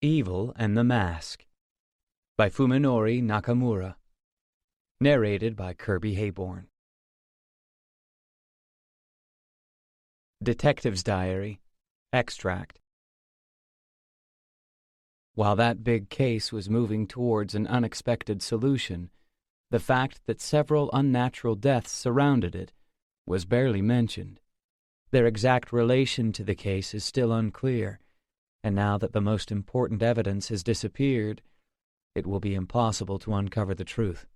Evil and the Mask by Fuminori Nakamura. Narrated by Kirby Hayborn. Detective's Diary. Extract. While that big case was moving towards an unexpected solution, the fact that several unnatural deaths surrounded it was barely mentioned. Their exact relation to the case is still unclear, and now that the most important evidence has disappeared, it will be impossible to uncover the truth.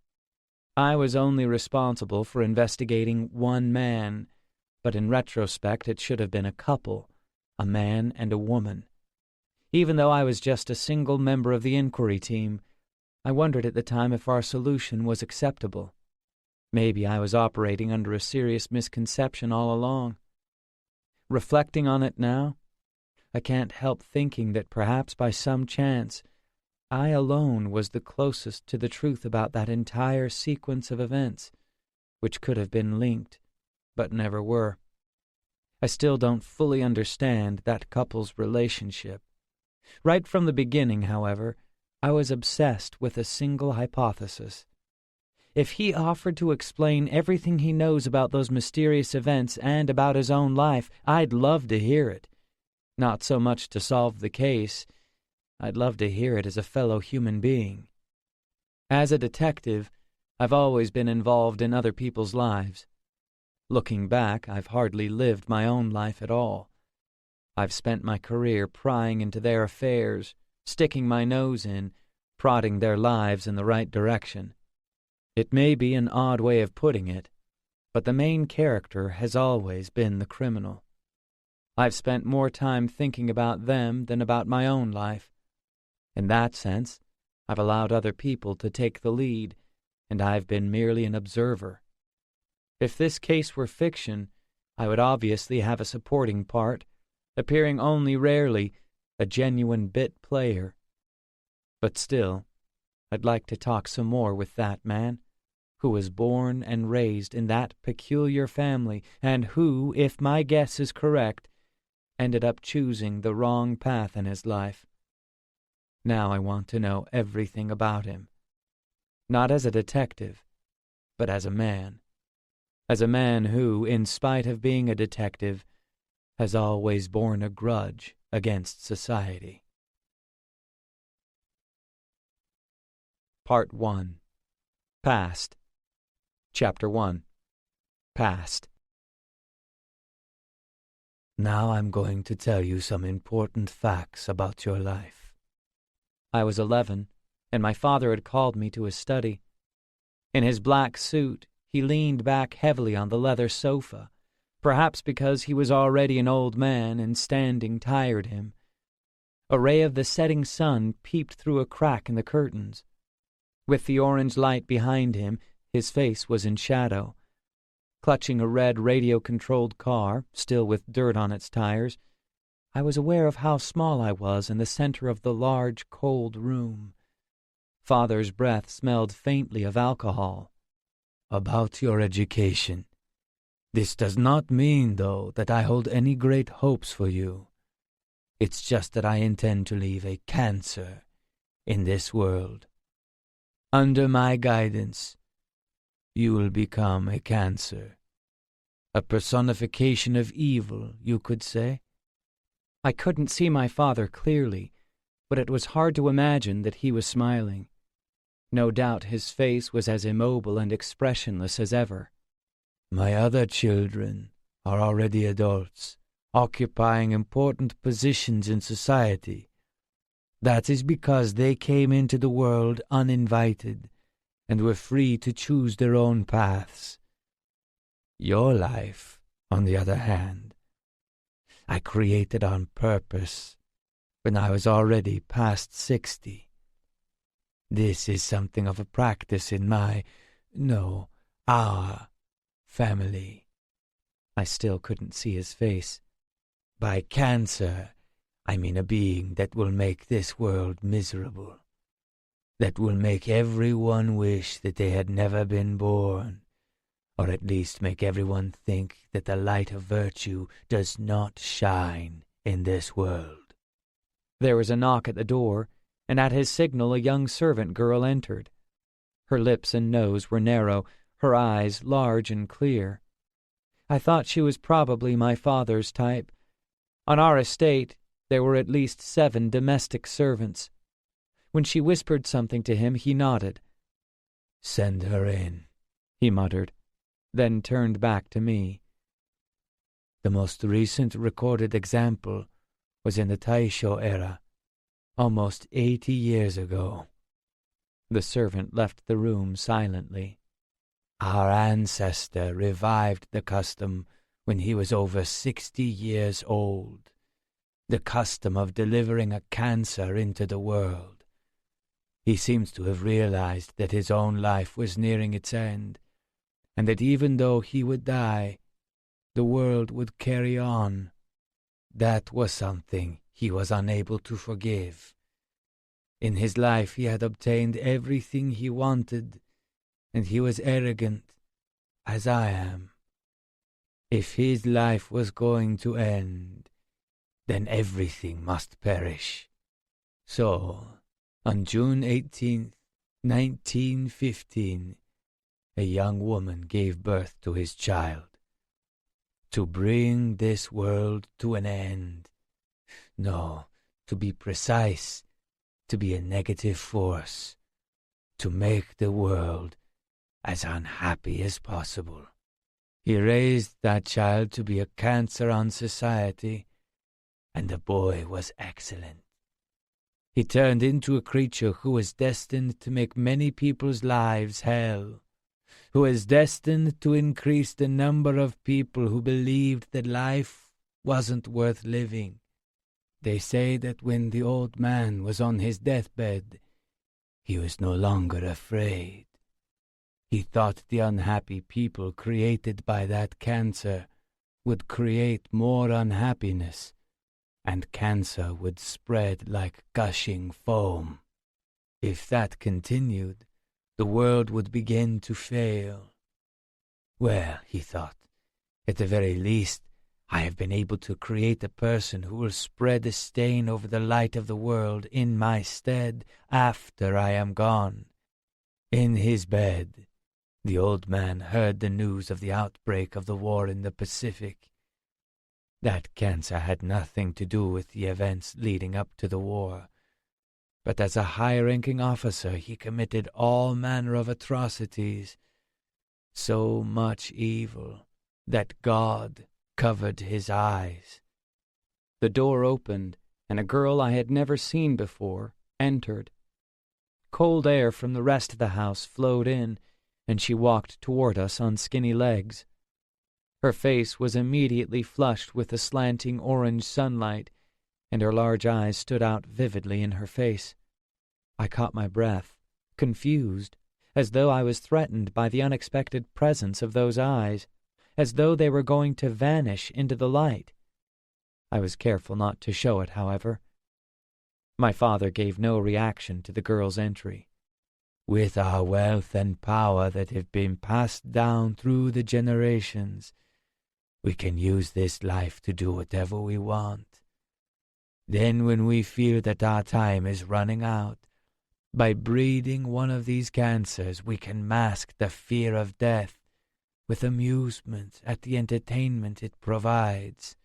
I was only responsible for investigating one man, but in retrospect it should have been a couple, a man and a woman. Even though I was just a single member of the inquiry team, I wondered at the time if our solution was acceptable. Maybe I was operating under a serious misconception all along. Reflecting on it now, I can't help thinking that perhaps by some chance, I alone was the closest to the truth about that entire sequence of events, which could have been linked, but never were. I still don't fully understand that couple's relationship. Right from the beginning, however, I was obsessed with a single hypothesis. If he offered to explain everything he knows about those mysterious events and about his own life, I'd love to hear it. Not so much to solve the case. I'd love to hear it as a fellow human being. As a detective, I've always been involved in other people's lives. Looking back, I've hardly lived my own life at all. I've spent my career prying into their affairs, sticking my nose in, prodding their lives in the right direction. It may be an odd way of putting it, but the main character has always been the criminal. I've spent more time thinking about them than about my own life. In that sense, I've allowed other people to take the lead, and I've been merely an observer. If this case were fiction, I would obviously have a supporting part, appearing only rarely, a genuine bit player. But still, I'd like to talk some more with that man, who was born and raised in that peculiar family, and who, if my guess is correct, ended up choosing the wrong path in his life. Now I want to know everything about him. Not as a detective, but as a man. As a man who, in spite of being a detective, has always borne a grudge against society. Part 1. Past. Chapter 1. Past. Now I'm going to tell you some important facts about your life. I was 11, and my father had called me to his study. In his black suit, he leaned back heavily on the leather sofa, perhaps because he was already an old man and standing tired him. A ray of the setting sun peeped through a crack in the curtains. With the orange light behind him, his face was in shadow. Clutching a red radio-controlled car, still with dirt on its tires, I was aware of how small I was in the center of the large, cold room. Father's breath smelled faintly of alcohol. About your education. This does not mean, though, that I hold any great hopes for you. It's just that I intend to leave a cancer in this world. Under my guidance, you will become a cancer. A personification of evil, you could say. I couldn't see my father clearly, but it was hard to imagine that he was smiling. No doubt his face was as immobile and expressionless as ever. My other children are already adults, occupying important positions in society. That is because they came into the world uninvited and were free to choose their own paths. Your life, on the other hand, I created on purpose when I was already past 60. This is something of a practice in our family. I still couldn't see his face. By cancer, I mean a being that will make this world miserable, that will make everyone wish that they had never been born, or at least make everyone think that the light of virtue does not shine in this world. There was a knock at the door, and at his signal a young servant girl entered. Her lips and nose were narrow, her eyes large and clear. I thought she was probably my father's type. On our estate there were at least 7 domestic servants. When she whispered something to him, he nodded. "Send her in," he muttered, then turned back to me. "The most recent recorded example was in the Taisho era, almost 80 years ago." The servant left the room silently. "Our ancestor revived the custom when he was over 60 years old, the custom of delivering a cancer into the world. He seems to have realized that his own life was nearing its end, and that even though he would die, the world would carry on. That was something he was unable to forgive. In his life he had obtained everything he wanted, and he was arrogant, as I am. If his life was going to end, then everything must perish. So, on June 18th, 1915, a young woman gave birth to his child. To bring this world to an end. No, to be precise, to be a negative force, to make the world as unhappy as possible. He raised that child to be a cancer on society, and the boy was excellent. He turned into a creature who was destined to make many people's lives hell, who was destined to increase the number of people who believed that life wasn't worth living. They say that when the old man was on his deathbed, he was no longer afraid. He thought the unhappy people created by that cancer would create more unhappiness, and cancer would spread like gushing foam. If that continued, the world would begin to fail. Well, he thought, at the very least, I have been able to create a person who will spread a stain over the light of the world in my stead after I am gone. In his bed, the old man heard the news of the outbreak of the war in the Pacific. That cancer had nothing to do with the events leading up to the war, but as a high-ranking officer he committed all manner of atrocities, so much evil that God covered his eyes. The door opened, and a girl I had never seen before entered. Cold air from the rest of the house flowed in, and she walked toward us on skinny legs. Her face was immediately flushed with the slanting orange sunlight, and her large eyes stood out vividly in her face. I caught my breath, confused, as though I was threatened by the unexpected presence of those eyes, as though they were going to vanish into the light. I was careful not to show it, however. My father gave no reaction to the girl's entry. "With our wealth and power that have been passed down through the generations, we can use this life to do whatever we want. Then when we feel that our time is running out, by breeding one of these cancers we can mask the fear of death with amusement at the entertainment it provides.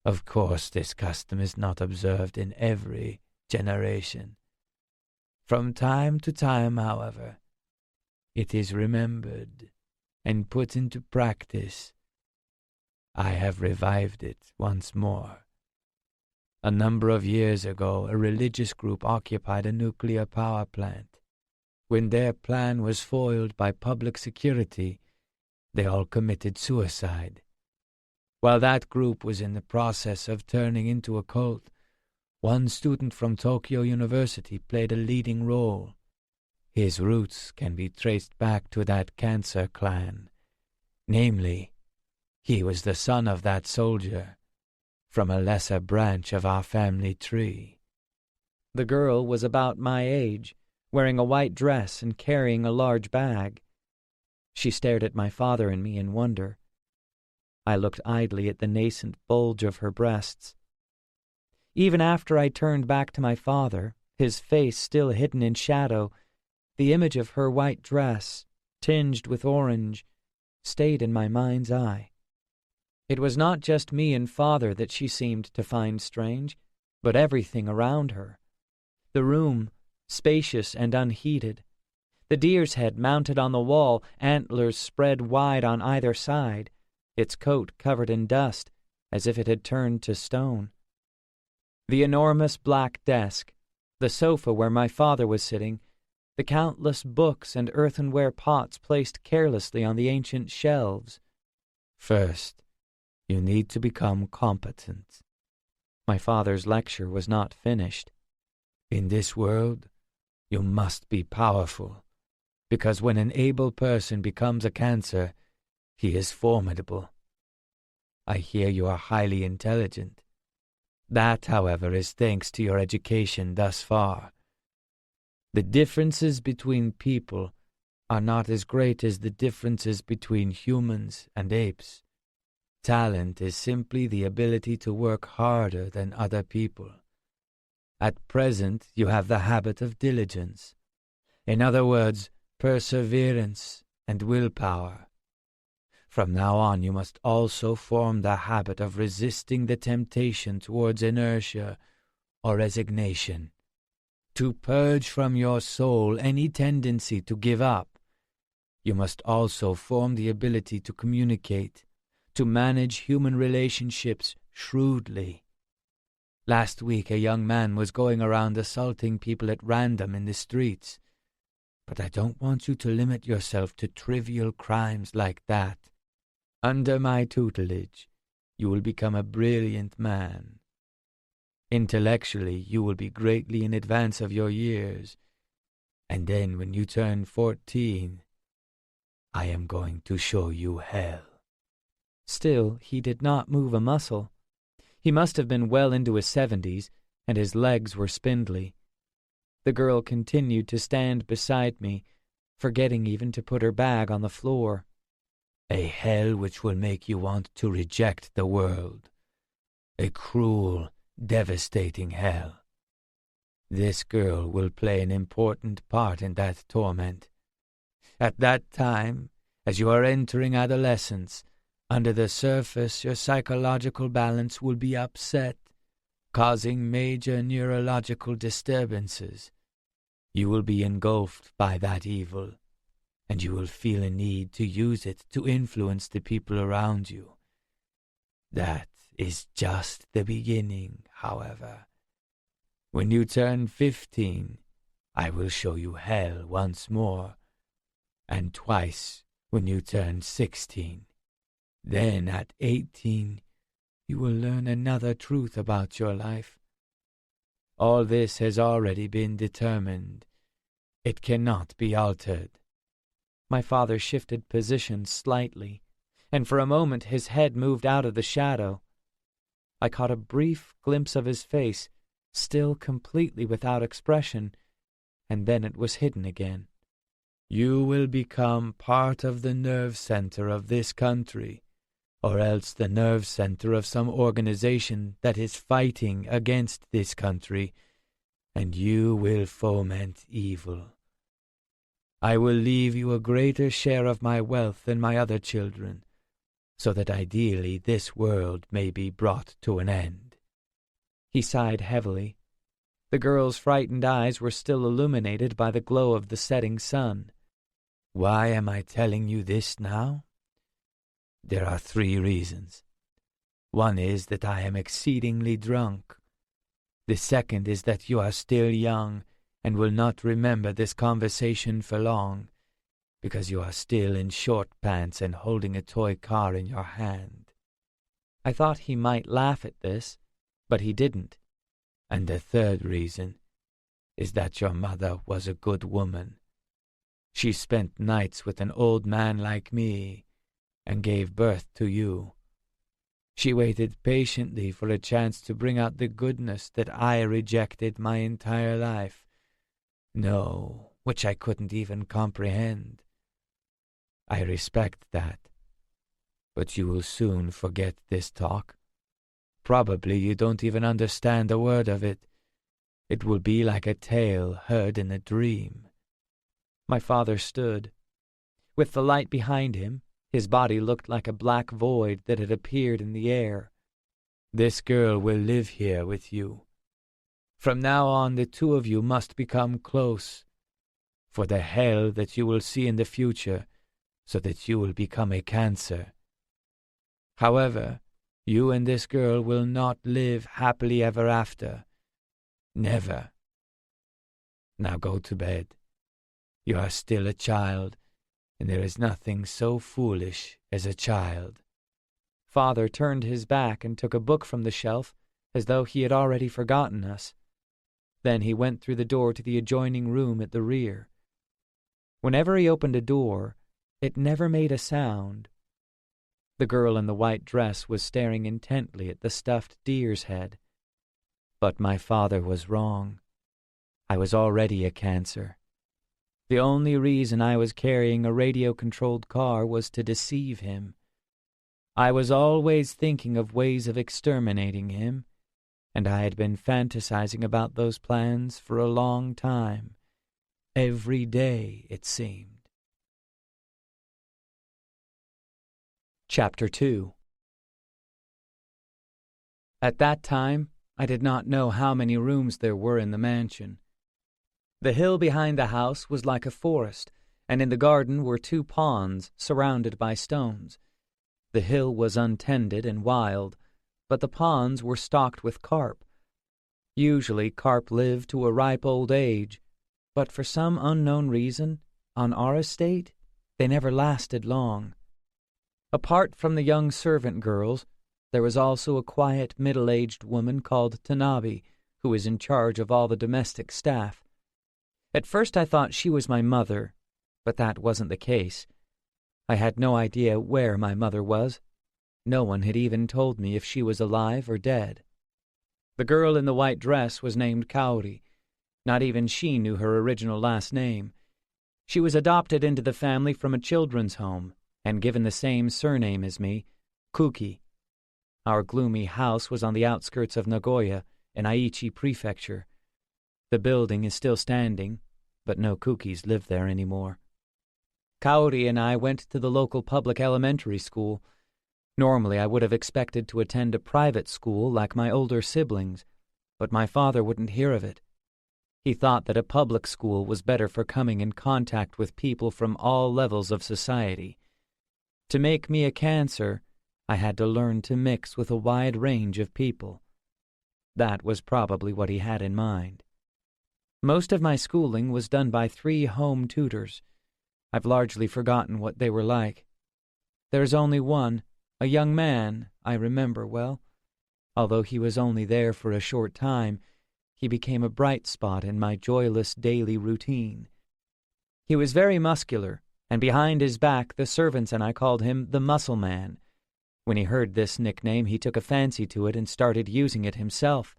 Of course, this custom is not observed in every generation. From time to time, however, it is remembered and put into practice. I have revived it once more. A number of years ago, a religious group occupied a nuclear power plant. When their plan was foiled by public security, they all committed suicide. While that group was in the process of turning into a cult, one student from Tokyo University played a leading role. His roots can be traced back to that cancer clan. Namely, he was the son of that soldier, from a lesser branch of our family tree. The girl was about my age, wearing a white dress and carrying a large bag. She stared at my father and me in wonder. I looked idly at the nascent bulge of her breasts. Even after I turned back to my father, his face still hidden in shadow, the image of her white dress, tinged with orange, stayed in my mind's eye. It was not just me and father that she seemed to find strange, but everything around her. The room, spacious and unheated. The deer's head mounted on the wall, antlers spread wide on either side, its coat covered in dust, as if it had turned to stone. The enormous black desk, the sofa where my father was sitting, the countless books and earthenware pots placed carelessly on the ancient shelves. First, you need to become competent. My father's lecture was not finished. In this world, you must be powerful, because when an able person becomes a cancer, he is formidable. I hear you are highly intelligent. That, however, is thanks to your education thus far. The differences between people are not as great as the differences between humans and apes. Talent is simply the ability to work harder than other people. At present, you have the habit of diligence. In other words, perseverance and willpower. From now on, you must also form the habit of resisting the temptation towards inertia or resignation, to purge from your soul any tendency to give up. You must also form the ability to communicate, to manage human relationships shrewdly. Last week, a young man was going around assaulting people at random in the streets. But I don't want you to limit yourself to trivial crimes like that. Under my tutelage, you will become a brilliant man. Intellectually, you will be greatly in advance of your years. And then when you turn 14, I am going to show you hell. Still, he did not move a muscle. He must have been well into his 70s, and his legs were spindly. The girl continued to stand beside me, forgetting even to put her bag on the floor. A hell which will make you want to reject the world. A cruel, devastating hell. This girl will play an important part in that torment. At that time, as you are entering adolescence, under the surface your psychological balance will be upset, causing major neurological disturbances. You will be engulfed by that evil, and you will feel a need to use it to influence the people around you. That is just the beginning, however. When you turn 15, I will show you hell once more, and twice when you turn 16. Then at 18, you will learn another truth about your life. All this has already been determined. It cannot be altered. My father shifted position slightly, and for a moment his head moved out of the shadow. I caught a brief glimpse of his face, still completely without expression, and then it was hidden again. You will become part of the nerve center of this country, or else the nerve center of some organization that is fighting against this country, and you will foment evil. I will leave you a greater share of my wealth than my other children, so that ideally this world may be brought to an end. He sighed heavily. The girl's frightened eyes were still illuminated by the glow of the setting sun. Why am I telling you this now? There are 3 reasons. One is that I am exceedingly drunk. The second is that you are still young and will not remember this conversation for long, because you are still in short pants and holding a toy car in your hand. I thought he might laugh at this, but he didn't. And the third reason is that your mother was a good woman. She spent nights with an old man like me and gave birth to you. She waited patiently for a chance to bring out the goodness that I rejected my entire life. No, which I couldn't even comprehend. I respect that, but you will soon forget this talk. Probably you don't even understand a word of it. It will be like a tale heard in a dream." My father stood. With the light behind him, his body looked like a black void that had appeared in the air. "This girl will live here with you. From now on, the two of you must become close, for the hell that you will see in the future, so that you will become a cancer. However, you and this girl will not live happily ever after. Never. Now go to bed. You are still a child, and there is nothing so foolish as a child." Father turned his back and took a book from the shelf, as though he had already forgotten us. Then he went through the door to the adjoining room at the rear. Whenever he opened a door, it never made a sound. The girl in the white dress was staring intently at the stuffed deer's head. But my father was wrong. I was already a cancer. The only reason I was carrying a radio-controlled car was to deceive him. I was always thinking of ways of exterminating him, and I had been fantasizing about those plans for a long time. Every day, it seemed. Chapter 2. At that time, I did not know how many rooms there were in the mansion. The hill behind the house was like a forest, and in the garden were 2 ponds surrounded by stones. The hill was untended and wild, but the ponds were stocked with carp. Usually carp live to a ripe old age, but for some unknown reason, on our estate, they never lasted long. Apart from the young servant girls, there was also a quiet middle-aged woman called Tanabe, who was in charge of all the domestic staff. At first I thought she was my mother, but that wasn't the case. I had no idea where my mother was. No one had even told me if she was alive or dead. The girl in the white dress was named Kaori. Not even she knew her original last name. She was adopted into the family from a children's home and given the same surname as me, Kuki. Our gloomy house was on the outskirts of Nagoya, in Aichi Prefecture. The building is still standing, but no Kukis live there anymore. Kaori and I went to the local public elementary school. Normally I would have expected to attend a private school like my older siblings, but my father wouldn't hear of it. He thought that a public school was better for coming in contact with people from all levels of society. To make me a cancer, I had to learn to mix with a wide range of people. That was probably what he had in mind. Most of my schooling was done by 3 home tutors. I've largely forgotten what they were like. There's only one, a young man, I remember well. Although he was only there for a short time, he became a bright spot in my joyless daily routine. He was very muscular, and behind his back the servants and I called him the Muscle Man. When he heard this nickname, he took a fancy to it and started using it himself.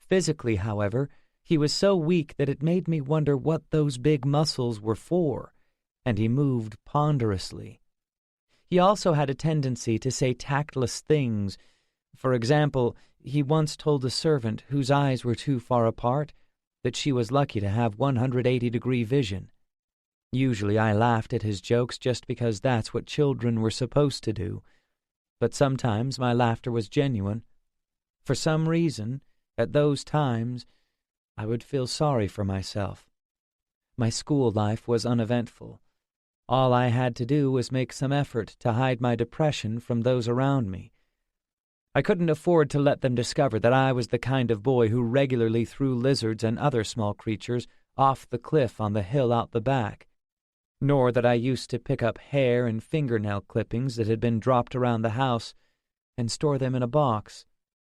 Physically, however, he was so weak that it made me wonder what those big muscles were for, and he moved ponderously. He also had a tendency to say tactless things. For example, he once told a servant whose eyes were too far apart that she was lucky to have 180-degree vision. Usually I laughed at his jokes just because that's what children were supposed to do, but sometimes my laughter was genuine. For some reason, at those times, I would feel sorry for myself. My school life was uneventful. All I had to do was make some effort to hide my depression from those around me. I couldn't afford to let them discover that I was the kind of boy who regularly threw lizards and other small creatures off the cliff on the hill out the back, nor that I used to pick up hair and fingernail clippings that had been dropped around the house and store them in a box,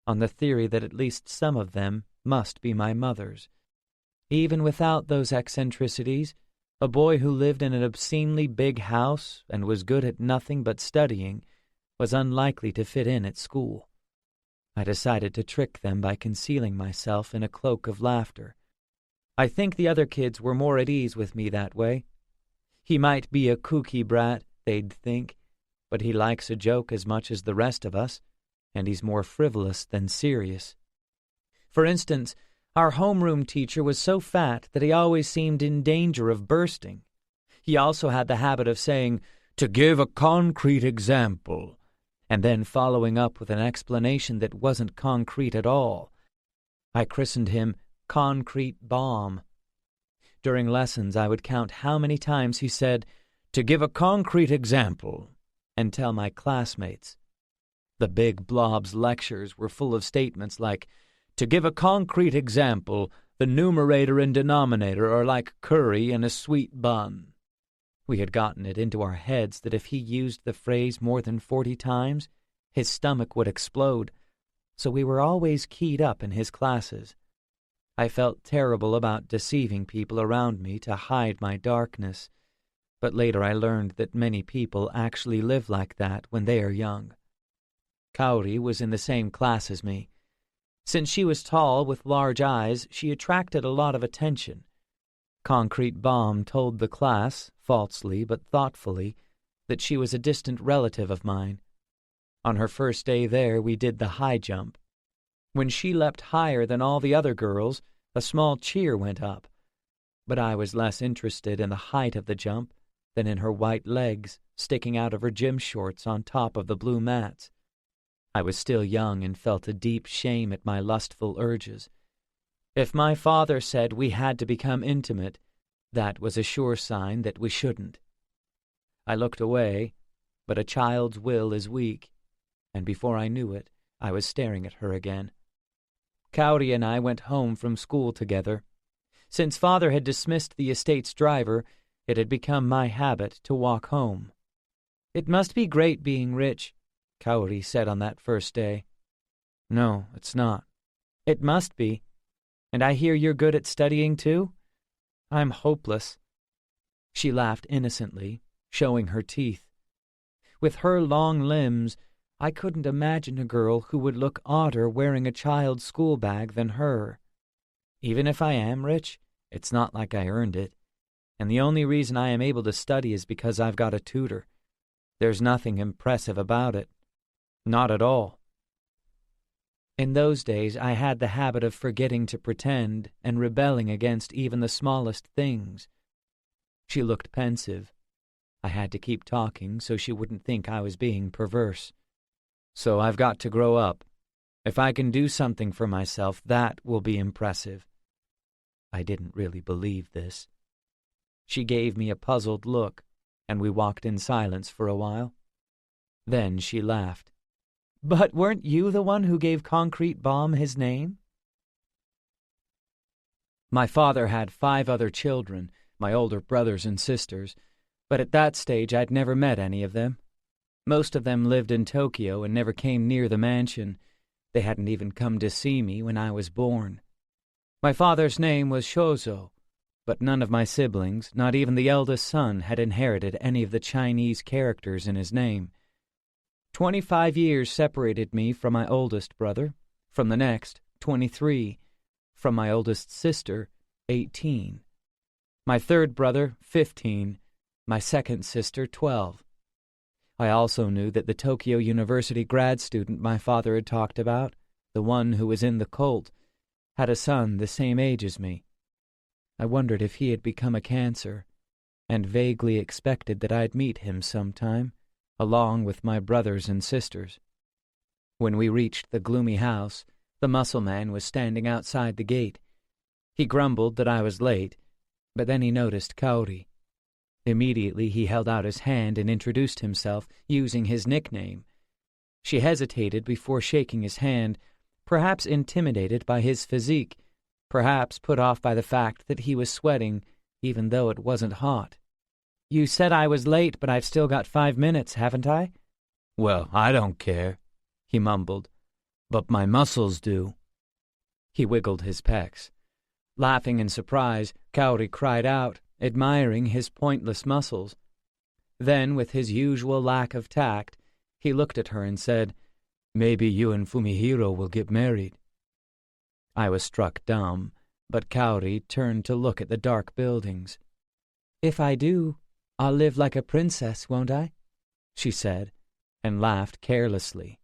on the theory that at least some of them must be my mother's. Even without those eccentricities, a boy who lived in an obscenely big house and was good at nothing but studying was unlikely to fit in at school. I decided to trick them by concealing myself in a cloak of laughter. I think the other kids were more at ease with me that way. He might be a kooky brat, they'd think, but he likes a joke as much as the rest of us, and he's more frivolous than serious. For instance, our homeroom teacher was so fat that he always seemed in danger of bursting. He also had the habit of saying, "To give a concrete example," and then following up with an explanation that wasn't concrete at all. I christened him Concrete Bomb. During lessons, I would count how many times he said, "To give a concrete example," and tell my classmates. The big blob's lectures were full of statements like, "To give a concrete example, the numerator and denominator are like curry and a sweet bun." We had gotten it into our heads that if he used the phrase more than 40 times, his stomach would explode, so we were always keyed up in his classes. I felt terrible about deceiving people around me to hide my darkness, but later I learned that many people actually live like that when they are young. Kaori was in the same class as me. Since she was tall with large eyes, she attracted a lot of attention. Concrete Bomb told the class, falsely but thoughtfully, that she was a distant relative of mine. On her first day there, we did the high jump. When she leapt higher than all the other girls, a small cheer went up. But I was less interested in the height of the jump than in her white legs sticking out of her gym shorts on top of the blue mats. I was still young and felt a deep shame at my lustful urges. If my father said we had to become intimate, that was a sure sign that we shouldn't. I looked away, but a child's will is weak, and before I knew it, I was staring at her again. Kaori and I went home from school together. Since father had dismissed the estate's driver, it had become my habit to walk home. "It must be great being rich," Kaori said on that first day. "No, it's not." "It must be. And I hear you're good at studying too? I'm hopeless." She laughed innocently, showing her teeth. With her long limbs, I couldn't imagine a girl who would look odder wearing a child's school bag than her. Even if I am rich, it's not like I earned it, and the only reason I am able to study is because I've got a tutor. There's nothing impressive about it. Not at all. In those days, I had the habit of forgetting to pretend and rebelling against even the smallest things. She looked pensive. I had to keep talking so she wouldn't think I was being perverse. "So I've got to grow up. If I can do something for myself, that will be impressive." I didn't really believe this. She gave me a puzzled look, and we walked in silence for a while. Then she laughed. "But weren't you the one who gave Concrete Bomb his name?" My father had 5 other children, my older brothers and sisters, but at that stage I'd never met any of them. Most of them lived in Tokyo and never came near the mansion. They hadn't even come to see me when I was born. My father's name was Shozo, but none of my siblings, not even the eldest son, had inherited any of the Chinese characters in his name. 25 years separated me from my oldest brother, from the next, 23, from my oldest sister, 18. My third brother, 15, my second sister, 12. I also knew that the Tokyo University grad student my father had talked about, the one who was in the cult, had a son the same age as me. I wondered if he had become a cancer, and vaguely expected that I'd meet him sometime, along with my brothers and sisters. When we reached the gloomy house, the muscle man was standing outside the gate. He grumbled that I was late, but then he noticed Kaori. Immediately he held out his hand and introduced himself, using his nickname. She hesitated before shaking his hand, perhaps intimidated by his physique, perhaps put off by the fact that he was sweating, even though it wasn't hot. "You said I was late, but I've still got 5 minutes, haven't I?" "Well, I don't care," he mumbled, "but my muscles do." He wiggled his pecs. Laughing in surprise, Kaori cried out, admiring his pointless muscles. Then, with his usual lack of tact, he looked at her and said, "Maybe you and Fumihiro will get married." I was struck dumb, but Kaori turned to look at the dark buildings. "If I do, I'll live like a princess, won't I?" she said, and laughed carelessly.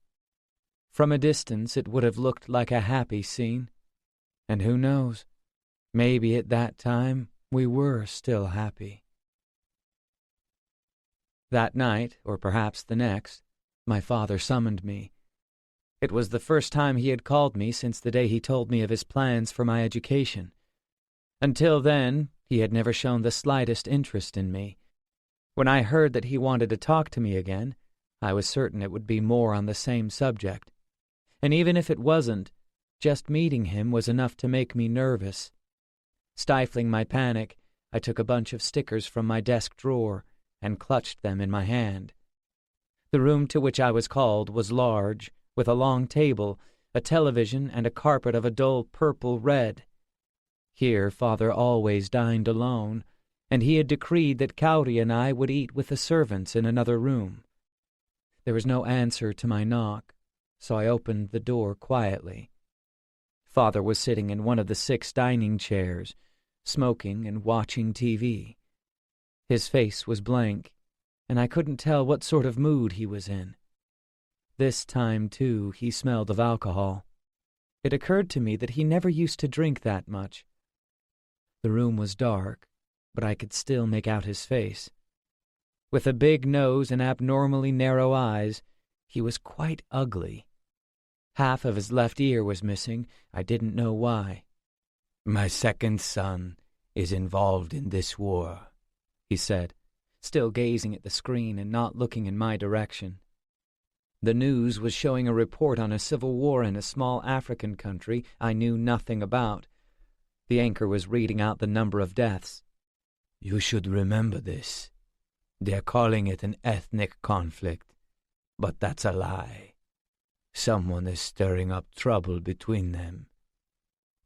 From a distance it would have looked like a happy scene. And who knows, maybe at that time we were still happy. That night, or perhaps the next, my father summoned me. It was the first time he had called me since the day he told me of his plans for my education. Until then, he had never shown the slightest interest in me. When I heard that he wanted to talk to me again, I was certain it would be more on the same subject. And even if it wasn't, just meeting him was enough to make me nervous. Stifling my panic, I took a bunch of stickers from my desk drawer and clutched them in my hand. The room to which I was called was large, with a long table, a television, and a carpet of a dull purple-red. Here Father always dined alone, and he had decreed that Kauri and I would eat with the servants in another room. There was no answer to my knock, so I opened the door quietly. Father was sitting in one of the 6 dining chairs, smoking and watching TV. His face was blank, and I couldn't tell what sort of mood he was in. This time, too, he smelled of alcohol. It occurred to me that he never used to drink that much. The room was dark, but I could still make out his face. With a big nose and abnormally narrow eyes, he was quite ugly. Half of his left ear was missing. I didn't know why. "My second son is involved in this war," he said, still gazing at the screen and not looking in my direction. The news was showing a report on a civil war in a small African country I knew nothing about. The anchor was reading out the number of deaths. "You should remember this. They're calling it an ethnic conflict, but that's a lie. Someone is stirring up trouble between them.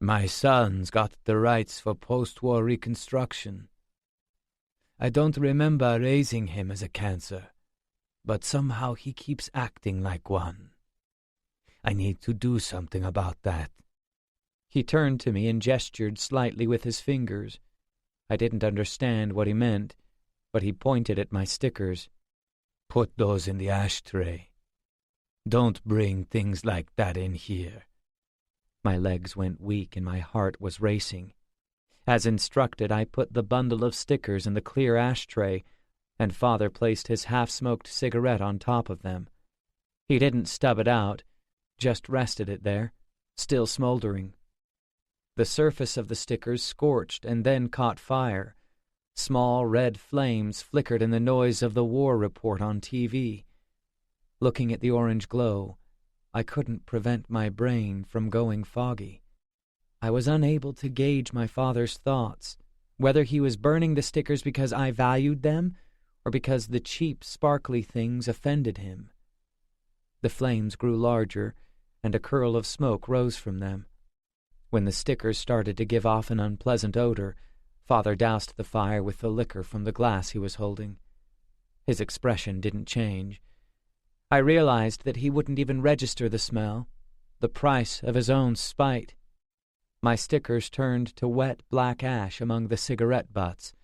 My son's got the rights for post-war reconstruction. I don't remember raising him as a cancer, but somehow he keeps acting like one. I need to do something about that." He turned to me and gestured slightly with his fingers. I didn't understand what he meant, but he pointed at my stickers. "Put those in the ashtray. Don't bring things like that in here." My legs went weak and my heart was racing. As instructed, I put the bundle of stickers in the clear ashtray, and Father placed his half-smoked cigarette on top of them. He didn't stub it out, just rested it there, still smoldering. The surface of the stickers scorched and then caught fire. Small red flames flickered in the noise of the war report on TV. Looking at the orange glow, I couldn't prevent my brain from going foggy. I was unable to gauge my father's thoughts, whether he was burning the stickers because I valued them or because the cheap, sparkly things offended him. The flames grew larger, and a curl of smoke rose from them. When the stickers started to give off an unpleasant odor, Father doused the fire with the liquor from the glass he was holding. His expression didn't change. I realized that he wouldn't even register the smell, the price of his own spite. My stickers turned to wet black ash among the cigarette butts.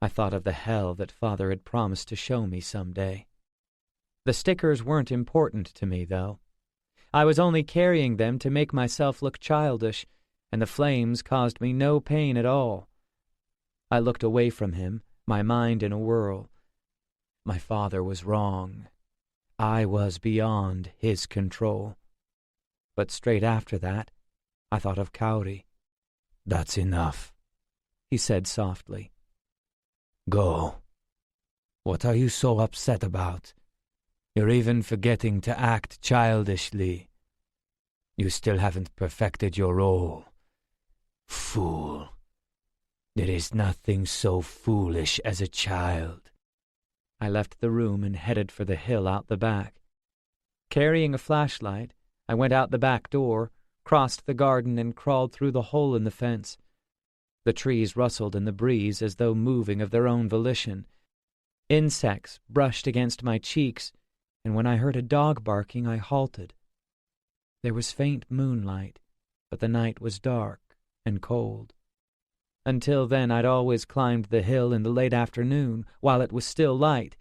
I thought of the hell that Father had promised to show me someday. The stickers weren't important to me, though. I was only carrying them to make myself look childish, and the flames caused me no pain at all. I looked away from him, my mind in a whirl. My father was wrong. I was beyond his control. But straight after that, I thought of Kauri. "That's enough," he said softly. "Go. What are you so upset about? You're even forgetting to act childishly. You still haven't perfected your role. Fool. There is nothing so foolish as a child." I left the room and headed for the hill out the back. Carrying a flashlight, I went out the back door, crossed the garden, and crawled through the hole in the fence. The trees rustled in the breeze as though moving of their own volition. Insects brushed against my cheeks, and when I heard a dog barking, I halted. There was faint moonlight, but the night was dark and cold. Until then, I'd always climbed the hill in the late afternoon, while it was still light,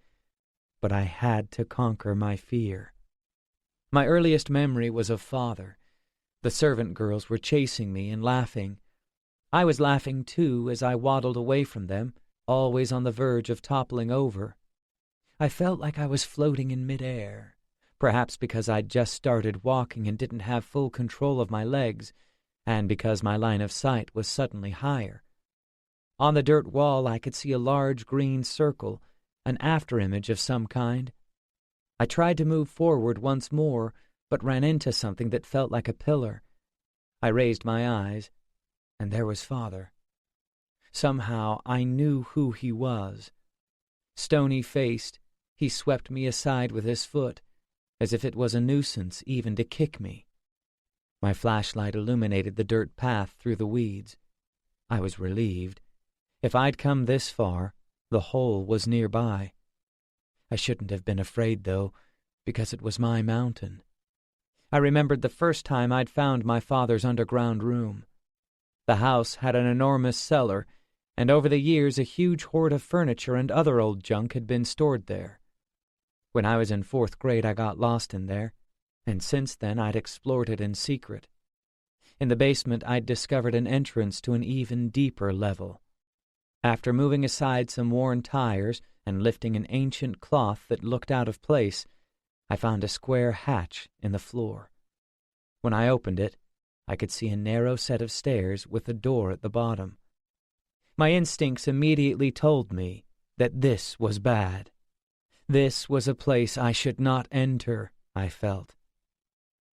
but I had to conquer my fear. My earliest memory was of father. The servant girls were chasing me and laughing. I was laughing too as I waddled away from them, always on the verge of toppling over. I felt like I was floating in midair, perhaps because I'd just started walking and didn't have full control of my legs, and because my line of sight was suddenly higher. On the dirt wall I could see a large green circle, an afterimage of some kind. I tried to move forward once more, but ran into something that felt like a pillar. I raised my eyes, and there was father. Somehow I knew who he was. Stony-faced, he swept me aside with his foot, as if it was a nuisance even to kick me. My flashlight illuminated the dirt path through the weeds. I was relieved. If I'd come this far, the hole was nearby. I shouldn't have been afraid, though, because it was my mountain. I remembered the first time I'd found my father's underground room. The house had an enormous cellar, and over the years a huge hoard of furniture and other old junk had been stored there. When I was in 4th grade, I got lost in there, and since then I'd explored it in secret. In the basement, I'd discovered an entrance to an even deeper level. After moving aside some worn tires and lifting an ancient cloth that looked out of place, I found a square hatch in the floor. When I opened it, I could see a narrow set of stairs with a door at the bottom. My instincts immediately told me that this was bad. This was a place I should not enter, I felt.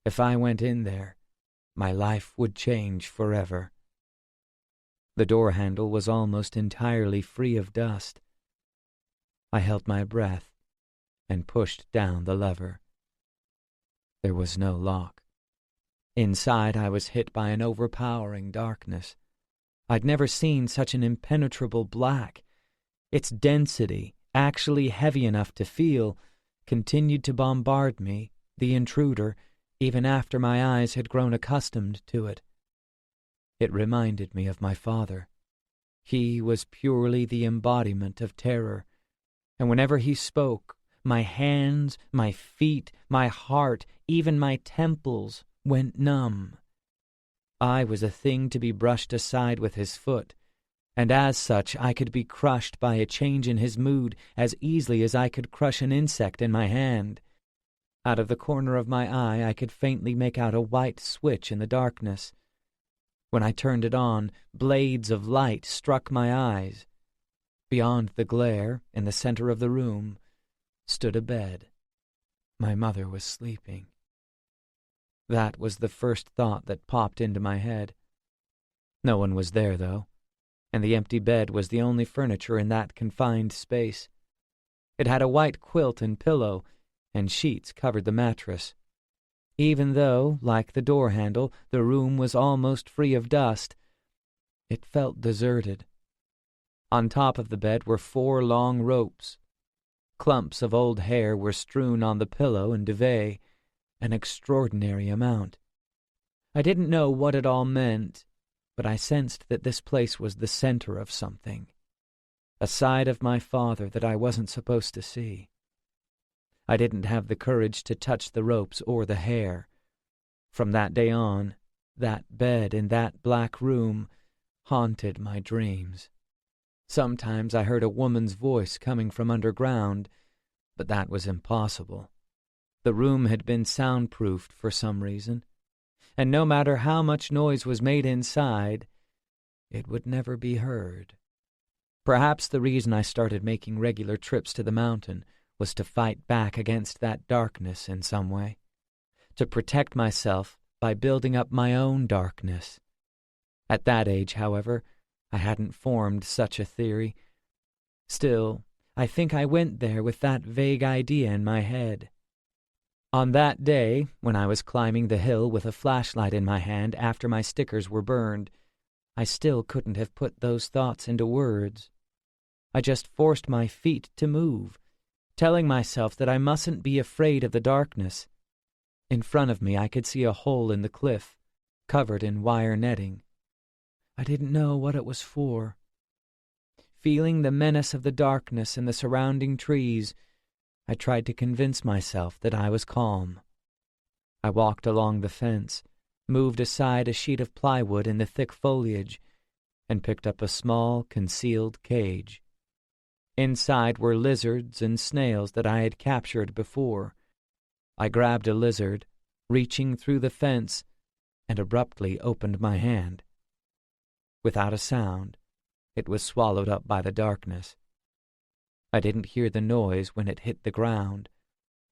If I went in there, my life would change forever. The door handle was almost entirely free of dust. I held my breath and pushed down the lever. There was no lock. Inside, I was hit by an overpowering darkness. I'd never seen such an impenetrable black. Its density, actually heavy enough to feel, continued to bombard me, the intruder, even after my eyes had grown accustomed to it. It reminded me of my father. He was purely the embodiment of terror, and whenever he spoke, my hands, my feet, my heart, even my temples went numb. I was a thing to be brushed aside with his foot, and as such I could be crushed by a change in his mood as easily as I could crush an insect in my hand. Out of the corner of my eye I could faintly make out a white switch in the darkness. When I turned it on, blades of light struck my eyes. Beyond the glare, in the center of the room, stood a bed. My mother was sleeping. That was the first thought that popped into my head. No one was there, though, and the empty bed was the only furniture in that confined space. It had a white quilt and pillow, and sheets covered the mattress. Even though, like the door handle, the room was almost free of dust, it felt deserted. On top of the bed were 4 long ropes. Clumps of old hair were strewn on the pillow and duvet, an extraordinary amount. I didn't know what it all meant, but I sensed that this place was the center of something, a side of my father that I wasn't supposed to see. I didn't have the courage to touch the ropes or the hair. From that day on, that bed in that black room haunted my dreams. Sometimes I heard a woman's voice coming from underground, but that was impossible. The room had been soundproofed for some reason, and no matter how much noise was made inside, it would never be heard. Perhaps the reason I started making regular trips to the mountain was to fight back against that darkness in some way, to protect myself by building up my own darkness. At that age, however, I hadn't formed such a theory. Still, I think I went there with that vague idea in my head. On that day, when I was climbing the hill with a flashlight in my hand after my stickers were burned, I still couldn't have put those thoughts into words. I just forced my feet to move, telling myself that I mustn't be afraid of the darkness. In front of me I could see a hole in the cliff, covered in wire netting. I didn't know what it was for. Feeling the menace of the darkness and the surrounding trees, I tried to convince myself that I was calm. I walked along the fence, moved aside a sheet of plywood in the thick foliage, and picked up a small, concealed cage. Inside were lizards and snails that I had captured before. I grabbed a lizard, reaching through the fence, and abruptly opened my hand. Without a sound, it was swallowed up by the darkness. I didn't hear the noise when it hit the ground,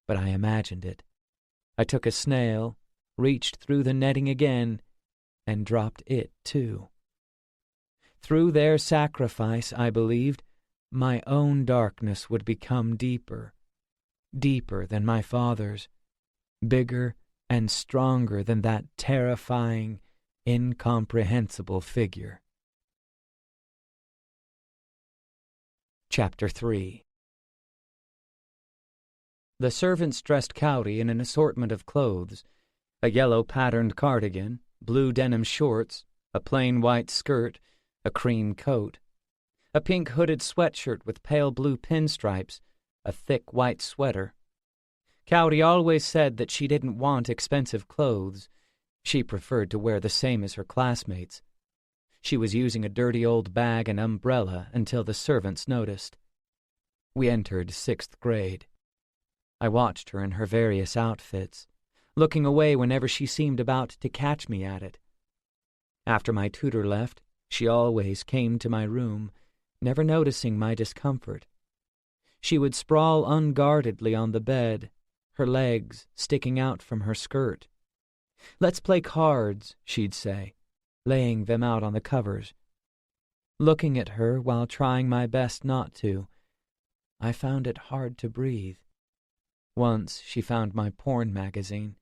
but I imagined it. I took a snail, reached through the netting again, and dropped it too. Through their sacrifice, I believed, my own darkness would become deeper, deeper than my father's, bigger and stronger than that terrifying, incomprehensible figure. Chapter 3. The servants dressed Cowdy in an assortment of clothes, a yellow patterned cardigan, blue denim shorts, a plain white skirt, a cream coat, a pink hooded sweatshirt with pale blue pinstripes, a thick white sweater. Cowdy always said that she didn't want expensive clothes. She preferred to wear the same as her classmates. She was using a dirty old bag and umbrella until the servants noticed. We entered 6th grade. I watched her in her various outfits, looking away whenever she seemed about to catch me at it. After my tutor left, she always came to my room, never noticing my discomfort. She would sprawl unguardedly on the bed, her legs sticking out from her skirt. "Let's play cards," she'd say, laying them out on the covers. Looking at her while trying my best not to, I found it hard to breathe. Once she found my porn magazine.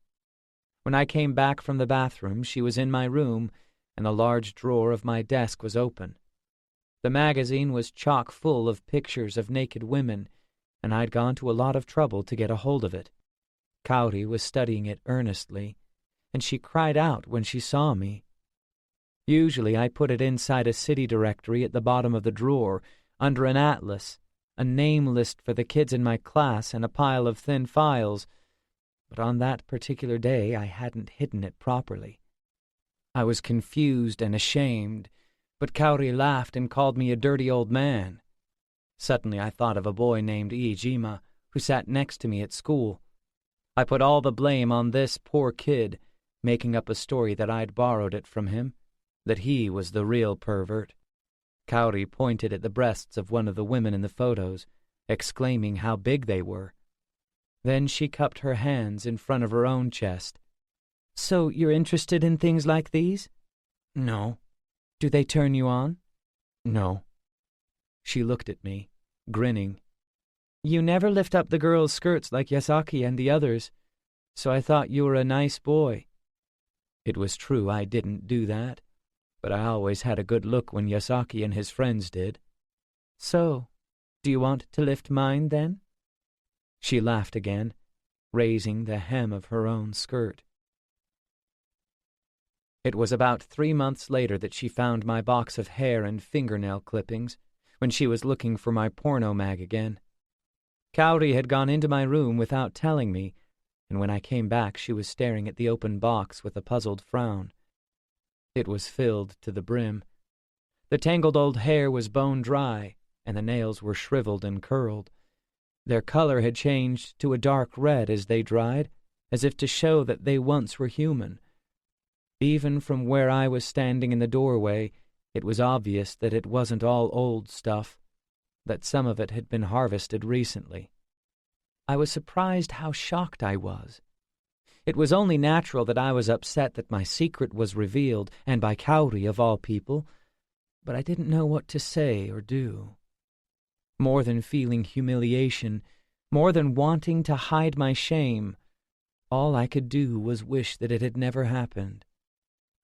When I came back from the bathroom, she was in my room, and the large drawer of my desk was open. The magazine was chock full of pictures of naked women, and I'd gone to a lot of trouble to get a hold of it. Cowdy was studying it earnestly, and she cried out when she saw me. Usually I put it inside a city directory at the bottom of the drawer, under an atlas, a name list for the kids in my class, and a pile of thin files, but on that particular day I hadn't hidden it properly. I was confused and ashamed, but Cowdy laughed and called me a dirty old man. Suddenly I thought of a boy named Iijima who sat next to me at school. I put all the blame on this poor kid, making up a story that I'd borrowed it from him, that he was the real pervert. Cowdy pointed at the breasts of one of the women in the photos, exclaiming how big they were. Then she cupped her hands in front of her own chest. "So you're interested in things like these?" "No." "Do they turn you on?" "No." She looked at me, grinning. "You never lift up the girls' skirts like Yasaki and the others, so I thought you were a nice boy." It was true I didn't do that, but I always had a good look when Yasaki and his friends did. "So, do you want to lift mine, then?" She laughed again, raising the hem of her own skirt. It was about 3 months later that she found my box of hair and fingernail clippings, when she was looking for my porno mag again. Cowdy had gone into my room without telling me, and when I came back she was staring at the open box with a puzzled frown. It was filled to the brim. The tangled old hair was bone dry, and the nails were shriveled and curled. Their color had changed to a dark red as they dried, as if to show that they once were human. Even from where I was standing in the doorway, it was obvious that it wasn't all old stuff, that some of it had been harvested recently. I was surprised how shocked I was. It was only natural that I was upset that my secret was revealed, and by Cowdy of all people, but I didn't know what to say or do. More than feeling humiliation, more than wanting to hide my shame, all I could do was wish that it had never happened.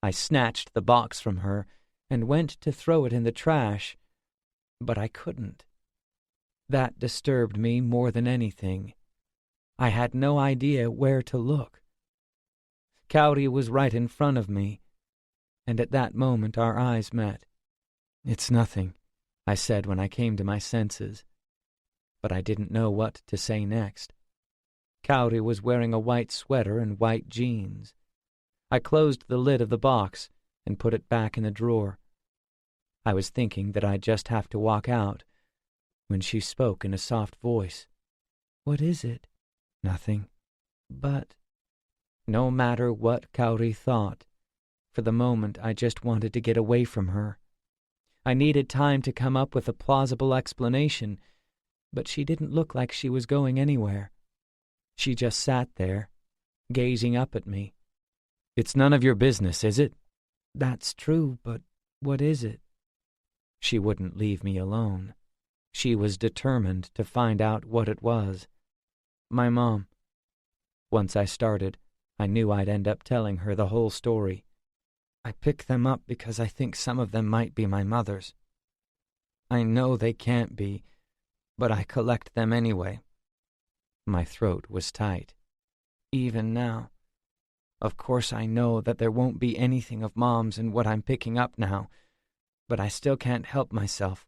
I snatched the box from her and went to throw it in the trash, but I couldn't. That disturbed me more than anything. I had no idea where to look. Cowdy was right in front of me, and at that moment our eyes met. "It's nothing," I said when I came to my senses, but I didn't know what to say next. Kaori was wearing a white sweater and white jeans. I closed the lid of the box and put it back in the drawer. I was thinking that I'd just have to walk out when she spoke in a soft voice. "What is it?" "Nothing." "But—" No matter what Kaori thought, for the moment I just wanted to get away from her. I needed time to come up with a plausible explanation, but she didn't look like she was going anywhere. She just sat there, gazing up at me. "It's none of your business, is it?" "That's true, but what is it?" She wouldn't leave me alone. She was determined to find out what it was. "My mom." Once I started, I knew I'd end up telling her the whole story. "I pick them up because I think some of them might be my mother's. I know they can't be, but I collect them anyway." My throat was tight. "Even now. Of course I know that there won't be anything of Mom's in what I'm picking up now, but I still can't help myself.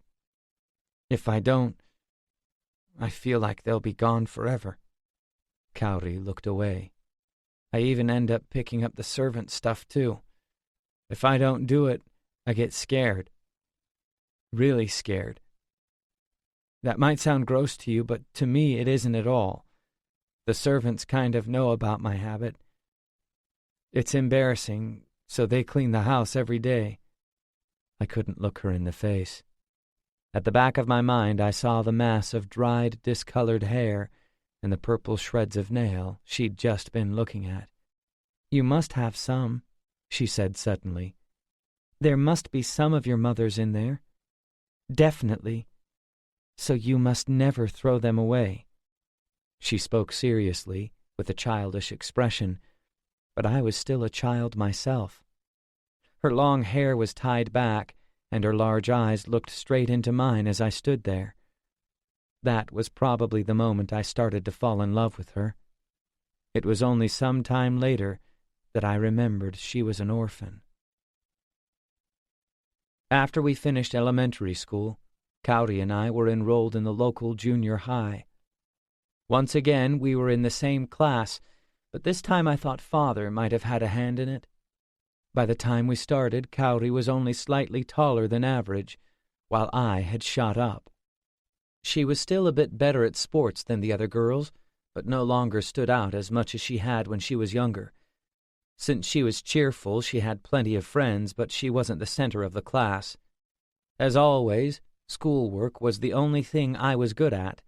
If I don't, I feel like they'll be gone forever." Kaori looked away. "I even end up picking up the servant stuff, too. If I don't do it, I get scared. Really scared. That might sound gross to you, but to me it isn't at all. The servants kind of know about my habit. It's embarrassing, so they clean the house every day." I couldn't look her in the face. At the back of my mind I saw the mass of dried, discolored hair and the purple shreds of nail she'd just been looking at. "You must have some," she said suddenly. "There must be some of your mother's in there. Definitely. So you must never throw them away." She spoke seriously, with a childish expression, but I was still a child myself. Her long hair was tied back, and her large eyes looked straight into mine as I stood there. That was probably the moment I started to fall in love with her. It was only some time later that I remembered she was an orphan. After we finished elementary school, Kaori and I were enrolled in the local junior high. Once again, we were in the same class, but this time I thought Father might have had a hand in it. By the time we started, Kaori was only slightly taller than average, while I had shot up. She was still a bit better at sports than the other girls, but no longer stood out as much as she had when she was younger. Since she was cheerful, she had plenty of friends, but she wasn't the center of the class. As always, schoolwork was the only thing I was good at,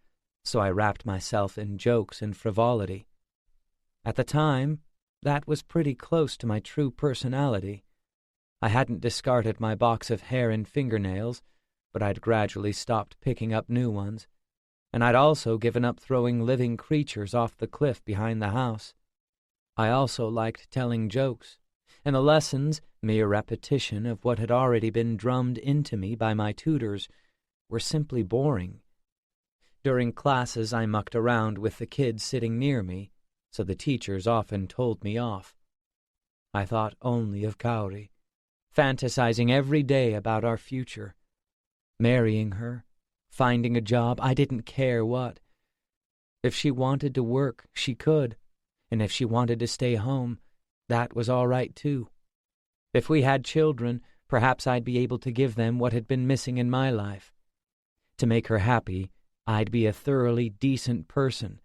so I wrapped myself in jokes and frivolity. At the time, that was pretty close to my true personality. I hadn't discarded my box of hair and fingernails, but I'd gradually stopped picking up new ones, and I'd also given up throwing living creatures off the cliff behind the house. I also liked telling jokes, and the lessons, mere repetition of what had already been drummed into me by my tutors, were simply boring. During classes I mucked around with the kids sitting near me, so the teachers often told me off. I thought only of Kaori, fantasizing every day about our future. Marrying her, finding a job, I didn't care what. If she wanted to work, she could, and if she wanted to stay home, that was all right too. If we had children, perhaps I'd be able to give them what had been missing in my life. To make her happy, I'd be a thoroughly decent person,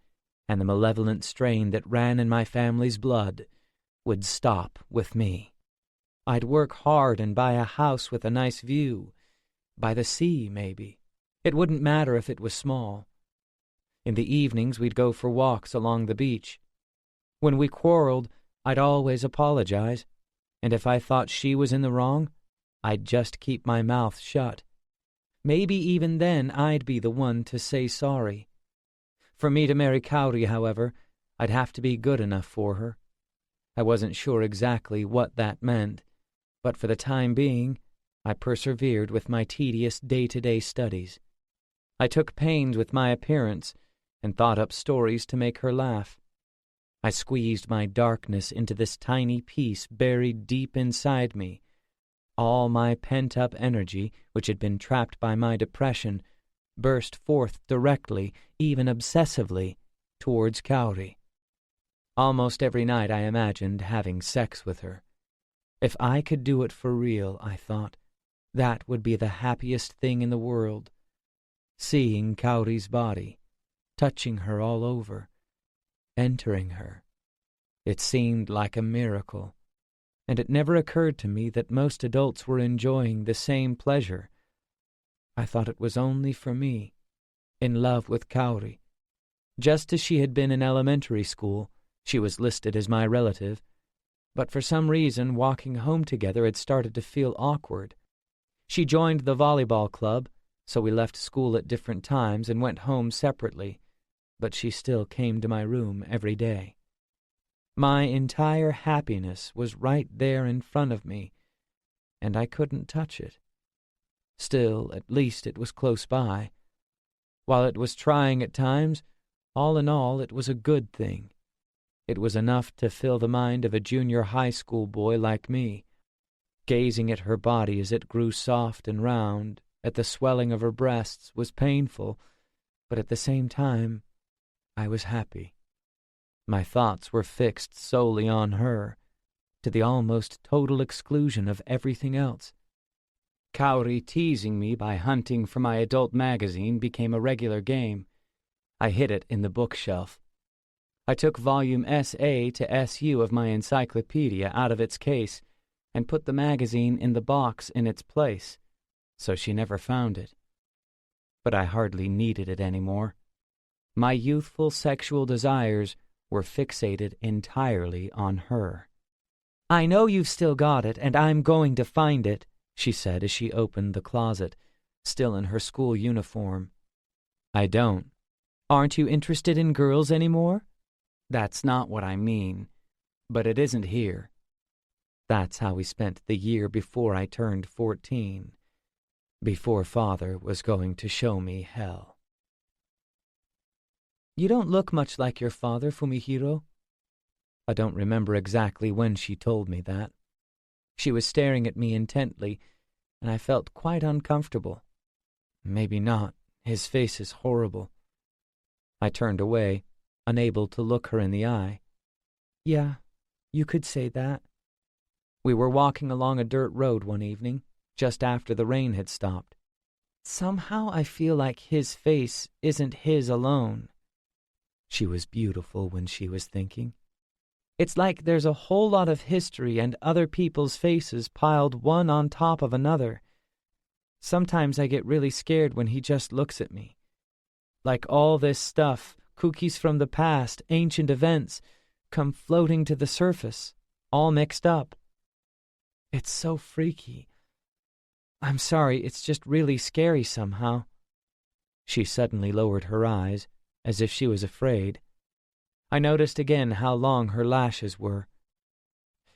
and the malevolent strain that ran in my family's blood would stop with me. I'd work hard and buy a house with a nice view, by the sea, maybe. It wouldn't matter if it was small. In the evenings we'd go for walks along the beach. When we quarreled, I'd always apologize, and if I thought she was in the wrong, I'd just keep my mouth shut. Maybe even then I'd be the one to say sorry. For me to marry Kaori, however, I'd have to be good enough for her. I wasn't sure exactly what that meant, but for the time being, I persevered with my tedious day-to-day studies. I took pains with my appearance and thought up stories to make her laugh. I squeezed my darkness into this tiny piece buried deep inside me. All my pent-up energy, which had been trapped by my depression, burst forth directly, even obsessively, towards Kaori. Almost every night I imagined having sex with her. If I could do it for real, I thought, that would be the happiest thing in the world. Seeing Kaori's body, touching her all over, entering her. It seemed like a miracle, and it never occurred to me that most adults were enjoying the same pleasure. I thought it was only for me, in love with Kaori. Just as she had been in elementary school, she was listed as my relative, but for some reason walking home together had started to feel awkward. She joined the volleyball club, so we left school at different times and went home separately, but she still came to my room every day. My entire happiness was right there in front of me, and I couldn't touch it. Still, at least it was close by. While it was trying at times, all in all it was a good thing. It was enough to fill the mind of a junior high school boy like me. Gazing at her body as it grew soft and round, at the swelling of her breasts, was painful, but at the same time, I was happy. My thoughts were fixed solely on her, to the almost total exclusion of everything else. Kaori teasing me by hunting for my adult magazine became a regular game. I hid it in the bookshelf. I took volume SA to SU of my encyclopedia out of its case and put the magazine in the box in its place, so she never found it. But I hardly needed it anymore. My youthful sexual desires were fixated entirely on her. "I know you've still got it, and I'm going to find it," she said as she opened the closet, still in her school uniform. "I don't." "Aren't you interested in girls anymore?" "That's not what I mean, but it isn't here." That's how we spent the year before I turned 14, before Father was going to show me hell. "You don't look much like your father, Fumihiro." I don't remember exactly when she told me that. She was staring at me intently, and I felt quite uncomfortable. Maybe not. His face is horrible. I turned away, unable to look her in the eye. "Yeah, you could say that." We were walking along a dirt road one evening, just after the rain had stopped. "Somehow I feel like his face isn't his alone." She was beautiful when she was thinking. "It's like there's a whole lot of history and other people's faces piled one on top of another. Sometimes I get really scared when he just looks at me. Like all this stuff, cookies from the past, ancient events, come floating to the surface, all mixed up. It's so freaky. I'm sorry, it's just really scary somehow." She suddenly lowered her eyes, as if she was afraid. I noticed again how long her lashes were.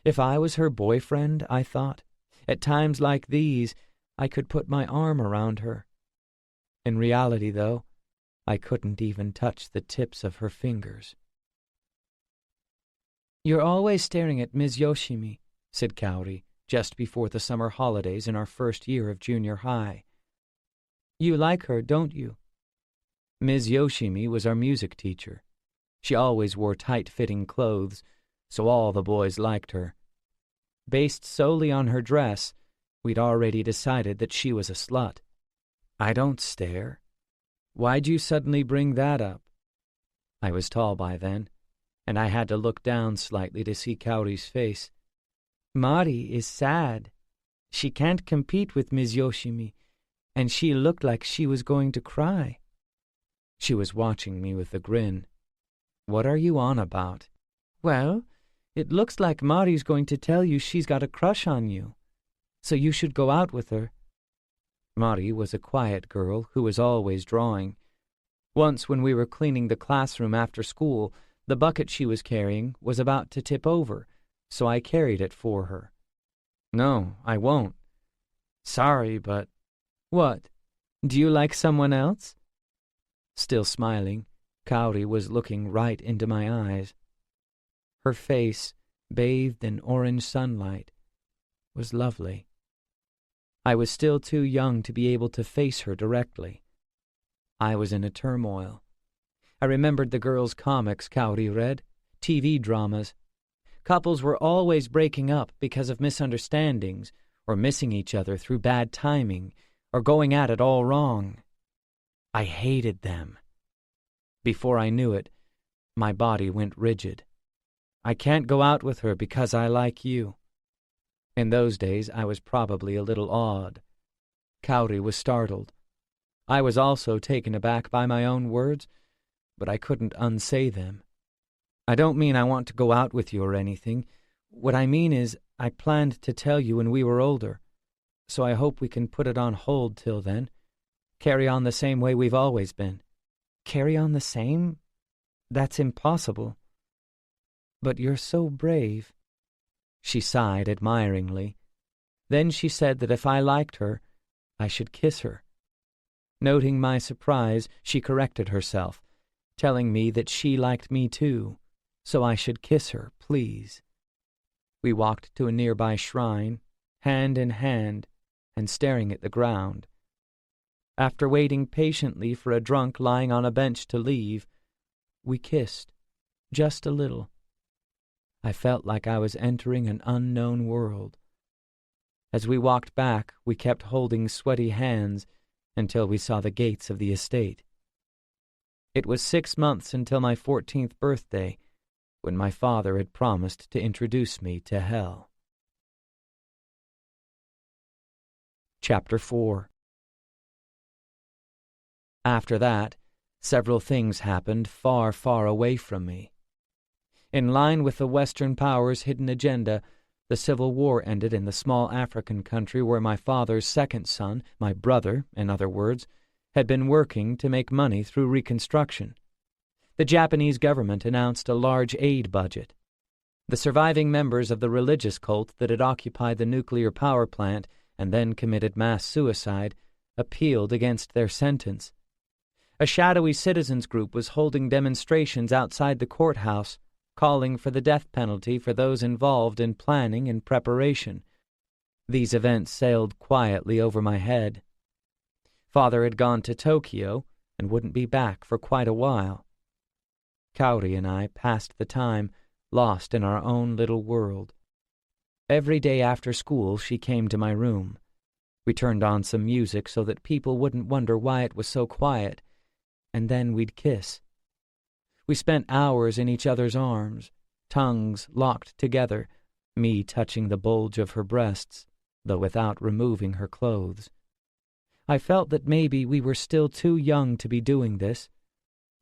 If I was her boyfriend, I thought, at times like these, I could put my arm around her. In reality, though, I couldn't even touch the tips of her fingers. "You're always staring at Ms. Yoshimi," said Kaori, just before the summer holidays in our first year of junior high. "You like her, don't you?" Ms. Yoshimi was our music teacher. She always wore tight-fitting clothes, so all the boys liked her. Based solely on her dress, we'd already decided that she was a slut. "I don't stare. Why'd you suddenly bring that up?" I was tall by then, and I had to look down slightly to see Kaori's face. "Mari is sad. She can't compete with Ms. Yoshimi, and she looked like she was going to cry." She was watching me with a grin. "What are you on about?" "Well, it looks like Mari's going to tell you she's got a crush on you, so you should go out with her." Mari was a quiet girl who was always drawing. Once when we were cleaning the classroom after school, the bucket she was carrying was about to tip over, so I carried it for her. "No, I won't." "Sorry, but—" "What? Do you like someone else?" Still smiling, Kaori was looking right into my eyes. Her face, bathed in orange sunlight, was lovely. I was still too young to be able to face her directly. I was in a turmoil. I remembered the girls' comics Kaori read, TV dramas. Couples were always breaking up because of misunderstandings, or missing each other through bad timing, or going at it all wrong. I hated them. Before I knew it, my body went rigid. I can't go out with her because I like you. In those days, I was probably a little odd. Kaori was startled. I was also taken aback by my own words, but I couldn't unsay them. I don't mean I want to go out with you or anything. What I mean is I planned to tell you when we were older, so I hope we can put it on hold till then. Carry on the same way we've always been. Carry on the same? That's impossible. But you're so brave. She sighed admiringly. Then she said that if I liked her, I should kiss her. Noting my surprise, she corrected herself, telling me that she liked me too, so I should kiss her, please. We walked to a nearby shrine, hand in hand, and staring at the ground. After waiting patiently for a drunk lying on a bench to leave, we kissed, just a little. I felt like I was entering an unknown world. As we walked back, we kept holding sweaty hands until we saw the gates of the estate. It was 6 months until my 14th birthday, when my father had promised to introduce me to hell. Chapter 4. After that, several things happened far, far away from me. In line with the Western powers' hidden agenda, the Civil War ended in the small African country where my father's second son, my brother, in other words, had been working to make money through Reconstruction. The Japanese government announced a large aid budget. The surviving members of the religious cult that had occupied the nuclear power plant and then committed mass suicide appealed against their sentence. A shadowy citizens group was holding demonstrations outside the courthouse, calling for the death penalty for those involved in planning and preparation. These events sailed quietly over my head. Father had gone to Tokyo and wouldn't be back for quite a while. Kaori and I passed the time lost in our own little world. Every day after school she came to my room. We turned on some music so that people wouldn't wonder why it was so quiet, and then we'd kiss. We spent hours in each other's arms, tongues locked together, me touching the bulge of her breasts, though without removing her clothes. I felt that maybe we were still too young to be doing this,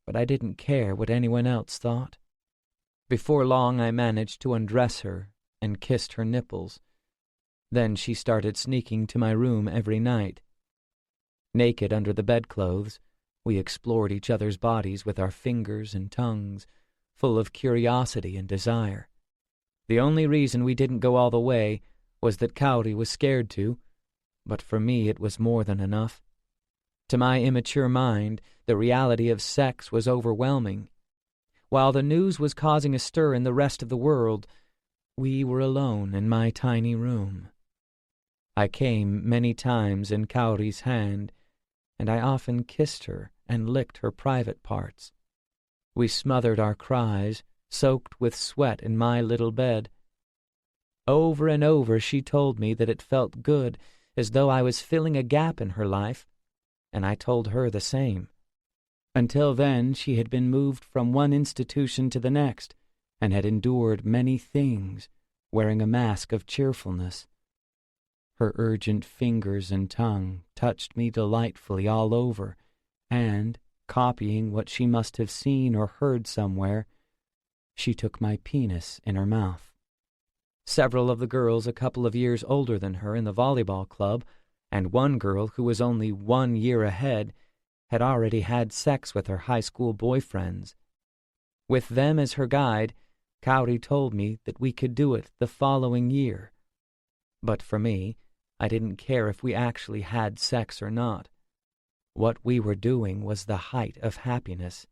but I didn't care what anyone else thought. Before long I managed to undress her and kissed her nipples. Then she started sneaking to my room every night. Naked under the bedclothes, we explored each other's bodies with our fingers and tongues, full of curiosity and desire. The only reason we didn't go all the way was that Kaori was scared to, but for me it was more than enough. To my immature mind, the reality of sex was overwhelming. While the news was causing a stir in the rest of the world, we were alone in my tiny room. I came many times in Kaori's hand, and I often kissed her and licked her private parts. We smothered our cries, soaked with sweat in my little bed. Over and over she told me that it felt good, as though I was filling a gap in her life, and I told her the same. Until then she had been moved from one institution to the next, and had endured many things, wearing a mask of cheerfulness. Her urgent fingers and tongue touched me delightfully all over, and, copying what she must have seen or heard somewhere, she took my penis in her mouth. Several of the girls a couple of years older than her in the volleyball club, and one girl who was only 1 year ahead, had already had sex with her high school boyfriends. With them as her guide, Kaori told me that we could do it the following year. But for me, I didn't care if we actually had sex or not. What we were doing was the height of happiness.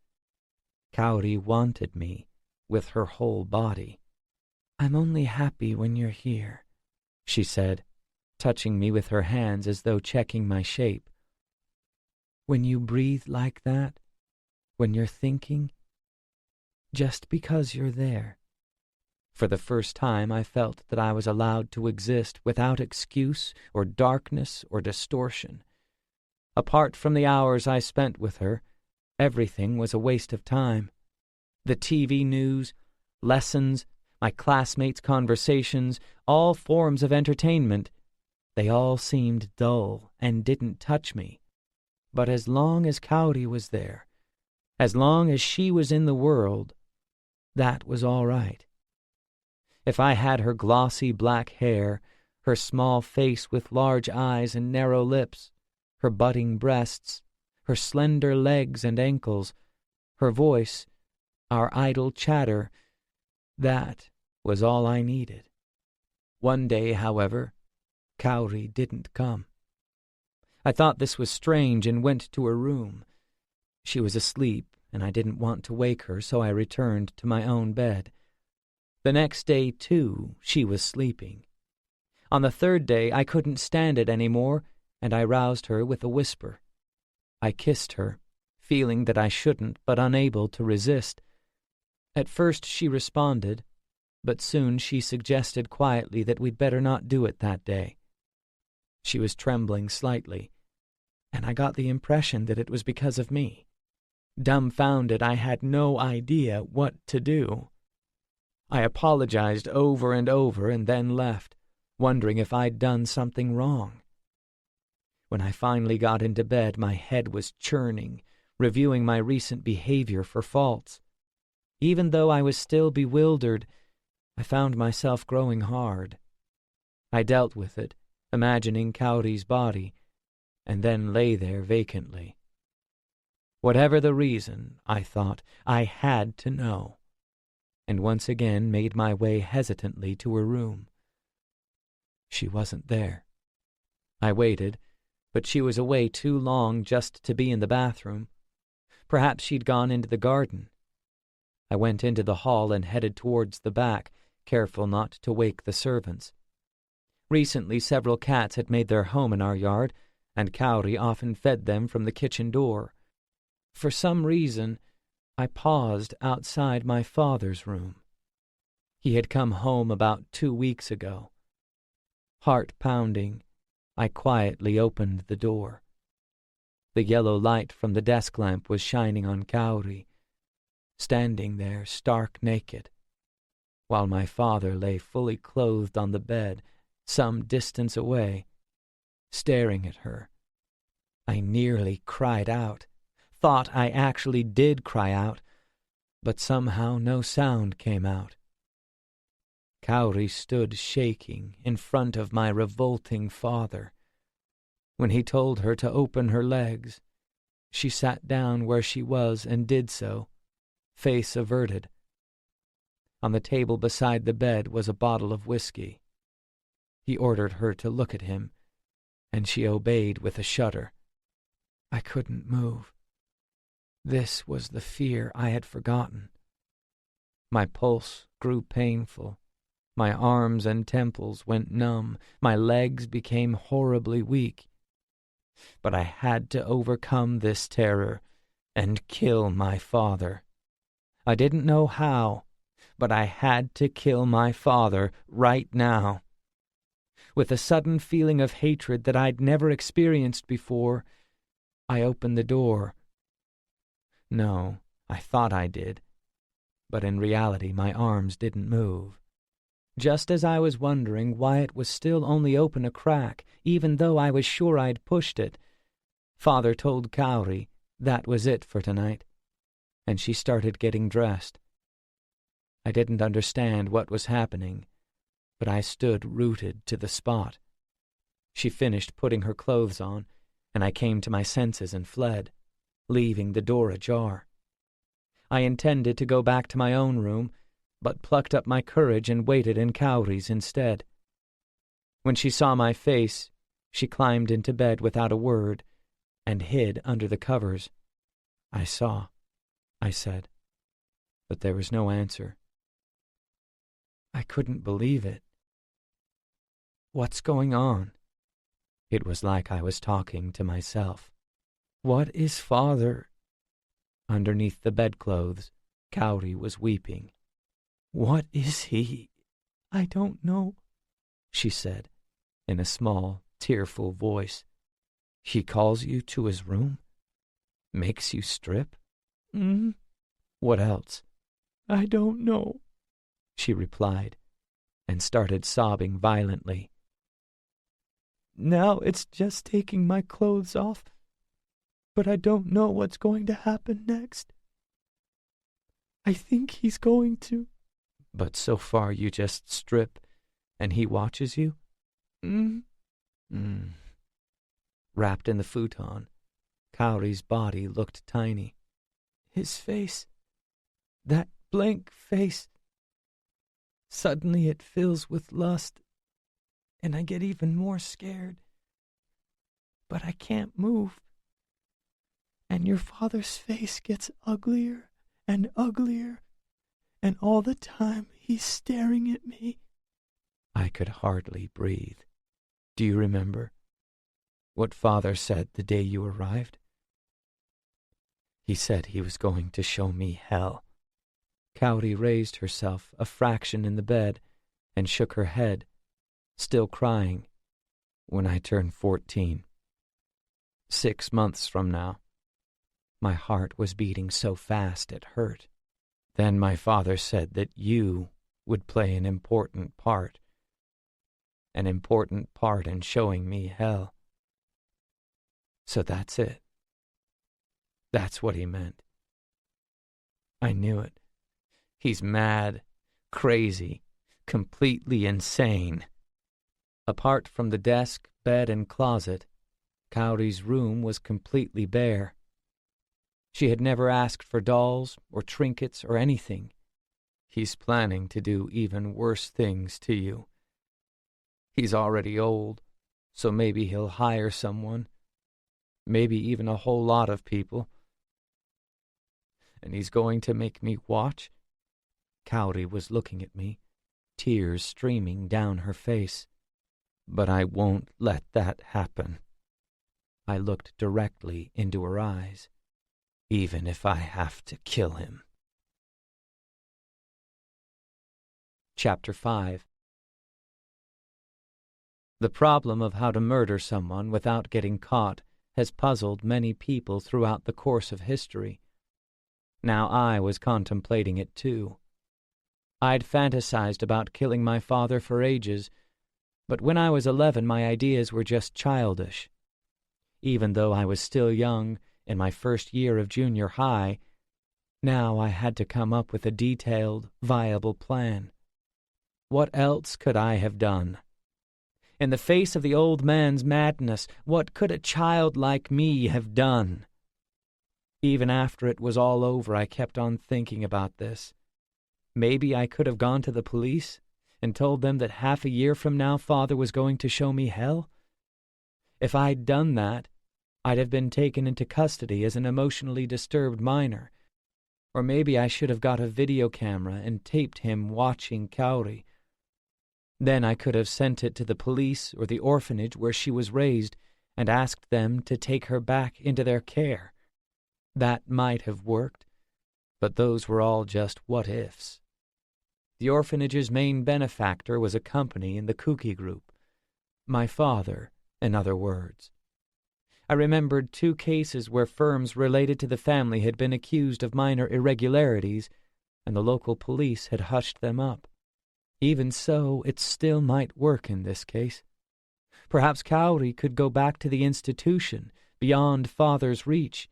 Kaori wanted me with her whole body. "I'm only happy when you're here," she said, touching me with her hands as though checking my shape. "When you breathe like that, when you're thinking. just because you're there. For the first time I felt that I was allowed to exist without excuse or darkness or distortion. Apart from the hours I spent with her, everything was a waste of time. The TV news, lessons, my classmates' conversations, all forms of entertainment, they all seemed dull and didn't touch me. But as long as Kaori was there, as long as she was in the world, that was all right. If I had her glossy black hair, her small face with large eyes and narrow lips, her budding breasts, her slender legs and ankles, her voice, our idle chatter, that was all I needed. One day, however, Kaori didn't come. I thought this was strange and went to her room. She was asleep, and I didn't want to wake her, so I returned to my own bed. The next day, too, she was sleeping. On the third day, I couldn't stand it any more, and I roused her with a whisper. I kissed her, feeling that I shouldn't, but unable to resist. At first she responded, but soon she suggested quietly that we'd better not do it that day. She was trembling slightly, and I got the impression that it was because of me. Dumbfounded, I had no idea what to do. I apologized over and over and then left, wondering if I'd done something wrong. When I finally got into bed, my head was churning, reviewing my recent behavior for faults. Even though I was still bewildered, I found myself growing hard. I dealt with it, imagining Kaori's body, and then lay there vacantly. Whatever the reason, I thought, I had to know, and once again made my way hesitantly to her room. She wasn't there. I waited, but she was away too long just to be in the bathroom. Perhaps she'd gone into the garden. I went into the hall and headed towards the back, careful not to wake the servants. Recently, several cats had made their home in our yard, and Kaori often fed them from the kitchen door. For some reason, I paused outside my father's room. He had come home about 2 weeks ago. Heart pounding, I quietly opened the door. The yellow light from the desk lamp was shining on Kaori, standing there stark naked, while my father lay fully clothed on the bed some distance away, staring at her. I nearly cried out, thought I actually did cry out, but somehow no sound came out. Kaori stood shaking in front of my revolting father. When he told her to open her legs, she sat down where she was and did so, face averted. On the table beside the bed was a bottle of whiskey. He ordered her to look at him, and she obeyed with a shudder. I couldn't move. This was the fear I had forgotten. My pulse grew painful. My arms and temples went numb. My legs became horribly weak. But I had to overcome this terror and kill my father. I didn't know how, but I had to kill my father right now. With a sudden feeling of hatred that I'd never experienced before, I opened the door. No, I thought I did, but in reality my arms didn't move. Just as I was wondering why it was still only open a crack, even though I was sure I'd pushed it, Father told Kaori that was it for tonight, and she started getting dressed. I didn't understand what was happening, but I stood rooted to the spot. She finished putting her clothes on, and I came to my senses and fled, leaving the door ajar. I intended to go back to my own room, but plucked up my courage and waited in Kaori's instead. When she saw my face, she climbed into bed without a word and hid under the covers. I saw, I said, but there was no answer. I couldn't believe it. What's going on? It was like I was talking to myself. What is Father? Underneath the bedclothes, Kaori was weeping. "What is he? I don't know," she said, in a small, tearful voice. "He calls you to his room? Makes you strip?" "What else?" "I don't know," she replied, and started sobbing violently. "Now it's just taking my clothes off, but I don't know what's going to happen next. I think he's going to." "But so far you just strip, and he watches you?" Wrapped in the futon, Kaori's body looked tiny. "His face, that blank face, suddenly it fills with lust, and I get even more scared. But I can't move. And your father's face gets uglier and uglier, and all the time he's staring at me." I could hardly breathe. "Do you remember what Father said the day you arrived?" "He said he was going to show me hell." Kaori raised herself a fraction in the bed and shook her head, still crying. "When I turn 14. 6 months from now." My heart was beating so fast it hurt. "Then my father said that you would play an important part in showing me hell. So that's it. That's what he meant. I knew it. He's mad, crazy, completely insane." Apart from the desk, bed, and closet, Kaori's room was completely bare. She had never asked for dolls or trinkets or anything. "He's planning to do even worse things to you. He's already old, so maybe he'll hire someone, maybe even a whole lot of people. And he's going to make me watch." Kaori was looking at me, tears streaming down her face. "But I won't let that happen." I looked directly into her eyes. "Even if I have to kill him." Chapter 5. The problem of how to murder someone without getting caught has puzzled many people throughout the course of history. Now I was contemplating it too. I'd fantasized about killing my father for ages, but when I was 11 my ideas were just childish. Even though I was still young, in my first year of junior high, now I had to come up with a detailed, viable plan. What else could I have done? In the face of the old man's madness, what could a child like me have done? Even after it was all over, I kept on thinking about this. Maybe I could have gone to the police and told them that half a year from now Father was going to show me hell. If I'd done that, I'd have been taken into custody as an emotionally disturbed minor. Or maybe I should have got a video camera and taped him watching Kaori. Then I could have sent it to the police or the orphanage where she was raised and asked them to take her back into their care. That might have worked, but those were all just what-ifs. The orphanage's main benefactor was a company in the Kuki group. My father, in other words. I remembered 2 cases where firms related to the family had been accused of minor irregularities, and the local police had hushed them up. Even so, it still might work in this case. Perhaps Kaori could go back to the institution, beyond Father's reach.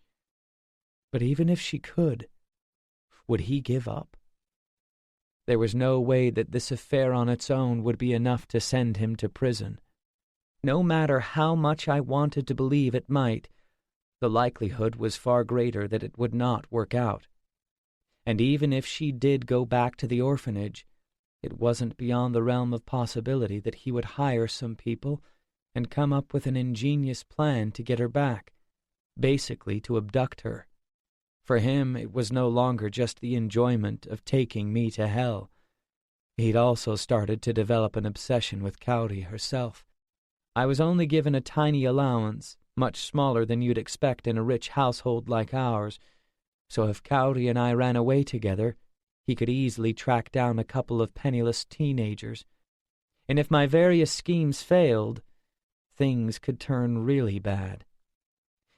But even if she could, would he give up? There was no way that this affair on its own would be enough to send him to prison. No matter how much I wanted to believe it might, the likelihood was far greater that it would not work out. And even if she did go back to the orphanage, it wasn't beyond the realm of possibility that he would hire some people and come up with an ingenious plan to get her back, basically to abduct her. For him, it was no longer just the enjoyment of taking me to hell. He'd also started to develop an obsession with Kaori herself. I was only given a tiny allowance, much smaller than you'd expect in a rich household like ours, So if Kaori and I ran away together, he could easily track down a couple of penniless teenagers. And if my various schemes failed, things could turn really bad.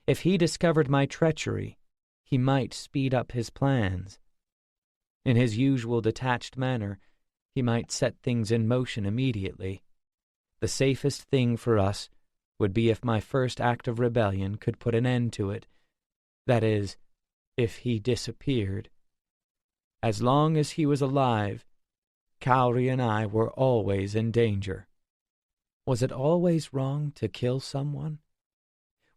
If he discovered my treachery, he might speed up his plans. In his usual detached manner, he might set things in motion immediately. The safest thing for us would be if my first act of rebellion could put an end to it. That is, if he disappeared. As long as he was alive, Kaori and I were always in danger. Was it always wrong to kill someone?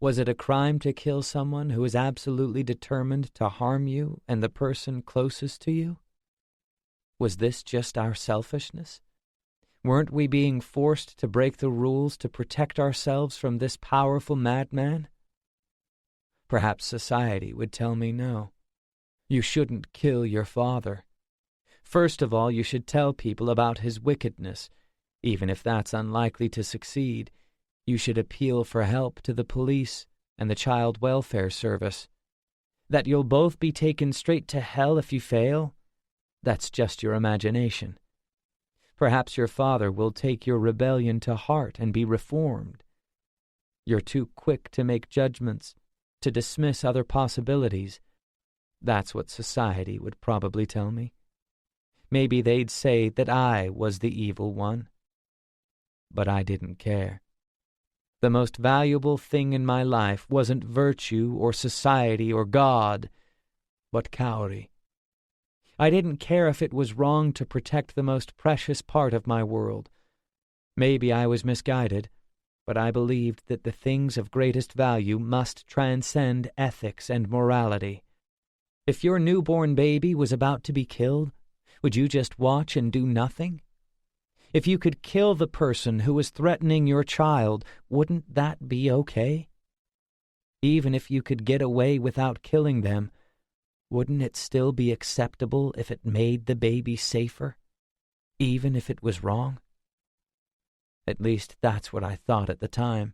Was it a crime to kill someone who was absolutely determined to harm you and the person closest to you? Was this just our selfishness? Weren't we being forced to break the rules to protect ourselves from this powerful madman? Perhaps society would tell me no. You shouldn't kill your father. First of all, you should tell people about his wickedness. Even if that's unlikely to succeed, you should appeal for help to the police and the child welfare service. That you'll both be taken straight to hell if you fail? That's just your imagination. Perhaps your father will take your rebellion to heart and be reformed. You're too quick to make judgments, to dismiss other possibilities. That's what society would probably tell me. Maybe they'd say that I was the evil one. But I didn't care. The most valuable thing in my life wasn't virtue or society or God, but Kaori. I didn't care if it was wrong to protect the most precious part of my world. Maybe I was misguided, but I believed that the things of greatest value must transcend ethics and morality. If your newborn baby was about to be killed, would you just watch and do nothing? If you could kill the person who was threatening your child, wouldn't that be okay? Even if you could get away without killing them, wouldn't it still be acceptable if it made the baby safer, even if it was wrong? At least that's what I thought at the time.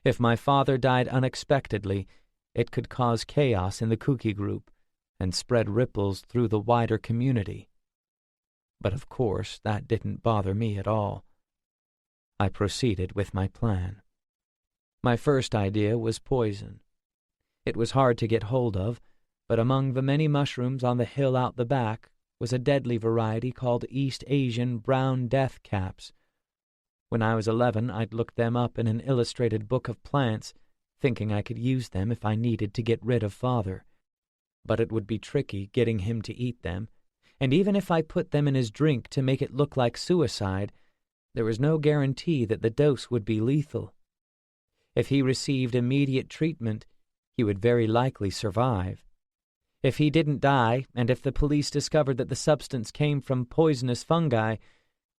If my father died unexpectedly, it could cause chaos in the Kuki group and spread ripples through the wider community. But of course that didn't bother me at all. I proceeded with my plan. My first idea was poison. It was hard to get hold of, but among the many mushrooms on the hill out the back was a deadly variety called East Asian brown death caps. When I was 11, I'd looked them up in an illustrated book of plants, thinking I could use them if I needed to get rid of Father. But it would be tricky getting him to eat them, and even if I put them in his drink to make it look like suicide, there was no guarantee that the dose would be lethal. If he received immediate treatment, he would very likely survive. If he didn't die, and if the police discovered that the substance came from poisonous fungi,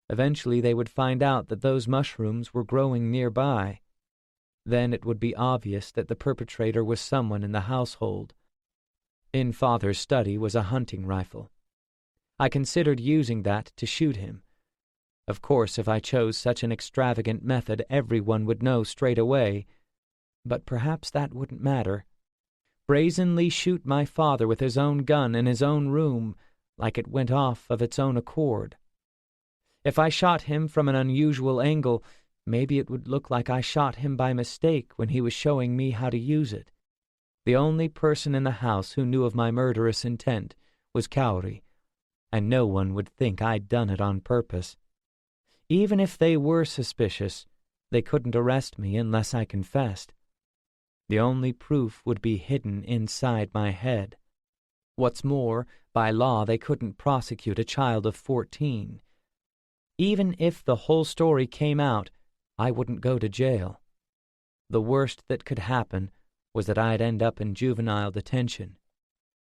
eventually they would find out that those mushrooms were growing nearby. Then it would be obvious that the perpetrator was someone in the household. In Father's study was a hunting rifle. I considered using that to shoot him. Of course, if I chose such an extravagant method, everyone would know straight away. But perhaps that wouldn't matter. Brazenly shoot my father with his own gun in his own room, like it went off of its own accord. If I shot him from an unusual angle, maybe it would look like I shot him by mistake when he was showing me how to use it. The only person in the house who knew of my murderous intent was Kaori, and no one would think I'd done it on purpose. Even if they were suspicious, they couldn't arrest me unless I confessed. The only proof would be hidden inside my head. What's more, by law they couldn't prosecute a child of 14. Even if the whole story came out, I wouldn't go to jail. The worst that could happen was that I'd end up in juvenile detention.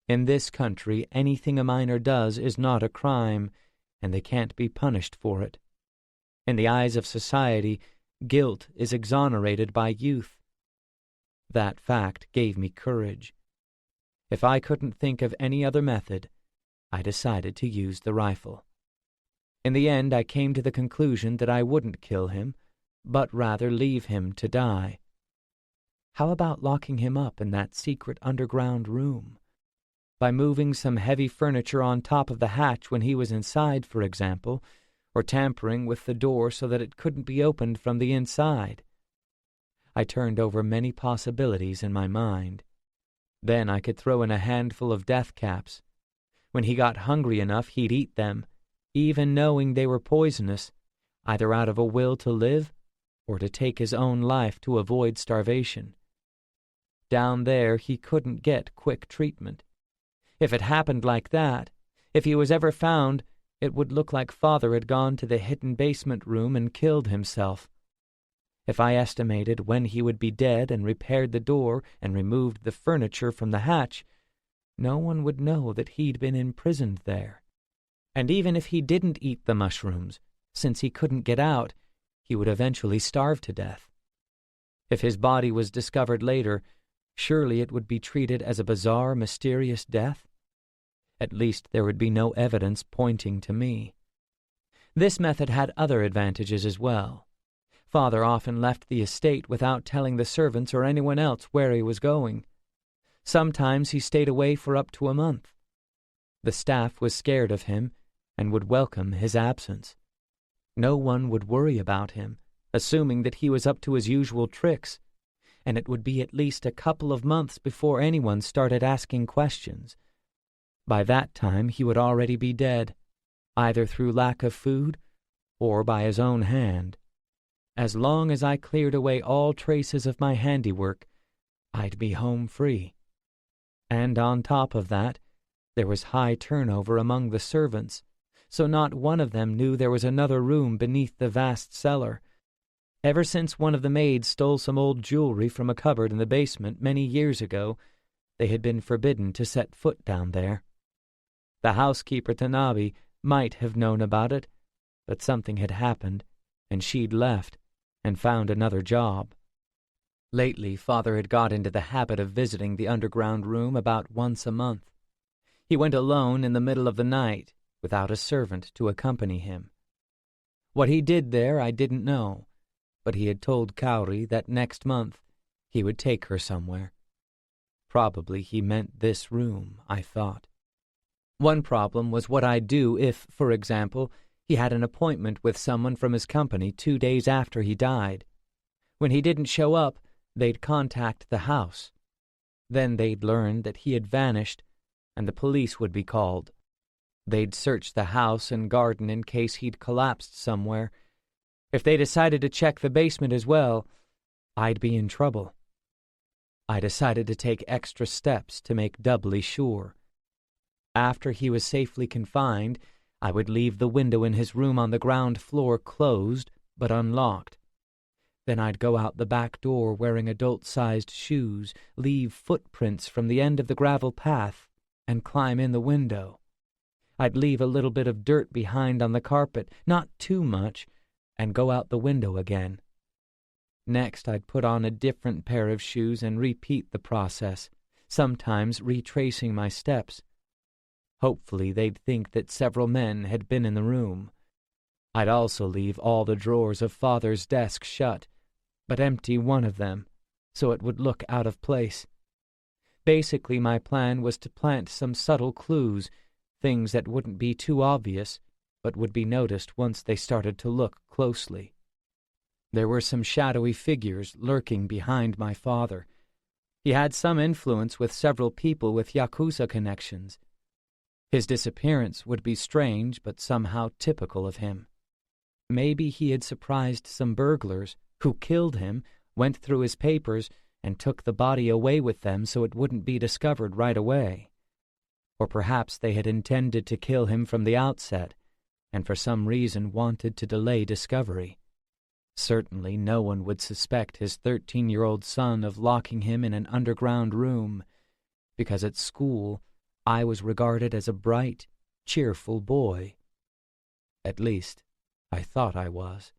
In this country, anything a minor does is not a crime, and they can't be punished for it. In the eyes of society, guilt is exonerated by youth. That fact gave me courage. If I couldn't think of any other method, I decided to use the rifle. In the end, I came to the conclusion that I wouldn't kill him, but rather leave him to die. How about locking him up in that secret underground room? by moving some heavy furniture on top of the hatch when he was inside, for example, or tampering with the door so that it couldn't be opened from the inside. I turned over many possibilities in my mind. Then I could throw in a handful of death caps. When he got hungry enough, he'd eat them, even knowing they were poisonous, either out of a will to live or to take his own life to avoid starvation. Down there he couldn't get quick treatment. If it happened like that, if he was ever found, it would look like Father had gone to the hidden basement room and killed himself. If I estimated when he would be dead and repaired the door and removed the furniture from the hatch, no one would know that he'd been imprisoned there. And even if he didn't eat the mushrooms, since he couldn't get out, he would eventually starve to death. If his body was discovered later, surely it would be treated as a bizarre, mysterious death. At least there would be no evidence pointing to me. This method had other advantages as well. Father often left the estate without telling the servants or anyone else where he was going. Sometimes he stayed away for up to a month. The staff was scared of him and would welcome his absence. No one would worry about him, assuming that he was up to his usual tricks, and it would be at least a couple of months before anyone started asking questions. By that time he would already be dead, either through lack of food or by his own hand. As long as I cleared away all traces of my handiwork, I'd be home free. And on top of that, there was high turnover among the servants, so not one of them knew there was another room beneath the vast cellar. Ever since one of the maids stole some old jewelry from a cupboard in the basement many years ago, they had been forbidden to set foot down there. The housekeeper Tanabe might have known about it, but something had happened, and she'd left and found another job. Lately, Father had got into the habit of visiting the underground room about once a month. He went alone in the middle of the night, without a servant to accompany him. What he did there I didn't know, but he had told Kaori that next month he would take her somewhere. Probably he meant this room, I thought. One problem was what I'd do if, for example, he had an appointment with someone from his company 2 days after he died. When he didn't show up, they'd contact the house. Then they'd learn that he had vanished, and the police would be called. They'd search the house and garden in case he'd collapsed somewhere. If they decided to check the basement as well, I'd be in trouble. I decided to take extra steps to make doubly sure. After he was safely confined, I would leave the window in his room on the ground floor closed but unlocked. Then I'd go out the back door wearing adult-sized shoes, leave footprints from the end of the gravel path, and climb in the window. I'd leave a little bit of dirt behind on the carpet, not too much, and go out the window again. Next, I'd put on a different pair of shoes and repeat the process, sometimes retracing my steps. Hopefully they'd think that several men had been in the room. I'd also leave all the drawers of Father's desk shut, but empty one of them, so it would look out of place. Basically, my plan was to plant some subtle clues, things that wouldn't be too obvious, but would be noticed once they started to look closely. There were some shadowy figures lurking behind my father. He had some influence with several people with Yakuza connections. His disappearance would be strange, but somehow typical of him. Maybe he had surprised some burglars who killed him, went through his papers, and took the body away with them so it wouldn't be discovered right away. Or perhaps they had intended to kill him from the outset, and for some reason wanted to delay discovery. Certainly no one would suspect his 13-year-old son of locking him in an underground room, because at school I was regarded as a bright, cheerful boy. At least, I thought I was.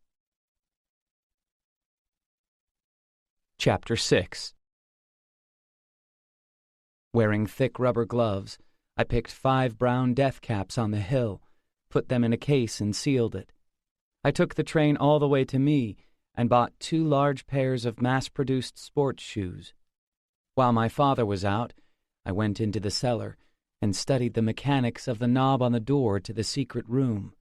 Chapter 6. Wearing thick rubber gloves, I picked 5 brown death caps on the hill, put them in a case and sealed it. I took the train all the way to me and bought 2 large pairs of mass-produced sports shoes. While my father was out, I went into the cellar and studied the mechanics of the knob on the door to the secret room.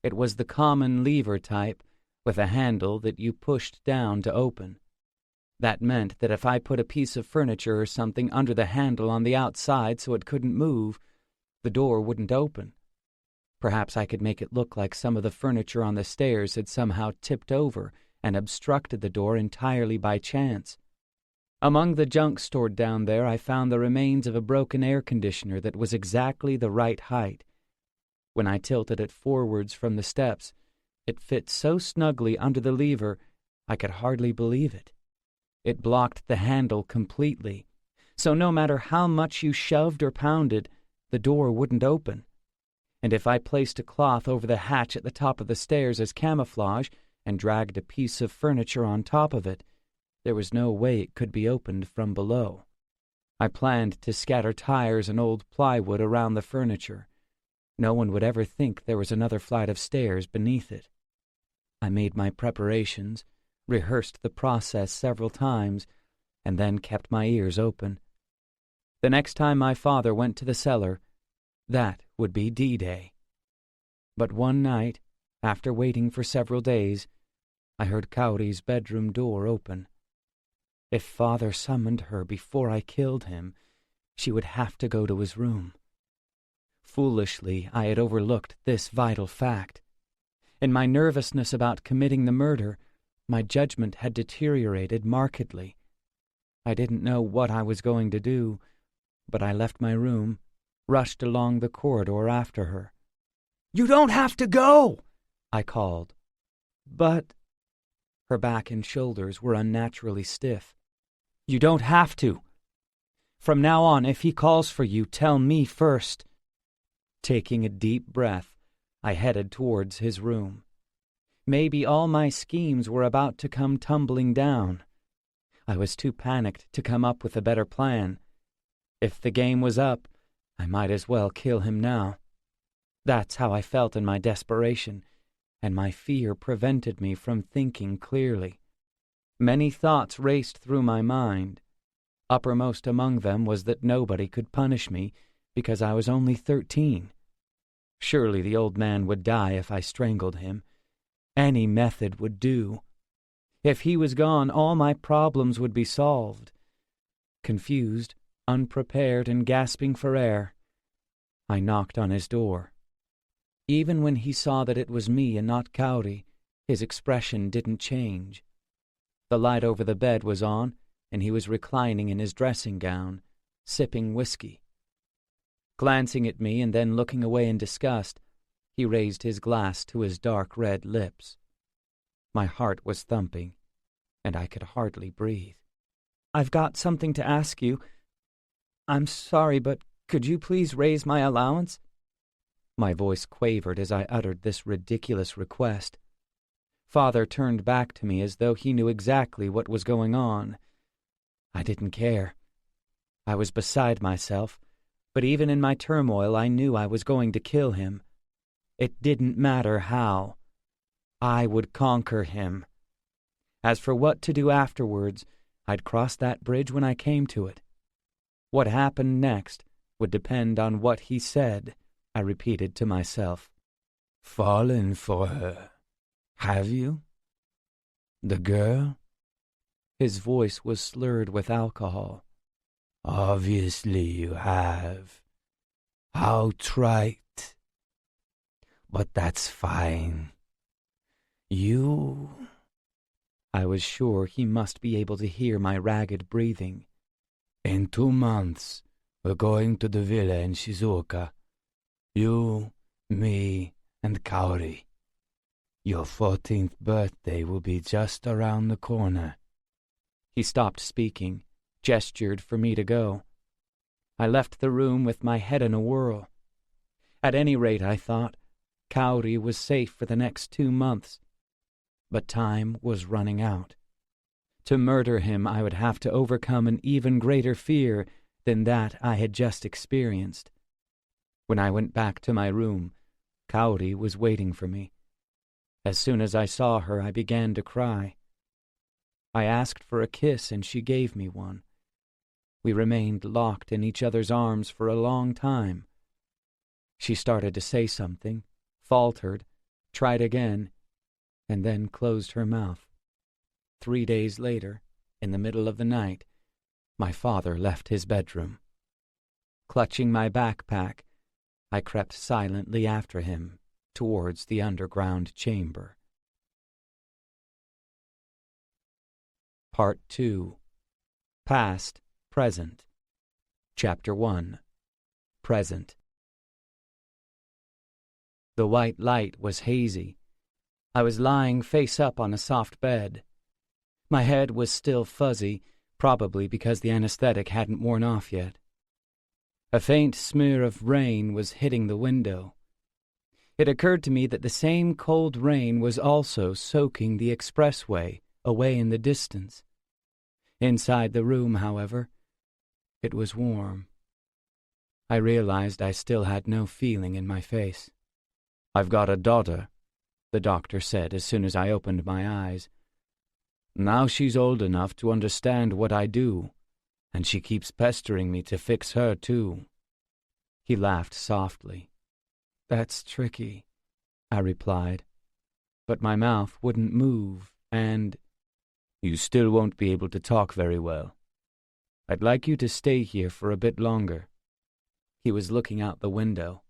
It was the common lever type, with a handle that you pushed down to open. That meant that if I put a piece of furniture or something under the handle on the outside so it couldn't move, the door wouldn't open. Perhaps I could make it look like some of the furniture on the stairs had somehow tipped over and obstructed the door entirely by chance. Among the junk stored down there, I found the remains of a broken air conditioner that was exactly the right height. When I tilted it forwards from the steps, it fit so snugly under the lever I could hardly believe it. It blocked the handle completely, so no matter how much you shoved or pounded, the door wouldn't open. And if I placed a cloth over the hatch at the top of the stairs as camouflage and dragged a piece of furniture on top of it, there was no way it could be opened from below. I planned to scatter tires and old plywood around the furniture. No one would ever think there was another flight of stairs beneath it. I made my preparations, rehearsed the process several times, and then kept my ears open. The next time my father went to the cellar, that would be D-Day. But one night, after waiting for several days, I heard Kaori's bedroom door open. If Father summoned her before I killed him, she would have to go to his room. Foolishly, I had overlooked this vital fact. In my nervousness about committing the murder, my judgment had deteriorated markedly. I didn't know what I was going to do, but I left my room, rushed along the corridor after her. "You don't have to go!" I called. "But—" Her back and shoulders were unnaturally stiff. "You don't have to. From now on, if he calls for you, tell me first." Taking a deep breath, I headed towards his room. Maybe all my schemes were about to come tumbling down. I was too panicked to come up with a better plan. If the game was up, I might as well kill him now. That's how I felt in my desperation, and my fear prevented me from thinking clearly. Many thoughts raced through my mind. Uppermost among them was that nobody could punish me because I was only 13. Surely the old man would die if I strangled him. Any method would do. If he was gone, all my problems would be solved. Confused, unprepared, and gasping for air, I knocked on his door. Even when he saw that it was me and not Kaori, his expression didn't change. The light over the bed was on, and he was reclining in his dressing gown, sipping whiskey. Glancing at me and then looking away in disgust, he raised his glass to his dark red lips. My heart was thumping, and I could hardly breathe. "I've got something to ask you. I'm sorry, but could you please raise my allowance?" My voice quavered as I uttered this ridiculous request. Father turned back to me as though he knew exactly what was going on. I didn't care. I was beside myself, but even in my turmoil I knew I was going to kill him. It didn't matter how. I would conquer him. As for what to do afterwards, I'd cross that bridge when I came to it. What happened next would depend on what he said, I repeated to myself. "Fallen for her, have you? The girl?" His voice was slurred with alcohol. "Obviously you have. How trite. But that's fine. You—" I was sure he must be able to hear my ragged breathing. "In 2 months, we're going to the villa in Shizuoka. You, me, and Kaori. Your 14th birthday will be just around the corner." He stopped speaking, gestured for me to go. I left the room with my head in a whirl. At any rate, I thought, Kaori was safe for the next 2 months. But time was running out. To murder him, I would have to overcome an even greater fear than that I had just experienced. When I went back to my room, Kaori was waiting for me. As soon as I saw her, I began to cry. I asked for a kiss, and she gave me one. We remained locked in each other's arms for a long time. She started to say something, faltered, tried again, and then closed her mouth. 3 days later, in the middle of the night, my father left his bedroom. Clutching my backpack, I crept silently after him towards the underground chamber. Part 2. Past, Present. Chapter 1. Present. The white light was hazy. I was lying face up on a soft bed. My head was still fuzzy, probably because the anesthetic hadn't worn off yet. A faint smear of rain was hitting the window. It occurred to me that the same cold rain was also soaking the expressway away in the distance. Inside the room, however, it was warm. I realized I still had no feeling in my face. "I've got a daughter," the doctor said as soon as I opened my eyes. "Now she's old enough to understand what I do, and she keeps pestering me to fix her too." He laughed softly. "That's tricky," I replied. But my mouth wouldn't move, and... "You still won't be able to talk very well. I'd like you to stay here for a bit longer." He was looking out the window.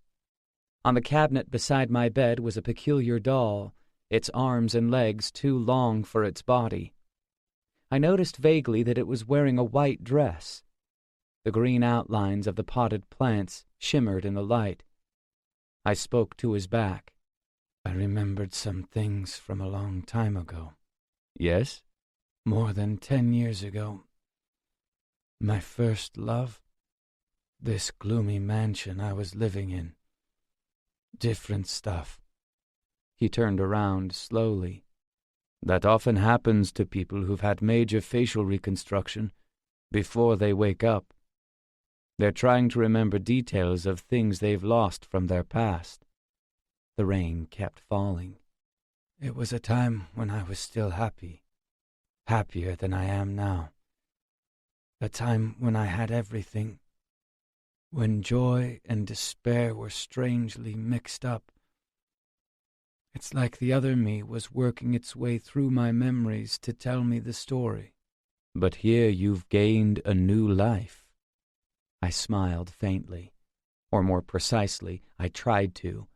On the cabinet beside my bed was a peculiar doll, its arms and legs too long for its body. I noticed vaguely that it was wearing a white dress. The green outlines of the potted plants shimmered in the light. I spoke to his back. "I remembered some things from a long time ago." "Yes?" "More than 10 years ago. My first love. This gloomy mansion I was living in. Different stuff." He turned around slowly. "That often happens to people who've had major facial reconstruction before they wake up. They're trying to remember details of things they've lost from their past." The rain kept falling. "It was a time when I was still happy. Happier than I am now. A time when I had everything. When joy and despair were strangely mixed up. It's like the other me was working its way through my memories to tell me the story." "But here you've gained a new life." I smiled faintly, or more precisely, I tried to.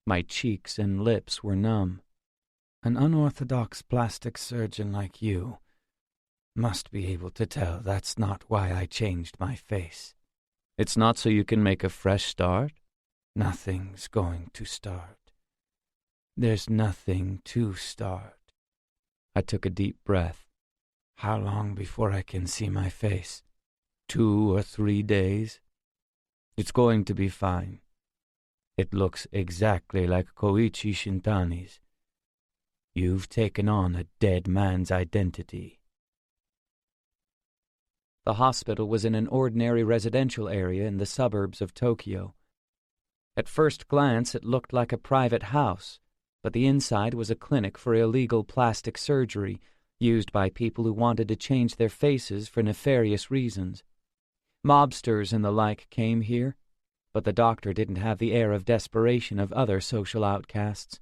My cheeks and lips were numb. "An unorthodox plastic surgeon like you must be able to tell that's not why I changed my face." "It's not so you can make a fresh start?" "Nothing's going to start. There's nothing to start." I took a deep breath. "How long before I can see my face?" 2 or 3 days. It's going to be fine. It looks exactly like Koichi Shintani's. You've taken on a dead man's identity." The hospital was in an ordinary residential area in the suburbs of Tokyo. At first glance, it looked like a private house, but the inside was a clinic for illegal plastic surgery used by people who wanted to change their faces for nefarious reasons. Mobsters and the like came here, but the doctor didn't have the air of desperation of other social outcasts.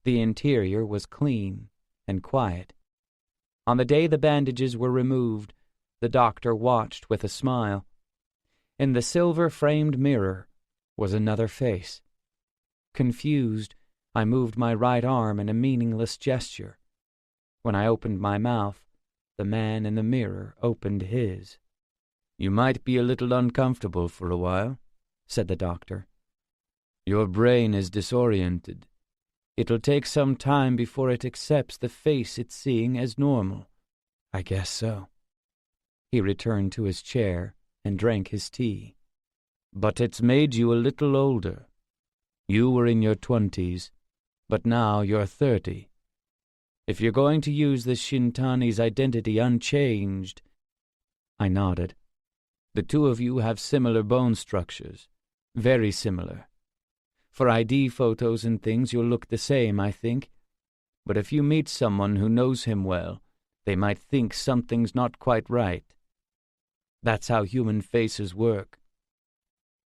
The interior was clean and quiet. On the day the bandages were removed, the doctor watched with a smile. In the silver-framed mirror was another face. Confused, I moved my right arm in a meaningless gesture. When I opened my mouth, the man in the mirror opened his. "You might be a little uncomfortable for a while," said the doctor. "Your brain is disoriented. It'll take some time before it accepts the face it's seeing as normal." "I guess so." He returned to his chair and drank his tea. "But it's made you a little older. You were in your 20s, but now you're 30. If you're going to use the Shintani's identity unchanged..." I nodded. "The two of you have similar bone structures. Very similar. For ID photos and things, you'll look the same, I think. But if you meet someone who knows him well, they might think something's not quite right." That's how human faces work.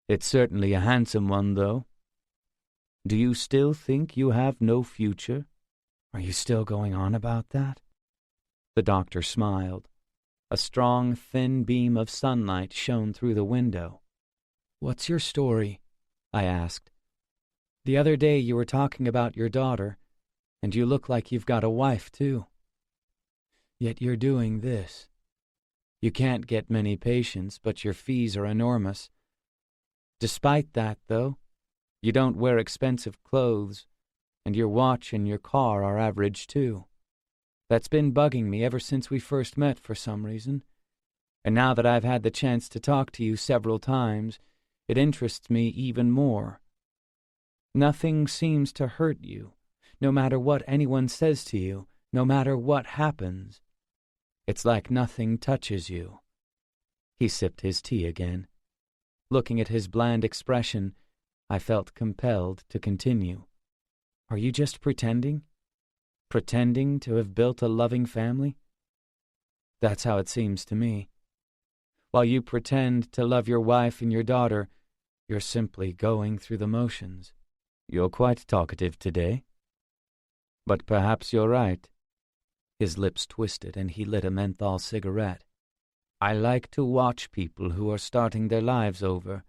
It's certainly a handsome one, though. Do you still think you have no future? Are you still going on about that? The doctor smiled. A strong, thin beam of sunlight shone through the window. What's your story? I asked. The other day you were talking about your daughter, and you look like you've got a wife, too. Yet you're doing this. You can't get many patients, but your fees are enormous. Despite that, though, you don't wear expensive clothes, and your watch and your car are average, too. That's been bugging me ever since we first met for some reason. And now that I've had the chance to talk to you several times, it interests me even more. Nothing seems to hurt you, no matter what anyone says to you, no matter what happens. It's like nothing touches you. He sipped his tea again. Looking at his bland expression, I felt compelled to continue. Are you just pretending? Pretending to have built a loving family? That's how it seems to me. While you pretend to love your wife and your daughter, you're simply going through the motions. You're quite talkative today. But perhaps you're right. His lips twisted and he lit a menthol cigarette. I like to watch people who are starting their lives over.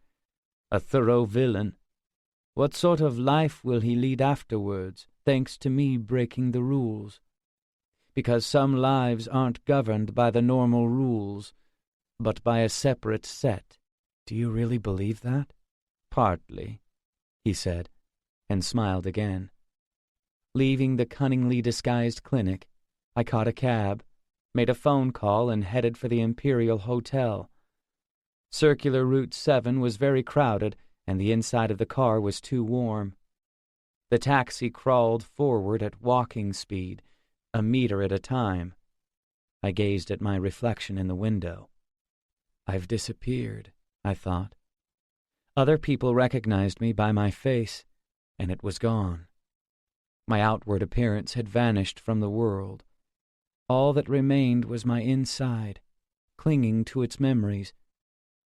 A thorough villain. What sort of life will he lead afterwards, thanks to me breaking the rules? Because some lives aren't governed by the normal rules, but by a separate set. Do you really believe that? Partly, he said, and smiled again. Leaving the cunningly disguised clinic, I caught a cab, made a phone call, and headed for the Imperial Hotel. Circular Route 7 was very crowded, and the inside of the car was too warm. The taxi crawled forward at walking speed, a meter at a time. I gazed at my reflection in the window. I've disappeared, I thought. Other people recognized me by my face, and it was gone. My outward appearance had vanished from the world. All that remained was my inside, clinging to its memories,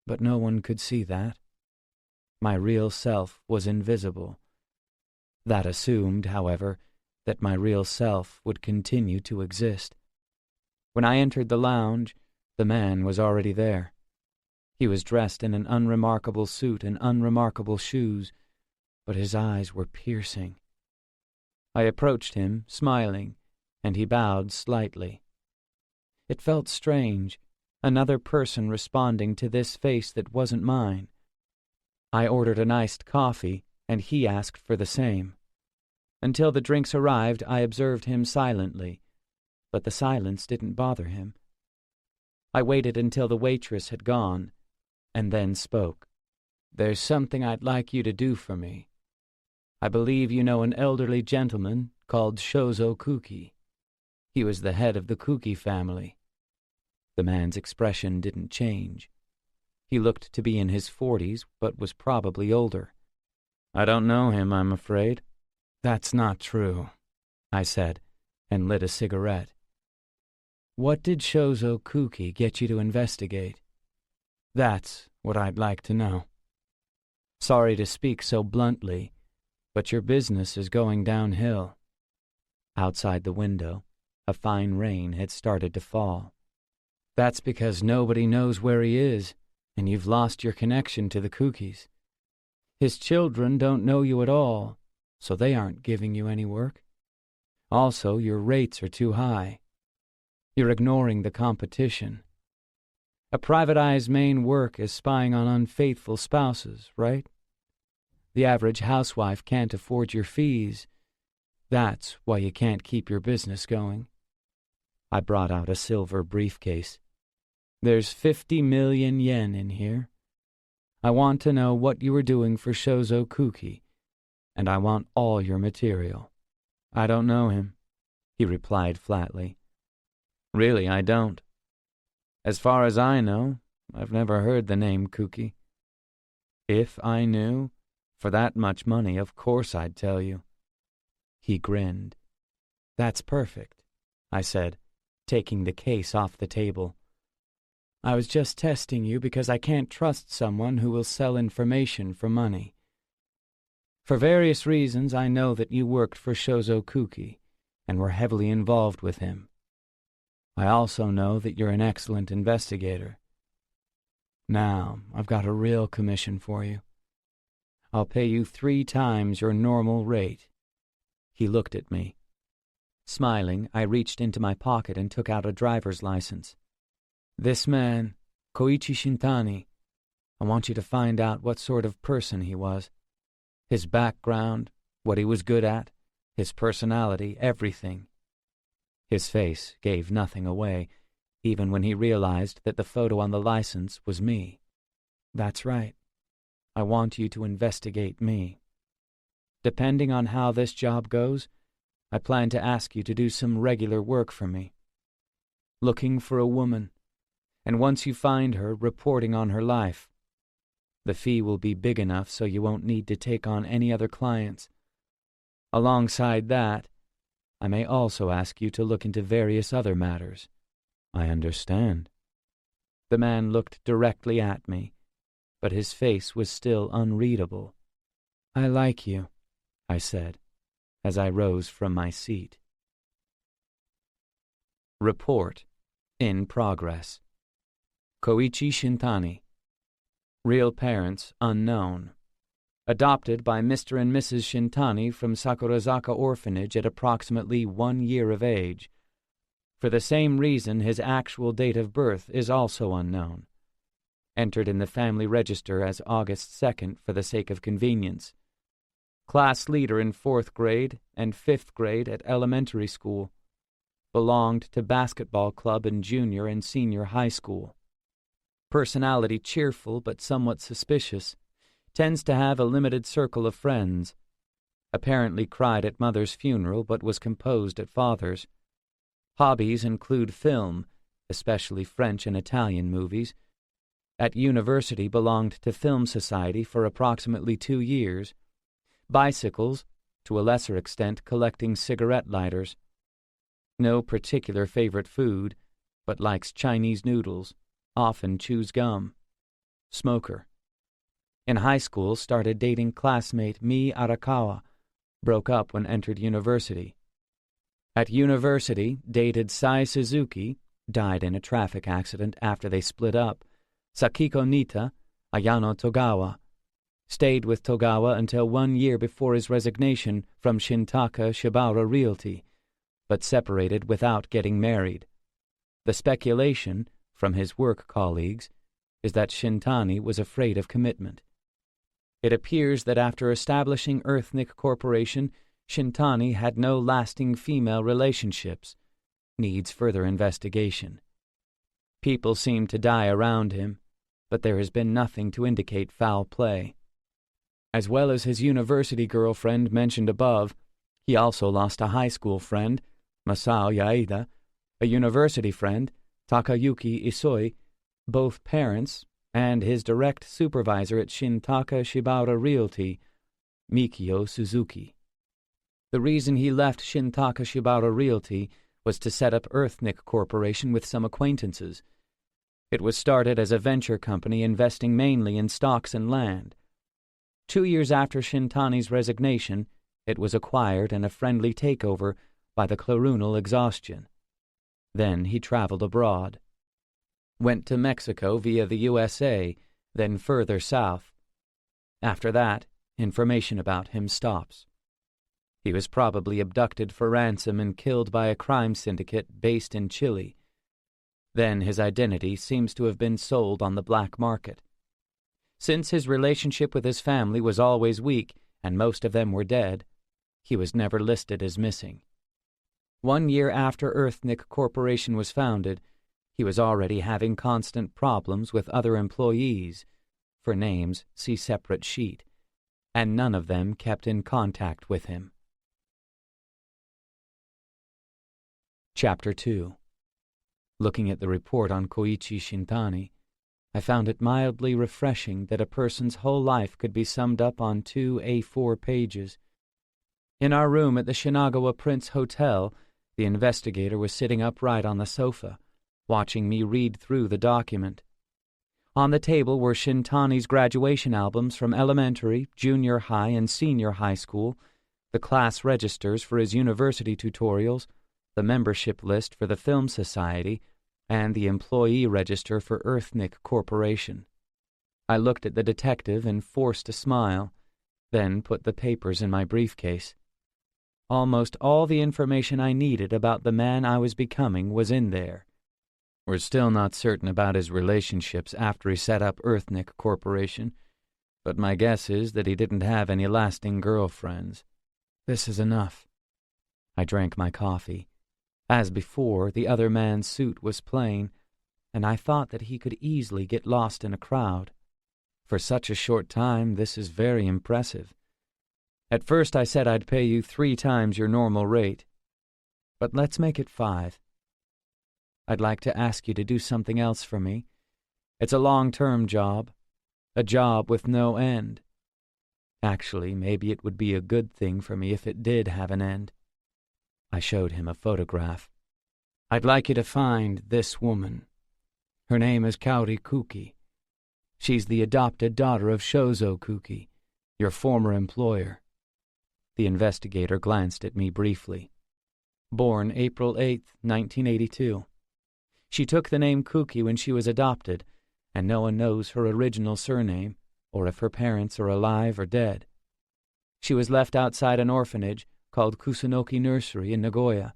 but no one could see that. My real self was invisible. That assumed, however, that my real self would continue to exist. When I entered the lounge, the man was already there. He was dressed in an unremarkable suit and unremarkable shoes, but his eyes were piercing. I approached him, smiling, and he bowed slightly. It felt strange, another person responding to this face that wasn't mine. I ordered an iced coffee, and he asked for the same. Until the drinks arrived, I observed him silently, but the silence didn't bother him. I waited until the waitress had gone, and then spoke. There's something I'd like you to do for me. I believe you know an elderly gentleman called Shozo Kuki. He was the head of the Kuki family. The man's expression didn't change. He looked to be in his 40s, but was probably older. I don't know him, I'm afraid. That's not true, I said, and lit a cigarette. What did Shozo Kuki get you to investigate? That's what I'd like to know. Sorry to speak so bluntly, but your business is going downhill. Outside the window, a fine rain had started to fall. That's because nobody knows where he is, and you've lost your connection to the Kukis. His children don't know you at all, so they aren't giving you any work. Also, your rates are too high. You're ignoring the competition. A private eye's main work is spying on unfaithful spouses, right? The average housewife can't afford your fees. That's why you can't keep your business going. I brought out a silver briefcase. There's 50 million yen in here. I want to know what you were doing for Shozo Kuki, and I want all your material. I don't know him, he replied flatly. Really, I don't. As far as I know, I've never heard the name Kuki. If I knew, for that much money, of course I'd tell you. He grinned. That's perfect, I said, taking the case off the table. I was just testing you because I can't trust someone who will sell information for money. For various reasons, I know that you worked for Shozo Kuki and were heavily involved with him. I also know that you're an excellent investigator. Now, I've got a real commission for you. I'll pay you 3 times your normal rate." He looked at me. Smiling, I reached into my pocket and took out a driver's license. "This man, Koichi Shintani, I want you to find out what sort of person he was. His background, what he was good at, his personality, everything." His face gave nothing away, even when he realized that the photo on the license was me. "That's right. I want you to investigate me. Depending on how this job goes, I plan to ask you to do some regular work for me. Looking for a woman, and once you find her, reporting on her life. The fee will be big enough so you won't need to take on any other clients. Alongside that, I may also ask you to look into various other matters." "I understand." The man looked directly at me, but his face was still unreadable. "I like you," I said, as I rose from my seat. Report in progress. Koichi Shintani. Real parents unknown. Adopted by Mr. and Mrs. Shintani from Sakurazaka Orphanage at approximately 1 year of age. For the same reason, his actual date of birth is also unknown. Entered in the family register as August 2nd for the sake of convenience. Class leader in 4th grade and 5th grade at elementary school. Belonged to basketball club in junior and senior high school. Personality cheerful but somewhat suspicious. Tends to have a limited circle of friends. Apparently cried at mother's funeral but was composed at father's. Hobbies include film, especially French and Italian movies. At university belonged to Film Society for approximately 2 years. Bicycles, to a lesser extent collecting cigarette lighters. No particular favorite food, but likes Chinese noodles. Often chews gum. Smoker. In high school, started dating classmate Mi Arakawa. Broke up when entered university. At university, dated Sai Suzuki. Died in a traffic accident after they split up. Sakiko Nita, Ayano Togawa. Stayed with Togawa until 1 year before his resignation from Shintaka Shibara Realty, but separated without getting married. The speculation, from his work colleagues, is that Shintani was afraid of commitment. It appears that after establishing Earthnik Corporation, Shintani had no lasting female relationships. Needs further investigation. People seem to die around him, but there has been nothing to indicate foul play. As well as his university girlfriend mentioned above, he also lost a high school friend, Masao Yaeda, a university friend, Takayuki Isoi, both parents, and his direct supervisor at Shintaka Shibara Realty, Mikio Suzuki. The reason he left Shintaka Shibara Realty was to set up Earthnik Corporation with some acquaintances. It was started as a venture company investing mainly in stocks and land. 2 years after Shintani's resignation, it was acquired in a friendly takeover by the Clarunal Exhaustion. Then he traveled abroad. Went to Mexico via the USA, then further south. After that, information about him stops. He was probably abducted for ransom and killed by a crime syndicate based in Chile. Then his identity seems to have been sold on the black market. Since his relationship with his family was always weak, and most of them were dead, he was never listed as missing. 1 year after Earthnik Corporation was founded, he was already having constant problems with other employees. For names, see separate sheet. And none of them kept in contact with him. Chapter 2. Looking at the report on Koichi Shintani, I found it mildly refreshing that a person's whole life could be summed up on 2 A4 pages. In our room at the Shinagawa Prince Hotel, the investigator was sitting upright on the sofa, watching me read through the document. On the table were Shintani's graduation albums from elementary, junior high, and senior high school, the class registers for his university tutorials, the membership list for the Film Society, and the employee register for Earthnick Corporation. I looked at the detective and forced a smile, then put the papers in my briefcase. Almost all the information I needed about the man I was becoming was in there. We're still not certain about his relationships after he set up Earthnick Corporation, but my guess is that he didn't have any lasting girlfriends. This is enough. I drank my coffee. As before, the other man's suit was plain, and I thought that he could easily get lost in a crowd. For such a short time, this is very impressive. At first I said I'd pay you 3 times your normal rate, but let's make it 5. I'd like to ask you to do something else for me. It's a long-term job, a job with no end. Actually, maybe it would be a good thing for me if it did have an end. I showed him a photograph. I'd like you to find this woman. Her name is Kaori Kuki. She's the adopted daughter of Shozo Kuki, your former employer. The investigator glanced at me briefly. Born April 8, 1982. She took the name Kuki when she was adopted, and no one knows her original surname, or if her parents are alive or dead. She was left outside an orphanage called Kusunoki Nursery in Nagoya.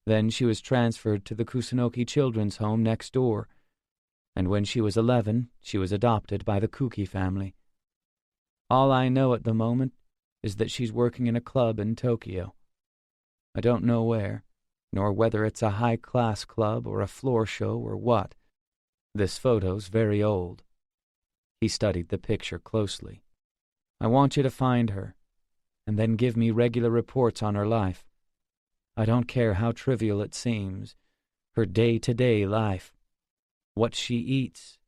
Then she was transferred to the Kusunoki Children's Home next door, and when she was 11, she was adopted by the Kuki family. All I know at the moment is that she's working in a club in Tokyo. I don't know where, nor whether it's a high-class club or a floor show or what. This photo's very old. He studied the picture closely. I want you to find her, and then give me regular reports on her life. I don't care how trivial it seems, her day-to-day life. What she eats,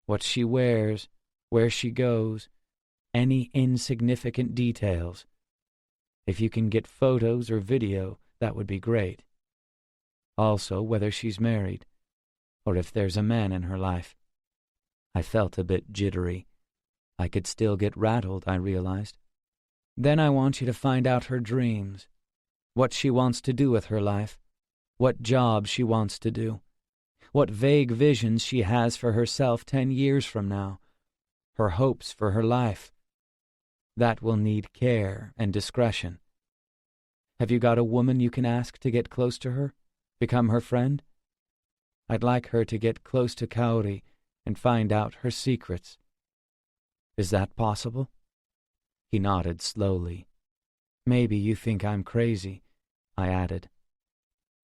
what she wears, where she goes, any insignificant details. If you can get photos or video, that would be great. Also, whether she's married, or if there's a man in her life. I felt a bit jittery. I could still get rattled, I realized. Then I want you to find out her dreams, what she wants to do with her life, what job she wants to do, what vague visions she has for herself 10 years from now, her hopes for her life. That will need care and discretion. Have you got a woman you can ask to get close to her, become her friend? I'd like her to get close to Kaori and find out her secrets. Is that possible? He nodded slowly. Maybe you think I'm crazy, I added.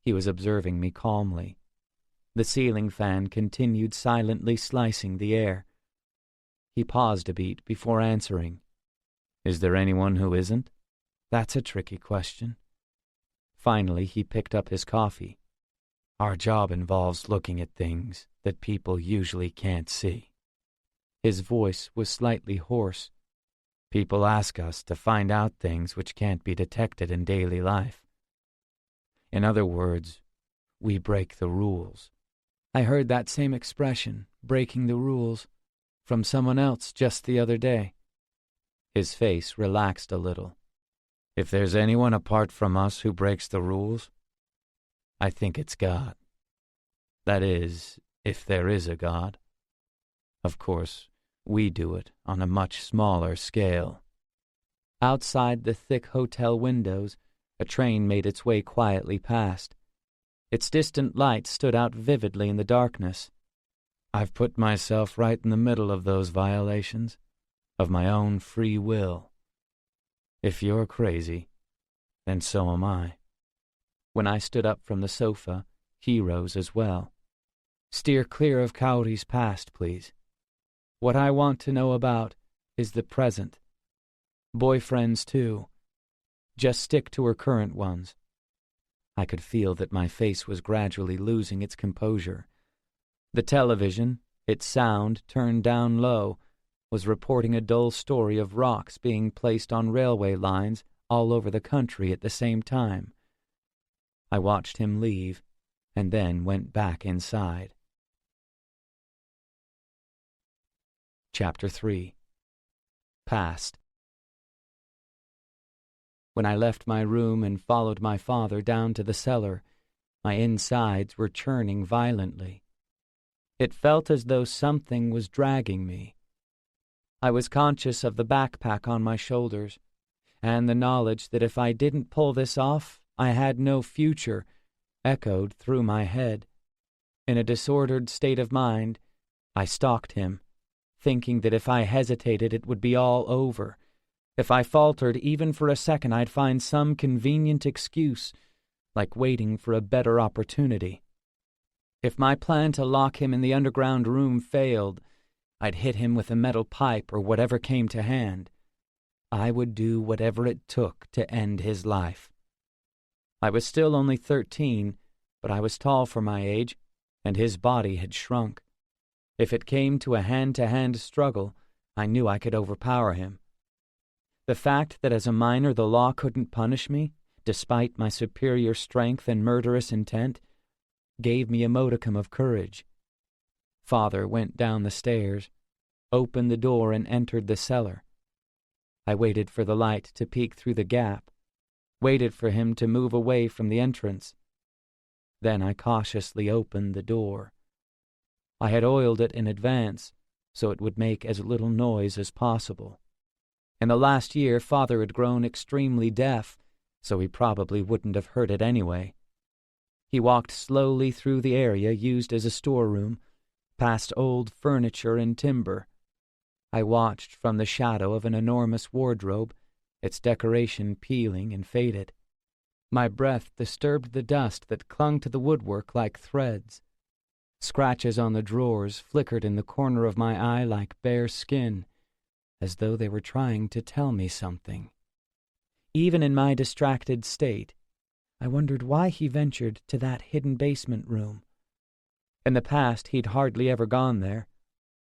He was observing me calmly. The ceiling fan continued silently slicing the air. He paused a beat before answering. Is there anyone who isn't? That's a tricky question. Finally, he picked up his coffee. Our job involves looking at things that people usually can't see. His voice was slightly hoarse. People ask us to find out things which can't be detected in daily life. In other words, we break the rules. I heard that same expression, breaking the rules, from someone else just the other day. His face relaxed a little. If there's anyone apart from us who breaks the rules, I think it's God. That is, if there is a God. Of course, we do it on a much smaller scale. Outside the thick hotel windows, a train made its way quietly past. Its distant lights stood out vividly in the darkness. I've put myself right in the middle of those violations, of my own free will. If you're crazy, then so am I. When I stood up from the sofa, he rose as well. Steer clear of Kaori's past, please. What I want to know about is the present. Boyfriends, too. Just stick to her current ones. I could feel that my face was gradually losing its composure. The television, its sound turned down low, was reporting a dull story of rocks being placed on railway lines all over the country at the same time. I watched him leave, and then went back inside. Chapter 3. Past. When I left my room and followed my father down to the cellar, my insides were churning violently. It felt as though something was dragging me. I was conscious of the backpack on my shoulders, and the knowledge that if I didn't pull this off, I had no future, echoed through my head. In a disordered state of mind, I stalked him, thinking that if I hesitated it would be all over. If I faltered even for a second, I'd find some convenient excuse, like waiting for a better opportunity. If my plan to lock him in the underground room failed, I'd hit him with a metal pipe or whatever came to hand. I would do whatever it took to end his life. I was still only 13, but I was tall for my age, and his body had shrunk. If it came to a hand-to-hand struggle, I knew I could overpower him. The fact that as a minor the law couldn't punish me, despite my superior strength and murderous intent, gave me a modicum of courage. Father went down the stairs, opened the door, and entered the cellar. I waited for the light to peek through the gap, waited for him to move away from the entrance. Then I cautiously opened the door. I had oiled it in advance, so it would make as little noise as possible. In the last year, Father had grown extremely deaf, so he probably wouldn't have heard it anyway. He walked slowly through the area used as a storeroom, past old furniture and timber. I watched from the shadow of an enormous wardrobe, its decoration peeling and faded. My breath disturbed the dust that clung to the woodwork like threads. Scratches on the drawers flickered in the corner of my eye like bare skin, as though they were trying to tell me something. Even in my distracted state, I wondered why he ventured to that hidden basement room. In the past, he'd hardly ever gone there,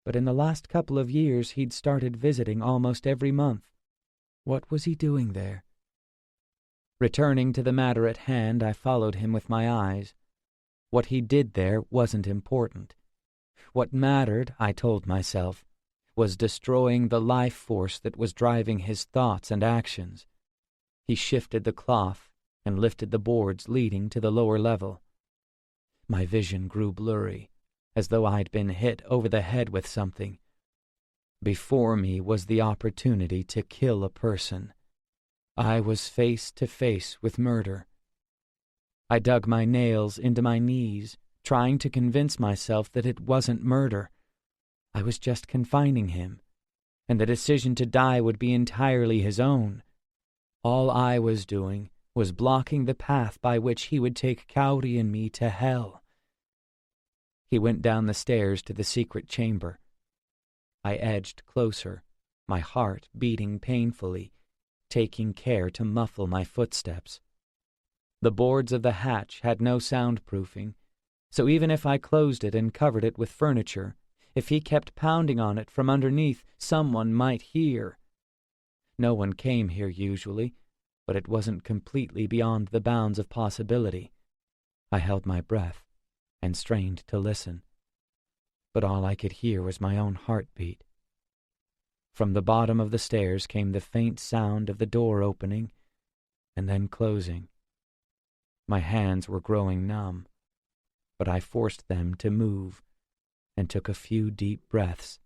but in the last couple of years he'd started visiting almost every month. What was he doing there? Returning to the matter at hand, I followed him with my eyes. What he did there wasn't important. What mattered, I told myself, was destroying the life force that was driving his thoughts and actions. He shifted the cloth and lifted the boards leading to the lower level. My vision grew blurry, as though I'd been hit over the head with something. Before me was the opportunity to kill a person. I was face to face with murder. I dug my nails into my knees, trying to convince myself that it wasn't murder. I was just confining him, and the decision to die would be entirely his own. All I was doing was blocking the path by which he would take Kaori and me to hell. He went down the stairs to the secret chamber. I edged closer, my heart beating painfully, taking care to muffle my footsteps. The boards of the hatch had no soundproofing, so even if I closed it and covered it with furniture, if he kept pounding on it from underneath, someone might hear. No one came here usually, but it wasn't completely beyond the bounds of possibility. I held my breath and strained to listen, but all I could hear was my own heartbeat. From the bottom of the stairs came the faint sound of the door opening and then closing. My hands were growing numb, but I forced them to move and took a few deep breaths.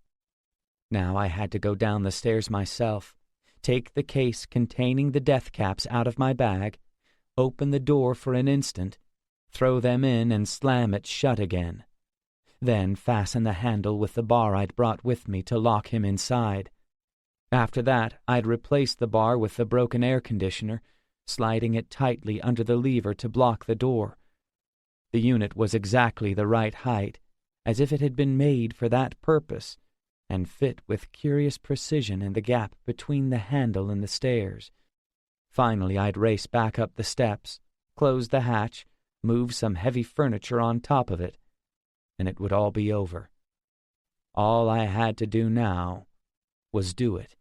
Now I had to go down the stairs myself, take the case containing the death caps out of my bag, open the door for an instant, throw them in and slam it shut again. Then fasten the handle with the bar I'd brought with me to lock him inside. After that, I'd replace the bar with the broken air conditioner, sliding it tightly under the lever to block the door. The unit was exactly the right height, as if it had been made for that purpose, and fit with curious precision in the gap between the handle and the stairs. Finally, I'd race back up the steps, close the hatch, move some heavy furniture on top of it, and it would all be over. All I had to do now was do it.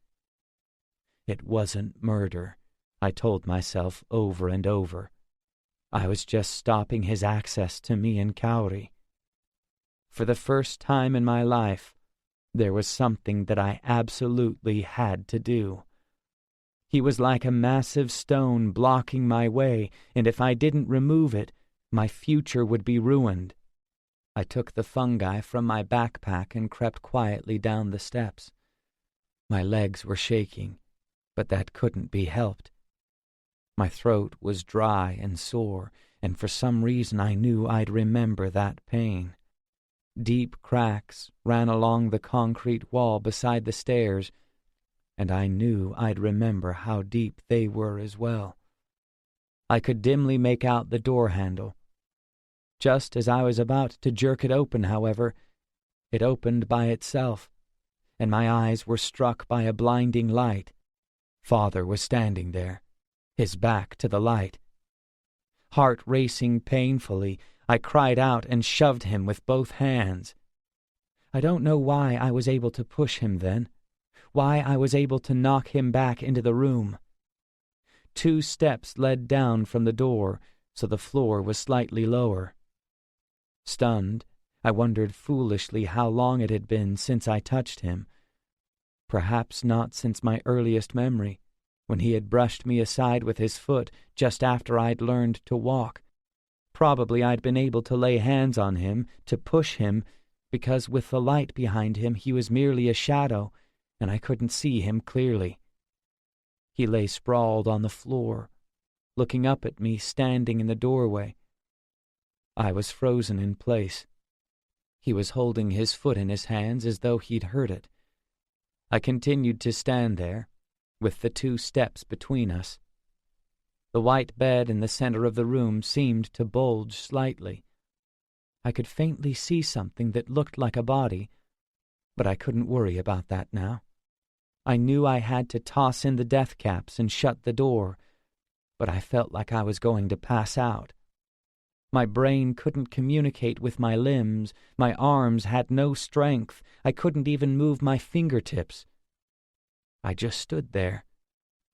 It wasn't murder, I told myself over and over. I was just stopping his access to me and Kaori. For the first time in my life, there was something that I absolutely had to do. He was like a massive stone blocking my way, and if I didn't remove it, my future would be ruined. I took the fungi from my backpack and crept quietly down the steps. My legs were shaking, but that couldn't be helped. My throat was dry and sore, and for some reason I knew I'd remember that pain. Deep cracks ran along the concrete wall beside the stairs, and I knew I'd remember how deep they were as well. I could dimly make out the door handle. Just as I was about to jerk it open, however, it opened by itself, and my eyes were struck by a blinding light. Father was standing there, his back to the light. Heart racing painfully, I cried out and shoved him with both hands. I don't know why I was able to push him then, why I was able to knock him back into the room. 2 steps led down from the door, so the floor was slightly lower. Stunned, I wondered foolishly how long it had been since I touched him. Perhaps not since my earliest memory, when he had brushed me aside with his foot just after I'd learned to walk. Probably I'd been able to lay hands on him, to push him, because with the light behind him he was merely a shadow, and I couldn't see him clearly. He lay sprawled on the floor, looking up at me standing in the doorway. I was frozen in place. He was holding his foot in his hands as though he'd hurt it. I continued to stand there, with the 2 steps between us. The white bed in the center of the room seemed to bulge slightly. I could faintly see something that looked like a body, but I couldn't worry about that now. I knew I had to toss in the death caps and shut the door, but I felt like I was going to pass out. My brain couldn't communicate with my limbs, my arms had no strength, I couldn't even move my fingertips. I just stood there,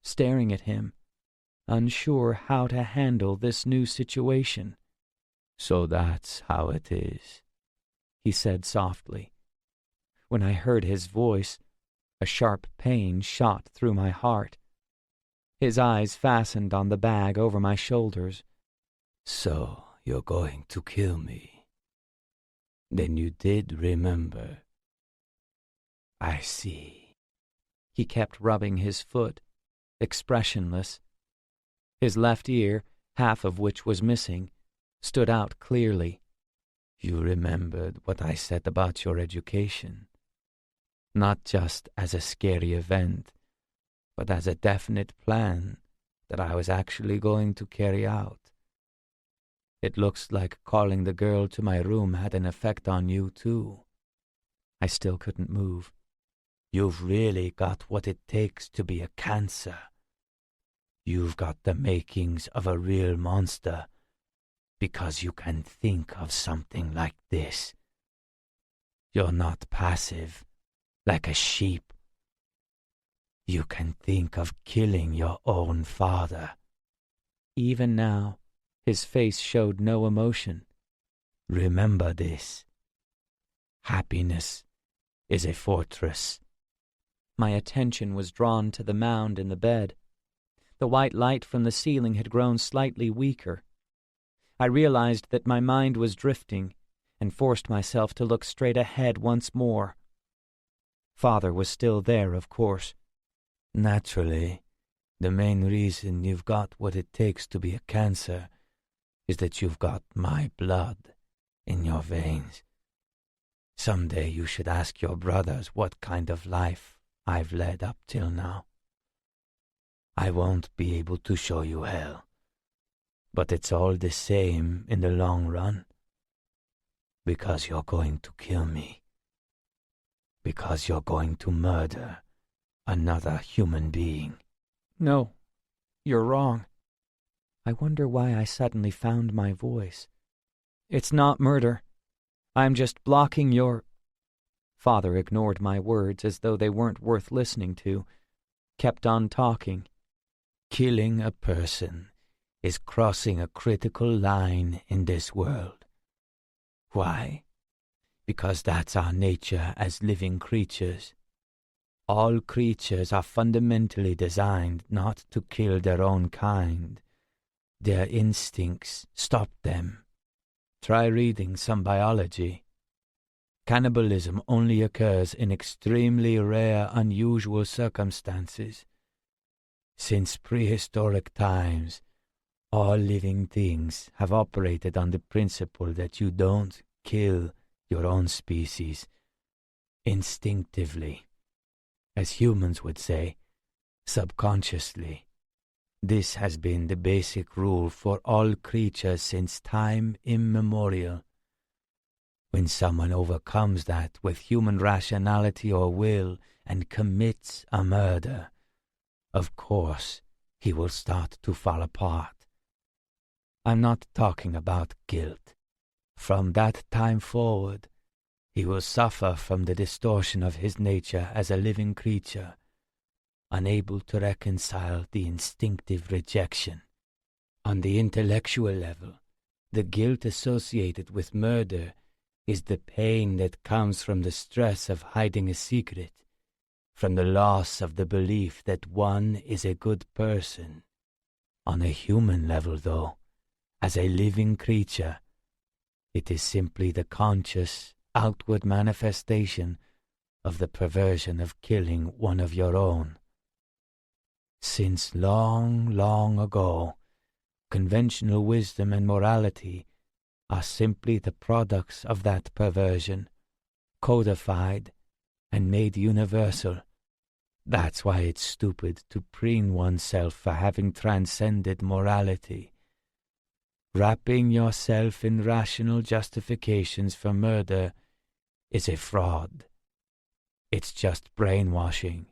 staring at him, unsure how to handle this new situation. "So that's how it is," he said softly. When I heard his voice, a sharp pain shot through my heart. His eyes fastened on the bag over my shoulders. "So you're going to kill me? Then you did remember. I see." He kept rubbing his foot, expressionless. His left ear, half of which was missing, stood out clearly. "You remembered what I said about your education, not just as a scary event, but as a definite plan that I was actually going to carry out. It looks like calling the girl to my room had an effect on you, too." I still couldn't move. "You've really got what it takes to be a cancer. You've got the makings of a real monster, because you can think of something like this. You're not passive, like a sheep. You can think of killing your own father." Even now, his face showed no emotion. "Remember this. Happiness is a fortress." My attention was drawn to the mound in the bed. The white light from the ceiling had grown slightly weaker. I realized that my mind was drifting and forced myself to look straight ahead once more. Father was still there, of course. "Naturally, the main reason you've got what it takes to be a cancer is that you've got my blood in your veins. Someday you should ask your brothers what kind of life I've led up till now. I won't be able to show you hell, but it's all the same in the long run. Because you're going to kill me. Because you're going to murder another human being." "No, you're wrong." I wonder why I suddenly found my voice. "It's not murder. I'm just blocking your—" Father ignored my words as though they weren't worth listening to, kept on talking. "Killing a person is crossing a critical line in this world. Why? Because that's our nature as living creatures. All creatures are fundamentally designed not to kill their own kind. Their instincts stop them. Try reading some biology. Cannibalism only occurs in extremely rare, unusual circumstances. Since prehistoric times, all living things have operated on the principle that you don't kill your own species instinctively, as humans would say, subconsciously. This has been the basic rule for all creatures since time immemorial. When someone overcomes that with human rationality or will and commits a murder, of course he will start to fall apart. I'm not talking about guilt. From that time forward, he will suffer from the distortion of his nature as a living creature, unable to reconcile the instinctive rejection. On the intellectual level, the guilt associated with murder is the pain that comes from the stress of hiding a secret, from the loss of the belief that one is a good person. On a human level, though, as a living creature, it is simply the conscious, outward manifestation of the perversion of killing one of your own. Since long, long ago, conventional wisdom and morality are simply the products of that perversion, codified and made universal. That's why it's stupid to preen oneself for having transcended morality. Wrapping yourself in rational justifications for murder is a fraud. It's just brainwashing,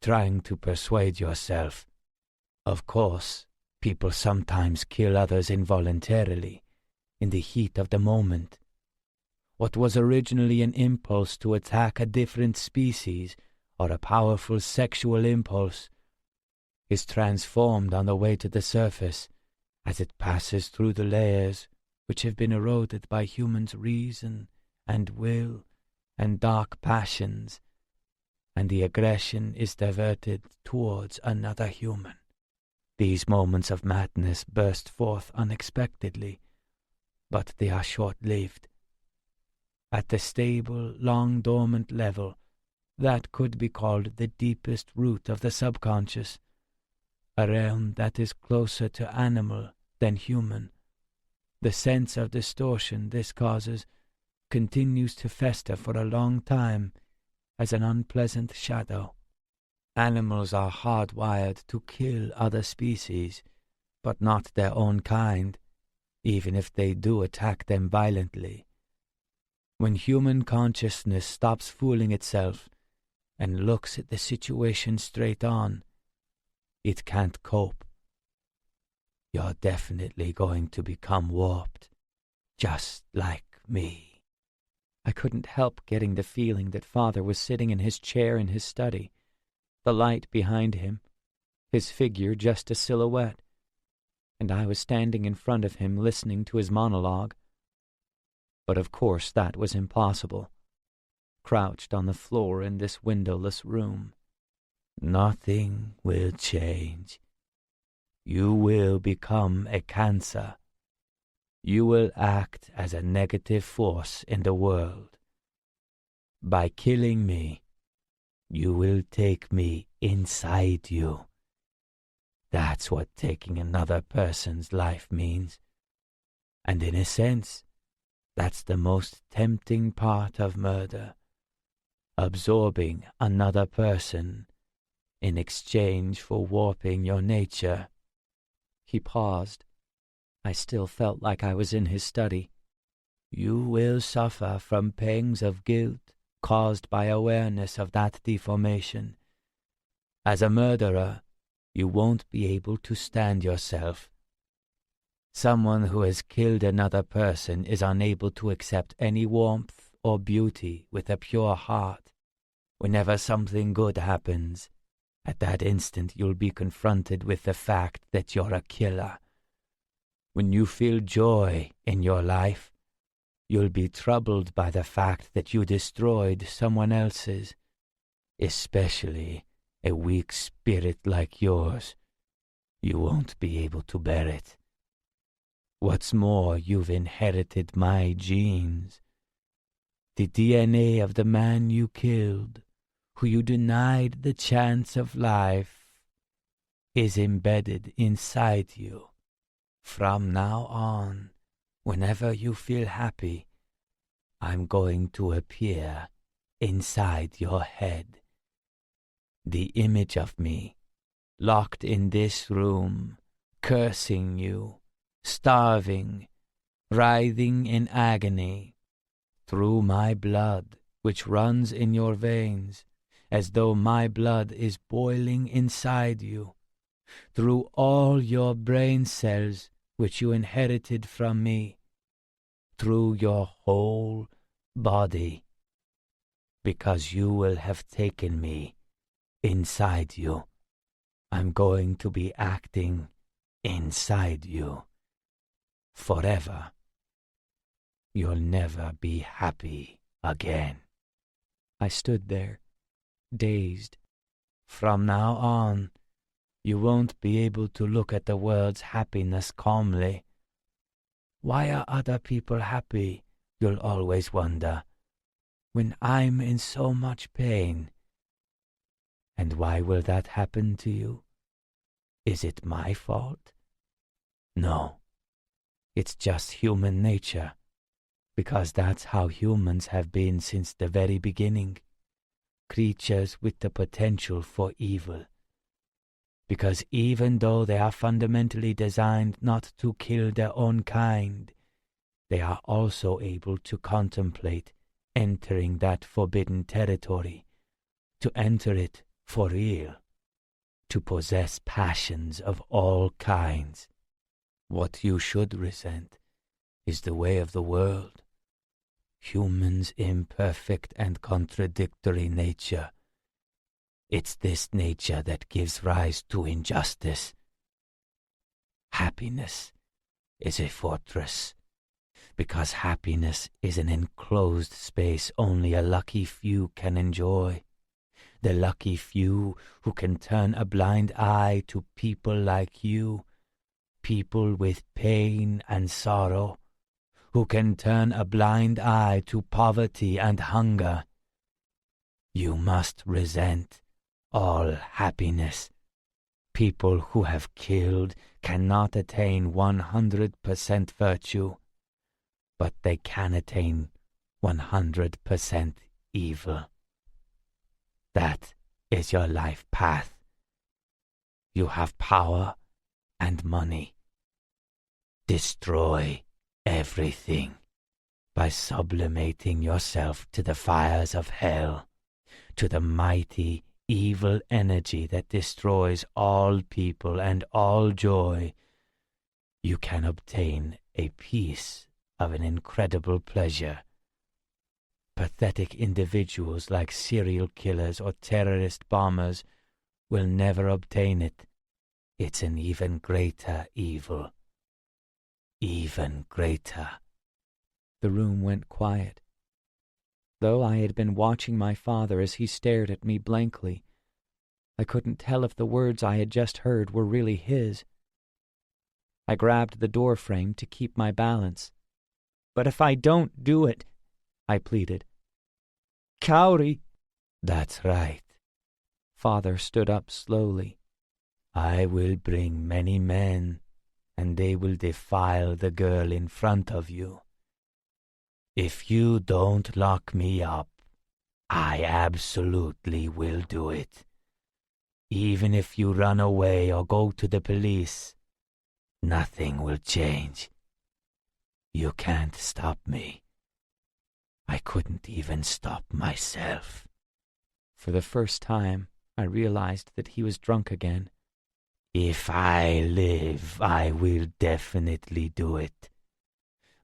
trying to persuade yourself. Of course, people sometimes kill others involuntarily, in the heat of the moment. What was originally an impulse to attack a different species or a powerful sexual impulse is transformed on the way to the surface as it passes through the layers which have been eroded by humans' reason and will and dark passions, and the aggression is diverted towards another human. These moments of madness burst forth unexpectedly, but they are short-lived. At the stable, long-dormant level, that could be called the deepest root of the subconscious, a realm that is closer to animal than human. The sense of distortion this causes continues to fester for a long time as an unpleasant shadow. Animals are hardwired to kill other species, but not their own kind, even if they do attack them violently. When human consciousness stops fooling itself and looks at the situation straight on, it can't cope. You're definitely going to become warped, just like me. I couldn't help getting the feeling that Father was sitting in his chair in his study, the light behind him, his figure just a silhouette, and I was standing in front of him listening to his monologue. But of course that was impossible, crouched on the floor in this windowless room. Nothing will change. You will become a cancer. You will act as a negative force in the world. By killing me, you will take me inside you. That's what taking another person's life means. And in a sense, that's the most tempting part of murder. Absorbing another person in exchange for warping your nature. He paused. I still felt like I was in his study. You will suffer from pangs of guilt caused by awareness of that deformation. As a murderer, you won't be able to stand yourself. Someone who has killed another person is unable to accept any warmth or beauty with a pure heart. Whenever something good happens, at that instant you'll be confronted with the fact that you're a killer. When you feel joy in your life, you'll be troubled by the fact that you destroyed someone else's, especially a weak spirit like yours. You won't be able to bear it. What's more, you've inherited my genes. The DNA of the man you killed, who you denied the chance of life, is embedded inside you. From now on, whenever you feel happy, I'm going to appear inside your head. The image of me, locked in this room, cursing you, starving, writhing in agony, through my blood, which runs in your veins, as though my blood is boiling inside you, through all your brain cells, which you inherited from me, through your whole body, because you will have taken me inside you. I'm going to be acting inside you forever. You'll never be happy again. I stood there, dazed. From now on, you won't be able to look at the world's happiness calmly. Why are other people happy, you'll always wonder, when I'm in so much pain? And why will that happen to you? Is it my fault? No. It's just human nature, because that's how humans have been since the very beginning. Creatures with the potential for evil. Because even though they are fundamentally designed not to kill their own kind, they are also able to contemplate entering that forbidden territory, to enter it for real, to possess passions of all kinds. What you should resent is the way of the world, humans' imperfect and contradictory nature. It's this nature that gives rise to injustice. Happiness is a fortress, because happiness is an enclosed space only a lucky few can enjoy. The lucky few who can turn a blind eye to people like you, people with pain and sorrow, who can turn a blind eye to poverty and hunger. You must resent all happiness. People who have killed cannot attain 100% virtue, but they can attain 100% evil. That is your life path. You have power and money. Destroy everything by sublimating yourself to the fires of hell, to the mighty evil energy that destroys all people and all joy. You can obtain a piece of an incredible pleasure. Pathetic individuals like serial killers or terrorist bombers will never obtain it. It's an even greater evil. Even greater. The room went quiet. Though I had been watching my father as he stared at me blankly, I couldn't tell if the words I had just heard were really his. I grabbed the door frame to keep my balance. "But if I don't do it," I pleaded. "Kaori." That's right. Father stood up slowly. I will bring many men, and they will defile the girl in front of you. If you don't lock me up, I absolutely will do it. Even if you run away or go to the police, nothing will change. You can't stop me. I couldn't even stop myself. For the first time, I realized that he was drunk again. If I live, I will definitely do it.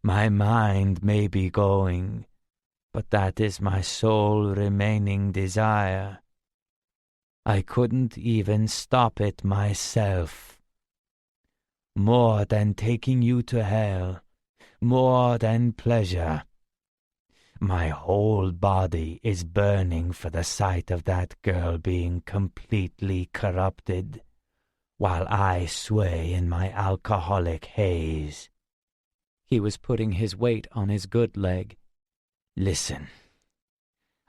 My mind may be going, but that is my sole remaining desire. I couldn't even stop it myself. more than taking you to hell, more than pleasure. My whole body is burning for the sight of that girl being completely corrupted, while I sway in my alcoholic haze. He was putting his weight on his good leg. Listen,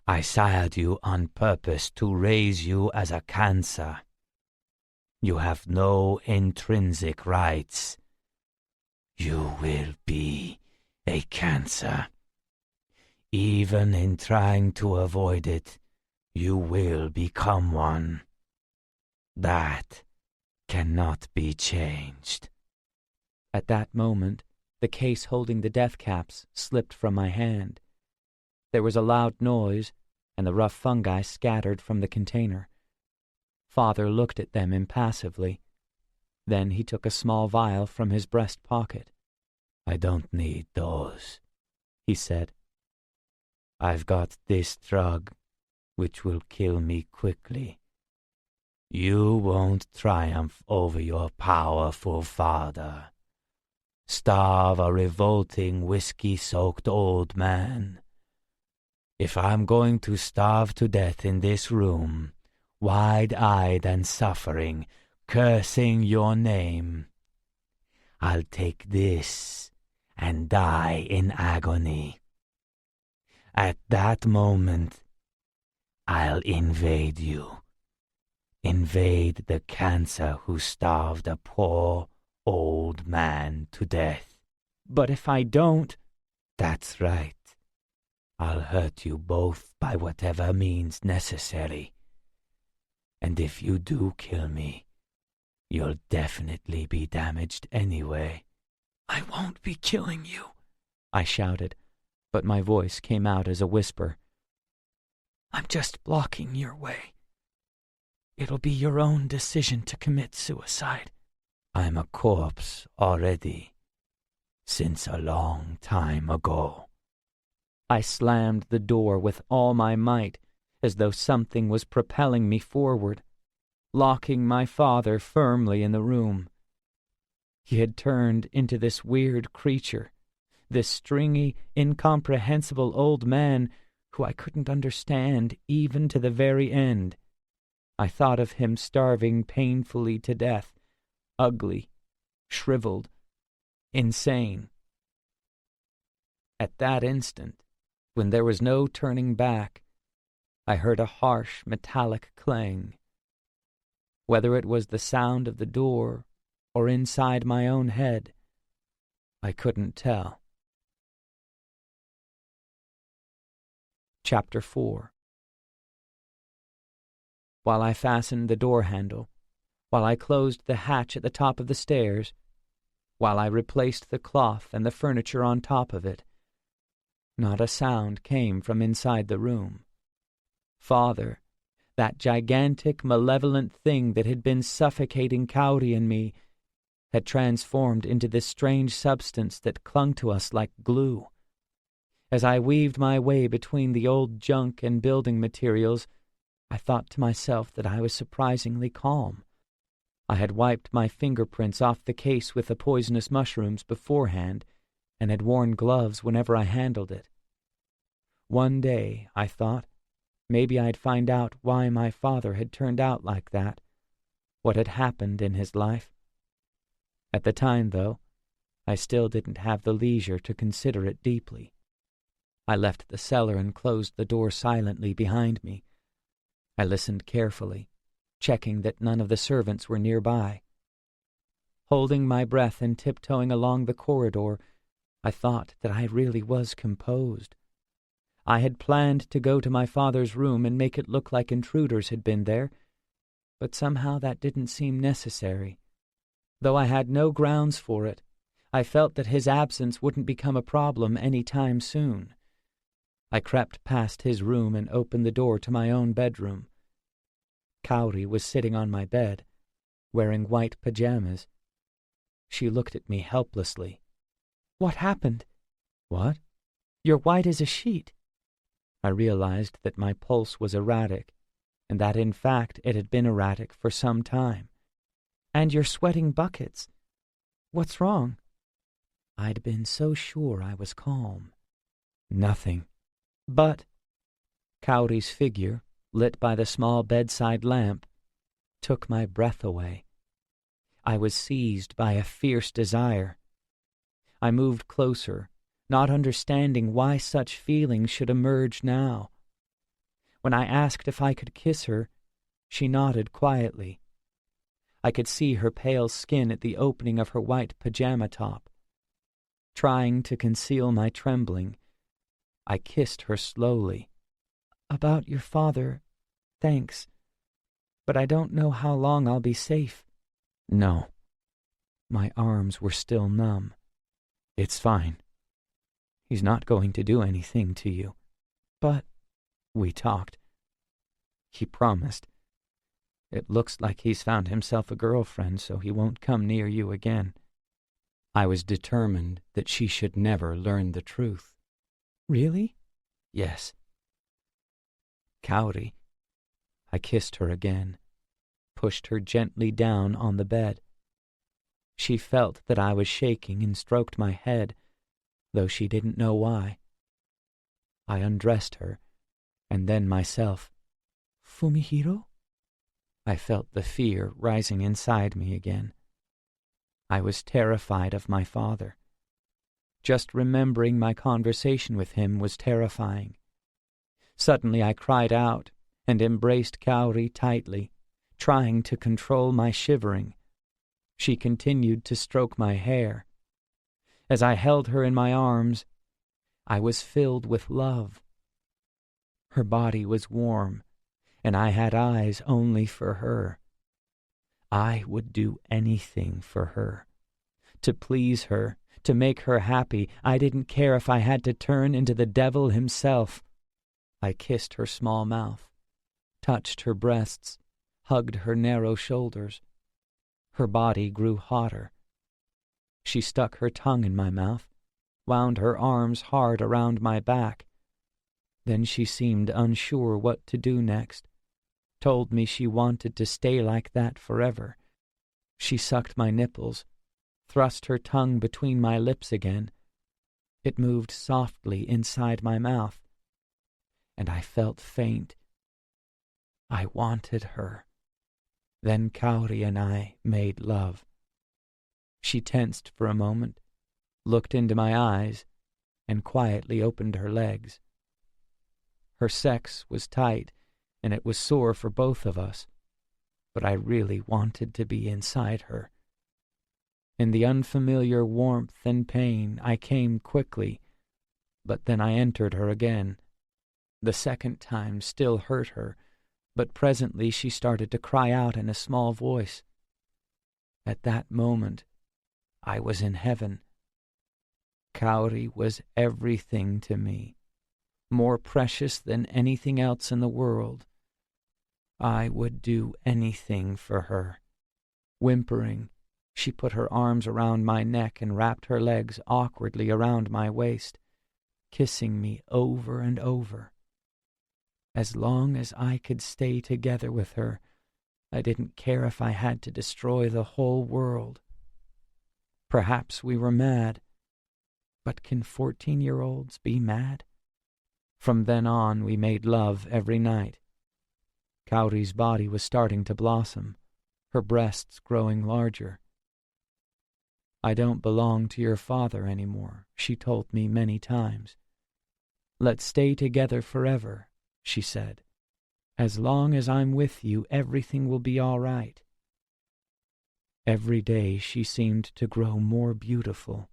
I sired you on purpose to raise you as a cancer. You have no intrinsic rights. You will be a cancer. Even in trying to avoid it, you will become one. That cannot be changed. At that moment, the case holding the death caps slipped from my hand. There was a loud noise, and the rough fungi scattered from the container. Father looked at them impassively. Then he took a small vial from his breast pocket. I don't need those, he said. I've got this drug, which will kill me quickly. You won't triumph over your powerful father. Starve a revolting whiskey-soaked old man. If I'm going to starve to death in this room, wide-eyed and suffering, cursing your name, I'll take this and die in agony. At that moment, I'll invade you. Invade the cancer who starved a poor old man to death. But if I don't... That's right. I'll hurt you both by whatever means necessary. And if you do kill me, you'll definitely be damaged anyway. I won't be killing you, I shouted, but my voice came out as a whisper. I'm just blocking your way. It'll be your own decision to commit suicide. I'm a corpse already, since a long time ago. I slammed the door with all my might, as though something was propelling me forward, locking my father firmly in the room. He had turned into this weird creature, this stringy, incomprehensible old man who I couldn't understand even to the very end. I thought of him starving painfully to death, ugly, shriveled, insane. At that instant, when there was no turning back, I heard a harsh, metallic clang. Whether it was the sound of the door or inside my own head, I couldn't tell. Chapter 4. While I fastened the door handle, while I closed the hatch at the top of the stairs, while I replaced the cloth and the furniture on top of it, not a sound came from inside the room. Father, that gigantic, malevolent thing that had been suffocating Kaori and me, had transformed into this strange substance that clung to us like glue. As I weaved my way between the old junk and building materials, I thought to myself that I was surprisingly calm. I had wiped my fingerprints off the case with the poisonous mushrooms beforehand, and had worn gloves whenever I handled it. One day, I thought, maybe I'd find out why my father had turned out like that, what had happened in his life. At the time, though, I still didn't have the leisure to consider it deeply. I left the cellar and closed the door silently behind me. I listened carefully, checking that none of the servants were nearby. Holding my breath and tiptoeing along the corridor, I thought that I really was composed. I had planned to go to my father's room and make it look like intruders had been there, but somehow that didn't seem necessary. Though I had no grounds for it, I felt that his absence wouldn't become a problem any time soon. I crept past his room and opened the door to my own bedroom. Kaori was sitting on my bed, wearing white pajamas. She looked at me helplessly. "What happened?" "What?" "You're white as a sheet." I realized that my pulse was erratic, and that in fact it had been erratic for some time. "And you're sweating buckets." What's wrong?" I'd been so sure I was calm. "Nothing." "But—" Kaori's figure, lit by the small bedside lamp, took my breath away. I was seized by a fierce desire. I moved closer, not understanding why such feelings should emerge now. When I asked if I could kiss her, she nodded quietly. I could see her pale skin at the opening of her white pajama top. Trying to conceal my trembling, I kissed her slowly. "About your father, thanks. But I don't know how long I'll be safe." "No." My arms were still numb. "It's fine. He's not going to do anything to you." "But—" We talked. He promised. It looks like he's found himself a girlfriend, so he won't come near you again. I was determined that she should never learn the truth. "Really?" "Yes." "Kaori." I kissed her again, pushed her gently down on the bed. She felt that I was shaking and stroked my head, though she didn't know why. I undressed her, and then myself. "Fumihiro?" I felt the fear rising inside me again. I was terrified of my father. Just remembering my conversation with him was terrifying. Suddenly I cried out and embraced Kaori tightly, trying to control my shivering. She continued to stroke my hair. As I held her in my arms, I was filled with love. Her body was warm, and I had eyes only for her. I would do anything for her. To please her, to make her happy, I didn't care if I had to turn into the devil himself. I kissed her small mouth, touched her breasts, hugged her narrow shoulders. Her body grew hotter. She stuck her tongue in my mouth, wound her arms hard around my back. Then she seemed unsure what to do next, told me she wanted to stay like that forever. She sucked my nipples, thrust her tongue between my lips again. It moved softly inside my mouth, and I felt faint. I wanted her. Then Kaori and I made love. She tensed for a moment, looked into my eyes, and quietly opened her legs. Her sex was tight, and it was sore for both of us, but I really wanted to be inside her. In the unfamiliar warmth and pain, I came quickly, but then I entered her again. The second time still hurt her, but presently she started to cry out in a small voice. At that moment, I was in heaven. Kaori was everything to me, more precious than anything else in the world. I would do anything for her. Whimpering, she put her arms around my neck and wrapped her legs awkwardly around my waist, kissing me over and over. As long as I could stay together with her, I didn't care if I had to destroy the whole world. Perhaps we were mad, but can 14-year-olds be mad? From then on, we made love every night. Kaori's body was starting to blossom, her breasts growing larger. "I don't belong to your father anymore," she told me many times. "Let's stay together forever," she said. "As long as I'm with you, everything will be all right." Every day she seemed to grow more beautiful.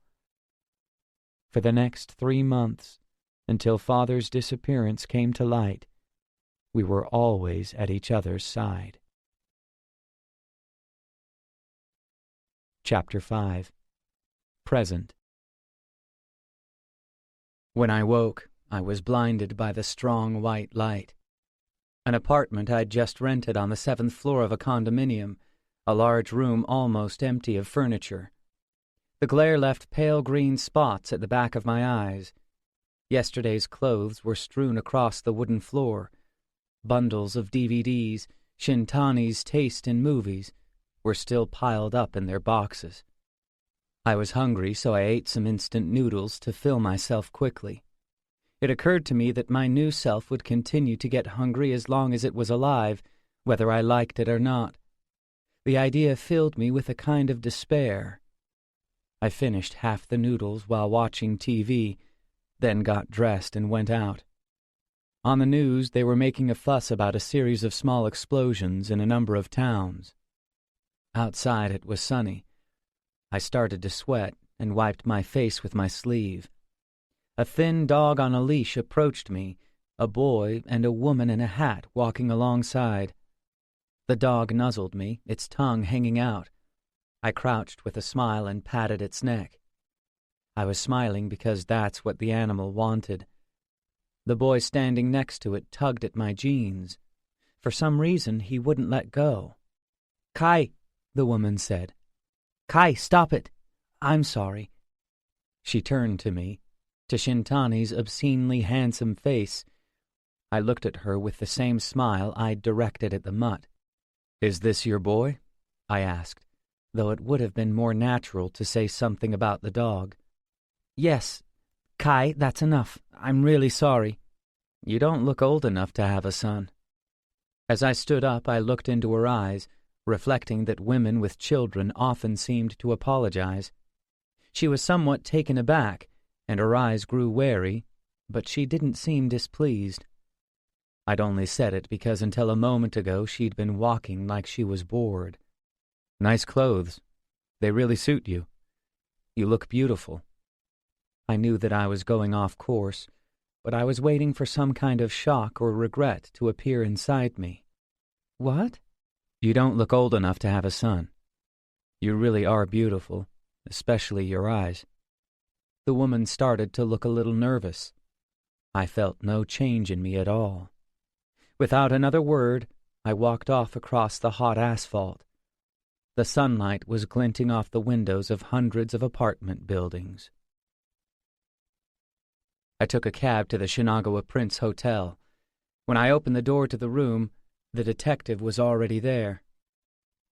For the next 3 months, until Father's disappearance came to light, we were always at each other's side. Chapter 5. Present. When I woke, I was blinded by the strong white light. An apartment I'd just rented on the 7th floor of a condominium, a large room almost empty of furniture. The glare left pale green spots at the back of my eyes. Yesterday's clothes were strewn across the wooden floor. Bundles of DVDs, Shintani's taste in movies, were still piled up in their boxes. I was hungry, so I ate some instant noodles to fill myself quickly. It occurred to me that my new self would continue to get hungry as long as it was alive, whether I liked it or not. The idea filled me with a kind of despair. I finished half the noodles while watching TV, then got dressed and went out. On the news, they were making a fuss about a series of small explosions in a number of towns. Outside, it was sunny. I started to sweat and wiped my face with my sleeve. A thin dog on a leash approached me, a boy and a woman in a hat walking alongside. The dog nuzzled me, its tongue hanging out. I crouched with a smile and patted its neck. I was smiling because that's what the animal wanted. The boy standing next to it tugged at my jeans. For some reason, he wouldn't let go. "Kai," the woman said. "Kai, stop it. I'm sorry." She turned to me, to Shintani's obscenely handsome face. I looked at her with the same smile I'd directed at the mutt. "Is this your boy?" I asked, though it would have been more natural to say something about the dog. "Yes. Kai, that's enough. I'm really sorry." "You don't look old enough to have a son." As I stood up, I looked into her eyes, reflecting that women with children often seemed to apologize. She was somewhat taken aback, and her eyes grew wary, but she didn't seem displeased. I'd only said it because until a moment ago she'd been walking like she was bored. "Nice clothes. They really suit you. You look beautiful." I knew that I was going off course, but I was waiting for some kind of shock or regret to appear inside me. "What?" "You don't look old enough to have a son. You really are beautiful, especially your eyes." The woman started to look a little nervous. I felt no change in me at all. Without another word, I walked off across the hot asphalt. The sunlight was glinting off the windows of hundreds of apartment buildings. I took a cab to the Shinagawa Prince Hotel. When I opened the door to the room, the detective was already there.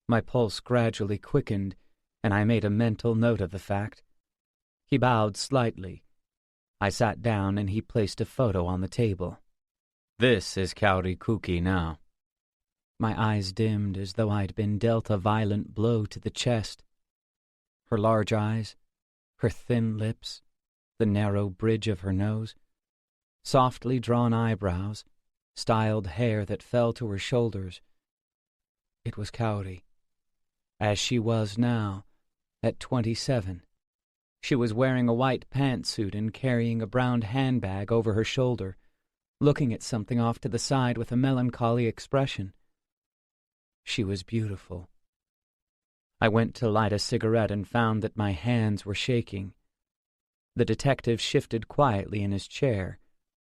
My pulse gradually quickened, and I made a mental note of the fact. He bowed slightly. I sat down, and he placed a photo on the table. "This is Kaori Kuki now." My eyes dimmed as though I'd been dealt a violent blow to the chest. Her large eyes, her thin lips, the narrow bridge of her nose, softly drawn eyebrows, styled hair that fell to her shoulders. It was Kaori, as she was now, at 27. She was wearing a white pantsuit and carrying a brown handbag over her shoulder, looking at something off to the side with a melancholy expression. She was beautiful. I went to light a cigarette and found that my hands were shaking. The detective shifted quietly in his chair,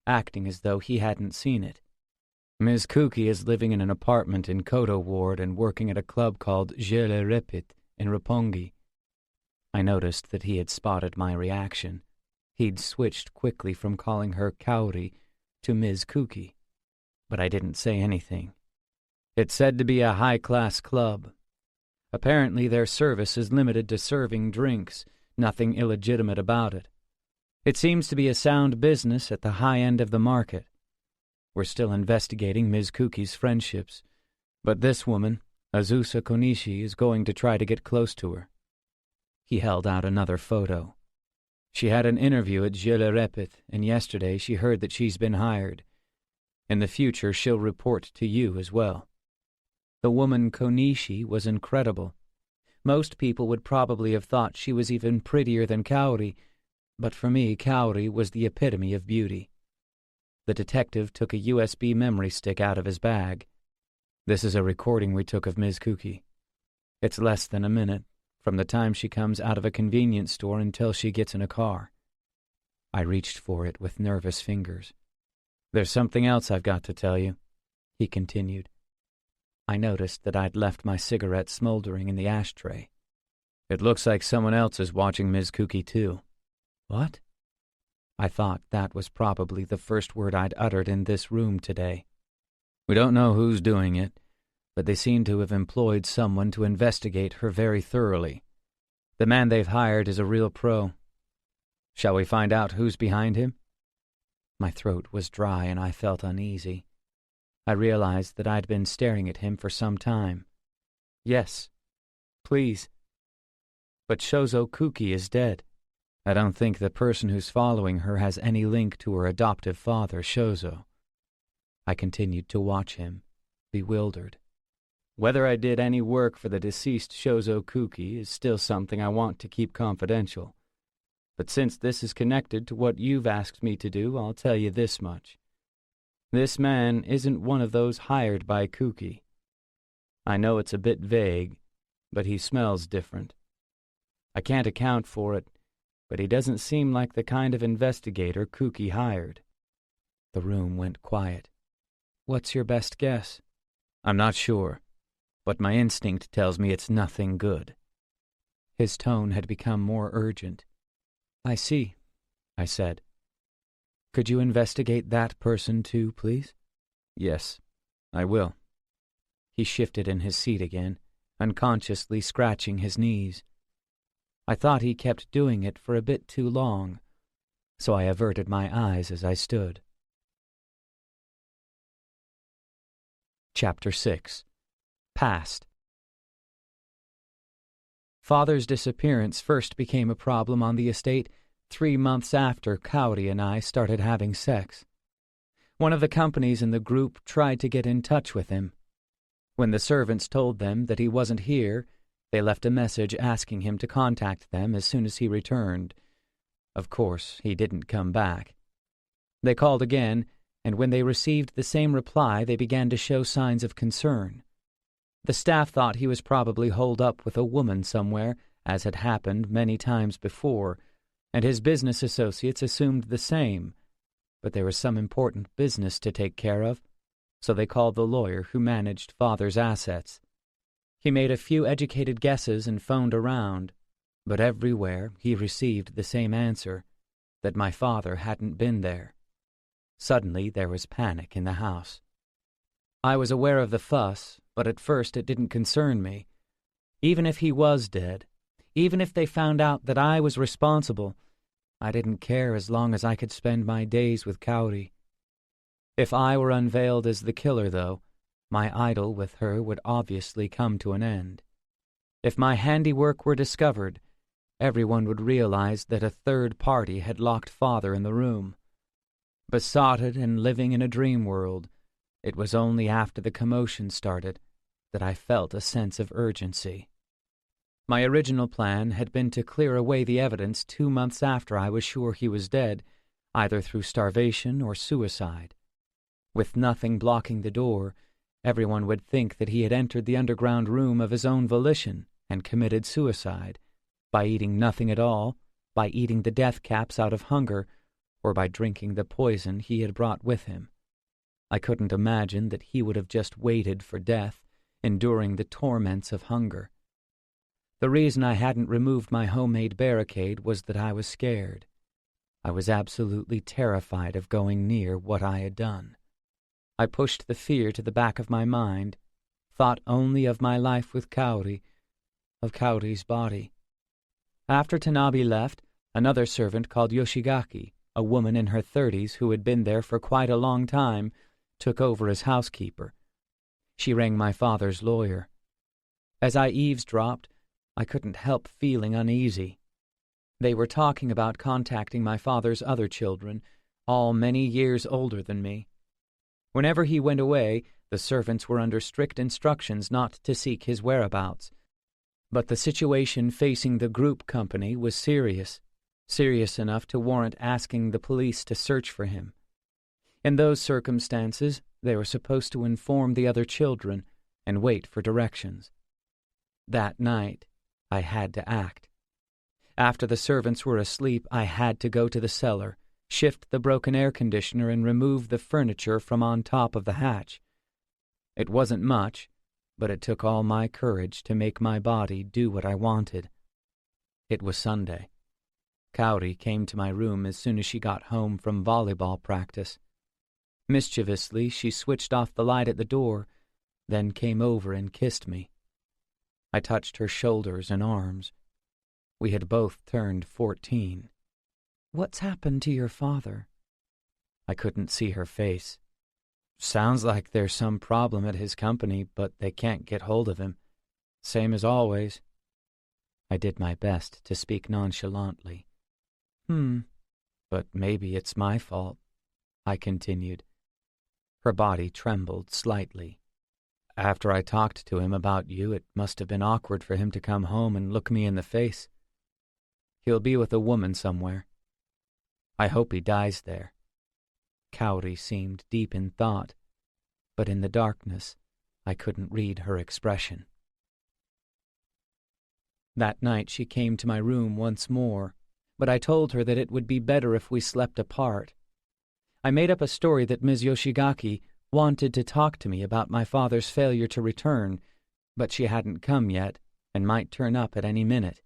acting as though he hadn't seen it. "Ms. Kuki is living in an apartment in Kodo Ward and working at a club called Je le répète in Roppongi." I noticed that he had spotted my reaction. He'd switched quickly from calling her Kaori to Ms. Kuki, but I didn't say anything. It's said to be a high-class club. Apparently their service is limited to serving drinks, nothing illegitimate about it. It seems to be a sound business at the high end of the market. We're still investigating Ms. Kuki's friendships, but this woman, Azusa Konishi, is going to try to get close to her. He held out another photo. She had an interview at Je le répète, and yesterday she heard that she's been hired. In the future, she'll report to you as well. The woman Konishi was incredible. Most people would probably have thought she was even prettier than Kaori, but for me, Kaori was the epitome of beauty. The detective took a USB memory stick out of his bag. "This is a recording we took of Ms. Kuki. It's less than a minute, from the time she comes out of a convenience store until she gets in a car." I reached for it with nervous fingers. "There's something else I've got to tell you," he continued. I noticed that I'd left my cigarette smoldering in the ashtray. "It looks like someone else is watching Ms. Kuki too." "What?" I thought that was probably the first word I'd uttered in this room today. "We don't know who's doing it, but they seem to have employed someone to investigate her very thoroughly. The man they've hired is a real pro. Shall we find out who's behind him? My throat was dry and I felt uneasy. I realized that I'd been staring at him for some time. Yes, please. But Shozo Kuki is dead. I don't think the person who's following her has any link to her adoptive father, Shozo. I continued to watch him, bewildered. Whether I did any work for the deceased Shozo Kuki is still something I want to keep confidential. But since this is connected to what you've asked me to do, I'll tell you this much. This man isn't one of those hired by Kuki. I know it's a bit vague, but he smells different. I can't account for it, but he doesn't seem like the kind of investigator Kuki hired. The room went quiet. What's your best guess? I'm not sure, but my instinct tells me it's nothing good. His tone had become more urgent. I see, I said. Could you investigate that person too, please? Yes, I will. He shifted in his seat again, unconsciously scratching his knees. I thought he kept doing it for a bit too long, so I averted my eyes as I stood. Chapter 6. Past. Father's disappearance first became a problem on the estate 3 months after Kaori and I started having sex. One of the companies in the group tried to get in touch with him. When the servants told them that he wasn't here, they left a message asking him to contact them as soon as he returned. Of course, he didn't come back. They called again, and when they received the same reply, they began to show signs of concern. The staff thought he was probably holed up with a woman somewhere, as had happened many times before, and his business associates assumed the same. But there was some important business to take care of, so they called the lawyer who managed Father's assets. He made a few educated guesses and phoned around, but everywhere he received the same answer, that my father hadn't been there. Suddenly there was panic in the house. I was aware of the fuss, but at first it didn't concern me. Even if he was dead, even if they found out that I was responsible, I didn't care as long as I could spend my days with Kaori. If I were unveiled as the killer, though, my idyll with her would obviously come to an end. If my handiwork were discovered, everyone would realize that a third party had locked Father in the room. Besotted and living in a dream world, it was only after the commotion started that I felt a sense of urgency. My original plan had been to clear away the evidence 2 months after I was sure he was dead, either through starvation or suicide. With nothing blocking the door, everyone would think that he had entered the underground room of his own volition and committed suicide, by eating nothing at all, by eating the death caps out of hunger, or by drinking the poison he had brought with him. I couldn't imagine that he would have just waited for death, enduring the torments of hunger. The reason I hadn't removed my homemade barricade was that I was scared. I was absolutely terrified of going near what I had done. I pushed the fear to the back of my mind, thought only of my life with Kaori, of Kaori's body. After Tanabe left, another servant called Yoshigaki, a woman in her 30s who had been there for quite a long time, took over as housekeeper. She rang my father's lawyer. As I eavesdropped, I couldn't help feeling uneasy. They were talking about contacting my father's other children, all many years older than me. Whenever he went away, the servants were under strict instructions not to seek his whereabouts. But the situation facing the group company was serious enough to warrant asking the police to search for him. In those circumstances, they were supposed to inform the other children and wait for directions. That night, I had to act. After the servants were asleep, I had to go to the cellar, shift the broken air conditioner, and remove the furniture from on top of the hatch. It wasn't much, but it took all my courage to make my body do what I wanted. It was Sunday. Kaori came to my room as soon as she got home from volleyball practice. Mischievously, she switched off the light at the door, then came over and kissed me. I touched her shoulders and arms. We had both turned 14. "What's happened to your father?" I couldn't see her face. "Sounds like there's some problem at his company, but they can't get hold of him. Same as always." I did my best to speak nonchalantly. But maybe it's my fault," I continued. Her body trembled slightly. "After I talked to him about you, it must have been awkward for him to come home and look me in the face. He'll be with a woman somewhere. I hope he dies there." Kaori seemed deep in thought, but in the darkness I couldn't read her expression. That night she came to my room once more, but I told her that it would be better if we slept apart. I made up a story that Ms. Yoshigaki wanted to talk to me about my father's failure to return, but she hadn't come yet and might turn up at any minute.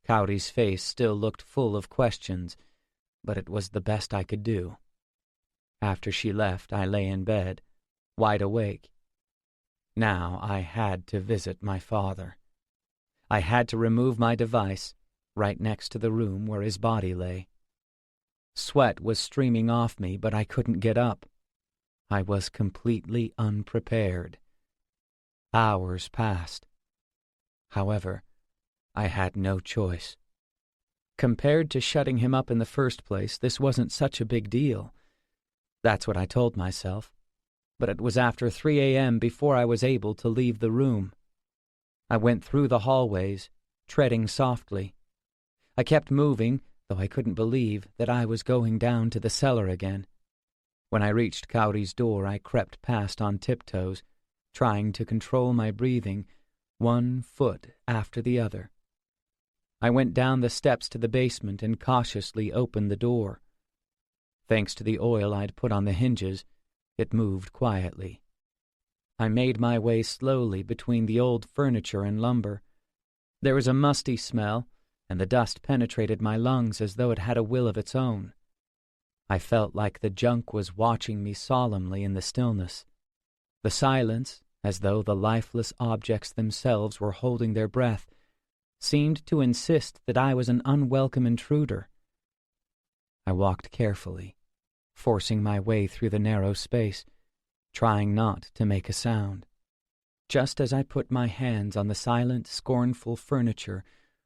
Kaori's face still looked full of questions, but it was the best I could do. After she left, I lay in bed, wide awake. Now I had to visit my father. I had to remove my device right next to the room where his body lay. Sweat was streaming off me, but I couldn't get up. I was completely unprepared. Hours passed. However, I had no choice. Compared to shutting him up in the first place, this wasn't such a big deal. That's what I told myself. But it was after 3 a.m. before I was able to leave the room. I went through the hallways, treading softly. I kept moving, though I couldn't believe that I was going down to the cellar again. When I reached Kaori's door, I crept past on tiptoes, trying to control my breathing, one foot after the other. I went down the steps to the basement and cautiously opened the door. Thanks to the oil I'd put on the hinges, it moved quietly. I made my way slowly between the old furniture and lumber. There was a musty smell, and the dust penetrated my lungs as though it had a will of its own. I felt like the junk was watching me solemnly in the stillness. The silence, as though the lifeless objects themselves were holding their breath, seemed to insist that I was an unwelcome intruder. I walked carefully, forcing my way through the narrow space, trying not to make a sound. Just as I put my hands on the silent, scornful furniture,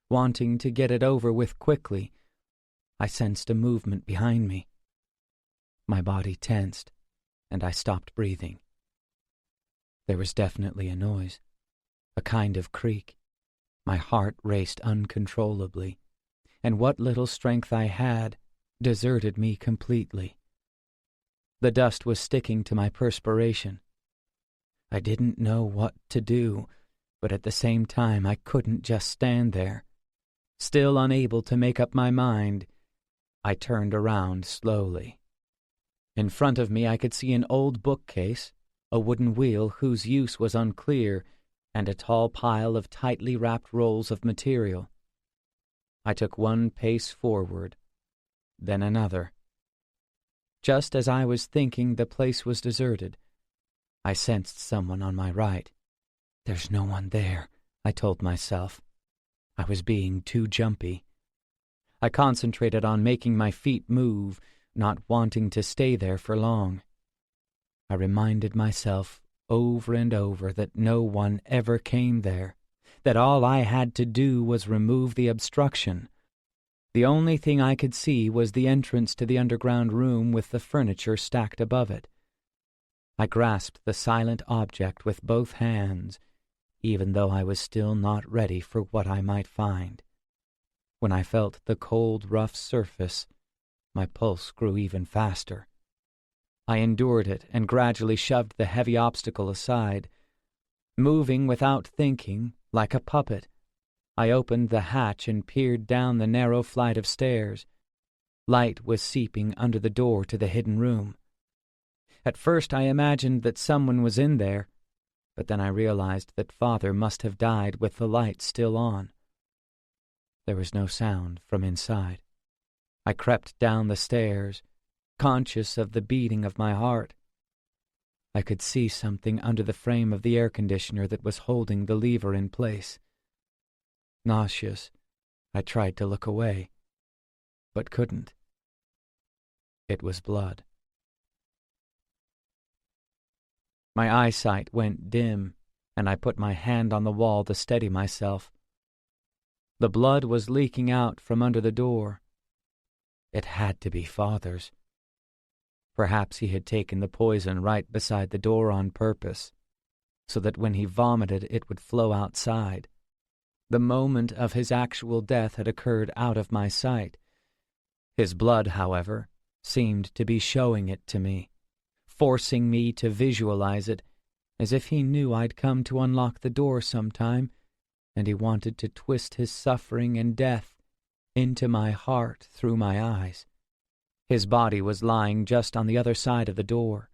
wanting to get it over with quickly, I sensed a movement behind me. My body tensed, and I stopped breathing. There was definitely a noise, a kind of creak. My heart raced uncontrollably, and what little strength I had deserted me completely. The dust was sticking to my perspiration. I didn't know what to do, but at the same time I couldn't just stand there. Still unable to make up my mind, I turned around slowly. In front of me I could see an old bookcase, a wooden wheel whose use was unclear, and a tall pile of tightly wrapped rolls of material. I took one pace forward, then another. Just as I was thinking the place was deserted, I sensed someone on my right. "There's no one there," I told myself. I was being too jumpy. I concentrated on making my feet move, not wanting to stay there for long. I reminded myself over and over that no one ever came there, that all I had to do was remove the obstruction. The only thing I could see was the entrance to the underground room with the furniture stacked above it. I grasped the silent object with both hands, even though I was still not ready for what I might find. When I felt the cold, rough surface, my pulse grew even faster. I endured it and gradually shoved the heavy obstacle aside. Moving without thinking, like a puppet, I opened the hatch and peered down the narrow flight of stairs. Light was seeping under the door to the hidden room. At first I imagined that someone was in there, but then I realized that Father must have died with the light still on. There was no sound from inside. I crept down the stairs, conscious of the beating of my heart. I could see something under the frame of the air conditioner that was holding the lever in place. Nauseous, I tried to look away, but couldn't. It was blood. My eyesight went dim, and I put my hand on the wall to steady myself. The blood was leaking out from under the door. It had to be Father's. Perhaps he had taken the poison right beside the door on purpose, so that when he vomited it would flow outside. The moment of his actual death had occurred out of my sight. His blood, however, seemed to be showing it to me, forcing me to visualize it, as if he knew I'd come to unlock the door sometime, and he wanted to twist his suffering and death into my heart through my eyes. His body was lying just on the other side of the door.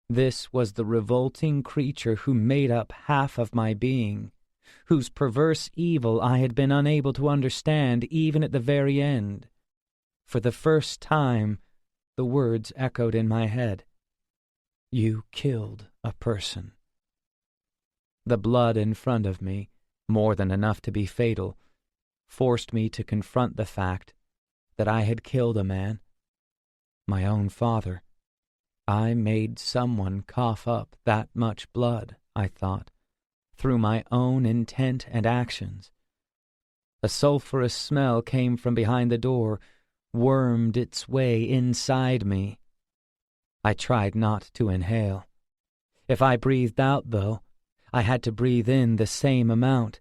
This was the revolting creature who made up half of my being, whose perverse evil I had been unable to understand even at the very end. For the first time, the words echoed in my head. You killed a person. The blood in front of me, more than enough to be fatal, forced me to confront the fact that I had killed a man, my own father. I made someone cough up that much blood, I thought, through my own intent and actions. A sulphurous smell came from behind the door, wormed its way inside me. I tried not to inhale. If I breathed out, though, I had to breathe in the same amount.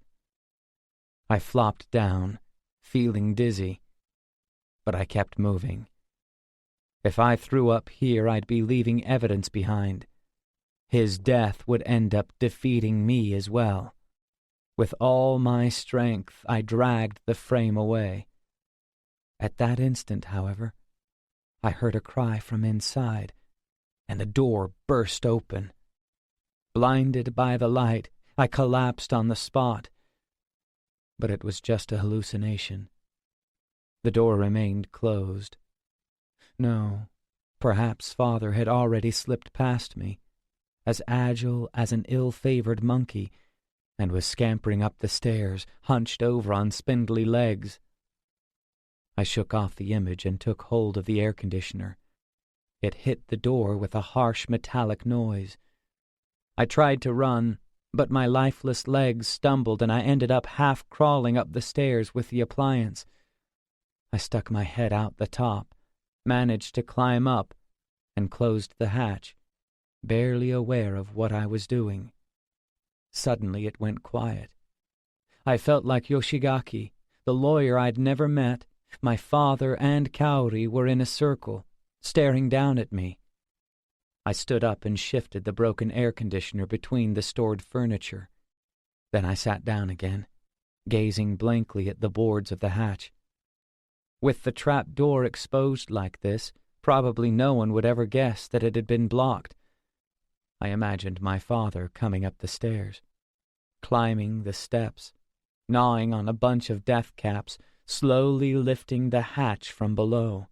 I flopped down, feeling dizzy, but I kept moving. If I threw up here, I'd be leaving evidence behind. His death would end up defeating me as well. With all my strength, I dragged the frame away. At that instant, however, I heard a cry from inside, and the door burst open. Blinded by the light, I collapsed on the spot. But it was just a hallucination. The door remained closed. No, perhaps Father had already slipped past me, as agile as an ill-favored monkey, and was scampering up the stairs, hunched over on spindly legs. I shook off the image and took hold of the air conditioner. It hit the door with a harsh metallic noise. I tried to run, but my lifeless legs stumbled and I ended up half crawling up the stairs with the appliance. I stuck my head out the top, managed to climb up, and closed the hatch, barely aware of what I was doing. Suddenly it went quiet. I felt like Yoshigaki, the lawyer I'd never met. My father and Kaori were in a circle, staring down at me. I stood up and shifted the broken air conditioner between the stored furniture. Then I sat down again, gazing blankly at the boards of the hatch. With the trap door exposed like this, probably no one would ever guess that it had been blocked. I imagined my father coming up the stairs, climbing the steps, gnawing on a bunch of death caps, slowly lifting the hatch from below.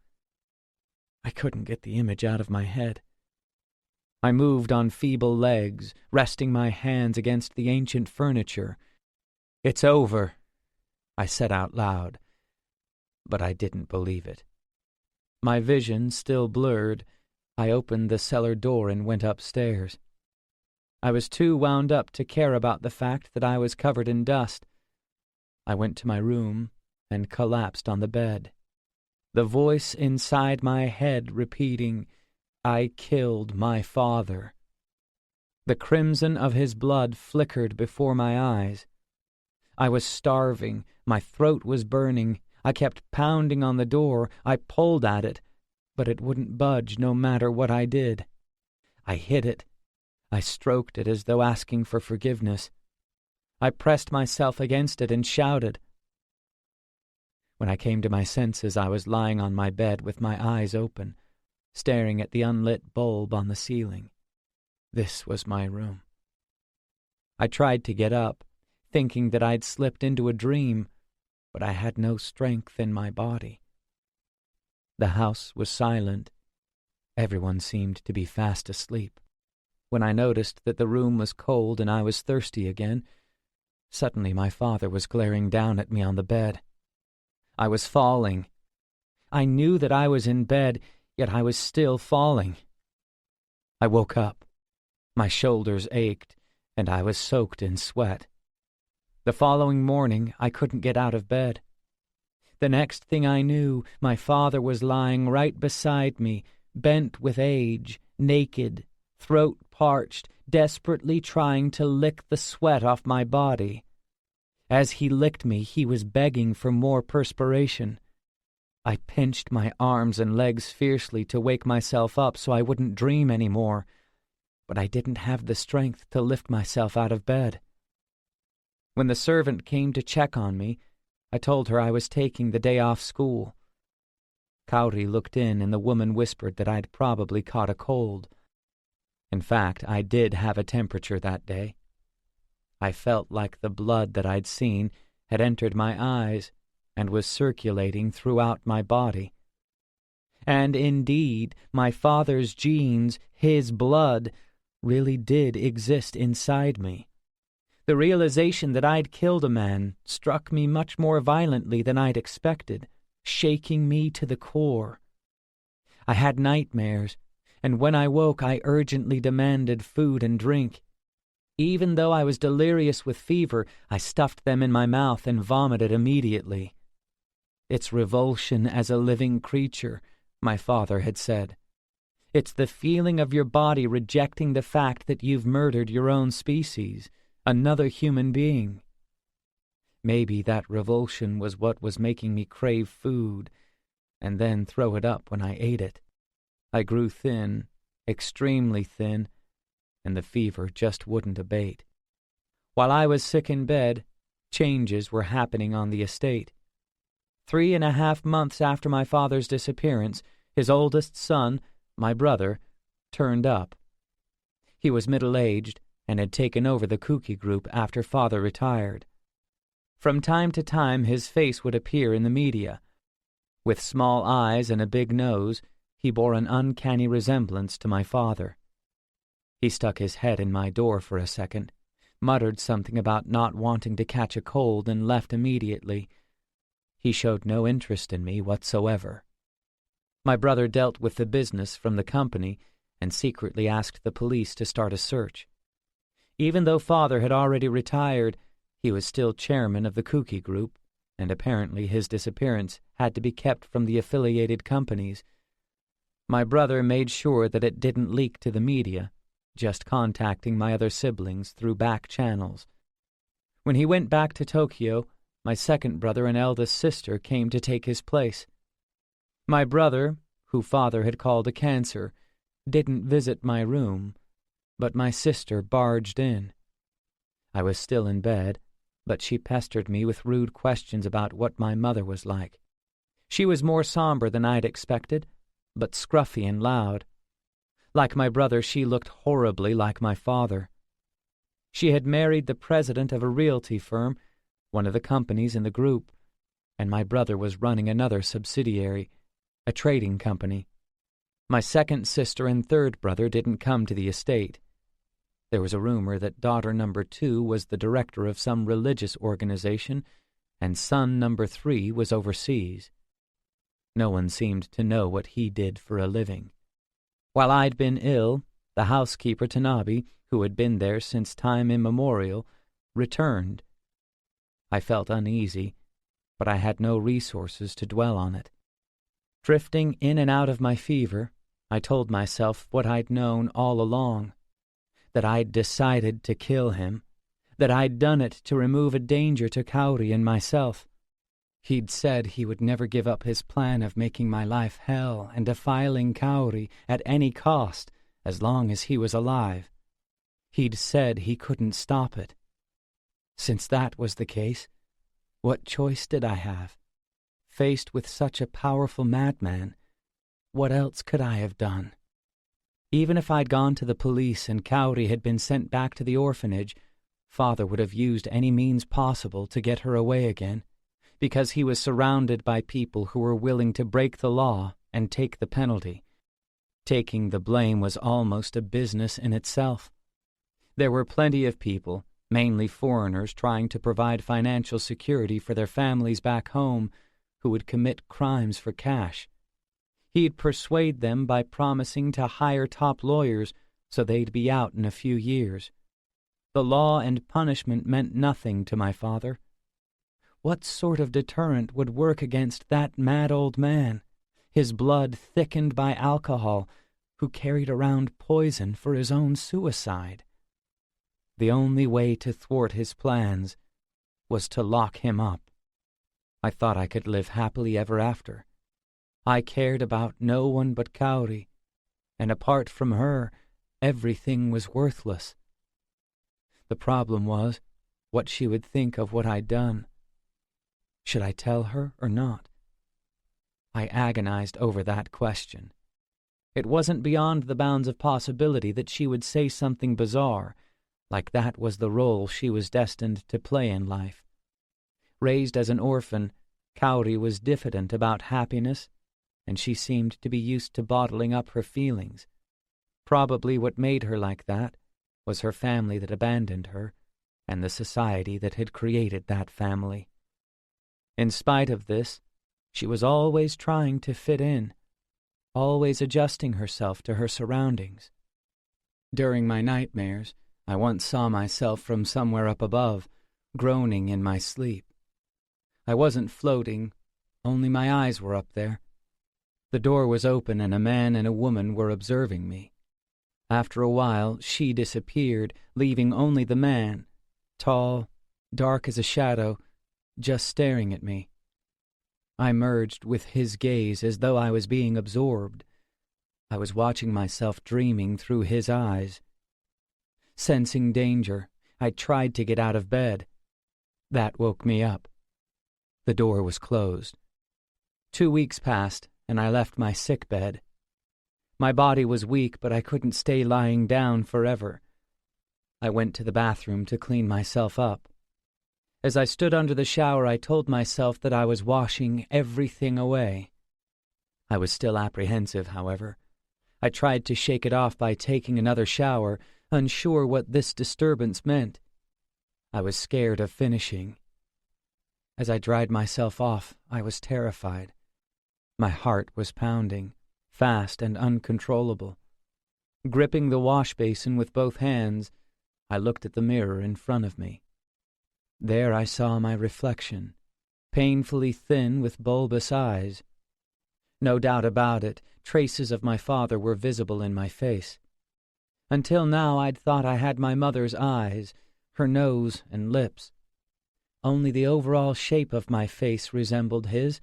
I couldn't get the image out of my head. I moved on feeble legs, resting my hands against the ancient furniture. "It's over," I said out loud, but I didn't believe it. My vision still blurred, I opened the cellar door and went upstairs. I was too wound up to care about the fact that I was covered in dust. I went to my room and collapsed on the bed, the voice inside my head repeating, "I killed my father." The crimson of his blood flickered before my eyes. I was starving, my throat was burning. I kept pounding on the door. I pulled at it, but it wouldn't budge no matter what I did. I hit it. I stroked it as though asking for forgiveness. I pressed myself against it and shouted. When I came to my senses, I was lying on my bed with my eyes open, staring at the unlit bulb on the ceiling. This was my room. I tried to get up, thinking that I'd slipped into a dream, but I had no strength in my body. The house was silent. Everyone seemed to be fast asleep. When I noticed that the room was cold and I was thirsty again, suddenly my father was glaring down at me on the bed. I was falling. I knew that I was in bed, yet I was still falling. I woke up. My shoulders ached, and I was soaked in sweat. The following morning, I couldn't get out of bed. The next thing I knew, my father was lying right beside me, bent with age, naked, throat parched, desperately trying to lick the sweat off my body. As he licked me, he was begging for more perspiration. I pinched my arms and legs fiercely to wake myself up so I wouldn't dream any more, but I didn't have the strength to lift myself out of bed. When the servant came to check on me, I told her I was taking the day off school. Kaori looked in, and the woman whispered that I'd probably caught a cold. In fact, I did have a temperature that day. I felt like the blood that I'd seen had entered my eyes and was circulating throughout my body. And indeed, my father's genes, his blood, really did exist inside me. The realization that I'd killed a man struck me much more violently than I'd expected, shaking me to the core. I had nightmares, and when I woke I urgently demanded food and drink. Even though I was delirious with fever, I stuffed them in my mouth and vomited immediately. It's revulsion as a living creature, my father had said. It's the feeling of your body rejecting the fact that you've murdered your own species, another human being. Maybe that revulsion was what was making me crave food, and then throw it up when I ate it. I grew thin, extremely thin, and the fever just wouldn't abate. While I was sick in bed, changes were happening on the estate. 3.5 months after my father's disappearance, his oldest son, my brother, turned up. He was middle-aged and had taken over the Kuki group after father retired. From time to time his face would appear in the media. With small eyes and a big nose, he bore an uncanny resemblance to my father. He stuck his head in my door for a second, muttered something about not wanting to catch a cold, and left immediately. He showed no interest in me whatsoever. My brother dealt with the business from the company and secretly asked the police to start a search. Even though father had already retired, he was still chairman of the Kuki group, and apparently his disappearance had to be kept from the affiliated companies. My brother made sure that it didn't leak to the media, just contacting my other siblings through back channels. When he went back to Tokyo, my second brother and eldest sister came to take his place. My brother, who father had called a cancer, didn't visit my room, but my sister barged in. I was still in bed, but she pestered me with rude questions about what my mother was like. She was more somber than I'd expected, but scruffy and loud. Like my brother, she looked horribly like my father. She had married the president of a realty firm, one of the companies in the group, and my brother was running another subsidiary, a trading company. My second sister and third brother didn't come to the estate. There was a rumor that daughter number 2 was the director of some religious organization, and son number 3 was overseas. No one seemed to know what he did for a living. While I'd been ill, the housekeeper Tanabe, who had been there since time immemorial, returned. I felt uneasy, but I had no resources to dwell on it. Drifting in and out of my fever, I told myself what I'd known all along, that I'd decided to kill him, that I'd done it to remove a danger to Kaori and myself. He'd said he would never give up his plan of making my life hell and defiling Kaori at any cost as long as he was alive. He'd said he couldn't stop it. Since that was the case, what choice did I have? Faced with such a powerful madman, what else could I have done? Even if I'd gone to the police and Kaori had been sent back to the orphanage, father would have used any means possible to get her away again, because he was surrounded by people who were willing to break the law and take the penalty. Taking the blame was almost a business in itself. There were plenty of people, mainly foreigners trying to provide financial security for their families back home, who would commit crimes for cash. He'd persuade them by promising to hire top lawyers so they'd be out in a few years. The law and punishment meant nothing to my father. What sort of deterrent would work against that mad old man, his blood thickened by alcohol, who carried around poison for his own suicide? The only way to thwart his plans was to lock him up. I thought I could live happily ever after. I cared about no one but Kaori, and apart from her, everything was worthless. The problem was what she would think of what I'd done. Should I tell her or not? I agonized over that question. It wasn't beyond the bounds of possibility that she would say something bizarre, like that was the role she was destined to play in life. Raised as an orphan, Kaori was diffident about happiness, and she seemed to be used to bottling up her feelings. Probably what made her like that was her family that abandoned her, and the society that had created that family. In spite of this, she was always trying to fit in, always adjusting herself to her surroundings. During my nightmares, I once saw myself from somewhere up above, groaning in my sleep. I wasn't floating, only my eyes were up there. The door was open and a man and a woman were observing me. After a while, she disappeared, leaving only the man, tall, dark as a shadow, just staring at me. I merged with his gaze as though I was being absorbed. I was watching myself dreaming through his eyes. Sensing danger, I tried to get out of bed. That woke me up. The door was closed. 2 weeks passed, and I left my sick bed. My body was weak, but I couldn't stay lying down forever. I went to the bathroom to clean myself up. As I stood under the shower, I told myself that I was washing everything away. I was still apprehensive, however. I tried to shake it off by taking another shower, unsure what this disturbance meant. I was scared of finishing. As I dried myself off, I was terrified. My heart was pounding, fast and uncontrollable. Gripping the wash basin with both hands, I looked at the mirror in front of me. There I saw my reflection, painfully thin with bulbous eyes. No doubt about it, traces of my father were visible in my face. Until now I'd thought I had my mother's eyes, her nose and lips. Only the overall shape of my face resembled his,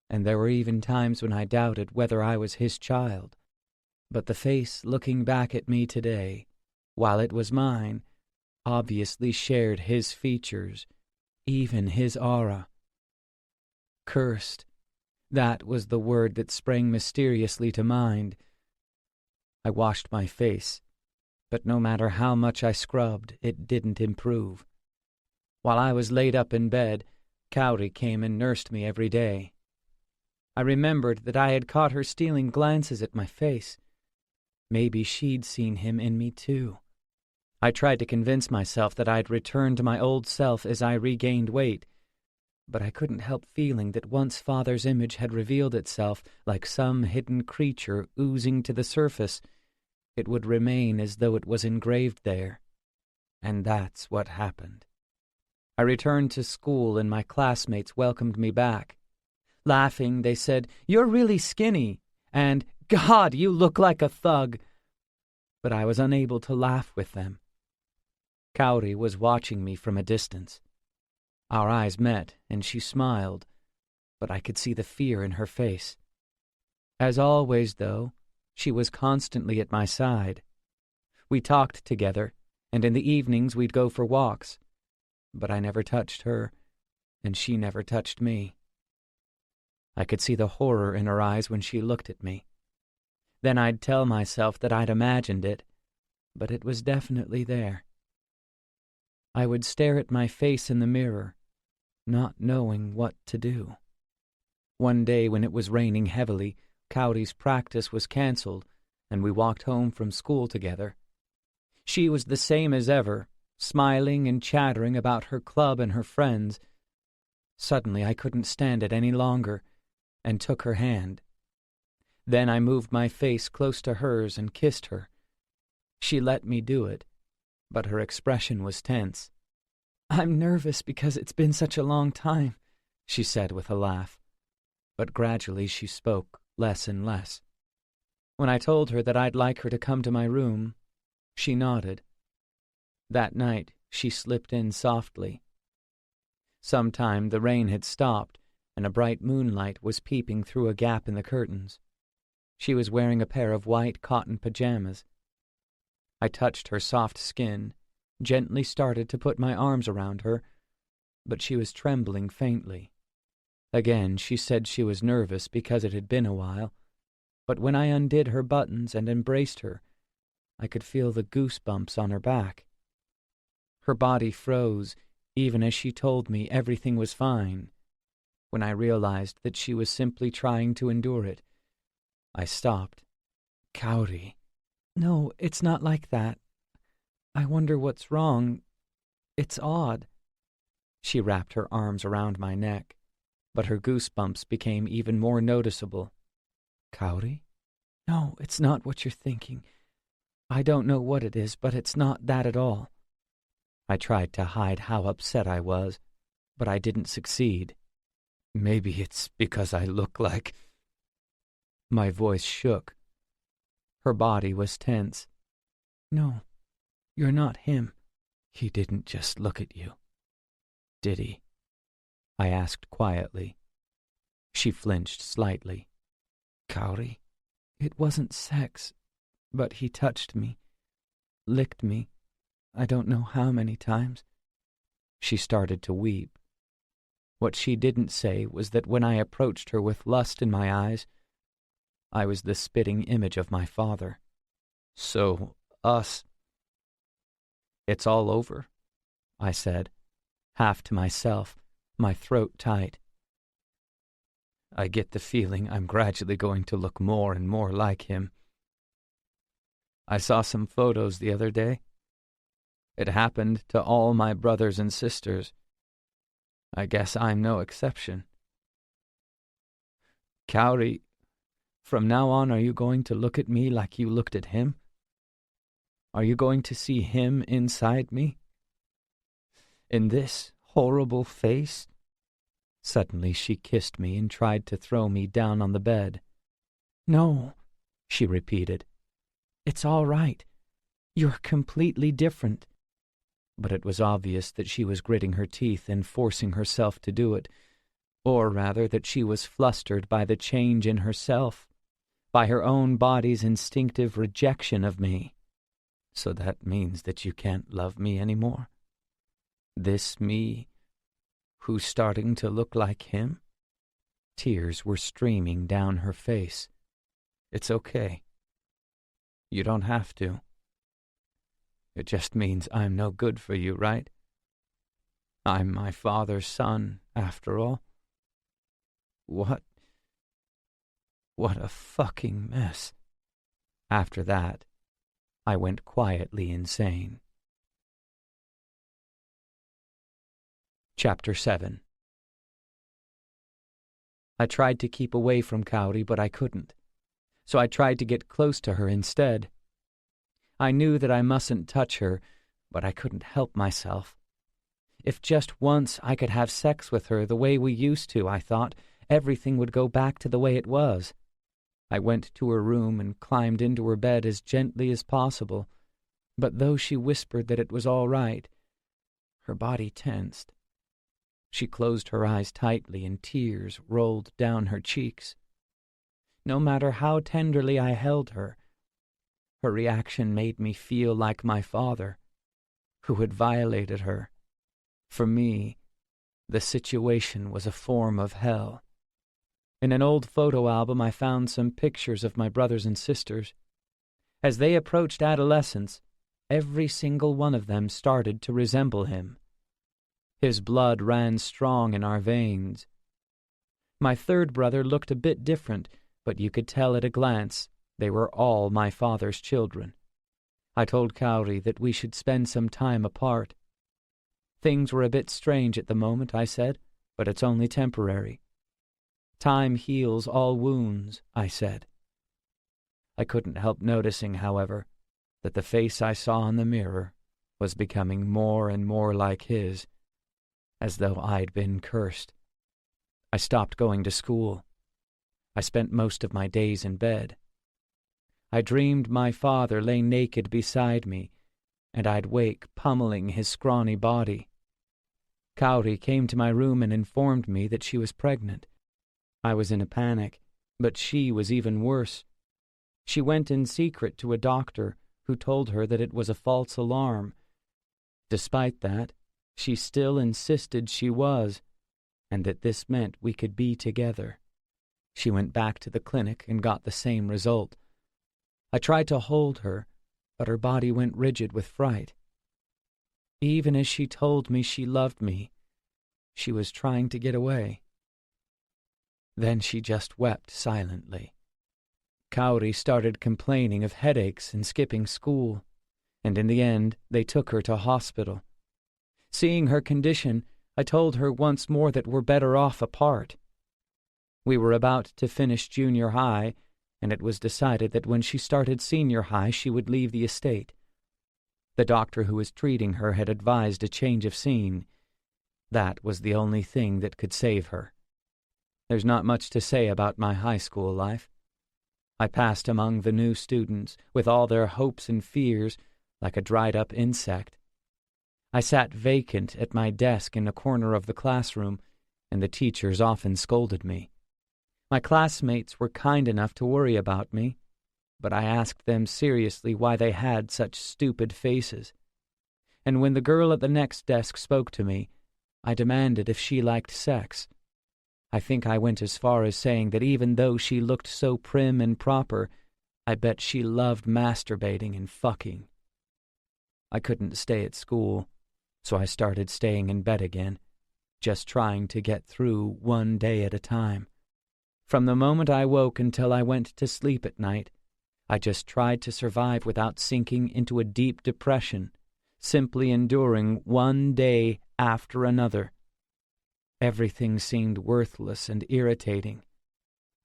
and there were even times when I doubted whether I was his child. But the face looking back at me today, while it was mine, obviously shared his features, even his aura. Cursed. That was the word that sprang mysteriously to mind. I washed my face, but no matter how much I scrubbed, it didn't improve. While I was laid up in bed, Kaori came and nursed me every day. I remembered that I had caught her stealing glances at my face. Maybe she'd seen him in me too. I tried to convince myself that I'd returned to my old self as I regained weight, but I couldn't help feeling that once Father's image had revealed itself like some hidden creature oozing to the surface, it would remain as though it was engraved there. And that's what happened. I returned to school and my classmates welcomed me back. Laughing, they said, "You're really skinny," and "God, you look like a thug." But I was unable to laugh with them. Kaori was watching me from a distance. Our eyes met, and she smiled, but I could see the fear in her face. As always, though, she was constantly at my side. We talked together, and in the evenings we'd go for walks. But I never touched her, and she never touched me. I could see the horror in her eyes when she looked at me. Then I'd tell myself that I'd imagined it, but it was definitely there. I would stare at my face in the mirror, not knowing what to do. One day when it was raining heavily, Kaori's practice was canceled, and we walked home from school together. She was the same as ever, smiling and chattering about her club and her friends. Suddenly I couldn't stand it any longer, and took her hand. Then I moved my face close to hers and kissed her. She let me do it, but her expression was tense. "I'm nervous because it's been such a long time," she said with a laugh. But gradually she spoke less and less. When I told her that I'd like her to come to my room, she nodded. That night she slipped in softly. Sometime the rain had stopped, and a bright moonlight was peeping through a gap in the curtains. She was wearing a pair of white cotton pajamas. I touched her soft skin, gently started to put my arms around her, but she was trembling faintly. Again she said she was nervous because it had been a while, but when I undid her buttons and embraced her, I could feel the goosebumps on her back. Her body froze, even as she told me everything was fine. When I realized that she was simply trying to endure it, I stopped. "Kaori." "No, it's not like that. I wonder what's wrong. It's odd." She wrapped her arms around my neck, but her goosebumps became even more noticeable. "Kaori?" "No, it's not what you're thinking. I don't know what it is, but it's not that at all." I tried to hide how upset I was, but I didn't succeed. "Maybe it's because I look like—" My voice shook. Her body was tense. "No, you're not him." "He didn't just look at you, did he?" I asked quietly. She flinched slightly. "Kaori?" "It wasn't sex, but he touched me, licked me, I don't know how many times." She started to weep. What she didn't say was that when I approached her with lust in my eyes, I was the spitting image of my father. "So, us—" "It's all over," I said, half to myself, my throat tight. "I get the feeling I'm gradually going to look more and more like him. I saw some photos the other day. It happened to all my brothers and sisters. I guess I'm no exception." "Kaori, from now on are you going to look at me like you looked at him? Are you going to see him inside me? In this horrible face?" Suddenly she kissed me and tried to throw me down on the bed. "No," she repeated. "It's all right. You're completely different." But it was obvious that she was gritting her teeth and forcing herself to do it, or rather that she was flustered by the change in herself, by her own body's instinctive rejection of me. "So that means that you can't love me anymore? This me, who's starting to look like him?" Tears were streaming down her face. "It's okay. You don't have to. It just means I'm no good for you, right? I'm my father's son, after all. What a fucking mess." After that, I went quietly insane. Chapter 7. I tried to keep away from Kaori, but I couldn't. So I tried to get close to her instead. I knew that I mustn't touch her, but I couldn't help myself. If just once I could have sex with her the way we used to, I thought, everything would go back to the way it was. I went to her room and climbed into her bed as gently as possible, but though she whispered that it was all right, her body tensed. She closed her eyes tightly and tears rolled down her cheeks. No matter how tenderly I held her, her reaction made me feel like my father, who had violated her. For me, the situation was a form of hell. In an old photo album, I found some pictures of my brothers and sisters. As they approached adolescence, every single one of them started to resemble him. His blood ran strong in our veins. My third brother looked a bit different, but you could tell at a glance they were all my father's children. I told Kaori that we should spend some time apart. Things were a bit strange at the moment, I said. but it's only temporary. Time heals all wounds, I said. I couldn't help noticing, however, that the face I saw in the mirror was becoming more and more like his, as though I'd been cursed. I stopped going to school. I spent most of my days in bed. I dreamed my father lay naked beside me, and I'd wake pummeling his scrawny body. Kaori came to my room and informed me that she was pregnant. I was in a panic, but she was even worse. She went in secret to a doctor who told her that it was a false alarm. Despite that, she still insisted she was, and that this meant we could be together. She went back to the clinic and got the same result. I tried to hold her, but her body went rigid with fright. Even as she told me she loved me, she was trying to get away. Then she just wept silently. Kaori started complaining of headaches and skipping school, and in the end they took her to hospital. Seeing her condition, I told her once more that we're better off apart. We were about to finish junior high, and it was decided that when she started senior high she would leave the estate. The doctor who was treating her had advised a change of scene. That was the only thing that could save her. There's not much to say about my high school life. I passed among the new students, with all their hopes and fears, like a dried-up insect. I sat vacant at my desk in a corner of the classroom, and the teachers often scolded me. My classmates were kind enough to worry about me, but I asked them seriously why they had such stupid faces. And when the girl at the next desk spoke to me, I demanded if she liked sex. I think I went as far as saying that even though she looked so prim and proper, I bet she loved masturbating and fucking. I couldn't stay at school, so I started staying in bed again, just trying to get through one day at a time. From the moment I woke until I went to sleep at night, I just tried to survive without sinking into a deep depression, simply enduring one day after another. Everything seemed worthless and irritating.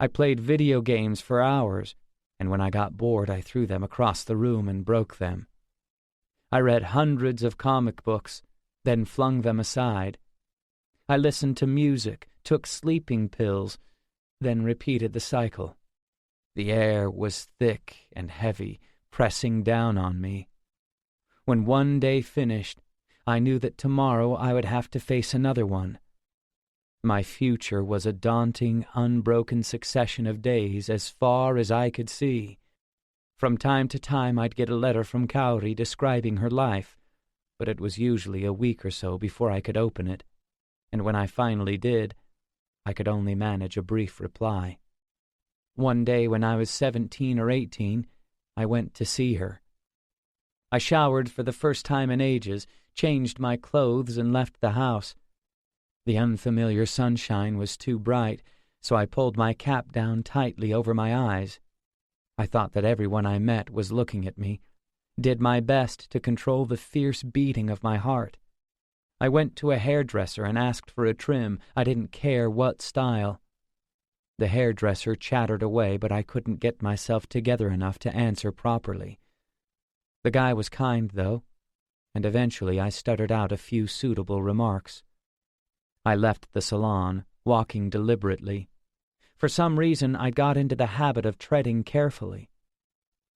I played video games for hours, and when I got bored I threw them across the room and broke them. I read hundreds of comic books, then flung them aside. I listened to music, took sleeping pills, then repeated the cycle. The air was thick and heavy, pressing down on me. When one day finished, I knew that tomorrow I would have to face another one. My future was a daunting, unbroken succession of days as far as I could see. From time to time I'd get a letter from Kaori describing her life, but it was usually a week or so before I could open it, and when I finally did, I could only manage a brief reply. One day when I was 17 or 18, I went to see her. I showered for the first time in ages, changed my clothes, and left the house. The unfamiliar sunshine was too bright, so I pulled my cap down tightly over my eyes. I thought that everyone I met was looking at me, did my best to control the fierce beating of my heart. I went to a hairdresser and asked for a trim. I didn't care what style. The hairdresser chattered away, but I couldn't get myself together enough to answer properly. The guy was kind, though, and eventually I stuttered out a few suitable remarks. I left the salon, walking deliberately. For some reason, I got into the habit of treading carefully.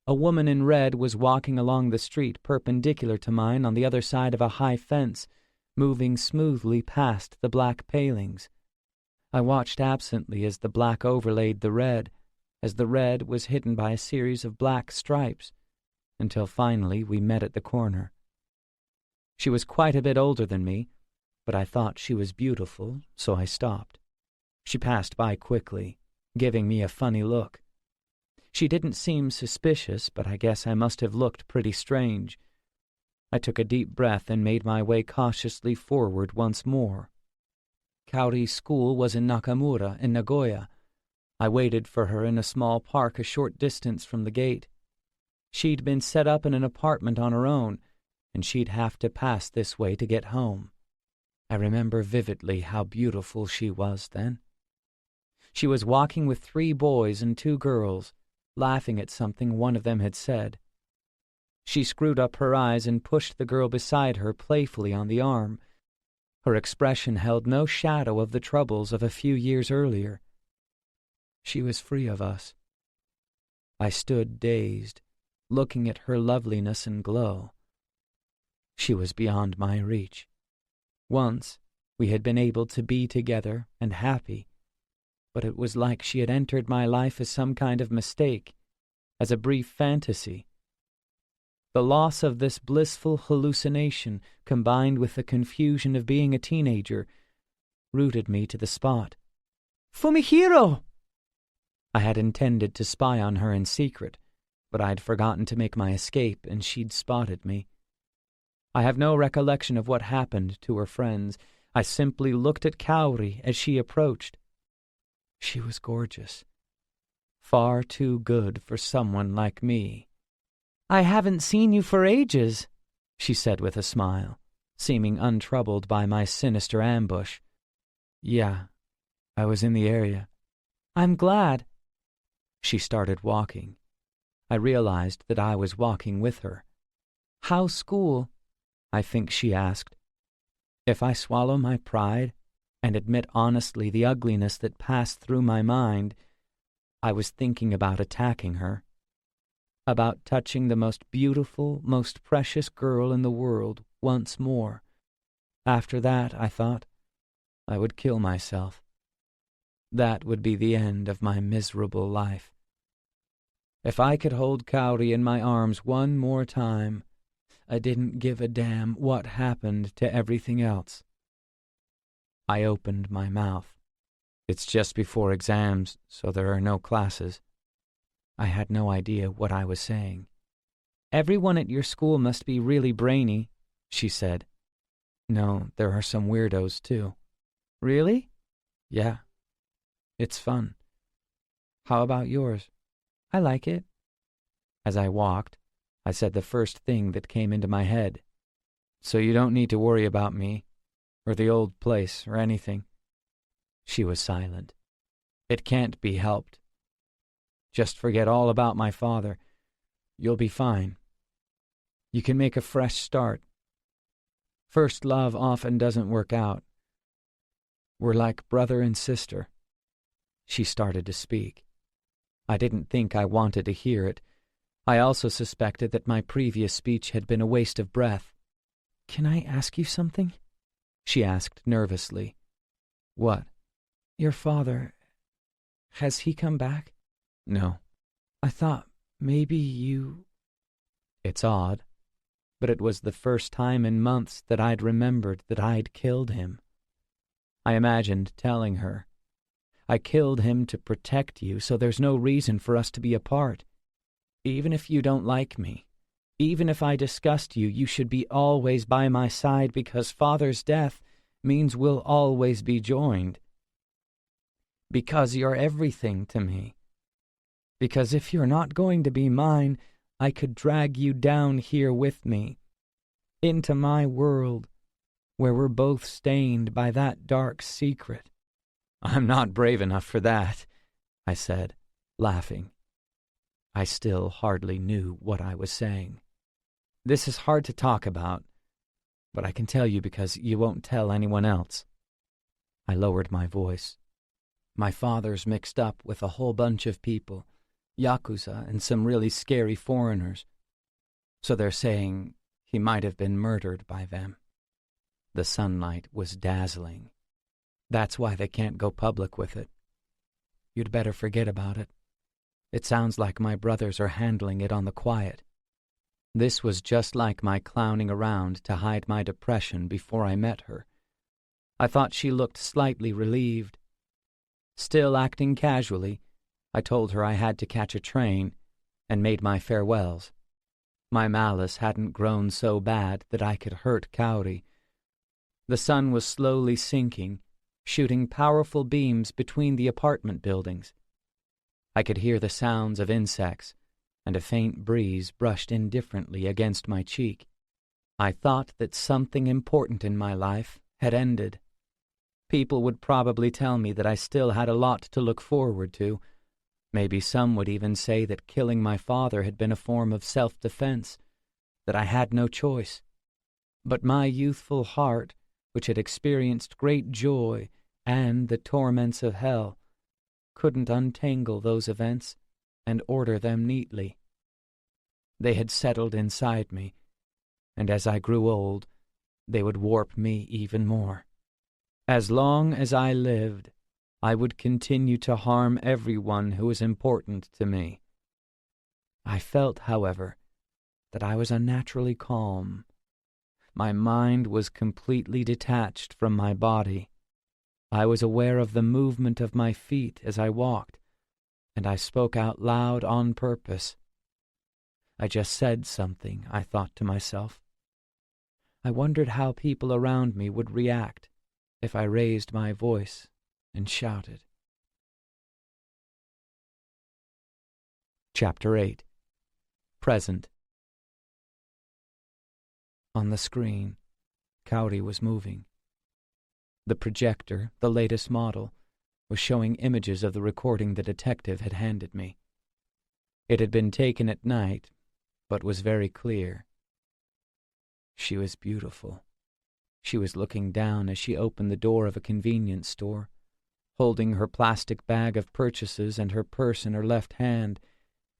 A woman in red was walking along the street perpendicular to mine on the other side of a high fence, moving smoothly past the black palings. I watched absently as the black overlaid the red, as the red was hidden by a series of black stripes, until finally we met at the corner. She was quite a bit older than me, but I thought she was beautiful, so I stopped. She passed by quickly, giving me a funny look. She didn't seem suspicious, but I guess I must have looked pretty strange. I took a deep breath and made my way cautiously forward once more. Kaori's school was in Nakamura, in Nagoya. I waited for her in a small park a short distance from the gate. She'd been set up in an apartment on her own, and she'd have to pass this way to get home. I remember vividly how beautiful she was then. She was walking with 3 boys and 2 girls, laughing at something one of them had said. She screwed up her eyes and pushed the girl beside her playfully on the arm. Her expression held no shadow of the troubles of a few years earlier. She was free of us. I stood dazed, looking at her loveliness and glow. She was beyond my reach. Once, we had been able to be together and happy, but it was like she had entered my life as some kind of mistake, as a brief fantasy. The loss of this blissful hallucination, combined with the confusion of being a teenager, rooted me to the spot. "Fumihiro!" I had intended to spy on her in secret, but I'd forgotten to make my escape, and she'd spotted me. I have no recollection of what happened to her friends. I simply looked at Kaori as she approached. She was gorgeous. Far too good for someone like me. "I haven't seen you for ages," she said with a smile, seeming untroubled by my sinister ambush. "Yeah, I was in the area." "I'm glad." She started walking. I realized that I was walking with her. "How's school?" I think she asked. If I swallow my pride and admit honestly the ugliness that passed through my mind, I was thinking about attacking her, about touching the most beautiful, most precious girl in the world once more. After that, I thought, I would kill myself. That would be the end of my miserable life. If I could hold Kaori in my arms one more time, I didn't give a damn what happened to everything else. I opened my mouth. It's just before exams, so there are no classes. I had no idea what I was saying. "Everyone at your school must be really brainy," she said. "No, there are some weirdos, too." "Really?" "Yeah. It's fun. How about yours?" "I like it." As I walked, I said the first thing that came into my head. "So you don't need to worry about me, or the old place, or anything." She was silent. "It can't be helped. Just forget all about my father. You'll be fine. You can make a fresh start. First love often doesn't work out. We're like brother and sister." She started to speak. I didn't think I wanted to hear it. I also suspected that my previous speech had been a waste of breath. "Can I ask you something?" she asked nervously. "What?" "Your father, has he come back?" "No." "I thought maybe you—" It's odd, but it was the first time in months that I'd remembered that I'd killed him. I imagined telling her, "I killed him to protect you, so there's no reason for us to be apart. Even if you don't like me, even if I disgust you, you should be always by my side because Father's death means we'll always be joined. Because you're everything to me. Because if you're not going to be mine, I could drag you down here with me, into my world, where we're both stained by that dark secret." "I'm not brave enough for that," I said, laughing. I still hardly knew what I was saying. "This is hard to talk about, but I can tell you because you won't tell anyone else." I lowered my voice. "My father's mixed up with a whole bunch of people, Yakuza and some really scary foreigners. So they're saying he might have been murdered by them." The sunlight was dazzling. "That's why they can't go public with it. You'd better forget about it. It sounds like my brothers are handling it on the quiet." This was just like my clowning around to hide my depression before I met her. I thought she looked slightly relieved. Still acting casually, I told her I had to catch a train and made my farewells. My malice hadn't grown so bad that I could hurt Kaori. The sun was slowly sinking, shooting powerful beams between the apartment buildings. I could hear the sounds of insects, and a faint breeze brushed indifferently against my cheek. I thought that something important in my life had ended. People would probably tell me that I still had a lot to look forward to. Maybe some would even say that killing my father had been a form of self-defense, that I had no choice. But my youthful heart, which had experienced great joy and the torments of hell, couldn't untangle those events and order them neatly. They had settled inside me, and as I grew old, they would warp me even more. As long as I lived, I would continue to harm everyone who was important to me. I felt, however, that I was unnaturally calm. My mind was completely detached from my body. I was aware of the movement of my feet as I walked, and I spoke out loud on purpose. I just said something, I thought to myself. I wondered how people around me would react if I raised my voice and shouted. Chapter 8. Present. On the screen, Kaori was moving. The projector, the latest model, was showing images of the recording the detective had handed me. It had been taken at night, but was very clear. She was beautiful. She was looking down as she opened the door of a convenience store, holding her plastic bag of purchases and her purse in her left hand,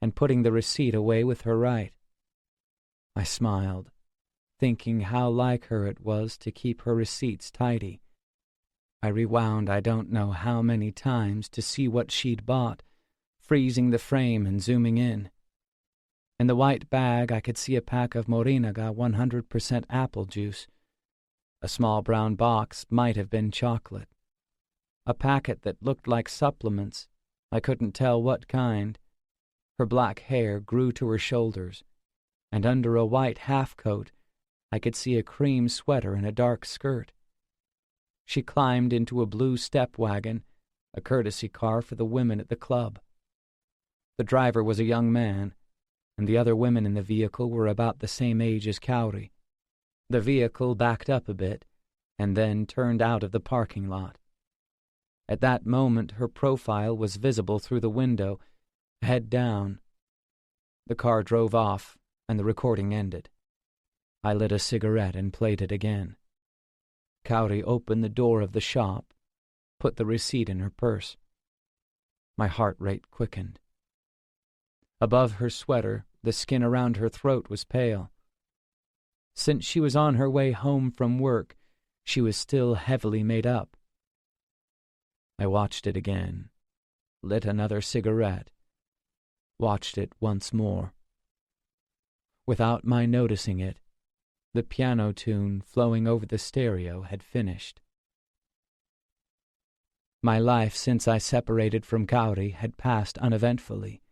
and putting the receipt away with her right. I smiled, thinking how like her it was to keep her receipts tidy. I rewound I don't know how many times to see what she'd bought, freezing the frame and zooming in. In the white bag I could see a pack of Morinaga 100% apple juice. A small brown box might have been chocolate. A packet that looked like supplements, I couldn't tell what kind. Her black hair grew to her shoulders, and under a white half-coat I could see a cream sweater and a dark skirt. She climbed into a blue step wagon, a courtesy car for the women at the club. The driver was a young man, and the other women in the vehicle were about the same age as Kaori. The vehicle backed up a bit, and then turned out of the parking lot. At that moment her profile was visible through the window, head down. The car drove off, and the recording ended. I lit a cigarette and played it again. Kaori opened the door of the shop, put the receipt in her purse. My heart rate quickened. Above her sweater, the skin around her throat was pale. Since she was on her way home from work, she was still heavily made up. I watched it again, lit another cigarette, watched it once more. Without my noticing it, the piano tune flowing over the stereo had finished. My life since I separated from Kaori had passed uneventfully.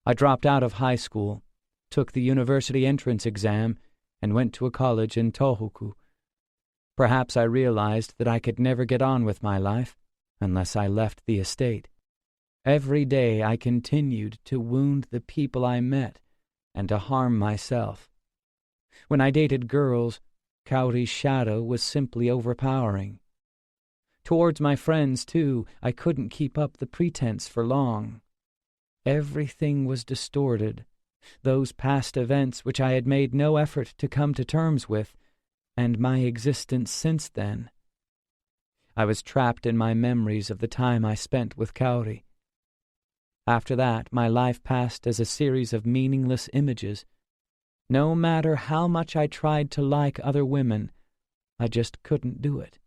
I dropped out of high school, took the university entrance exam, and went to a college in Tohoku. Perhaps I realized that I could never get on with my life unless I left the estate. Every day I continued to wound the people I met and to harm myself. When I dated girls, Kaori's shadow was simply overpowering. Towards my friends, too, I couldn't keep up the pretense for long. Everything was distorted. Those past events which I had made no effort to come to terms with, and my existence since then. I was trapped in my memories of the time I spent with Kaori. After that, my life passed as a series of meaningless images. No matter how much I tried to like other women, I just couldn't do it.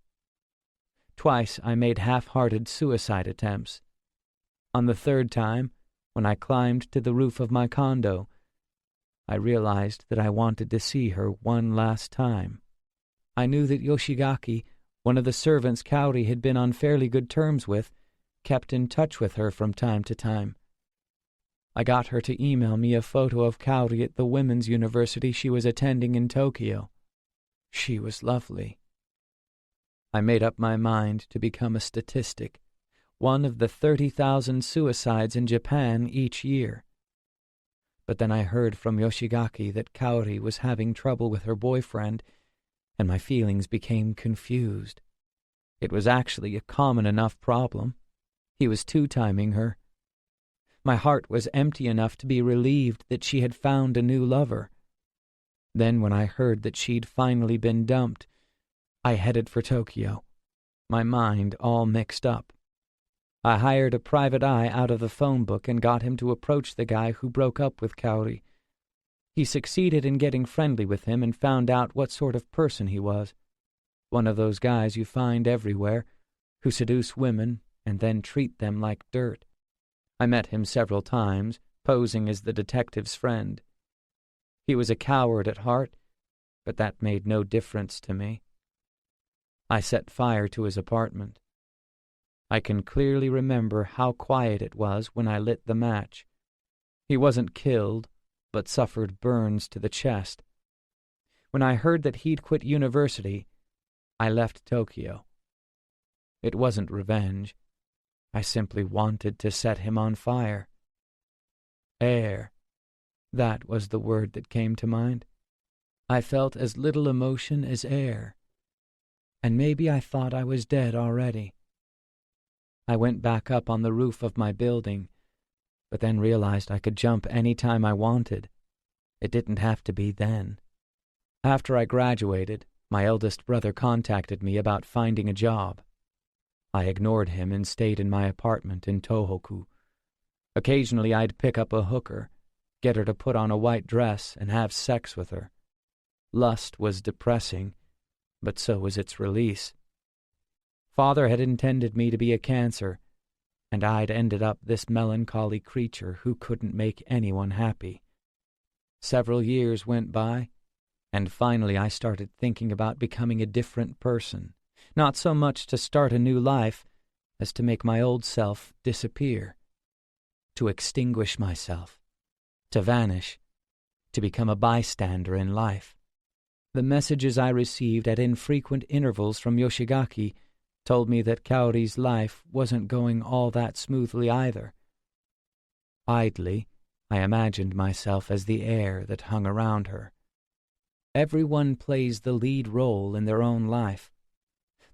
Twice I made half-hearted suicide attempts. On the third time, when I climbed to the roof of my condo, I realized that I wanted to see her one last time. I knew that Yoshigaki, one of the servants Kaori had been on fairly good terms with, kept in touch with her from time to time. I got her to email me a photo of Kaori at the women's university she was attending in Tokyo. She was lovely. I made up my mind to become a statistic, one of the 30,000 suicides in Japan each year. But then I heard from Yoshigaki that Kaori was having trouble with her boyfriend, and my feelings became confused. It was actually a common enough problem. He was two-timing her. My heart was empty enough to be relieved that she had found a new lover. Then when I heard that she'd finally been dumped, I headed for Tokyo, my mind all mixed up. I hired a private eye out of the phone book and got him to approach the guy who broke up with Kaori. He succeeded in getting friendly with him and found out what sort of person he was. One of those guys you find everywhere, who seduce women and then treat them like dirt. I met him several times, posing as the detective's friend. He was a coward at heart, but that made no difference to me. I set fire to his apartment. I can clearly remember how quiet it was when I lit the match. He wasn't killed, but suffered burns to the chest. When I heard that he'd quit university, I left Tokyo. It wasn't revenge. I simply wanted to set him on fire. Air. That was the word that came to mind. I felt as little emotion as air. And maybe I thought I was dead already. I went back up on the roof of my building, but then realized I could jump any time I wanted. It didn't have to be then. After I graduated, my eldest brother contacted me about finding a job. I ignored him and stayed in my apartment in Tohoku. Occasionally I'd pick up a hooker, get her to put on a white dress and have sex with her. Lust was depressing, but so was its release. Father had intended me to be a Cancer, and I'd ended up this melancholy creature who couldn't make anyone happy. Several years went by, and finally I started thinking about becoming a different person, not so much to start a new life as to make my old self disappear, to extinguish myself, to vanish, to become a bystander in life. The messages I received at infrequent intervals from Yoshigaki told me that Kaori's life wasn't going all that smoothly either. Idly, I imagined myself as the air that hung around her. Everyone plays the lead role in their own life.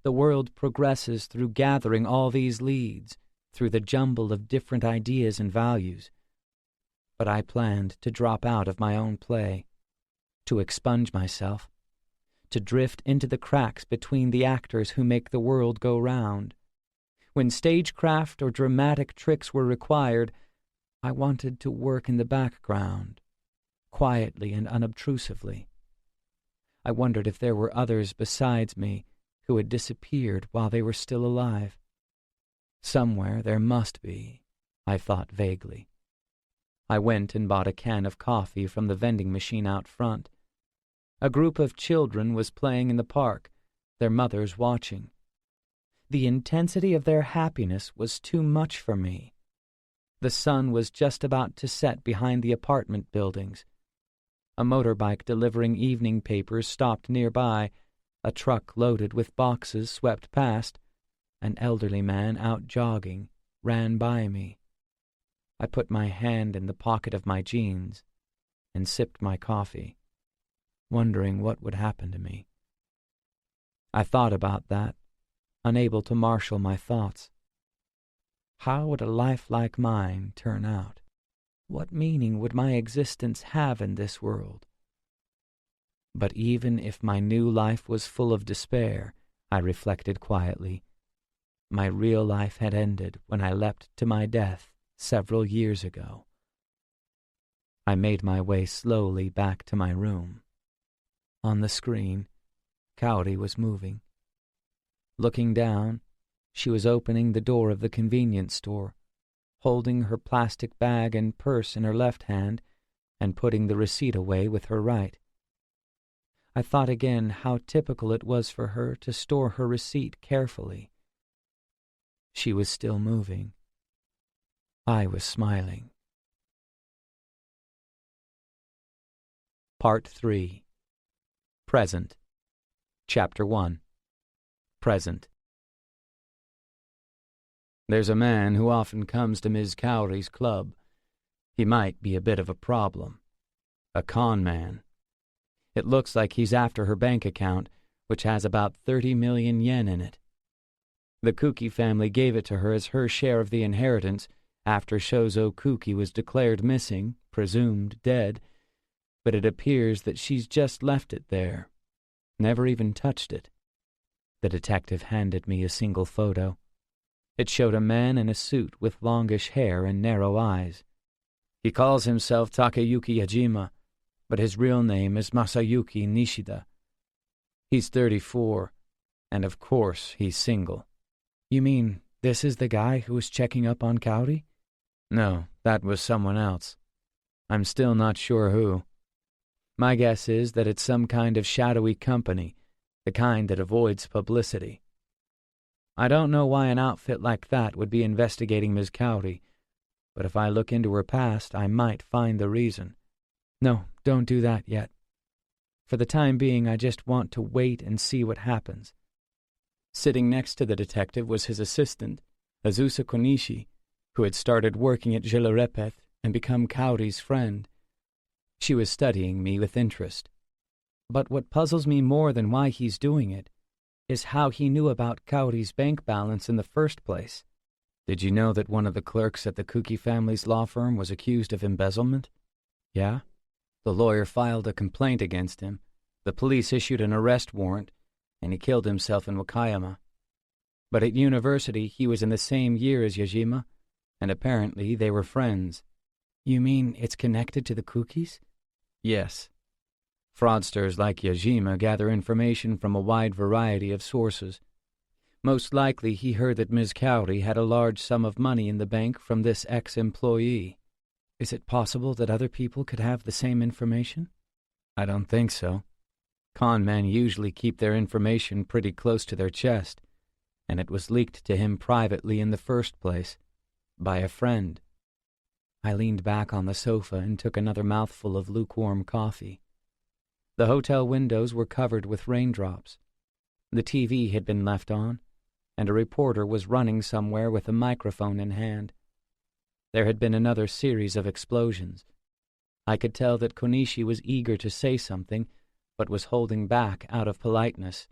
The world progresses through gathering all these leads, through the jumble of different ideas and values. But I planned to drop out of my own play, to expunge myself, to drift into the cracks between the actors who make the world go round. When stagecraft or dramatic tricks were required, I wanted to work in the background, quietly and unobtrusively. I wondered if there were others besides me who had disappeared while they were still alive. Somewhere there must be, I thought vaguely. I went and bought a can of coffee from the vending machine out front. A group of children was playing in the park, their mothers watching. The intensity of their happiness was too much for me. The sun was just about to set behind the apartment buildings. A motorbike delivering evening papers stopped nearby. A truck loaded with boxes swept past. An elderly man out jogging ran by me. I put my hand in the pocket of my jeans and sipped my coffee, wondering what would happen to me. I thought about that, unable to marshal my thoughts. How would a life like mine turn out? What meaning would my existence have in this world? But even if my new life was full of despair, I reflected quietly, my real life had ended when I leapt to my death several years ago. I made my way slowly back to my room. On the screen, Kaori was moving. Looking down, she was opening the door of the convenience store, holding her plastic bag and purse in her left hand and putting the receipt away with her right. I thought again how typical it was for her to store her receipt carefully. She was still moving. I was smiling. Part 3. Present. Chapter 1. Present. There's a man who often comes to Ms. Kaori's club. He might be a bit of a problem. A con man. It looks like he's after her bank account, which has about 30 million yen in it. The Kuki family gave it to her as her share of the inheritance after Shozo Kuki was declared missing, presumed dead, but it appears that she's just left it there, never even touched it. The detective handed me a single photo. It showed a man in a suit with longish hair and narrow eyes. He calls himself Takeyuki Yajima, but his real name is Masayuki Nishida. He's 34, and of course he's single. You mean this is the guy who was checking up on Kaori? No, that was someone else. I'm still not sure who. My guess is that it's some kind of shadowy company, the kind that avoids publicity. I don't know why an outfit like that would be investigating Ms. Kaori, but if I look into her past, I might find the reason. No, don't do that yet. For the time being, I just want to wait and see what happens. Sitting next to the detective was his assistant, Azusa Konishi, who had started working at Jilarepeth and become Kaori's friend. She was studying me with interest. But what puzzles me more than why he's doing it is how he knew about Kaori's bank balance in the first place. Did you know that one of the clerks at the Kuki family's law firm was accused of embezzlement? Yeah? The lawyer filed a complaint against him. The police issued an arrest warrant, and he killed himself in Wakayama. But at university, he was in the same year as Yajima, and apparently they were friends. You mean it's connected to the Kukis? Yes. Fraudsters like Yajima gather information from a wide variety of sources. Most likely he heard that Ms. Kaori had a large sum of money in the bank from this ex-employee. Is it possible that other people could have the same information? I don't think so. Con men usually keep their information pretty close to their chest, and it was leaked to him privately in the first place, by a friend. I leaned back on the sofa and took another mouthful of lukewarm coffee. The hotel windows were covered with raindrops. The TV had been left on, and a reporter was running somewhere with a microphone in hand. There had been another series of explosions. I could tell that Konishi was eager to say something, but was holding back out of politeness.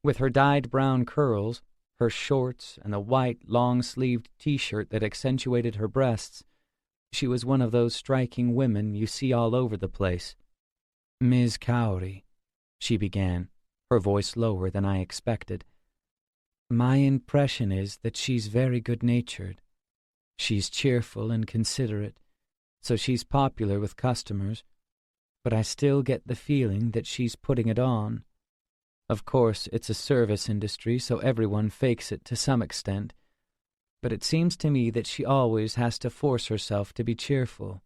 With her dyed brown curls, her shorts, and the white, long-sleeved T-shirt that accentuated her breasts, she was one of those striking women you see all over the place. Ms. Kaori, she began, her voice lower than I expected. My impression is that she's very good-natured. She's cheerful and considerate, so she's popular with customers, but I still get the feeling that she's putting it on. Of course, it's a service industry, so everyone fakes it to some extent, but it seems to me that she always has to force herself to be cheerful.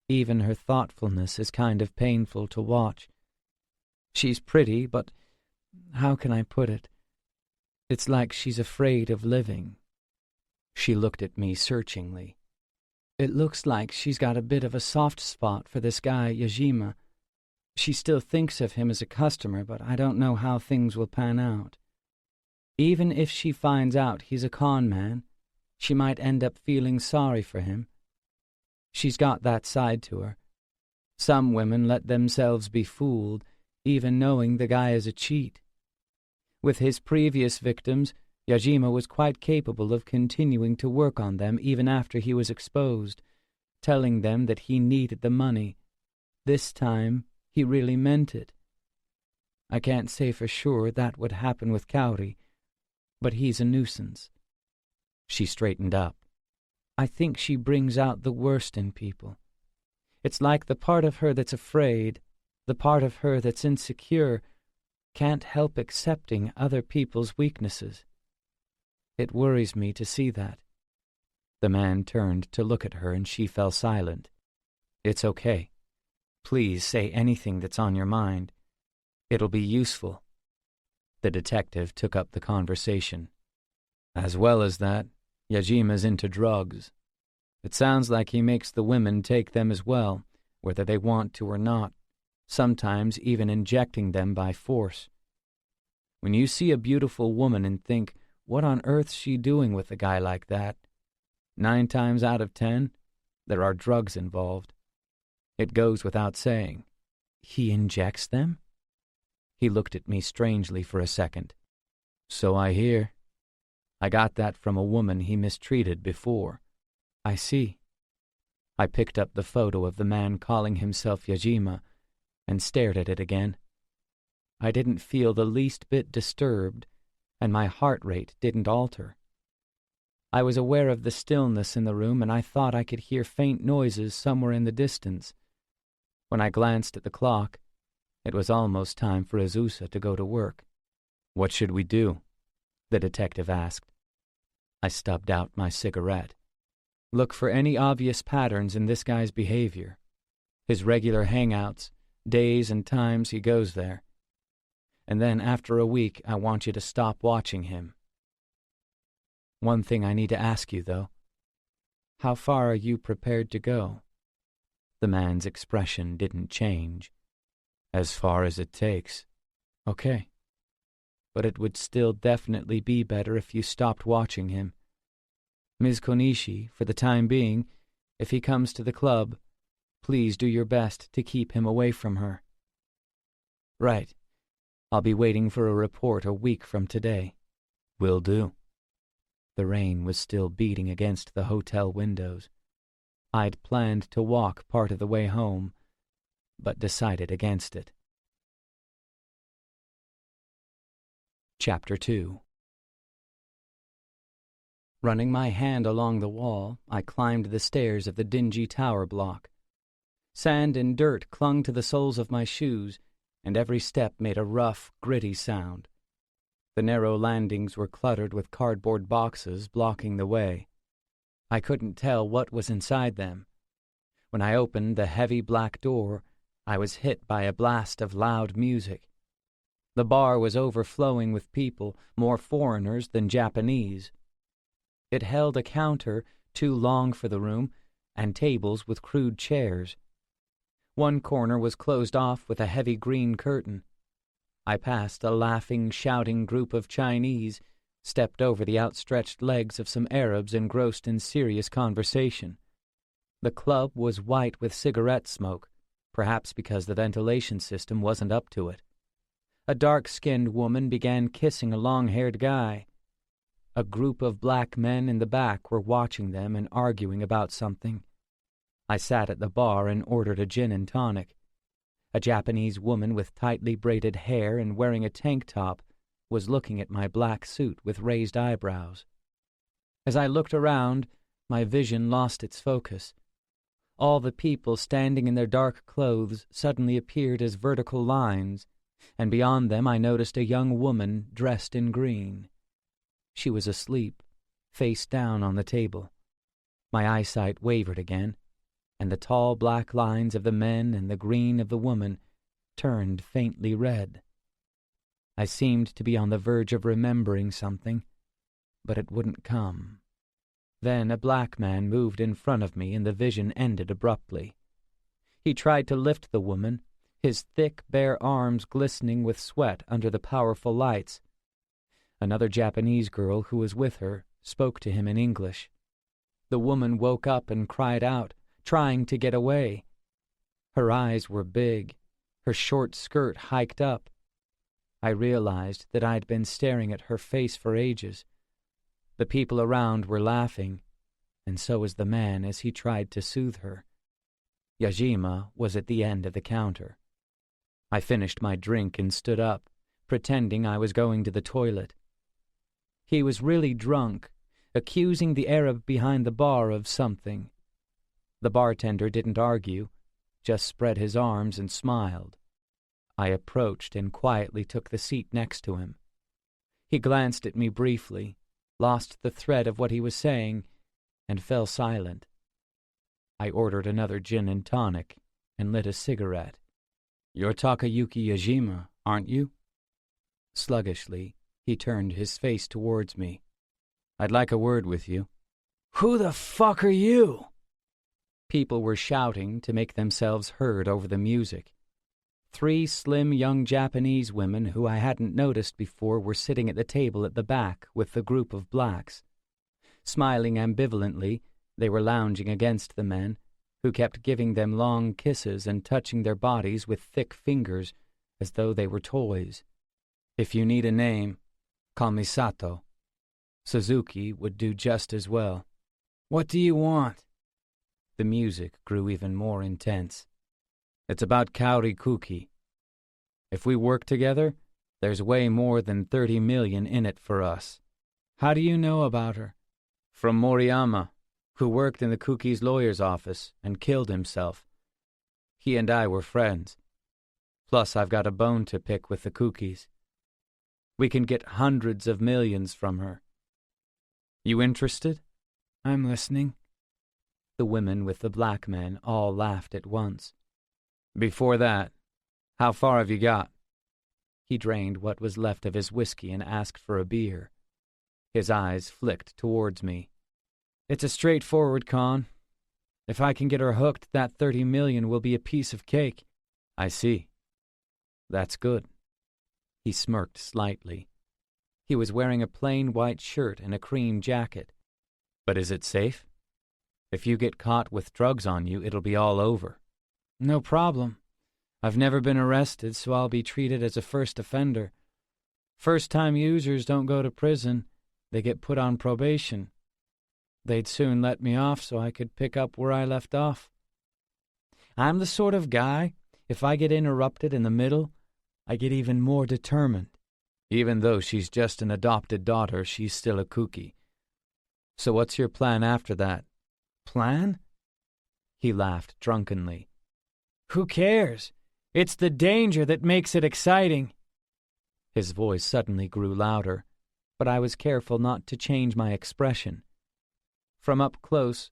Even her thoughtfulness is kind of painful to watch. She's pretty, but how can I put it? It's like she's afraid of living. She looked at me searchingly. It looks like she's got a bit of a soft spot for this guy, Yajima. She still thinks of him as a customer, but I don't know how things will pan out. Even if she finds out he's a con man, she might end up feeling sorry for him. She's got that side to her. Some women let themselves be fooled, even knowing the guy is a cheat. With his previous victims, Yajima was quite capable of continuing to work on them even after he was exposed, telling them that he needed the money. This time, he really meant it. I can't say for sure that would happen with Kaori, but he's a nuisance. She straightened up. I think she brings out the worst in people. It's like the part of her that's afraid, the part of her that's insecure, can't help accepting other people's weaknesses. It worries me to see that. The man turned to look at her and she fell silent. It's okay. Please say anything that's on your mind. It'll be useful. The detective took up the conversation. As well as that, Yajima's into drugs. It sounds like he makes the women take them as well, whether they want to or not, sometimes even injecting them by force. When you see a beautiful woman and think, what on earth's she doing with a guy like that? 9 times out of 10, there are drugs involved. It goes without saying. He injects them? He looked at me strangely for a second. "So I hear. I got that from a woman he mistreated before." "I see." I picked up the photo of the man calling himself Yajima and stared at it again. I didn't feel the least bit disturbed, and my heart rate didn't alter. I was aware of the stillness in the room, and I thought I could hear faint noises somewhere in the distance. When I glanced at the clock, it was almost time for Azusa to go to work. "What should we do?" the detective asked. I stubbed out my cigarette. "Look for any obvious patterns in this guy's behavior. His regular hangouts, days and times he goes there. And then after a week, I want you to stop watching him. One thing I need to ask you, though. How far are you prepared to go?" The man's expression didn't change. "As far as it takes." "Okay. But it would still definitely be better if you stopped watching him. Ms. Konishi, for the time being, if he comes to the club, please do your best to keep him away from her." "Right. I'll be waiting for a report a week from today." "Will do." The rain was still beating against the hotel windows. I'd planned to walk part of the way home, but decided against it. Chapter 2. Running my hand along the wall, I climbed the stairs of the dingy tower block. Sand and dirt clung to the soles of my shoes, and every step made a rough, gritty sound. The narrow landings were cluttered with cardboard boxes blocking the way. I couldn't tell what was inside them. When I opened the heavy black door, I was hit by a blast of loud music. The bar was overflowing with people, more foreigners than Japanese. It held a counter too long for the room, and tables with crude chairs. One corner was closed off with a heavy green curtain. I passed a laughing, shouting group of Chinese, stepped over the outstretched legs of some Arabs engrossed in serious conversation. The club was white with cigarette smoke, perhaps because the ventilation system wasn't up to it. A dark-skinned woman began kissing a long-haired guy. A group of black men in the back were watching them and arguing about something. I sat at the bar and ordered a gin and tonic. A Japanese woman with tightly braided hair and wearing a tank top was looking at my black suit with raised eyebrows. As I looked around, my vision lost its focus. All the people standing in their dark clothes suddenly appeared as vertical lines, and beyond them I noticed a young woman dressed in green. She was asleep, face down on the table. My eyesight wavered again, and the tall black lines of the men and the green of the woman turned faintly red. I seemed to be on the verge of remembering something, but it wouldn't come. Then a black man moved in front of me and the vision ended abruptly. He tried to lift the woman, his thick, bare arms glistening with sweat under the powerful lights. Another Japanese girl who was with her spoke to him in English. The woman woke up and cried out, trying to get away. Her eyes were big, her short skirt hiked up. I realized that I'd been staring at her face for ages. The people around were laughing, and so was the man as he tried to soothe her. Yajima was at the end of the counter. I finished my drink and stood up, pretending I was going to the toilet. He was really drunk, accusing the Arab behind the bar of something. The bartender didn't argue, just spread his arms and smiled. I approached and quietly took the seat next to him. He glanced at me briefly, lost the thread of what he was saying, and fell silent. I ordered another gin and tonic and lit a cigarette. "You're Takayuki Yajima, aren't you?" Sluggishly, he turned his face towards me. "I'd like a word with you." "Who the fuck are you?" People were shouting to make themselves heard over the music. 3 slim young Japanese women who I hadn't noticed before were sitting at the table at the back with the group of blacks. Smiling ambivalently, they were lounging against the men, who kept giving them long kisses and touching their bodies with thick fingers, as though they were toys. If you need a name, call me Sato. Suzuki would do just as well. What do you want? The music grew even more intense. It's about Kaori Kuki. If we work together, there's way more than 30 million in it for us. How do you know about her? From Moriyama, who worked in the Kuki's lawyer's office and killed himself. He and I were friends. Plus, I've got a bone to pick with the Kukis. We can get hundreds of millions from her. You interested? I'm listening. The women with the black men all laughed at once. Before that, how far have you got? He drained what was left of his whiskey and asked for a beer. His eyes flicked towards me. It's a straightforward con. If I can get her hooked, that 30 million will be a piece of cake. I see. That's good. He smirked slightly. He was wearing a plain white shirt and a cream jacket. But is it safe? If you get caught with drugs on you, it'll be all over. No problem. I've never been arrested, so I'll be treated as a first offender. First-time users don't go to prison. They get put on probation. They'd soon let me off so I could pick up where I left off. I'm the sort of guy, if I get interrupted in the middle, I get even more determined. Even though she's just an adopted daughter, she's still a Kuki. So what's your plan after that? Plan? He laughed drunkenly. Who cares? It's the danger that makes it exciting. His voice suddenly grew louder, but I was careful not to change my expression. From up close,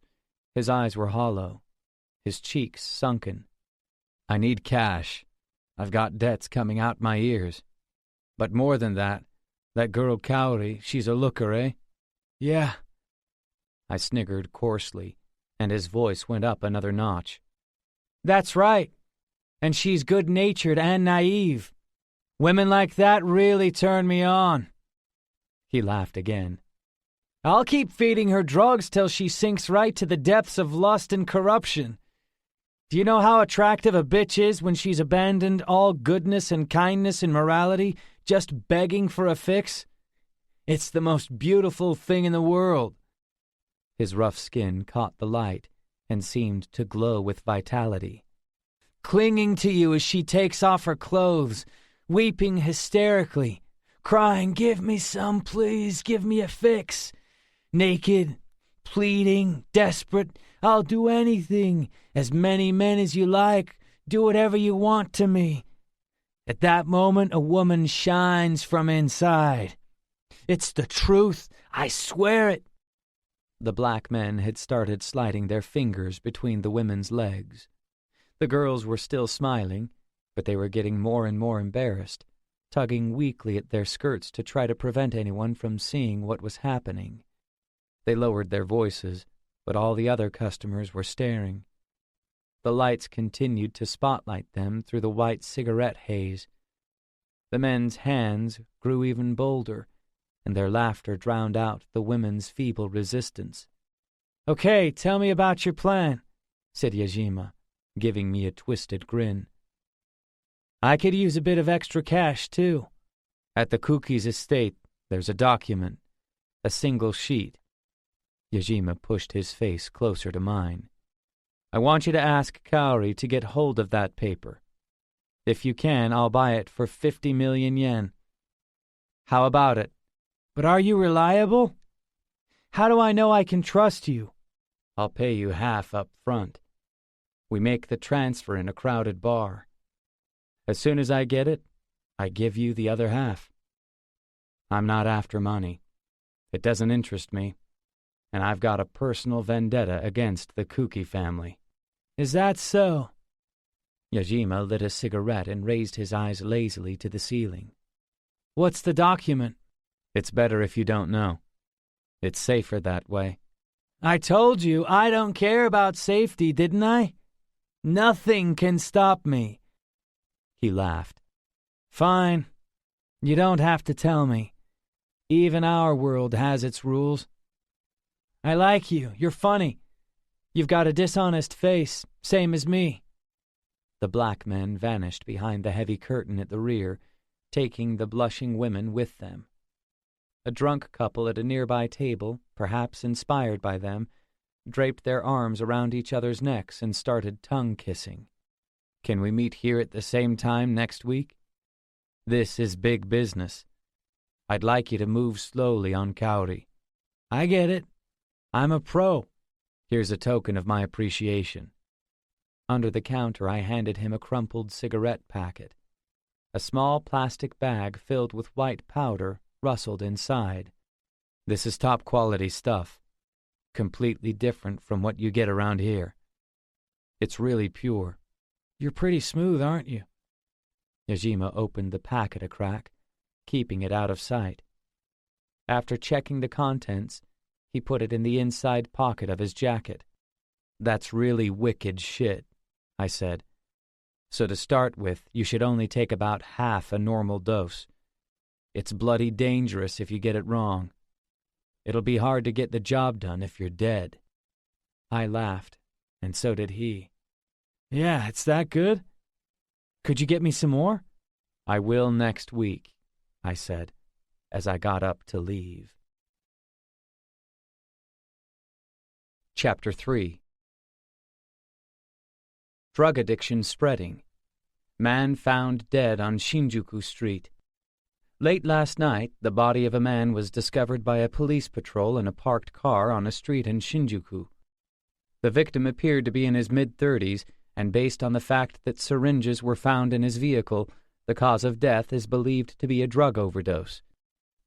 his eyes were hollow, his cheeks sunken. I need cash. I've got debts coming out my ears. But more than that girl Kaori, she's a looker, eh? Yeah. I sniggered coarsely, and his voice went up another notch. That's right. And she's good-natured and naive. Women like that really turn me on. He laughed again. I'll keep feeding her drugs till she sinks right to the depths of lust and corruption. Do you know how attractive a bitch is when she's abandoned all goodness and kindness and morality, just begging for a fix? It's the most beautiful thing in the world. His rough skin caught the light and seemed to glow with vitality. Clinging to you as she takes off her clothes, weeping hysterically, crying, give me some, please, give me a fix. Naked, pleading, desperate, I'll do anything, as many men as you like, do whatever you want to me. At that moment, a woman shines from inside. It's the truth, I swear it. The black men had started sliding their fingers between the women's legs. The girls were still smiling, but they were getting more and more embarrassed, tugging weakly at their skirts to try to prevent anyone from seeing what was happening. They lowered their voices, but all the other customers were staring. The lights continued to spotlight them through the white cigarette haze. The men's hands grew even bolder, and their laughter drowned out the women's feeble resistance. Okay, tell me about your plan, said Yajima, giving me a twisted grin. I could use a bit of extra cash, too. At the Kuki's estate, there's a document, a single sheet. Yajima pushed his face closer to mine. I want you to ask Kaori to get hold of that paper. If you can, I'll buy it for 50 million yen. How about it? But are you reliable? How do I know I can trust you? I'll pay you half up front. We make the transfer in a crowded bar. As soon as I get it, I give you the other half. I'm not after money. It doesn't interest me, and I've got a personal vendetta against the Kuki family. Is that so? Yajima lit a cigarette and raised his eyes lazily to the ceiling. What's the document? It's better if you don't know. It's safer that way. I told you I don't care about safety, didn't I? Nothing can stop me. He laughed. Fine. You don't have to tell me. Even our world has its rules. I like you. You're funny. You've got a dishonest face, same as me. The black men vanished behind the heavy curtain at the rear, taking the blushing women with them. A drunk couple at a nearby table, perhaps inspired by them, draped their arms around each other's necks and started tongue-kissing. "Can we meet here at the same time next week? This is big business. I'd like you to move slowly on Kaori." "I get it. I'm a pro." "Here's a token of my appreciation." Under the counter, I handed him a crumpled cigarette packet. A small plastic bag filled with white powder rustled inside. "This is top-quality stuff, completely different from what you get around here. It's really pure." "You're pretty smooth, aren't you?" Yajima opened the packet a crack, keeping it out of sight. After checking the contents, he put it in the inside pocket of his jacket. "That's really wicked shit," I said. "So to start with, you should only take about half a normal dose. It's bloody dangerous if you get it wrong. It'll be hard to get the job done if you're dead." I laughed, and so did he. "Yeah, it's that good? Could you get me some more?" "I will next week," I said, as I got up to leave. Chapter 3. Drug addiction spreading. Man found dead on Shinjuku Street. Late last night, the body of a man was discovered by a police patrol in a parked car on a street in Shinjuku. The victim appeared to be in his mid-30s, and based on the fact that syringes were found in his vehicle, the cause of death is believed to be a drug overdose.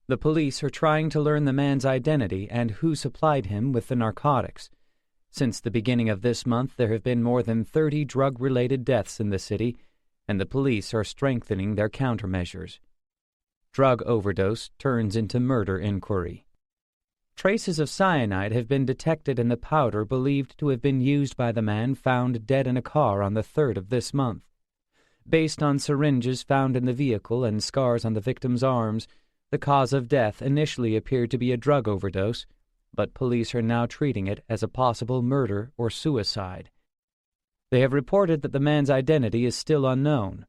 The police are trying to learn the man's identity and who supplied him with the narcotics. Since the beginning of this month, there have been more than 30 drug-related deaths in the city, and the police are strengthening their countermeasures. Drug overdose turns into murder inquiry. Traces of cyanide have been detected in the powder believed to have been used by the man found dead in a car on the 3rd of this month. Based on syringes found in the vehicle and scars on the victim's arms, the cause of death initially appeared to be a drug overdose, but police are now treating it as a possible murder or suicide. They have reported that the man's identity is still unknown.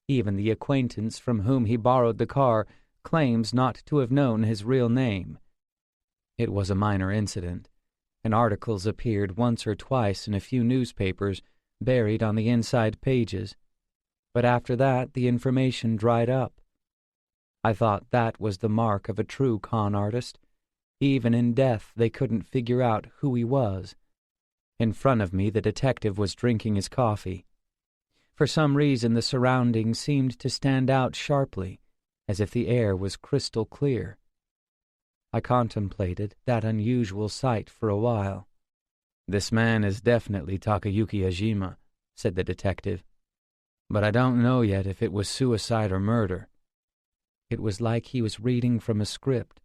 Even the acquaintance from whom he borrowed the car claims not to have known his real name. It was a minor incident, and articles appeared once or twice in a few newspapers buried on the inside pages. But after that, the information dried up. I thought that was the mark of a true con artist. Even in death, they couldn't figure out who he was. In front of me, the detective was drinking his coffee. For some reason, the surroundings seemed to stand out sharply, as if the air was crystal clear. I contemplated that unusual sight for a while. "This man is definitely Takayuki Ajima," said the detective. "But I don't know yet if it was suicide or murder." It was like he was reading from a script,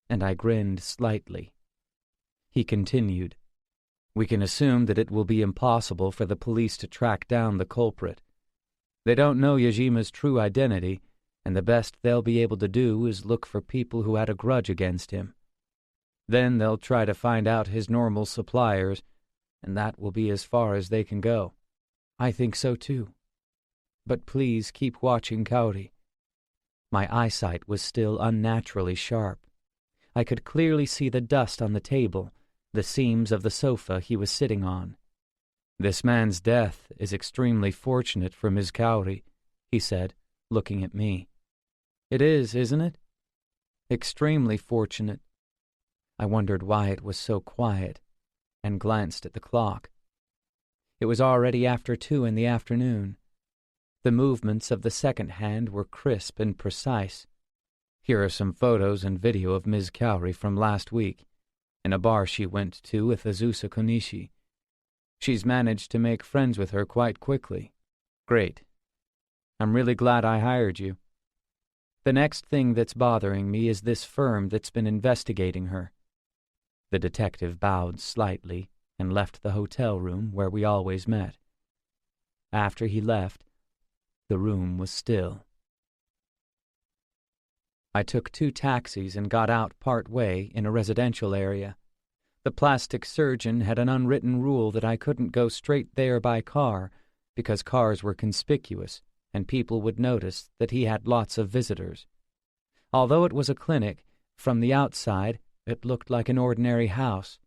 and I grinned slightly. He continued, "We can assume that it will be impossible for the police to track down the culprit. They don't know Yajima's true identity, and the best they'll be able to do is look for people who had a grudge against him. Then they'll try to find out his normal suppliers, and that will be as far as they can go." "I think so too. But please keep watching Kaori." My eyesight was still unnaturally sharp. I could clearly see the dust on the table, the seams of the sofa he was sitting on. "This man's death is extremely fortunate for Ms. Kaori," he said, looking at me. "It is, isn't it?" "Extremely fortunate." I wondered why it was so quiet, and glanced at the clock. It was already after 2 in the afternoon. The movements of the second hand were crisp and precise. Here are some photos and video of Ms. Kaori from last week, in a bar she went to with Azusa Konishi. She's managed to make friends with her quite quickly. Great. I'm really glad I hired you. The next thing that's bothering me is this firm that's been investigating her." The detective bowed slightly and left the hotel room where we always met. After he left, the room was still. I took 2 taxis and got out part way in a residential area. The plastic surgeon had an unwritten rule that I couldn't go straight there by car, because cars were conspicuous and people would notice that he had lots of visitors. Although it was a clinic, from the outside it looked like an ordinary house.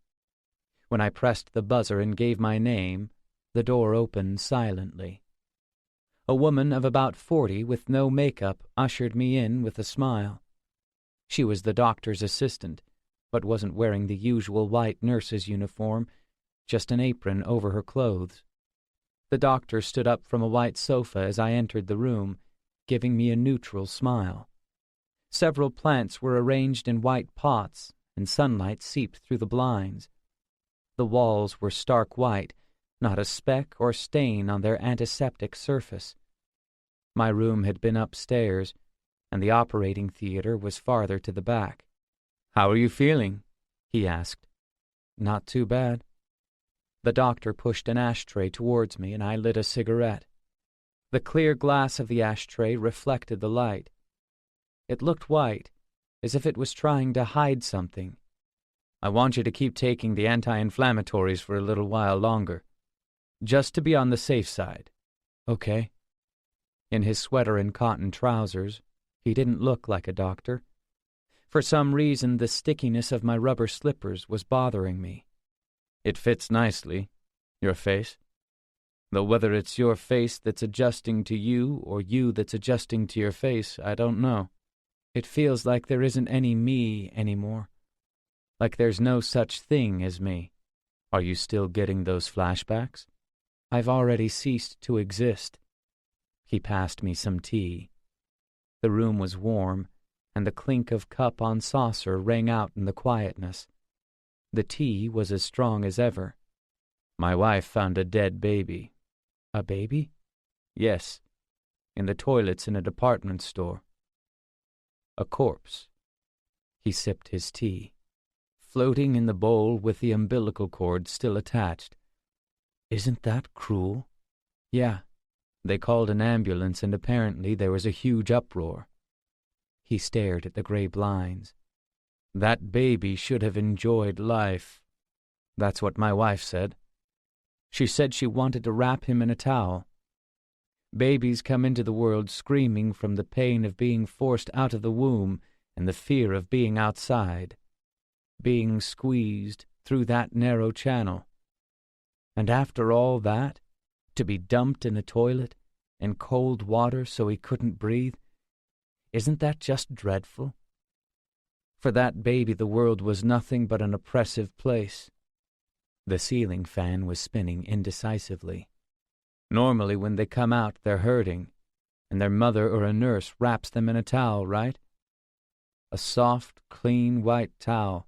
When I pressed the buzzer and gave my name, the door opened silently. A woman of about 40 with no makeup ushered me in with a smile. She was the doctor's assistant, but wasn't wearing the usual white nurse's uniform, just an apron over her clothes. The doctor stood up from a white sofa as I entered the room, giving me a neutral smile. Several plants were arranged in white pots, and sunlight seeped through the blinds. The walls were stark white, not a speck or stain on their antiseptic surface. My room had been upstairs, and the operating theater was farther to the back. "How are you feeling?" he asked. "Not too bad." The doctor pushed an ashtray towards me, and I lit a cigarette. The clear glass of the ashtray reflected the light. It looked white, as if it was trying to hide something. "I want you to keep taking the anti-inflammatories for a little while longer, just to be on the safe side." "Okay." In his sweater and cotton trousers, he didn't look like a doctor. For some reason, the stickiness of my rubber slippers was bothering me. "It fits nicely, your face. Though whether it's your face that's adjusting to you or you that's adjusting to your face, I don't know. It feels like there isn't any me anymore. Like there's no such thing as me. Are you still getting those flashbacks?" "I've already ceased to exist." He passed me some tea. The room was warm, and the clink of cup on saucer rang out in the quietness. The tea was as strong as ever. "My wife found a dead baby." "A baby?" "Yes, in the toilets in a department store. A corpse." He sipped his tea. "Floating in the bowl with the umbilical cord still attached." "Isn't that cruel?" "Yeah. They called an ambulance, and apparently there was a huge uproar." He stared at the gray blinds. "That baby should have enjoyed life. That's what my wife said. She said she wanted to wrap him in a towel. Babies come into the world screaming from the pain of being forced out of the womb and the fear of being outside, being squeezed through that narrow channel. And after all that, to be dumped in a toilet and cold water so he couldn't breathe, isn't that just dreadful? For that baby the world was nothing but an oppressive place." The ceiling fan was spinning indecisively. "Normally when they come out they're hurting, and their mother or a nurse wraps them in a towel, right? A soft, clean white towel.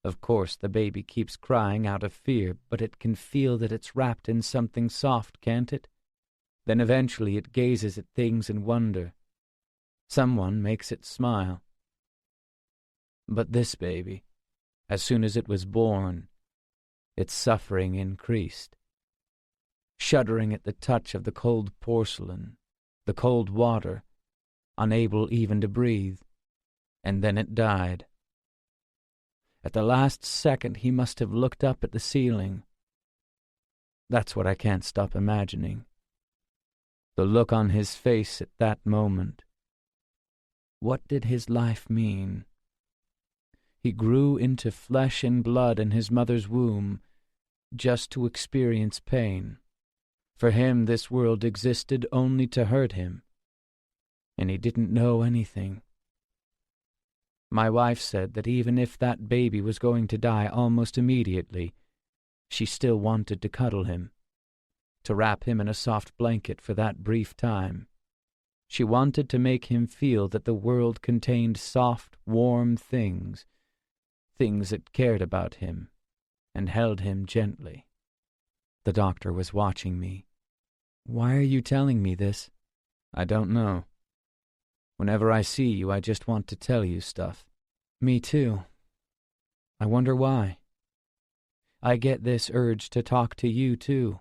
Of course the baby keeps crying out of fear, but it can feel that it's wrapped in something soft, can't it? Then eventually it gazes at things in wonder. Someone makes it smile. But this baby, as soon as it was born, its suffering increased. Shuddering at the touch of the cold porcelain, the cold water, unable even to breathe, and then it died. At the last second he must have looked up at the ceiling. That's what I can't stop imagining. The look on his face at that moment. What did his life mean? He grew into flesh and blood in his mother's womb just to experience pain. For him this world existed only to hurt him, and he didn't know anything. My wife said that even if that baby was going to die almost immediately, she still wanted to cuddle him, to wrap him in a soft blanket for that brief time. She wanted to make him feel that the world contained soft, warm things, things that cared about him and held him gently. The doctor was watching me. "Why are you telling me this?" "I don't know. Whenever I see you, I just want to tell you stuff." "Me too. I wonder why. I get this urge to talk to you too.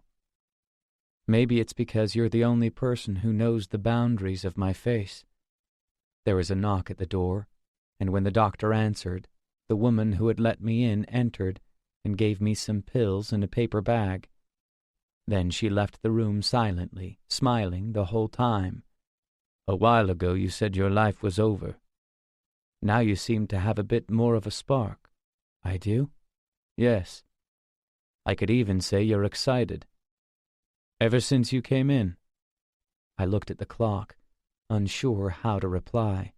Maybe it's because you're the only person who knows the boundaries of my face." There was a knock at the door, and when the doctor answered, the woman who had let me in entered and gave me some pills in a paper bag. Then she left the room silently, smiling the whole time. "A while ago you said your life was over. Now you seem to have a bit more of a spark." "I do?" "Yes. I could even say you're excited. Ever since you came in." I looked at the clock, unsure how to reply.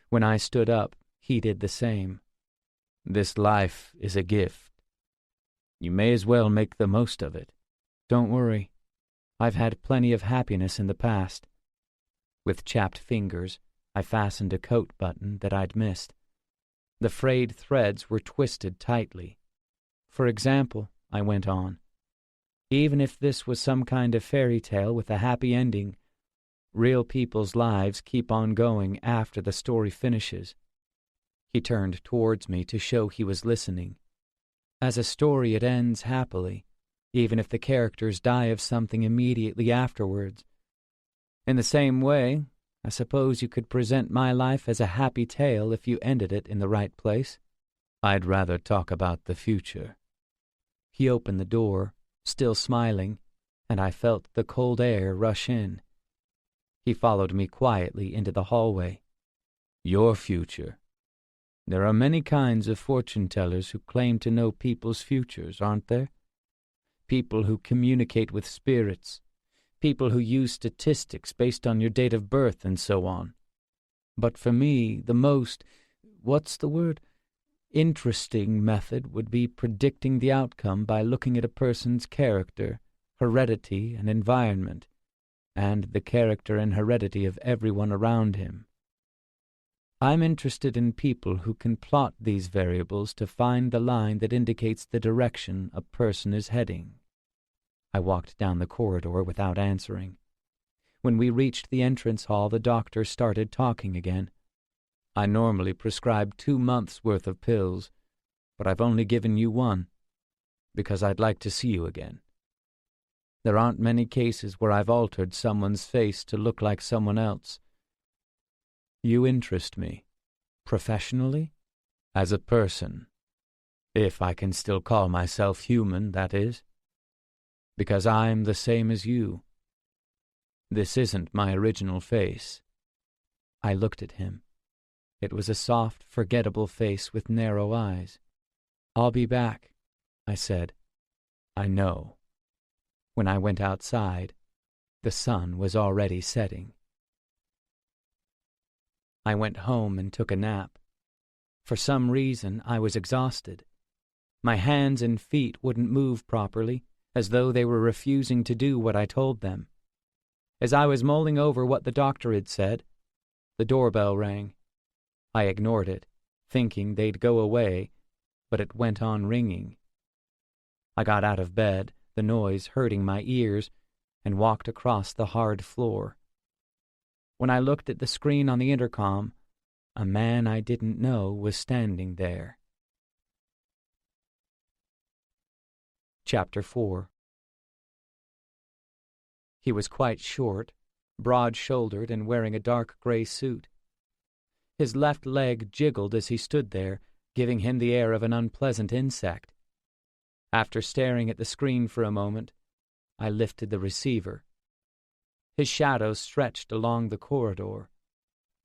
When I stood up, he did the same. "This life is a gift. You may as well make the most of it." "Don't worry. I've had plenty of happiness in the past." With chapped fingers, I fastened a coat button that I'd missed. The frayed threads were twisted tightly. "For example," I went on, "even if this was some kind of fairy tale with a happy ending, real people's lives keep on going after the story finishes." He turned towards me to show he was listening. "As a story, it ends happily, even if the characters die of something immediately afterwards. In the same way, I suppose you could present my life as a happy tale if you ended it in the right place." "I'd rather talk about the future." He opened the door, still smiling, and I felt the cold air rush in. He followed me quietly into the hallway. "Your future. There are many kinds of fortune-tellers who claim to know people's futures, aren't there? People who communicate with spirits, people who use statistics based on your date of birth and so on. But for me, the most, interesting method would be predicting the outcome by looking at a person's character, heredity, and environment, and the character and heredity of everyone around him. I'm interested in people who can plot these variables to find the line that indicates the direction a person is heading." I walked down the corridor without answering. When we reached the entrance hall, the doctor started talking again. "I normally prescribe 2 months' worth of pills, but I've only given you 1, because I'd like to see you again. There aren't many cases where I've altered someone's face to look like someone else. You interest me. Professionally? As a person. If I can still call myself human, that is. Because I'm the same as you. This isn't my original face." I looked at him. It was a soft, forgettable face with narrow eyes. "I'll be back," I said. "I know." When I went outside, the sun was already setting. I went home and took a nap. For some reason, I was exhausted. My hands and feet wouldn't move properly, as though they were refusing to do what I told them. As I was mulling over what the doctor had said, the doorbell rang. I ignored it, thinking they'd go away, but it went on ringing. I got out of bed, the noise hurting my ears, and walked across the hard floor. When I looked at the screen on the intercom, a man I didn't know was standing there. Chapter 4. He was quite short, broad-shouldered, and wearing a dark gray suit. His left leg jiggled as he stood there, giving him the air of an unpleasant insect. After staring at the screen for a moment, I lifted the receiver. His shadow stretched along the corridor.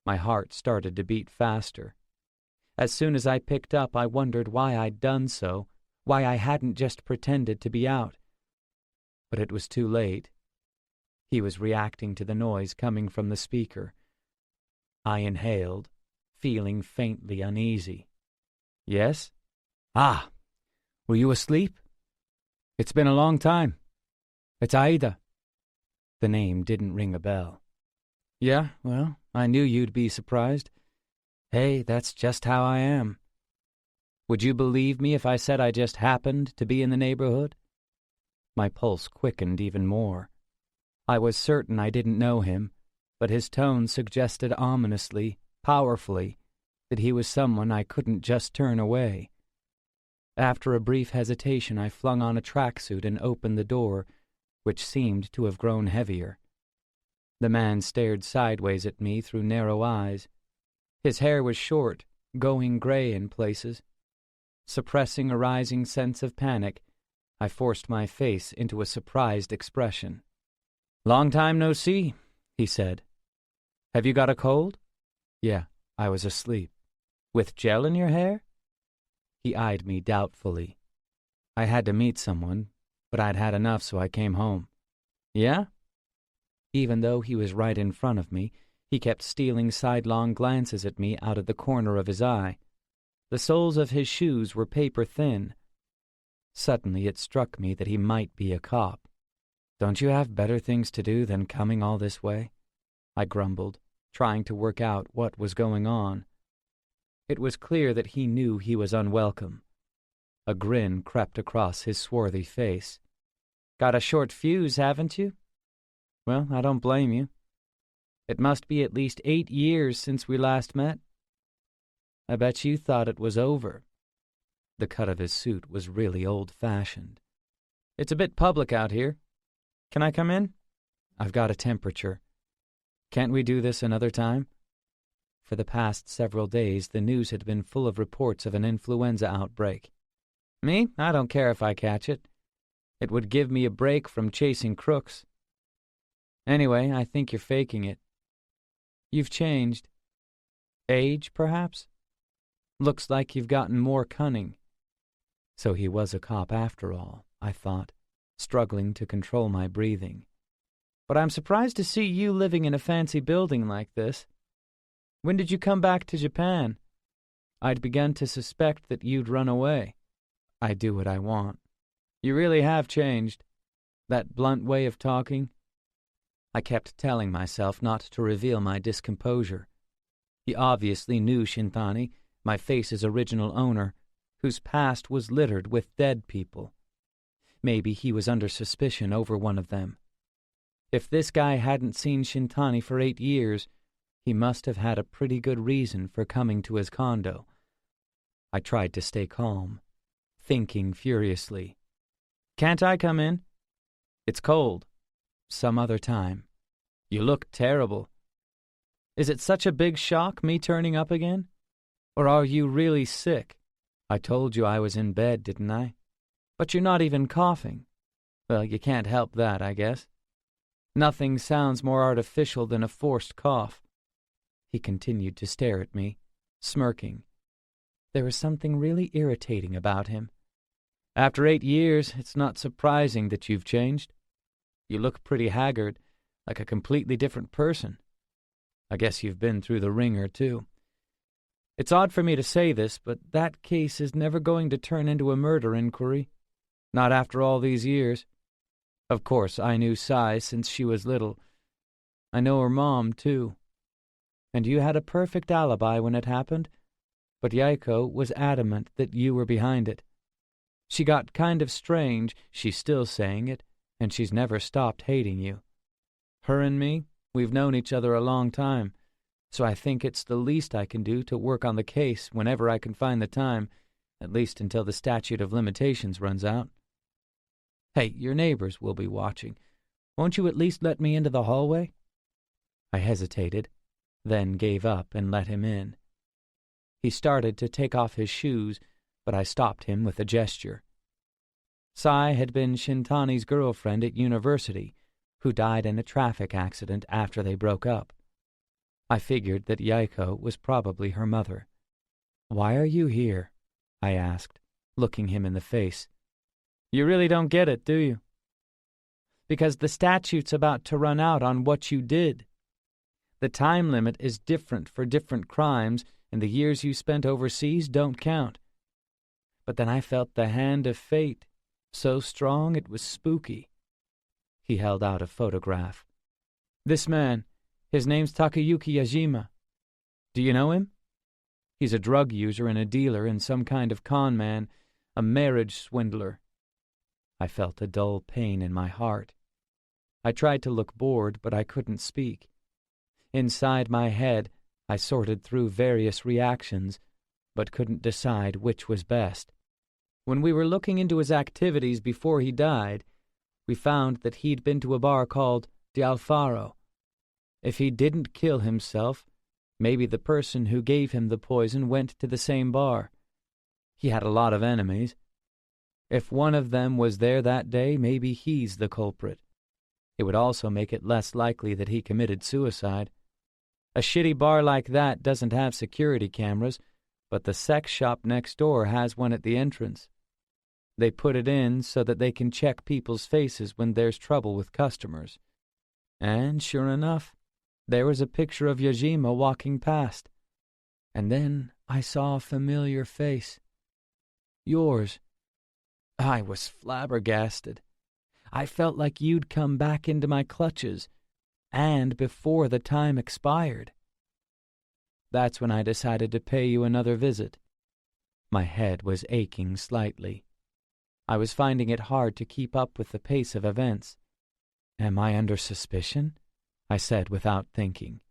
My heart started to beat faster. As soon as I picked up, I wondered why I'd done so, why I hadn't just pretended to be out. But it was too late. He was reacting to the noise coming from the speaker. I inhaled, feeling faintly uneasy. "Yes? Ah, were you asleep? It's been a long time. It's Aida." The name didn't ring a bell. "Yeah, well, I knew you'd be surprised. Hey, that's just how I am. Would you believe me if I said I just happened to be in the neighborhood?" My pulse quickened even more. I was certain I didn't know him, but his tone suggested ominously, powerfully, that he was someone I couldn't just turn away. After a brief hesitation, I flung on a tracksuit and opened the door, which seemed to have grown heavier. The man stared sideways at me through narrow eyes. His hair was short, going gray in places. Suppressing a rising sense of panic, I forced my face into a surprised expression. "Long time no see," he said. "Have you got a cold?" "Yeah, I was asleep." "With gel in your hair?" He eyed me doubtfully. "I had to meet someone, but I'd had enough, so I came home." "Yeah?" Even though he was right in front of me, he kept stealing sidelong glances at me out of the corner of his eye. The soles of his shoes were paper-thin. Suddenly it struck me that he might be a cop. "Don't you have better things to do than coming all this way?" I grumbled, trying to work out what was going on. It was clear that he knew he was unwelcome. A grin crept across his swarthy face. "Got a short fuse, haven't you?" "Well, I don't blame you. It must be at least 8 years since we last met." "I bet you thought it was over." The cut of his suit was really old-fashioned. "It's a bit public out here. Can I come in?" "I've got a temperature. Can't we do this another time?" For the past several days, the news had been full of reports of an influenza outbreak. "Me? I don't care if I catch it. It would give me a break from chasing crooks. Anyway, I think you're faking it. You've changed. Age, perhaps? Looks like you've gotten more cunning." So he was a cop after all, I thought, struggling to control my breathing. "But I'm surprised to see you living in a fancy building like this. When did you come back to Japan? I'd begun to suspect that you'd run away." "I do what I want." "You really have changed. That blunt way of talking." I kept telling myself not to reveal my discomposure. He obviously knew Shintani, my face's original owner, whose past was littered with dead people. Maybe he was under suspicion over one of them. If this guy hadn't seen Shintani for 8 years, he must have had a pretty good reason for coming to his condo. I tried to stay calm, thinking furiously. "Can't I come in?" "It's cold." "Some other time." "You look terrible. Is it such a big shock, me turning up again? Or are you really sick? I told you I was in bed, didn't I? But you're not even coughing." "Well, you can't help that, I guess. Nothing sounds more artificial than a forced cough." He continued to stare at me, smirking. There was something really irritating about him. "After 8 years, it's not surprising that you've changed. You look pretty haggard, like a completely different person. I guess you've been through the ringer, too. It's odd for me to say this, but that case is never going to turn into a murder inquiry. Not after all these years. Of course, I knew Sai since she was little. I know her mom, too. And you had a perfect alibi when it happened, but Yaiko was adamant that you were behind it. She got kind of strange, she's still saying it, and she's never stopped hating you. Her and me, we've known each other a long time, so I think it's the least I can do to work on the case whenever I can find the time, at least until the statute of limitations runs out. Hey, your neighbors will be watching. Won't you at least let me into the hallway?" I hesitated, then gave up and let him in. He started to take off his shoes, but I stopped him with a gesture. Sai had been Shintani's girlfriend at university, who died in a traffic accident after they broke up. I figured that Yaiko was probably her mother. "Why are you here?" I asked, looking him in the face. "You really don't get it, do you?" "Because the statute's about to run out on what you did. The time limit is different for different crimes, and the years you spent overseas don't count. But then I felt the hand of fate, so strong it was spooky." He held out a photograph. "This man, his name's Takayuki Yajima. Do you know him? He's a drug user and a dealer and some kind of con man, a marriage swindler." I felt a dull pain in my heart. I tried to look bored, but I couldn't speak. Inside my head, I sorted through various reactions, but couldn't decide which was best. When we were looking into his activities before he died, we found that he'd been to a bar called De Alfaro. If he didn't kill himself, maybe the person who gave him the poison went to the same bar. He had a lot of enemies. If one of them was there that day, maybe he's the culprit. It would also make it less likely that he committed suicide. A shitty bar like that doesn't have security cameras, but the sex shop next door has one at the entrance. They put it in so that they can check people's faces when there's trouble with customers. And sure enough, there was a picture of Yajima walking past. And then I saw a familiar face. Yours. I was flabbergasted. I felt like you'd come back into my clutches, and before the time expired. That's when I decided to pay you another visit. My head was aching slightly. I was finding it hard to keep up with the pace of events. Am I under suspicion? I said without thinking.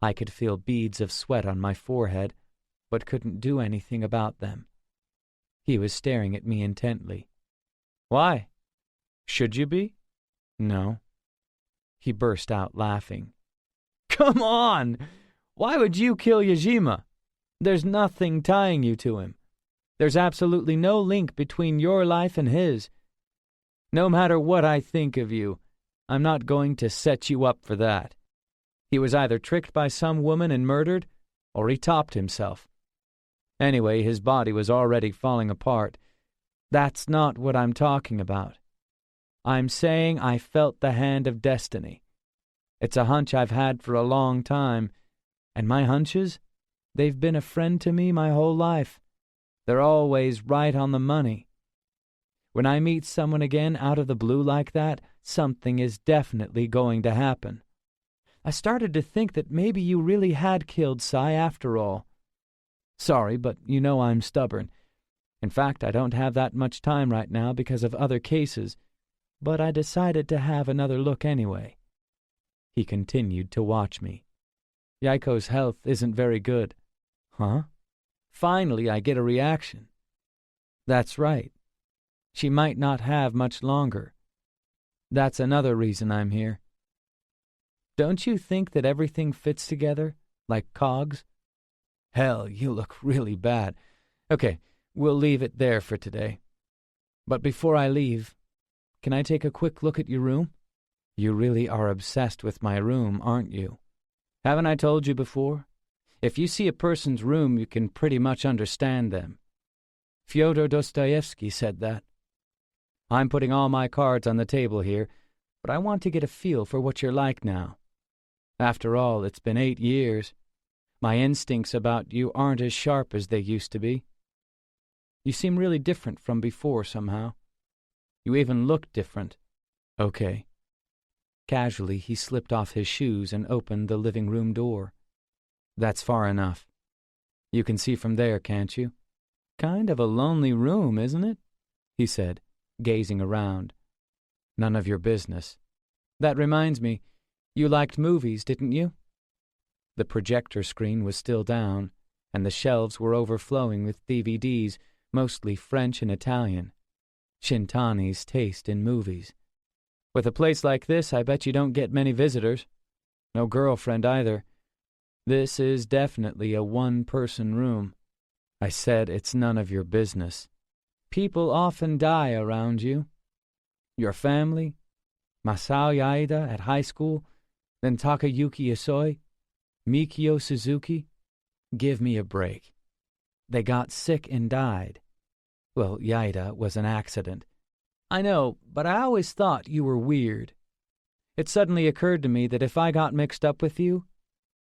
I could feel beads of sweat on my forehead, but couldn't do anything about them. He was staring at me intently. Why? Should you be? No. He burst out laughing. Come on! Why would you kill Yajima? There's nothing tying you to him. There's absolutely no link between your life and his. No matter what I think of you, I'm not going to set you up for that. He was either tricked by some woman and murdered, or he topped himself. Anyway, his body was already falling apart. That's not what I'm talking about. I'm saying I felt the hand of destiny. It's a hunch I've had for a long time, and my hunches, they've been a friend to me my whole life. They're always right on the money. When I meet someone again out of the blue like that, something is definitely going to happen. I started to think that maybe you really had killed Sai after all. Sorry, but you know I'm stubborn. In fact, I don't have that much time right now because of other cases, but I decided to have another look anyway. He continued to watch me. Yaiko's health isn't very good. Huh? Finally, I get a reaction. That's right. She might not have much longer. That's another reason I'm here. Don't you think that everything fits together, like cogs? Hell, you look really bad. Okay, we'll leave it there for today. But before I leave, can I take a quick look at your room? You really are obsessed with my room, aren't you? Haven't I told you before? If you see a person's room, you can pretty much understand them. Fyodor Dostoevsky said that. I'm putting all my cards on the table here, but I want to get a feel for what you're like now. After all, it's been 8 years. My instincts about you aren't as sharp as they used to be. You seem really different from before somehow. You even look different. Okay. Casually, he slipped off his shoes and opened the living room door. That's far enough. You can see from there, can't you? Kind of a lonely room, isn't it? He said, gazing around. None of your business. That reminds me, you liked movies, didn't you? The projector screen was still down, and the shelves were overflowing with DVDs, mostly French and Italian. Shintani's taste in movies. With a place like this, I bet you don't get many visitors. No girlfriend either. This is definitely a one-person room. I said it's none of your business. People often die around you. Your family, Masao Yaida at high school, then Takayuki Isoi, Mikio Suzuki. Give me a break. They got sick and died. Well, Yaida was an accident. I know, but I always thought you were weird. It suddenly occurred to me that if I got mixed up with you,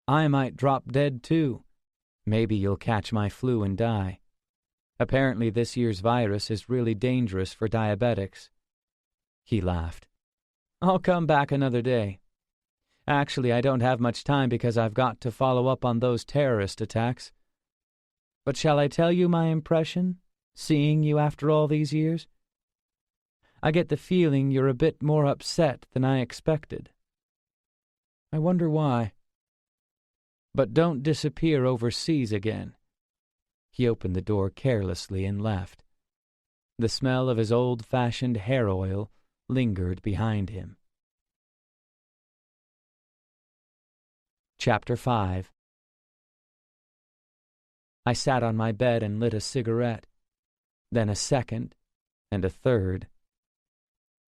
I might drop dead too. Maybe you'll catch my flu and die. Apparently this year's virus is really dangerous for diabetics. He laughed. I'll come back another day. Actually, I don't have much time because I've got to follow up on those terrorist attacks. But shall I tell you my impression, seeing you after all these years? I get the feeling you're a bit more upset than I expected. I wonder why. But don't disappear overseas again. He opened the door carelessly and left. The smell of his old-fashioned hair oil lingered behind him. Chapter 5. I sat on my bed and lit a cigarette, then a second, and a third.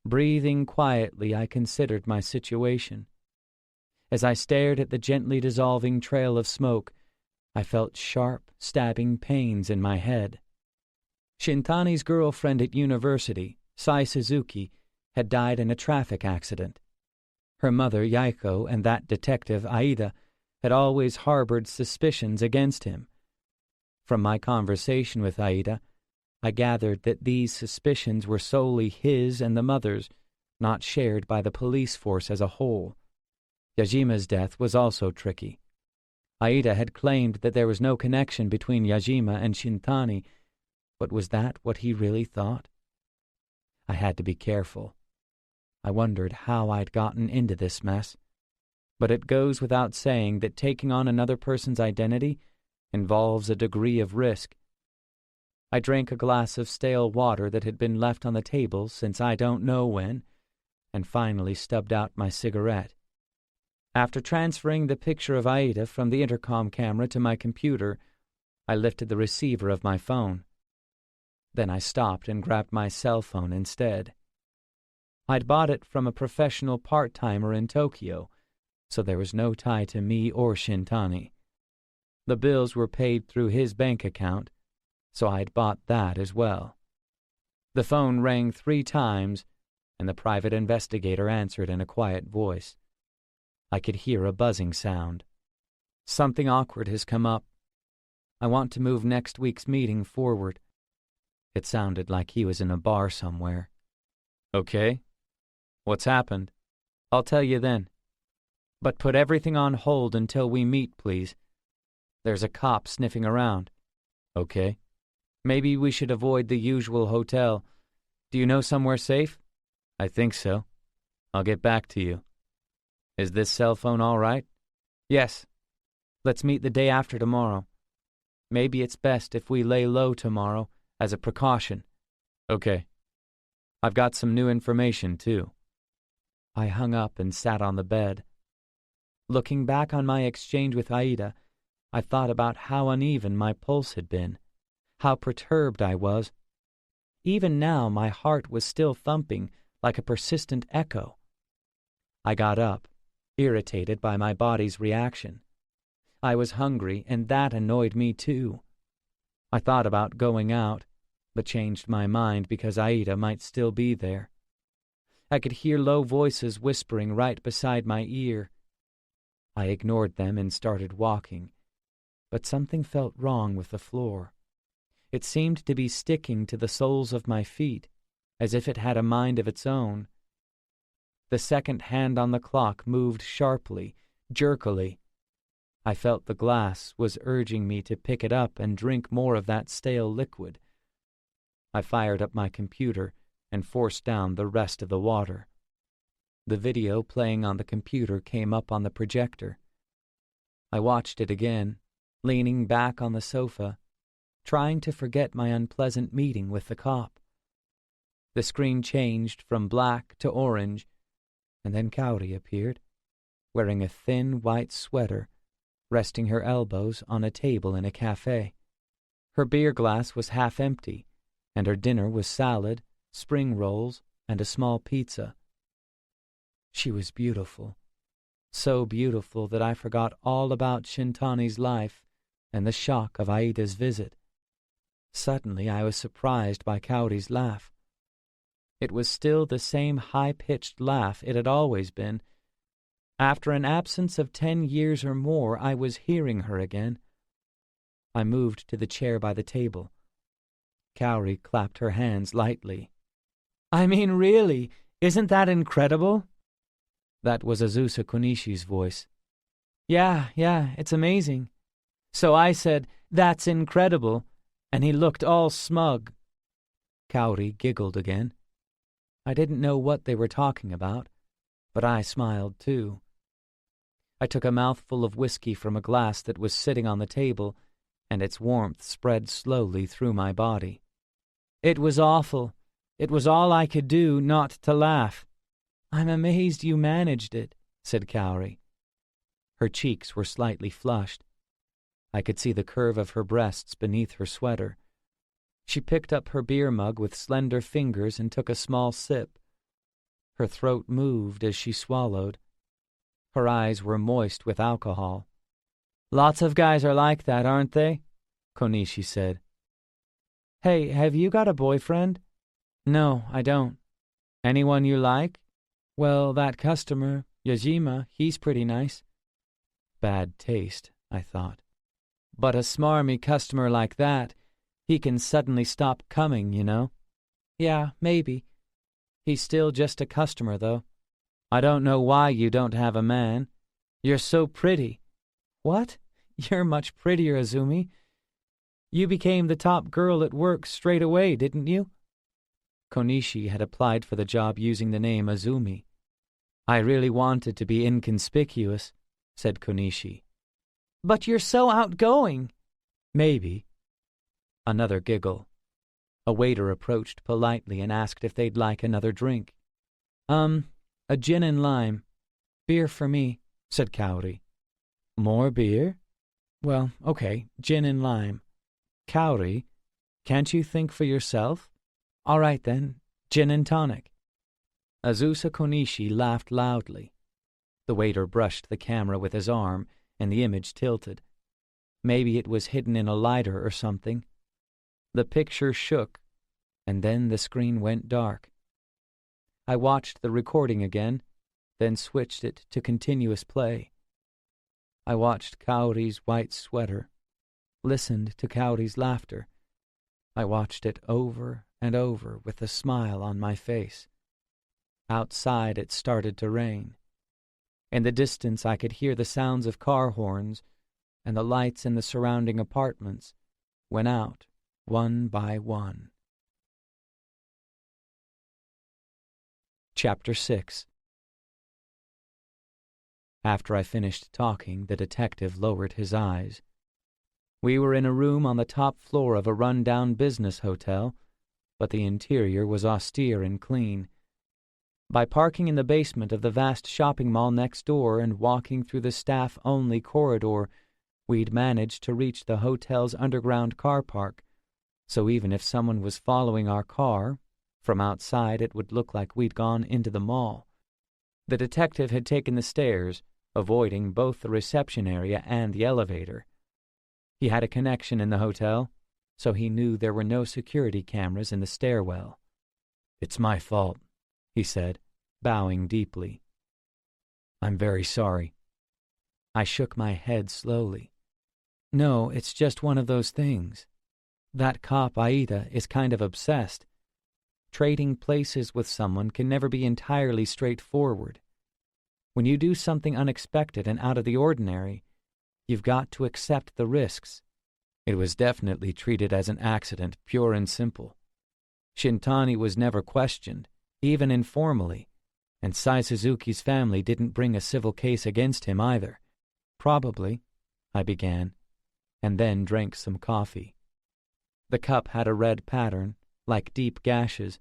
Breathing quietly, I considered my situation. As I stared at the gently dissolving trail of smoke, I felt sharp, stabbing pains in my head. Shintani's girlfriend at university, Sai Suzuki, had died in a traffic accident. Her mother, Yaiko, and that detective, Aida, had always harbored suspicions against him. From my conversation with Aida, I gathered that these suspicions were solely his and the mother's, not shared by the police force as a whole. Yajima's death was also tricky. Aida had claimed that there was no connection between Yajima and Shintani, but was that what he really thought? I had to be careful. I wondered how I'd gotten into this mess, but it goes without saying that taking on another person's identity involves a degree of risk. I drank a glass of stale water that had been left on the table since I don't know when, and finally stubbed out my cigarette. After transferring the picture of Aida from the intercom camera to my computer, I lifted the receiver of my phone. Then I stopped and grabbed my cell phone instead. I'd bought it from a professional part-timer in Tokyo, so there was no tie to me or Shintani. The bills were paid through his bank account, so I'd bought that as well. The phone rang 3 times, and the private investigator answered in a quiet voice. I could hear a buzzing sound. Something awkward has come up. I want to move next week's meeting forward. It sounded like he was in a bar somewhere. Okay. What's happened? I'll tell you then. But put everything on hold until we meet, please. There's a cop sniffing around. Okay. Maybe we should avoid the usual hotel. Do you know somewhere safe? I think so. I'll get back to you. Is this cell phone all right? Yes. Let's meet the day after tomorrow. Maybe it's best if we lay low tomorrow as a precaution. Okay. I've got some new information, too. I hung up and sat on the bed. Looking back on my exchange with Aida, I thought about how uneven my pulse had been, how perturbed I was. Even now, my heart was still thumping like a persistent echo. I got up, irritated by my body's reaction. I was hungry, and that annoyed me too. I thought about going out, but changed my mind because Aida might still be there. I could hear low voices whispering right beside my ear. I ignored them and started walking, but something felt wrong with the floor. It seemed to be sticking to the soles of my feet, as if it had a mind of its own. The second hand on the clock moved sharply, jerkily. I felt the glass was urging me to pick it up and drink more of that stale liquid. I fired up my computer and forced down the rest of the water. The video playing on the computer came up on the projector. I watched it again, leaning back on the sofa, trying to forget my unpleasant meeting with the cop. The screen changed from black to orange, and then Kaori appeared, wearing a thin white sweater, resting her elbows on a table in a cafe. Her beer glass was half empty, and her dinner was salad, spring rolls, and a small pizza. She was beautiful, so beautiful that I forgot all about Shintani's life and the shock of Aida's visit. Suddenly I was surprised by Kaori's laugh. It was still the same high-pitched laugh it had always been. After an absence of 10 years or more, I was hearing her again. I moved to the chair by the table. Kaori clapped her hands lightly. I mean, really, isn't that incredible? That was Azusa Konishi's voice. Yeah, it's amazing. So I said, that's incredible, and he looked all smug. Kaori giggled again. I didn't know what they were talking about, but I smiled too. I took a mouthful of whiskey from a glass that was sitting on the table, and its warmth spread slowly through my body. It was awful. It was all I could do not to laugh. I'm amazed you managed it, said Kaori. Her cheeks were slightly flushed. I could see the curve of her breasts beneath her sweater. She picked up her beer mug with slender fingers and took a small sip. Her throat moved as she swallowed. Her eyes were moist with alcohol. "Lots of guys are like that, aren't they?" Konishi said. "Hey, have you got a boyfriend?" "No, I don't." "Anyone you like?" "Well, that customer, Yajima, he's pretty nice." Bad taste, I thought. But a smarmy customer like that, he can suddenly stop coming, you know? Yeah, maybe. He's still just a customer, though. I don't know why you don't have a man. You're so pretty. What? You're much prettier, Azumi. You became the top girl at work straight away, didn't you? Konishi had applied for the job using the name Azumi. I really wanted to be inconspicuous, said Konishi. But you're so outgoing. Maybe. Another giggle. A waiter approached politely and asked if they'd like another drink. A gin and lime. Beer for me, said Kaori. More beer? Well, okay, gin and lime. Kaori, can't you think for yourself? All right then, gin and tonic. Azusa Konishi laughed loudly. The waiter brushed the camera with his arm, and the image tilted. Maybe it was hidden in a lighter or something. The picture shook, and then the screen went dark. I watched the recording again, then switched it to continuous play. I watched Kaori's white sweater, listened to Kaori's laughter. I watched it over and over with a smile on my face. Outside it started to rain. In the distance I could hear the sounds of car horns, and the lights in the surrounding apartments went out one by one. Chapter 6. After I finished talking, the detective lowered his eyes. We were in a room on the top floor of a run-down business hotel, but the interior was austere and clean. By parking in the basement of the vast shopping mall next door and walking through the staff-only corridor, we'd managed to reach the hotel's underground car park, so even if someone was following our car, from outside it would look like we'd gone into the mall. The detective had taken the stairs, avoiding both the reception area and the elevator. He had a connection in the hotel, so he knew there were no security cameras in the stairwell. "It's my fault," he said, bowing deeply. "I'm very sorry." I shook my head slowly. "No, it's just one of those things. That cop, Aida, is kind of obsessed. Trading places with someone can never be entirely straightforward. When you do something unexpected and out of the ordinary, you've got to accept the risks. It was definitely treated as an accident, pure and simple. Shintani was never questioned, even informally, and Sai Suzuki's family didn't bring a civil case against him either. Probably, I began, and then drank some coffee. The cup had a red pattern, like deep gashes.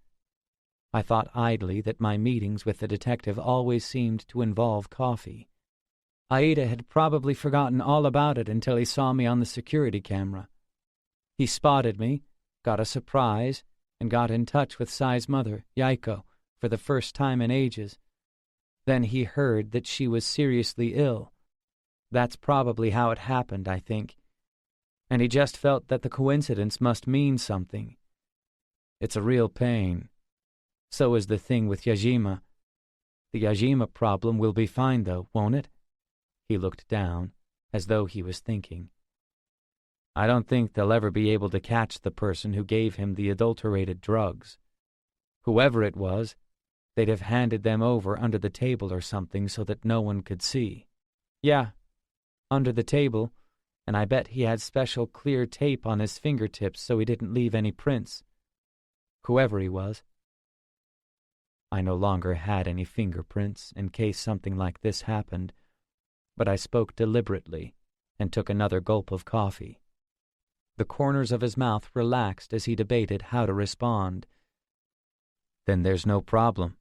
I thought idly that my meetings with the detective always seemed to involve coffee. Aida had probably forgotten all about it until he saw me on the security camera. He spotted me, got a surprise, and got in touch with Sai's mother, Yaiko, for the first time in ages. Then he heard that she was seriously ill. That's probably how it happened, I think. And he just felt that the coincidence must mean something. It's a real pain. So is the thing with Yajima. The Yajima problem will be fine, though, won't it? He looked down, as though he was thinking. I don't think they'll ever be able to catch the person who gave him the adulterated drugs. Whoever it was, they'd have handed them over under the table or something so that no one could see. Yeah, under the table, and I bet he had special clear tape on his fingertips so he didn't leave any prints. Whoever he was. I no longer had any fingerprints in case something like this happened, but I spoke deliberately and took another gulp of coffee. The corners of his mouth relaxed as he debated how to respond. Then there's no problem.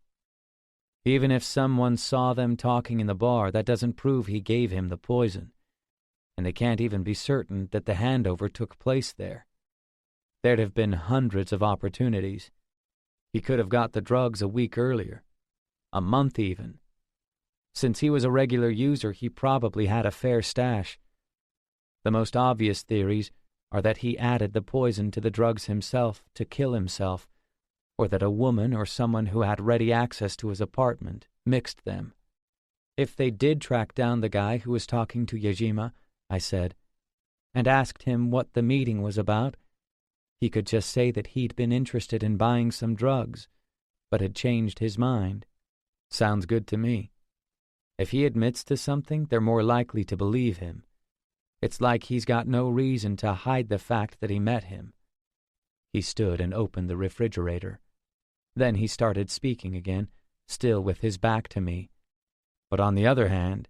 Even if someone saw them talking in the bar, that doesn't prove he gave him the poison. And they can't even be certain that the handover took place there. There'd have been hundreds of opportunities. He could have got the drugs a week earlier, a month even. Since he was a regular user, he probably had a fair stash. The most obvious theories are that he added the poison to the drugs himself to kill himself, or that a woman or someone who had ready access to his apartment mixed them. If they did track down the guy who was talking to Yajima, I said, and asked him what the meeting was about, he could just say that he'd been interested in buying some drugs, but had changed his mind. Sounds good to me. If he admits to something, they're more likely to believe him. It's like he's got no reason to hide the fact that he met him. He stood and opened the refrigerator. Then he started speaking again, still with his back to me. But on the other hand,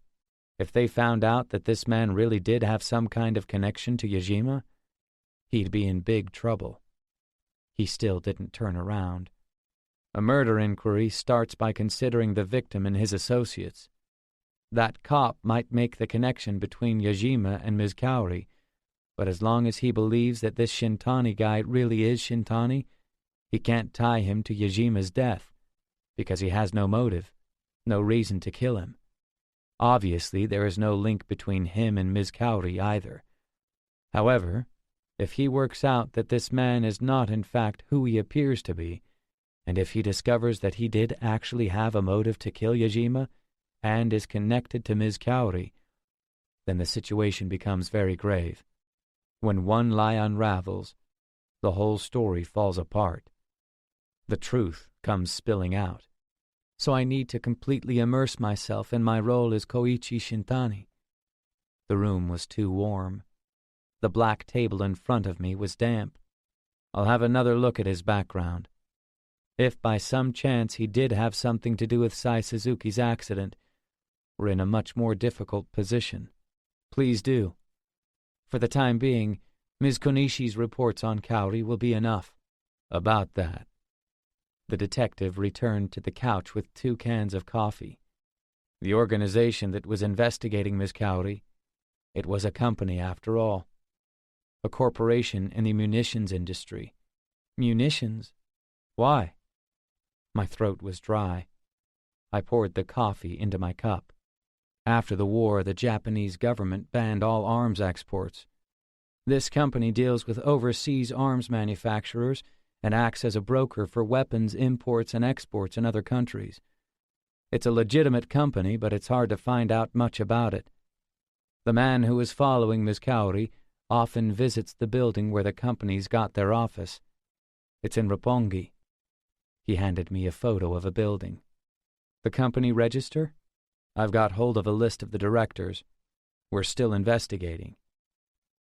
if they found out that this man really did have some kind of connection to Yajima, he'd be in big trouble. He still didn't turn around. A murder inquiry starts by considering the victim and his associates. That cop might make the connection between Yajima and Ms. Kaori, but as long as he believes that this Shintani guy really is Shintani, he can't tie him to Yajima's death, because he has no motive, no reason to kill him. Obviously, there is no link between him and Ms. Kaori either. However, if he works out that this man is not in fact who he appears to be, and if he discovers that he did actually have a motive to kill Yajima, and is connected to Ms. Kaori, then the situation becomes very grave. When one lie unravels, the whole story falls apart. The truth comes spilling out. So I need to completely immerse myself in my role as Koichi Shintani. The room was too warm. The black table in front of me was damp. I'll have another look at his background. If by some chance he did have something to do with Sai Suzuki's accident, we're in a much more difficult position. Please do. For the time being, Ms. Konishi's reports on Kaori will be enough. About that. The detective returned to the couch with 2 cans of coffee. The organization that was investigating Ms. Kaori, it was a company after all. A corporation in the munitions industry. Munitions? Why? My throat was dry. I poured the coffee into my cup. After the war, the Japanese government banned all arms exports. This company deals with overseas arms manufacturers and acts as a broker for weapons imports and exports in other countries. It's a legitimate company, but it's hard to find out much about it. The man who is following Ms. Kaori often visits the building where the company's got their office. It's in Roppongi. He handed me a photo of a building. The company register? I've got hold of a list of the directors. We're still investigating.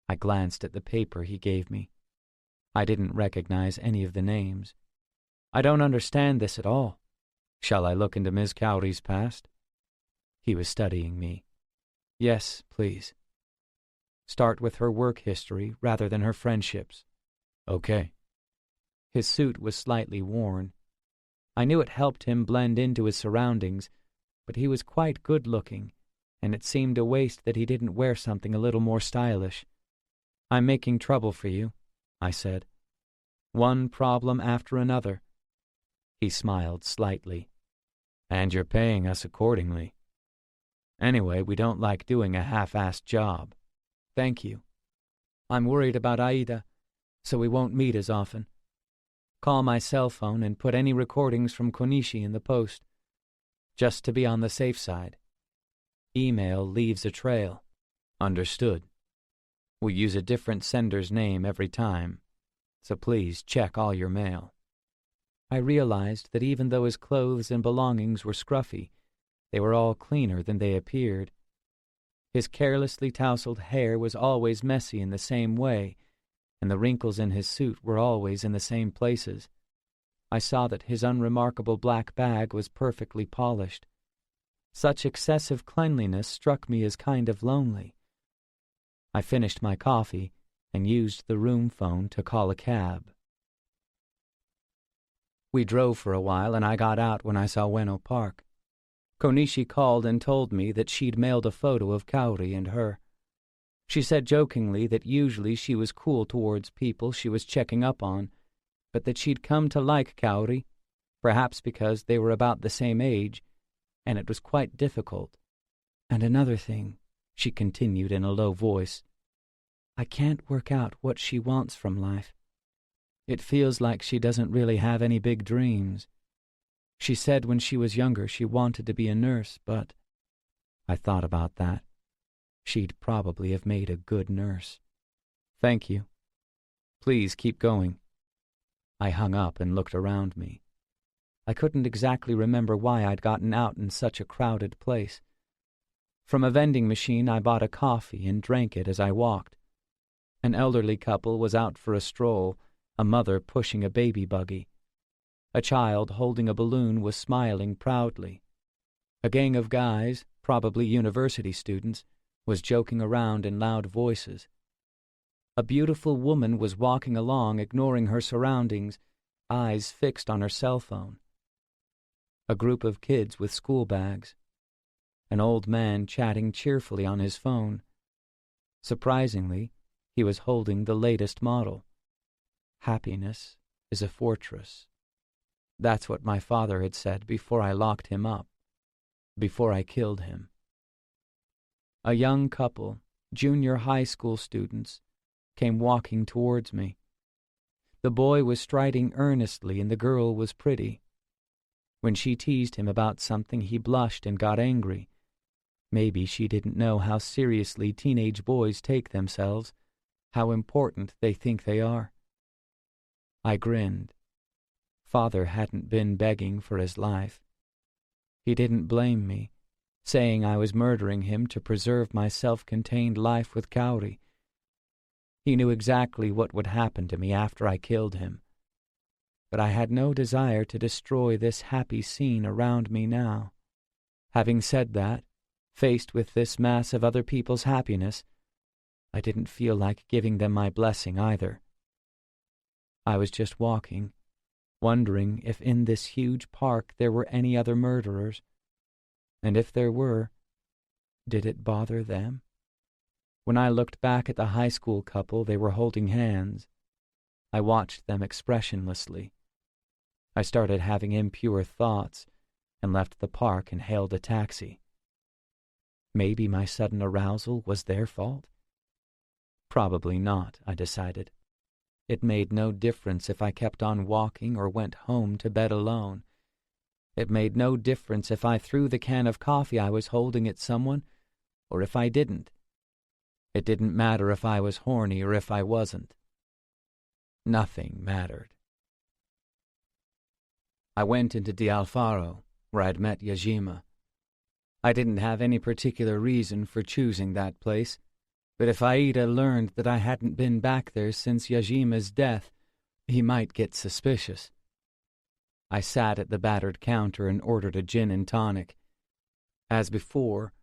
I glanced at the paper he gave me. I didn't recognize any of the names. I don't understand this at all. Shall I look into Ms. Kaori's past? He was studying me. Yes, please. Start with her work history rather than her friendships. Okay. His suit was slightly worn. I knew it helped him blend into his surroundings, but he was quite good-looking, and it seemed a waste that he didn't wear something a little more stylish. I'm making trouble for you, I said. One problem after another. He smiled slightly. And you're paying us accordingly. Anyway, we don't like doing a half-assed job. Thank you. I'm worried about Aida, so we won't meet as often. Call my cell phone and put any recordings from Konishi in the post, just to be on the safe side. Email leaves a trail. Understood. We use a different sender's name every time, so please check all your mail. I realized that even though his clothes and belongings were scruffy, they were all cleaner than they appeared. His carelessly tousled hair was always messy in the same way, and the wrinkles in his suit were always in the same places. I saw that his unremarkable black bag was perfectly polished. Such excessive cleanliness struck me as kind of lonely. I finished my coffee and used the room phone to call a cab. We drove for a while, and I got out when I saw Ueno Park. Konishi called and told me that she'd mailed a photo of Kaori and her. She said jokingly that usually she was cool towards people she was checking up on, but that she'd come to like Kaori, perhaps because they were about the same age, and it was quite difficult. And another thing, she continued in a low voice, I can't work out what she wants from life. It feels like she doesn't really have any big dreams. She said when she was younger she wanted to be a nurse, but I thought about that. She'd probably have made a good nurse. Thank you. Please keep going. I hung up and looked around me. I couldn't exactly remember why I'd gotten out in such a crowded place. From a vending machine I bought a coffee and drank it as I walked. An elderly couple was out for a stroll, a mother pushing a baby buggy. A child holding a balloon was smiling proudly. A gang of guys, probably university students, was joking around in loud voices. A beautiful woman was walking along, ignoring her surroundings, eyes fixed on her cell phone. A group of kids with school bags. An old man chatting cheerfully on his phone. Surprisingly, he was holding the latest model. Happiness is a fortress. That's what my father had said before I locked him up, before I killed him. A young couple, junior high school students, came walking towards me. The boy was striding earnestly and the girl was pretty. When she teased him about something, he blushed and got angry. Maybe she didn't know how seriously teenage boys take themselves, how important they think they are. I grinned. Father hadn't been begging for his life. He didn't blame me, saying I was murdering him to preserve my self-contained life with Kaori. He knew exactly what would happen to me after I killed him. But I had no desire to destroy this happy scene around me now. Having said that, faced with this mass of other people's happiness, I didn't feel like giving them my blessing either. I was just walking, wondering if in this huge park there were any other murderers, and if there were, did it bother them? When I looked back at the high school couple, they were holding hands. I watched them expressionlessly. I started having impure thoughts and left the park and hailed a taxi. Maybe my sudden arousal was their fault? Probably not, I decided. It made no difference if I kept on walking or went home to bed alone. It made no difference if I threw the can of coffee I was holding at someone or if I didn't. It didn't matter if I was horny or if I wasn't. Nothing mattered. I went into D'Alfaro, where I'd met Yajima. I didn't have any particular reason for choosing that place, but if Aida learned that I hadn't been back there since Yajima's death, he might get suspicious. I sat at the battered counter and ordered a gin and tonic. As before,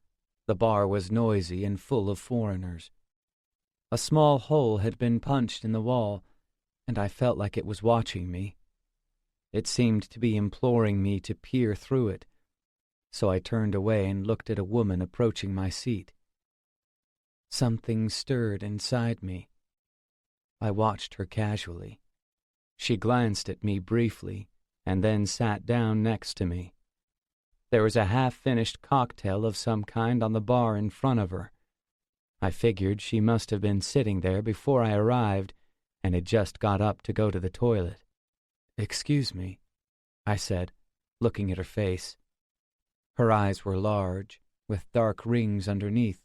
the bar was noisy and full of foreigners. A small hole had been punched in the wall, and I felt like it was watching me. It seemed to be imploring me to peer through it, so I turned away and looked at a woman approaching my seat. Something stirred inside me. I watched her casually. She glanced at me briefly and then sat down next to me. There was a half-finished cocktail of some kind on the bar in front of her. I figured she must have been sitting there before I arrived and had just got up to go to the toilet. "Excuse me," I said, looking at her face. Her eyes were large, with dark rings underneath,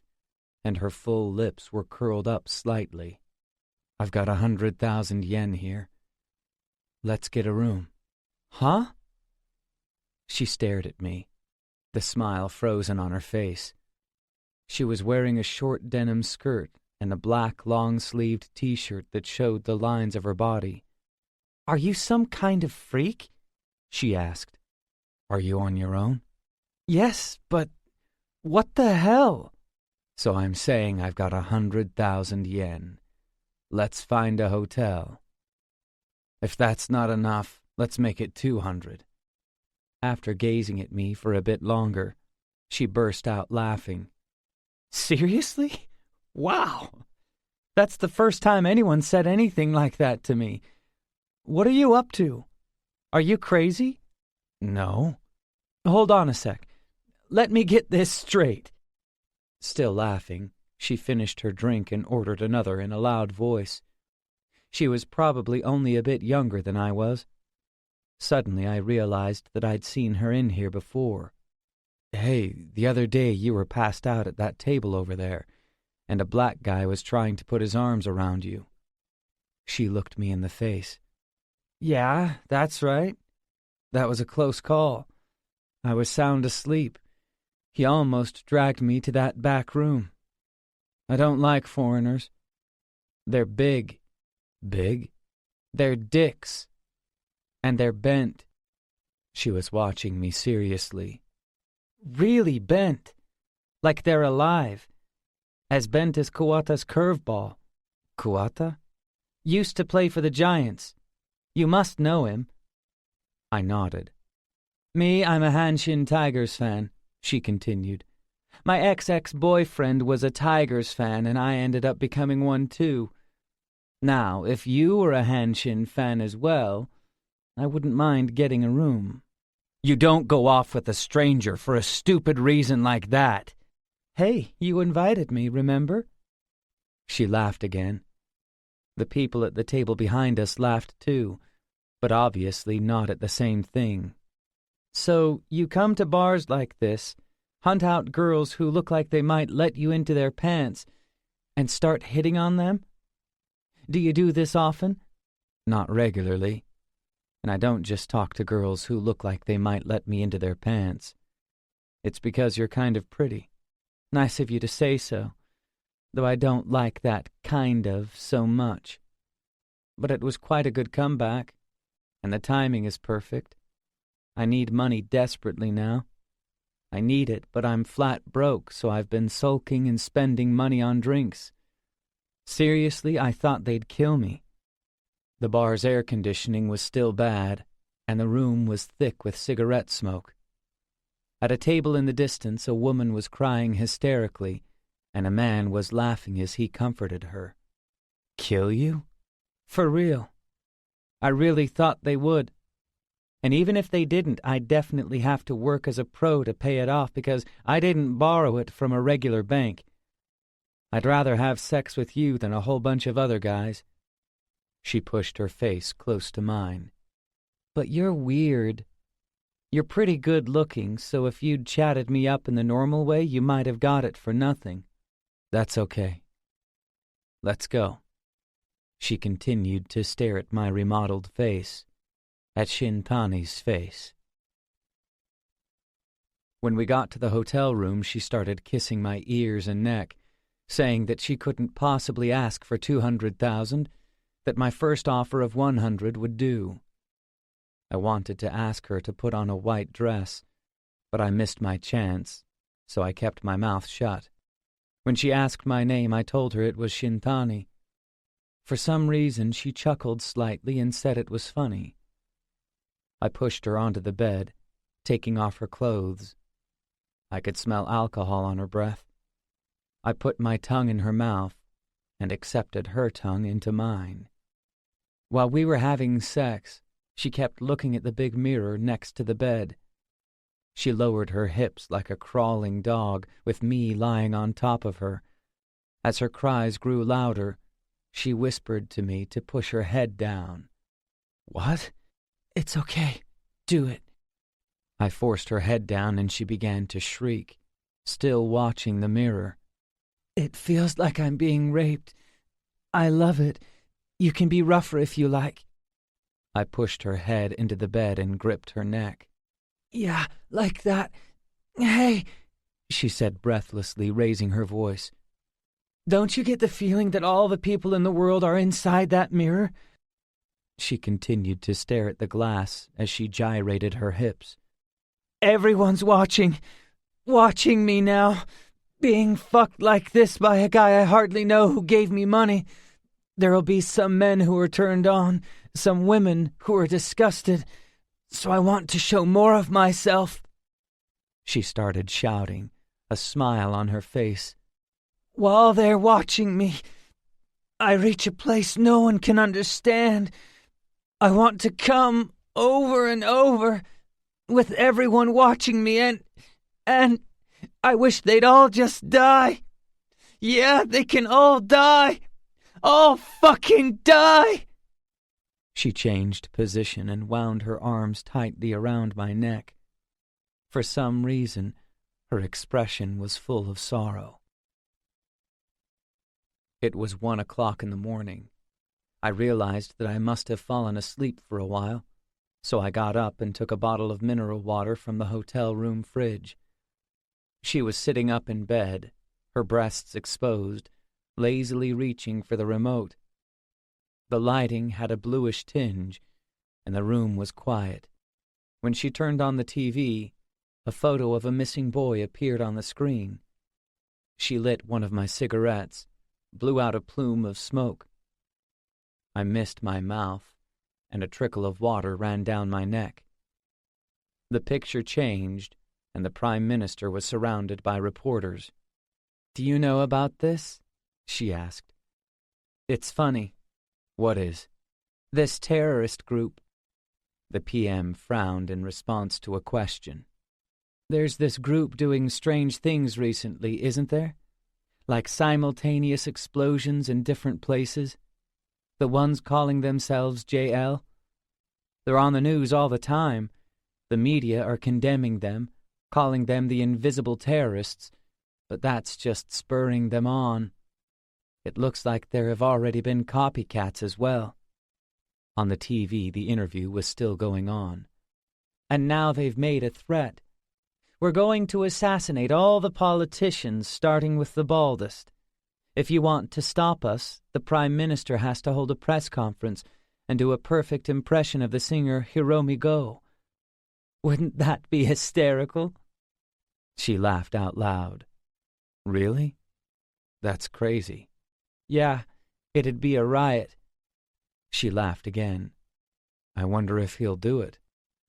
and her full lips were curled up slightly. "I've got 100,000 yen here. Let's get a room." "Huh?" She stared at me, the smile frozen on her face. She was wearing a short denim skirt and a black long-sleeved t-shirt that showed the lines of her body. "Are you some kind of freak?" she asked. "Are you on your own?" "Yes, but what the hell?" "So I'm saying I've got 100,000 yen. Let's find a hotel. If that's not enough, let's make it 200. After gazing at me for a bit longer, she burst out laughing. "Seriously? Wow! That's the first time anyone said anything like that to me. What are you up to? Are you crazy? No. Hold on a sec. Let me get this straight. Still laughing, she finished her drink and ordered another in a loud voice. She was probably only a bit younger than I was. Suddenly I realized that I'd seen her in here before. Hey, the other day you were passed out at that table over there, and a black guy was trying to put his arms around you. She looked me in the face. Yeah, that's right. That was a close call. I was sound asleep. He almost dragged me to that back room. I don't like foreigners. They're big. Big? They're dicks. And they're bent. She was watching me seriously. Really bent. Like they're alive. As bent as Kuwata's curveball. Kuwata? Used to play for the Giants. You must know him. I nodded. Me, I'm a Hanshin Tigers fan, she continued. My ex-boyfriend was a Tigers fan, and I ended up becoming one too. Now, if you were a Hanshin fan as well, I wouldn't mind getting a room. You don't go off with a stranger for a stupid reason like that. Hey, you invited me, remember? She laughed again. The people at the table behind us laughed too, but obviously not at the same thing. So you come to bars like this, hunt out girls who look like they might let you into their pants, and start hitting on them? Do you do this often? Not regularly. And I don't just talk to girls who look like they might let me into their pants. It's because you're kind of pretty. Nice of you to say so, though I don't like that kind of so much. But it was quite a good comeback, and the timing is perfect. I need money desperately now. I need it, but I'm flat broke, so I've been sulking and spending money on drinks. Seriously, I thought they'd kill me. The bar's air conditioning was still bad, and the room was thick with cigarette smoke. At a table in the distance, a woman was crying hysterically, and a man was laughing as he comforted her. Kill you? For real. I really thought they would. And even if they didn't, I'd definitely have to work as a pro to pay it off because I didn't borrow it from a regular bank. I'd rather have sex with you than a whole bunch of other guys. She pushed her face close to mine. But you're weird. You're pretty good looking, so if you'd chatted me up in the normal way, you might have got it for nothing. That's okay. Let's go. She continued to stare at my remodeled face, at Shintani's face. When we got to the hotel room, she started kissing my ears and neck, saying that she couldn't possibly ask for 200,000, that my first offer of 100 would do. I wanted to ask her to put on a white dress, but I missed my chance, so I kept my mouth shut. When she asked my name, I told her it was Shintani. For some reason, she chuckled slightly and said it was funny. I pushed her onto the bed, taking off her clothes. I could smell alcohol on her breath. I put my tongue in her mouth and accepted her tongue into mine. While we were having sex, she kept looking at the big mirror next to the bed. She lowered her hips like a crawling dog, with me lying on top of her. As her cries grew louder, she whispered to me to push her head down. What? It's okay. Do it. I forced her head down and she began to shriek, still watching the mirror. It feels like I'm being raped. I love it. You can be rougher if you like. I pushed her head into the bed and gripped her neck. Yeah, like that. Hey, she said breathlessly, raising her voice. Don't you get the feeling that all the people in the world are inside that mirror? She continued to stare at the glass as she gyrated her hips. Everyone's watching me now, being fucked like this by a guy I hardly know who gave me money. There'll be some men who are turned on, some women who are disgusted, so I want to show more of myself. She started shouting, a smile on her face. While they're watching me, I reach a place no one can understand. I want to come over and over with everyone watching me, and I wish they'd all just die. Yeah, they can all die. All fucking die. She changed position and wound her arms tightly around my neck. For some reason, her expression was full of sorrow. It was 1 o'clock in the morning. I realized that I must have fallen asleep for a while, so I got up and took a bottle of mineral water from the hotel room fridge. She was sitting up in bed, her breasts exposed, lazily reaching for the remote. The lighting had a bluish tinge, and the room was quiet. When she turned on the TV, a photo of a missing boy appeared on the screen. She lit one of my cigarettes, blew out a plume of smoke. I missed my mouth, and a trickle of water ran down my neck. The picture changed, and the Prime Minister was surrounded by reporters. "Do you know about this?" she asked. "It's funny." "What is?" "This terrorist group." The PM frowned in response to a question. "There's this group doing strange things recently, isn't there? Like simultaneous explosions in different places. The ones calling themselves JL. They're on the news all the time. The media are condemning them, calling them the invisible terrorists, but that's just spurring them on. It looks like there have already been copycats as well." On the TV, the interview was still going on. "And now they've made a threat. We're going to assassinate all the politicians, starting with the baldest. If you want to stop us, the Prime Minister has to hold a press conference and do a perfect impression of the singer Hiromi Go. Wouldn't that be hysterical?" She laughed out loud. "Really? That's crazy." "Yeah, it'd be a riot." She laughed again. "I wonder if he'll do it."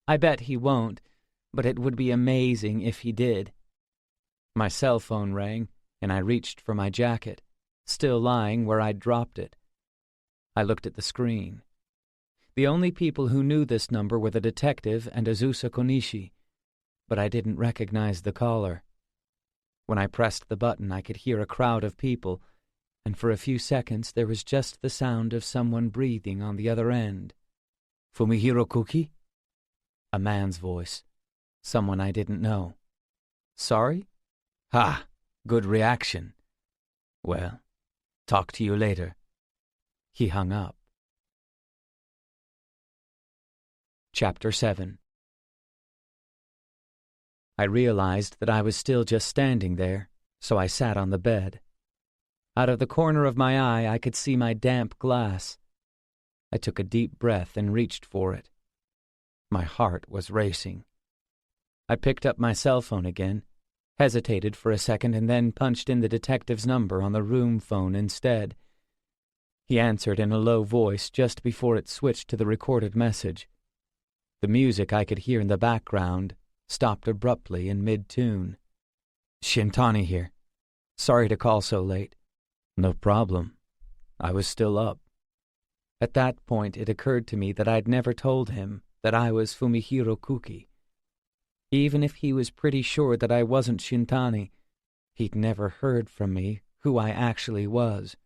"I bet he won't, but it would be amazing if he did." My cell phone rang, and I reached for my jacket, still lying where I'd dropped it. I looked at the screen. The only people who knew this number were the detective and Azusa Konishi, but I didn't recognize the caller. When I pressed the button, I could hear a crowd of people, and for a few seconds there was just the sound of someone breathing on the other end. "Fumihiro Kuki?" A man's voice. Someone I didn't know. "Sorry?" "Ha! Good reaction. Well, talk to you later." He hung up. Chapter 7. I realized that I was still just standing there, so I sat on the bed. Out of the corner of my eye, I could see my damp glass. I took a deep breath and reached for it. My heart was racing. I picked up my cell phone again, hesitated for a second, and then punched in the detective's number on the room phone instead. He answered in a low voice just before it switched to the recorded message. The music I could hear in the background stopped abruptly in mid-tune. "Shintani here. Sorry to call so late." "No problem. I was still up." At that point it occurred to me that I'd never told him that I was Fumihiro Kuki. Even if he was pretty sure that I wasn't Shintani, he'd never heard from me who I actually was.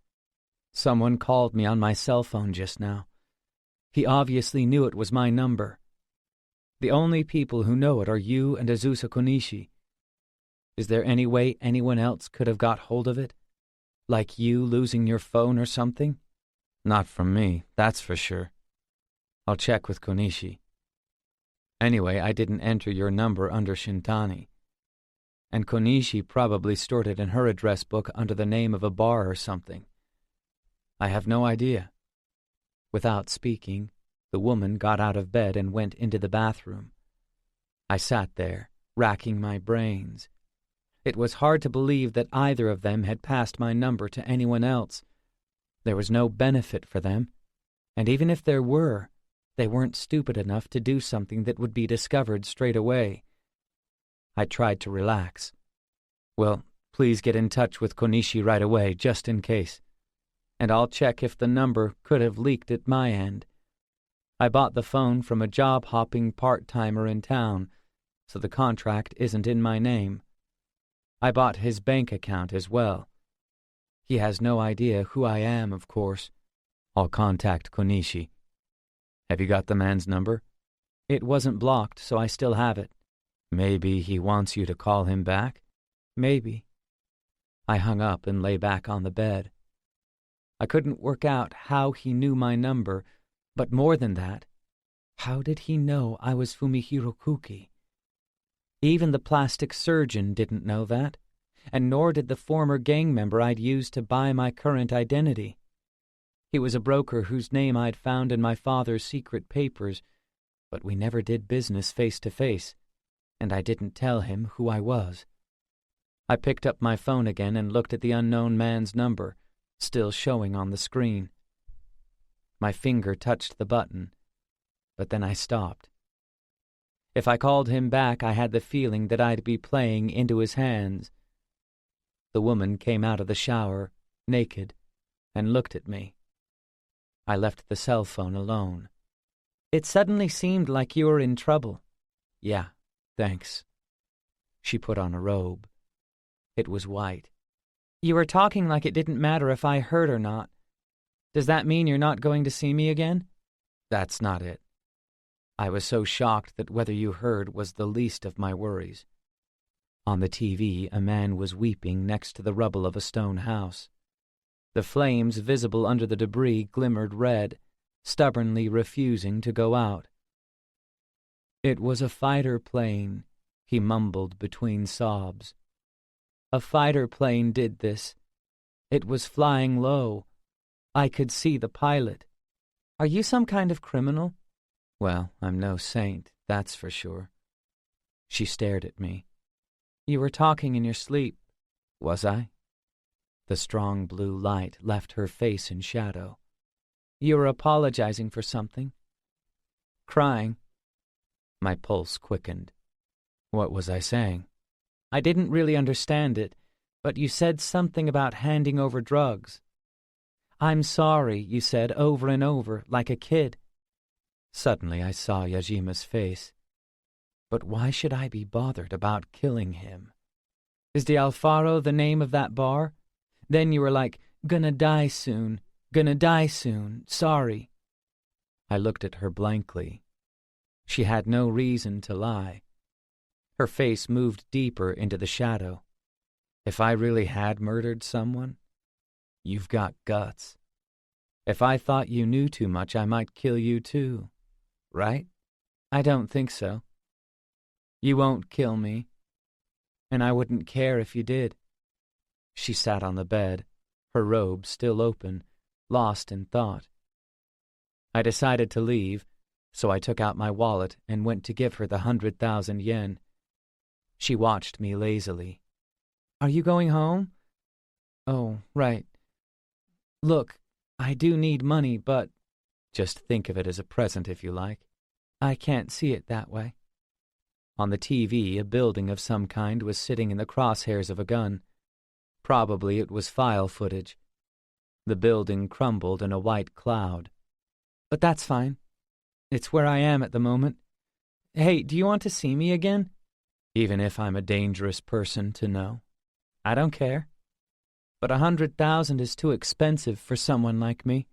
Someone called me on my cell phone just now. He obviously knew it was my number. The only people who know it are you and Azusa Konishi. Is there any way anyone else could have got hold of it? Like you losing your phone or something? Not from me, that's for sure. I'll check with Konishi. Anyway, I didn't enter your number under Shintani. And Konishi probably stored it in her address book under the name of a bar or something. I have no idea. Without speaking, the woman got out of bed and went into the bathroom. I sat there, racking my brains. It was hard to believe that either of them had passed my number to anyone else. There was no benefit for them, and even if there were, they weren't stupid enough to do something that would be discovered straight away. I tried to relax. Well, Please get in touch with Konishi right away, just in case. And I'll check if the number could have leaked at my end. I bought the phone from a job-hopping part-timer in town, so the contract isn't in my name. I bought his bank account as well. He has no idea who I am, of course. I'll contact Konishi. Have you got the man's number? It wasn't blocked, so I still have it. Maybe he wants you to call him back? Maybe. I hung up and lay back on the bed. I couldn't work out how he knew my number, but more than that, how did he know I was Fumihiro Kuki? Even the plastic surgeon didn't know that, and nor did the former gang member I'd used to buy my current identity. He was a broker whose name I'd found in my father's secret papers, but we never did business face to face, and I didn't tell him who I was. I picked up my phone again and looked at the unknown man's number, still showing on the screen. My finger touched the button, but then I stopped. If I called him back, I had the feeling that I'd be playing into his hands. The woman came out of the shower, naked, and looked at me. I left the cell phone alone. It suddenly seemed like you were in trouble. Yeah, thanks. She put on a robe. It was white. You were talking like it didn't matter if I heard or not. Does that mean you're not going to see me again? That's not it. I was so shocked that whether you heard was the least of my worries. On the TV, a man was weeping next to the rubble of a stone house. The flames visible under the debris glimmered red, stubbornly refusing to go out. It was a fighter plane, he mumbled between sobs. A fighter plane did this. It was flying low. I could see the pilot. Are you some kind of criminal? Well, I'm no saint, that's for sure. She stared at me. You were talking in your sleep. Was I? The strong blue light left her face in shadow. You were apologizing for something. Crying. My pulse quickened. What was I saying? I didn't really understand it, but you said something about handing over drugs. I'm sorry, you said over and over, like a kid. Suddenly I saw Yajima's face. But why should I be bothered about killing him? Is the Alfaro the name of that bar? Then you were like, gonna die soon, sorry. I looked at her blankly. She had no reason to lie. Her face moved deeper into the shadow. If I really had murdered someone, you've got guts. If I thought you knew too much, I might kill you too, right? I don't think so. You won't kill me, and I wouldn't care if you did. She sat on the bed, her robe still open, lost in thought. I decided to leave, so I took out my wallet and went to give her the 100,000 yen. She watched me lazily. Are you going home? Oh, right. Look, I do need money, but just think of it as a present if you like. I can't see it that way. On the TV, a building of some kind was sitting in the crosshairs of a gun. Probably it was file footage. The building crumbled in a white cloud. But that's fine. It's where I am at the moment. Hey, do you want to see me again? Even if I'm a dangerous person to know. I don't care. But 100,000 is too expensive for someone like me.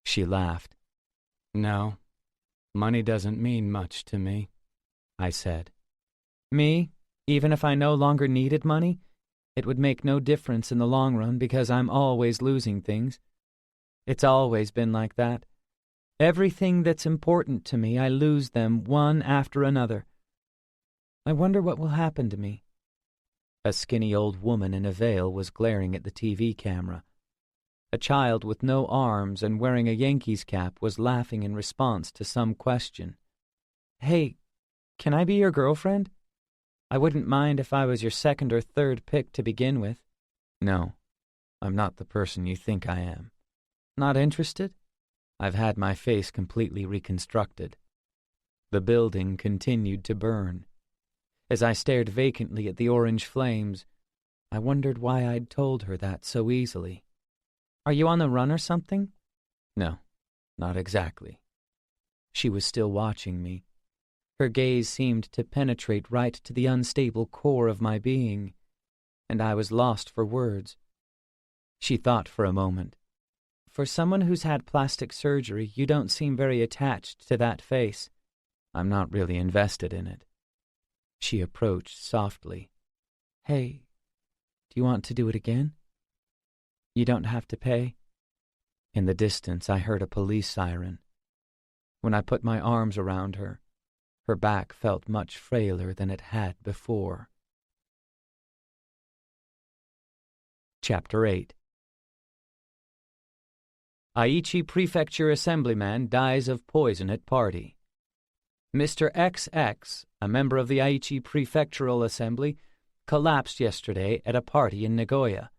She laughed. No, money doesn't mean much to me, I said. Me? Even if I no longer needed money? It would make no difference in the long run because I'm always losing things. It's always been like that. Everything that's important to me, I lose them one after another. I wonder what will happen to me. A skinny old woman in a veil was glaring at the TV camera. A child with no arms and wearing a Yankees cap was laughing in response to some question. Hey, can I be your girlfriend? I wouldn't mind if I was your second or third pick to begin with. No, I'm not the person you think I am. Not interested? I've had my face completely reconstructed. The building continued to burn. As I stared vacantly at the orange flames, I wondered why I'd told her that so easily. "Are you on the run or something?" "No, not exactly." She was still watching me. Her gaze seemed to penetrate right to the unstable core of my being, and I was lost for words. She thought for a moment. "For someone who's had plastic surgery, you don't seem very attached to that face." "I'm not really invested in it." She approached softly. "Hey, do you want to do it again? You don't have to pay." In the distance, I heard a police siren. When I put my arms around her, her back felt much frailer than it had before. Chapter 8. Aichi Prefecture Assemblyman dies of poison at party. Mr. XX, a member of the Aichi Prefectural Assembly, collapsed yesterday at a party in Nagoya.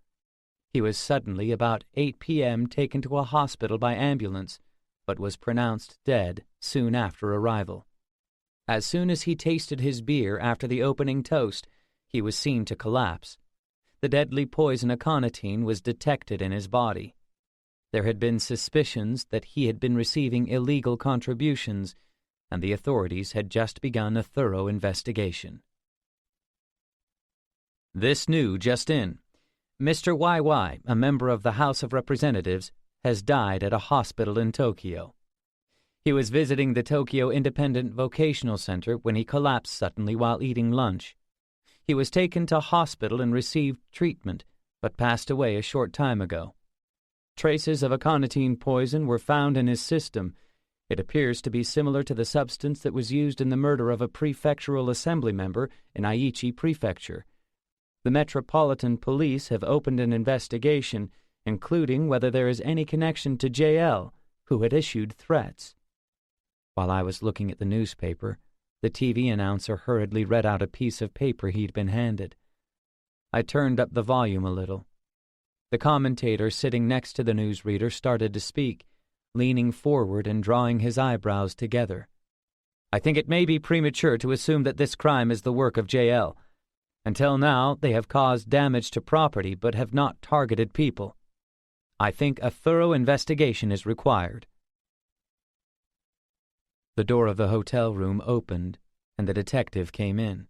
He was suddenly, about 8 p.m., taken to a hospital by ambulance, but was pronounced dead soon after arrival. As soon as he tasted his beer after the opening toast, he was seen to collapse. The deadly poison aconitine was detected in his body. There had been suspicions that he had been receiving illegal contributions, and the authorities had just begun a thorough investigation. This new just in. Mr. YY, a member of the House of Representatives, has died at a hospital in Tokyo. He was visiting the Tokyo Independent Vocational Center when he collapsed suddenly while eating lunch. He was taken to hospital and received treatment, but passed away a short time ago. Traces of aconitine poison were found in his system. It appears to be similar to the substance that was used in the murder of a prefectural assembly member in Aichi Prefecture. The Metropolitan Police have opened an investigation, including whether there is any connection to JL, who had issued threats. While I was looking at the newspaper, the TV announcer hurriedly read out a piece of paper he'd been handed. I turned up the volume a little. The commentator sitting next to the newsreader started to speak, leaning forward and drawing his eyebrows together. "I think it may be premature to assume that this crime is the work of JL. Until now, they have caused damage to property but have not targeted people. I think a thorough investigation is required." The door of the hotel room opened, and the detective came in.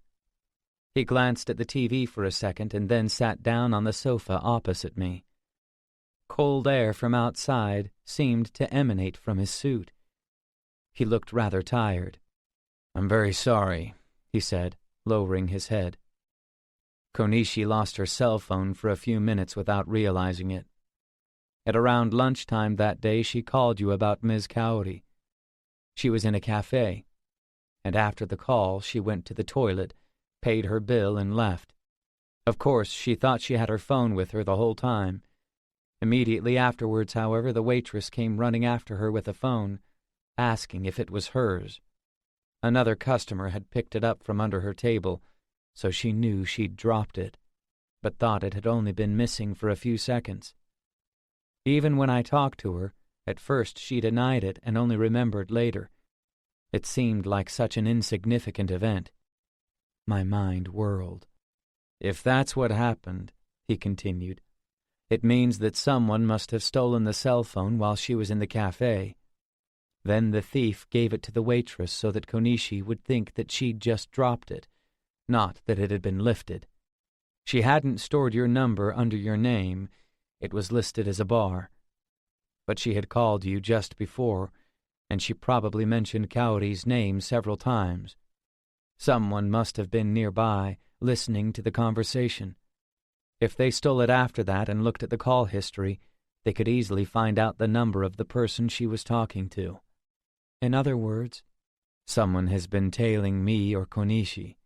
He glanced at the TV for a second and then sat down on the sofa opposite me. Cold air from outside seemed to emanate from his suit. He looked rather tired. "I'm very sorry," he said, lowering his head. "Konishi lost her cell phone for a few minutes without realizing it. At around lunchtime that day, she called you about Ms. Kaori. She was in a cafe, and after the call, she went to the toilet, paid her bill, and left. Of course, she thought she had her phone with her the whole time. Immediately afterwards, however, the waitress came running after her with a phone, asking if it was hers. Another customer had picked it up from under her table, so she knew she'd dropped it, but thought it had only been missing for a few seconds. Even when I talked to her, at first she denied it and only remembered later. It seemed like such an insignificant event. My mind whirled. If that's what happened," he continued, "it means that someone must have stolen the cell phone while she was in the cafe. Then the thief gave it to the waitress so that Konishi would think that she'd just dropped it, not that it had been lifted. She hadn't stored your number under your name. It was listed as a bar. But she had called you just before, and she probably mentioned Kaori's name several times. Someone must have been nearby, listening to the conversation. If they stole it after that and looked at the call history, they could easily find out the number of the person she was talking to. In other words, someone has been tailing me or Konishi,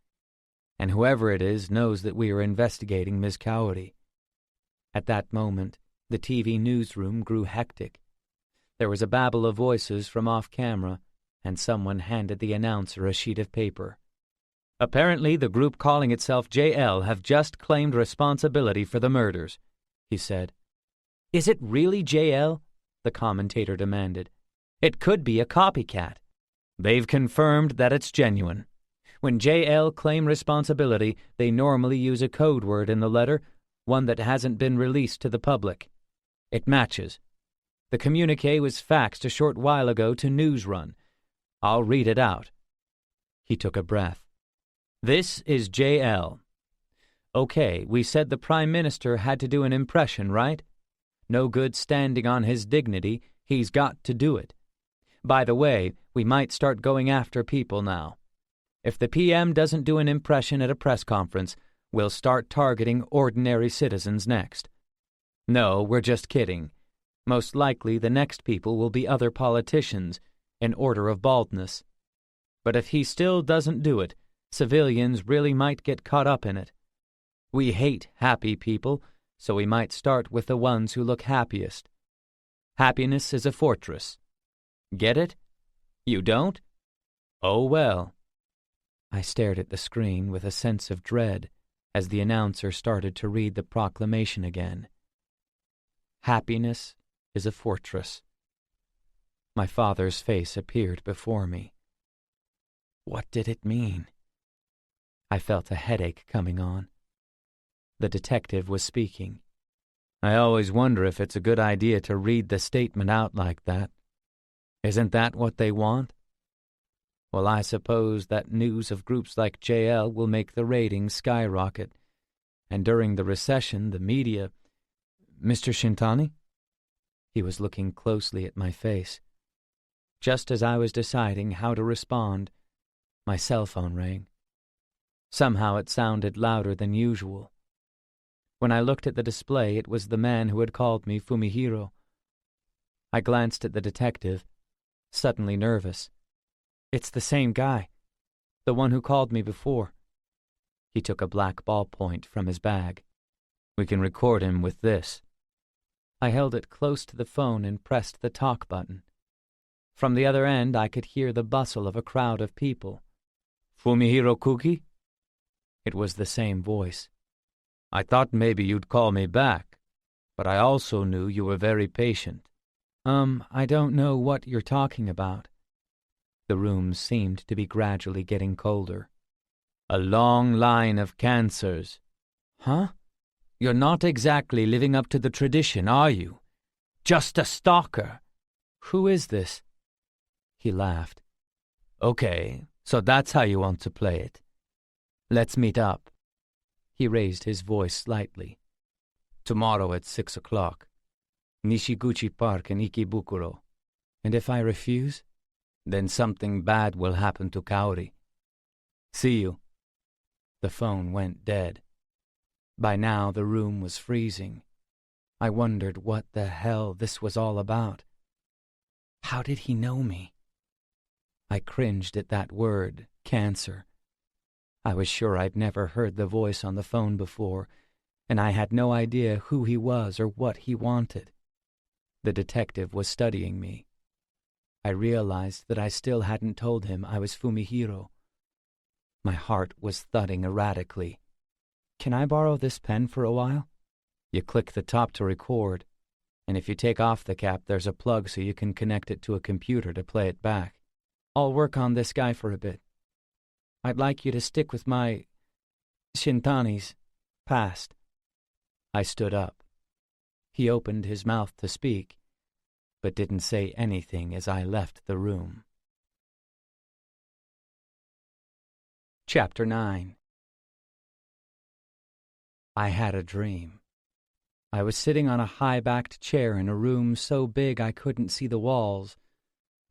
and whoever it is knows that we are investigating Ms. Kaori." At that moment, the TV newsroom grew hectic. There was a babble of voices from off-camera, and someone handed the announcer a sheet of paper. "Apparently, the group calling itself JL have just claimed responsibility for the murders," he said. "Is it really JL?" the commentator demanded. "It could be a copycat." "They've confirmed that it's genuine. When JL claim responsibility, they normally use a code word in the letter, one that hasn't been released to the public. It matches. The communiqué was faxed a short while ago to Newsrun. I'll read it out." He took a breath. "This is JL. Okay, we said the Prime Minister had to do an impression, right? No good standing on his dignity, he's got to do it. By the way, we might start going after people now. If the PM doesn't do an impression at a press conference, we'll start targeting ordinary citizens next. No, we're just kidding. Most likely the next people will be other politicians, in order of baldness. But if he still doesn't do it, civilians really might get caught up in it. We hate happy people, so we might start with the ones who look happiest. Happiness is a fortress. Get it? You don't? Oh well." I stared at the screen with a sense of dread as the announcer started to read the proclamation again. Happiness is a fortress. My father's face appeared before me. What did it mean? I felt a headache coming on. The detective was speaking. "I always wonder if it's a good idea to read the statement out like that. Isn't that what they want? Well, I suppose that news of groups like JL will make the ratings skyrocket. And during the recession, the media—" "Mr. Shintani?" He was looking closely at my face. Just as I was deciding how to respond, my cell phone rang. Somehow it sounded louder than usual. When I looked at the display, it was the man who had called me Fumihiro. I glanced at the detective, suddenly nervous. "It's the same guy, the one who called me before." He took a black ballpoint from his bag. "We can record him with this." I held it close to the phone and pressed the talk button. From the other end, I could hear the bustle of a crowd of people. "Fumihiro Kuki?" It was the same voice. "I thought maybe you'd call me back, but I also knew you were very patient." I don't know what you're talking about." The room seemed to be gradually getting colder. "A long line of cancers." "Huh? You're not exactly living up to the tradition, are you? Just a stalker." "Who is this?" He laughed. "Okay, so that's how you want to play it. Let's meet up." He raised his voice slightly. "Tomorrow at 6 o'clock. Nishiguchi Park in Ikebukuro." "And if I refuse?" "Then something bad will happen to Kaori. See you." The phone went dead. By now the room was freezing. I wondered what the hell this was all about. How did he know me? I cringed at that word, cancer. I was sure I'd never heard the voice on the phone before, and I had no idea who he was or what he wanted. The detective was studying me. I realized that I still hadn't told him I was Fumihiro. My heart was thudding erratically. "Can I borrow this pen for a while?" You click the top to record, and if you take off the cap, there's a plug so you can connect it to a computer to play it back. I'll work on this guy for a bit. I'd like you to stick with my Shintani's past. I stood up. He opened his mouth to speak, but didn't say anything as I left the room. Chapter 9. I had a dream. I was sitting on a high-backed chair in a room so big I couldn't see the walls.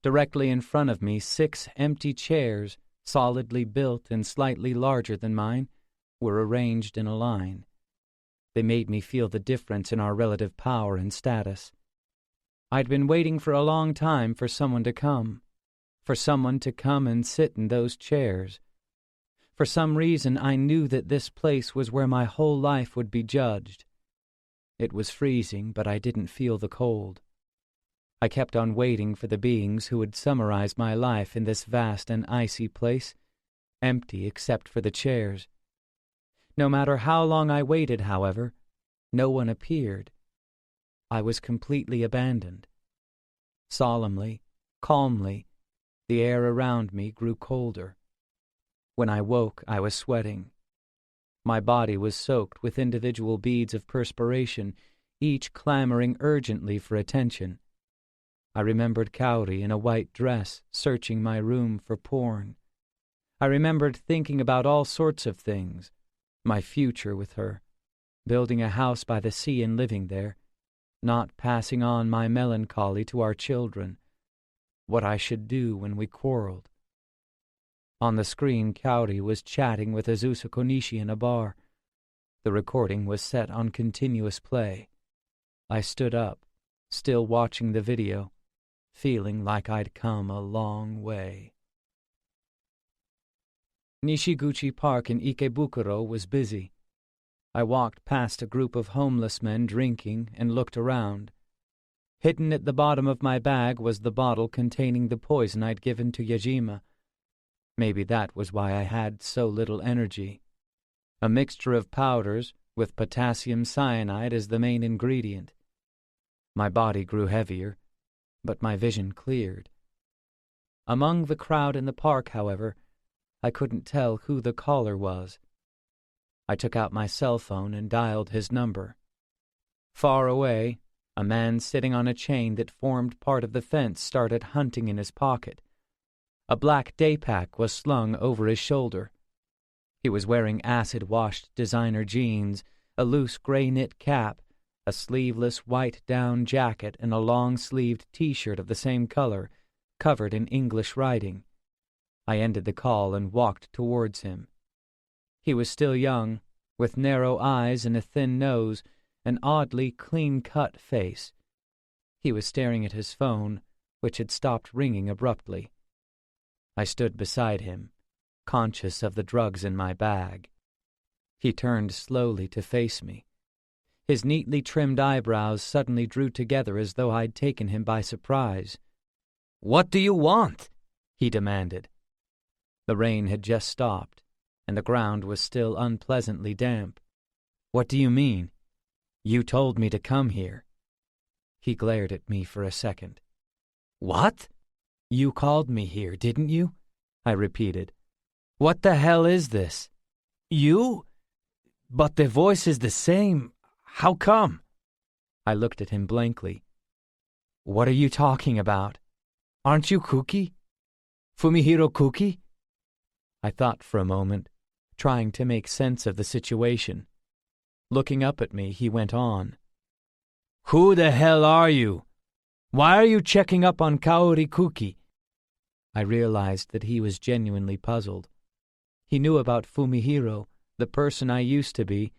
Directly in front of me, 6 empty chairs, solidly built and slightly larger than mine, were arranged in a line. They made me feel the difference in our relative power and status. I'd been waiting for a long time for someone to come and sit in those chairs. For some reason, I knew that this place was where my whole life would be judged. It was freezing, but I didn't feel the cold. I kept on waiting for the beings who would summarize my life in this vast and icy place, empty except for the chairs. No matter how long I waited, however, no one appeared. I was completely abandoned. Solemnly, calmly, the air around me grew colder. When I woke, I was sweating. My body was soaked with individual beads of perspiration, each clamoring urgently for attention. I remembered Kaori in a white dress, searching my room for porn. I remembered thinking about all sorts of things, my future with her, building a house by the sea and living there, not passing on my melancholy to our children, what I should do when we quarreled. On the screen, Kaori was chatting with Azusa Konishi in a bar. The recording was set on continuous play. I stood up, still watching the video, feeling like I'd come a long way. Nishiguchi Park in Ikebukuro was busy. I walked past a group of homeless men drinking and looked around. Hidden at the bottom of my bag was the bottle containing the poison I'd given to Yajima. Maybe that was why I had so little energy. A mixture of powders with potassium cyanide as the main ingredient. My body grew heavier, but my vision cleared. Among the crowd in the park, however, I couldn't tell who the caller was. I took out my cell phone and dialed his number. Far away, a man sitting on a chain that formed part of the fence started hunting in his pocket. A black daypack was slung over his shoulder. He was wearing acid-washed designer jeans, a loose gray knit cap, a sleeveless white down jacket, and a long-sleeved T-shirt of the same color, covered in English writing. I ended the call and walked towards him. He was still young, with narrow eyes and a thin nose, an oddly clean-cut face. He was staring at his phone, which had stopped ringing abruptly. I stood beside him, conscious of the drugs in my bag. He turned slowly to face me. His neatly trimmed eyebrows suddenly drew together as though I'd taken him by surprise. "What do you want?" he demanded. The rain had just stopped, and the ground was still unpleasantly damp. "What do you mean? You told me to come here." He glared at me for a second. "What? You called me here, didn't you?" I repeated. "What the hell is this?" "You? But the voice is the same. How come?" I looked at him blankly. "What are you talking about? Aren't you Kuki? Fumihiro Kuki?" I thought for a moment, trying to make sense of the situation. Looking up at me, he went on. "Who the hell are you? Why are you checking up on Kaori Kuki?" I realized that he was genuinely puzzled. He knew about Fumihiro, the person I used to be,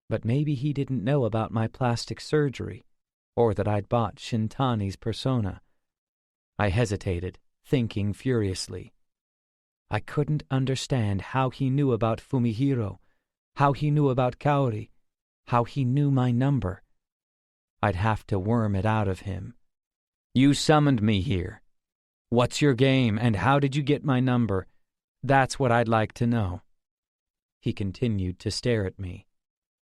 but maybe he didn't know about my plastic surgery, or that I'd bought Shintani's persona. I hesitated, thinking furiously. I couldn't understand how he knew about Fumihiro, how he knew about Kaori, how he knew my number. I'd have to worm it out of him. "You summoned me here. What's your game, and how did you get my number? That's what I'd like to know." He continued to stare at me.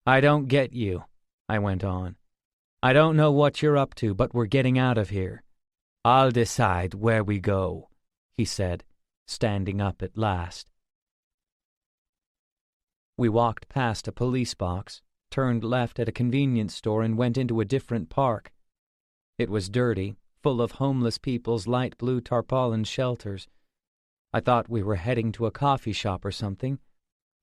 "I don't get you," I went on. "I don't know what you're up to, but we're getting out of here. I'll decide where we go," he said, standing up at last. We walked past a police box, turned left at a convenience store, and went into a different park. It was dirty, full of homeless people's light blue tarpaulin shelters. I thought we were heading to a coffee shop or something,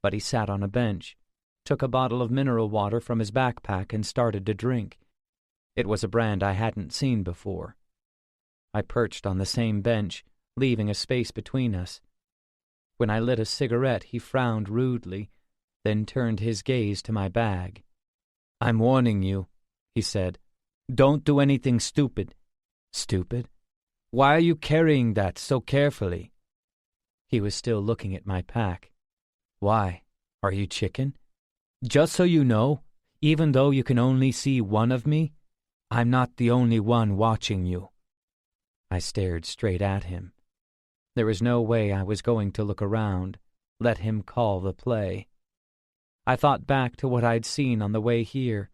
but he sat on a bench, took a bottle of mineral water from his backpack, and started to drink. It was a brand I hadn't seen before. I perched on the same bench, leaving a space between us. When I lit a cigarette, he frowned rudely, then turned his gaze to my bag. "I'm warning you," he said. "Don't do anything stupid." "Stupid? Why are you carrying that so carefully?" He was still looking at my pack. "Why? Are you chicken? Just so you know, even though you can only see one of me, I'm not the only one watching you." I stared straight at him. There was no way I was going to look around, let him call the play. I thought back to what I'd seen on the way here.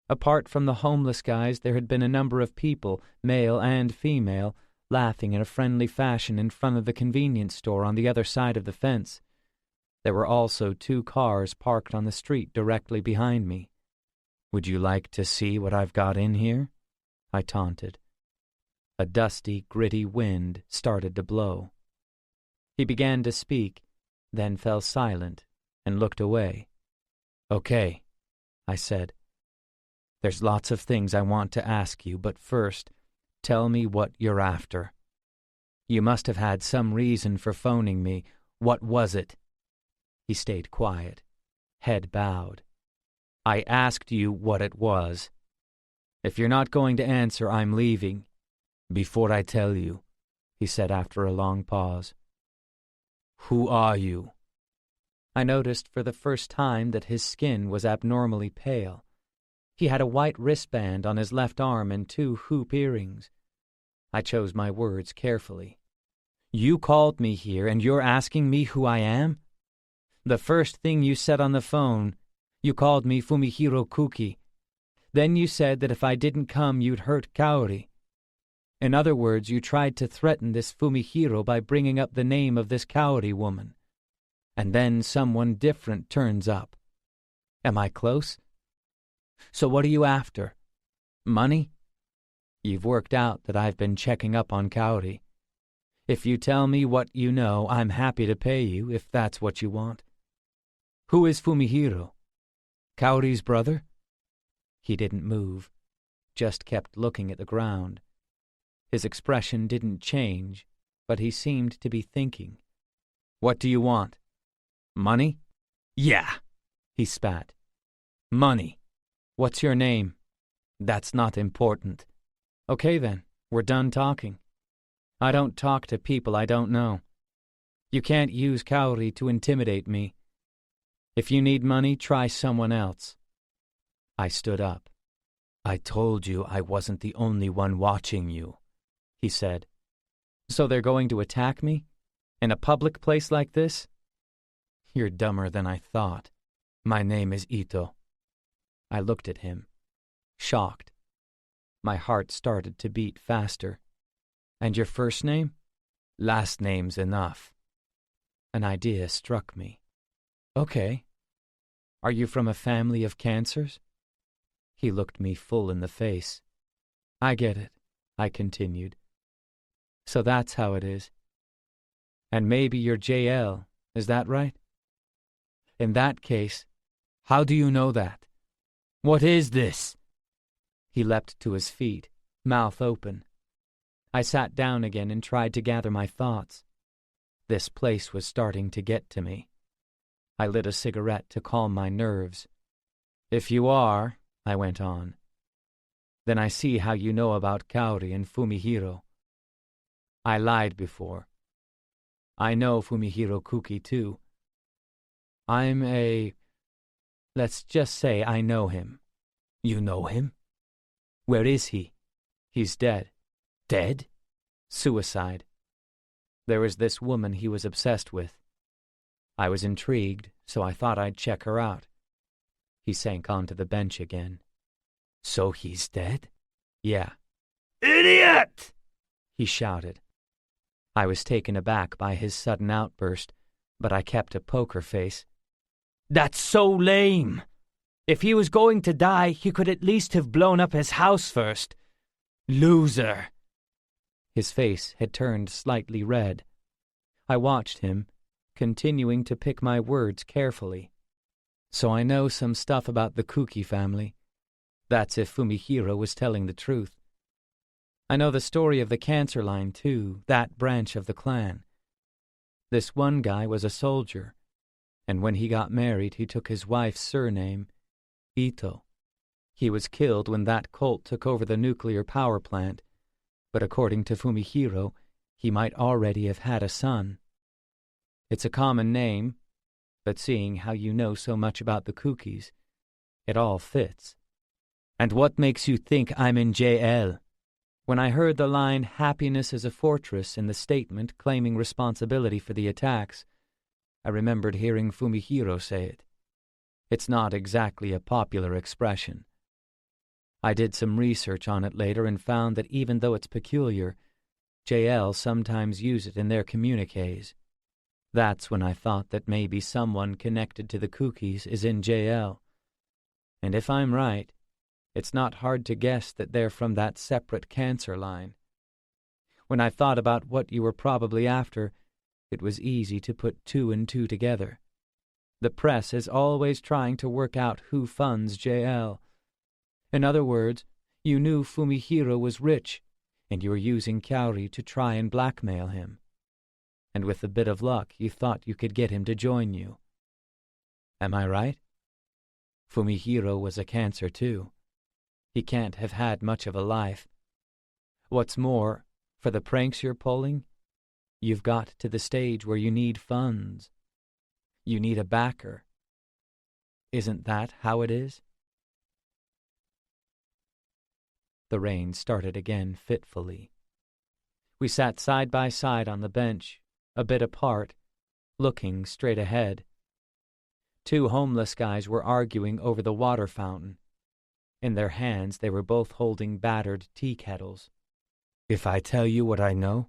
Apart from the homeless guys, there had been a number of people, male and female, laughing in a friendly fashion in front of the convenience store on the other side of the fence. There were also 2 cars parked on the street directly behind me. "Would you like to see what I've got in here?" I taunted. A dusty, gritty wind started to blow. He began to speak, then fell silent and looked away. "Okay," I said. "There's lots of things I want to ask you, but first, tell me what you're after. You must have had some reason for phoning me. What was it?" He stayed quiet, head bowed. "I asked you what it was. If you're not going to answer, I'm leaving." "Before I tell you," he said after a long pause, "who are you?" I noticed for the first time that his skin was abnormally pale. He had a white wristband on his left arm and 2 hoop earrings. I chose my words carefully. "You called me here and you're asking me who I am? The first thing you said on the phone, you called me Fumihiro Kuki. Then you said that if I didn't come, you'd hurt Kaori. In other words, you tried to threaten this Fumihiro by bringing up the name of this Kaori woman. And then someone different turns up. Am I close? So what are you after? Money? You've worked out that I've been checking up on Kaori. If you tell me what you know, I'm happy to pay you if that's what you want. Who is Fumihiro? Kaori's brother?" He didn't move, just kept looking at the ground. His expression didn't change, but he seemed to be thinking. "What do you want? Money?" "Yeah," he spat. "Money. What's your name?" "That's not important." "Okay then, we're done talking. I don't talk to people I don't know. You can't use Kaori to intimidate me. If you need money, try someone else." I stood up. "I told you I wasn't the only one watching you," he said. "So they're going to attack me? In a public place like this?" "You're dumber than I thought. My name is Ito." I looked at him, shocked. My heart started to beat faster. "And your first name?" "Last name's enough." An idea struck me. "Okay. Are you from a family of cancers?" He looked me full in the face. "I get it," I continued. "So that's how it is. And maybe you're JL, is that right? In that case, how do you know that? What is this?" He leapt to his feet, mouth open. I sat down again and tried to gather my thoughts. This place was starting to get to me. I lit a cigarette to calm my nerves. "If you are," I went on, "then I see how you know about Kaori and Fumihiro. I lied before. I know Fumihiro Kuki too. Let's just say I know him." "You know him? Where is he?" "He's dead." "Dead?" "Suicide. There was this woman he was obsessed with. I was intrigued, so I thought I'd check her out." He sank onto the bench again. "So he's dead?" "Yeah." "Idiot!" he shouted. I was taken aback by his sudden outburst, but I kept a poker face. "That's so lame! If he was going to die, he could at least have blown up his house first. Loser!" His face had turned slightly red. I watched him, continuing to pick my words carefully. "So I know some stuff about the Kuki family. That's if Fumihiro was telling the truth. I know the story of the cancer line, too, that branch of the clan. This one guy was a soldier, and when he got married, he took his wife's surname, Ito. He was killed when that cult took over the nuclear power plant, but according to Fumihiro, he might already have had a son. It's a common name, but seeing how you know so much about the Kukis, it all fits." "And what makes you think I'm in JL?" When I heard the line, "Happiness is a fortress," in the statement claiming responsibility for the attacks, I remembered hearing Fumihiro say it. It's not exactly a popular expression. I did some research on it later and found that even though it's peculiar, JL sometimes use it in their communiques. That's when I thought that maybe someone connected to the Kukis is in jail. And if I'm right, it's not hard to guess that they're from that separate cancer line. When I thought about what you were probably after, it was easy to put two and two together. The press is always trying to work out who funds JL. In other words, you knew Fumihiro was rich, and you were using Kaori to try and blackmail him. And with a bit of luck, you thought you could get him to join you. Am I right? Fumihiro was a cancer too. He can't have had much of a life. What's more, for the pranks you're pulling, you've got to the stage where you need funds. You need a backer. Isn't that how it is? The rain started again fitfully. We sat side by side on the bench, a bit apart, looking straight ahead. Two homeless guys were arguing over the water fountain. In their hands they were both holding battered tea kettles. If I tell you what I know,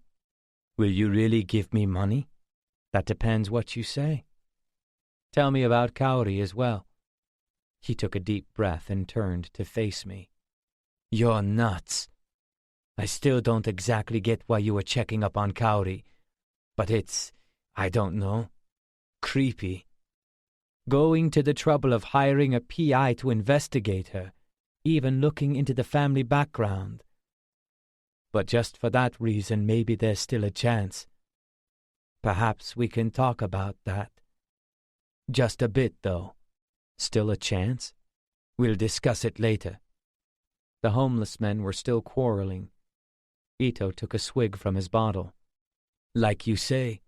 will you really give me money? That depends what you say. Tell me about Kaori as well. He took a deep breath and turned to face me. You're nuts. I still don't exactly get why you were checking up on Kaori, but it's, I don't know, creepy. Going to the trouble of hiring a PI to investigate her, even looking into the family background. But just for that reason, maybe there's still a chance. Perhaps we can talk about that. Just a bit, though. Still a chance? We'll discuss it later. The homeless men were still quarreling. Ito took a swig from his bottle. Like you say,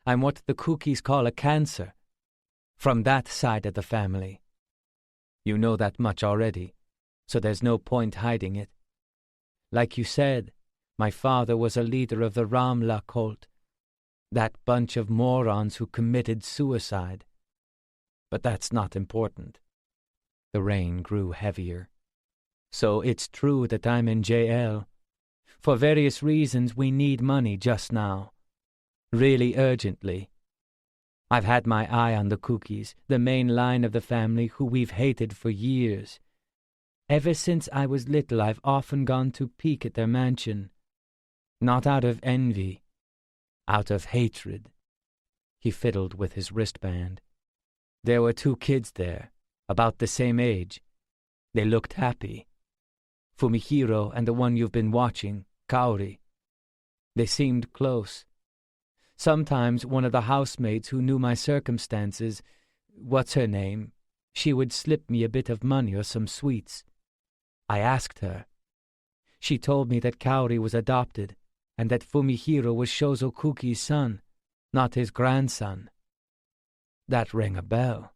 I'm what the Kukis call a cancer. From that side of the family. You know that much already, so there's no point hiding it. Like you said, my father was a leader of the Ramla cult, that bunch of morons who committed suicide. But that's not important. The rain grew heavier. So it's true that I'm in JL. For various reasons, we need money just now. Really urgently. I've had my eye on the Kukis, the main line of the family who we've hated for years. Ever since I was little, I've often gone to peek at their mansion. Not out of envy, out of hatred. He fiddled with his wristband. There were two kids there, about the same age. They looked happy. Fumihiro and the one you've been watching, Kaori. They seemed close. Sometimes one of the housemaids who knew my circumstances, what's her name, she would slip me a bit of money or some sweets. I asked her. She told me that Kaori was adopted, and that Fumihiro was Shozo Kuki's son, not his grandson. That rang a bell.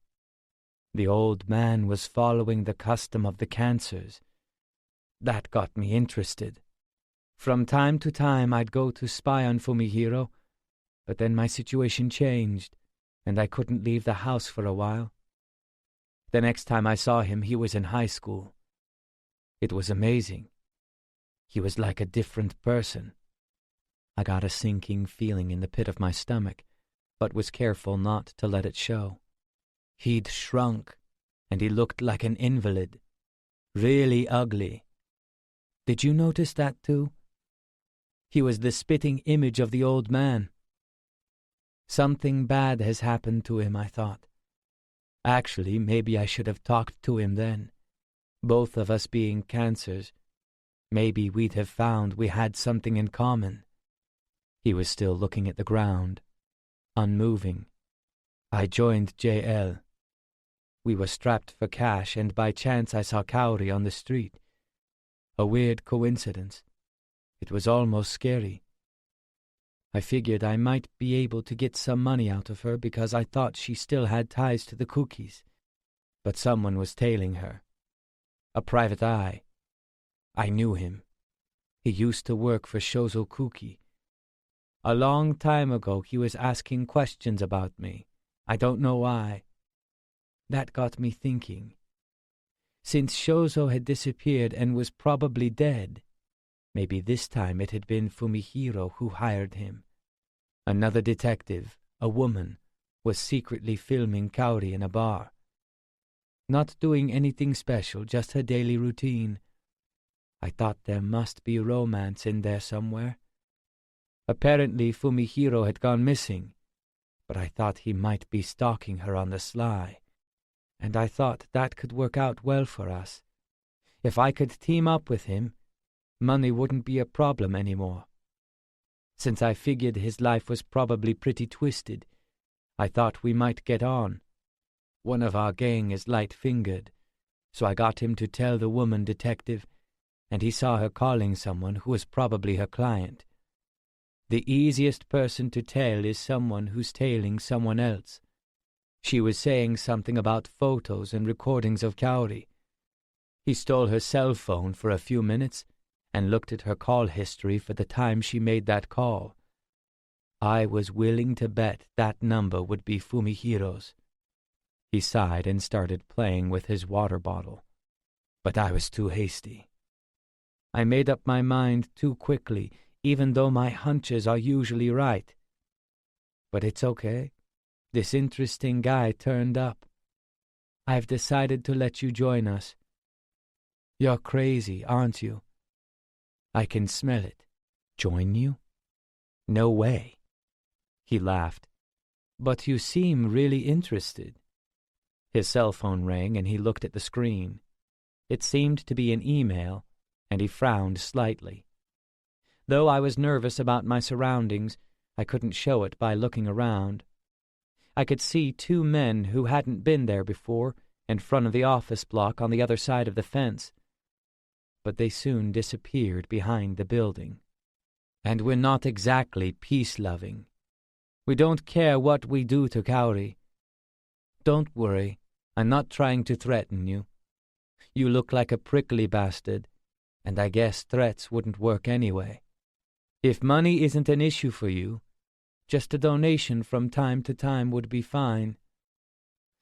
The old man was following the custom of the cancers. That got me interested. From time to time I'd go to spy on Fumihiro, but then my situation changed, and I couldn't leave the house for a while. The next time I saw him, he was in high school. It was amazing. He was like a different person. I got a sinking feeling in the pit of my stomach, but was careful not to let it show. He'd shrunk, and he looked like an invalid. Really ugly. Did you notice that too? He was the spitting image of the old man. Something bad has happened to him, I thought. Actually, maybe I should have talked to him then. Both of us being cancers, maybe we'd have found we had something in common. He was still looking at the ground, unmoving. I joined JL. We were strapped for cash, and by chance I saw Kaori on the street. A weird coincidence. It was almost scary. I figured I might be able to get some money out of her because I thought she still had ties to the Kukis. But someone was tailing her. A private eye. I knew him. He used to work for Shozo Kuki. A long time ago he was asking questions about me. I don't know why. That got me thinking. Since Shozo had disappeared and was probably dead, maybe this time it had been Fumihiro who hired him. Another detective, a woman, was secretly filming Kaori in a bar. Not doing anything special, just her daily routine. I thought there must be romance in there somewhere. Apparently Fumihiro had gone missing, but I thought he might be stalking her on the sly, and I thought that could work out well for us. If I could team up with him, money wouldn't be a problem anymore. Since I figured his life was probably pretty twisted, I thought we might get on. One of our gang is light-fingered, so I got him to tell the woman detective, and he saw her calling someone who was probably her client. The easiest person to tail is someone who's tailing someone else. She was saying something about photos and recordings of Kaori. He stole her cell phone for a few minutes and looked at her call history for the time she made that call. I was willing to bet that number would be Fumihiro's. He sighed and started playing with his water bottle. But I was too hasty. I made up my mind too quickly, even though my hunches are usually right. But it's okay. This interesting guy turned up. I've decided to let you join us. You're crazy, aren't you? I can smell it. Join you? No way. He laughed. But you seem really interested. His cell phone rang and he looked at the screen. It seemed to be an email, and he frowned slightly. Though I was nervous about my surroundings, I couldn't show it by looking around. I could see two men who hadn't been there before in front of the office block on the other side of the fence. But they soon disappeared behind the building. And we're not exactly peace-loving. We don't care what we do to Kaori. Don't worry, I'm not trying to threaten you. You look like a prickly bastard, and I guess threats wouldn't work anyway. If money isn't an issue for you, just a donation from time to time would be fine.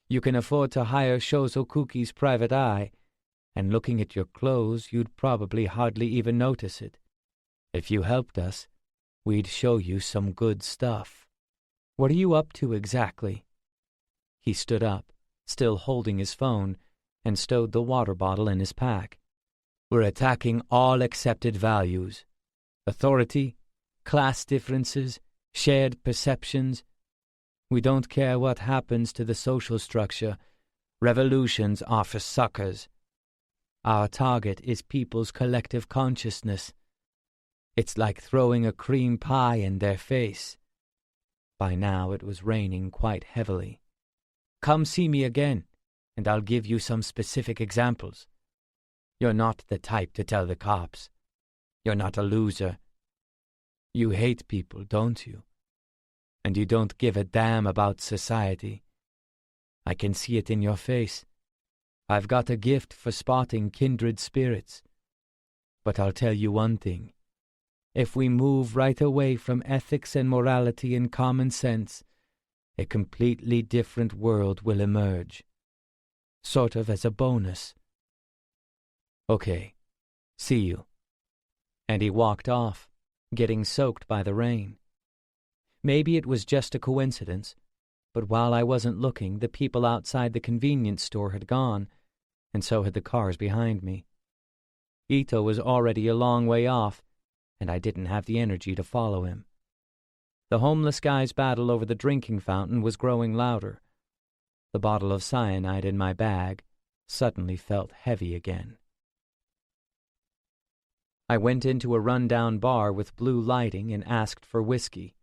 You can afford to hire Shozo Kuki's private eye, and looking at your clothes, you'd probably hardly even notice it. If you helped us, we'd show you some good stuff. What are you up to exactly? He stood up, still holding his phone, and stowed the water bottle in his pack. We're attacking all accepted values. Authority, class differences, shared perceptions. We don't care what happens to the social structure. Revolutions are for suckers. Our target is people's collective consciousness. It's like throwing a cream pie in their face. By now it was raining quite heavily. Come see me again, and I'll give you some specific examples. You're not the type to tell the cops. You're not a loser. You hate people, don't you? And you don't give a damn about society. I can see it in your face. I've got a gift for spotting kindred spirits. But I'll tell you one thing. If we move right away from ethics and morality and common sense, a completely different world will emerge. Sort of as a bonus. Okay, see you. And he walked off, getting soaked by the rain. Maybe it was just a coincidence, but while I wasn't looking, the people outside the convenience store had gone, and so had the cars behind me. Ito was already a long way off, and I didn't have the energy to follow him. The homeless guy's battle over the drinking fountain was growing louder. The bottle of cyanide in my bag suddenly felt heavy again. I went into a run-down bar with blue lighting and asked for whiskey.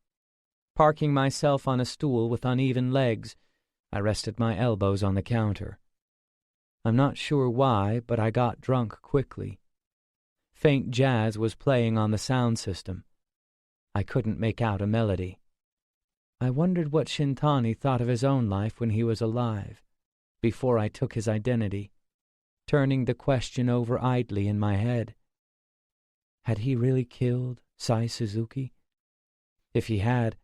Parking myself on a stool with uneven legs, I rested my elbows on the counter. I'm not sure why, but I got drunk quickly. Faint jazz was playing on the sound system. I couldn't make out a melody. I wondered what Shintani thought of his own life when he was alive, before I took his identity, turning the question over idly in my head. Had he really killed Sai Suzuki? If he had,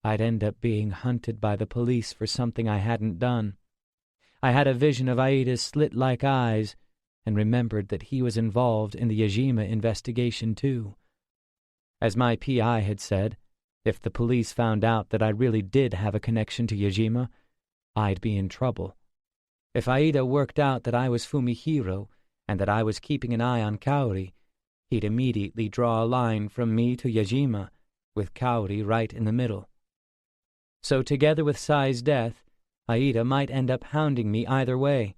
I'd end up being hunted by the police for something I hadn't done. I had a vision of Aida's slit-like eyes and remembered that he was involved in the Yajima investigation too. As my PI had said, If the police found out that I really did have a connection to Yajima, I'd be in trouble. If Aida worked out that I was Fumihiro and that I was keeping an eye on Kaori, he'd immediately draw a line from me to Yajima, with Kaori right in the middle. So together with Sai's death, Aida might end up hounding me either way,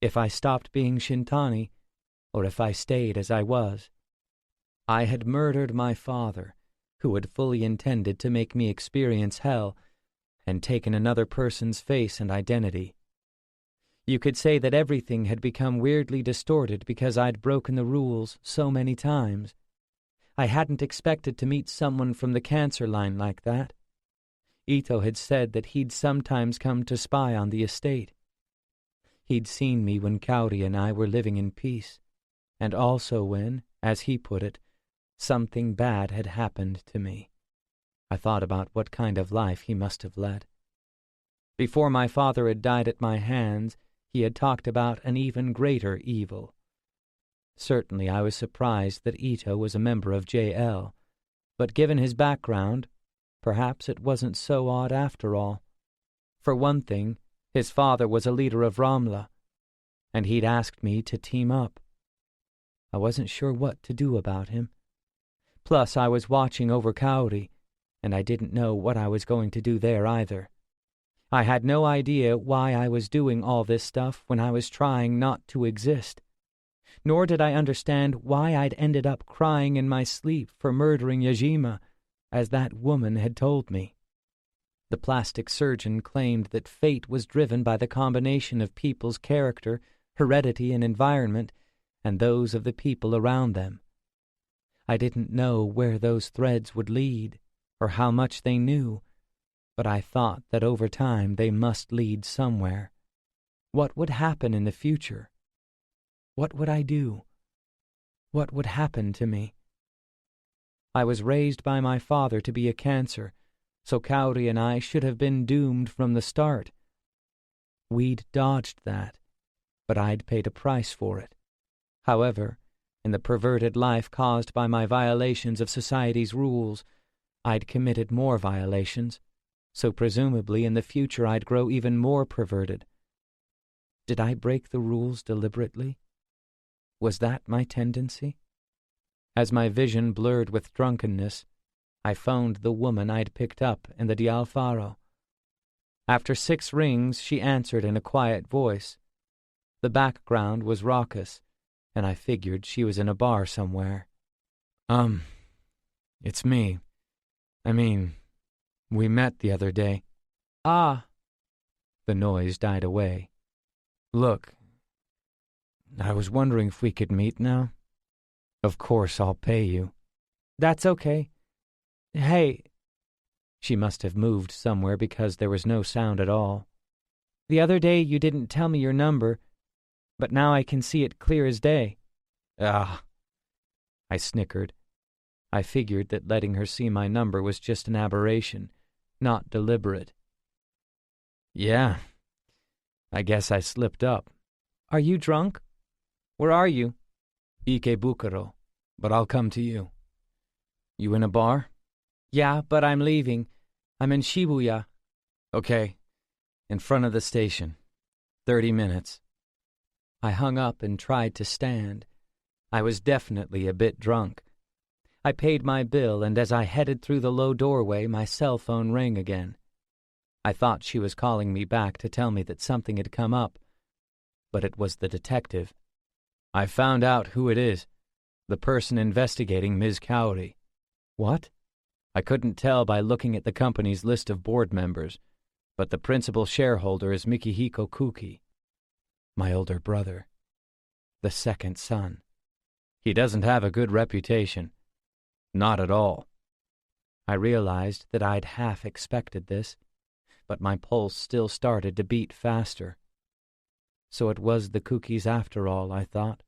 if I stopped being Shintani or if I stayed as I was. I had murdered my father, who had fully intended to make me experience hell, and taken another person's face and identity. You could say that everything had become weirdly distorted because I'd broken the rules so many times. I hadn't expected to meet someone from the cancer line like that. Ito had said that he'd sometimes come to spy on the estate. He'd seen me when Kaori and I were living in peace, and also when, as he put it, something bad had happened to me. I thought about what kind of life he must have led. Before my father had died at my hands, he had talked about an even greater evil. Certainly I was surprised that Ito was a member of JL, but given his background, perhaps it wasn't so odd after all. For one thing, his father was a leader of Ramla, and he'd asked me to team up. I wasn't sure what to do about him. Plus, I was watching over Kaori, and I didn't know what I was going to do there either. I had no idea why I was doing all this stuff when I was trying not to exist. Nor did I understand why I'd ended up crying in my sleep for murdering Yajima, as that woman had told me. The plastic surgeon claimed that fate was driven by the combination of people's character, heredity, and environment, and those of the people around them. I didn't know where those threads would lead, or how much they knew, but I thought that over time they must lead somewhere. What would happen in the future? What would I do? What would happen to me? I was raised by my father to be a cancer, so Kaori and I should have been doomed from the start. We'd dodged that, but I'd paid a price for it. However, in the perverted life caused by my violations of society's rules, I'd committed more violations, so presumably in the future I'd grow even more perverted. Did I break the rules deliberately? Was that my tendency? As my vision blurred with drunkenness, I phoned the woman I'd picked up in the Dialfaro. After 6 rings, she answered in a quiet voice. The background was raucous, and I figured she was in a bar somewhere. It's me. I mean, we met the other day. Ah. The noise died away. Look, I was wondering if we could meet now. Of course I'll pay you. That's okay. Hey. She must have moved somewhere because there was no sound at all. The other day you didn't tell me your number, but now I can see it clear as day. Ah. I snickered. I figured that letting her see my number was just an aberration, not deliberate. Yeah. I guess I slipped up. Are you drunk? Where are you? Ikebukuro, but I'll come to you. You in a bar? Yeah, but I'm leaving. I'm in Shibuya. Okay. In front of the station. 30 minutes. I hung up and tried to stand. I was definitely a bit drunk. I paid my bill, and as I headed through the low doorway, my cell phone rang again. I thought she was calling me back to tell me that something had come up, but it was the detective. I found out who it is. The person investigating Ms. Kaori. What? I couldn't tell by looking at the company's list of board members, but the principal shareholder is Fumihiro Kuki. My older brother. The second son. He doesn't have a good reputation. Not at all. I realized that I'd half expected this, but my pulse still started to beat faster. So it was the Kukis after all, I thought.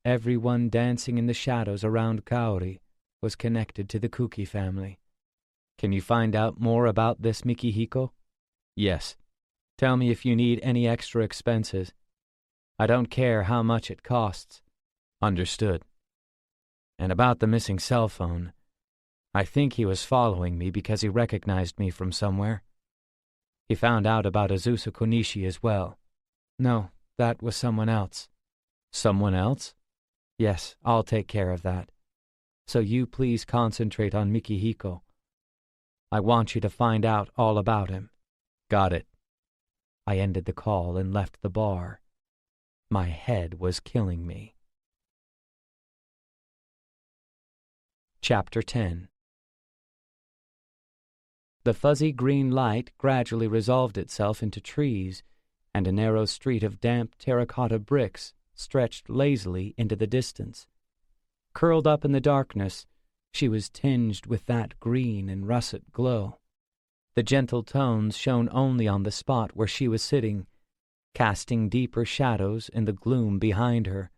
Everyone dancing in the shadows around Kaori was connected to the Kuki family. Can you find out more about this Mikihiko? Yes. Tell me if you need any extra expenses. I don't care how much it costs. Understood. And about the missing cell phone, I think he was following me because he recognized me from somewhere. He found out about Azusa Konishi as well. No, that was someone else. Someone else? Yes, I'll take care of that. So you please concentrate on Mikihiko. I want you to find out all about him. Got it. I ended the call and left the bar. My head was killing me. Chapter 10. The fuzzy green light gradually resolved itself into trees, and a narrow street of damp terracotta bricks stretched lazily into the distance. Curled up in the darkness, she was tinged with that green and russet glow. The gentle tones shone only on the spot where she was sitting, casting deeper shadows in the gloom behind her.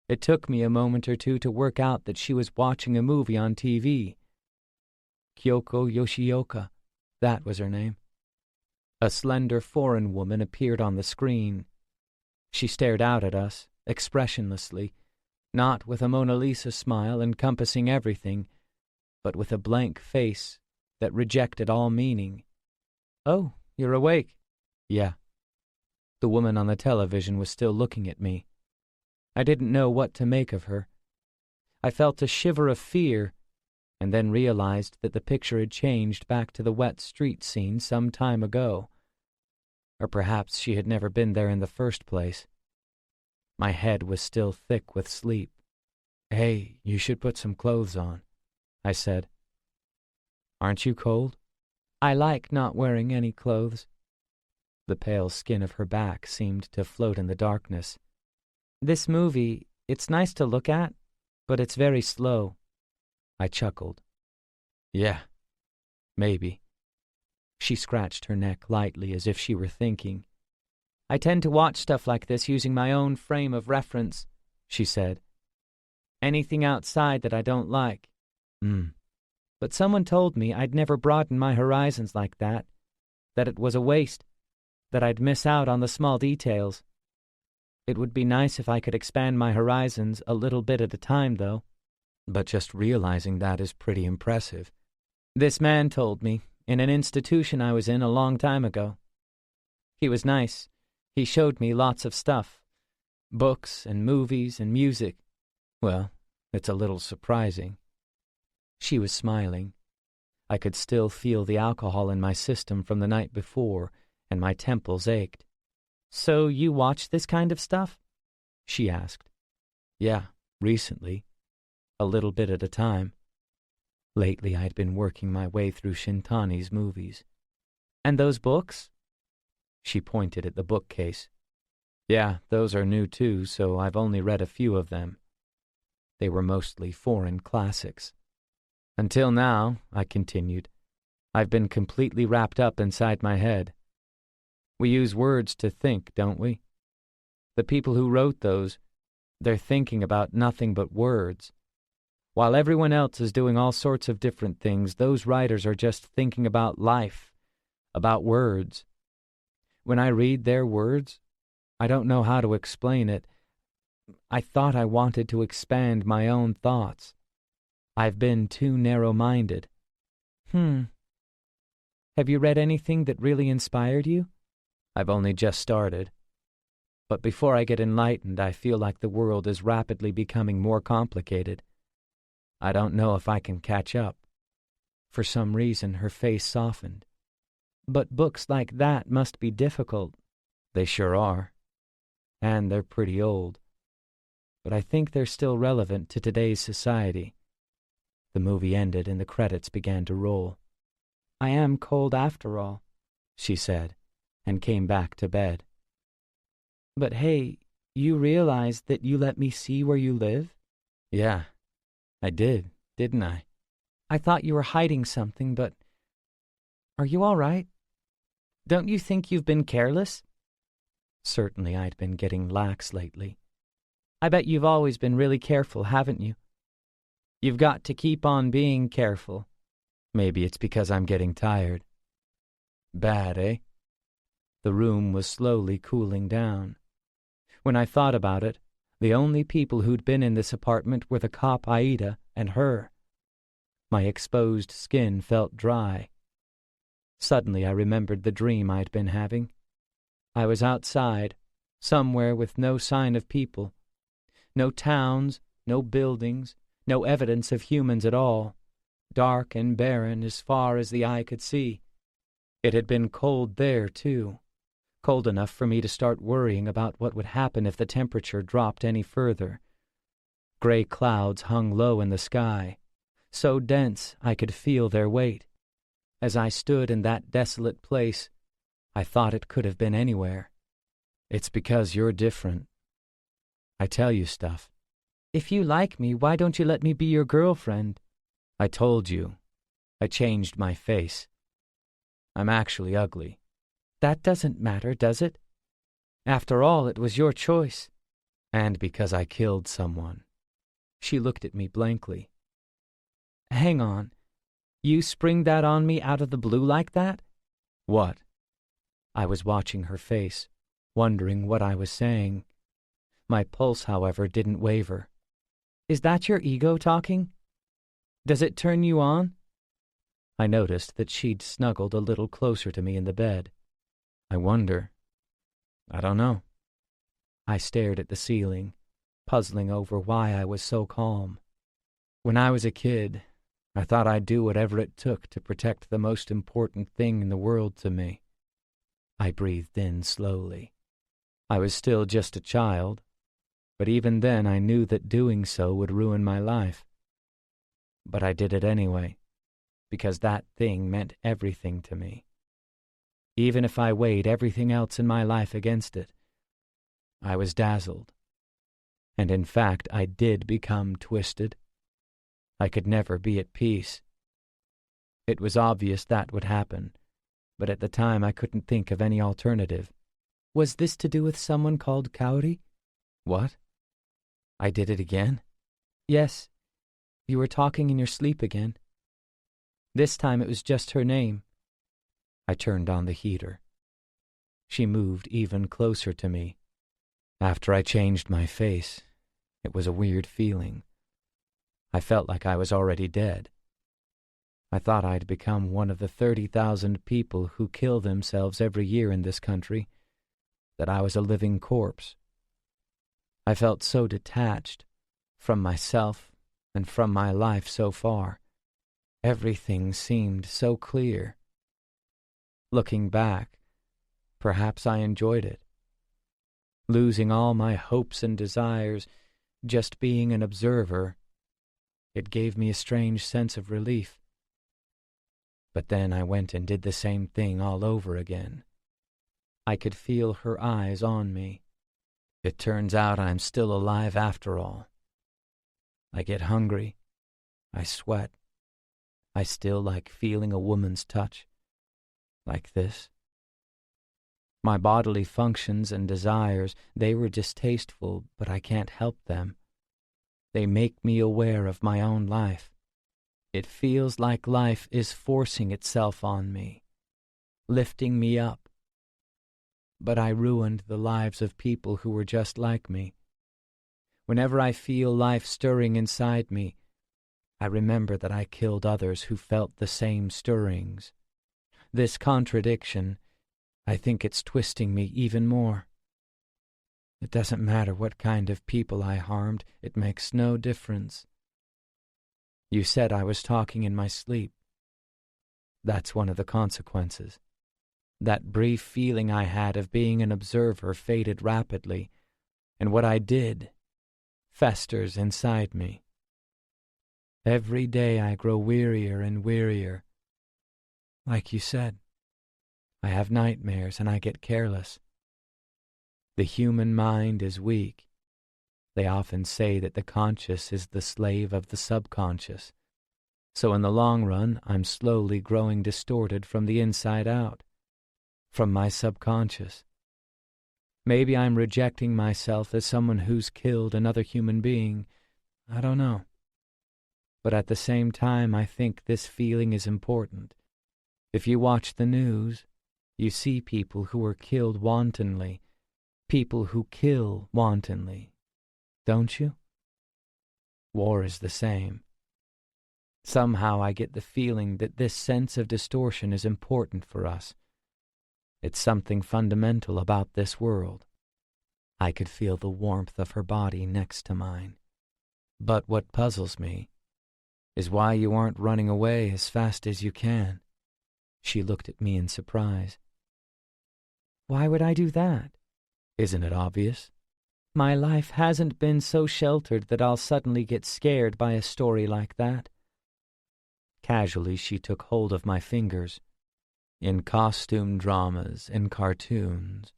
It took me a moment or two to work out that she was watching a movie on TV. Kyoko Yoshioka, that was her name. A slender foreign woman appeared on the screen. She stared out at us, expressionlessly, not with a Mona Lisa smile encompassing everything, but with a blank face that rejected all meaning. "Oh, you're awake." "Yeah." The woman on the television was still looking at me. I didn't know what to make of her. I felt a shiver of fear, and then realized that the picture had changed back to the wet street scene some time ago. Or perhaps she had never been there in the first place. My head was still thick with sleep. "Hey, you should put some clothes on," I said. "Aren't you cold?" "I like not wearing any clothes." The pale skin of her back seemed to float in the darkness. "This movie, it's nice to look at, but it's very slow." I chuckled. "Yeah, maybe." She scratched her neck lightly as if she were thinking. "I tend to watch stuff like this using my own frame of reference," she said. "Anything outside that I don't like." But someone told me I'd never broaden my horizons like that it was a waste, that I'd miss out on the small details. It would be nice if I could expand my horizons a little bit at a time, though. But just realizing that is pretty impressive. This man told me, in an institution I was in a long time ago. He was nice. He showed me lots of stuff. Books and movies and music. Well, it's a little surprising." She was smiling. I could still feel the alcohol in my system from the night before, and my temples ached. "So you watch this kind of stuff?" she asked. "Yeah, recently. A little bit at a time. Lately I'd been working my way through Shintani's movies." "And those books?" She pointed at the bookcase. "Yeah, those are new too, so I've only read a few of them. They were mostly foreign classics. Until now," I continued, "I've been completely wrapped up inside my head. We use words to think, don't we? The people who wrote those, they're thinking about nothing but words. While everyone else is doing all sorts of different things, those writers are just thinking about life, about words. When I read their words, I don't know how to explain it. I thought I wanted to expand my own thoughts. I've been too narrow-minded." "Have you read anything that really inspired you?" "I've only just started. But before I get enlightened, I feel like the world is rapidly becoming more complicated. I don't know if I can catch up." For some reason, her face softened. "But books like that must be difficult." "They sure are. And they're pretty old. But I think they're still relevant to today's society." The movie ended and the credits began to roll. "I am cold after all," she said, and came back to bed. "But hey, you realize that you let me see where you live?" "Yeah, I did, didn't I?" "I thought you were hiding something, but are you all right? Don't you think you've been careless?" Certainly I'd been getting lax lately. "I bet you've always been really careful, haven't you? You've got to keep on being careful." "Maybe it's because I'm getting tired." "Bad, eh?" The room was slowly cooling down. When I thought about it, the only people who'd been in this apartment were the cop Aida and her. My exposed skin felt dry. Suddenly I remembered the dream I'd been having. I was outside, somewhere with no sign of people. No towns, no buildings, no evidence of humans at all. Dark and barren as far as the eye could see. It had been cold there, too. Cold enough for me to start worrying about what would happen if the temperature dropped any further. Gray clouds hung low in the sky, so dense I could feel their weight. As I stood in that desolate place, I thought it could have been anywhere. It's because you're different. I tell you stuff. If you like me, why don't you let me be your girlfriend? I told you. I changed my face. I'm actually ugly. That doesn't matter, does it? After all, it was your choice. And because I killed someone. She looked at me blankly. Hang on. You spring that on me out of the blue like that? What? I was watching her face, wondering what I was saying. My pulse, however, didn't waver. Is that your ego talking? Does it turn you on? I noticed that she'd snuggled a little closer to me in the bed. I wonder. I don't know. I stared at the ceiling, puzzling over why I was so calm. When I was a kid, I thought I'd do whatever it took to protect the most important thing in the world to me. I breathed in slowly. I was still just a child, but even then I knew that doing so would ruin my life. But I did it anyway, because that thing meant everything to me. Even if I weighed everything else in my life against it, I was dazzled. And in fact, I did become twisted. I could never be at peace. It was obvious that would happen, but at the time I couldn't think of any alternative. Was this to do with someone called Kaori? What? I did it again? Yes. You were talking in your sleep again. This time it was just her name. I turned on the heater. She moved even closer to me. After I changed my face, it was a weird feeling. I felt like I was already dead. I thought I'd become one of the 30,000 people who kill themselves every year in this country, that I was a living corpse. I felt so detached from myself and from my life so far. Everything seemed so clear. Looking back, perhaps I enjoyed it. Losing all my hopes and desires, just being an observer, it gave me a strange sense of relief. But then I went and did the same thing all over again. I could feel her eyes on me. It turns out I'm still alive after all. I get hungry. I sweat. I still like feeling a woman's touch. Like this. My bodily functions and desires, they were distasteful, but I can't help them. They make me aware of my own life. It feels like life is forcing itself on me, lifting me up. But I ruined the lives of people who were just like me. Whenever I feel life stirring inside me, I remember that I killed others who felt the same stirrings. This contradiction, I think it's twisting me even more. It doesn't matter what kind of people I harmed, it makes no difference. You said I was talking in my sleep. That's one of the consequences. That brief feeling I had of being an observer faded rapidly, and what I did festers inside me. Every day I grow wearier and wearier. Like you said, I have nightmares and I get careless. The human mind is weak. They often say that the conscious is the slave of the subconscious. So in the long run, I'm slowly growing distorted from the inside out, from my subconscious. Maybe I'm rejecting myself as someone who's killed another human being. I don't know. But at the same time, I think this feeling is important. If you watch the news, you see people who are killed wantonly, people who kill wantonly, don't you? War is the same. Somehow I get the feeling that this sense of distortion is important for us. It's something fundamental about this world. I could feel the warmth of her body next to mine. But what puzzles me is why you aren't running away as fast as you can. She looked at me in surprise. Why would I do that? Isn't it obvious? My life hasn't been so sheltered that I'll suddenly get scared by a story like that. Casually, she took hold of my fingers. In costume dramas and cartoons,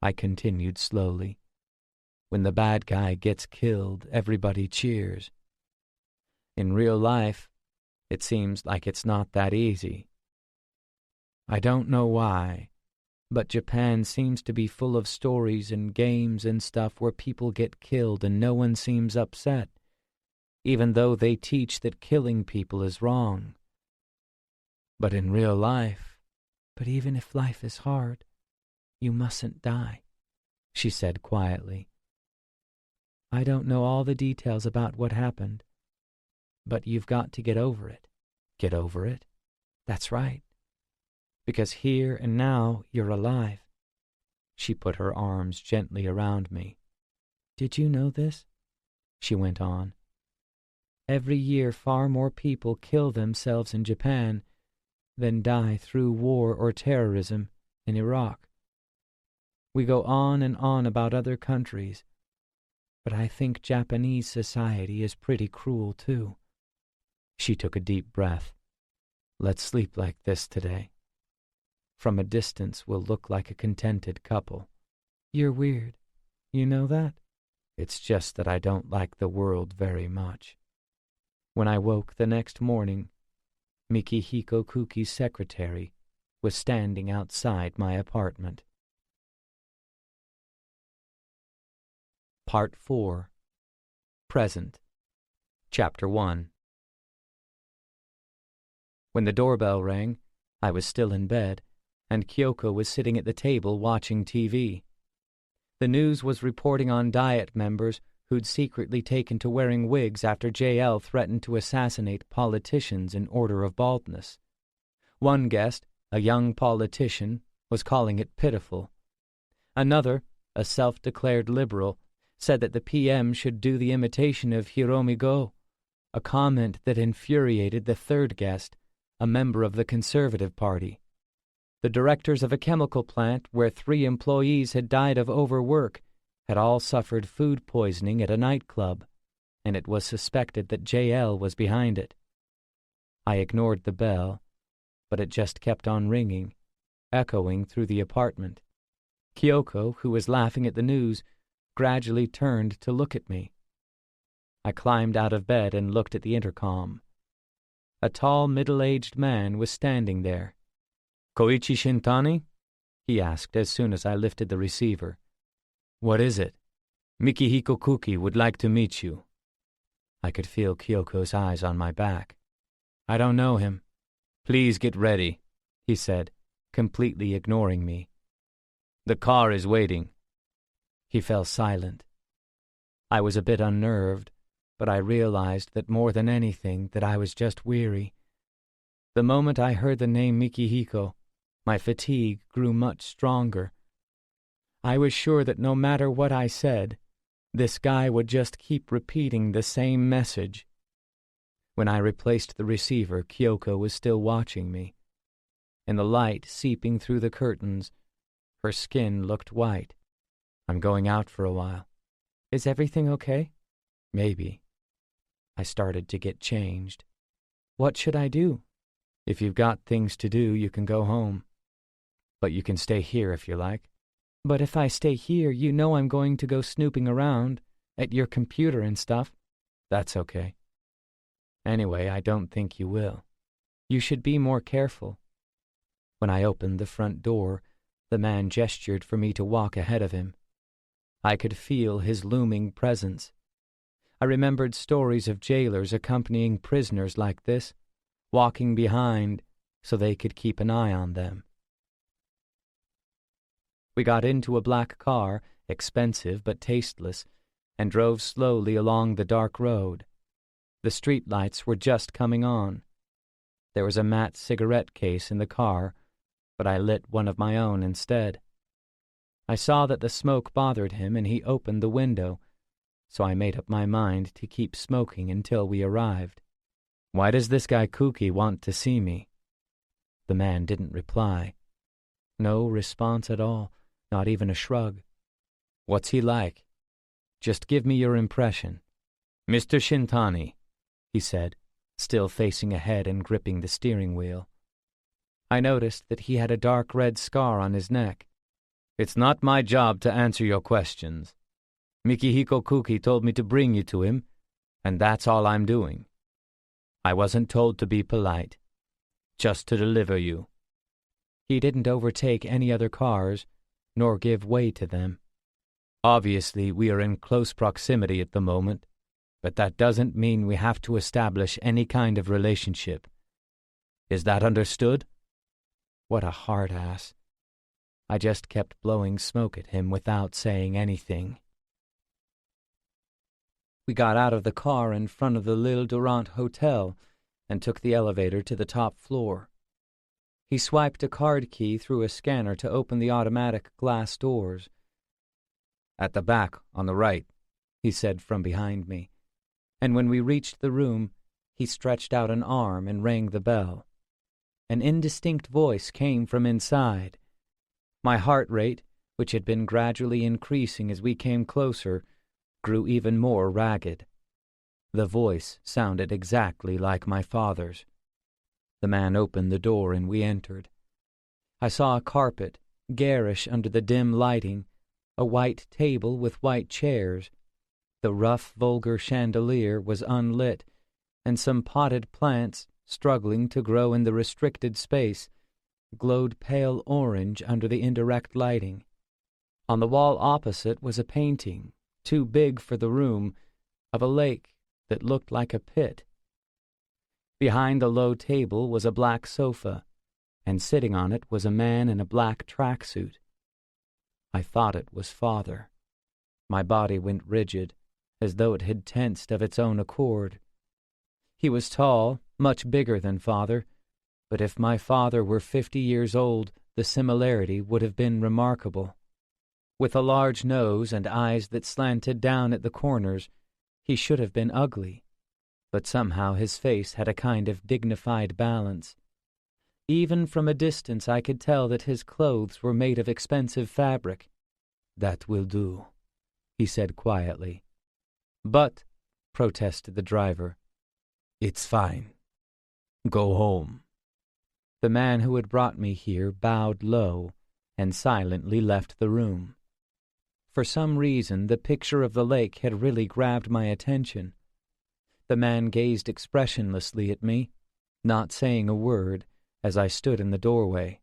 I continued slowly. When the bad guy gets killed, everybody cheers. In real life, it seems like it's not that easy. I don't know why, but Japan seems to be full of stories and games and stuff where people get killed and no one seems upset, even though they teach that killing people is wrong. But in real life, but even if life is hard, you mustn't die, she said quietly. I don't know all the details about what happened, but you've got to get over it. Get over it? That's right. Because here and now you're alive. She put her arms gently around me. Did you know this? She went on. Every year far more people kill themselves in Japan than die through war or terrorism in Iraq. We go on and on about other countries, but I think Japanese society is pretty cruel too. She took a deep breath. Let's sleep like this today. From a distance we'll look like a contented couple. You're weird. You know that? It's just that I don't like the world very much. When I woke the next morning, Fumihiro Kuki's secretary was standing outside my apartment. Part 4. Present. Chapter 1. When the doorbell rang, I was still in bed, and Kyoko was sitting at the table watching TV. The news was reporting on Diet members who'd secretly taken to wearing wigs after JL threatened to assassinate politicians in order of baldness. One guest, a young politician, was calling it pitiful. Another, a self-declared liberal, said that the PM should do the imitation of Hiromi Go, a comment that infuriated the third guest, a member of the Conservative Party. The directors of a chemical plant where 3 employees had died of overwork had all suffered food poisoning at a nightclub, and it was suspected that JL was behind it. I ignored the bell, but it just kept on ringing, echoing through the apartment. Kyoko, who was laughing at the news, gradually turned to look at me. I climbed out of bed and looked at the intercom. A tall, middle-aged man was standing there. "Koichi Shintani?" he asked as soon as I lifted the receiver. "What is it?" "Fumihiro Kuki would like to meet you." I could feel Kyoko's eyes on my back. "I don't know him." "Please get ready," he said, completely ignoring me. "The car is waiting." He fell silent. I was a bit unnerved, but I realized that more than anything that I was just weary. The moment I heard the name Fumihiro, my fatigue grew much stronger. I was sure that no matter what I said, this guy would just keep repeating the same message. When I replaced the receiver, Kyoko was still watching me. In the light seeping through the curtains, her skin looked white. "I'm going out for a while." "Is everything okay?" "Maybe." I started to get changed. "What should I do?" "If you've got things to do, you can go home. But you can stay here if you like." "But if I stay here, you know I'm going to go snooping around, at your computer and stuff." "That's okay. Anyway, I don't think you will. You should be more careful." When I opened the front door, the man gestured for me to walk ahead of him. I could feel his looming presence. I remembered stories of jailers accompanying prisoners like this, walking behind so they could keep an eye on them. We got into a black car, expensive but tasteless, and drove slowly along the dark road. The street lights were just coming on. There was a matte cigarette case in the car, but I lit one of my own instead. I saw that the smoke bothered him, and he opened the window, so I made up my mind to keep smoking until we arrived. "Why does this guy Kuki want to see me?" The man didn't reply. No response at all, not even a shrug. "What's he like? Just give me your impression." "Mr. Shintani," he said, still facing ahead and gripping the steering wheel. I noticed that he had a dark red scar on his neck. "It's not my job to answer your questions. Mikihiko Kuki told me to bring you to him, and that's all I'm doing. I wasn't told to be polite, just to deliver you." He didn't overtake any other cars, nor give way to them. "Obviously, we are in close proximity at the moment, but that doesn't mean we have to establish any kind of relationship. Is that understood?" What a hard ass. I just kept blowing smoke at him without saying anything. We got out of the car in front of the L'Île Durant Hotel and took the elevator to the top floor. He swiped a card key through a scanner to open the automatic glass doors. "At the back, on the right," he said from behind me, and when we reached the room, he stretched out an arm and rang the bell. An indistinct voice came from inside. My heart rate, which had been gradually increasing as we came closer, grew even more ragged. The voice sounded exactly like my father's. The man opened the door and we entered. I saw a carpet, garish under the dim lighting, a white table with white chairs. The rough, vulgar chandelier was unlit, and some potted plants, struggling to grow in the restricted space, glowed pale orange under the indirect lighting. On the wall opposite was a painting, too big for the room, of a lake that looked like a pit. Behind the low table was a black sofa, and sitting on it was a man in a black tracksuit. I thought it was Father. My body went rigid, as though it had tensed of its own accord. He was tall, much bigger than Father, but if my father were 50 years old, the similarity would have been remarkable. With a large nose and eyes that slanted down at the corners, he should have been ugly, but somehow his face had a kind of dignified balance. Even from a distance I could tell that his clothes were made of expensive fabric. "That will do," he said quietly. "But," protested the driver, "it's fine. Go home." The man who had brought me here bowed low and silently left the room. For some reason, the picture of the lake had really grabbed my attention. The man gazed expressionlessly at me, not saying a word, as I stood in the doorway.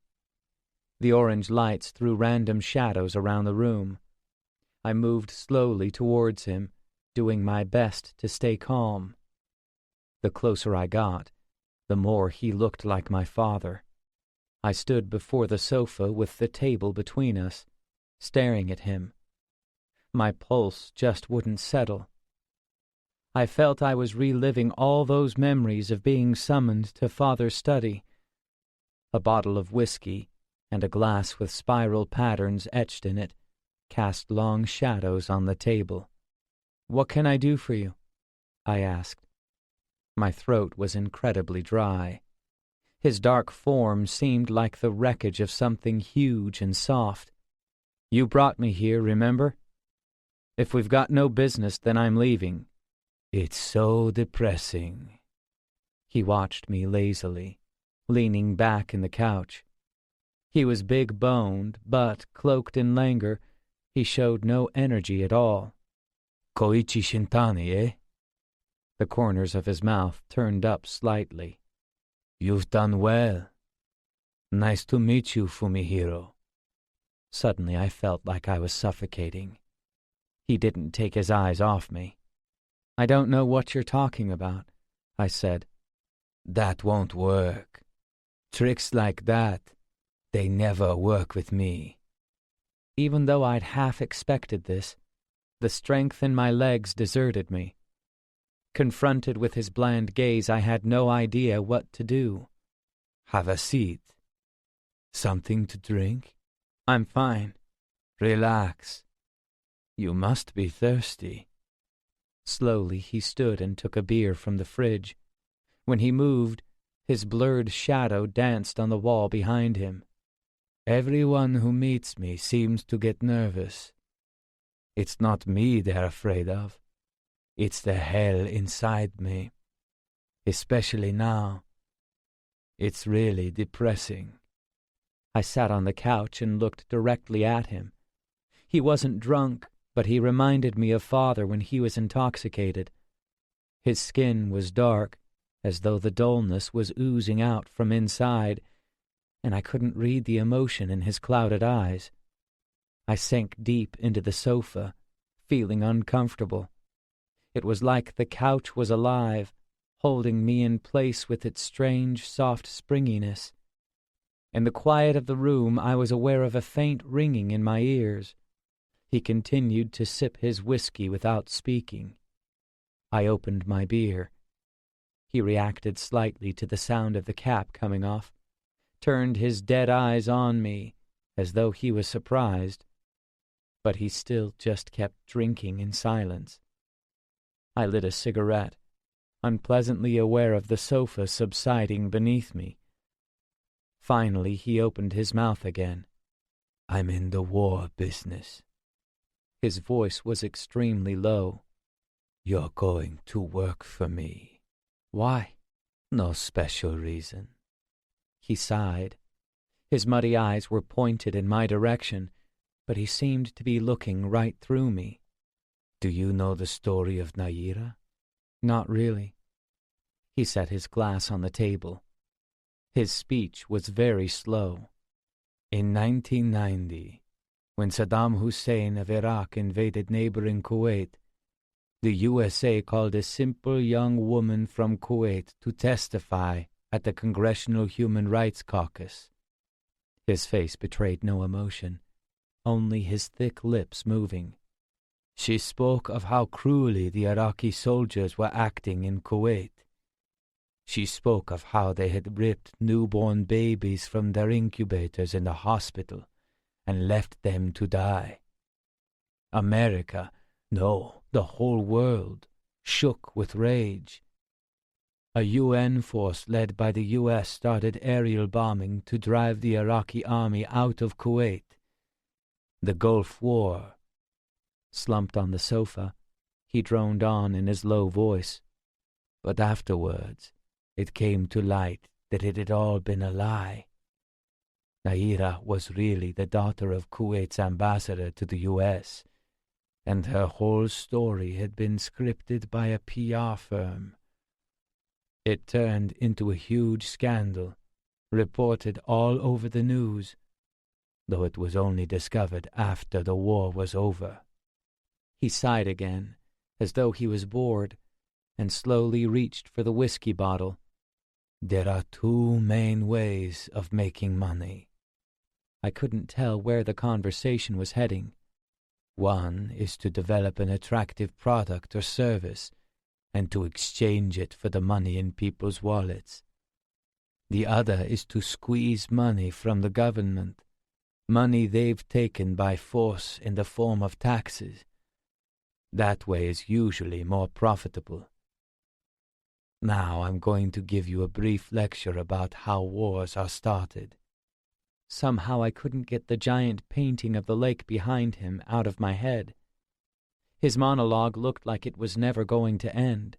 The orange lights threw random shadows around the room. I moved slowly towards him, doing my best to stay calm. The closer I got, the more he looked like my father. I stood before the sofa with the table between us, staring at him. My pulse just wouldn't settle. I felt I was reliving all those memories of being summoned to Father's study. A bottle of whiskey and a glass with spiral patterns etched in it cast long shadows on the table. "What can I do for you?" I asked. My throat was incredibly dry. His dark form seemed like the wreckage of something huge and soft. "You brought me here, remember? If we've got no business, then I'm leaving." "It's so depressing." He watched me lazily, leaning back in the couch. He was big-boned, but, cloaked in languor, he showed no energy at all. "Koichi Shintani, eh?" The corners of his mouth turned up slightly. "You've done well. Nice to meet you, Fumihiro." Suddenly I felt like I was suffocating. He didn't take his eyes off me. "I don't know what you're talking about," I said. "That won't work. Tricks like that, they never work with me." Even though I'd half expected this, the strength in my legs deserted me. Confronted with his bland gaze, I had no idea what to do. Have a seat. Something to drink? I'm fine. Relax. You must be thirsty. Slowly he stood and took a beer from the fridge. When he moved, his blurred shadow danced on the wall behind him. Everyone who meets me seems to get nervous. It's not me they're afraid of. It's the hell inside me. Especially now. It's really depressing. I sat on the couch and looked directly at him. He wasn't drunk, but he reminded me of Father when he was intoxicated. His skin was dark, as though the dullness was oozing out from inside, and I couldn't read the emotion in his clouded eyes. I sank deep into the sofa, feeling uncomfortable. It was like the couch was alive, holding me in place with its strange, soft springiness. In the quiet of the room, I was aware of a faint ringing in my ears. He continued to sip his whiskey without speaking. I opened my beer. He reacted slightly to the sound of the cap coming off, turned his dead eyes on me, as though he was surprised, but he still just kept drinking in silence. I lit a cigarette, unpleasantly aware of the sofa subsiding beneath me. Finally, he opened his mouth again. I'm in the war business. His voice was extremely low. You're going to work for me. Why? No special reason. He sighed. His muddy eyes were pointed in my direction, but he seemed to be looking right through me. Do you know the story of Naira? Not really. He set his glass on the table. His speech was very slow. In 1990, when Saddam Hussein of Iraq invaded neighboring Kuwait, the USA called a simple young woman from Kuwait to testify at the Congressional Human Rights Caucus. His face betrayed no emotion, only his thick lips moving. She spoke of how cruelly the Iraqi soldiers were acting in Kuwait. She spoke of how they had ripped newborn babies from their incubators in the hospital and left them to die. America, no, the whole world, shook with rage. A UN force led by the US started aerial bombing to drive the Iraqi army out of Kuwait. The Gulf War. Slumped on the sofa, he droned on in his low voice. But afterwards, it came to light that it had all been a lie. Naira was really the daughter of Kuwait's ambassador to the US, and her whole story had been scripted by a PR firm. It turned into a huge scandal, reported all over the news, though it was only discovered after the war was over. He sighed again, as though he was bored, and slowly reached for the whiskey bottle. There are two main ways of making money. I couldn't tell where the conversation was heading. One is to develop an attractive product or service and to exchange it for the money in people's wallets. The other is to squeeze money from the government, money they've taken by force in the form of taxes. That way is usually more profitable. Now I'm going to give you a brief lecture about how wars are started. Somehow I couldn't get the giant painting of the lake behind him out of my head. His monologue looked like it was never going to end.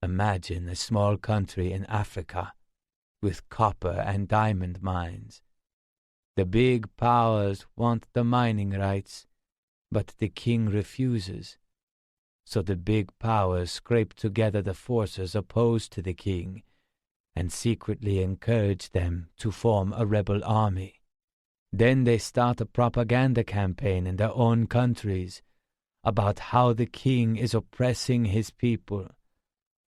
Imagine a small country in Africa with copper and diamond mines. The big powers want the mining rights, but the king refuses. So the big powers scrape together the forces opposed to the king and secretly encourage them to form a rebel army. Then they start a propaganda campaign in their own countries about how the king is oppressing his people,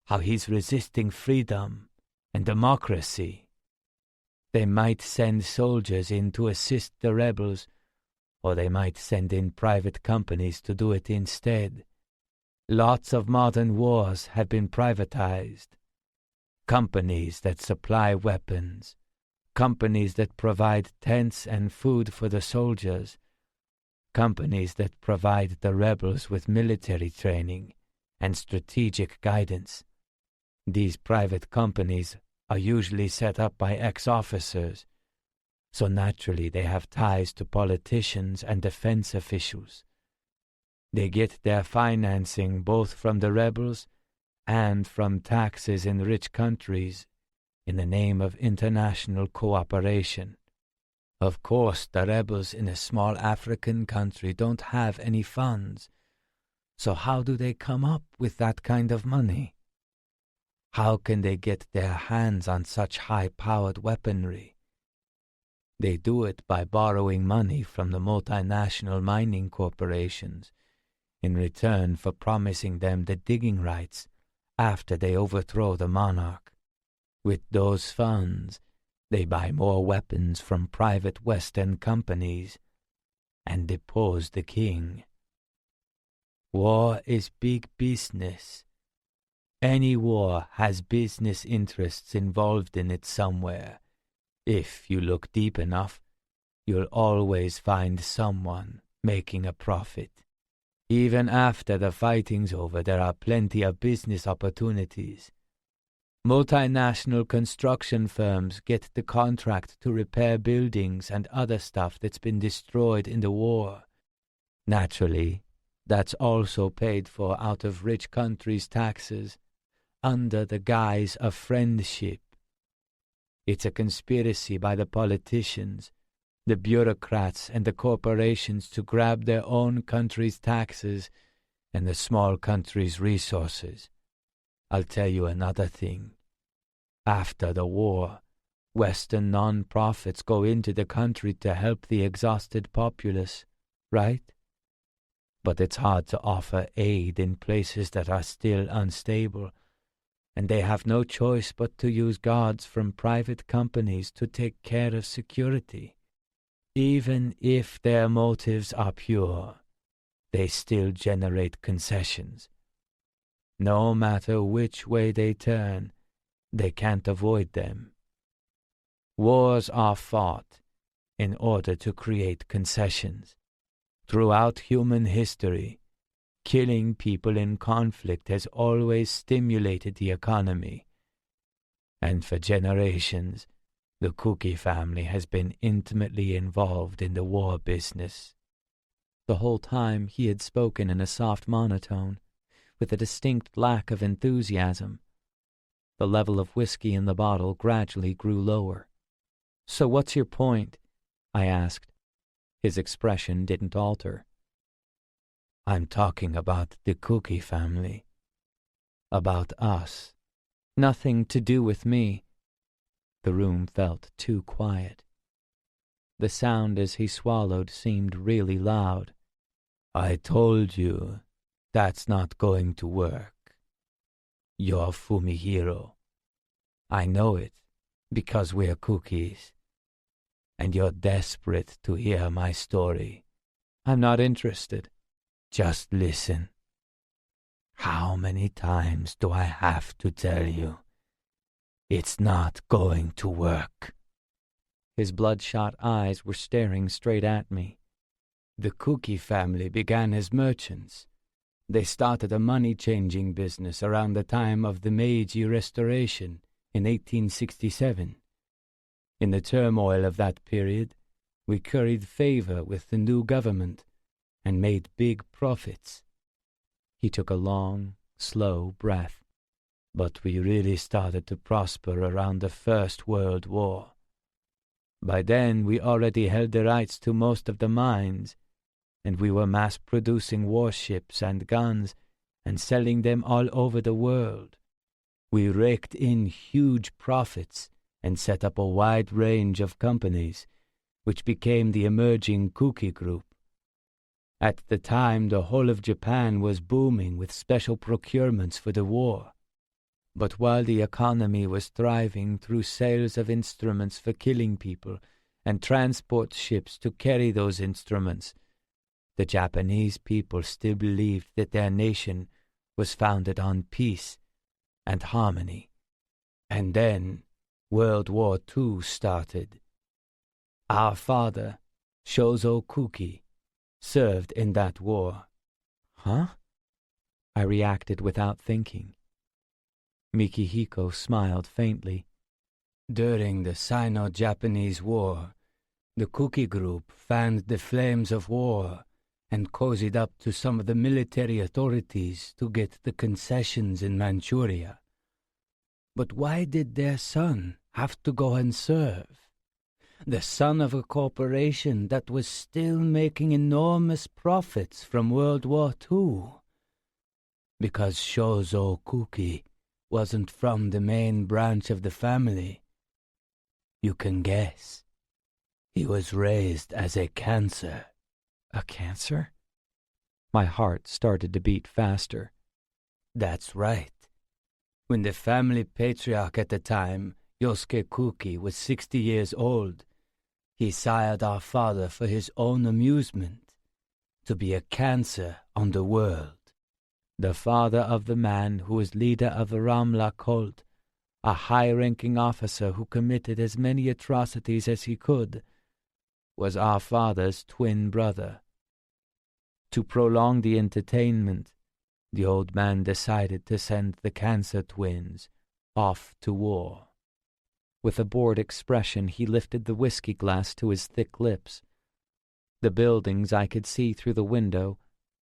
how he's resisting freedom and democracy. They might send soldiers in to assist the rebels, or they might send in private companies to do it instead. Lots of modern wars have been privatized. Companies that supply weapons, companies that provide tents and food for the soldiers, companies that provide the rebels with military training and strategic guidance. These private companies are usually set up by ex-officers, so naturally they have ties to politicians and defense officials. They get their financing both from the rebels and from taxes in rich countries in the name of international cooperation. Of course, the rebels in a small African country don't have any funds, so how do they come up with that kind of money? How can they get their hands on such high-powered weaponry? They do it by borrowing money from the multinational mining corporations in return for promising them the digging rights after they overthrow the monarch. With those funds, they buy more weapons from private Western companies and depose the king. War is big business. Any war has business interests involved in it somewhere. If you look deep enough, you'll always find someone making a profit. Even after the fighting's over, there are plenty of business opportunities. Multinational construction firms get the contract to repair buildings and other stuff that's been destroyed in the war. Naturally, that's also paid for out of rich countries' taxes, under the guise of friendship. It's a conspiracy by the politicians, the bureaucrats, and the corporations to grab their own country's taxes and the small country's resources. I'll tell you another thing. After the war, Western non-profits go into the country to help the exhausted populace, right? But it's hard to offer aid in places that are still unstable, and they have no choice but to use guards from private companies to take care of security. Even if their motives are pure, they still generate concessions. No matter which way they turn, they can't avoid them. Wars are fought in order to create concessions. Throughout human history, killing people in conflict has always stimulated the economy. And for generations, the Kuki family has been intimately involved in the war business. The whole time he had spoken in a soft monotone, with a distinct lack of enthusiasm. The level of whiskey in the bottle gradually grew lower. "So what's your point?" I asked. His expression didn't alter. I'm talking about the Kuki family. About us. Nothing to do with me. The room felt too quiet. The sound as he swallowed seemed really loud. I told you that's not going to work. You're Fumihiro. I know it, because we're Kukis. And you're desperate to hear my story. I'm not interested. Just listen. How many times do I have to tell you? It's not going to work. His bloodshot eyes were staring straight at me. The Kuki family began as merchants. They started a money-changing business around the time of the Meiji Restoration in 1867. In the turmoil of that period, we curried favor with the new government and made big profits. He took a long, slow breath. But we really started to prosper around the First World War. By then, we already held the rights to most of the mines, and we were mass-producing warships and guns and selling them all over the world. We raked in huge profits and set up a wide range of companies, which became the emerging Kuki Group. At the time, the whole of Japan was booming with special procurements for the war. But while the economy was thriving through sales of instruments for killing people and transport ships to carry those instruments, the Japanese people still believed that their nation was founded on peace and harmony. And then World War II started. Our father, Shozo Kuki, served in that war. Huh? I reacted without thinking. Mikihiko smiled faintly. During the Sino-Japanese War, the Kuki group fanned the flames of war and cozied up to some of the military authorities to get the concessions in Manchuria. But why did their son have to go and serve? The son of a corporation that was still making enormous profits from World War II. Because Shozo Kuki wasn't from the main branch of the family. You can guess. He was raised as a cancer. A cancer? My heart started to beat faster. That's right. When the family patriarch at the time, Yosuke Kuki, was 60 years old, he sired our father for his own amusement, to be a cancer on the world. The father of the man who was leader of the Ramla cult, a high-ranking officer who committed as many atrocities as he could, was our father's twin brother. To prolong the entertainment, the old man decided to send the cancer twins off to war. With a bored expression, he lifted the whiskey glass to his thick lips. The buildings I could see through the window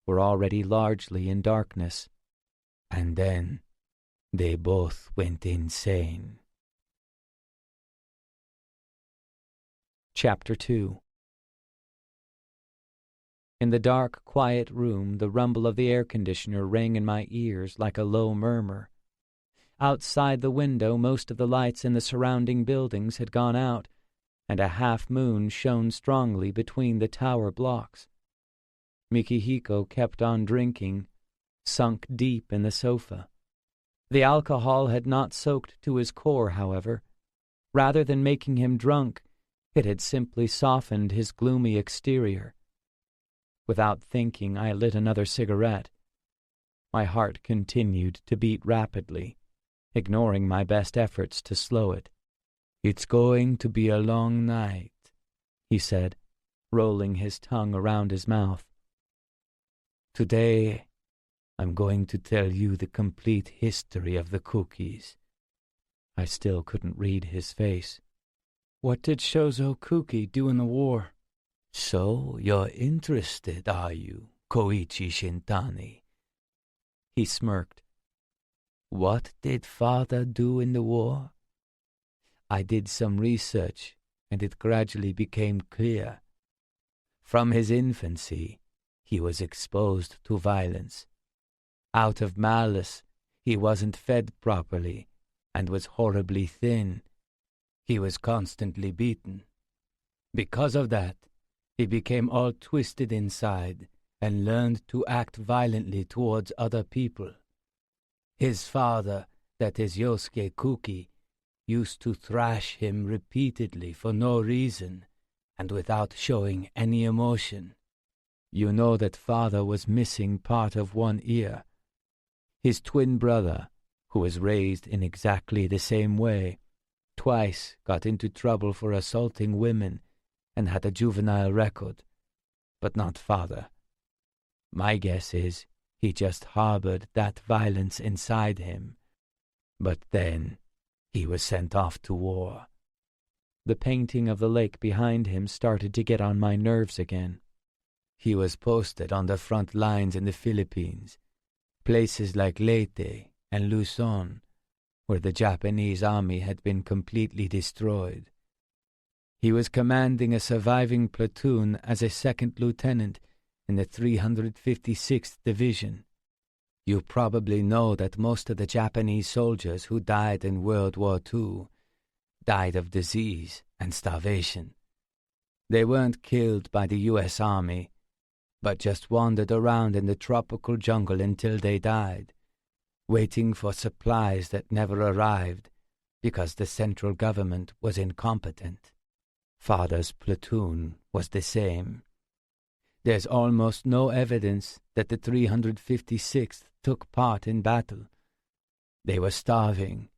were already largely in darkness. And then they both went insane. Chapter 2. In the dark, quiet room, the rumble of the air conditioner rang in my ears like a low murmur. Outside the window, most of the lights in the surrounding buildings had gone out, and a half-moon shone strongly between the tower blocks. Mikihiko kept on drinking, sunk deep in the sofa. The alcohol had not soaked to his core, however. Rather than making him drunk, it had simply softened his gloomy exterior. Without thinking, I lit another cigarette. My heart continued to beat rapidly, ignoring my best efforts to slow it. "It's going to be a long night," he said, rolling his tongue around his mouth. "Today, I'm going to tell you the complete history of the Kukis." I still couldn't read his face. "What did Shozo Kuki do in the war?" "So you're interested, are you, Koichi Shintani?" He smirked. "What did father do in the war?" I did some research, and it gradually became clear. From his infancy, he was exposed to violence. Out of malice, he wasn't fed properly and was horribly thin. He was constantly beaten. Because of that, he became all twisted inside and learned to act violently towards other people. His father, that is Yosuke Kuki, used to thrash him repeatedly for no reason and without showing any emotion. You know that father was missing part of one ear. His twin brother, who was raised in exactly the same way, twice got into trouble for assaulting women and had a juvenile record, but not father. My guess is he just harbored that violence inside him. But then he was sent off to war. The painting of the lake behind him started to get on my nerves again. He was posted on the front lines in the Philippines, places like Leyte and Luzon, where the Japanese army had been completely destroyed. He was commanding a surviving platoon as a second lieutenant in the 356th Division. You probably know that most of the Japanese soldiers who died in World War II died of disease and starvation. They weren't killed by the U.S. Army, but just wandered around in the tropical jungle until they died, waiting for supplies that never arrived because the central government was incompetent. Father's platoon was the same. There's almost no evidence that the 356th took part in battle. They were starving.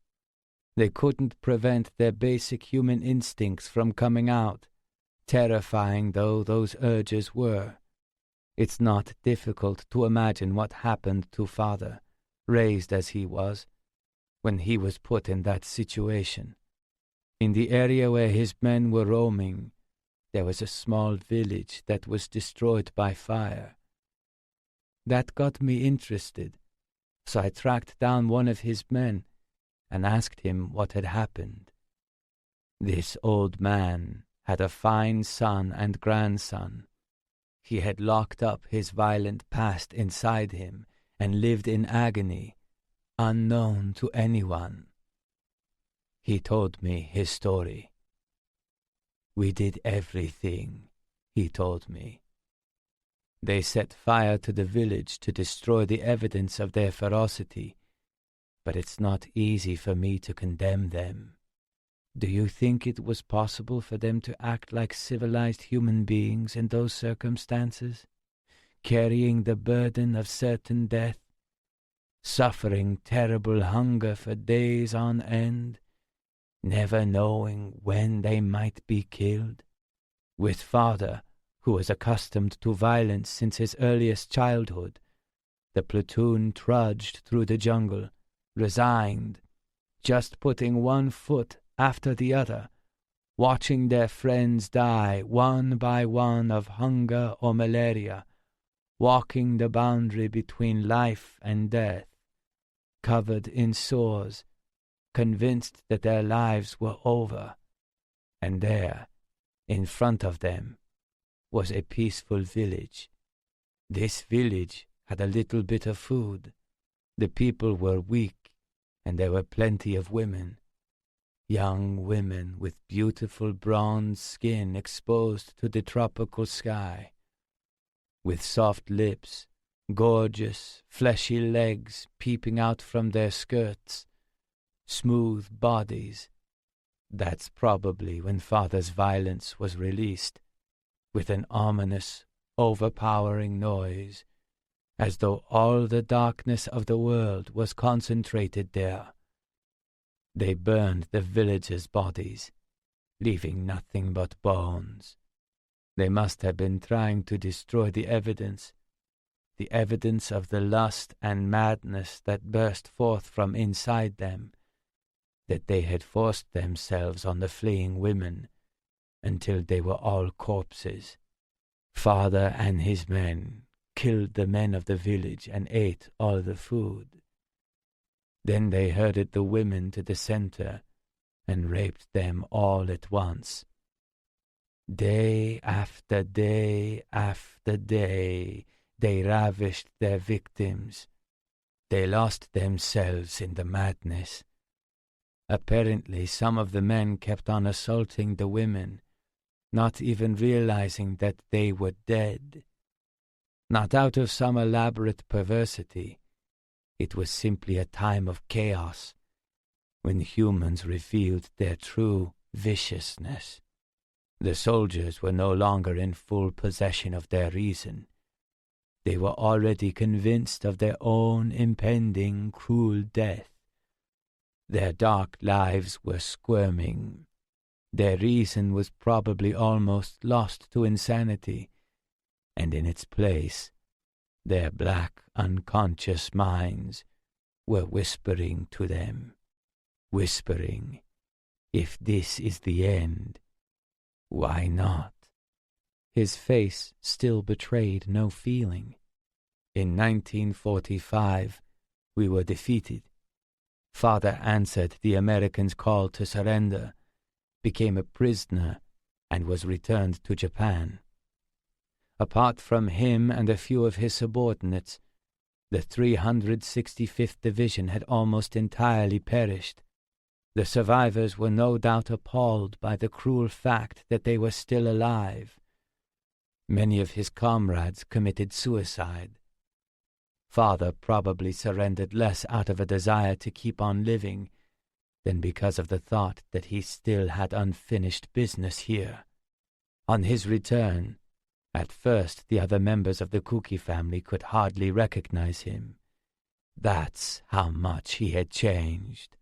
They couldn't prevent their basic human instincts from coming out, terrifying though those urges were. It's not difficult to imagine what happened to Father, raised as he was, when he was put in that situation. In the area where his men were roaming, there was a small village that was destroyed by fire. That got me interested, so I tracked down one of his men and asked him what had happened. This old man had a fine son and grandson. He had locked up his violent past inside him and lived in agony, unknown to anyone. He told me his story. We did everything, he told me. They set fire to the village to destroy the evidence of their ferocity, but it's not easy for me to condemn them. Do you think it was possible for them to act like civilized human beings in those circumstances, carrying the burden of certain death, suffering terrible hunger for days on end, never knowing when they might be killed? With Father, who was accustomed to violence since his earliest childhood, the platoon trudged through the jungle, resigned, just putting one foot after the other, watching their friends die one by one of hunger or malaria, walking the boundary between life and death, covered in sores, convinced that their lives were over. And there, in front of them, was a peaceful village. This village had a little bit of food. The people were weak, and there were plenty of women. Young women with beautiful bronze skin exposed to the tropical sky, with soft lips, gorgeous, fleshy legs peeping out from their skirts, smooth bodies. That's probably when Father's violence was released, with an ominous, overpowering noise, as though all the darkness of the world was concentrated there. They burned the villagers' bodies, leaving nothing but bones. They must have been trying to destroy the evidence of the lust and madness that burst forth from inside them, that they had forced themselves on the fleeing women until they were all corpses. Father and his men killed the men of the village and ate all the food. Then they herded the women to the center and raped them all at once. Day after day after day, they ravished their victims. They lost themselves in the madness. Apparently, some of the men kept on assaulting the women, not even realizing that they were dead. Not out of some elaborate perversity. It was simply a time of chaos, when humans revealed their true viciousness. The soldiers were no longer in full possession of their reason. They were already convinced of their own impending cruel death. Their dark lives were squirming. Their reason was probably almost lost to insanity, and in its place, their black, unconscious minds were whispering to them, whispering, "If this is the end, why not?" His face still betrayed no feeling. In 1945, we were defeated. Father answered the Americans' call to surrender, became a prisoner, and was returned to Japan. Apart from him and a few of his subordinates, the 365th Division had almost entirely perished. The survivors were no doubt appalled by the cruel fact that they were still alive. Many of his comrades committed suicide. Father probably surrendered less out of a desire to keep on living than because of the thought that he still had unfinished business here. On his return, At first, the other members of the Kuki family could hardly recognize him. That's how much he had changed.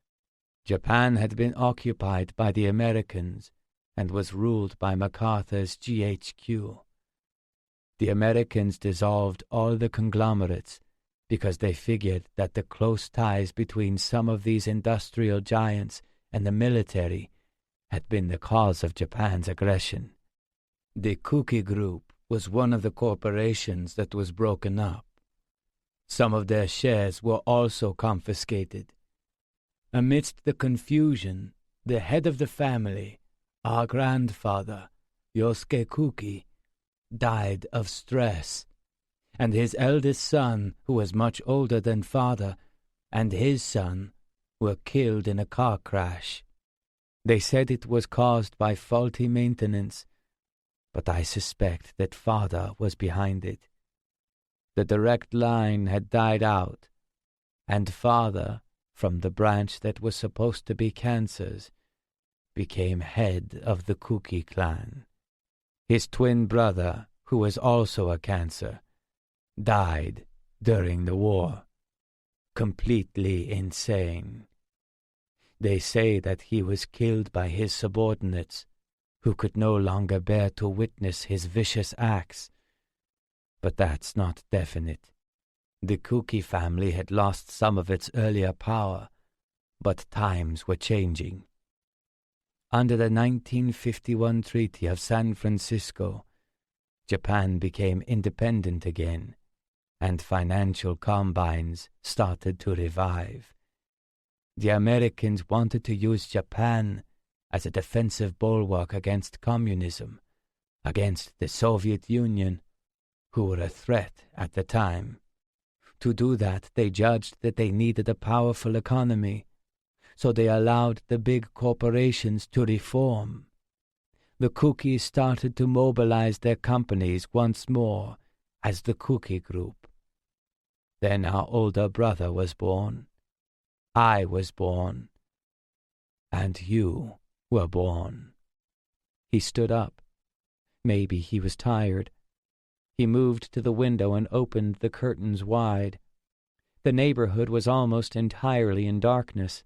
Japan had been occupied by the Americans and was ruled by MacArthur's GHQ. The Americans dissolved all the conglomerates because they figured that the close ties between some of these industrial giants and the military had been the cause of Japan's aggression. The Kuki Group was one of the corporations that was broken up. Some of their shares were also confiscated. Amidst the confusion, the head of the family, our grandfather, Yosuke Kuki, died of stress, and his eldest son, who was much older than father, and his son were killed in a car crash. They said it was caused by faulty maintenance, but I suspect that father was behind it. The direct line had died out, and father, from the branch that was supposed to be Cancer's, became head of the Kuki clan. His twin brother, who was also a Cancer, died during the war, completely insane. They say that he was killed by his subordinates, who could no longer bear to witness his vicious acts. But that's not definite. The Kuki family had lost some of its earlier power, but times were changing. Under the 1951 Treaty of San Francisco, Japan became independent again, and financial combines started to revive. The Americans wanted to use Japan as a defensive bulwark against communism, against the Soviet Union, who were a threat at the time. To do that, they judged that they needed a powerful economy, so they allowed the big corporations to reform. The Kuki started to mobilize their companies once more as the Kuki Group. Then our older brother was born. I was born. And you were born. He stood up. Maybe he was tired. He moved to the window and opened the curtains wide. The neighborhood was almost entirely in darkness.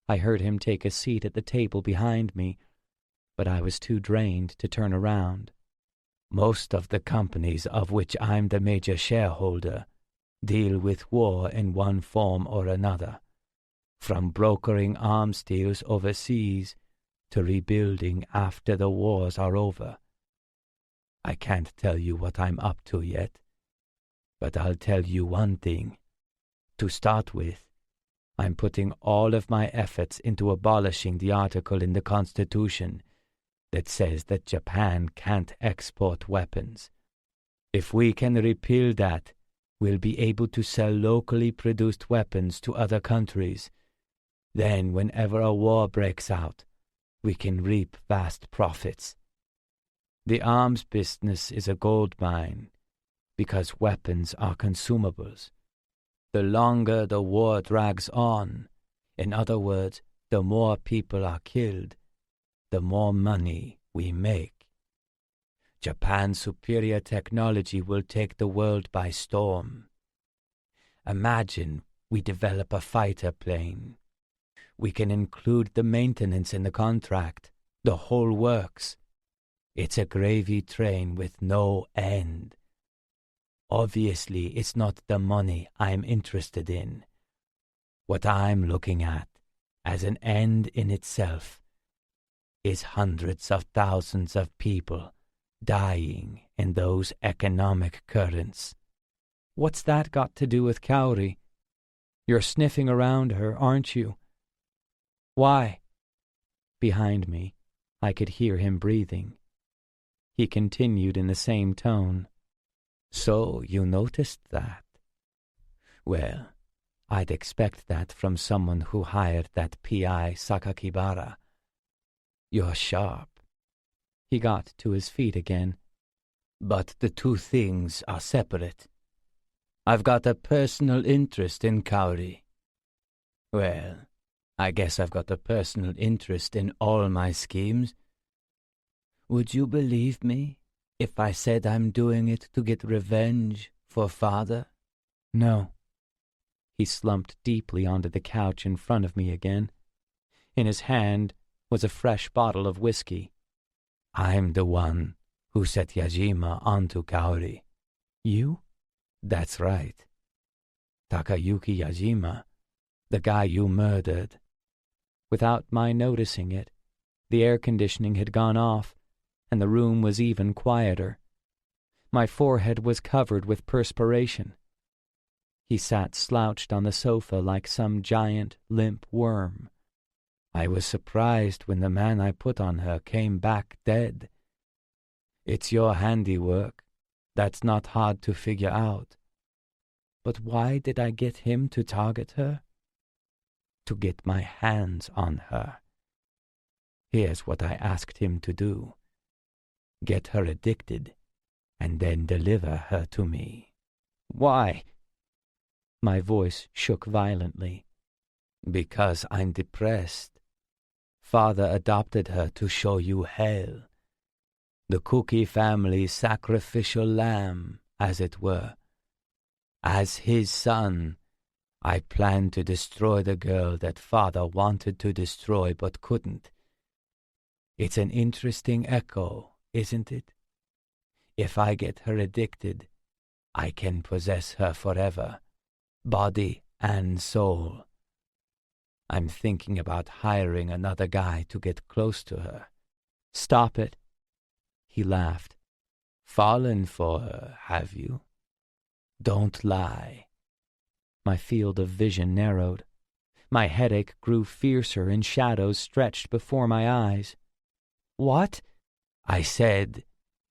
I heard him take a seat at the table behind me, but I was too drained to turn around. Most of the companies of which I'm the major shareholder deal with war in one form or another, from brokering arms deals overseas to rebuilding after the wars are over. I can't tell you what I'm up to yet, but I'll tell you one thing. To start with, I'm putting all of my efforts into abolishing the article in the Constitution that says that Japan can't export weapons. If we can repeal that, we'll be able to sell locally produced weapons to other countries. Then, whenever a war breaks out, we can reap vast profits. The arms business is a gold mine, because weapons are consumables. The longer the war drags on, in other words, the more people are killed, the more money we make. Japan's superior technology will take the world by storm. Imagine we develop a fighter plane. We can include the maintenance in the contract, the whole works. It's a gravy train with no end. Obviously, it's not the money I'm interested in. What I'm looking at, as an end in itself, is hundreds of thousands of people dying in those economic currents. What's that got to do with Kaori? You're sniffing around her, aren't you? Why? Behind me, I could hear him breathing. He continued in the same tone. So you noticed that? Well, I'd expect that from someone who hired that P.I. Sakakibara. You're sharp. He got to his feet again. But the two things are separate. I've got a personal interest in Kaori. Well, I guess I've got a personal interest in all my schemes. Would you believe me If I said I'm doing it to get revenge for father? No. He slumped deeply onto the couch in front of me again. In his hand was a fresh bottle of whiskey. I'm the one who set Yajima onto Kaori. You? That's right. Takayuki Yajima, the guy you murdered. Without my noticing it, the air conditioning had gone off, and the room was even quieter. My forehead was covered with perspiration. He sat slouched on the sofa like some giant, limp worm. I was surprised when the man I put on her came back dead. It's your handiwork. That's not hard to figure out. But why did I get him to target her? To get my hands on her. Here's what I asked him to do. Get her addicted, and then deliver her to me. Why? My voice shook violently. Because I'm depressed. Father adopted her to show you hell. The Kuki family's sacrificial lamb, as it were. As his son, I planned to destroy the girl that father wanted to destroy but couldn't. It's an interesting echo, isn't it? If I get her addicted, I can possess her forever, body and soul. I'm thinking about hiring another guy to get close to her. Stop it. He laughed. Fallen for her, have you? Don't lie. My field of vision narrowed. My headache grew fiercer and shadows stretched before my eyes. What? I said,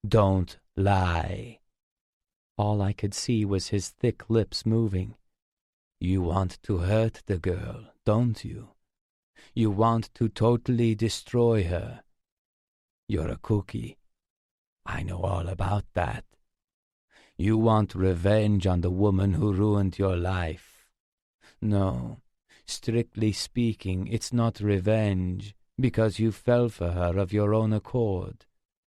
don't lie. All I could see was his thick lips moving. You want to hurt the girl, don't you? You want to totally destroy her. You're a Kuki. I know all about that. You want revenge on the woman who ruined your life. No, strictly speaking, it's not revenge, because you fell for her of your own accord,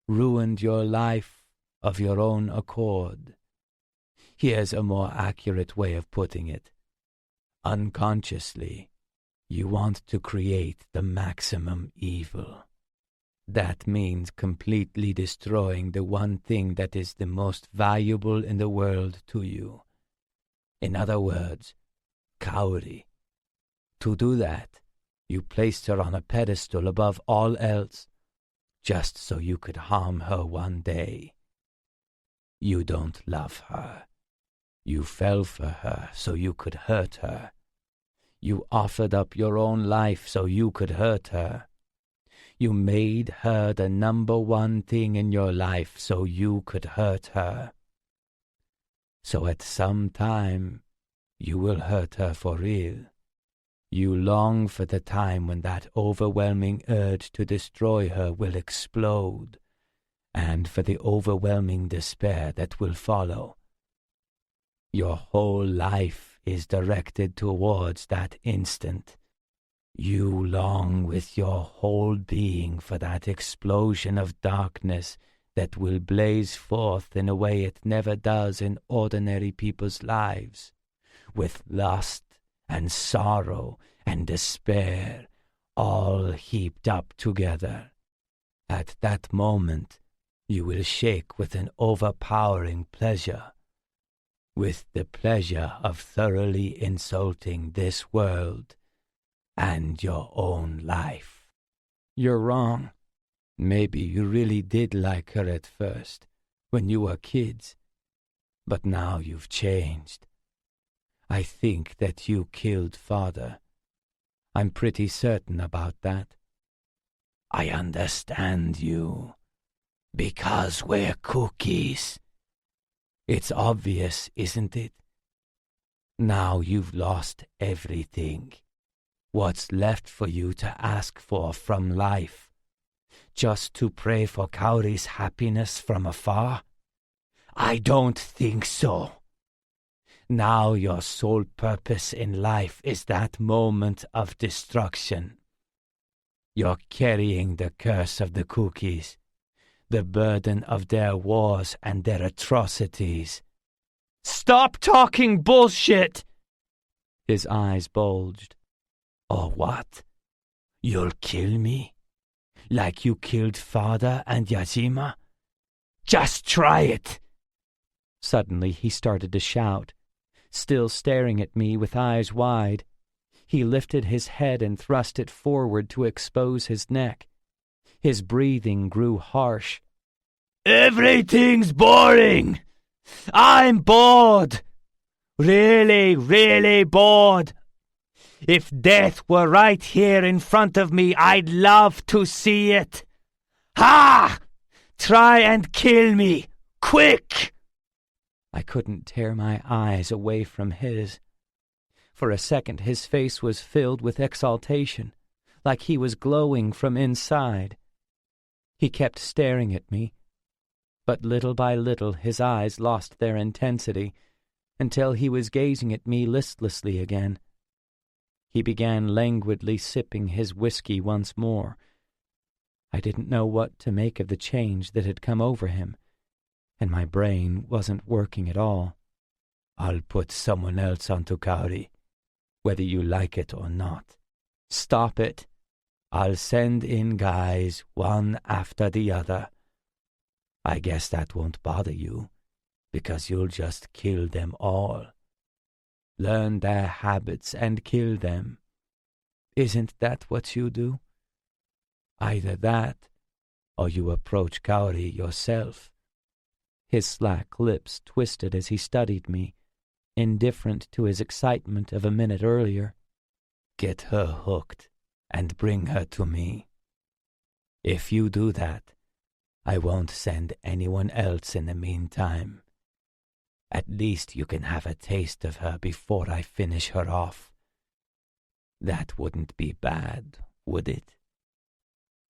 ruined your life of your own accord. Here's a more accurate way of putting it. Unconsciously, you want to create the maximum evil. That means completely destroying the one thing that is the most valuable in the world to you. In other words, Kaori. To do that, you placed her on a pedestal above all else, just so you could harm her one day. You don't love her. You fell for her so you could hurt her. You offered up your own life so you could hurt her. You made her the number one thing in your life so you could hurt her. So at some time, you will hurt her for real. You long for the time when that overwhelming urge to destroy her will explode, and for the overwhelming despair that will follow. Your whole life is directed towards that instant. You long with your whole being for that explosion of darkness that will blaze forth in a way it never does in ordinary people's lives, with lust and sorrow and despair all heaped up together. At that moment, you will shake with an overpowering pleasure, with the pleasure of thoroughly insulting this world and your own life. You're wrong. Maybe you really did like her at first, when you were kids, but now you've changed. I think that you killed father. I'm pretty certain about that. I understand you, because we're cookies. It's obvious, isn't it? Now you've lost everything. What's left for you to ask for from life? Just to pray for Kaori's happiness from afar? I don't think so. Now your sole purpose in life is that moment of destruction. You're carrying the curse of the cookies, the burden of their wars and their atrocities. Stop talking bullshit! His eyes bulged. Or what? You'll kill me? Like you killed Father and Yajima? Just try it! Suddenly he started to shout, still staring at me with eyes wide. He lifted his head and thrust it forward to expose his neck. His breathing grew harsh. Everything's boring! I'm bored! Really, really bored! If death were right here in front of me, I'd love to see it. Ha! Try and kill me! Quick! I couldn't tear my eyes away from his. For a second his face was filled with exaltation, like he was glowing from inside. He kept staring at me, but little by little his eyes lost their intensity until he was gazing at me listlessly again. He began languidly sipping his whiskey once more. I didn't know what to make of the change that had come over him, and my brain wasn't working at all. I'll put someone else onto Kaori, whether you like it or not. Stop it. I'll send in guys one after the other. I guess that won't bother you, because you'll just kill them all. Learn their habits and kill them. Isn't that what you do? Either that, or you approach Kaori yourself. His slack lips twisted as he studied me, indifferent to his excitement of a minute earlier. Get her hooked and bring her to me. If you do that, I won't send anyone else in the meantime. At least you can have a taste of her before I finish her off. That wouldn't be bad, would it?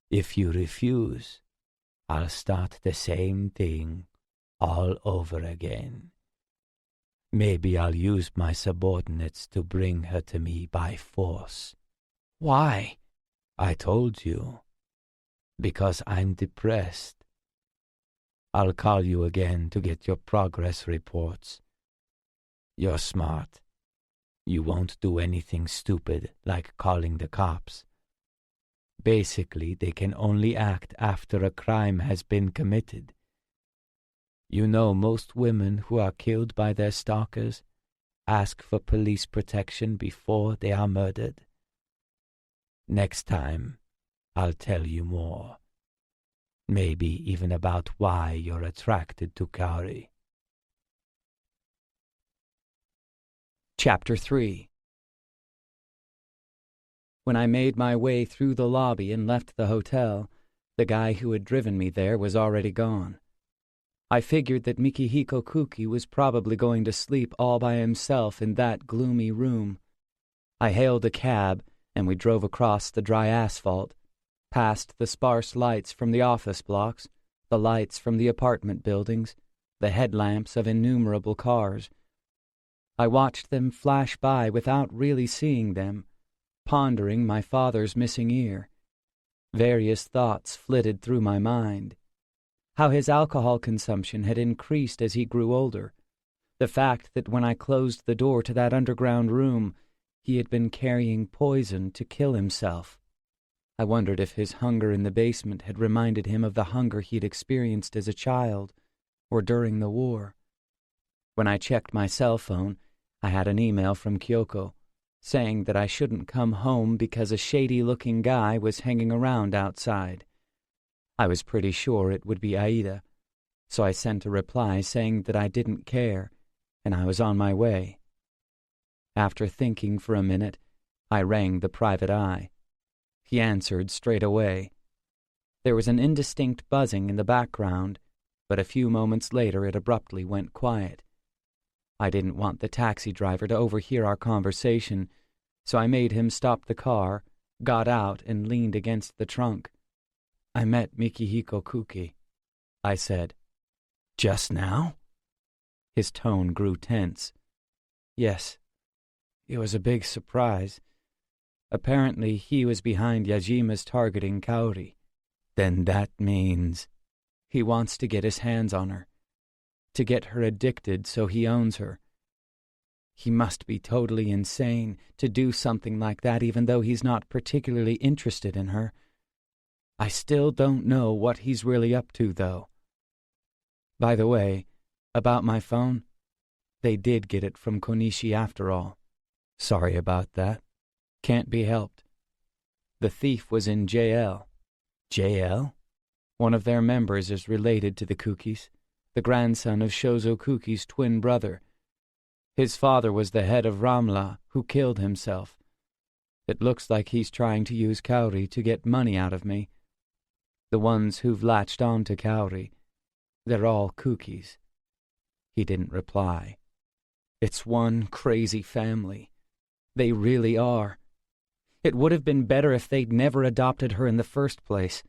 If you refuse, I'll start the same thing all over again. Maybe I'll use my subordinates to bring her to me by force. Why? I told you. Because I'm depressed. I'll call you again to get your progress reports. You're smart. You won't do anything stupid like calling the cops. Basically, they can only act after a crime has been committed. You know, most women who are killed by their stalkers ask for police protection before they are murdered. Next time, I'll tell you more. Maybe even about why you're attracted to Kaori. Chapter 3. When I made my way through the lobby and left the hotel, the guy who had driven me there was already gone. I figured that Fumihiro Kuki was probably going to sleep all by himself in that gloomy room. I hailed a cab, and we drove across the dry asphalt, past the sparse lights from the office blocks, the lights from the apartment buildings, the headlamps of innumerable cars. I watched them flash by without really seeing them, pondering my father's missing ear. Various thoughts flitted through my mind. How his alcohol consumption had increased as he grew older. The fact that when I closed the door to that underground room, he had been carrying poison to kill himself. I wondered if his hunger in the basement had reminded him of the hunger he'd experienced as a child, or during the war. When I checked my cell phone, I had an email from Kyoko, saying that I shouldn't come home because a shady-looking guy was hanging around outside. I was pretty sure it would be Aida, so I sent a reply saying that I didn't care, and I was on my way. After thinking for a minute, I rang the private eye. He answered straight away. There was an indistinct buzzing in the background, but a few moments later it abruptly went quiet. I didn't want the taxi driver to overhear our conversation, so I made him stop the car, got out, and leaned against the trunk. I met Fumihiro Kuki, I said. Just now? His tone grew tense. Yes. It was a big surprise. Apparently he was behind Yajima's targeting Kaori. Then that means... He wants to get his hands on her, to get her addicted so he owns her. He must be totally insane to do something like that, even though he's not particularly interested in her. I still don't know what he's really up to, though. By the way, about my phone, they did get it from Konishi after all. Sorry about that. Can't be helped. The thief was in jail. Jail? One of their members is related to the Kukis, the grandson of Shozo Kuki's twin brother. His father was the head of Ramla, who killed himself. It looks like he's trying to use Kaori to get money out of me. The ones who've latched on to Kaori, they're all Kukis. He didn't reply. It's one crazy family. They really are. It would have been better if they'd never adopted her in the first place.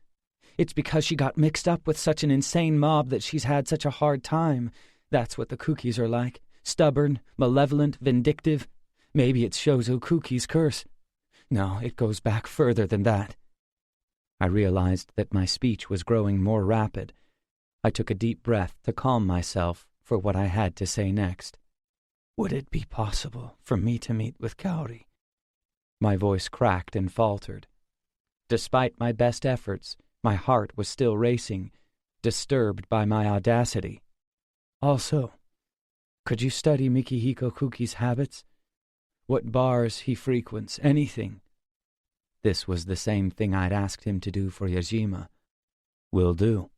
It's because she got mixed up with such an insane mob that she's had such a hard time. That's what the Kukis are like. Stubborn, malevolent, vindictive. Maybe it's Shozo Kuki's curse. No, it goes back further than that. I realized that my speech was growing more rapid. I took a deep breath to calm myself for what I had to say next. Would it be possible for me to meet with Kaori? My voice cracked and faltered. Despite my best efforts, my heart was still racing, disturbed by my audacity. Also, could you study Mikihiko Kuki's habits? What bars he frequents, anything. This was the same thing I'd asked him to do for Yajima. Will do.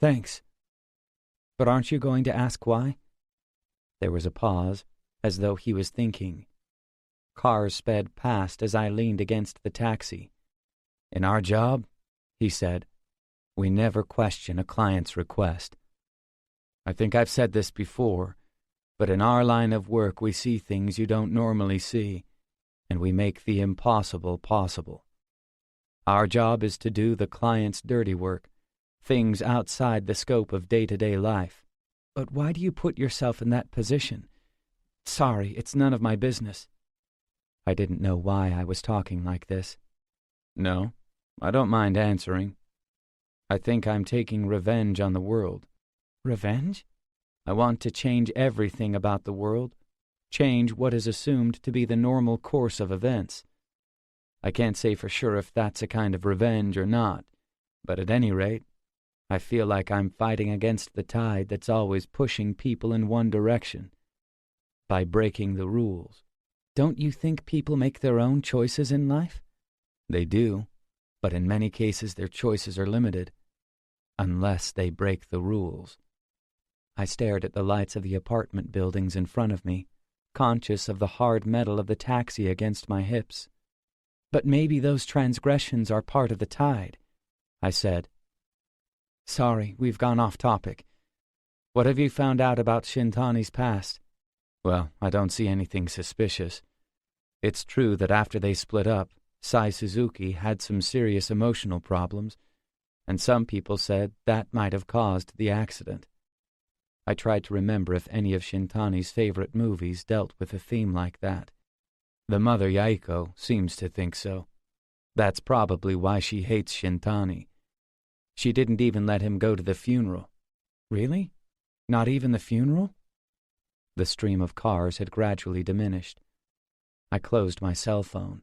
Thanks. But aren't you going to ask why? There was a pause, as though he was thinking. Cars sped past as I leaned against the taxi. In our job, he said, we never question a client's request. I think I've said this before, but in our line of work we see things you don't normally see, and we make the impossible possible. Our job is to do the client's dirty work, things outside the scope of day-to-day life. But why do you put yourself in that position? Sorry, it's none of my business. I didn't know why I was talking like this. No, I don't mind answering. I think I'm taking revenge on the world. Revenge? I want to change everything about the world, change what is assumed to be the normal course of events. I can't say for sure if that's a kind of revenge or not, but at any rate, I feel like I'm fighting against the tide that's always pushing people in one direction, by breaking the rules. Don't you think people make their own choices in life? They do, but in many cases their choices are limited, unless they break the rules. I stared at the lights of the apartment buildings in front of me, conscious of the hard metal of the taxi against my hips. But maybe those transgressions are part of the tide, I said. Sorry, we've gone off topic. What have you found out about Shintani's past? Well, I don't see anything suspicious. It's true that after they split up, Sai Suzuki had some serious emotional problems, and some people said that might have caused the accident. I tried to remember if any of Shintani's favorite movies dealt with a theme like that. The mother Yaiko seems to think so. That's probably why she hates Shintani. She didn't even let him go to the funeral. Really? Not even the funeral? The stream of cars had gradually diminished. I closed my cell phone.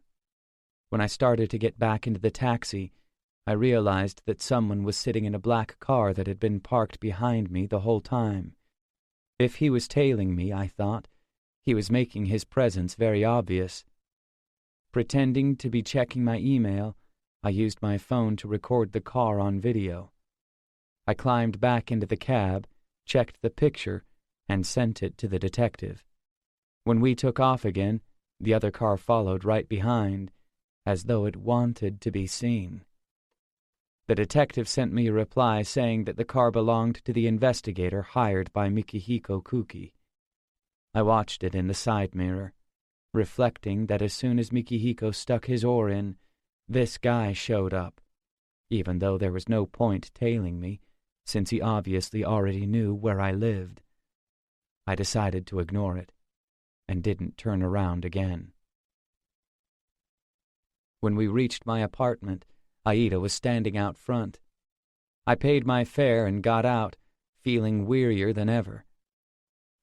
When I started to get back into the taxi, I realized that someone was sitting in a black car that had been parked behind me the whole time. If he was tailing me, I thought, he was making his presence very obvious. Pretending to be checking my email, I used my phone to record the car on video. I climbed back into the cab, checked the picture, and sent it to the detective. When we took off again, the other car followed right behind, as though it wanted to be seen. The detective sent me a reply saying that the car belonged to the investigator hired by Mikihiko Kuki. I watched it in the side mirror, reflecting that as soon as Mikihiko stuck his oar in, this guy showed up, even though there was no point tailing me, since he obviously already knew where I lived. I decided to ignore it, and didn't turn around again. When we reached my apartment, Aida was standing out front. I paid my fare and got out, feeling wearier than ever.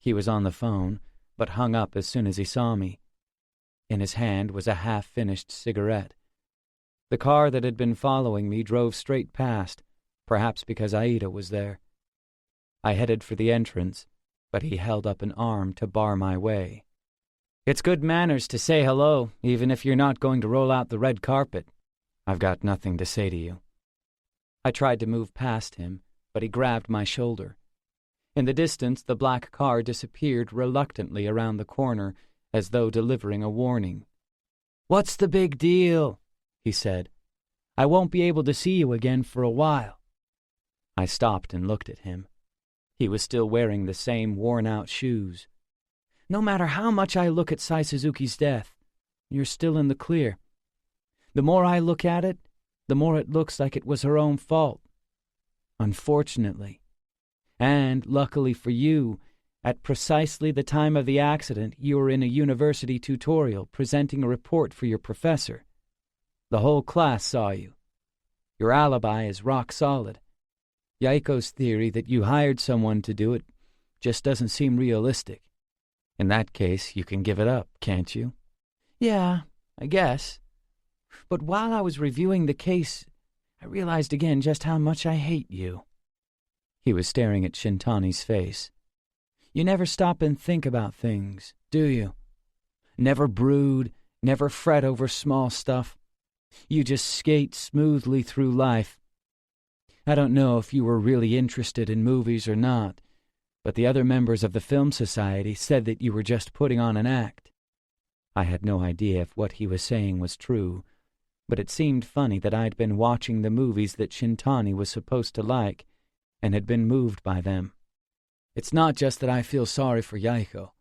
He was on the phone, but hung up as soon as he saw me. In his hand was a half-finished cigarette. The car that had been following me drove straight past, perhaps because Aida was there. I headed for the entrance, but he held up an arm to bar my way. "It's good manners to say hello, even if you're not going to roll out the red carpet." "I've got nothing to say to you." I tried to move past him, but he grabbed my shoulder. In the distance, the black car disappeared reluctantly around the corner, as though delivering a warning. "What's the big deal?" he said. "I won't be able to see you again for a while." I stopped and looked at him. He was still wearing the same worn-out shoes. "No matter how much I look at Sai Suzuki's death, you're still in the clear. The more I look at it, the more it looks like it was her own fault. Unfortunately. And, luckily for you, at precisely the time of the accident, you were in a university tutorial presenting a report for your professor. The whole class saw you. Your alibi is rock solid. Yaiko's theory that you hired someone to do it just doesn't seem realistic. In that case, you can give it up, can't you?" "Yeah, I guess. But while I was reviewing the case, I realized again just how much I hate you." He was staring at Shintani's face. "You never stop and think about things, do you? Never brood, never fret over small stuff. You just skate smoothly through life. I don't know if you were really interested in movies or not, but the other members of the Film Society said that you were just putting on an act." I had no idea if what he was saying was true, but it seemed funny that I'd been watching the movies that Shintani was supposed to like, and had been moved by them. "It's not just that I feel sorry for Yaiko.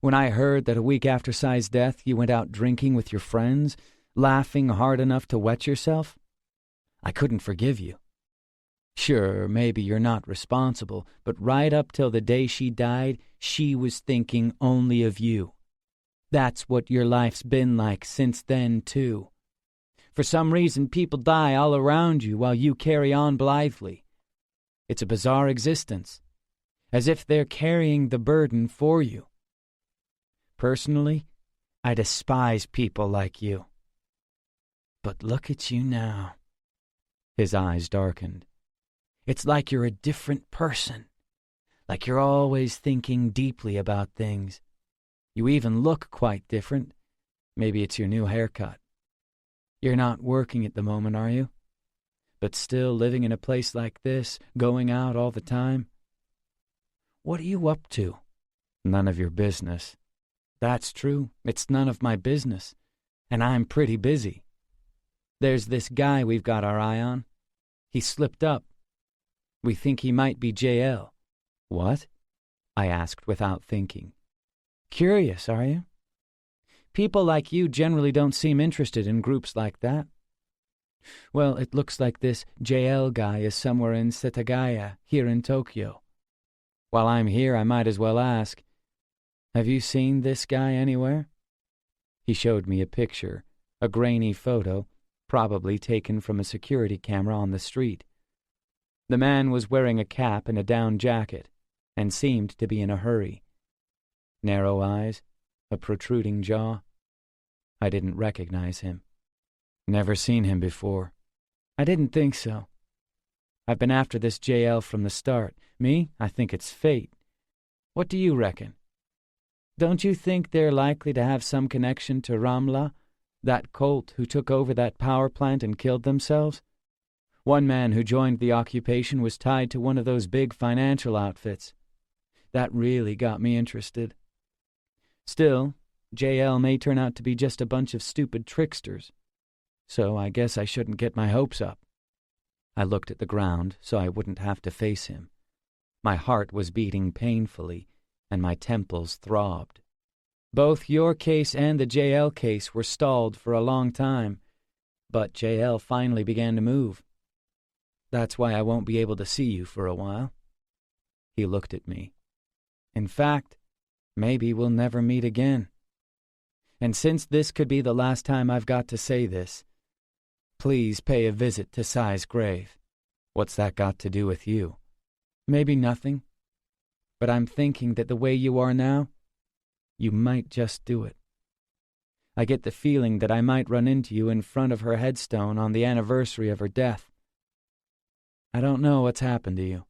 When I heard that a week after Sai's death you went out drinking with your friends, laughing hard enough to wet yourself, I couldn't forgive you. Sure, maybe you're not responsible, but right up till the day she died, she was thinking only of you. That's what your life's been like since then, too. For some reason, people die all around you while you carry on blithely. It's a bizarre existence, as if they're carrying the burden for you. Personally, I despise people like you. But look at you now." His eyes darkened. "It's like you're a different person, like you're always thinking deeply about things. You even look quite different. Maybe it's your new haircut. You're not working at the moment, are you? But still living in a place like this, going out all the time? What are you up to?" "None of your business." "That's true. It's none of my business. And I'm pretty busy. There's this guy we've got our eye on. He slipped up. We think he might be JL. "What?" I asked without thinking. "Curious, are you? People like you generally don't seem interested in groups like that. Well, it looks like this JL guy is somewhere in Setagaya, here in Tokyo. While I'm here, I might as well ask, have you seen this guy anywhere?" He showed me a picture, a grainy photo, probably taken from a security camera on the street. The man was wearing a cap and a down jacket, and seemed to be in a hurry. Narrow eyes, a protruding jaw. I didn't recognize him. "Never seen him before." "I didn't think so. I've been after this JL from the start. Me, I think it's fate. What do you reckon? Don't you think they're likely to have some connection to Ramla, that cult who took over that power plant and killed themselves? One man who joined the occupation was tied to one of those big financial outfits. That really got me interested. Still, JL may turn out to be just a bunch of stupid tricksters. So I guess I shouldn't get my hopes up." I looked at the ground so I wouldn't have to face him. My heart was beating painfully, and my temples throbbed. "Both your case and the JL case were stalled for a long time, but JL finally began to move. That's why I won't be able to see you for a while." He looked at me. "In fact, maybe we'll never meet again. And since this could be the last time I've got to say this, please pay a visit to Sai's grave. What's that got to do with you? Maybe nothing. But I'm thinking that the way you are now, you might just do it. I get the feeling that I might run into you in front of her headstone on the anniversary of her death. I don't know what's happened to you.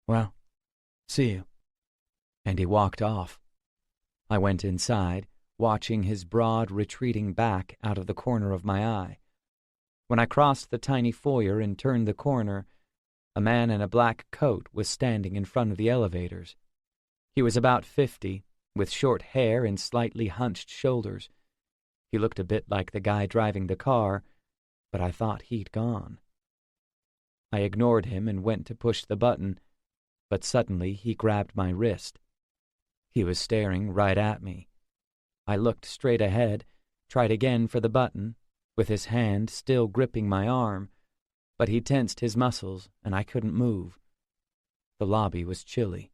Well, see you. And he walked off. I went inside, watching his broad, retreating back out of the corner of my eye. When I crossed the tiny foyer and turned the corner, a man in a black coat was standing in front of the elevators. He was about 50, with short hair and slightly hunched shoulders. He looked a bit like the guy driving the car, but I thought he'd gone. I ignored him and went to push the button, but suddenly he grabbed my wrist. He was staring right at me. I looked straight ahead, tried again for the button, with his hand still gripping my arm, but he tensed his muscles and I couldn't move. The lobby was chilly.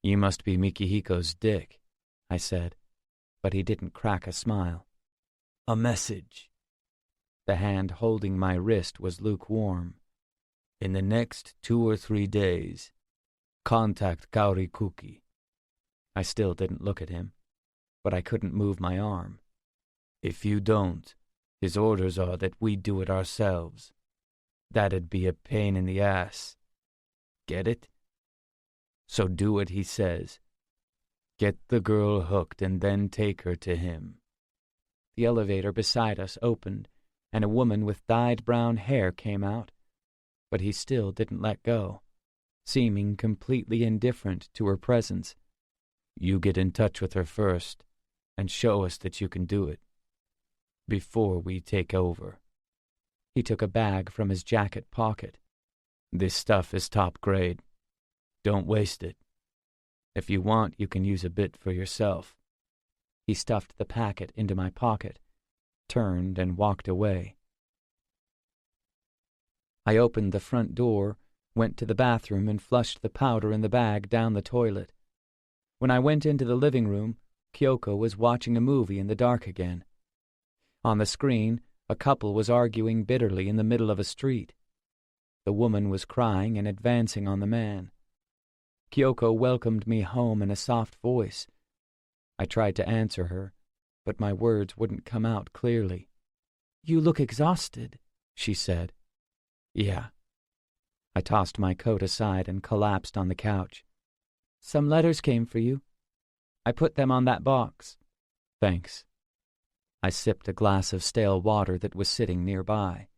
"You must be Mikihiko's dick," I said, but he didn't crack a smile. "A message." The hand holding my wrist was lukewarm. "In the next 2 or 3 days, contact Kaori Kuki." I still didn't look at him, but I couldn't move my arm. "If you don't, his orders are that we do it ourselves. That'd be a pain in the ass. Get it? So do what he says. Get the girl hooked and then take her to him." The elevator beside us opened, and a woman with dyed brown hair came out, but he still didn't let go, seeming completely indifferent to her presence. "You get in touch with her first, and show us that you can do it, before we take over." He took a bag from his jacket pocket. "This stuff is top grade. Don't waste it. If you want, you can use a bit for yourself." He stuffed the packet into my pocket, turned and walked away. I opened the front door, went to the bathroom and flushed the powder in the bag down the toilet. When I went into the living room, Kyoko was watching a movie in the dark again. On the screen, a couple was arguing bitterly in the middle of a street. The woman was crying and advancing on the man. Kyoko welcomed me home in a soft voice. I tried to answer her, but my words wouldn't come out clearly. "You look exhausted," she said. "Yeah." I tossed my coat aside and collapsed on the couch. "Some letters came for you. I put them on that box." "Thanks." I sipped a glass of stale water that was sitting nearby.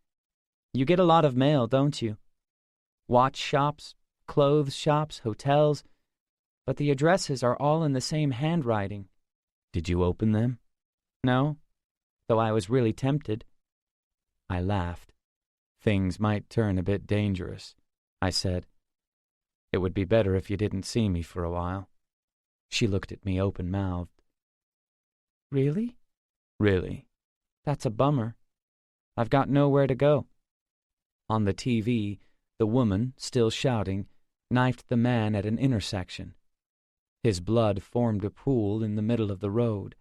"You get a lot of mail, don't you? Watch shops, clothes shops, hotels, but the addresses are all in the same handwriting." "Did you open them?" "No, though I was really tempted." I laughed. "Things might turn a bit dangerous," I said. "It would be better if you didn't see me for a while." She looked at me open-mouthed. "Really?" "Really." "That's a bummer. I've got nowhere to go." On the TV, the woman, still shouting, knifed the man at an intersection. His blood formed a pool in the middle of the road.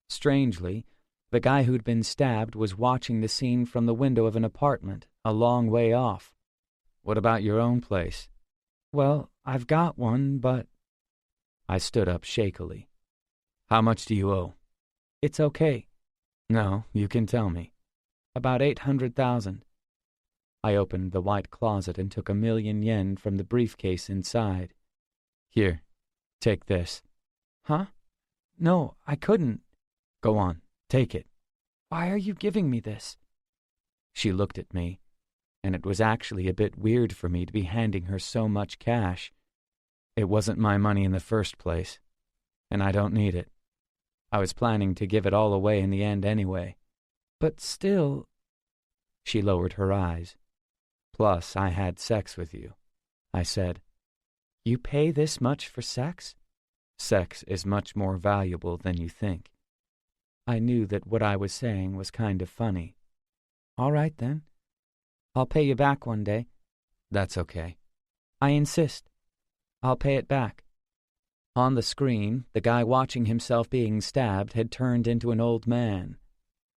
Strangely, the guy who'd been stabbed was watching the scene from the window of an apartment a long way off. "What about your own place?" "Well, I've got one, but—" I stood up shakily. "How much do you owe?" "It's okay." "No, you can tell me." "About 800,000. I opened the white closet and took 1,000,000 yen from the briefcase inside. "Here, take this." "Huh? No, I couldn't." "Go on, take it." "Why are you giving me this?" She looked at me, and it was actually a bit weird for me to be handing her so much cash. It wasn't my money in the first place, and I don't need it. I was planning to give it all away in the end anyway. "But still—" She lowered her eyes. "Plus, I had sex with you," I said. "You pay this much for sex?" "Sex is much more valuable than you think." I knew that what I was saying was kind of funny. "All right, then. I'll pay you back one day." "That's okay." "I insist. I'll pay it back." On the screen, the guy watching himself being stabbed had turned into an old man.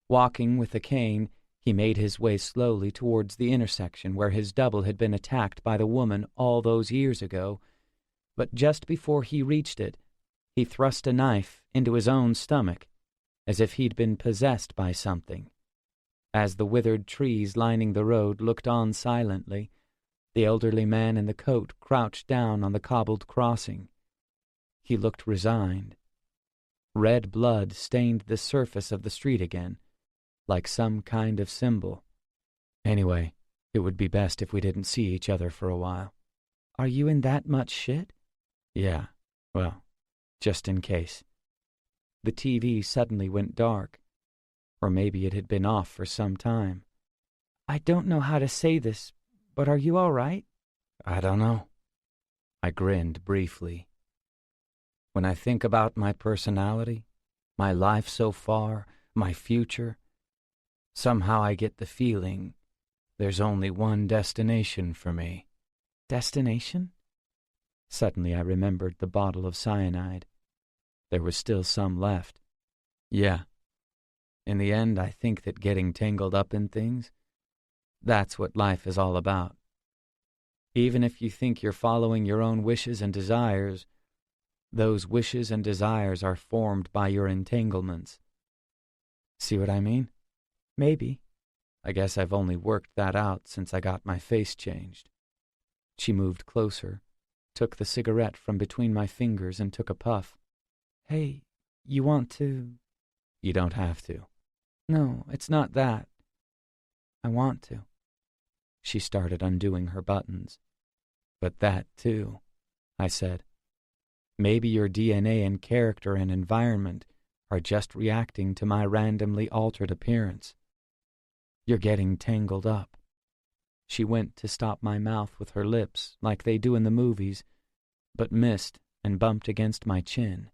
Walking with a cane, He made his way slowly towards the intersection where his double had been attacked by the woman all those years ago, but just before he reached it, he thrust a knife into his own stomach, as if he'd been possessed by something. As the withered trees lining the road looked on silently, the elderly man in the coat crouched down on the cobbled crossing. He looked resigned. Red blood stained the surface of the street again, like some kind of symbol. Anyway, it would be best if we didn't see each other for a while. Are you in that much shit? Yeah, well, just in case. The TV suddenly went dark. Or maybe it had been off for some time. I don't know how to say this, but are you all right? I don't know. I grinned briefly. When I think about my personality, my life so far, my future, somehow I get the feeling there's only one destination for me. Destination? Suddenly I remembered the bottle of cyanide. There was still some left. Yeah. In the end, I think that getting tangled up in things, that's what life is all about. Even if you think you're following your own wishes and desires, those wishes and desires are formed by your entanglements. See what I mean? Maybe. I guess I've only worked that out since I got my face changed. She moved closer, took the cigarette from between my fingers and took a puff. Hey, you want to... You don't have to. No, it's not that. I want to. She started undoing her buttons. But that, too, I said. Maybe your DNA and character and environment are just reacting to my randomly altered appearance. You're getting tangled up. She went to stop my mouth with her lips, like they do in the movies, but missed and bumped against my chin.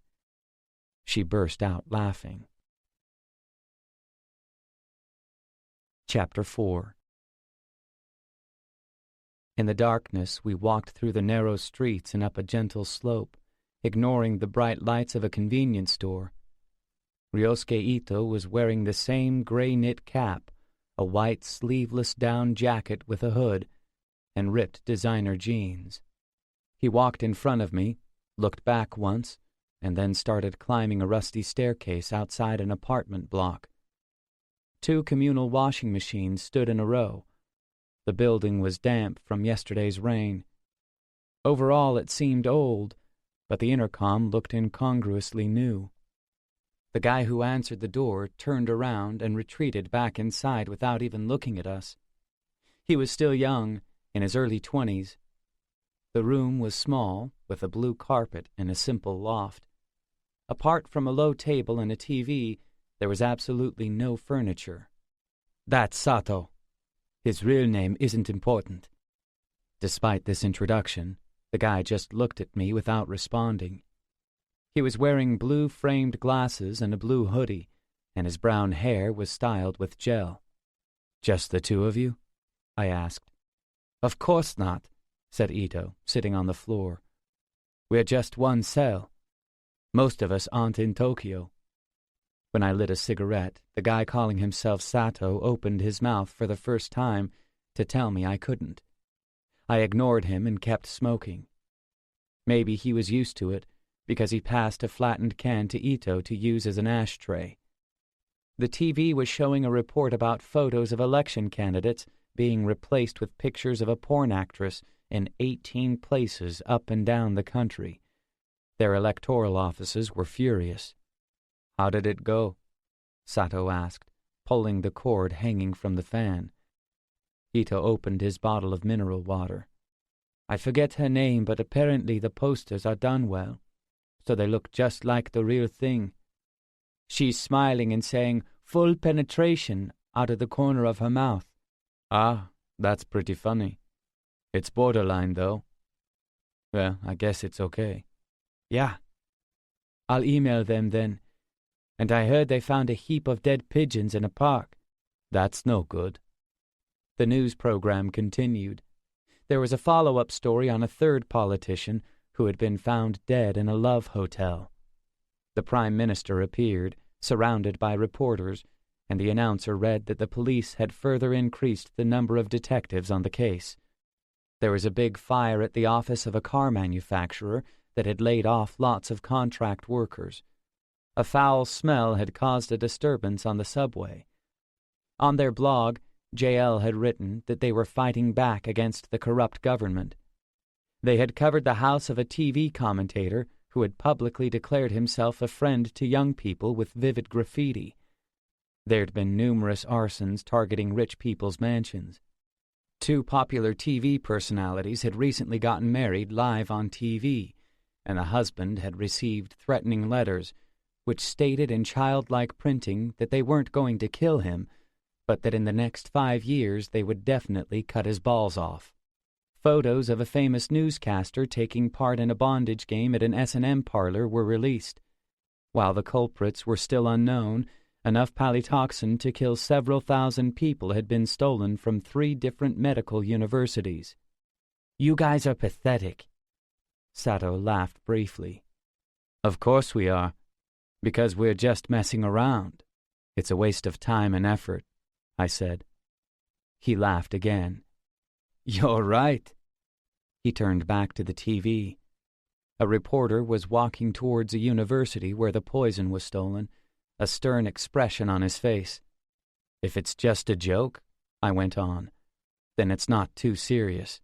She burst out laughing. Chapter 4. In the darkness, we walked through the narrow streets and up a gentle slope, ignoring the bright lights of a convenience store. Ryosuke Ito was wearing the same gray knit cap, a white sleeveless down jacket with a hood, and ripped designer jeans. He walked in front of me, looked back once, and then started climbing a rusty staircase outside an apartment block. 2 communal washing machines stood in a row. The building was damp from yesterday's rain. Overall, it seemed old, but the intercom looked incongruously new. The guy who answered the door turned around and retreated back inside without even looking at us. He was still young, in his early 20s. The room was small, with a blue carpet and a simple loft. Apart from a low table and a TV, there was absolutely no furniture. That's Sato. His real name isn't important. Despite this introduction, the guy just looked at me without responding. He was wearing blue-framed glasses and a blue hoodie, and his brown hair was styled with gel. "Just the 2 of you?" I asked. "Of course not," said Ito, sitting on the floor. "We're just one cell. Most of us aren't in Tokyo." When I lit a cigarette, the guy calling himself Sato opened his mouth for the first time to tell me I couldn't. I ignored him and kept smoking. Maybe he was used to it, because he passed a flattened can to Ito to use as an ashtray. The TV was showing a report about photos of election candidates being replaced with pictures of a porn actress in 18 places up and down the country. Their electoral offices were furious. "How did it go?" Sato asked, pulling the cord hanging from the fan. Ito opened his bottle of mineral water. "I forget her name, but apparently the posters are done well, so they look just like the real thing. She's smiling and saying, 'full penetration,' out of the corner of her mouth." "Ah, that's pretty funny. It's borderline, though." "Well, I guess it's okay." "Yeah. I'll email them then. And I heard they found a heap of dead pigeons in a park." "That's no good." The news program continued. There was a follow-up story on a third politician who had been found dead in a love hotel. The Prime Minister appeared, surrounded by reporters, and the announcer read that the police had further increased the number of detectives on the case. There was a big fire at the office of a car manufacturer that had laid off lots of contract workers. A foul smell had caused a disturbance on the subway. On their blog, JL had written that they were fighting back against the corrupt government. They had covered the house of a TV commentator who had publicly declared himself a friend to young people with vivid graffiti. There'd been numerous arsons targeting rich people's mansions. 2 popular TV personalities had recently gotten married live on TV, and the husband had received threatening letters which stated in childlike printing that they weren't going to kill him, but that in the next 5 years they would definitely cut his balls off. Photos of a famous newscaster taking part in a bondage game at an S&M parlor were released. While the culprits were still unknown, enough palytoxin to kill several thousand people had been stolen from 3 different medical universities. You guys are pathetic. Sato laughed briefly. Of course we are, because we're just messing around. It's a waste of time and effort, I said. He laughed again. You're right. He turned back to the TV. A reporter was walking towards a university where the poison was stolen, a stern expression on his face. If it's just a joke, I went on, then it's not too serious.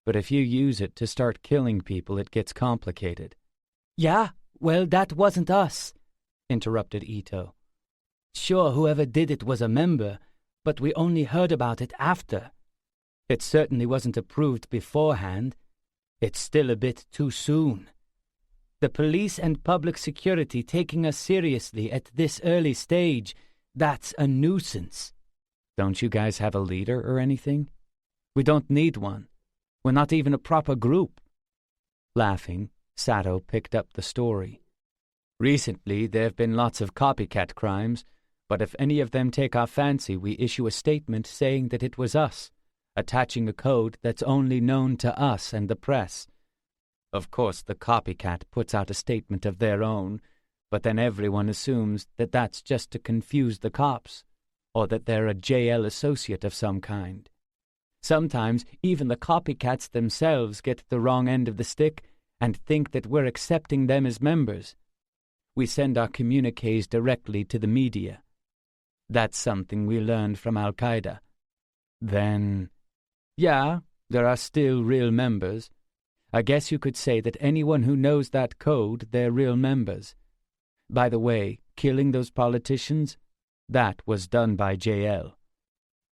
But if you use it to start killing people, it gets complicated. Yeah, well, that wasn't us, interrupted Ito. Sure, whoever did it was a member, but we only heard about it after. It certainly wasn't approved beforehand. It's still a bit too soon. The police and public security taking us seriously at this early stage, that's a nuisance. Don't you guys have a leader or anything? We don't need one. We're not even a proper group. Laughing, Sato picked up the story. Recently, there have been lots of copycat crimes, but if any of them take our fancy, we issue a statement saying that it was us, attaching a code that's only known to us and the press. Of course, the copycat puts out a statement of their own, but then everyone assumes that that's just to confuse the cops, or that they're a JL associate of some kind. Sometimes even the copycats themselves get the wrong end of the stick and think that we're accepting them as members. We send our communiques directly to the media. That's something we learned from Al-Qaeda. Then, yeah, there are still real members. I guess you could say that anyone who knows that code, they're real members. By the way, killing those politicians, that was done by JL.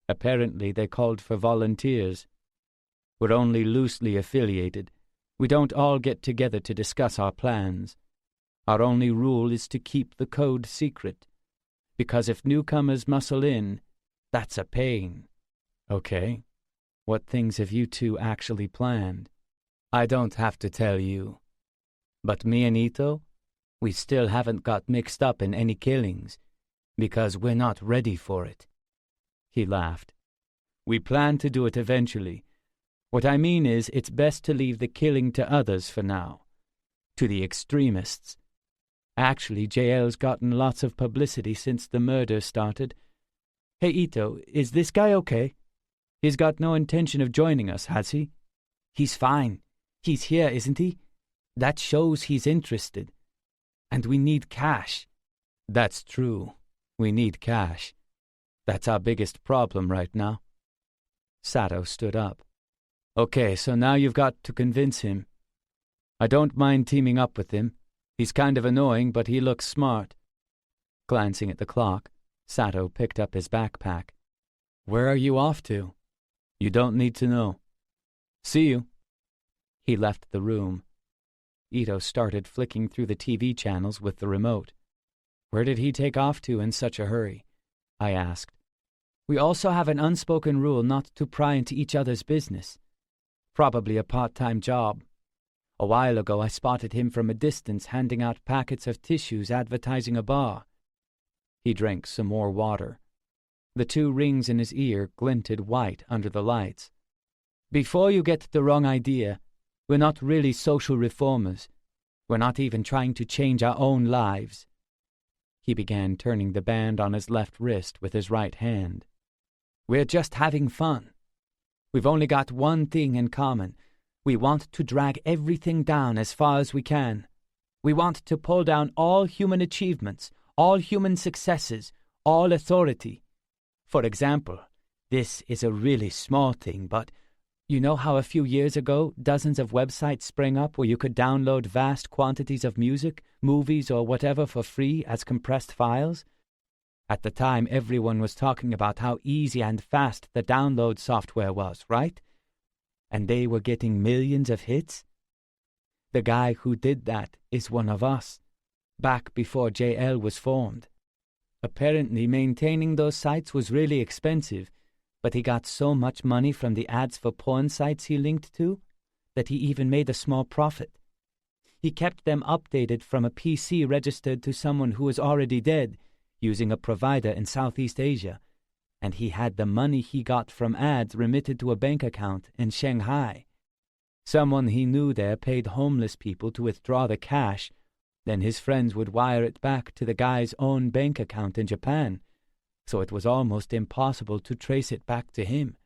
Apparently they called for volunteers. We're only loosely affiliated. We don't all get together to discuss our plans. Our only rule is to keep the code secret, because if newcomers muscle in, that's a pain. Okay, what things have you two actually planned? I don't have to tell you. But me and Ito, we still haven't got mixed up in any killings, because we're not ready for it. He laughed. We plan to do it eventually. What I mean is, it's best to leave the killing to others for now. To the extremists. Actually, JL's gotten lots of publicity since the murder started. Hey, Ito, is this guy okay? He's got no intention of joining us, has he? He's fine. He's here, isn't he? That shows he's interested. And we need cash. That's true. We need cash. That's our biggest problem right now. Sato stood up. Okay, so now you've got to convince him. I don't mind teaming up with him. He's kind of annoying, but he looks smart. Glancing at the clock, Sato picked up his backpack. Where are you off to? You don't need to know. See you. He left the room. Ito started flicking through the TV channels with the remote. Where did he take off to in such a hurry? I asked. We also have an unspoken rule not to pry into each other's business. Probably a part-time job. A while ago I spotted him from a distance handing out packets of tissues advertising a bar. He drank some more water. The 2 rings in his ear glinted white under the lights. Before you get the wrong idea, we're not really social reformers. We're not even trying to change our own lives. He began turning the band on his left wrist with his right hand. "We're just having fun. We've only got one thing in common. We want to drag everything down as far as we can. We want to pull down all human achievements, all human successes, all authority. For example, this is a really small thing, but you know how a few years ago dozens of websites sprang up where you could download vast quantities of music, movies, or whatever for free as compressed files? At the time, everyone was talking about how easy and fast the download software was, right? And they were getting millions of hits? The guy who did that is one of us, back before JL was formed. Apparently, maintaining those sites was really expensive, but he got so much money from the ads for porn sites he linked to that he even made a small profit. He kept them updated from a PC registered to someone who was already dead, using a provider in Southeast Asia, and he had the money he got from ads remitted to a bank account in Shanghai. Someone he knew there paid homeless people to withdraw the cash, then his friends would wire it back to the guy's own bank account in Japan, so it was almost impossible to trace it back to him.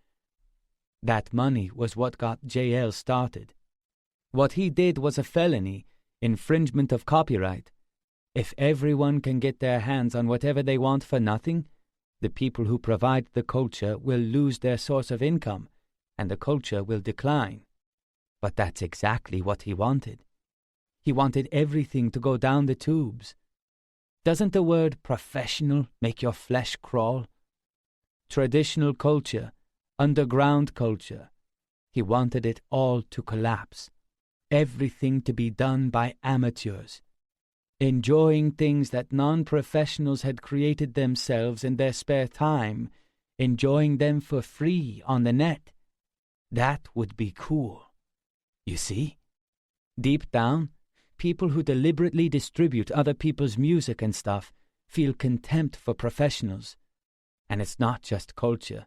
That money was what got JL started. What he did was a felony, infringement of copyright. If everyone can get their hands on whatever they want for nothing, the people who provide the culture will lose their source of income, and the culture will decline. But that's exactly what he wanted. He wanted everything to go down the tubes. Doesn't the word professional make your flesh crawl? Traditional culture, underground culture. He wanted it all to collapse. Everything to be done by amateurs. Enjoying things that non-professionals had created themselves in their spare time. Enjoying them for free on the net. That would be cool. You see? Deep down, people who deliberately distribute other people's music and stuff feel contempt for professionals. And it's not just culture.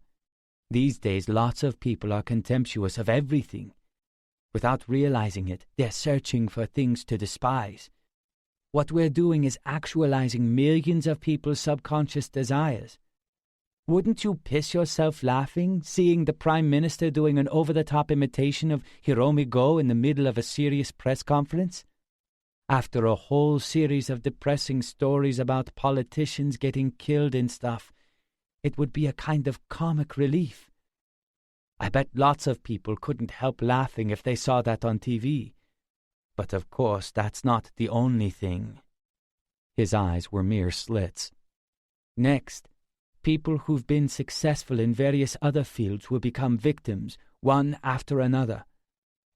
These days, lots of people are contemptuous of everything. Without realizing it, they're searching for things to despise. What we're doing is actualizing millions of people's subconscious desires. Wouldn't you piss yourself laughing, seeing the Prime Minister doing an over-the-top imitation of Hiromi Go in the middle of a serious press conference? After a whole series of depressing stories about politicians getting killed and stuff, it would be a kind of comic relief. I bet lots of people couldn't help laughing if they saw that on TV. But of course, that's not the only thing. His eyes were mere slits. Next, people who've been successful in various other fields will become victims, one after another.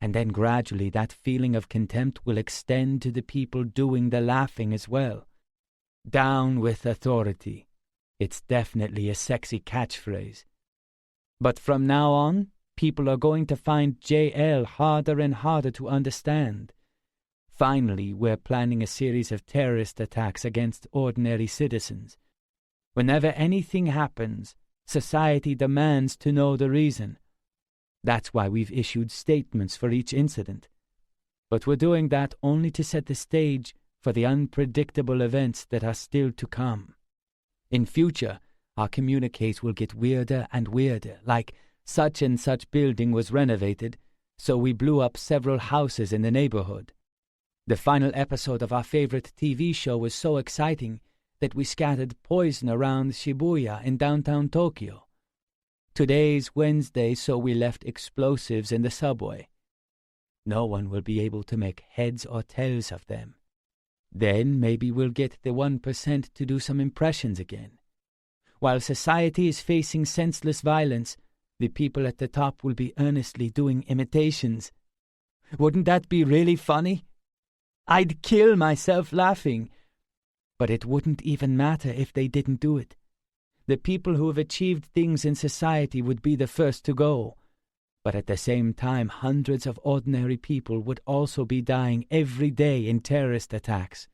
And then gradually that feeling of contempt will extend to the people doing the laughing as well. Down with authority. It's definitely a sexy catchphrase. But from now on, people are going to find JL harder and harder to understand. Finally, we're planning a series of terrorist attacks against ordinary citizens. Whenever anything happens, society demands to know the reason. That's why we've issued statements for each incident. But we're doing that only to set the stage for the unpredictable events that are still to come. In future, our communiques will get weirder and weirder, like such and such building was renovated, so we blew up several houses in the neighborhood. The final episode of our favorite TV show was so exciting that we scattered poison around Shibuya in downtown Tokyo. Today's Wednesday, so we left explosives in the subway. No one will be able to make heads or tails of them. Then maybe we'll get the 1% to do some impressions again. While society is facing senseless violence, the people at the top will be earnestly doing imitations. Wouldn't that be really funny? I'd kill myself laughing. But it wouldn't even matter if they didn't do it. The people who have achieved things in society would be the first to go. But at the same time, hundreds of ordinary people would also be dying every day in terrorist attacks.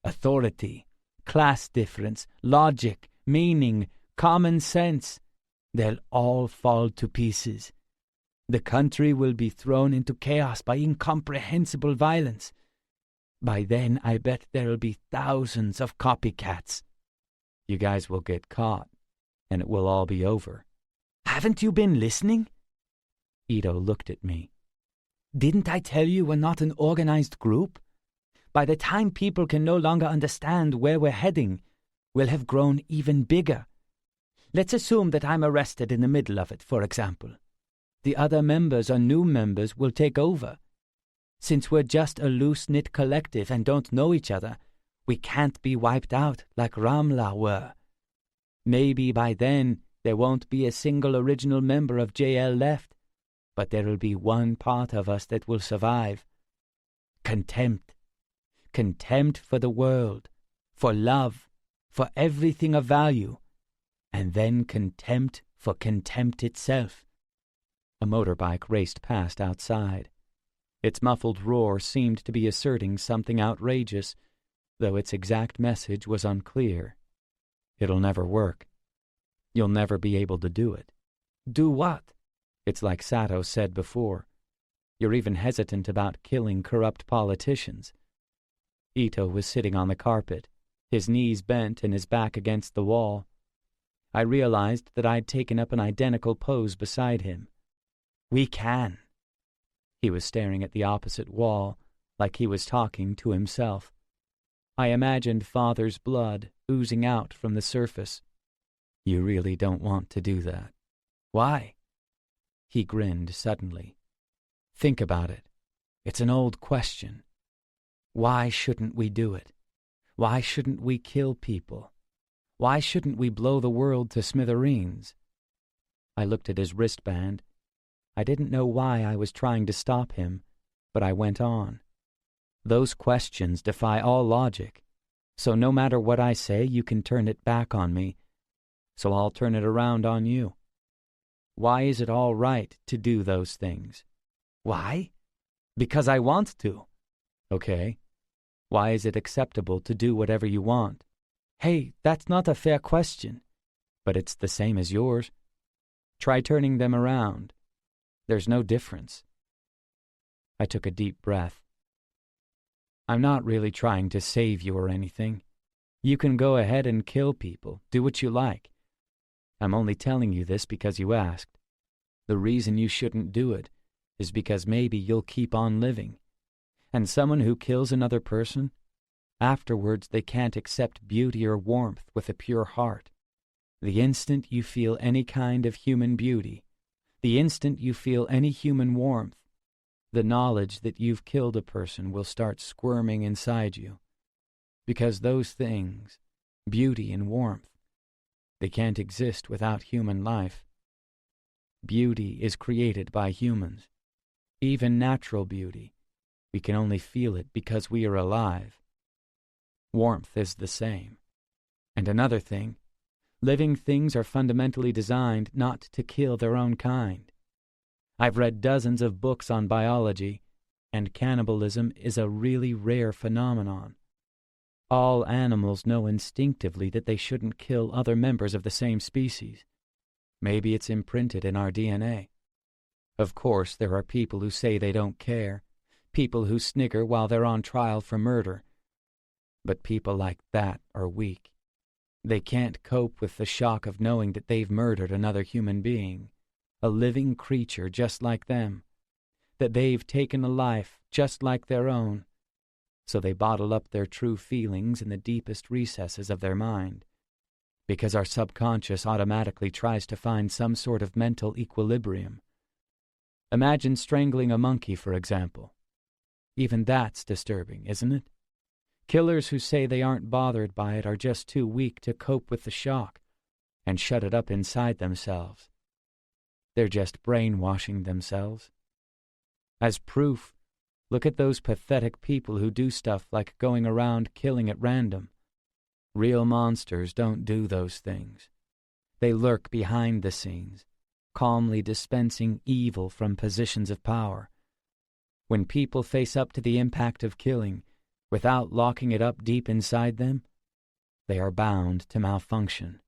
Authority, class difference, logic, meaning, common sense, they'll all fall to pieces. The country will be thrown into chaos by incomprehensible violence. By then, I bet there'll be thousands of copycats. You guys will get caught, and it will all be over. Haven't you been listening? Ito looked at me. Didn't I tell you we're not an organized group? By the time people can no longer understand where we're heading, we'll have grown even bigger. Let's assume that I'm arrested in the middle of it, for example. The other members or new members will take over. Since we're just a loose-knit collective and don't know each other, we can't be wiped out like Ramla were. Maybe by then there won't be a single original member of JL left, but there'll be one part of us that will survive. Contempt. Contempt for the world, for love, for everything of value, and then contempt for contempt itself. A motorbike raced past outside. Its muffled roar seemed to be asserting something outrageous, though its exact message was unclear. It'll never work. You'll never be able to do it. Do what? It's like Sato said before. You're even hesitant about killing corrupt politicians. Ito was sitting on the carpet, his knees bent and his back against the wall. I realized that I'd taken up an identical pose beside him. We can. He was staring at the opposite wall, like he was talking to himself. I imagined Father's blood oozing out from the surface. You really don't want to do that. Why? He grinned suddenly. Think about it. It's an old question. Why shouldn't we do it? Why shouldn't we kill people? Why shouldn't we blow the world to smithereens? I looked at his wristband. I didn't know why I was trying to stop him, but I went on. Those questions defy all logic, so no matter what I say, you can turn it back on me, so I'll turn it around on you. Why is it all right to do those things? Why? Because I want to. Okay. Why is it acceptable to do whatever you want? Hey, that's not a fair question. But it's the same as yours. Try turning them around. There's no difference. I took a deep breath. I'm not really trying to save you or anything. You can go ahead and kill people, do what you like. I'm only telling you this because you asked. The reason you shouldn't do it is because maybe you'll keep on living. And someone who kills another person, afterwards they can't accept beauty or warmth with a pure heart. The instant you feel any kind of human beauty, the instant you feel any human warmth, the knowledge that you've killed a person will start squirming inside you. Because those things, beauty and warmth, they can't exist without human life. Beauty is created by humans. Even natural beauty. We can only feel it because we are alive. Warmth is the same. And another thing, living things are fundamentally designed not to kill their own kind. I've read dozens of books on biology, and cannibalism is a really rare phenomenon. All animals know instinctively that they shouldn't kill other members of the same species. Maybe it's imprinted in our DNA. Of course, there are people who say they don't care, people who snigger while they're on trial for murder. But people like that are weak. They can't cope with the shock of knowing that they've murdered another human being, a living creature just like them, that they've taken a life just like their own. So they bottle up their true feelings in the deepest recesses of their mind, because our subconscious automatically tries to find some sort of mental equilibrium. Imagine strangling a monkey, for example. Even that's disturbing, isn't it? Killers who say they aren't bothered by it are just too weak to cope with the shock and shut it up inside themselves. They're just brainwashing themselves. As proof, look at those pathetic people who do stuff like going around killing at random. Real monsters don't do those things. They lurk behind the scenes, calmly dispensing evil from positions of power. When people face up to the impact of killing, without locking it up deep inside them, they are bound to malfunction.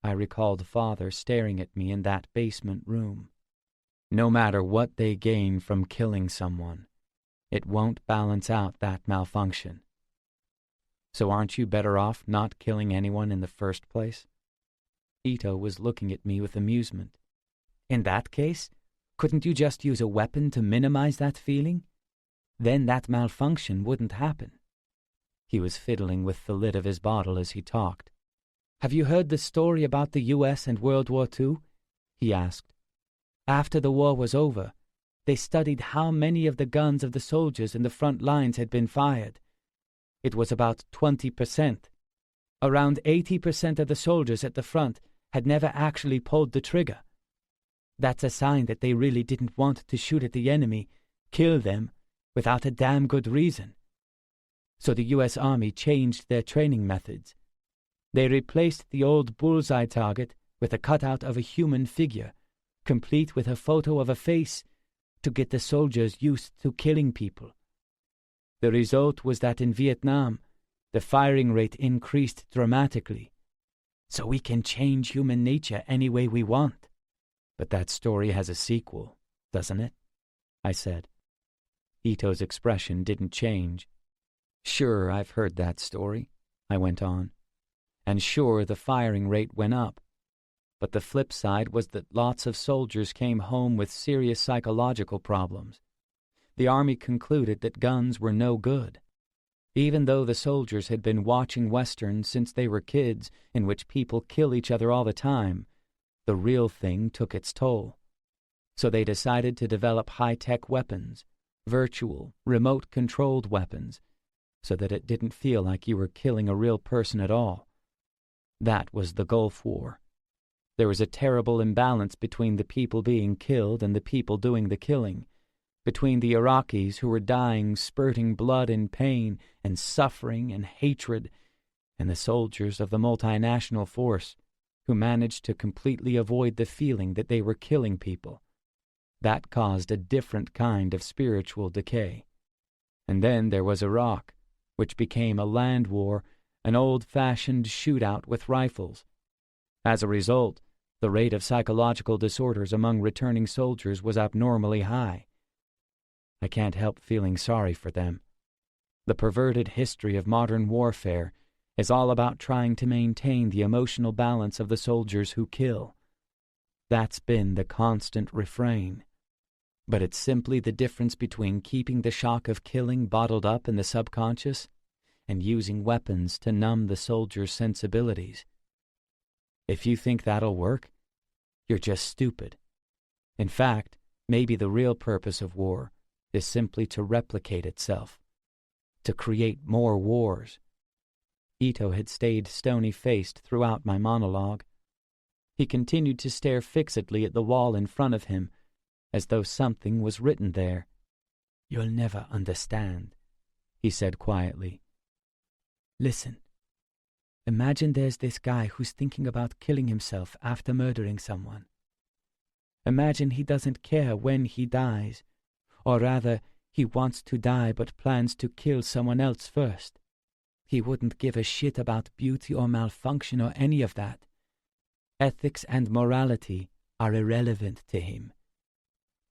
I recalled Father staring at me in that basement room. No matter what they gain from killing someone, It won't balance out that malfunction. So aren't you better off not killing anyone in the first place? Ito was looking at me with amusement. In that case, couldn't you just use a weapon to minimize that feeling? Then that malfunction wouldn't happen. He was fiddling with the lid of his bottle as he talked. Have you heard the story about the U.S. and World War II? He asked. After the war was over, they studied how many of the guns of the soldiers in the front lines had been fired. It was about 20%. Around 80% of the soldiers at the front had never actually pulled the trigger. That's a sign that they really didn't want to shoot at the enemy, kill them, without a damn good reason. So the U.S. Army changed their training methods. They replaced the old bullseye target with a cutout of a human figure, complete with a photo of a face, to get the soldiers used to killing people. The result was that in Vietnam, the firing rate increased dramatically. So we can change human nature any way we want. But that story has a sequel, doesn't it? I said. Ito's expression didn't change. Sure, I've heard that story, I went on. And sure, the firing rate went up. But the flip side was that lots of soldiers came home with serious psychological problems. The Army concluded that guns were no good. Even though the soldiers had been watching westerns since they were kids, in which people kill each other all the time, the real thing took its toll. So they decided to develop high-tech weapons, virtual, remote-controlled weapons, so that it didn't feel like you were killing a real person at all. That was the Gulf War. There was a terrible imbalance between the people being killed and the people doing the killing, between the Iraqis who were dying, spurting blood in pain and suffering and hatred, and the soldiers of the multinational force who managed to completely avoid the feeling that they were killing people. That caused a different kind of spiritual decay. And then there was Iraq, which became a land war, an old-fashioned shootout with rifles. As a result, the rate of psychological disorders among returning soldiers was abnormally high. I can't help feeling sorry for them. The perverted history of modern warfare is all about trying to maintain the emotional balance of the soldiers who kill. That's been the constant refrain. But it's simply the difference between keeping the shock of killing bottled up in the subconscious and using weapons to numb the soldier's sensibilities. If you think that'll work, you're just stupid. In fact, maybe the real purpose of war is simply to replicate itself, to create more wars. Ito had stayed stony-faced throughout my monologue. He continued to stare fixedly at the wall in front of him, as though something was written there. "You'll never understand," he said quietly. "Listen. Imagine there's this guy who's thinking about killing himself after murdering someone. Imagine he doesn't care when he dies, or rather, he wants to die but plans to kill someone else first. He wouldn't give a shit about beauty or malfunction or any of that. Ethics and morality are irrelevant to him.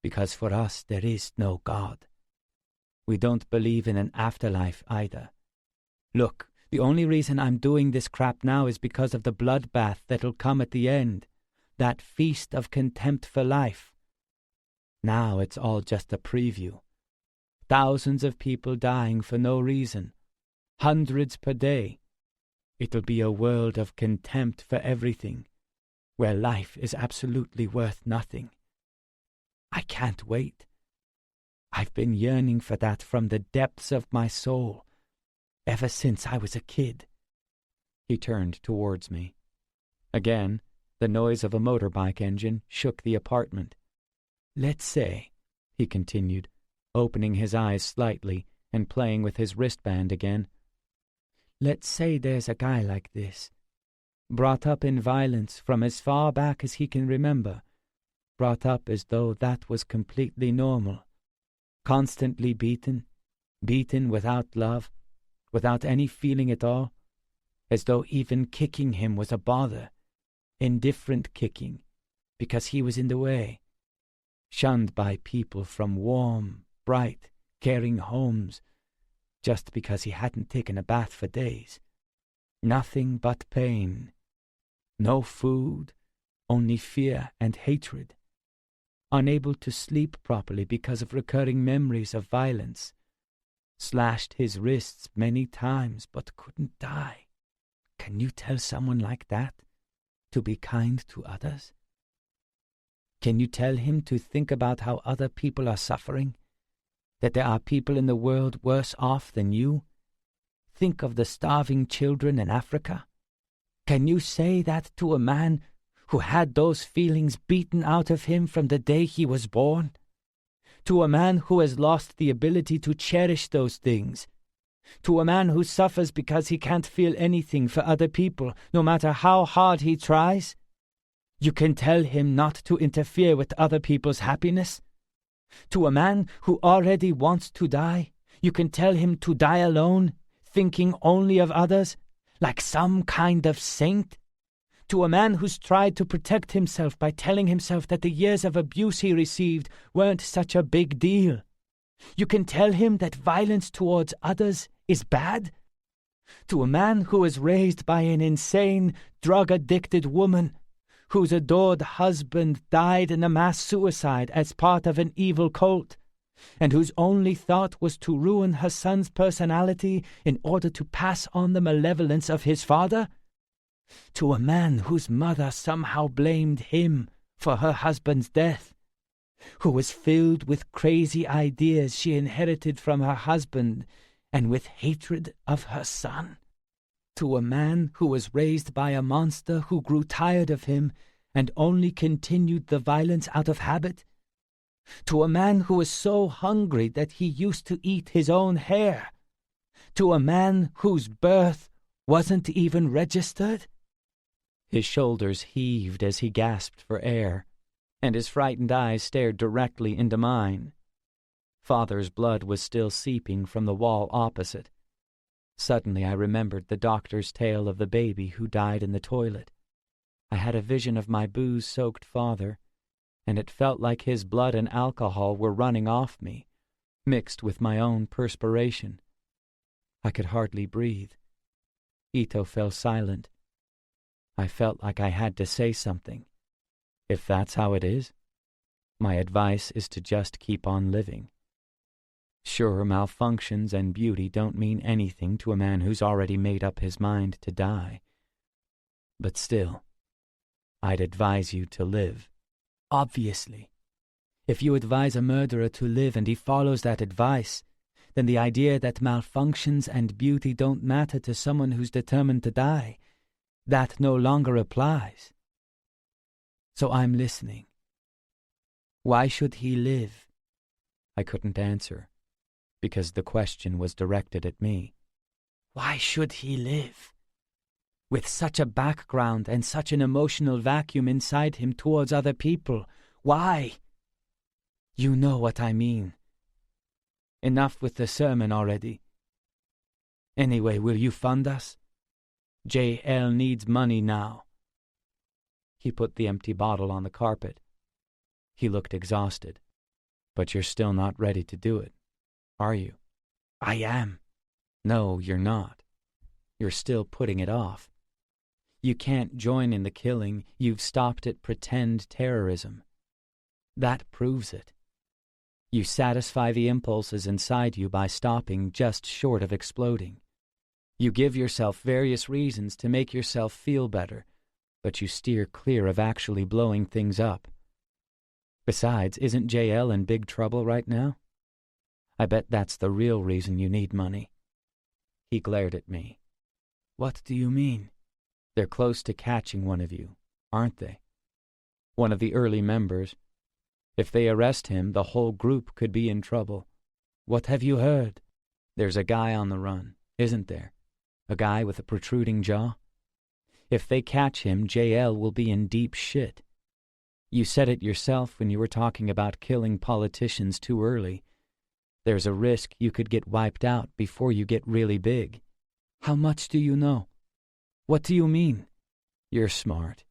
Because for us there is no God. We don't believe in an afterlife either. Look, the only reason I'm doing this crap now is because of the bloodbath that'll come at the end, that feast of contempt for life. Now it's all just a preview. Thousands of people dying for no reason, hundreds per day. It'll be a world of contempt for everything, where life is absolutely worth nothing. I can't wait. I've been yearning for that from the depths of my soul, ever since I was a kid." He turned towards me. Again, the noise of a motorbike engine shook the apartment. "Let's say," he continued, opening his eyes slightly and playing with his wristband again, "let's say there's a guy like this, brought up in violence from as far back as he can remember, brought up as though that was completely normal, constantly beaten without love, without any feeling at all, as though even kicking him was a bother, indifferent kicking, because he was in the way, shunned by people from warm, bright, carrying homes just because he hadn't taken a bath for days. Nothing but pain. No food, only fear and hatred. Unable to sleep properly because of recurring memories of violence. Slashed his wrists many times but couldn't die. Can you tell someone like that to be kind to others? Can you tell him to think about how other people are suffering? That there are people in the world worse off than you? Think of the starving children in Africa. Can you say that to a man who had those feelings beaten out of him from the day he was born? To a man who has lost the ability to cherish those things? To a man who suffers because he can't feel anything for other people, no matter how hard he tries? You can tell him not to interfere with other people's happiness? To a man who already wants to die, you can tell him to die alone, thinking only of others, like some kind of saint? To a man who's tried to protect himself by telling himself that the years of abuse he received weren't such a big deal, you can tell him that violence towards others is bad? To a man who was raised by an insane, drug-addicted woman, whose adored husband died in a mass suicide as part of an evil cult, and whose only thought was to ruin her son's personality in order to pass on the malevolence of his father? To a man whose mother somehow blamed him for her husband's death, who was filled with crazy ideas she inherited from her husband and with hatred of her son? To a man who was raised by a monster who grew tired of him and only continued the violence out of habit? To a man who was so hungry that he used to eat his own hair? To a man whose birth wasn't even registered? His shoulders heaved as he gasped for air, and his frightened eyes stared directly into mine. Father's blood was still seeping from the wall opposite. Suddenly I remembered the doctor's tale of the baby who died in the toilet. I had a vision of my booze-soaked father, and it felt like his blood and alcohol were running off me, mixed with my own perspiration. I could hardly breathe. Ito fell silent. I felt like I had to say something. If that's how it is, my advice is to just keep on living. Sure, malfunctions and beauty don't mean anything to a man who's already made up his mind to die. But still, I'd advise you to live. Obviously. If you advise a murderer to live and he follows that advice, then the idea that malfunctions and beauty don't matter to someone who's determined to die, that no longer applies. So I'm listening. Why should he live? I couldn't answer, because the question was directed at me. Why should he live? With such a background and such an emotional vacuum inside him towards other people, why? You know what I mean. Enough with the sermon already. Anyway, will you fund us? J.L. needs money now. He put the empty bottle on the carpet. He looked exhausted. But you're still not ready to do it, are you? I am. No, you're not. You're still putting it off. You can't join in the killing. You've stopped at pretend terrorism. That proves it. You satisfy the impulses inside you by stopping just short of exploding. You give yourself various reasons to make yourself feel better, but you steer clear of actually blowing things up. Besides, isn't JL in big trouble right now? I bet that's the real reason you need money. He glared at me. What do you mean? They're close to catching one of you, aren't they? One of the early members. If they arrest him, the whole group could be in trouble. What have you heard? There's a guy on the run, isn't there? A guy with a protruding jaw? If they catch him, JL will be in deep shit. You said it yourself when you were talking about killing politicians too early. There's a risk you could get wiped out before you get really big. How much do you know? What do you mean? You're smart.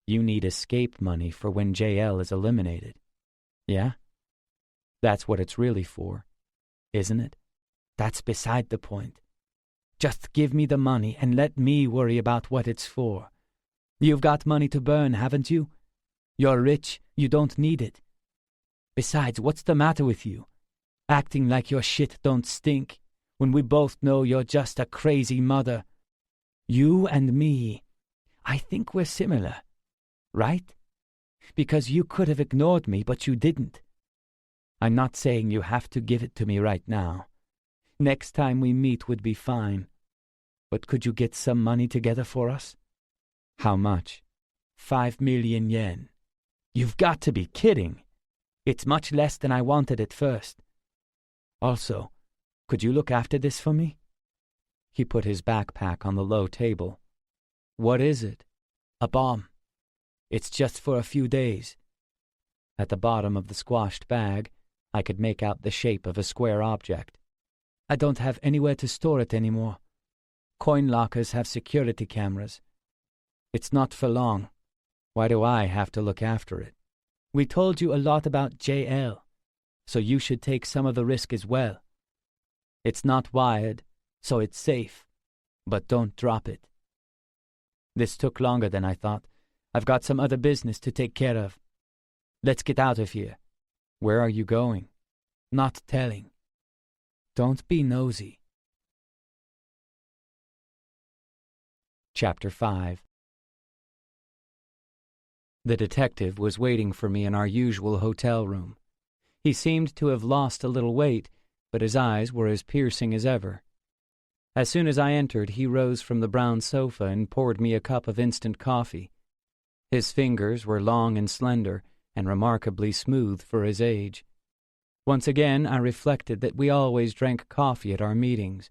You need escape money for when JL is eliminated. Yeah? That's what it's really for. isn't it? That's beside the point. Just give me the money and let me worry about what it's for. You've got money to burn, haven't you? You're rich, you don't need it. Besides, what's the matter with you? Acting like your shit don't stink, when we both know you're just a crazy mother. You and me, I think we're similar, right? Because you could have ignored me, but you didn't. I'm not saying you have to give it to me right now. Next time we meet would be fine. But could you get some money together for us? How much? 5 million yen. You've got to be kidding. It's much less than I wanted at first. Also, could you look after this for me? He put his backpack on the low table. What is it? A bomb. It's just for a few days. At the bottom of the squashed bag, I could make out the shape of a square object. I don't have anywhere to store it anymore. Coin lockers have security cameras. It's not for long. Why do I have to look after it? We told you a lot about JL, so you should take some of the risk as well. It's not wired, so it's safe, but don't drop it. This took longer than I thought. I've got some other business to take care of. Let's get out of here. Where are you going? Not telling. Don't be nosy. Chapter 5. The detective was waiting for me in our usual hotel room. He seemed to have lost a little weight, but his eyes were as piercing as ever. As soon as I entered, he rose from the brown sofa and poured me a cup of instant coffee. His fingers were long and slender, and remarkably smooth for his age. Once again, I reflected that we always drank coffee at our meetings.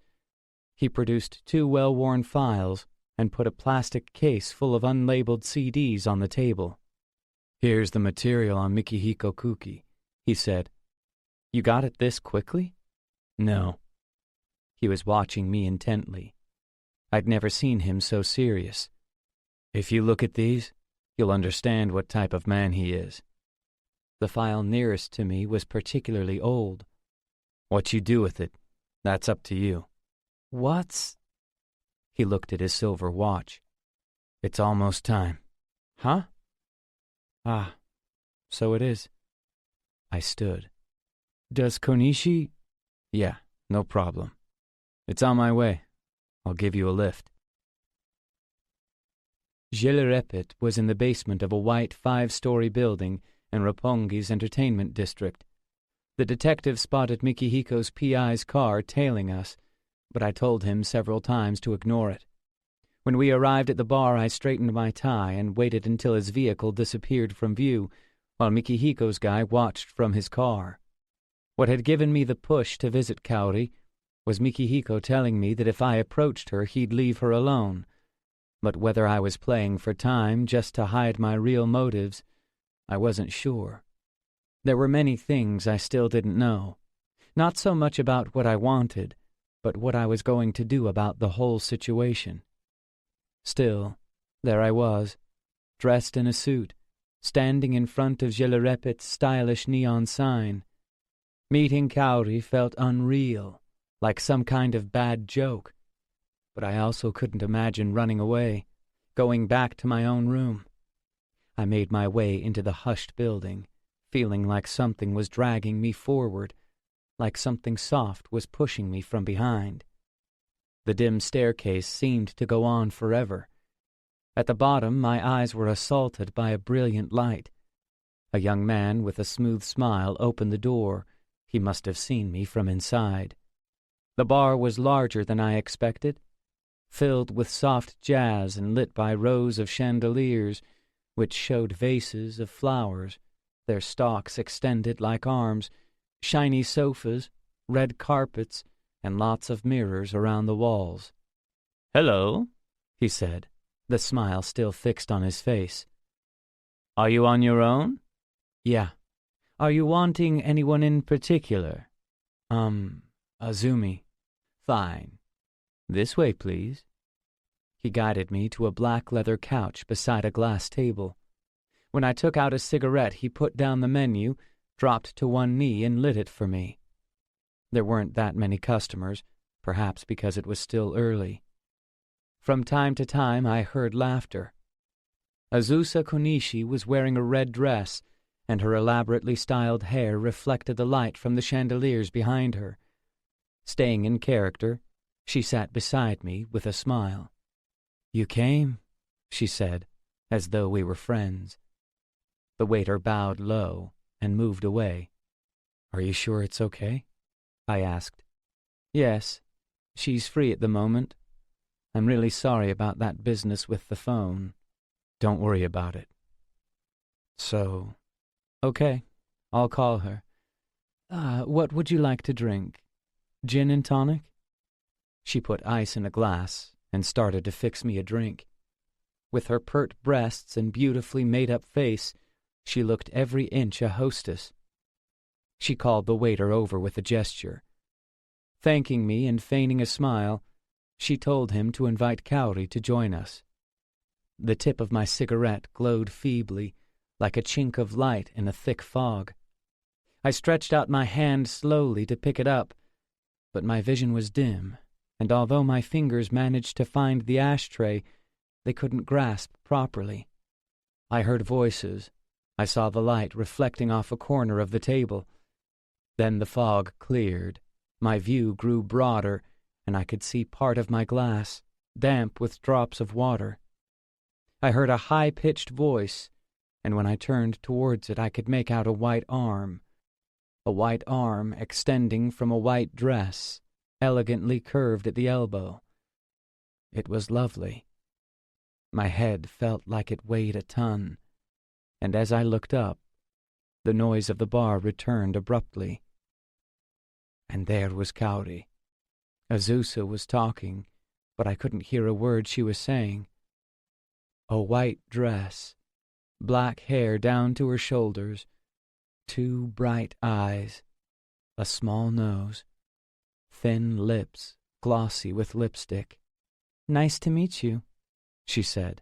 He produced 2 well-worn files and put a plastic case full of unlabeled CDs on the table. Here's the material on Fumihiro Kuki, he said. You got it this quickly? No. He was watching me intently. I'd never seen him so serious. If you look at these, you'll understand what type of man he is. The file nearest to me was particularly old. What you do with it, that's up to you. What's... He looked at his silver watch. It's almost time. Huh? Ah, so it is. I stood. Does Konishi... Yeah, no problem. It's on my way. I'll give you a lift. Jilerepet was in the basement of a white 5-story building in Roppongi's entertainment district. The detective spotted Mikihiko's PI's car tailing us, but I told him several times to ignore it. When we arrived at the bar, I straightened my tie and waited until his vehicle disappeared from view, while Mikihiko's guy watched from his car. What had given me the push to visit Kaori was Mikihiko telling me that if I approached her, he'd leave her alone. But whether I was playing for time just to hide my real motives, I wasn't sure. There were many things I still didn't know, not so much about what I wanted, but what I was going to do about the whole situation. Still, there I was, dressed in a suit, standing in front of Jilerepet's stylish neon sign. Meeting Kaori felt unreal, like some kind of bad joke, but I also couldn't imagine running away, going back to my own room. I made my way into the hushed building, feeling like something was dragging me forward, like something soft was pushing me from behind. The dim staircase seemed to go on forever. At the bottom, my eyes were assaulted by a brilliant light. A young man with a smooth smile opened the door. He must have seen me from inside. The bar was larger than I expected, filled with soft jazz and lit by rows of chandeliers, which showed vases of flowers, their stalks extended like arms, shiny sofas, red carpets, and lots of mirrors around the walls. "Hello," he said, the smile still fixed on his face. "Are you on your own?" "Yeah. Are you wanting anyone in particular?" Azumi." "Fine. This way, please." He guided me to a black leather couch beside a glass table. When I took out a cigarette, he put down the menu, dropped to one knee, and lit it for me. There weren't that many customers, perhaps because it was still early. From time to time I heard laughter. Azusa Konishi was wearing a red dress, and her elaborately styled hair reflected the light from the chandeliers behind her. Staying in character, she sat beside me with a smile. "You came," she said, as though we were friends. The waiter bowed low and moved away. "Are you sure it's okay?" I asked. "Yes, she's free at the moment. I'm really sorry about that business with the phone." "Don't worry about it." "So, okay, I'll call her. What would you like to drink? Gin and tonic?" She put ice in a glass and started to fix me a drink. With her pert breasts and beautifully made-up face, she looked every inch a hostess. She called the waiter over with a gesture. Thanking me and feigning a smile, she told him to invite Kaori to join us. The tip of my cigarette glowed feebly, like a chink of light in a thick fog. I stretched out my hand slowly to pick it up, but my vision was dim, and although my fingers managed to find the ashtray, they couldn't grasp properly. I heard voices. I saw the light reflecting off a corner of the table. Then the fog cleared. My view grew broader, and I could see part of my glass, damp with drops of water. I heard a high-pitched voice, and when I turned towards it I could make out a white arm extending from a white dress, elegantly curved at the elbow. It was lovely. My head felt like it weighed a ton, and as I looked up, the noise of the bar returned abruptly. And there was Kaori. Azusa was talking, but I couldn't hear a word she was saying. A white dress, black hair down to her shoulders, 2 bright eyes, a small nose, thin lips, glossy with lipstick. "Nice to meet you," she said.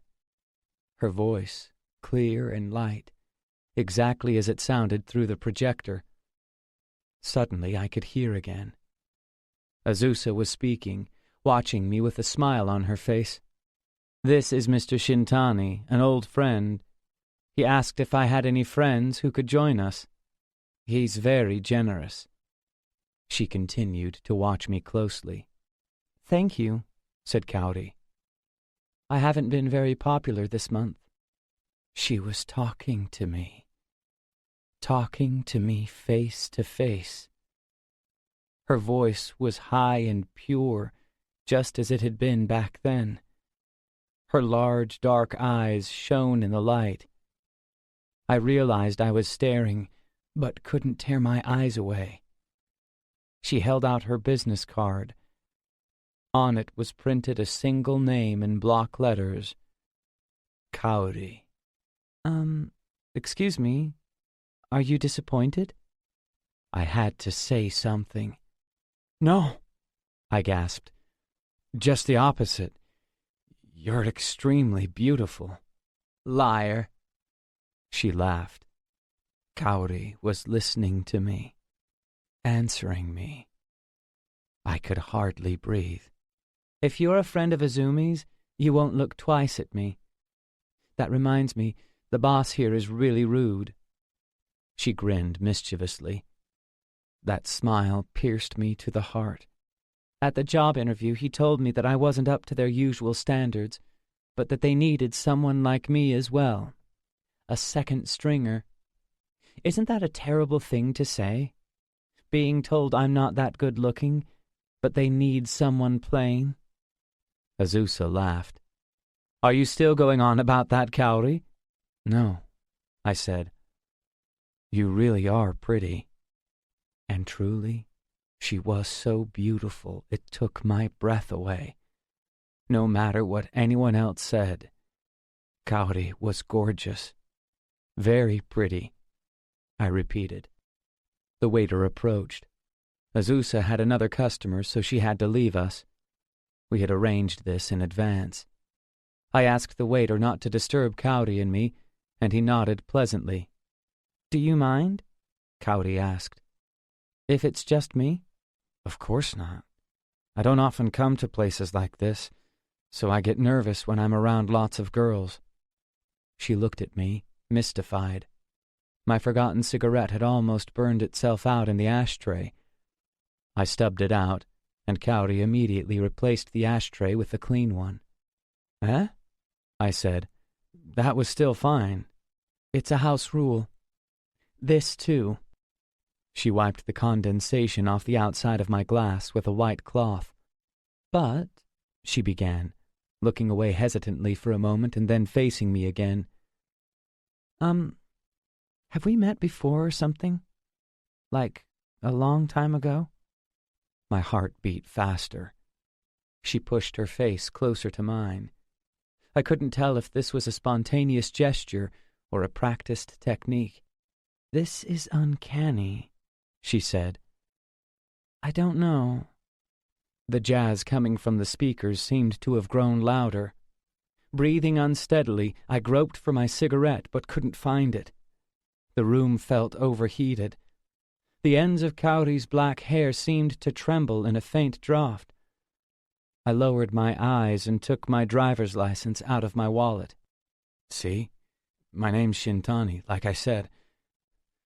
Her voice, clear and light, exactly as it sounded through the projector. Suddenly I could hear again. Azusa was speaking, watching me with a smile on her face. "This is Mr. Shintani, an old friend. He asked if I had any friends who could join us. He's very generous." She continued to watch me closely. "Thank you," said Kaori. "I haven't been very popular this month." She was talking to me face to face. Her voice was high and pure, just as it had been back then. Her large, dark eyes shone in the light. I realized I was staring, but couldn't tear my eyes away. She held out her business card. On it was printed a single name in block letters. Kaori. Excuse me, are you disappointed?" I had to say something. "No," I gasped. "Just the opposite. You're extremely beautiful." "Liar." She laughed. Kaori was listening to me, answering me. I could hardly breathe. "If you're a friend of Azumi's, you won't look twice at me. That reminds me, the boss here is really rude." She grinned mischievously. That smile pierced me to the heart. "At the job interview, he told me that I wasn't up to their usual standards, but that they needed someone like me as well. A second stringer. Isn't that a terrible thing to say? Being told I'm not that good-looking, but they need someone plain?" Azusa laughed. "Are you still going on about that, Kaori?" "No," I said. "You really are pretty." And truly, she was so beautiful it took my breath away. No matter what anyone else said, Kaori was gorgeous. "Very pretty," I repeated. The waiter approached. Azusa had another customer, so she had to leave us. We had arranged this in advance. I asked the waiter not to disturb Kaori and me, and he nodded pleasantly. "Do you mind?" Kaori asked. "If it's just me?" Of course not. I don't often come to places like this, so I get nervous when I'm around lots of girls. She looked at me, mystified. My forgotten cigarette had almost burned itself out in the ashtray. I stubbed it out, and Kaori immediately replaced the ashtray with the clean one. "Eh?" I said. "That was still fine. It's a house rule. This, too." She wiped the condensation off the outside of my glass with a white cloth. "But," she began, looking away hesitantly for a moment and then facing me again. Have we met before or something? Like a long time ago?" My heart beat faster. She pushed her face closer to mine. I couldn't tell if this was a spontaneous gesture or a practiced technique. "This is uncanny," she said. "I don't know." The jazz coming from the speakers seemed to have grown louder. Breathing unsteadily, I groped for my cigarette but couldn't find it. The room felt overheated. The ends of Kaori's black hair seemed to tremble in a faint draught. I lowered my eyes and took my driver's license out of my wallet. "See? My name's Shintani, like I said.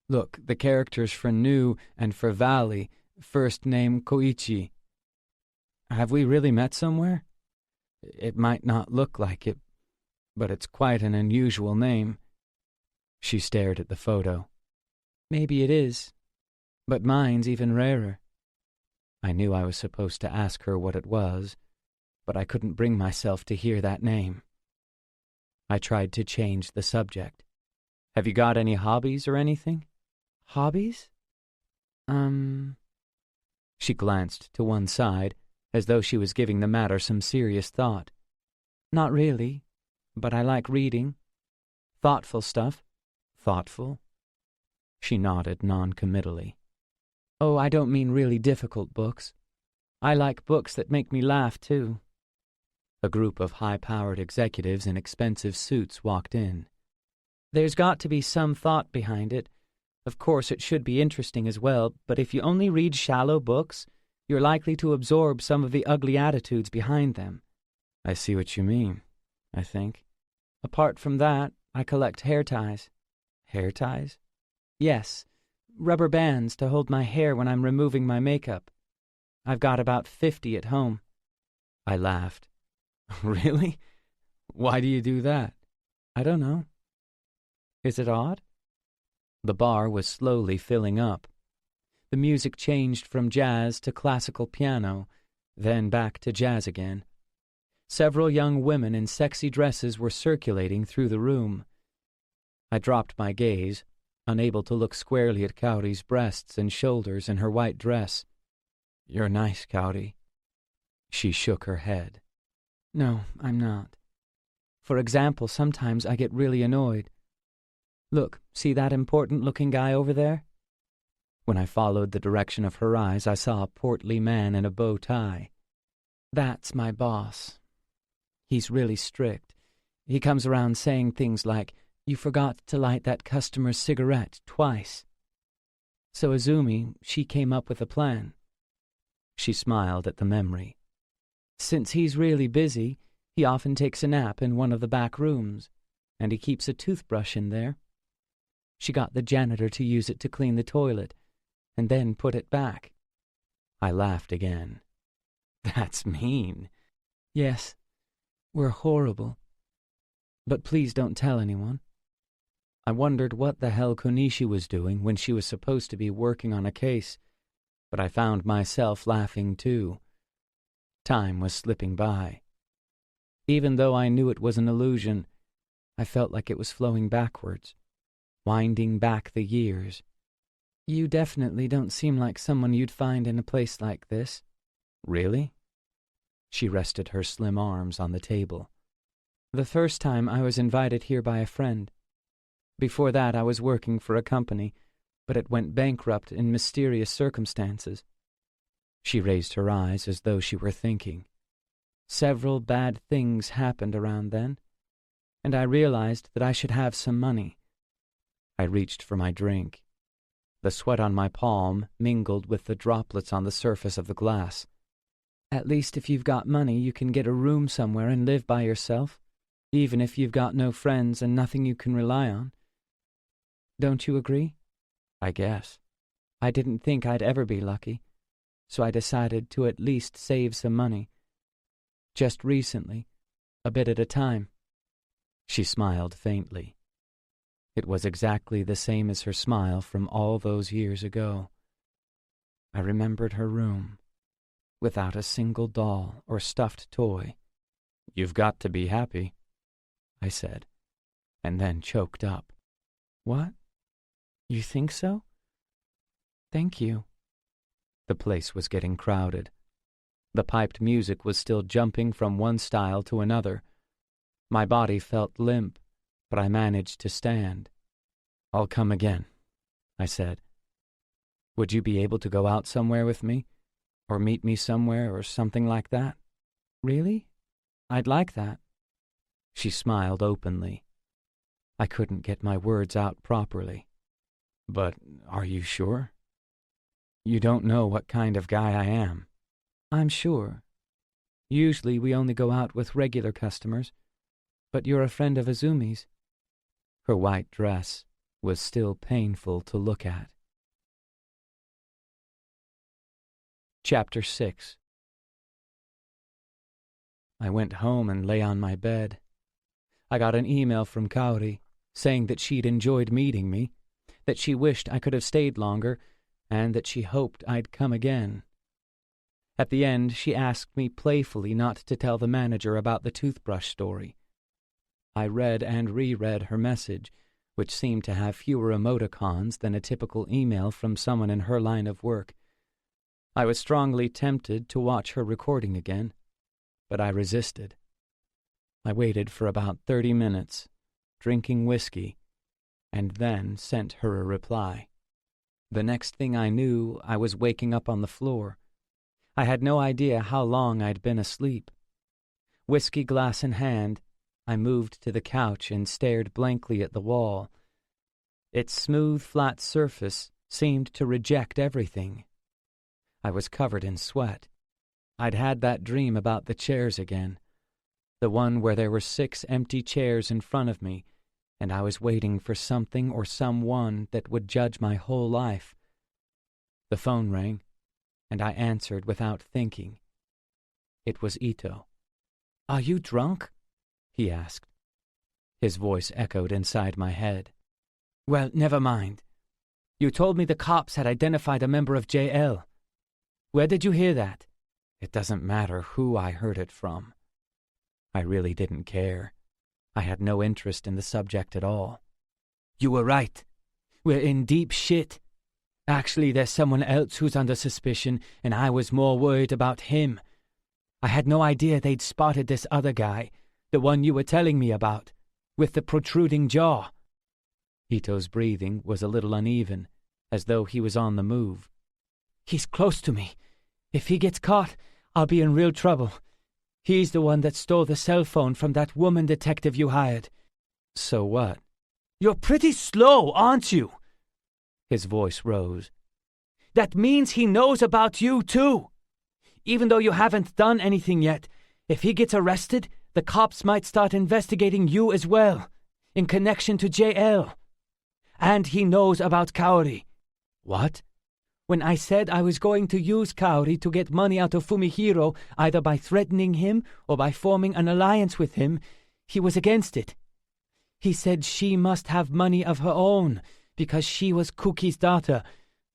Look, the characters for Nu and for Valley, first name Koichi. Have we really met somewhere? It might not look like it, but it's quite an unusual name." She stared at the photo. "Maybe it is, but mine's even rarer." I knew I was supposed to ask her what it was, but I couldn't bring myself to hear that name. I tried to change the subject. "Have you got any hobbies or anything?" "Hobbies? She glanced to one side, as though she was giving the matter some serious thought. "Not really, but I like reading. Thoughtful stuff." "Thoughtful?" She nodded non-committally. "Oh, I don't mean really difficult books. I like books that make me laugh, too." A group of high-powered executives in expensive suits walked in. "There's got to be some thought behind it. Of course, it should be interesting as well, but if you only read shallow books, you're likely to absorb some of the ugly attitudes behind them." "I see what you mean, I think." "Apart from that, I collect hair ties." "Hair ties?" "Yes, rubber bands to hold my hair when I'm removing my makeup. I've got about 50 at home." I laughed. "Really? Why do you do that?" "I don't know." "Is it odd?" The bar was slowly filling up. The music changed from jazz to classical piano, then back to jazz again. Several young women in sexy dresses were circulating through the room. I dropped my gaze, unable to look squarely at Kaori's breasts and shoulders in her white dress. "You're nice, Kaori." She shook her head. "No, I'm not. For example, sometimes I get really annoyed. Look, see that important-looking guy over there?" When I followed the direction of her eyes, I saw a portly man in a bow tie. "That's my boss. He's really strict. He comes around saying things like, 'You forgot to light that customer's cigarette twice.' So Azumi, she came up with a plan." She smiled at the memory. "Since he's really busy, he often takes a nap in one of the back rooms, and he keeps a toothbrush in there. She got the janitor to use it to clean the toilet, and then put it back." I laughed again. "That's mean." "Yes, we're horrible. But please don't tell anyone." I wondered what the hell Konishi was doing when she was supposed to be working on a case, but I found myself laughing too. Time was slipping by. Even though I knew it was an illusion, I felt like it was flowing backwards, winding back the years. "You definitely don't seem like someone you'd find in a place like this." "Really?" She rested her slim arms on the table. "The first time I was invited here by a friend. Before that I was working for a company, but it went bankrupt in mysterious circumstances." She raised her eyes as though she were thinking. "Several bad things happened around then, and I realized that I should have some money." I reached for my drink. The sweat on my palm mingled with the droplets on the surface of the glass. At least if you've got money, you can get a room somewhere and live by yourself, even if you've got no friends and nothing you can rely on. Don't you agree? I guess. I didn't think I'd ever be lucky, so I decided to at least save some money. Just recently, a bit at a time. She smiled faintly. It was exactly the same as her smile from all those years ago. I remembered her room, without a single doll or stuffed toy. "You've got to be happy," I said, and then choked up. "What? You think so? Thank you." The place was getting crowded. The piped music was still jumping from one style to another. My body felt limp, but I managed to stand. "I'll come again," I said. "Would you be able to go out somewhere with me? Or meet me somewhere or something like that?" "Really? I'd like that." She smiled openly. I couldn't get my words out properly. "But are you sure? You don't know what kind of guy I am." "I'm sure. Usually we only go out with regular customers, but you're a friend of Azumi's." Her white dress was still painful to look at. Chapter 6. I went home and lay on my bed. I got an email from Kaori saying that she'd enjoyed meeting me, that she wished I could have stayed longer, and that she hoped I'd come again. At the end, she asked me playfully not to tell the manager about the toothbrush story. I read and reread her message, which seemed to have fewer emoticons than a typical email from someone in her line of work. I was strongly tempted to watch her recording again, but I resisted. I waited for about 30 minutes, drinking whiskey, and then sent her a reply. The next thing I knew, I was waking up on the floor. I had no idea how long I'd been asleep. Whiskey glass in hand, I moved to the couch and stared blankly at the wall. Its smooth, flat surface seemed to reject everything. I was covered in sweat. I'd had that dream about the chairs again, the one where there were 6 empty chairs in front of me, and I was waiting for something or someone that would judge my whole life. The phone rang, and I answered without thinking. It was Ito. "Are you drunk?" he asked. His voice echoed inside my head. "Well, never mind. You told me the cops had identified a member of JL. Where did you hear that?" It doesn't matter who I heard it from. I really didn't care. I had no interest in the subject at all. "You were right. We're in deep shit. Actually, there's someone else who's under suspicion, and I was more worried about him. I had no idea they'd spotted this other guy, the one you were telling me about, with the protruding jaw." Ito's breathing was a little uneven, as though he was on the move. "He's close to me. If he gets caught, I'll be in real trouble. He's the one that stole the cell phone from that woman detective you hired." "So what?" "You're pretty slow, aren't you?" His voice rose. "That means he knows about you, too. Even though you haven't done anything yet, if he gets arrested, the cops might start investigating you as well, in connection to JL. And he knows about Kaori." "What?" "When I said I was going to use Kaori to get money out of Fumihiro, either by threatening him or by forming an alliance with him, he was against it. He said she must have money of her own, because she was Kuki's daughter,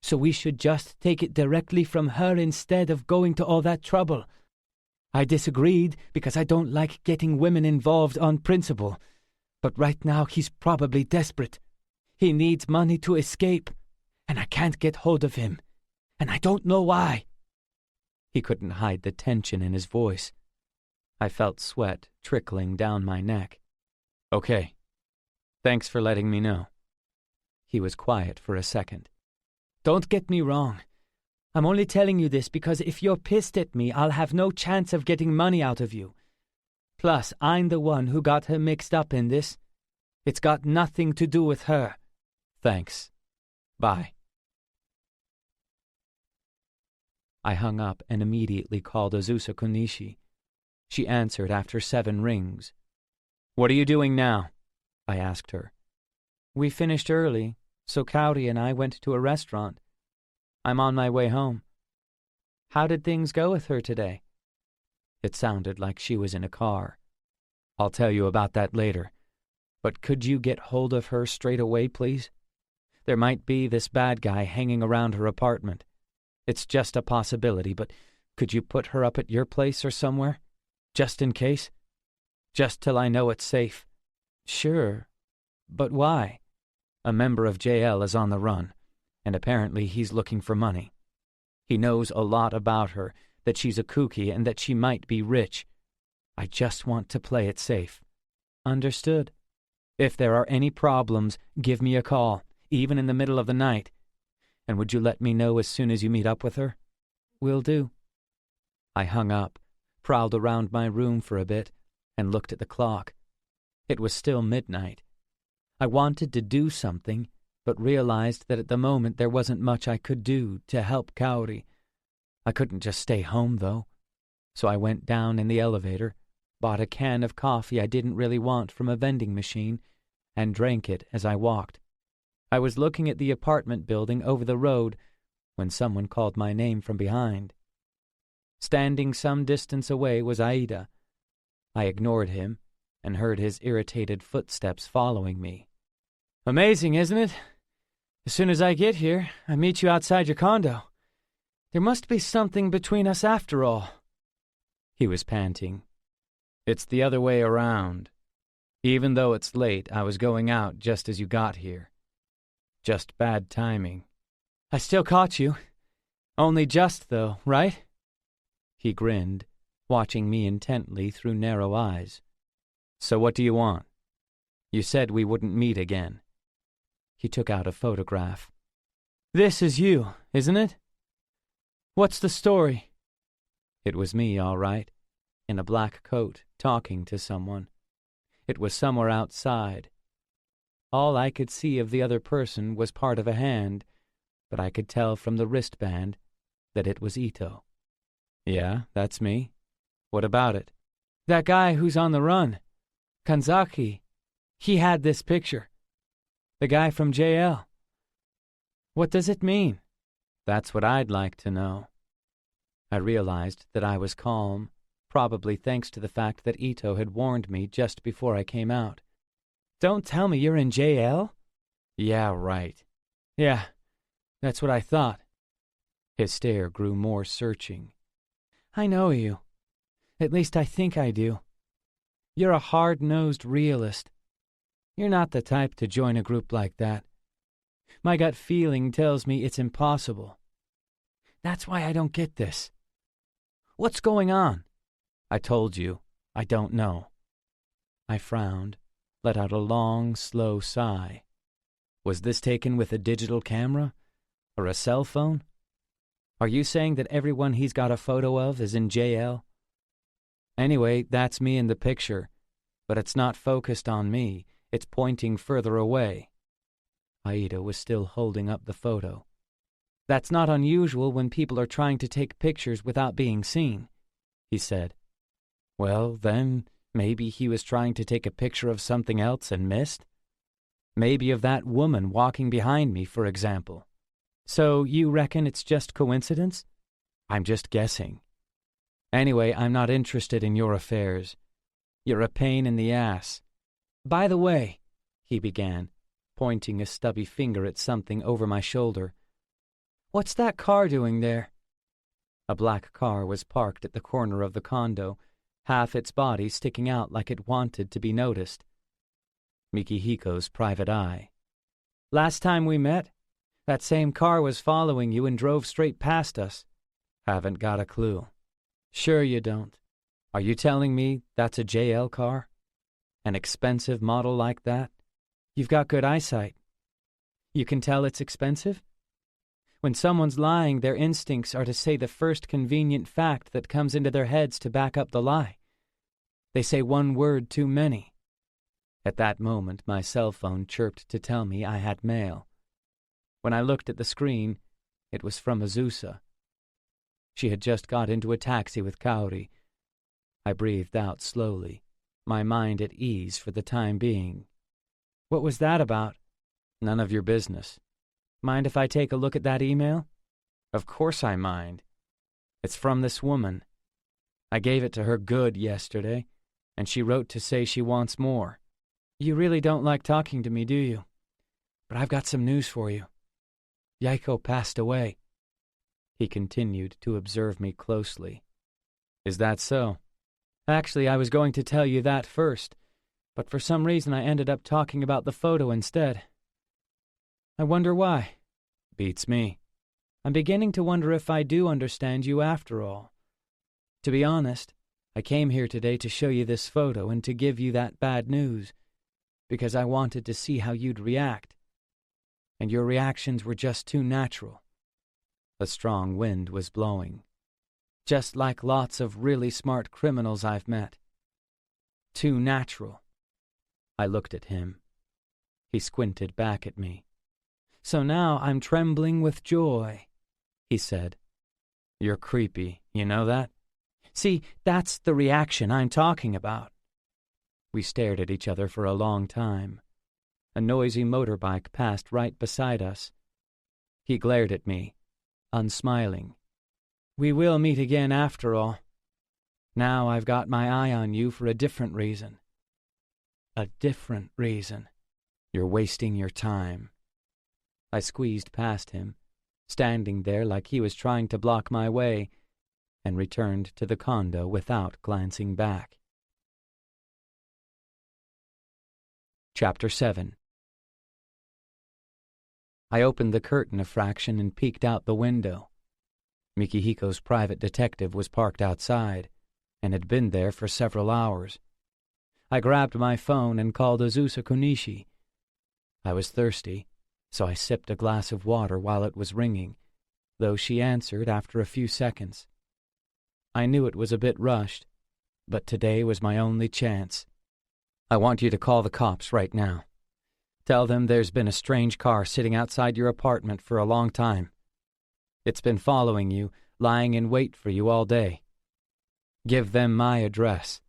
so we should just take it directly from her instead of going to all that trouble. I disagreed because I don't like getting women involved on principle, but right now he's probably desperate. He needs money to escape, and I can't get hold of him, and I don't know why." He couldn't hide the tension in his voice. I felt sweat trickling down my neck. "Okay. Thanks for letting me know." He was quiet for a second. "Don't get me wrong. I'm only telling you this because if you're pissed at me, I'll have no chance of getting money out of you. Plus, I'm the one who got her mixed up in this. It's got nothing to do with her." "Thanks. Bye." I hung up and immediately called Azusa Konishi. She answered after 7 rings. "What are you doing now?" I asked her. "We finished early, so Kaori and I went to a restaurant. I'm on my way home." "How did things go with her today?" It sounded like she was in a car. "I'll tell you about that later. But could you get hold of her straight away, please? There might be this bad guy hanging around her apartment. It's just a possibility, but could you put her up at your place or somewhere? Just in case? Just till I know it's safe." "Sure. But why?" "A member of JL is on the run, and apparently he's looking for money. He knows a lot about her, that she's a Kuki and that she might be rich. I just want to play it safe." "Understood. If there are any problems, give me a call, even in the middle of the night. And would you let me know as soon as you meet up with her?" "Will do." I hung up, prowled around my room for a bit, and looked at the clock. It was still midnight. I wanted to do something, but realized that at the moment there wasn't much I could do to help Kaori. I couldn't just stay home, though. So I went down in the elevator, bought a can of coffee I didn't really want from a vending machine, and drank it as I walked. I was looking at the apartment building over the road when someone called my name from behind. Standing some distance away was Aida. I ignored him and heard his irritated footsteps following me. "Amazing, isn't it? As soon as I get here, I meet you outside your condo. There must be something between us after all." He was panting. "It's the other way around. Even though it's late, I was going out just as you got here. Just bad timing." "I still caught you. Only just, though, right?" He grinned, watching me intently through narrow eyes. "So what do you want? You said we wouldn't meet again." He took out a photograph. "This is you, isn't it? What's the story?" It was me, all right, in a black coat, talking to someone. It was somewhere outside. All I could see of the other person was part of a hand, but I could tell from the wristband that it was Ito. "Yeah, that's me. What about it?" "That guy who's on the run, Kanzaki, he had this picture. The guy from JL. What does it mean?" "That's what I'd like to know." I realized that I was calm, probably thanks to the fact that Ito had warned me just before I came out. "Don't tell me you're in JL?" "Yeah, right." "Yeah, that's what I thought." His stare grew more searching. "I know you. At least I think I do. You're a hard-nosed realist. You're not the type to join a group like that. My gut feeling tells me it's impossible. That's why I don't get this. What's going on?" "I told you, I don't know." I frowned, let out a long, slow sigh. "Was this taken with a digital camera? Or a cell phone? Are you saying that everyone he's got a photo of is in JL? Anyway, that's me in the picture, but it's not focused on me. It's pointing further away." Aida was still holding up the photo. "That's not unusual when people are trying to take pictures without being seen," he said. "Well, then, maybe he was trying to take a picture of something else and missed? Maybe of that woman walking behind me, for example." "So you reckon it's just coincidence?" "I'm just guessing." "Anyway, I'm not interested in your affairs. You're a pain in the ass. By the way," he began, pointing a stubby finger at something over my shoulder, "what's that car doing there?" A black car was parked at the corner of the condo, half its body sticking out like it wanted to be noticed. Mikihiko's private eye. "Last time we met, that same car was following you and drove straight past us." "Haven't got a clue." "Sure you don't. Are you telling me that's a JL car? An expensive model like that? You've got good eyesight. You can tell it's expensive? When someone's lying, their instincts are to say the first convenient fact that comes into their heads to back up the lie. They say one word too many." At that moment, my cell phone chirped to tell me I had mail. When I looked at the screen, it was from Azusa. She had just got into a taxi with Kaori. I breathed out slowly, my mind at ease for the time being. What was that about? None of your business. Mind if I take a look at that email? Of course I mind. It's from this woman. I gave it to her good yesterday, and she wrote to say she wants more. You really don't like talking to me, do you? But I've got some news for you. Yaiko passed away. He continued to observe me closely. Is that so? Actually, I was going to tell you that first, but for some reason I ended up talking about the photo instead. I wonder why. Beats me. I'm beginning to wonder if I do understand you after all. To be honest, I came here today to show you this photo and to give you that bad news, because I wanted to see how you'd react. And your reactions were just too natural. A strong wind was blowing, just like lots of really smart criminals I've met. Too natural. I looked at him. He squinted back at me. So now I'm trembling with joy, he said. You're creepy, you know that? See, that's the reaction I'm talking about. We stared at each other for a long time. A noisy motorbike passed right beside us. He glared at me, unsmiling. We will meet again after all. Now I've got my eye on you for a different reason. A different reason. You're wasting your time. I squeezed past him, standing there like he was trying to block my way, and returned to the condo without glancing back. Chapter 7. I opened the curtain a fraction and peeked out the window. Mikihiko's private detective was parked outside, and had been there for several hours. I grabbed my phone and called Azusa Konishi. I was thirsty, so I sipped a glass of water while it was ringing, though she answered after a few seconds. I knew it was a bit rushed, but today was my only chance. I want you to call the cops right now. Tell them there's been a strange car sitting outside your apartment for a long time. It's been following you, lying in wait for you all day. Give them my address.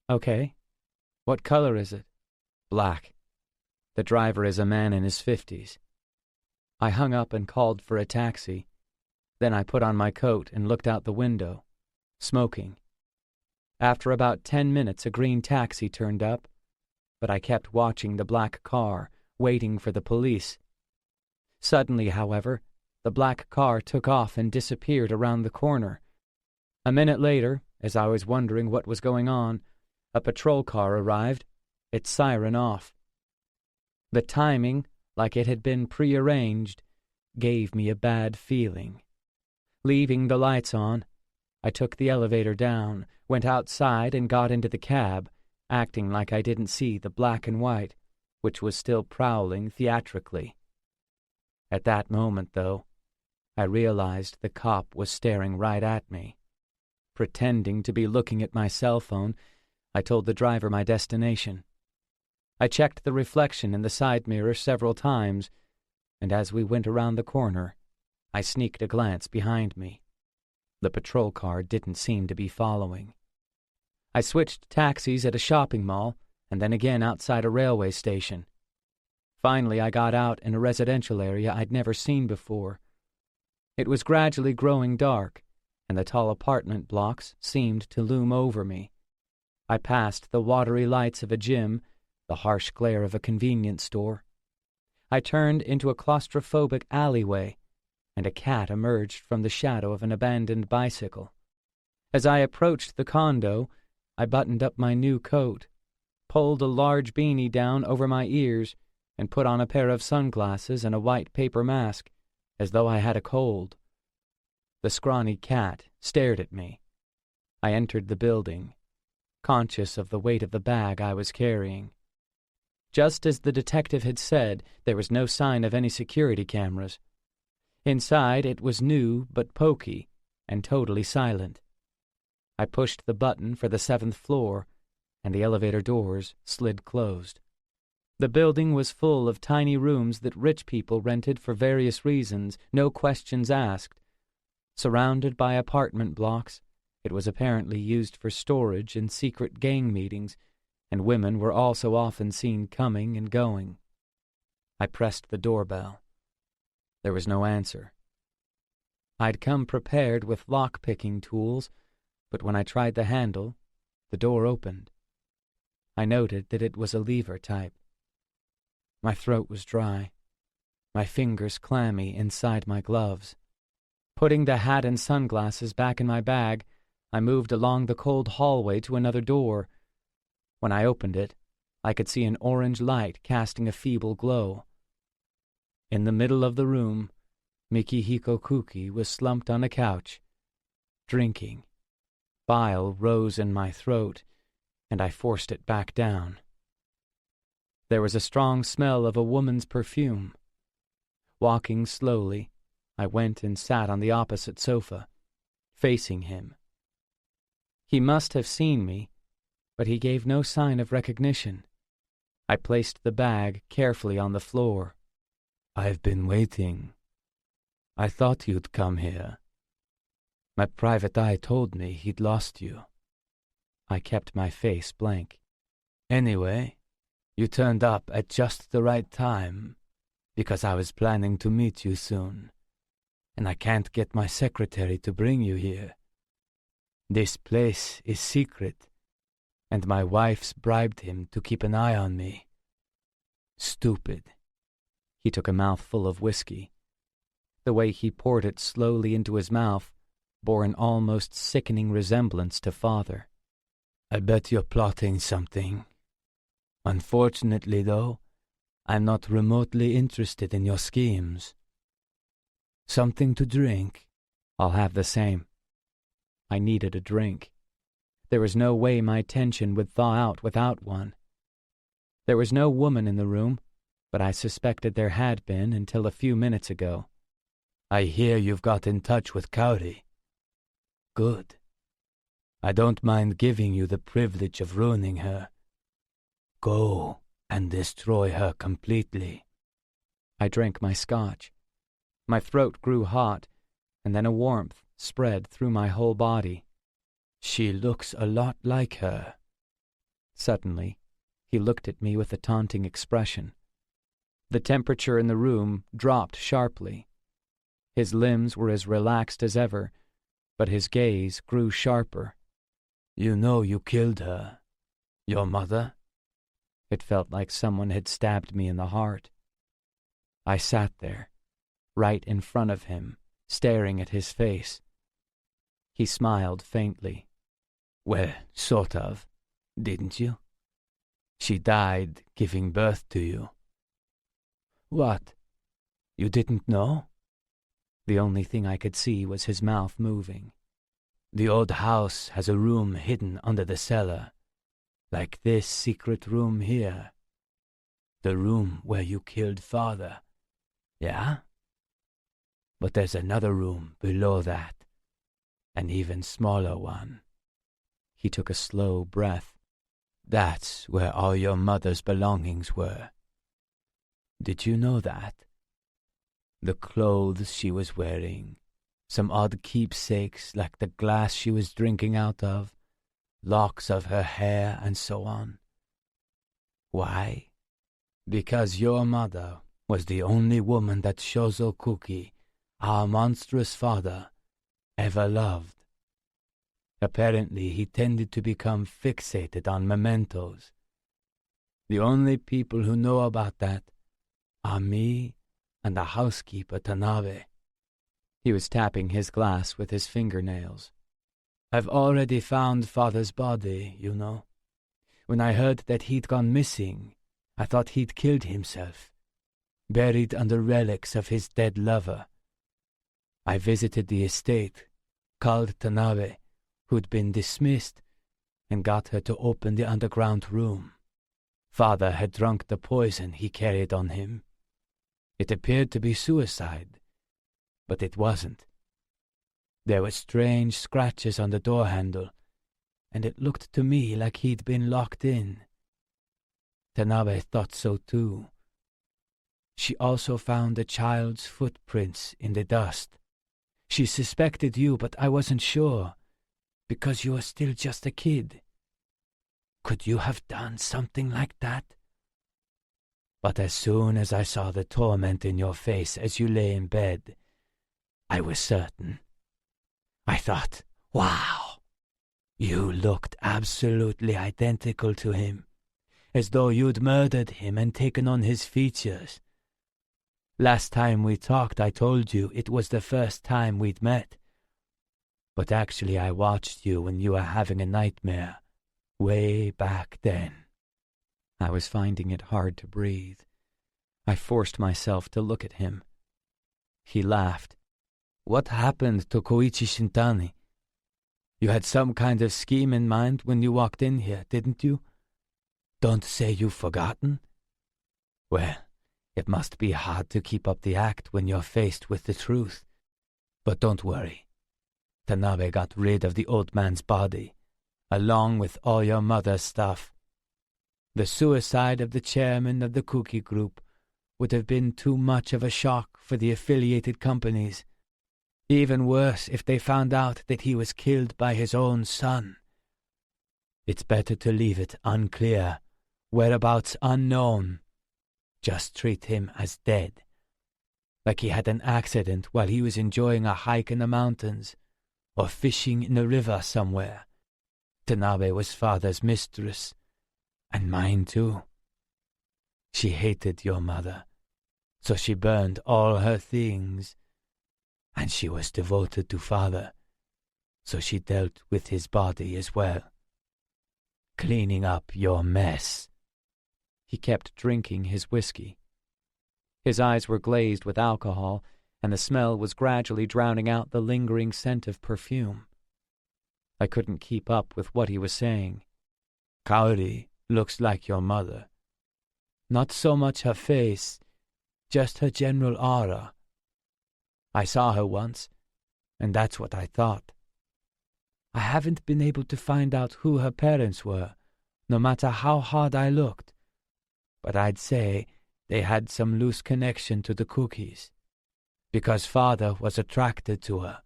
Okay. What color is it? Black. The driver is a man in his 50s. I hung up and called for a taxi. Then I put on my coat and looked out the window, smoking. After about 10 minutes, a green taxi turned up, but I kept watching the black car, waiting for the police. Suddenly, however, the black car took off and disappeared around the corner. A minute later, as I was wondering what was going on, a patrol car arrived, its siren off. The timing, like it had been prearranged, gave me a bad feeling. Leaving the lights on, I took the elevator down, went outside and got into the cab, acting like I didn't see the black and white, which was still prowling theatrically. At that moment, though, I realized the cop was staring right at me. Pretending to be looking at my cell phone, I told the driver my destination. I checked the reflection in the side mirror several times, and as we went around the corner, I sneaked a glance behind me. The patrol car didn't seem to be following. I switched taxis at a shopping mall, and then again outside a railway station. Finally, I got out in a residential area I'd never seen before. It was gradually growing dark, and the tall apartment blocks seemed to loom over me. I passed the watery lights of a gym, the harsh glare of a convenience store. I turned into a claustrophobic alleyway, and a cat emerged from the shadow of an abandoned bicycle. As I approached the condo, I buttoned up my new coat, pulled a large beanie down over my ears, and put on a pair of sunglasses and a white paper mask, as though I had a cold. The scrawny cat stared at me. I entered the building, conscious of the weight of the bag I was carrying. Just as the detective had said, there was no sign of any security cameras. Inside, it was new but poky and totally silent. I pushed the button for the 7th floor, and the elevator doors slid closed. The building was full of tiny rooms that rich people rented for various reasons, no questions asked. Surrounded by apartment blocks, it was apparently used for storage and secret gang meetings, and women were also often seen coming and going. I pressed the doorbell. There was no answer. I'd come prepared with lock-picking tools, but when I tried the handle, the door opened. I noted that it was a lever type. My throat was dry, my fingers clammy inside my gloves. Putting the hat and sunglasses back in my bag, I moved along the cold hallway to another door. When I opened it, I could see an orange light casting a feeble glow. In the middle of the room, Fumihiro Kuki was slumped on a couch, drinking. Bile rose in my throat, and I forced it back down. There was a strong smell of a woman's perfume. Walking slowly, I went and sat on the opposite sofa, facing him. He must have seen me, but he gave no sign of recognition. I placed the bag carefully on the floor. "I've been waiting. I thought you'd come here. My private eye told me he'd lost you." I kept my face blank. "Anyway, you turned up at just the right time, because I was planning to meet you soon, and I can't get my secretary to bring you here. This place is secret, and my wife's bribed him to keep an eye on me. Stupid." He took a mouthful of whiskey. The way he poured it slowly into his mouth bore an almost sickening resemblance to father. "I bet you're plotting something. Unfortunately, though, I'm not remotely interested in your schemes. Something to drink?" "I'll have the same." I needed a drink. There was no way my tension would thaw out without one. There was no woman in the room, but I suspected there had been until a few minutes ago. "I hear you've got in touch with Kaori. Good. I don't mind giving you the privilege of ruining her. Go and destroy her completely." I drank my scotch. My throat grew hot, and then a warmth spread through my whole body. "She looks a lot like her." Suddenly, he looked at me with a taunting expression. The temperature in the room dropped sharply. His limbs were as relaxed as ever, but his gaze grew sharper. "You know you killed her. Your mother?" It felt like someone had stabbed me in the heart. I sat there, right in front of him, staring at his face. He smiled faintly. "Well, sort of, didn't you? She died giving birth to you." "What? You didn't know?" The only thing I could see was his mouth moving. "The old house has a room hidden under the cellar, like this secret room here. The room where you killed father. Yeah? But there's another room below that, an even smaller one." He took a slow breath. "That's where all your mother's belongings were. Did you know that? The clothes she was wearing, some odd keepsakes like the glass she was drinking out of, locks of her hair, and so on. Why? Because your mother was the only woman that Shozo Kuki, our monstrous father, ever loved. Apparently he tended to become fixated on mementos. The only people who know about that are me and the housekeeper Tanabe." He was tapping his glass with his fingernails. "I've already found father's body, you know. When I heard that he'd gone missing, I thought he'd killed himself, buried under relics of his dead lover. I visited the estate, called Tanabe, who'd been dismissed, and got her to open the underground room. Father had drunk the poison he carried on him. It appeared to be suicide, but it wasn't. There were strange scratches on the door handle, and it looked to me like he'd been locked in. Tanabe thought so too. She also found a child's footprints in the dust. She suspected you, but I wasn't sure, because you were still just a kid. Could you have done something like that? But as soon as I saw the torment in your face as you lay in bed, I was certain. I thought, wow, you looked absolutely identical to him, as though you'd murdered him and taken on his features. Last time we talked, I told you it was the first time we'd met. But actually I watched you when you were having a nightmare, way back then. I was finding it hard to breathe. I forced myself to look at him. He laughed. What happened to Koichi Shintani? You had some kind of scheme in mind when you walked in here, didn't you? Don't say you've forgotten. Well, it must be hard to keep up the act when you're faced with the truth. But don't worry. Tanabe got rid of the old man's body, along with all your mother's stuff. The suicide of the chairman of the Kuki group would have been too much of a shock for the affiliated companies. Even worse if they found out that he was killed by his own son. It's better to leave it unclear, whereabouts unknown. Just treat him as dead, like he had an accident while he was enjoying a hike in the mountains, or fishing in a river somewhere. Tanabe was father's mistress, and mine too. She hated your mother, so she burned all her things, and she was devoted to father, so she dealt with his body as well, cleaning up your mess. He kept drinking his whiskey. His eyes were glazed with alcohol, and the smell was gradually drowning out the lingering scent of perfume. I couldn't keep up with what he was saying. Kaori looks like your mother. Not so much her face, just her general aura. I saw her once, and that's what I thought. I haven't been able to find out who her parents were, no matter how hard I looked, but I'd say they had some loose connection to the Kukis, because father was attracted to her,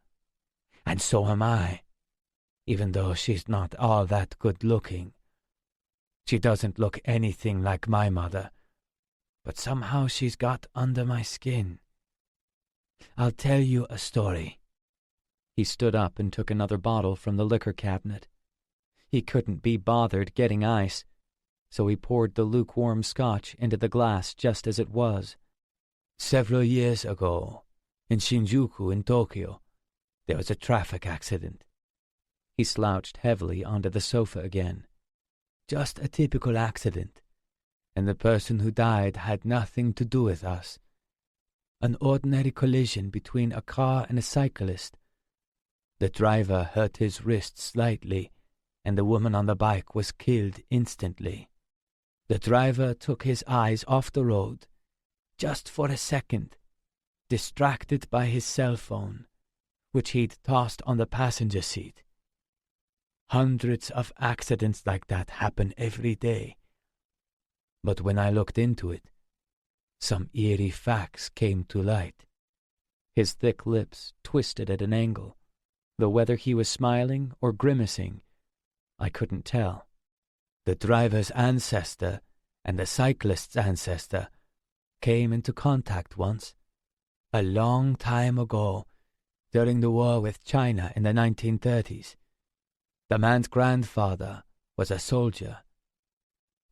and so am I, even though she's not all that good-looking. She doesn't look anything like my mother, but somehow she's got under my skin. I'll tell you a story. He stood up and took another bottle from the liquor cabinet. He couldn't be bothered getting ice, so he poured the lukewarm scotch into the glass just as it was. Several years ago, in Shinjuku in Tokyo, there was a traffic accident. He slouched heavily onto the sofa again. Just a typical accident, and the person who died had nothing to do with us. An ordinary collision between a car and a cyclist. The driver hurt his wrist slightly, and the woman on the bike was killed instantly. The driver took his eyes off the road, just for a second, distracted by his cell phone, which he'd tossed on the passenger seat. Hundreds of accidents like that happen every day. But when I looked into it, some eerie facts came to light. His thick lips twisted at an angle, though whether he was smiling or grimacing, I couldn't tell. The driver's ancestor and the cyclist's ancestor came into contact once, a long time ago, during the war with China in the 1930s. The man's grandfather was a soldier.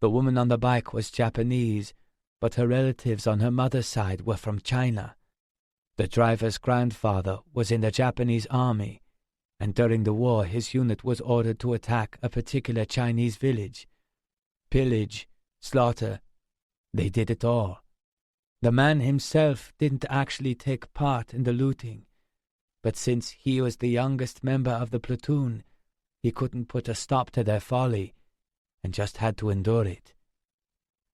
The woman on the bike was Japanese, but her relatives on her mother's side were from China. The driver's grandfather was in the Japanese army, and during the war his unit was ordered to attack a particular Chinese village. Pillage, slaughter, they did it all. The man himself didn't actually take part in the looting, but since he was the youngest member of the platoon, he couldn't put a stop to their folly, and just had to endure it.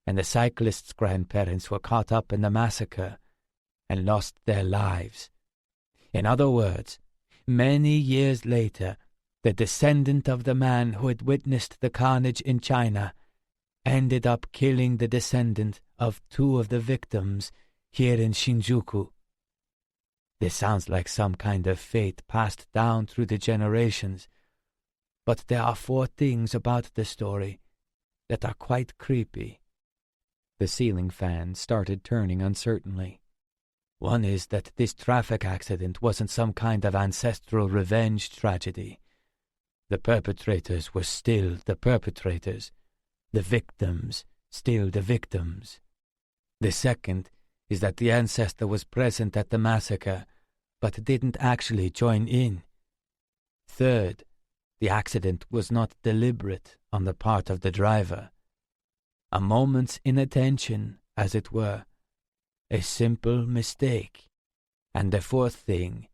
And the cyclist's grandparents were caught up in the massacre and lost their lives. In other words, many years later, the descendant of the man who had witnessed the carnage in China ended up killing the descendant of two of the victims here in Shinjuku. This sounds like some kind of fate passed down through the generations, but there are 4 things about the story that are quite creepy. The ceiling fan started turning uncertainly. One is that this traffic accident wasn't some kind of ancestral revenge tragedy. The perpetrators were still the perpetrators, the victims still the victims. The second is that the ancestor was present at the massacre, but didn't actually join in. Third, the accident was not deliberate on the part of the driver. A moment's inattention, as it were. A simple mistake. And the fourth thing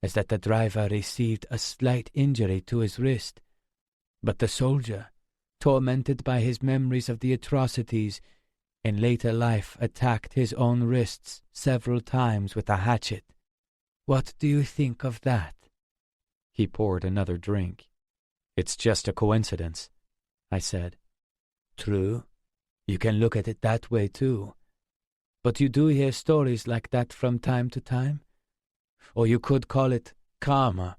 is that the driver received a slight injury to his wrist, but the soldier, tormented by his memories of the atrocities, in later life attacked his own wrists several times with a hatchet. What do you think of that? He poured another drink. It's just a coincidence, I said. True. You can look at it that way too. But you do hear stories like that from time to time? Or you could call it karma.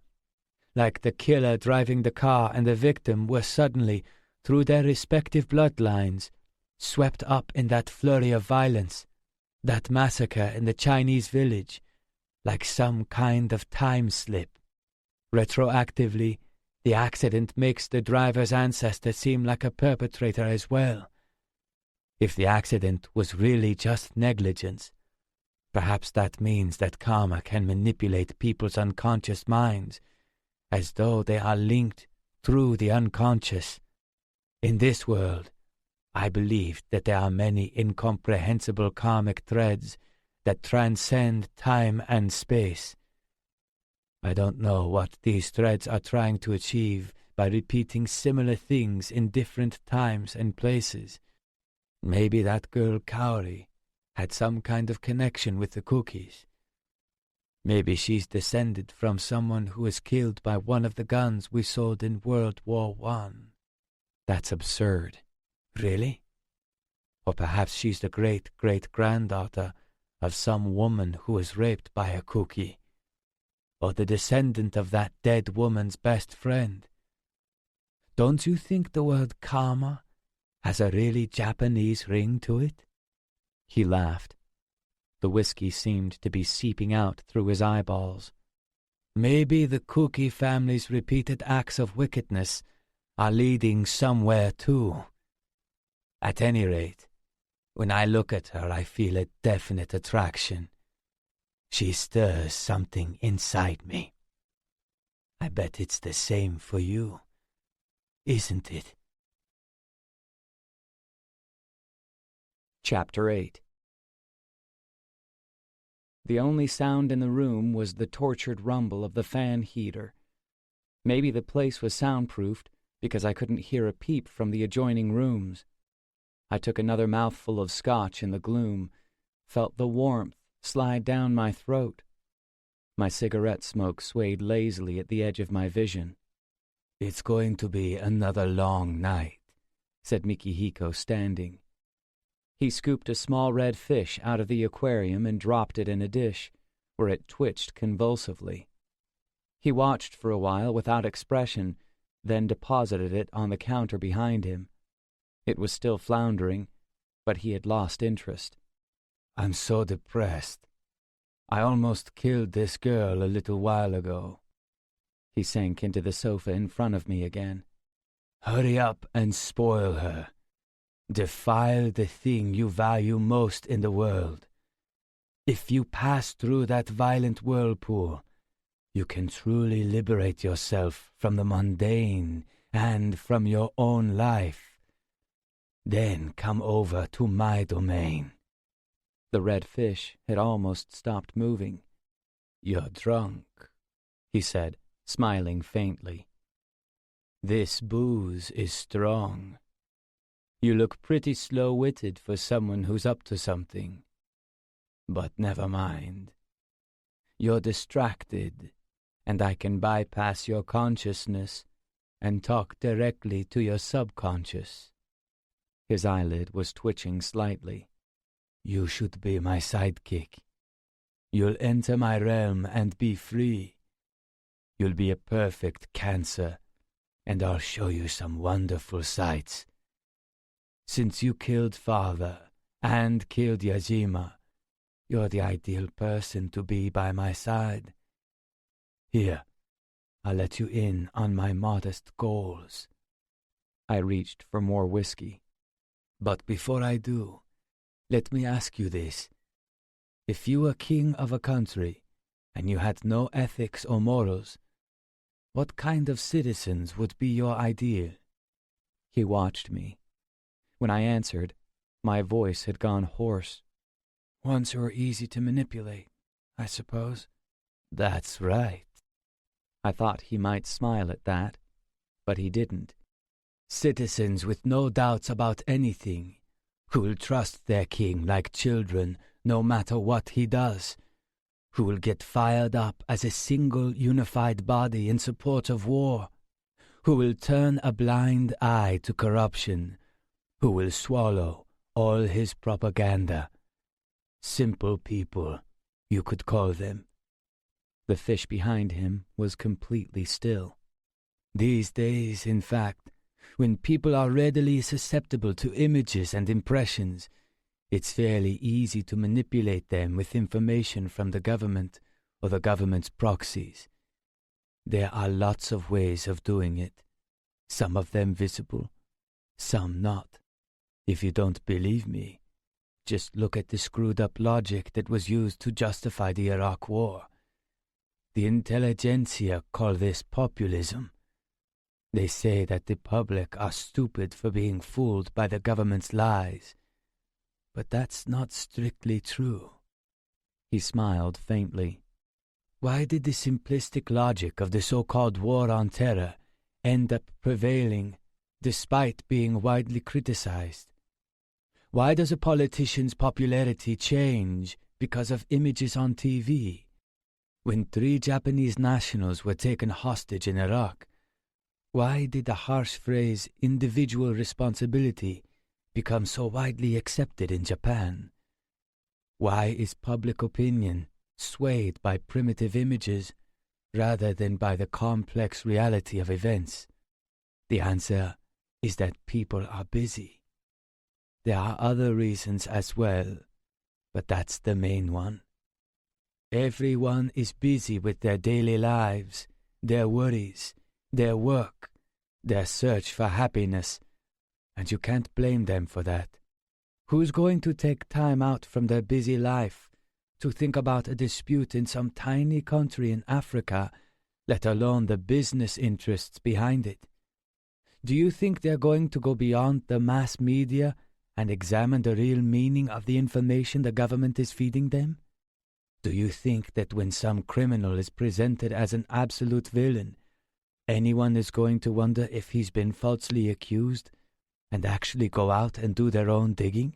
Like the killer driving the car and the victim were suddenly, through their respective bloodlines, swept up in that flurry of violence, that massacre in the Chinese village, like some kind of time slip. Retroactively, the accident makes the driver's ancestor seem like a perpetrator as well. If the accident was really just negligence, perhaps that means that karma can manipulate people's unconscious minds, as though they are linked through the unconscious. In this world, I believe that there are many incomprehensible karmic threads that transcend time and space. I don't know what these threads are trying to achieve by repeating similar things in different times and places. Maybe that girl Kaori had some kind of connection with the Kukis. Maybe she's descended from someone who was killed by one of the guns we sold in World War I. That's absurd. Really? Or perhaps she's the great-great-granddaughter of some woman who was raped by a Kuki, or the descendant of that dead woman's best friend. Don't you think the word karma has a really Japanese ring to it? He laughed. The whiskey seemed to be seeping out through his eyeballs. Maybe the Kuki family's repeated acts of wickedness are leading somewhere too. At any rate, when I look at her, I feel a definite attraction. She stirs something inside me. I bet it's the same for you, isn't it? Chapter 8. The only sound in the room was the tortured rumble of the fan heater. Maybe the place was soundproofed because I couldn't hear a peep from the adjoining rooms. I took another mouthful of scotch in the gloom, felt the warmth slide down my throat. My cigarette smoke swayed lazily at the edge of my vision. "It's going to be another long night," said Mikihiko, standing. He scooped a small red fish out of the aquarium and dropped it in a dish, where it twitched convulsively. He watched for a while without expression, then deposited it on the counter behind him. It was still floundering, but he had lost interest. "I'm so depressed. I almost killed this girl a little while ago." He sank into the sofa in front of me again. "Hurry up and spoil her. Defile the thing you value most in the world. If you pass through that violent whirlpool, you can truly liberate yourself from the mundane and from your own life. Then come over to my domain." The red fish had almost stopped moving. "You're drunk," he said, smiling faintly. "This booze is strong. You look pretty slow-witted for someone who's up to something. But never mind. You're distracted, and I can bypass your consciousness and talk directly to your subconscious." His eyelid was twitching slightly. "You should be my sidekick. You'll enter my realm and be free. You'll be a perfect cancer, and I'll show you some wonderful sights. Since you killed father and killed Yajima, you're the ideal person to be by my side. Here, I'll let you in on my modest goals. I reached for more whiskey. But before I do, let me ask you this. If you were king of a country, and you had no ethics or morals, what kind of citizens would be your ideal? He watched me. When I answered, my voice had gone hoarse. Ones who are easy to manipulate, I suppose. That's right. I thought he might smile at that, but he didn't. Citizens with no doubts about anything, who will trust their king like children no matter what he does, who will get fired up as a single unified body in support of war, who will turn a blind eye to corruption, who will swallow all his propaganda. Simple people, you could call them. The fish behind him was completely still. These days, in fact, when people are readily susceptible to images and impressions, it's fairly easy to manipulate them with information from the government or the government's proxies. There are lots of ways of doing it, some of them visible, some not. If you don't believe me, just look at the screwed-up logic that was used to justify the Iraq War. The intelligentsia call this populism. They say that the public are stupid for being fooled by the government's lies. But that's not strictly true. He smiled faintly. Why did the simplistic logic of the so-called war on terror end up prevailing despite being widely criticized? Why does a politician's popularity change because of images on TV? When 3 Japanese nationals were taken hostage in Iraq, why did the harsh phrase individual responsibility become so widely accepted in Japan? Why is public opinion swayed by primitive images rather than by the complex reality of events? The answer is that people are busy. There are other reasons as well, but that's the main one. Everyone is busy with their daily lives, their worries, their work, their search for happiness, and you can't blame them for that. Who's going to take time out from their busy life to think about a dispute in some tiny country in Africa, let alone the business interests behind it? Do you think they're going to go beyond the mass media and examine the real meaning of the information the government is feeding them? Do you think that when some criminal is presented as an absolute villain, anyone is going to wonder if he's been falsely accused and actually go out and do their own digging?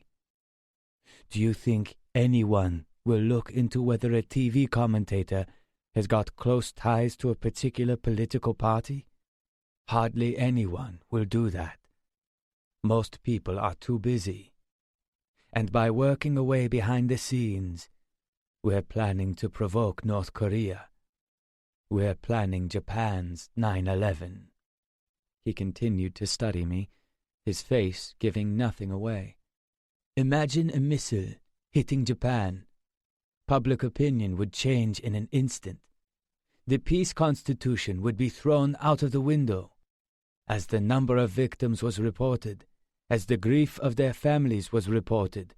Do you think anyone will look into whether a TV commentator has got close ties to a particular political party? Hardly anyone will do that. Most people are too busy. And by working away behind the scenes, we're planning to provoke North Korea. We're planning Japan's 9/11. He continued to study me, his face giving nothing away. Imagine a missile hitting Japan. Public opinion would change in an instant. The peace constitution would be thrown out of the window. As the number of victims was reported, as the grief of their families was reported,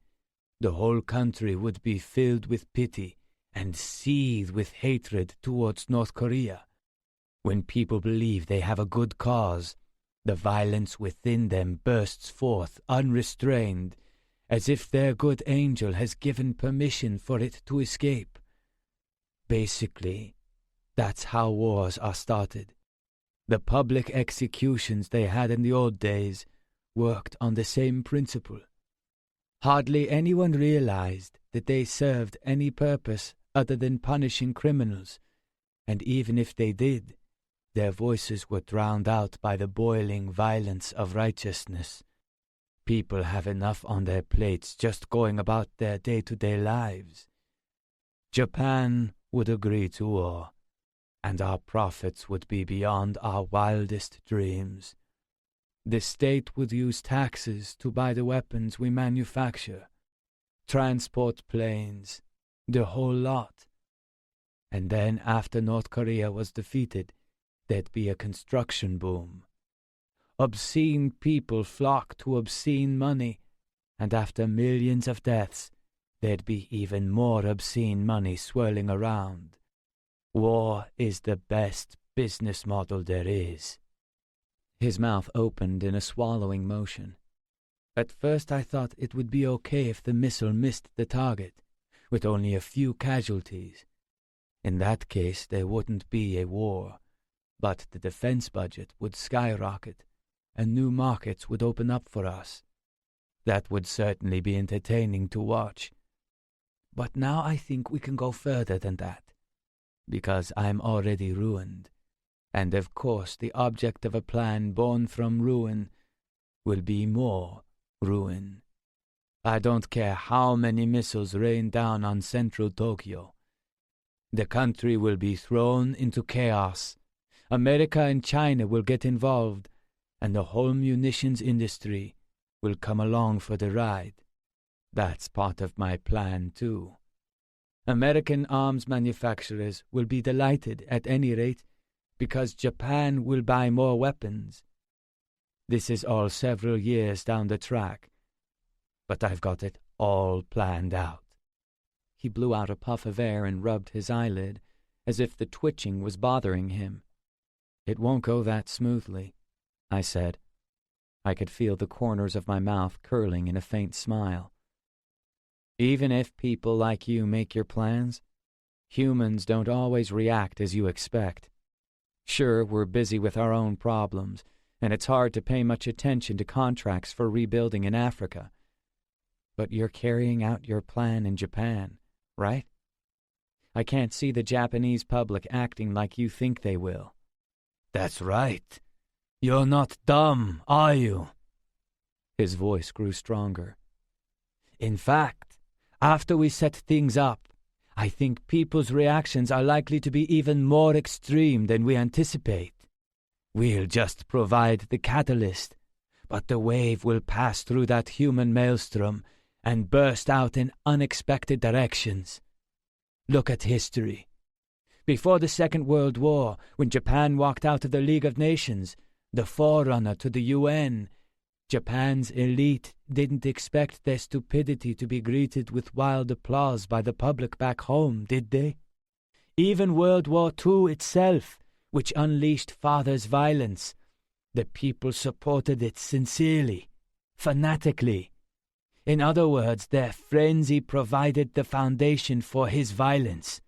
the whole country would be filled with pity and seethe with hatred towards North Korea. When people believe they have a good cause, the violence within them bursts forth unrestrained, as if their good angel has given permission for it to escape. Basically, that's how wars are started. The public executions they had in the old days worked on the same principle. Hardly anyone realized that they served any purpose other than punishing criminals, and even if they did, their voices were drowned out by the boiling violence of righteousness. People have enough on their plates just going about their day-to-day lives. Japan would agree to war, and our profits would be beyond our wildest dreams. The state would use taxes to buy the weapons we manufacture, transport planes, the whole lot. And then after North Korea was defeated, there'd be a construction boom. Obscene people flock to obscene money, and after millions of deaths, there'd be even more obscene money swirling around. War is the best business model there is. His mouth opened in a swallowing motion. At first I thought it would be okay if the missile missed the target, with only a few casualties. In that case, there wouldn't be a war, but the defense budget would skyrocket, and new markets would open up for us. That would certainly be entertaining to watch. But now I think we can go further than that, because I'm already ruined, and of course the object of a plan born from ruin will be more ruin. I don't care how many missiles rain down on central Tokyo. The country will be thrown into chaos. America and China will get involved, and the whole munitions industry will come along for the ride. That's part of my plan, too. American arms manufacturers will be delighted at any rate, because Japan will buy more weapons. This is all several years down the track, but I've got it all planned out. He blew out a puff of air and rubbed his eyelid, as if the twitching was bothering him. It won't go that smoothly, I said. I could feel the corners of my mouth curling in a faint smile. Even if people like you make your plans, humans don't always react as you expect. Sure, we're busy with our own problems, and it's hard to pay much attention to contracts for rebuilding in Africa. But you're carrying out your plan in Japan, right? I can't see the Japanese public acting like you think they will. That's right. You're not dumb, are you? His voice grew stronger. In fact, after we set things up, I think people's reactions are likely to be even more extreme than we anticipate. We'll just provide the catalyst, but the wave will pass through that human maelstrom and burst out in unexpected directions. Look at history. Before the Second World War, when Japan walked out of the League of Nations, the forerunner to the UN, Japan's elite didn't expect their stupidity to be greeted with wild applause by the public back home, did they? Even World War II itself, which unleashed father's violence, the people supported it sincerely, fanatically. In other words, their frenzy provided the foundation for his violence.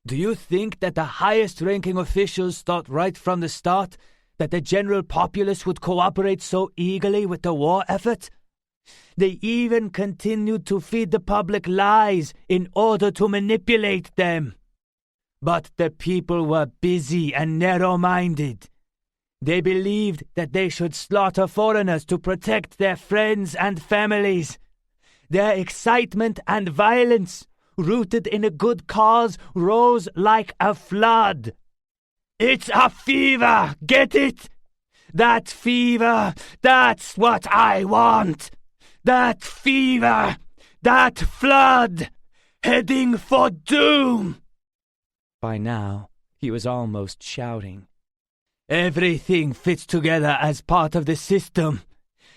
Do you think that the highest-ranking officials thought right from the start that the general populace would cooperate so eagerly with the war effort? They even continued to feed the public lies in order to manipulate them. But the people were busy and narrow-minded. They believed that they should slaughter foreigners to protect their friends and families. Their excitement and violence, rooted in a good cause, rose like a flood. It's a fever, get it? That fever, that's what I want. That fever, that flood, heading for doom. By now, he was almost shouting. Everything fits together as part of the system.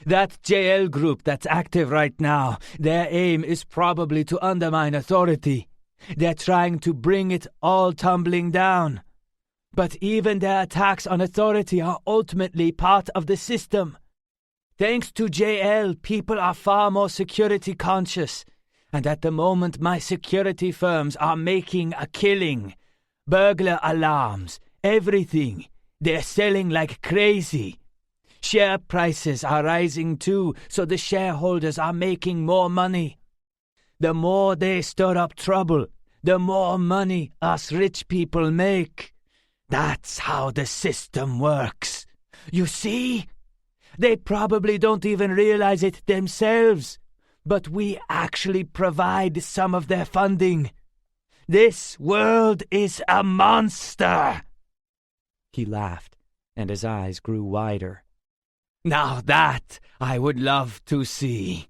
That JL group that's active right now, their aim is probably to undermine authority. They're trying to bring it all tumbling down. But even their attacks on authority are ultimately part of the system. Thanks to JL, people are far more security conscious, and at the moment my security firms are making a killing. Burglar alarms, everything. They're selling like crazy. Share prices are rising too, so the shareholders are making more money. The more they stir up trouble, the more money us rich people make. That's how the system works. You see? They probably don't even realize it themselves, but we actually provide some of their funding. This world is a monster." He laughed, and his eyes grew wider. "Now that I would love to see.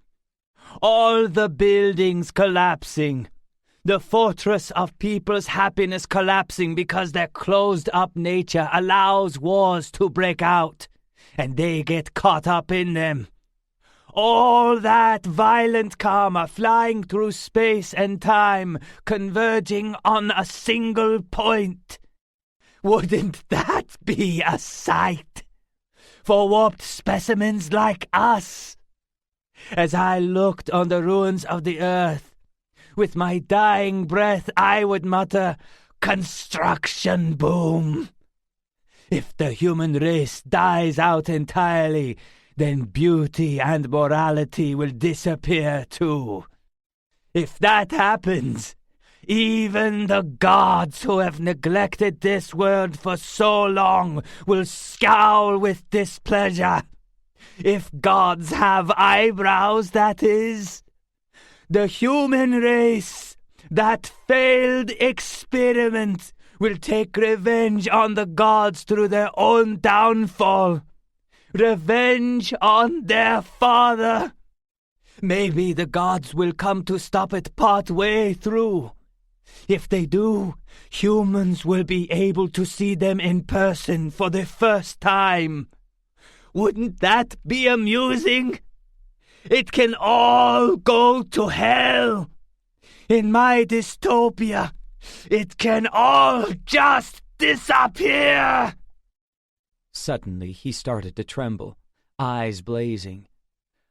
All the buildings collapsing. The fortress of people's happiness collapsing because their closed-up nature allows wars to break out, and they get caught up in them. All that violent karma flying through space and time, converging on a single point. Wouldn't that be a sight for warped specimens like us? As I looked on the ruins of the earth, with my dying breath I would mutter, 'Construction boom.' If the human race dies out entirely, then beauty and morality will disappear too. If that happens, even the gods who have neglected this world for so long will scowl with displeasure. If gods have eyebrows, that is. The human race, that failed experiment, will take revenge on the gods through their own downfall. Revenge on their father. Maybe the gods will come to stop it part way through. If they do, humans will be able to see them in person for the first time. Wouldn't that be amusing? It can all go to hell. In my dystopia, it can all just disappear." Suddenly he started to tremble, eyes blazing.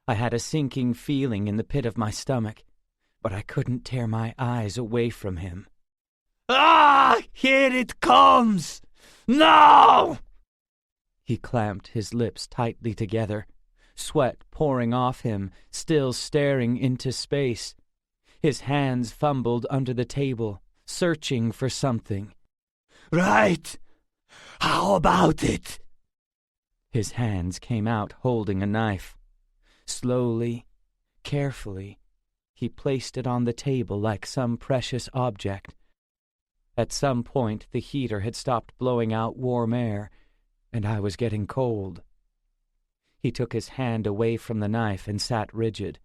I had a sinking feeling in the pit of my stomach, but I couldn't tear my eyes away from him. "Ah, here it comes! No!" He clamped his lips tightly together, sweat pouring off him, still staring into space. His hands fumbled under the table, searching for something. "Right. How about it?" His hands came out holding a knife. Slowly, carefully, he placed it on the table like some precious object. At some point the heater had stopped blowing out warm air, and I was getting cold. He took his hand away from the knife and sat rigid,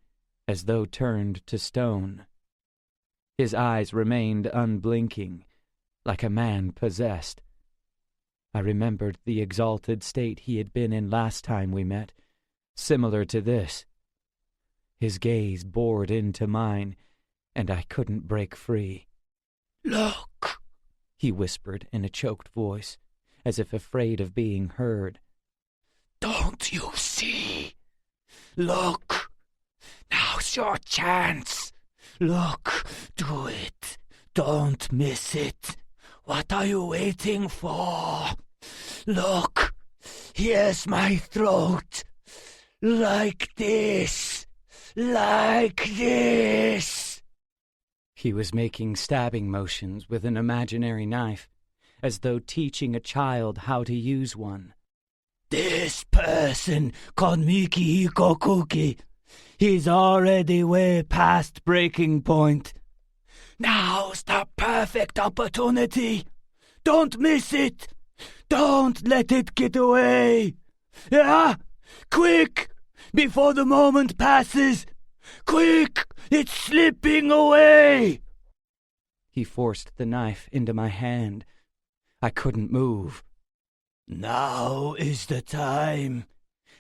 as though turned to stone. His eyes remained unblinking, like a man possessed. I remembered the exalted state he had been in last time we met, similar to this. His gaze bored into mine, and I couldn't break free. "Look," he whispered in a choked voice, as if afraid of being heard. "Don't you see? Look. Now's your chance. Look, do it. Don't miss it. What are you waiting for? Look, here's my throat. Like this. Like this." He was making stabbing motions with an imaginary knife, as though teaching a child how to use one. "This person called Fumihiro Kuki. He's already way past breaking point. Now's the perfect opportunity. Don't miss it. Don't let it get away. Yeah, quick, before the moment passes. Quick, it's slipping away." He forced the knife into my hand. I couldn't move. "Now is the time.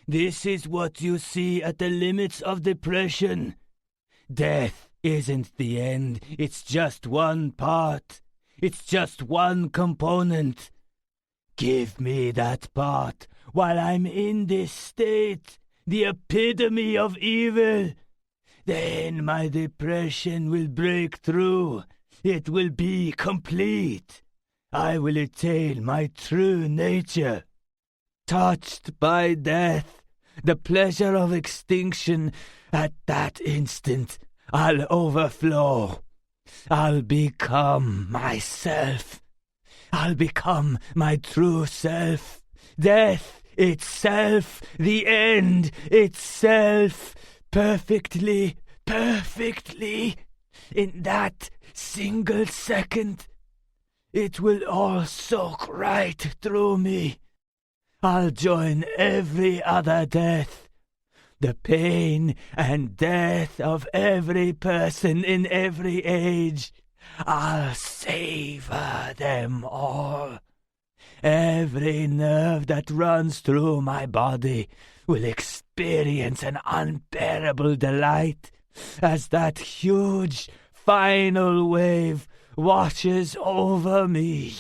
This is what you see at the limits of depression. Death isn't the end. It's just one part. It's just one component. Give me that part while I'm in this state, the epitome of evil. Then my depression will break through. It will be complete. I will attain my true nature. Touched by death, the pleasure of extinction, at that instant I'll overflow. I'll become myself. I'll become my true self. Death itself, the end itself, perfectly. In that single second, it will all soak right through me. I'll join every other death. The pain and death of every person in every age. I'll savor them all. Every nerve that runs through my body will experience an unbearable delight as that huge final wave washes over me.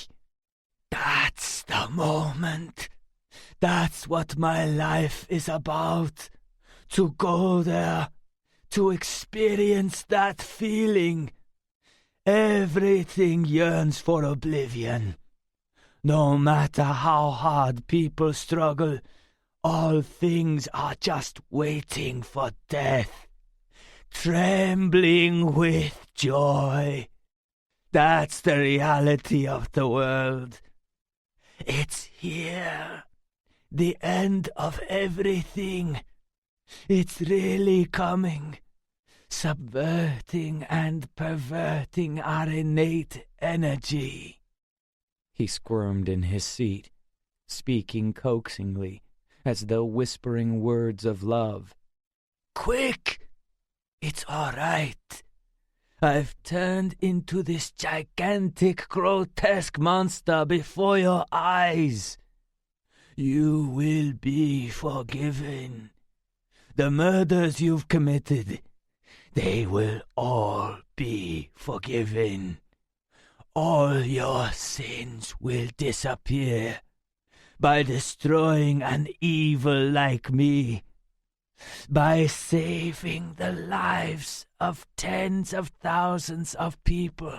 That's the moment. That's what my life is about. To go there, to experience that feeling. Everything yearns for oblivion. No matter how hard people struggle, all things are just waiting for death, trembling with joy. That's the reality of the world. It's here, the end of everything. It's really coming, subverting and perverting our innate energy. He squirmed in his seat, speaking coaxingly, as though whispering words of love. Quick! It's all right. I've turned into this gigantic, grotesque monster before your eyes. You will be forgiven. The murders you've committed, they will all be forgiven. All your sins will disappear by destroying an evil like me, by saving the lives of tens of thousands of people.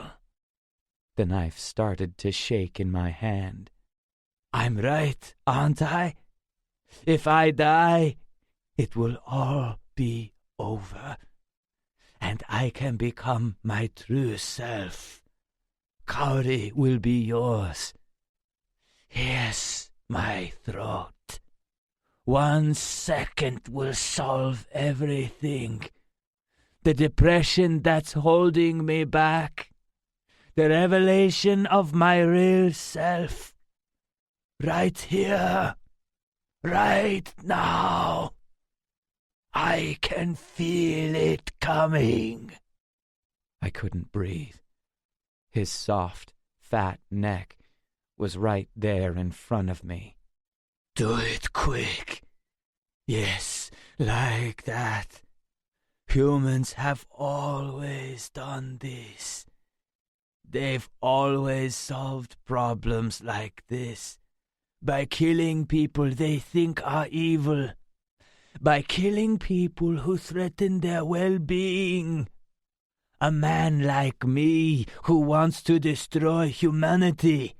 The knife started to shake in my hand. I'm right, aren't I? If I die, it will all be over, and I can become my true self. Kaori will be yours. Here's my throat. 1 second will solve everything. The depression that's holding me back. The revelation of my real self. Right here. Right now. I can feel it coming. I couldn't breathe. His soft, fat neck was right there in front of me. Do it quick. Yes, like that. Humans have always done this. They've always solved problems like this by killing people they think are evil, by killing people who threaten their well-being. A man like me who wants to destroy humanity.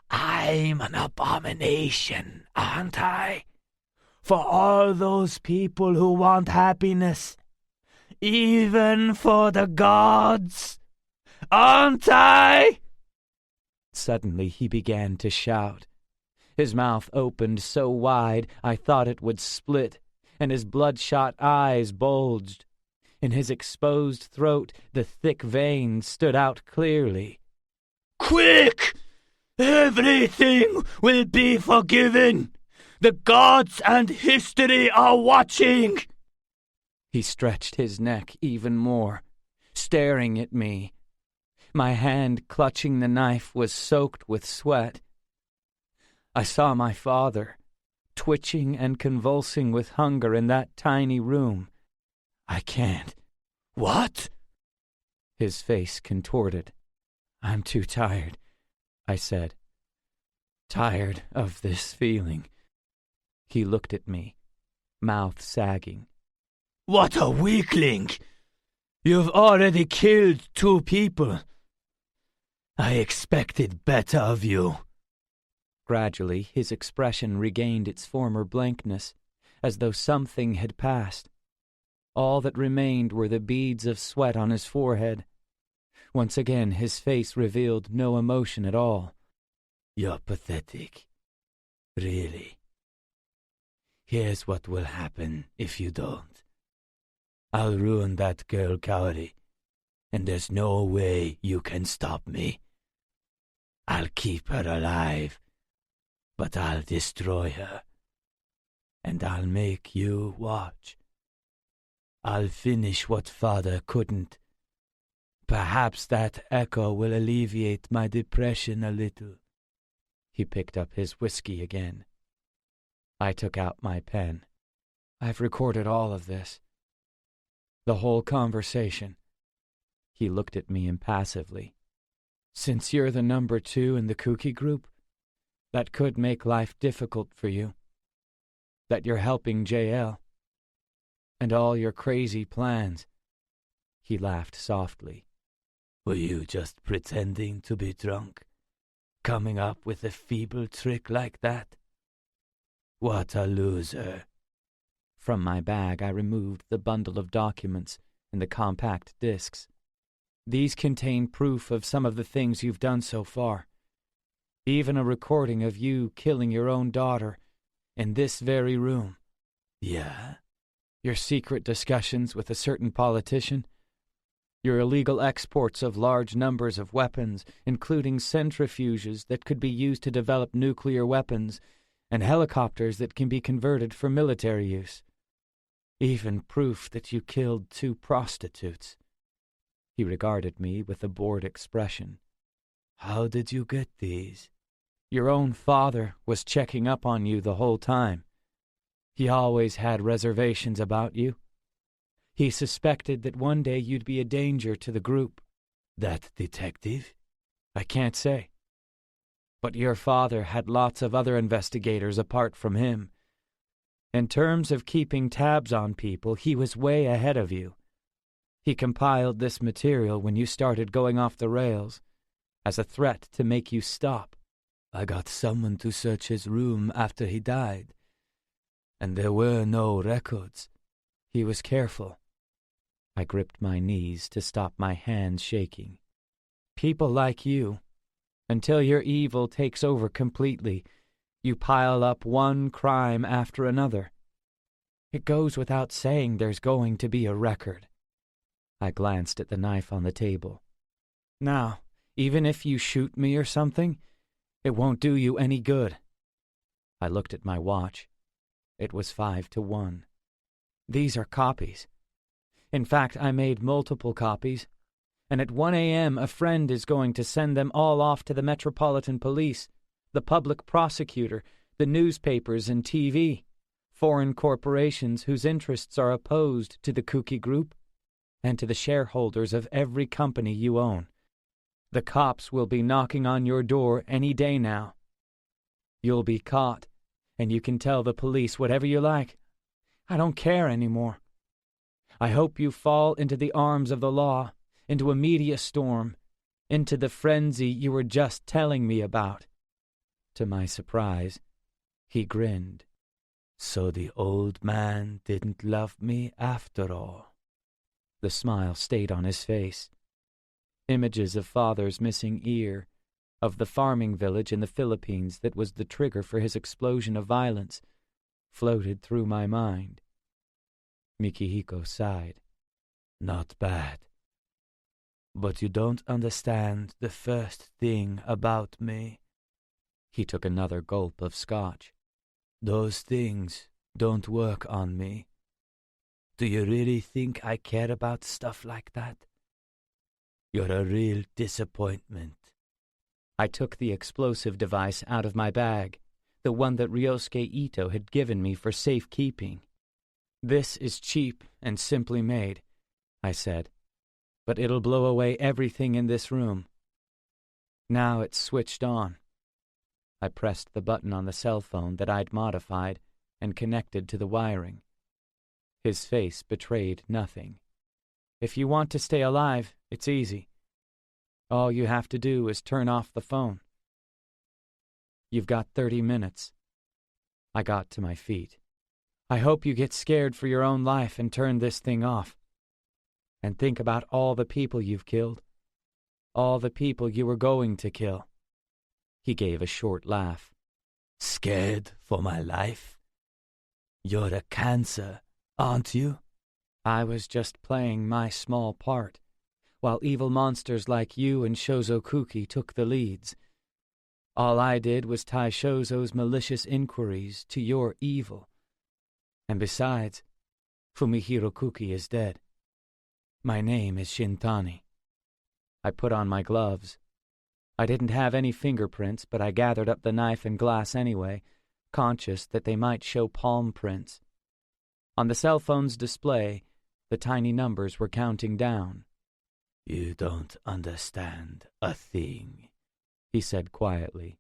I'm an abomination, aren't I? For all those people who want happiness. Even for the gods. Aren't I? Suddenly he began to shout. His mouth opened so wide I thought it would split, and his bloodshot eyes bulged. In his exposed throat the thick veins stood out clearly. Quick! Everything will be forgiven! The gods and history are watching! He stretched his neck even more, staring at me. My hand clutching the knife was soaked with sweat. I saw my father, twitching and convulsing with hunger in that tiny room. I can't. What? His face contorted. I'm too tired, I said. Tired of this feeling. He looked at me, mouth sagging. What a weakling! You've already killed 2 people. I expected better of you. Gradually, his expression regained its former blankness, as though something had passed. All that remained were the beads of sweat on his forehead. Once again, his face revealed no emotion at all. You're pathetic. Really. Here's what will happen if you don't. I'll ruin that girl Kaori. and there's no way you can stop me. I'll keep her alive, but I'll destroy her. And I'll make you watch. I'll finish what Father couldn't. Perhaps that echo will alleviate my depression a little. He picked up his whiskey again. I took out my pen. I've recorded all of this. The whole conversation. He looked at me impassively. Since you're the number 2 in the Kuki group, that could make life difficult for you. That you're helping JL. And all your crazy plans. He laughed softly. Were you just pretending to be drunk? Coming up with a feeble trick like that? What a loser. From my bag I removed the bundle of documents and the compact discs. These contain proof of some of the things you've done so far. Even a recording of you killing your own daughter in this very room. Yeah? Your secret discussions with a certain politician. Your illegal exports of large numbers of weapons, including centrifuges that could be used to develop nuclear weapons, and helicopters that can be converted for military use. Even proof that you killed 2 prostitutes. He regarded me with a bored expression. How did you get these? Your own father was checking up on you the whole time. He always had reservations about you. He suspected that one day you'd be a danger to the group. That detective? I can't say. But your father had lots of other investigators apart from him. In terms of keeping tabs on people, he was way ahead of you. He compiled this material when you started going off the rails, as a threat to make you stop. I got someone to search his room after he died, and there were no records. He was careful. I gripped my knees to stop my hands shaking. People like you, until your evil takes over completely, you pile up one crime after another. It goes without saying there's going to be a record. I glanced at the knife on the table. Now, even if you shoot me or something, it won't do you any good. I looked at my watch. It was 5-1. These are copies. In fact, I made multiple copies, and at 1 a.m. a friend is going to send them all off to the Metropolitan Police, the public prosecutor, the newspapers and TV, foreign corporations whose interests are opposed to the Kuki Group, and to the shareholders of every company you own. The cops will be knocking on your door any day now. You'll be caught, and you can tell the police whatever you like. I don't care anymore. I hope you fall into the arms of the law, into a media storm, into the frenzy you were just telling me about. To my surprise, he grinned. So the old man didn't love me after all. The smile stayed on his face. Images of Father's missing ear, of the farming village in the Philippines that was the trigger for his explosion of violence, floated through my mind. Mikihiko sighed. Not bad. But you don't understand the first thing about me. He took another gulp of scotch. Those things don't work on me. Do you really think I care about stuff like that? You're a real disappointment. I took the explosive device out of my bag, the one that Ryosuke Ito had given me for safekeeping. This is cheap and simply made, I said, but it'll blow away everything in this room. Now it's switched on. I pressed the button on the cell phone that I'd modified and connected to the wiring. His face betrayed nothing. If you want to stay alive, it's easy. All you have to do is turn off the phone. You've got 30 minutes. I got to my feet. I hope you get scared for your own life and turn this thing off. And think about all the people you've killed. All the people you were going to kill. He gave a short laugh. Scared for my life? You're a cancer, aren't you? I was just playing my small part. while evil monsters like you and Shozo Kuki took the leads. All I did was tie Shozo's malicious inquiries to your evil. And besides, Fumihiro Kuki is dead. My name is Shintani. I put on my gloves. I didn't have any fingerprints, but I gathered up the knife and glass anyway, conscious that they might show palm prints. On the cell phone's display, the tiny numbers were counting down. You don't understand a thing, he said quietly.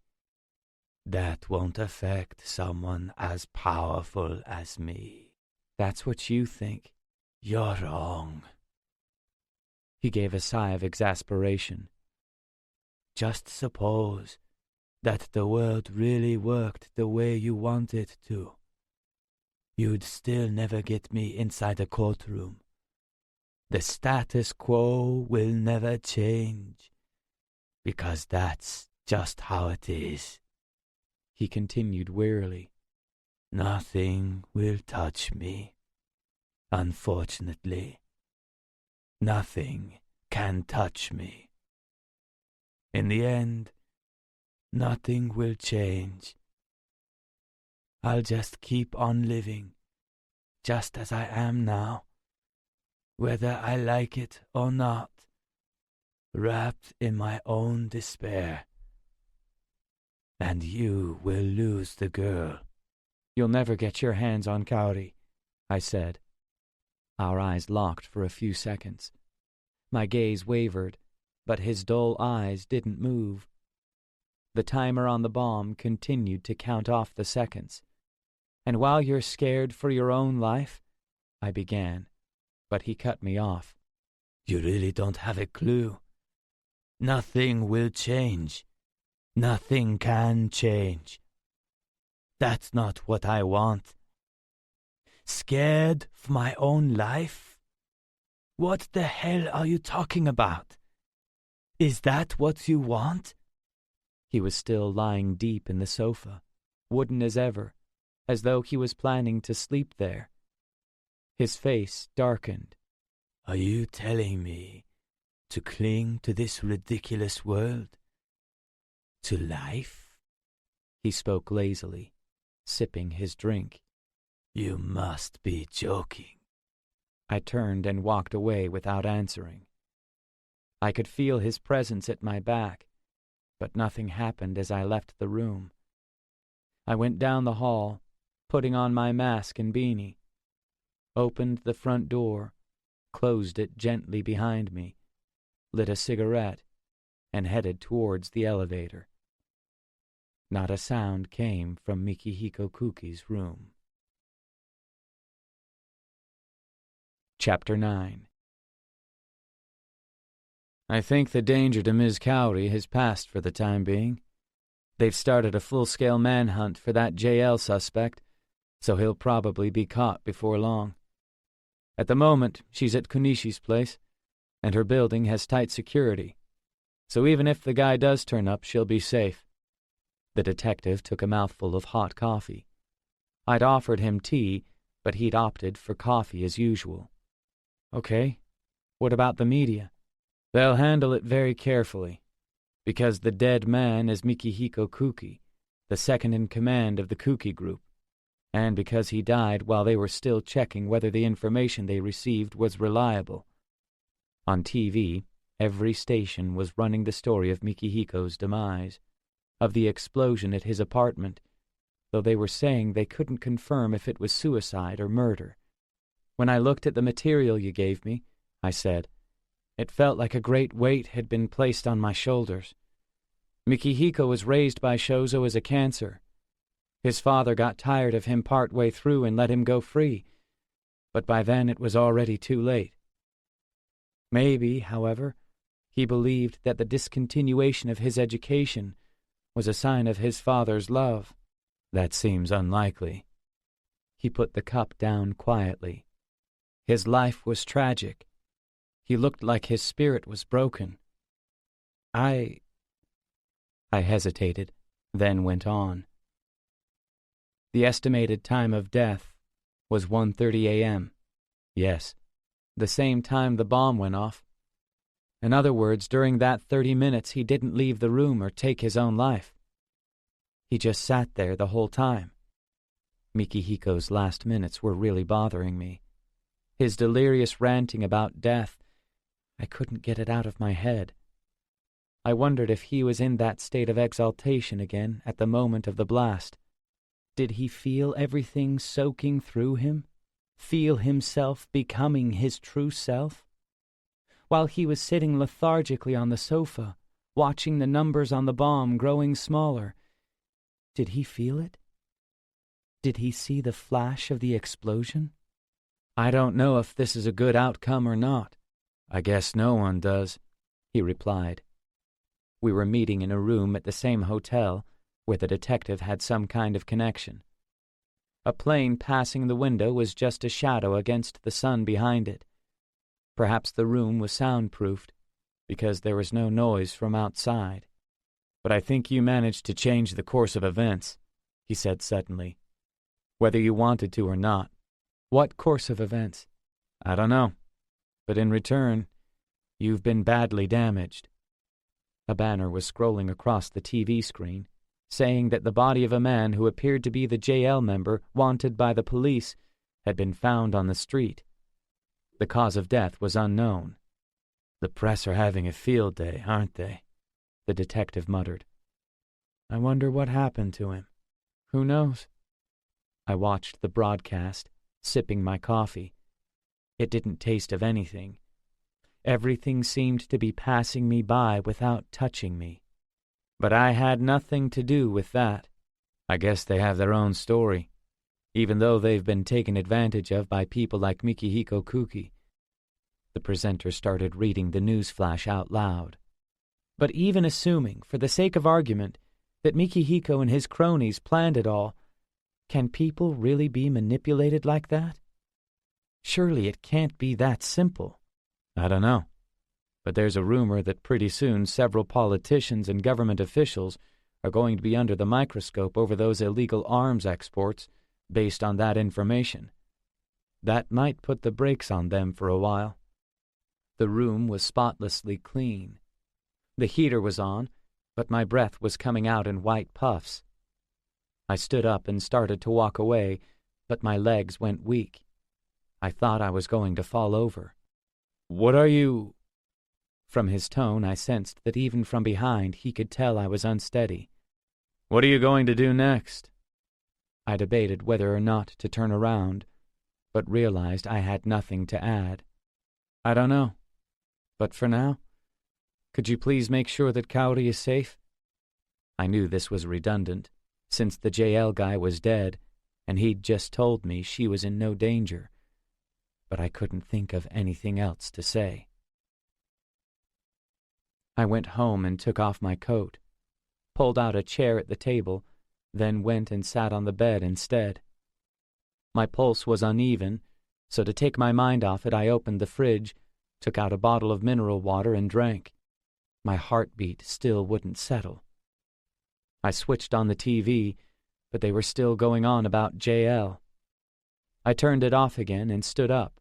That won't affect someone as powerful as me. That's what you think. You're wrong. He gave a sigh of exasperation. Just suppose that the world really worked the way you want it to. You'd still never get me inside a courtroom. The status quo will never change, because that's just how it is. He continued wearily. Nothing will touch me. Unfortunately, nothing can touch me. In the end, nothing will change. I'll just keep on living, just as I am now, whether I like it or not, wrapped in my own despair. And you will lose the girl. You'll never get your hands on Kaori, I said. Our eyes locked for a few seconds. My gaze wavered, but his dull eyes didn't move. The timer on the bomb continued to count off the seconds. And while you're scared for your own life, I began, but he cut me off. You really don't have a clue. Nothing will change. Nothing can change. That's not what I want. Scared for my own life? What the hell are you talking about? Is that what you want? He was still lying deep in the sofa, wooden as ever, as though he was planning to sleep there. His face darkened. Are you telling me to cling to this ridiculous world? To life? He spoke lazily, sipping his drink. You must be joking. I turned and walked away without answering. I could feel his presence at my back, but nothing happened as I left the room. I went down the hall, putting on my mask and beanie, opened the front door, closed it gently behind me, lit a cigarette, and headed towards the elevator. Not a sound came from Mikihiko Kuki's room. Chapter 9. I think the danger to Ms. Kaori has passed for the time being. They've started a full-scale manhunt for that JL suspect, so he'll probably be caught before long. At the moment, she's at Kunishi's place, and her building has tight security, so even if the guy does turn up, she'll be safe. The detective took a mouthful of hot coffee. I'd offered him tea, but he'd opted for coffee as usual. Okay, what about the media? They'll handle it very carefully, because the dead man is Mikihiko Kuki, the second in command of the Kuki group, and because he died while they were still checking whether the information they received was reliable. On TV, every station was running the story of Mikihiko's demise, of the explosion at his apartment, though they were saying they couldn't confirm if it was suicide or murder. When I looked at the material you gave me, I said, it felt like a great weight had been placed on my shoulders. Mikihiko was raised by Shozo as a cancer. His father got tired of him part way through and let him go free, but by then it was already too late. Maybe, however, he believed that the discontinuation of his education was a sign of his father's love. That seems unlikely. He put the cup down quietly. His life was tragic. He looked like his spirit was broken. I hesitated, then went on. The estimated time of death was 1:30 a.m. Yes, the same time the bomb went off. In other words, during that 30 minutes he didn't leave the room or take his own life. He just sat there the whole time. Mikihiko's last minutes were really bothering me. His delirious ranting about death, I couldn't get it out of my head. I wondered if he was in that state of exaltation again at the moment of the blast. Did he feel everything soaking through him? Feel himself becoming his true self? While he was sitting lethargically on the sofa, watching the numbers on the bomb growing smaller, did he feel it? Did he see the flash of the explosion? I don't know if this is a good outcome or not. I guess no one does, he replied. We were meeting in a room at the same hotel where the detective had some kind of connection. A plane passing the window was just a shadow against the sun behind it. Perhaps the room was soundproofed, because there was no noise from outside. But I think you managed to change the course of events, he said suddenly. Whether you wanted to or not. What course of events? I don't know. But in return, you've been badly damaged. A banner was scrolling across the TV screen, saying that the body of a man who appeared to be the JL member wanted by the police had been found on the street. The cause of death was unknown. The press are having a field day, aren't they? The detective muttered. I wonder what happened to him. Who knows? I watched the broadcast, sipping my coffee. It didn't taste of anything. Everything seemed to be passing me by without touching me. But I had nothing to do with that. I guess they have their own story, even though they've been taken advantage of by people like Fumihiro Kuki. The presenter started reading the news flash out loud. But even assuming, for the sake of argument, that Mikihiko and his cronies planned it all, can people really be manipulated like that? Surely it can't be that simple. I don't know. But there's a rumor that pretty soon several politicians and government officials are going to be under the microscope over those illegal arms exports based on that information. That might put the brakes on them for a while. The room was spotlessly clean. The heater was on, but my breath was coming out in white puffs. I stood up and started to walk away, but my legs went weak. I thought I was going to fall over. What are you... From his tone, I sensed that even from behind he could tell I was unsteady. What are you going to do next? I debated whether or not to turn around, but realized I had nothing to add. I don't know. But for now, could you please make sure that Kaori is safe? I knew this was redundant, since the JL guy was dead, and he'd just told me she was in no danger. But I couldn't think of anything else to say. I went home and took off my coat, pulled out a chair at the table, then went and sat on the bed instead. My pulse was uneven, so to take my mind off it I opened the fridge, took out a bottle of mineral water and drank. My heartbeat still wouldn't settle. I switched on the TV, but they were still going on about JL. I turned it off again and stood up.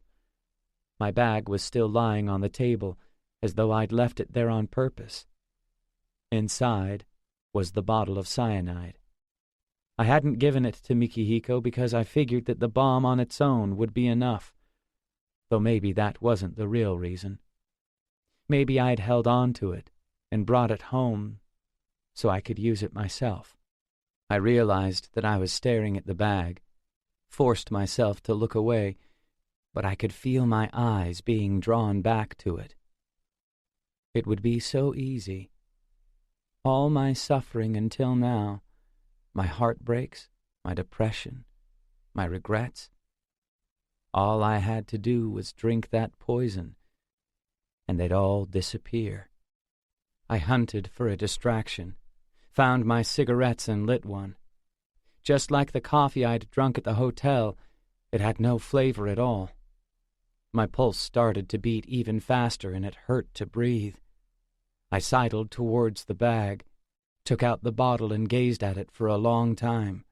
My bag was still lying on the table, as though I'd left it there on purpose. Inside was the bottle of cyanide. I hadn't given it to Mikihiko because I figured that the bomb on its own would be enough, though maybe that wasn't the real reason. Maybe I'd held on to it and brought it home so I could use it myself. I realized that I was staring at the bag, forced myself to look away, but I could feel my eyes being drawn back to it. It would be so easy. All my suffering until now, my heartbreaks, my depression, my regrets, all I had to do was drink that poison, and they'd all disappear. I hunted for a distraction, found my cigarettes and lit one. Just like the coffee I'd drunk at the hotel, it had no flavor at all. My pulse started to beat even faster and it hurt to breathe. I sidled towards the bag, took out the bottle and gazed at it for a long time.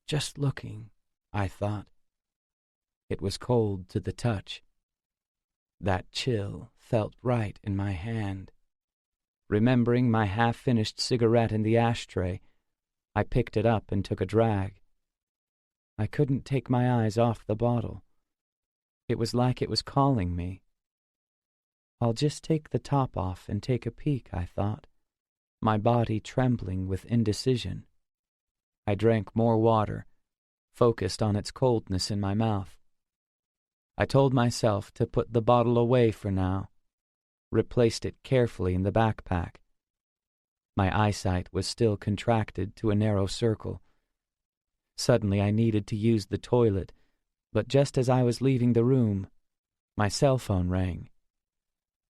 Just looking, I thought. It was cold to the touch. That chill felt right in my hand. Remembering my half-finished cigarette in the ashtray, I picked it up and took a drag. I couldn't take my eyes off the bottle. It was like it was calling me. I'll just take the top off and take a peek, I thought, my body trembling with indecision. I drank more water, focused on its coldness in my mouth. I told myself to put the bottle away for now, replaced it carefully in the backpack. My eyesight was still contracted to a narrow circle. Suddenly I needed to use the toilet, but just as I was leaving the room, my cell phone rang.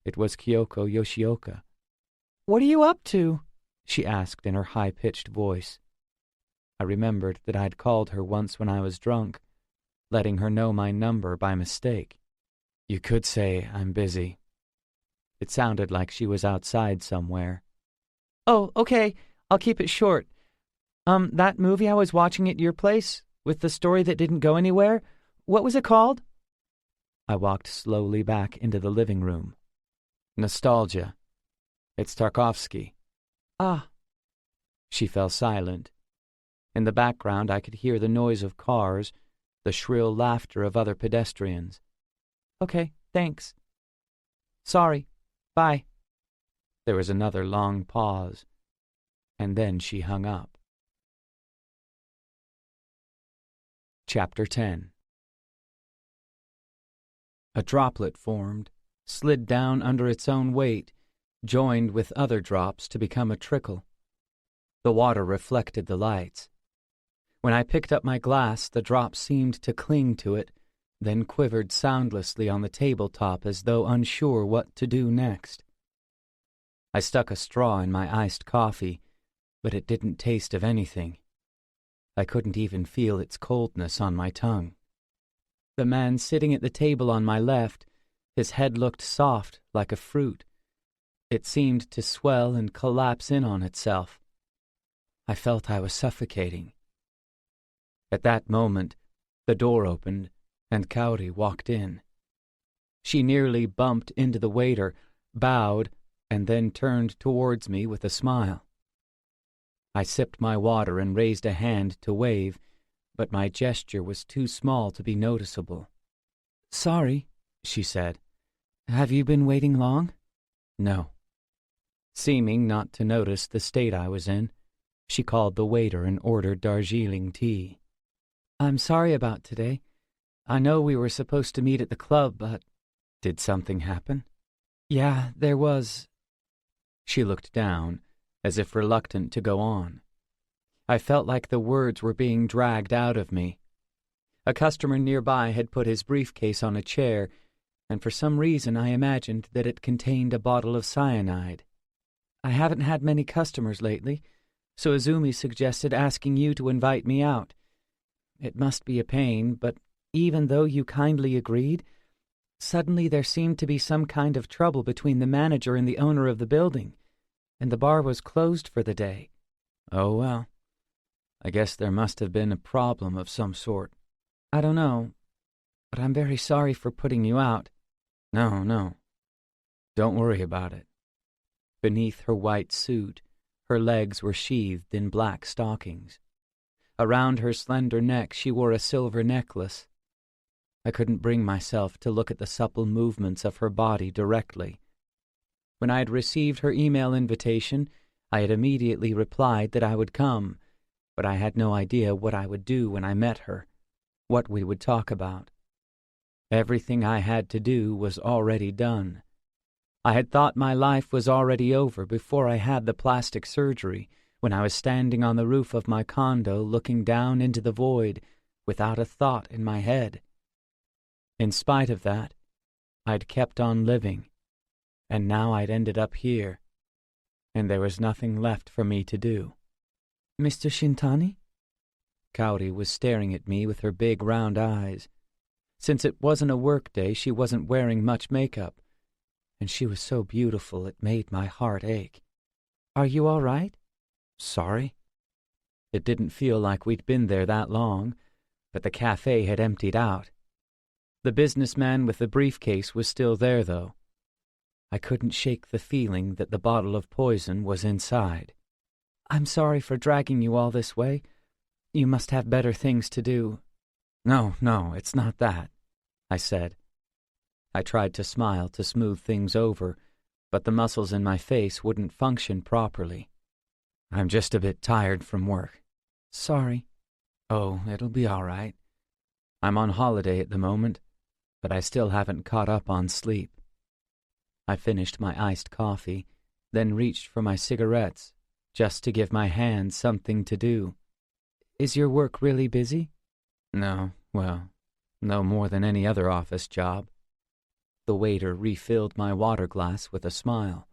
It was Kyoko Yoshioka. "What are you up to?" she asked in her high-pitched voice. I remembered that I'd called her once when I was drunk, letting her know my number by mistake. "You could say I'm busy." It sounded like she was outside somewhere. "Oh, okay, I'll keep it short. That movie I was watching at your place, with the story that didn't go anywhere, what was it called?" I walked slowly back into the living room. "Nostalgia. It's Tarkovsky." "Ah." She fell silent. In the background I could hear the noise of cars, the shrill laughter of other pedestrians. "Okay, thanks." "Sorry. Bye." There was another long pause, and then she hung up. Chapter 10. A droplet formed, slid down under its own weight, joined with other drops to become a trickle. The water reflected the lights. When I picked up my glass, the drop seemed to cling to it, then quivered soundlessly on the tabletop as though unsure what to do next. I stuck a straw in my iced coffee, but it didn't taste of anything. I couldn't even feel its coldness on my tongue. The man sitting at the table on my left, his head looked soft like a fruit. It seemed to swell and collapse in on itself. I felt I was suffocating. At that moment, the door opened, and Kaori walked in. She nearly bumped into the waiter, bowed, and then turned towards me with a smile. I sipped my water and raised a hand to wave, but my gesture was too small to be noticeable. "Sorry," she said. "Have you been waiting long?" "No." Seeming not to notice the state I was in, she called the waiter and ordered Darjeeling tea. "I'm sorry about today. I know we were supposed to meet at the club, but—" "Did something happen?" "Yeah, there was." She looked down, as if reluctant to go on. I felt like the words were being dragged out of me. A customer nearby had put his briefcase on a chair, and for some reason I imagined that it contained a bottle of cyanide. "I haven't had many customers lately, so Azumi suggested asking you to invite me out. It must be a pain, but even though you kindly agreed, suddenly there seemed to be some kind of trouble between the manager and the owner of the building, and the bar was closed for the day." "Oh, well, I guess there must have been a problem of some sort." "I don't know, but I'm very sorry for putting you out." No. Don't worry about it." Beneath her white suit, her legs were sheathed in black stockings. Around her slender neck she wore a silver necklace. I couldn't bring myself to look at the supple movements of her body directly. When I had received her email invitation, I had immediately replied that I would come, but I had no idea what I would do when I met her, what we would talk about. Everything I had to do was already done. I had thought my life was already over before I had the plastic surgery, when I was standing on the roof of my condo looking down into the void without a thought in my head. In spite of that, I'd kept on living, and now I'd ended up here, and there was nothing left for me to do. "Mr. Shintani?" Kaori was staring at me with her big round eyes. Since it wasn't a work day, she wasn't wearing much makeup, and she was so beautiful it made my heart ache. "Are you all right?" "Sorry." It didn't feel like we'd been there that long, but the cafe had emptied out. The businessman with the briefcase was still there, though. I couldn't shake the feeling that the bottle of poison was inside. I'm sorry for dragging you all this way. You must have better things to do. No, it's not that, I said. I tried to smile to smooth things over, but the muscles in my face wouldn't function properly. I'm just a bit tired from work. Sorry. Oh, it'll be all right. I'm on holiday at the moment, but I still haven't caught up on sleep. I finished my iced coffee, then reached for my cigarettes, just to give my hands something to do. Is your work really busy? No, well, no more than any other office job. The waiter refilled my water glass with a smile.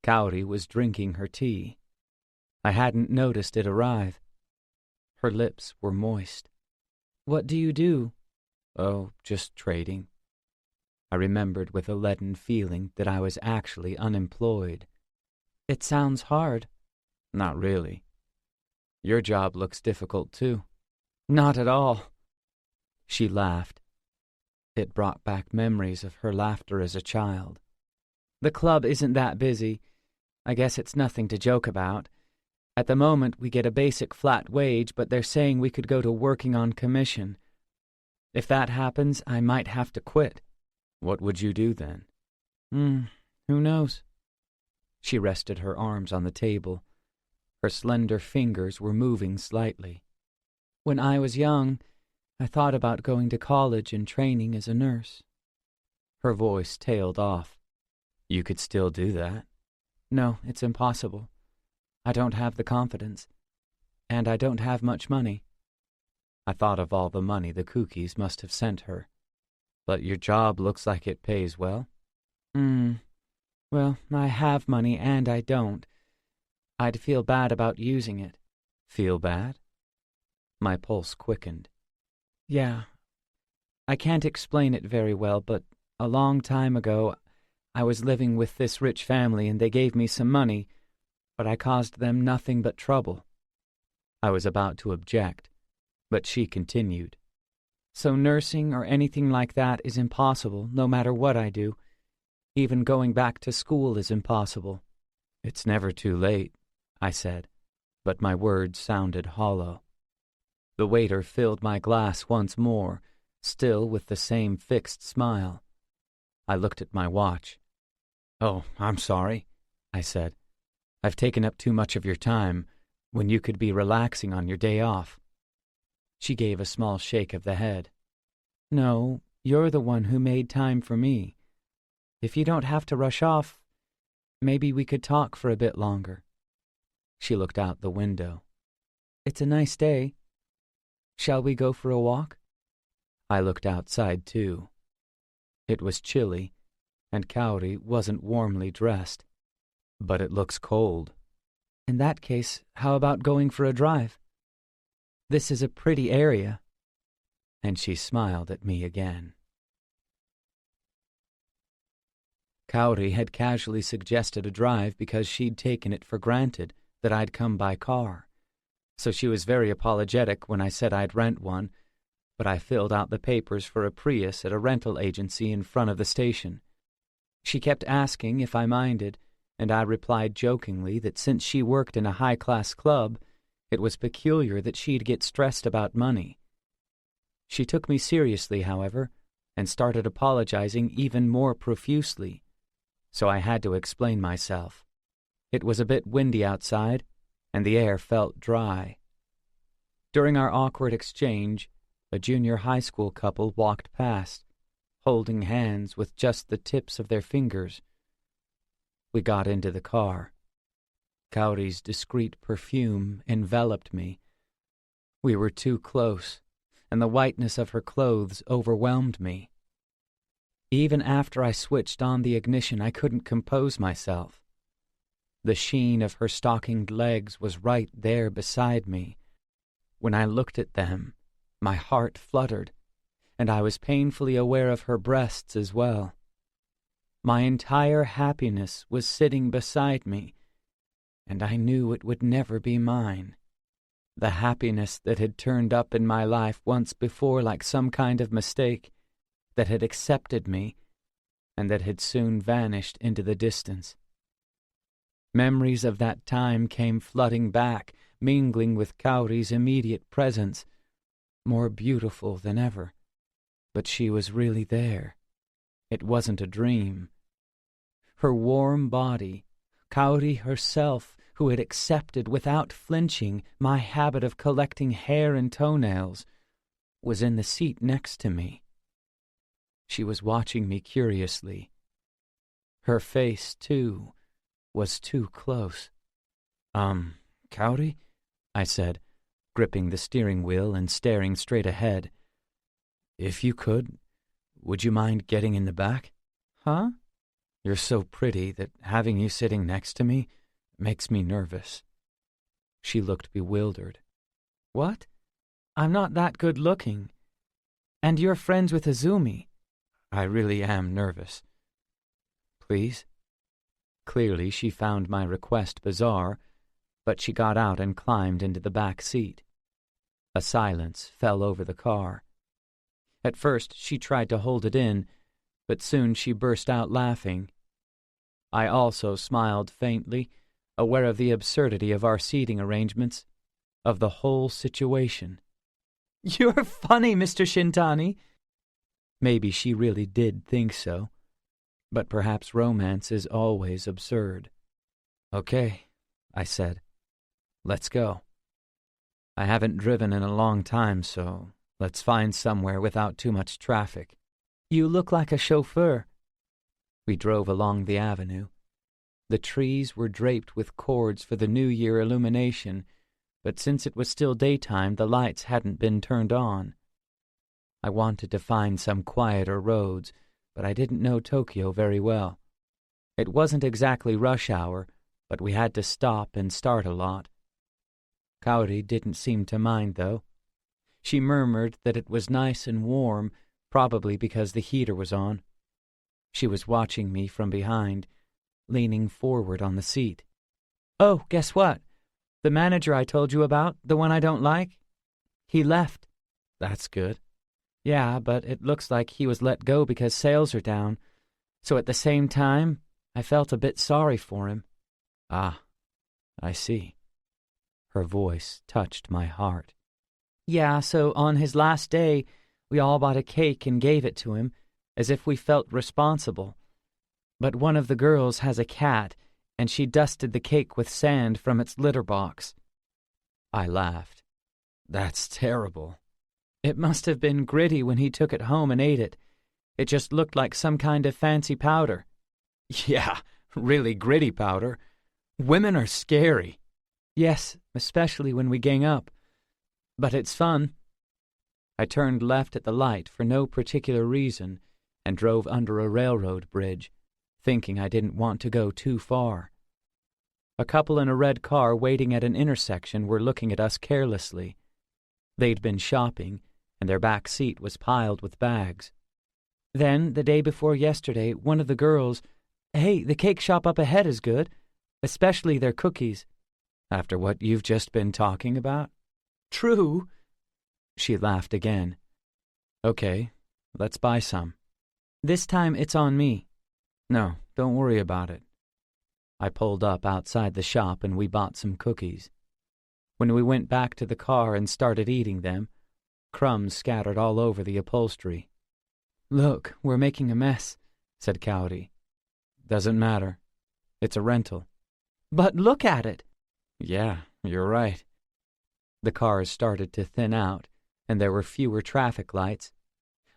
Kaori was drinking her tea. I hadn't noticed it arrive. Her lips were moist. What do you do? Oh, just trading. I remembered with a leaden feeling that I was actually unemployed. It sounds hard. Not really. Your job looks difficult, too. Not at all. She laughed. It brought back memories of her laughter as a child. The club isn't that busy. I guess it's nothing to joke about. At the moment, we get a basic flat wage, but they're saying we could go to working on commission. If that happens, I might have to quit. What would you do then? Who knows? She rested her arms on the table. Her slender fingers were moving slightly. When I was young, I thought about going to college and training as a nurse. Her voice tailed off. You could still do that? No, it's impossible. I don't have the confidence, and I don't have much money. I thought of all the money the Kukis must have sent her. But your job looks like it pays well. Well, I have money and I don't. I'd feel bad about using it. Feel bad? My pulse quickened. Yeah. I can't explain it very well, but a long time ago, I was living with this rich family and they gave me some money, but I caused them nothing but trouble. I was about to object, but she continued. So nursing or anything like that is impossible, no matter what I do. Even going back to school is impossible. It's never too late, I said, but my words sounded hollow. The waiter filled my glass once more, still with the same fixed smile. I looked at my watch. Oh, I'm sorry, I said. I've taken up too much of your time when you could be relaxing on your day off. She gave a small shake of the head. No, you're the one who made time for me. If you don't have to rush off, maybe we could talk for a bit longer. She looked out the window. It's a nice day. Shall we go for a walk? I looked outside, too. It was chilly, and Kaori wasn't warmly dressed. But it looks cold. In that case, how about going for a drive? This is a pretty area. And she smiled at me again. Kaori had casually suggested a drive because she'd taken it for granted that I'd come by car. So she was very apologetic when I said I'd rent one, but I filled out the papers for a Prius at a rental agency in front of the station. She kept asking if I minded, and I replied jokingly that since she worked in a high-class club, it was peculiar that she'd get stressed about money. She took me seriously, however, and started apologizing even more profusely, so I had to explain myself. It was a bit windy outside, and the air felt dry. During our awkward exchange, a junior high school couple walked past, holding hands with just the tips of their fingers. We got into the car. Kaori's discreet perfume enveloped me. We were too close, and the whiteness of her clothes overwhelmed me. Even after I switched on the ignition, I couldn't compose myself. The sheen of her stockinged legs was right there beside me. When I looked at them, my heart fluttered, and I was painfully aware of her breasts as well. My entire happiness was sitting beside me, and I knew it would never be mine. The happiness that had turned up in my life once before like some kind of mistake, that had accepted me, and that had soon vanished into the distance. Memories of that time came flooding back, mingling with Kaori's immediate presence, more beautiful than ever. But she was really there. It wasn't a dream. Her warm body, Kaori herself, who had accepted without flinching my habit of collecting hair and toenails, was in the seat next to me. She was watching me curiously. Her face, too, was too close. Kaori? I said, gripping the steering wheel and staring straight ahead. If you could, would you mind getting in the back? Huh? You're so pretty that having you sitting next to me makes me nervous. She looked bewildered. What? I'm not that good looking. And you're friends with Izumi. I really am nervous. Please? Clearly she found my request bizarre, but she got out and climbed into the back seat. A silence fell over the car. At first she tried to hold it in, but soon she burst out laughing. I also smiled faintly, aware of the absurdity of our seating arrangements, of the whole situation. You're funny, Mr. Shintani. Maybe she really did think so, but perhaps romance is always absurd. Okay, I said. Let's go. I haven't driven in a long time, so let's find somewhere without too much traffic. You look like a chauffeur. We drove along the avenue. The trees were draped with cords for the New Year illumination, but since it was still daytime, the lights hadn't been turned on. I wanted to find some quieter roads, but I didn't know Tokyo very well. It wasn't exactly rush hour, but we had to stop and start a lot. Kaori didn't seem to mind, though. She murmured that it was nice and warm, probably because the heater was on. She was watching me from behind, leaning forward on the seat. Oh, guess what? The manager I told you about, the one I don't like? He left. That's good. Yeah, but it looks like he was let go because sales are down. So at the same time, I felt a bit sorry for him. Ah, I see. Her voice touched my heart. Yeah, so on his last day, we all bought a cake and gave it to him, as if we felt responsible. But one of the girls has a cat, and she dusted the cake with sand from its litter box. I laughed. That's terrible. It must have been gritty when he took it home and ate it. It just looked like some kind of fancy powder. Yeah, really gritty powder. Women are scary. Yes, especially when we gang up. But it's fun. I turned left at the light for no particular reason and drove under a railroad bridge, thinking I didn't want to go too far. A couple in a red car waiting at an intersection were looking at us carelessly. They'd been shopping, and their back seat was piled with bags. Then, the day before yesterday, one of the girls, "Hey, the cake shop up ahead is good, especially their cookies." After what you've just been talking about? True. She laughed again. Okay, let's buy some. This time it's on me. No, don't worry about it. I pulled up outside the shop and we bought some cookies. When we went back to the car and started eating them, crumbs scattered all over the upholstery. Look, we're making a mess, said Kaori. Doesn't matter. It's a rental. But look at it. Yeah, you're right. The cars started to thin out, and there were fewer traffic lights.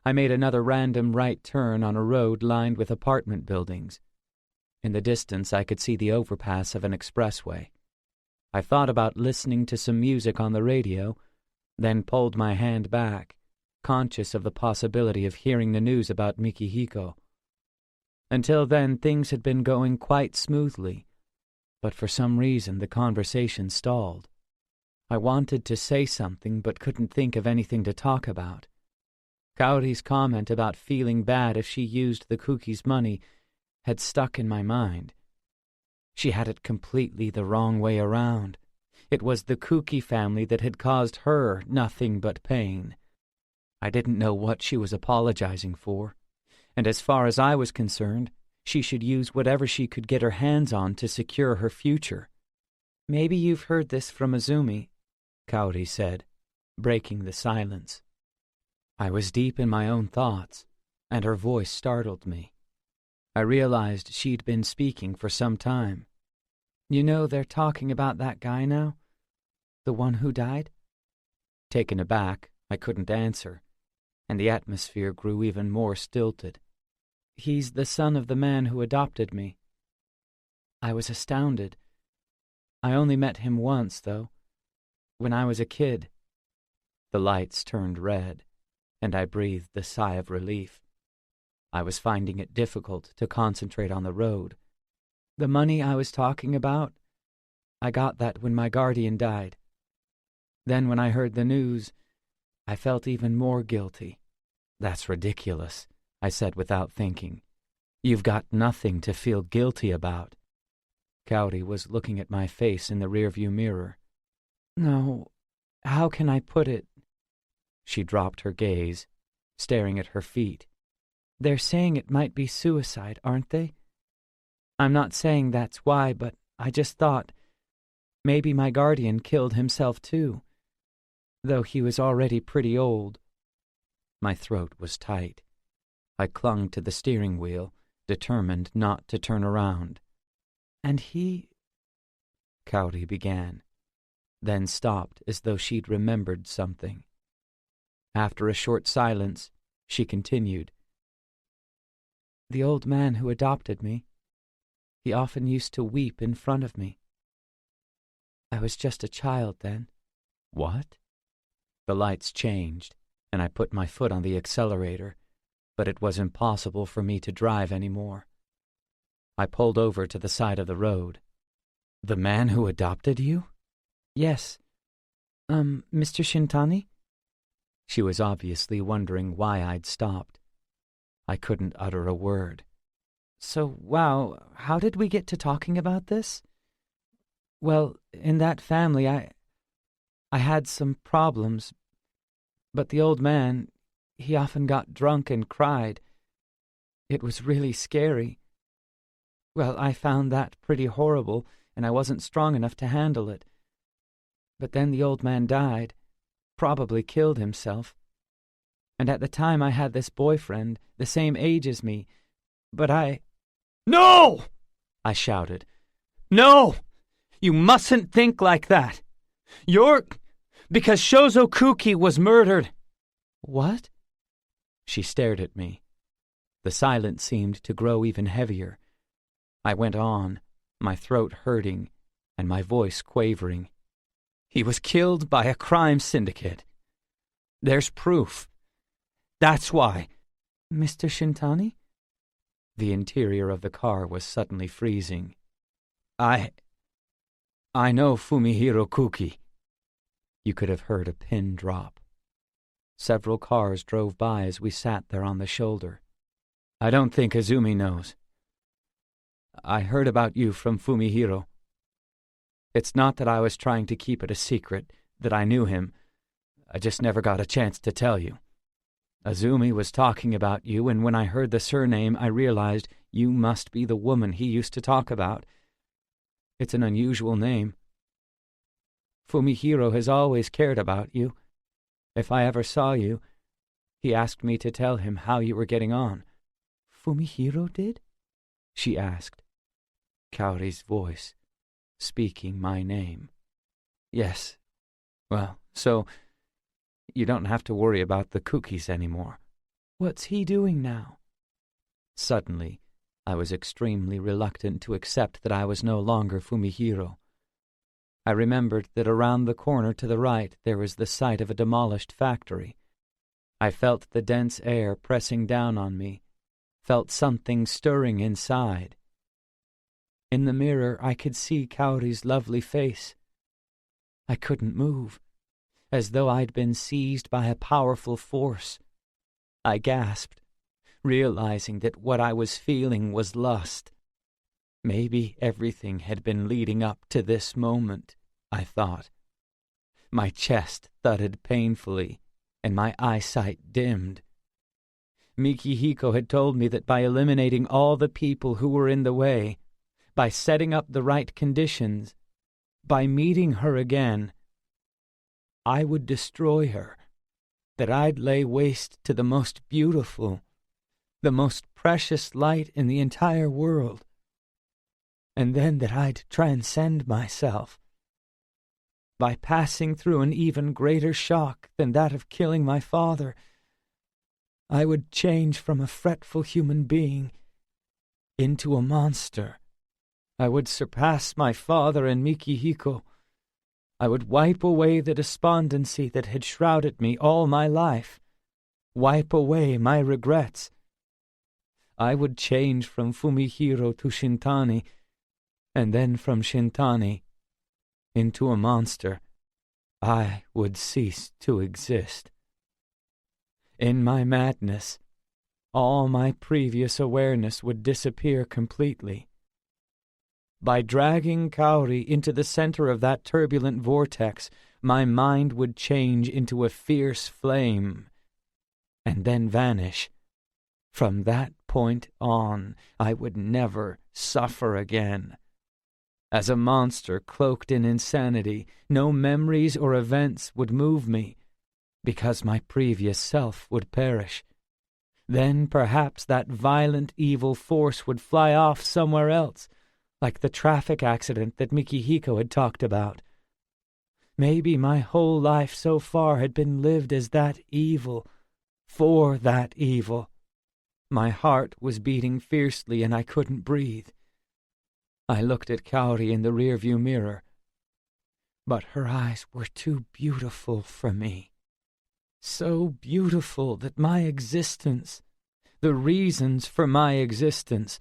I made another random right turn on a road lined with apartment buildings. In the distance, I could see the overpass of an expressway. I thought about listening to some music on the radio, then pulled my hand back, conscious of the possibility of hearing the news about Mikihiko. Until then, things had been going quite smoothly, but for some reason the conversation stalled. I wanted to say something, but couldn't think of anything to talk about. Kaori's comment about feeling bad if she used the Kuki's money had stuck in my mind. She had it completely the wrong way around. It was the Kuki family that had caused her nothing but pain. I didn't know what she was apologizing for, and as far as I was concerned, she should use whatever she could get her hands on to secure her future. "Maybe you've heard this from Azumi," Kaori said, breaking the silence. I was deep in my own thoughts, and her voice startled me. I realized she'd been speaking for some time. "You know they're talking about that guy now? The one who died?" Taken aback, I couldn't answer, and the atmosphere grew even more stilted. "He's the son of the man who adopted me." I was astounded. I only met him once, though, when I was a kid. The lights turned red, and I breathed a sigh of relief. I was finding it difficult to concentrate on the road. "The money I was talking about, I got that when my guardian died. Then when I heard the news, I felt even more guilty." "That's ridiculous," I said without thinking. "You've got nothing to feel guilty about." Kaori was looking at my face in the rearview mirror. "No, how can I put it?" She dropped her gaze, staring at her feet. "They're saying it might be suicide, aren't they? I'm not saying that's why, but I just thought maybe my guardian killed himself too, though he was already pretty old." My throat was tight. I clung to the steering wheel, determined not to turn around. "And he—" Kaori began, then stopped as though she'd remembered something. After a short silence, she continued. "The old man who adopted me, he often used to weep in front of me. I was just a child then." "What?" The lights changed, and I put my foot on the accelerator, but it was impossible for me to drive anymore. I pulled over to the side of the road. "The man who adopted you?" "Yes. Mr. Shintani?" She was obviously wondering why I'd stopped. I couldn't utter a word. "So, wow, how did we get to talking about this?" "Well, in that family, I had some problems, but the old man, he often got drunk and cried. It was really scary. Well, I found that pretty horrible, and I wasn't strong enough to handle it. But then the old man died, probably killed himself. And at the time I had this boyfriend, the same age as me, but I—" "No!" I shouted. "No! You mustn't think like that. Because Shozo Kuki was murdered." "What?" She stared at me. The silence seemed to grow even heavier. I went on, my throat hurting and my voice quavering. "He was killed by a crime syndicate. There's proof. That's why." "Mr. Shintani?" The interior of the car was suddenly freezing. I know Fumihiro Kuki." You could have heard a pin drop. Several cars drove by as we sat there on the shoulder. "I don't think Azumi knows. I heard about you from Fumihiro. It's not that I was trying to keep it a secret, that I knew him. I just never got a chance to tell you. Azumi was talking about you, and when I heard the surname, I realized you must be the woman he used to talk about. It's an unusual name. Fumihiro has always cared about you. If I ever saw you, he asked me to tell him how you were getting on." "Fumihiro did?" she asked. Kaori's voice, speaking my name. "Yes. Well, so you don't have to worry about the cookies anymore." "What's he doing now?" Suddenly, I was extremely reluctant to accept that I was no longer Fumihiro. I remembered that around the corner to the right there was the site of a demolished factory. I felt the dense air pressing down on me, felt something stirring inside. In the mirror I could see Kaori's lovely face. I couldn't move, as though I'd been seized by a powerful force. I gasped, realizing that what I was feeling was lust. Maybe everything had been leading up to this moment, I thought. My chest thudded painfully, and my eyesight dimmed. Mikihiko had told me that by eliminating all the people who were in the way, by setting up the right conditions, by meeting her again, I would destroy her, that I'd lay waste to the most beautiful, the most precious light in the entire world, and then that I'd transcend myself. By passing through an even greater shock than that of killing my father, I would change from a fretful human being into a monster. I would surpass my father and Mikihiko. I would wipe away the despondency that had shrouded me all my life, wipe away my regrets. I would change from Fumihiro to Shintani, and then from Shintani into a monster. I would cease to exist. In my madness, all my previous awareness would disappear completely. By dragging Kaori into the center of that turbulent vortex, my mind would change into a fierce flame, and then vanish. From that point on, I would never suffer again. As a monster cloaked in insanity, no memories or events would move me, because my previous self would perish. Then perhaps that violent evil force would fly off somewhere else, like the traffic accident that Mikihiko had talked about. Maybe my whole life so far had been lived as that evil, for that evil. My heart was beating fiercely and I couldn't breathe. I looked at Kaori in the rearview mirror, but her eyes were too beautiful for me. So beautiful that my existence, the reasons for my existence,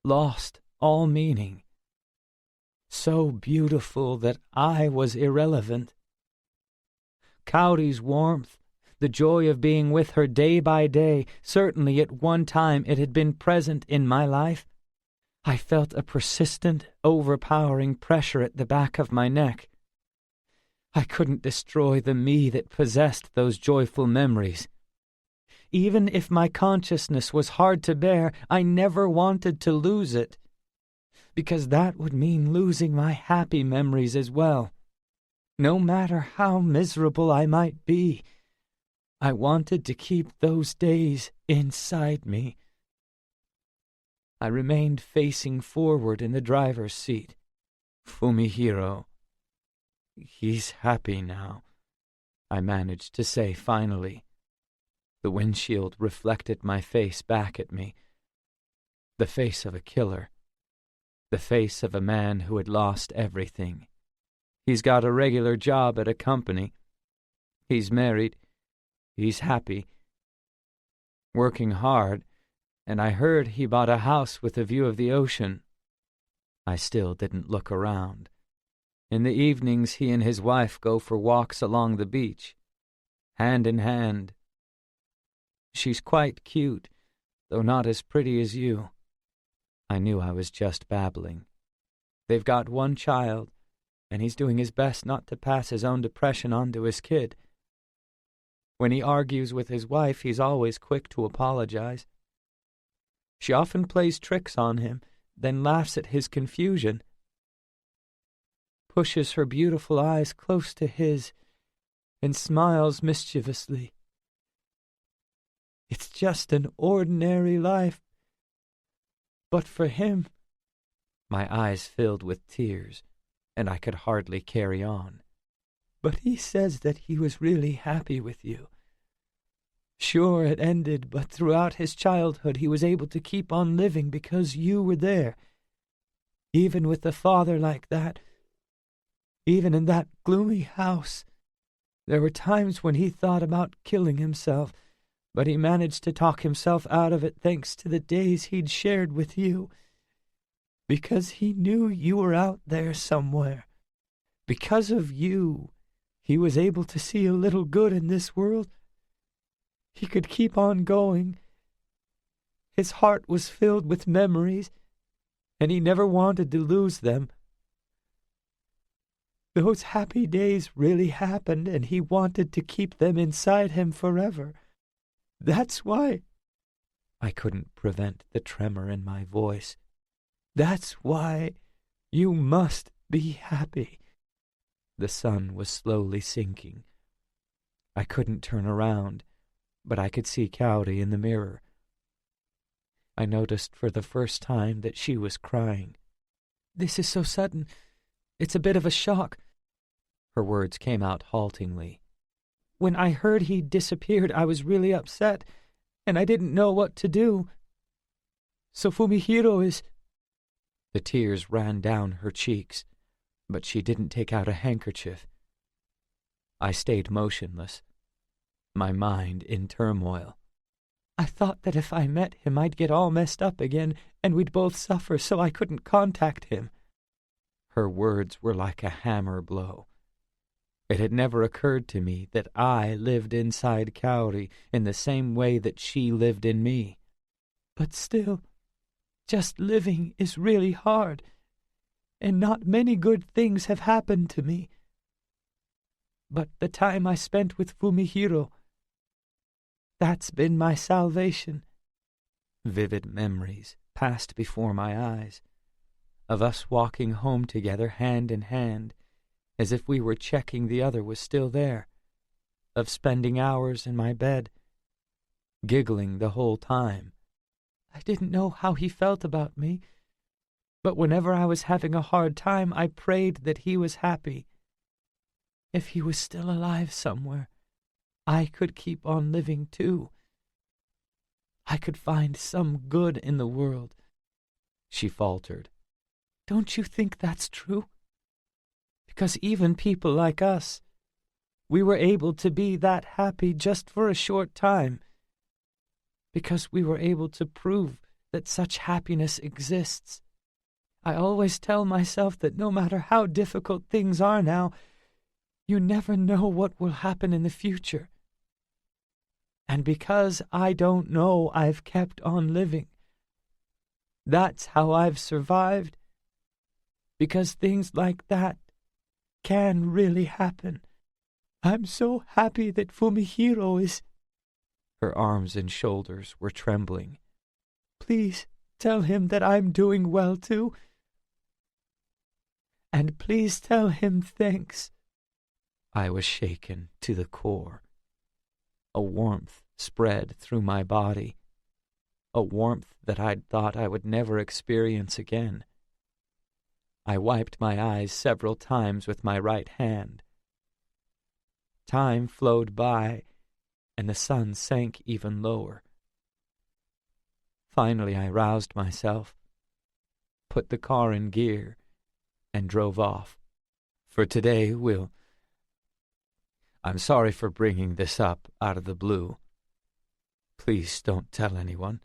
lost all meaning. So beautiful that I was irrelevant. Kaori's warmth, the joy of being with her day by day, certainly at one time it had been present in my life. I felt a persistent, overpowering pressure at the back of my neck. I couldn't destroy the me that possessed those joyful memories. Even if my consciousness was hard to bear, I never wanted to lose it, because that would mean losing my happy memories as well. No matter how miserable I might be, I wanted to keep those days inside me. I remained facing forward in the driver's seat. Fumihiro, he's happy now, I managed to say finally. The windshield reflected my face back at me. The face of a killer. The face of a man who had lost everything. He's got a regular job at a company. He's married. He's happy. Working hard, and I heard he bought a house with a view of the ocean. I still didn't look around. In the evenings he and his wife go for walks along the beach, hand in hand. She's quite cute, though not as pretty as you. I knew I was just babbling. They've got one child, and he's doing his best not to pass his own depression on to his kid. When he argues with his wife, he's always quick to apologize. She often plays tricks on him, then laughs at his confusion, pushes her beautiful eyes close to his, and smiles mischievously. It's just an ordinary life. But for him... My eyes filled with tears, and I could hardly carry on. But he says that he was really happy with you. Sure, it ended, but throughout his childhood he was able to keep on living because you were there. Even with a father like that, even in that gloomy house, there were times when he thought about killing himself, but he managed to talk himself out of it thanks to the days he'd shared with you. Because he knew you were out there somewhere. Because of you, he was able to see a little good in this world. He could keep on going. His heart was filled with memories, and he never wanted to lose them. Those happy days really happened, and he wanted to keep them inside him forever. That's why I couldn't prevent the tremor in my voice. "That's why you must be happy." The sun was slowly sinking. I couldn't turn around, but I could see Kaori in the mirror. I noticed for the first time that she was crying. "This is so sudden. It's a bit of a shock." Her words came out haltingly. "When I heard he disappeared, I was really upset, and I didn't know what to do. So Fumihiro is—" The tears ran down her cheeks, but she didn't take out a handkerchief. I stayed motionless, my mind in turmoil. "I thought that if I met him I'd get all messed up again, and we'd both suffer, so I couldn't contact him." Her words were like a hammer blow. It had never occurred to me that I lived inside Kaori in the same way that she lived in me. "But still, just living is really hard, and not many good things have happened to me. But the time I spent with Fumihiro, that's been my salvation." Vivid memories passed before my eyes, of us walking home together hand in hand, as if we were checking the other was still there, of spending hours in my bed, giggling the whole time. I didn't know how he felt about me, but whenever I was having a hard time, I prayed that he was happy. If he was still alive somewhere, I could keep on living too. I could find some good in the world. She faltered. "Don't you think that's true? Because even people like us, we were able to be that happy just for a short time. Because we were able to prove that such happiness exists. I always tell myself that no matter how difficult things are now, you never know what will happen in the future. And because I don't know, I've kept on living. That's how I've survived. Because things like that can really happen. I'm so happy that Fumihiro is—" Her arms and shoulders were trembling. "Please tell him that I'm doing well too. And please tell him thanks." I was shaken to the core. A warmth spread through my body, a warmth that I'd thought I would never experience again. I wiped my eyes several times with my right hand. Time flowed by, and the sun sank even lower. Finally I roused myself, put the car in gear, and drove off. "For today, I'm sorry for bringing this up out of the blue. Please don't tell anyone.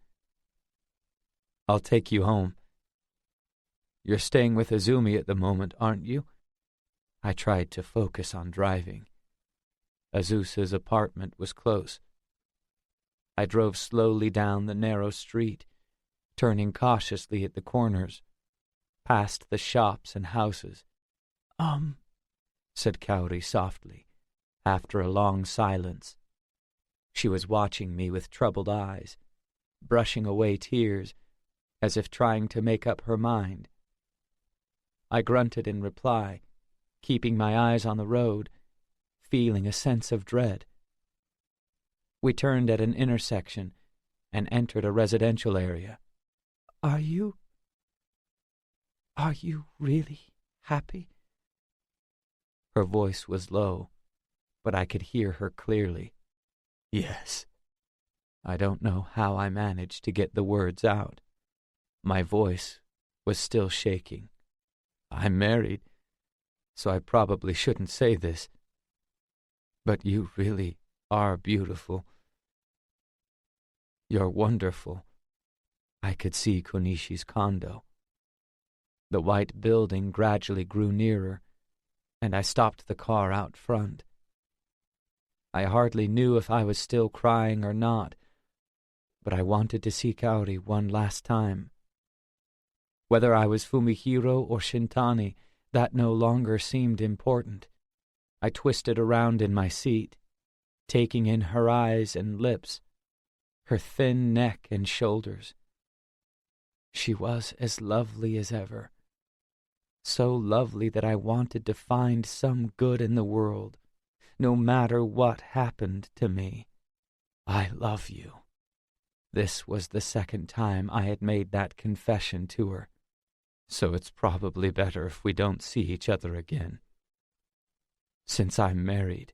I'll take you home. You're staying with Azumi at the moment, aren't you?" I tried to focus on driving. Azusa's apartment was close. I drove slowly down the narrow street, turning cautiously at the corners, past the shops and houses. Said Kaori softly, after a long silence. She was watching me with troubled eyes, brushing away tears, as if trying to make up her mind. I grunted in reply, keeping my eyes on the road, feeling a sense of dread. We turned at an intersection and entered a residential area. Are you really happy?" Her voice was low, but I could hear her clearly. "Yes." I don't know how I managed to get the words out. My voice was still shaking. "I'm married, so I probably shouldn't say this. But you really are beautiful. You're wonderful." I could see Konishi's condo. The white building gradually grew nearer, and I stopped the car out front. I hardly knew if I was still crying or not, but I wanted to see Kaori one last time. Whether I was Fumihiro or Shintani, that no longer seemed important. I twisted around in my seat, taking in her eyes and lips, her thin neck and shoulders. She was as lovely as ever, so lovely that I wanted to find some good in the world, no matter what happened to me. I love you. This was the second time I had made that confession to her, so it's probably better if we don't see each other again. Since I'm married.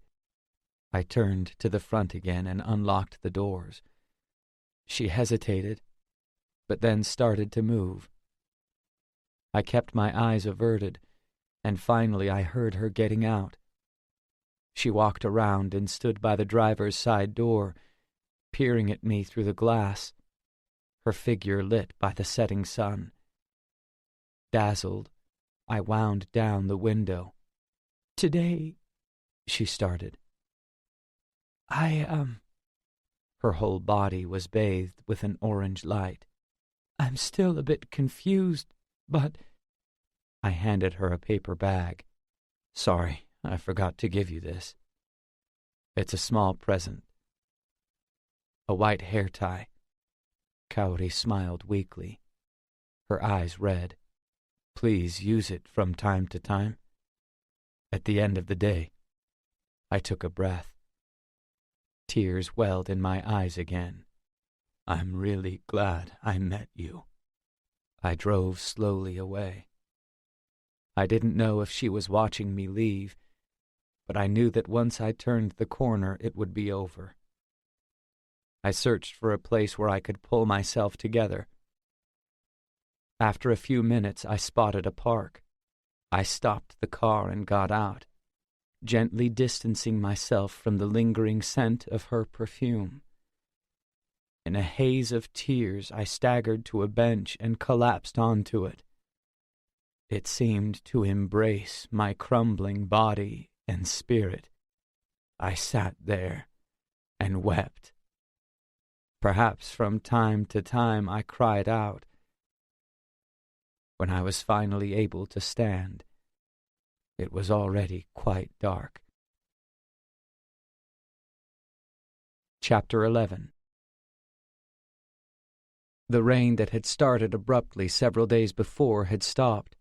I turned to the front again and unlocked the doors. She hesitated, but then started to move. I kept my eyes averted, and finally I heard her getting out. She walked around and stood by the driver's side door, peering at me through the glass, her figure lit by the setting sun. Dazzled, I wound down the window. "Today," she started. Her whole body was bathed with an orange light. "I'm still a bit confused, but—" I handed her a paper bag. "Sorry, I forgot to give you this. It's a small present. A white hair tie." Kaori smiled weakly, her eyes red. "Please use it from time to time. At the end of the day." I took a breath. Tears welled in my eyes again. "I'm really glad I met you." I drove slowly away. I didn't know if she was watching me leave, but I knew that once I turned the corner it would be over. I searched for a place where I could pull myself together. After a few minutes I spotted a park. I stopped the car and got out, gently distancing myself from the lingering scent of her perfume. In a haze of tears, I staggered to a bench and collapsed onto it. It seemed to embrace my crumbling body and spirit. I sat there and wept. Perhaps from time to time I cried out. When I was finally able to stand, it was already quite dark. Chapter 11. The rain that had started abruptly several days before had stopped,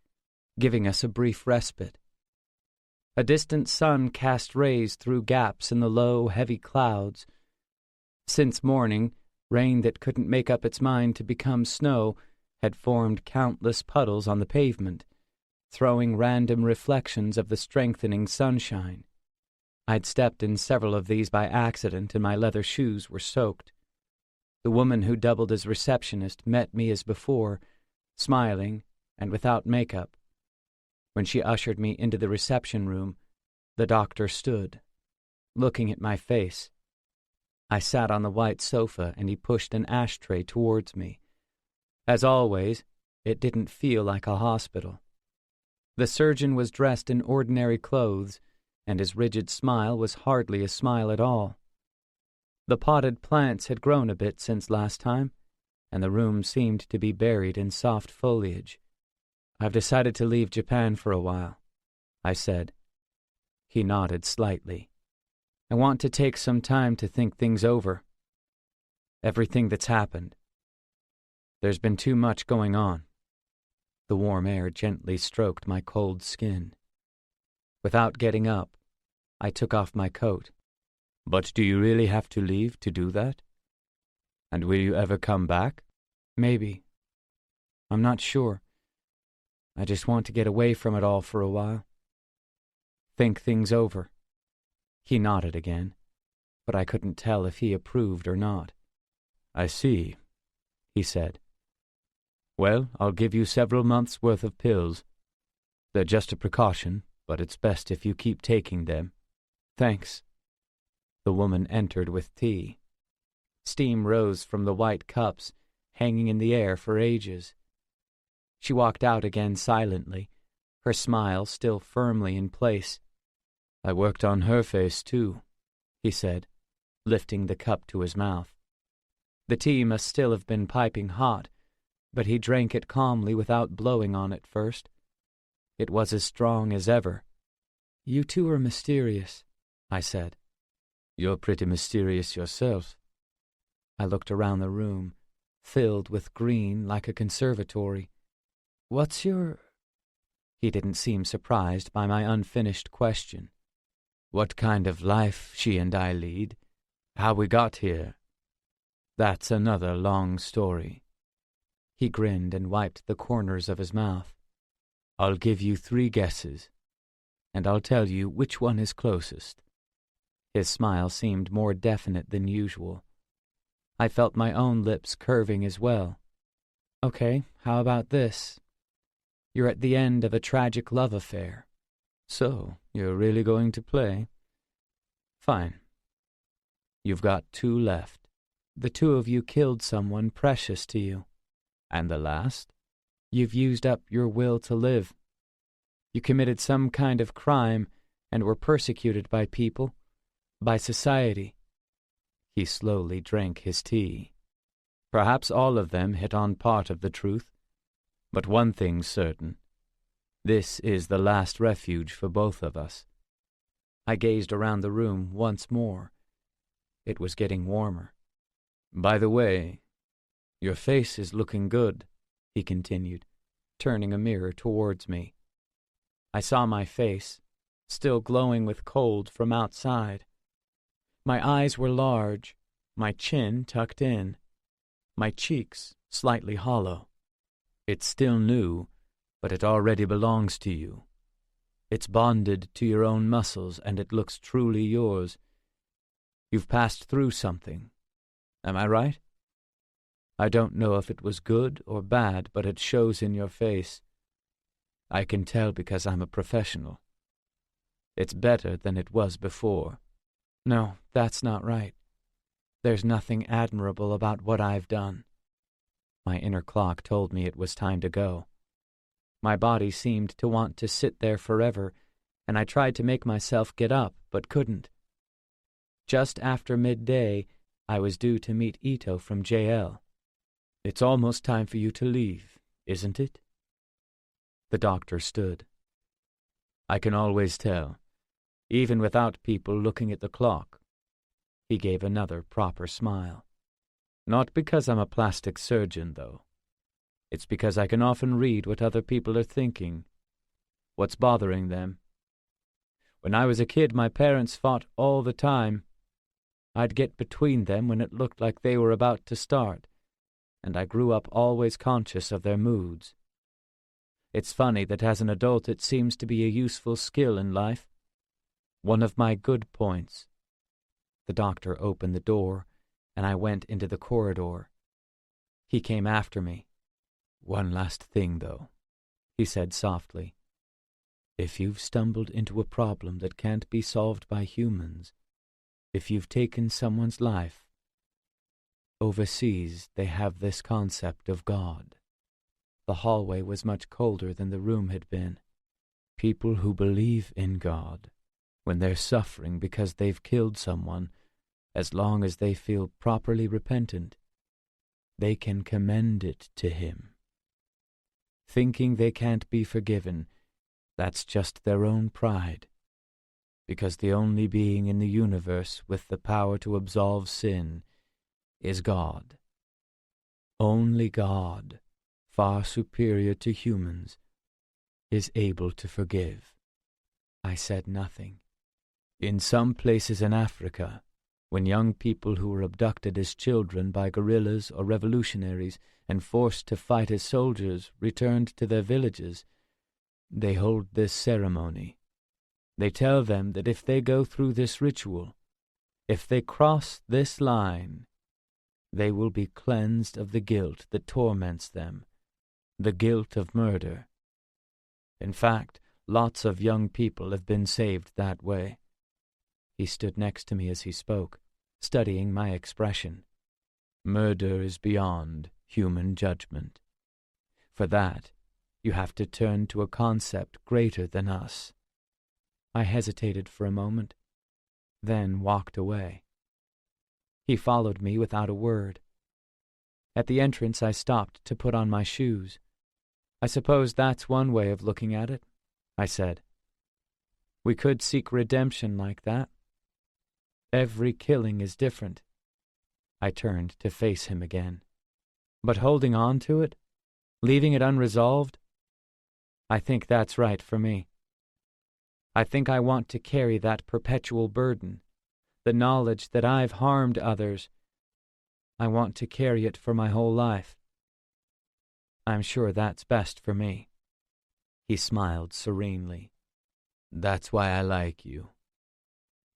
giving us a brief respite. A distant sun cast rays through gaps in the low, heavy clouds. Since morning, rain that couldn't make up its mind to become snow had formed countless puddles on the pavement, throwing random reflections of the strengthening sunshine. I'd stepped in several of these by accident, and my leather shoes were soaked. The woman who doubled as receptionist met me as before, smiling and without makeup. When she ushered me into the reception room, the doctor stood, looking at my face. I sat on the white sofa, and he pushed an ashtray towards me. As always, it didn't feel like a hospital. The surgeon was dressed in ordinary clothes, and his rigid smile was hardly a smile at all. The potted plants had grown a bit since last time, and the room seemed to be buried in soft foliage. "I've decided to leave Japan for a while," I said. He nodded slightly. "I want to take some time to think things over. Everything that's happened. There's been too much going on." The warm air gently stroked my cold skin. Without getting up, I took off my coat. "But do you really have to leave to do that? And will you ever come back?" "Maybe. I'm not sure. I just want to get away from it all for a while. Think things over." He nodded again, but I couldn't tell if he approved or not. "I see," he said. "Well, I'll give you several months' worth of pills. They're just a precaution, but it's best if you keep taking them." "Thanks." The woman entered with tea. Steam rose from the white cups, hanging in the air for ages. She walked out again silently, her smile still firmly in place. "I worked on her face, too," he said, lifting the cup to his mouth. The tea must still have been piping hot, but he drank it calmly without blowing on it first. It was as strong as ever. "You two are mysterious," I said. "You're pretty mysterious yourself." I looked around the room, filled with green like a conservatory. "What's your—" He didn't seem surprised by my unfinished question. "What kind of life she and I lead, how we got here. That's another long story." He grinned and wiped the corners of his mouth. "I'll give you 3 guesses, and I'll tell you which one is closest." His smile seemed more definite than usual. I felt my own lips curving as well. "Okay, how about this? You're at the end of a tragic love affair." "So, you're really going to play?" "Fine. You've got 2 left. The 2 of you killed someone precious to you." "And the last?" "You've used up your will to live. You committed some kind of crime and were persecuted by people, by society." He slowly drank his tea. "Perhaps all of them hit on part of the truth, but one thing's certain. This is the last refuge for both of us." I gazed around the room once more. It was getting warmer. "By the way, your face is looking good," he continued, turning a mirror towards me. I saw my face, still glowing with cold from outside. My eyes were large, my chin tucked in, my cheeks slightly hollow. "It's still new, but it already belongs to you. It's bonded to your own muscles, and it looks truly yours. You've passed through something. Am I right? I don't know if it was good or bad, but it shows in your face. I can tell because I'm a professional. It's better than it was before." "No, that's not right. There's nothing admirable about what I've done." My inner clock told me it was time to go. My body seemed to want to sit there forever, and I tried to make myself get up, but couldn't. Just after midday, I was due to meet Ito from JL. "It's almost time for you to leave, isn't it?" The doctor stood. "I can always tell, even without people looking at the clock." He gave another proper smile. "Not because I'm a plastic surgeon, though. It's because I can often read what other people are thinking, what's bothering them. When I was a kid, my parents fought all the time. I'd get between them when it looked like they were about to start, and I grew up always conscious of their moods. It's funny that as an adult it seems to be a useful skill in life. One of my good points." The doctor opened the door, and I went into the corridor. He came after me. "One last thing, though," he said softly. "If you've stumbled into a problem that can't be solved by humans, if you've taken someone's life, overseas they have this concept of God." The hallway was much colder than the room had been. "People who believe in God, when they're suffering because they've killed someone, as long as they feel properly repentant, they can commend it to him. Thinking they can't be forgiven, that's just their own pride, because the only being in the universe with the power to absolve sin is God. Only God, far superior to humans, is able to forgive." I said nothing. "In some places in Africa, when young people who were abducted as children by guerrillas or revolutionaries and forced to fight as soldiers returned to their villages, they hold this ceremony. They tell them that if they go through this ritual, if they cross this line, they will be cleansed of the guilt that torments them, the guilt of murder. In fact, lots of young people have been saved that way." He stood next to me as he spoke, studying my expression. "Murder is beyond human judgment. For that, you have to turn to a concept greater than us." I hesitated for a moment, then walked away. He followed me without a word. At the entrance I stopped to put on my shoes. "I suppose that's one way of looking at it," I said. "We could seek redemption like that. Every killing is different. I turned to face him again. But holding on to it? Leaving it unresolved? I think that's right for me. I think I want to carry that perpetual burden, the knowledge that I've harmed others. I want to carry it for my whole life. I'm sure that's best for me. He smiled serenely. That's why I like you.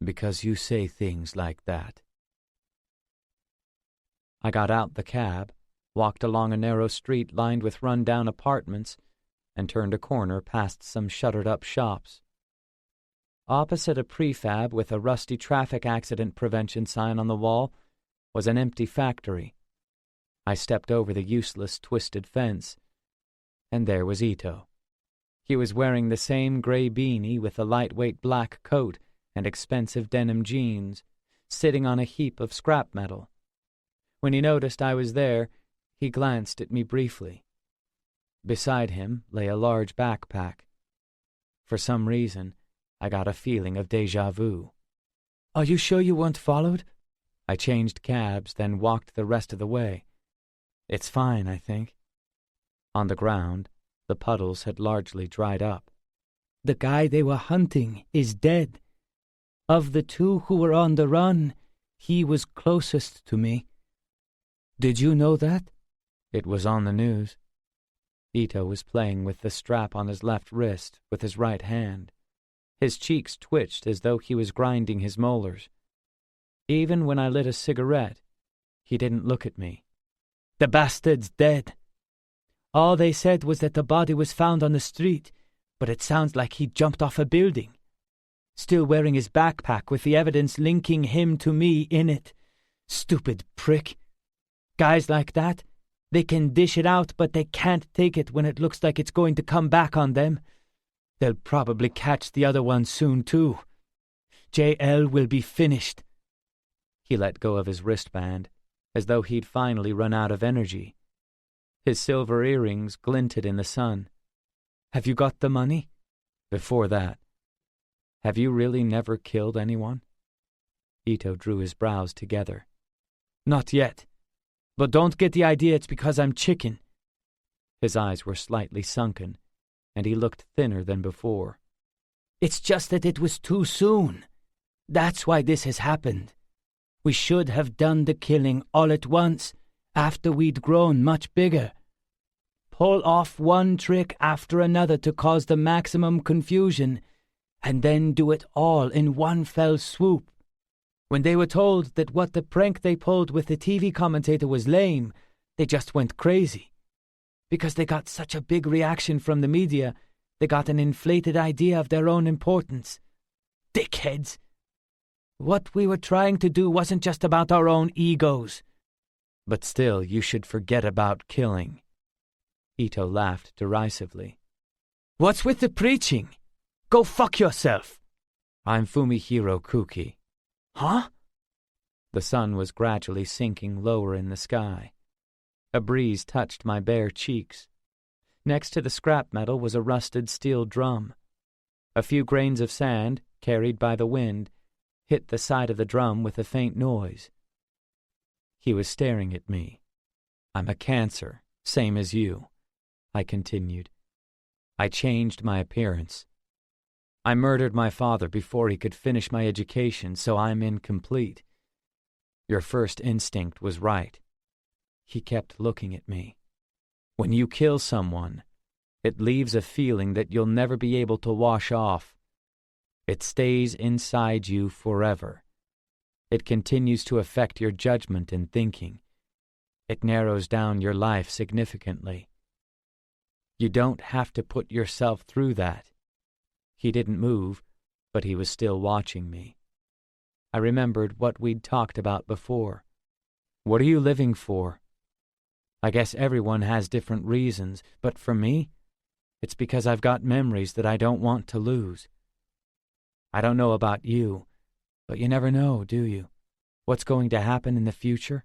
Because you say things like that. I got out the cab, walked along a narrow street lined with run-down apartments, and turned a corner past some shuttered-up shops. Opposite a prefab with a rusty traffic accident prevention sign on the wall was an empty factory. I stepped over the useless, twisted fence, and there was Ito. He was wearing the same gray beanie with a lightweight black coat and expensive denim jeans, sitting on a heap of scrap metal. When he noticed I was there, he glanced at me briefly. Beside him lay a large backpack. For some reason, I got a feeling of déjà vu. "Are you sure you weren't followed?" I changed cabs, then walked the rest of the way. "It's fine, I think." On the ground, the puddles had largely dried up. "The guy they were hunting is dead. Of the two who were on the run, he was closest to me. Did you know that?" "It was on the news." Ito was playing with the strap on his left wrist with his right hand. His cheeks twitched as though he was grinding his molars. Even when I lit a cigarette, he didn't look at me. "The bastard's dead. All they said was that the body was found on the street, but it sounds like he jumped off a building. Still wearing his backpack with the evidence linking him to me in it. Stupid prick. Guys like that, they can dish it out, but they can't take it when it looks like it's going to come back on them. They'll probably catch the other one soon, too. JL will be finished." He let go of his wristband, as though he'd finally run out of energy. His silver earrings glinted in the sun. "Have you got the money?" "Before that, have you really never killed anyone?" Ito drew his brows together. "Not yet. But don't get the idea it's because I'm chicken." His eyes were slightly sunken, and he looked thinner than before. "It's just that it was too soon. That's why this has happened. We should have done the killing all at once, after we'd grown much bigger. Pull off one trick after another to cause the maximum confusion, and then do it all in one fell swoop. When they were told that what the prank they pulled with the TV commentator was lame, they just went crazy. Because they got such a big reaction from the media, they got an inflated idea of their own importance. Dickheads! What we were trying to do wasn't just about our own egos." "But still, you should forget about killing." Ito laughed derisively. "What's with the preaching? Go fuck yourself." "I'm Fumihiro Kuki." "Huh?" The sun was gradually sinking lower in the sky. A breeze touched my bare cheeks. Next to the scrap metal was a rusted steel drum. A few grains of sand, carried by the wind, hit the side of the drum with a faint noise. He was staring at me. "I'm a cancer, same as you," I continued. "I changed my appearance. I murdered my father before he could finish my education, so I'm incomplete. Your first instinct was right." He kept looking at me. "When you kill someone, it leaves a feeling that you'll never be able to wash off. It stays inside you forever. It continues to affect your judgment and thinking. It narrows down your life significantly. You don't have to put yourself through that." He didn't move, but he was still watching me. I remembered what we'd talked about before. "What are you living for?" "I guess everyone has different reasons, but for me, it's because I've got memories that I don't want to lose. I don't know about you, but you never know, do you? What's going to happen in the future?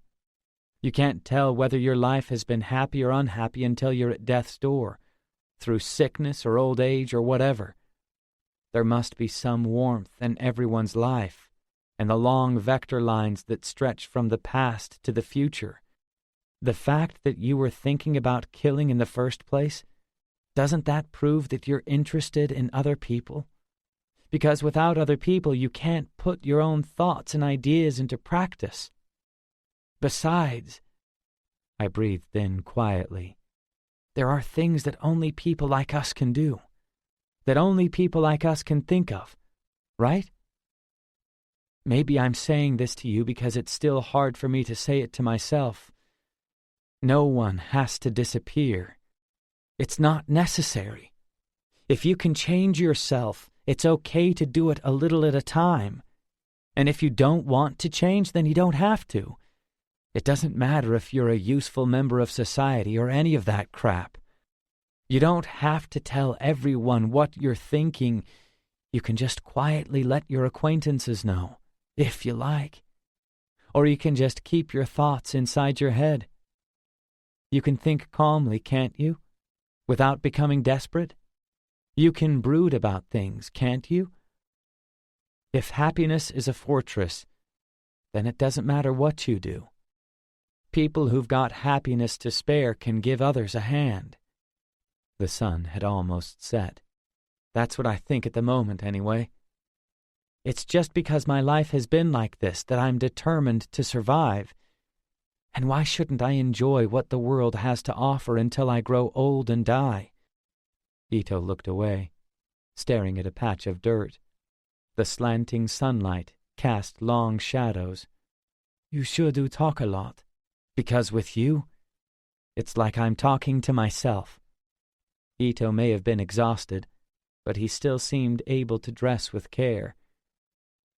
You can't tell whether your life has been happy or unhappy until you're at death's door, through sickness or old age or whatever. There must be some warmth in everyone's life, and the long vector lines that stretch from the past to the future. The fact that you were thinking about killing in the first place, doesn't that prove that you're interested in other people? Because without other people, you can't put your own thoughts and ideas into practice. Besides, I breathed in quietly, there are things that only people like us can do, that only people like us can think of, right? Maybe I'm saying this to you because it's still hard for me to say it to myself. No one has to disappear. It's not necessary. If you can change yourself, it's okay to do it a little at a time. And if you don't want to change, then you don't have to. It doesn't matter if you're a useful member of society or any of that crap. You don't have to tell everyone what you're thinking. You can just quietly let your acquaintances know, if you like. Or you can just keep your thoughts inside your head. You can think calmly, can't you? Without becoming desperate? You can brood about things, can't you? If happiness is a fortress, then it doesn't matter what you do. People who've got happiness to spare can give others a hand. The sun had almost set. That's what I think at the moment, anyway. It's just because my life has been like this that I'm determined to survive. And why shouldn't I enjoy what the world has to offer until I grow old and die? Ito looked away, staring at a patch of dirt. The slanting sunlight cast long shadows. You sure do talk a lot. Because with you, it's like I'm talking to myself. Ito may have been exhausted, but he still seemed able to dress with care.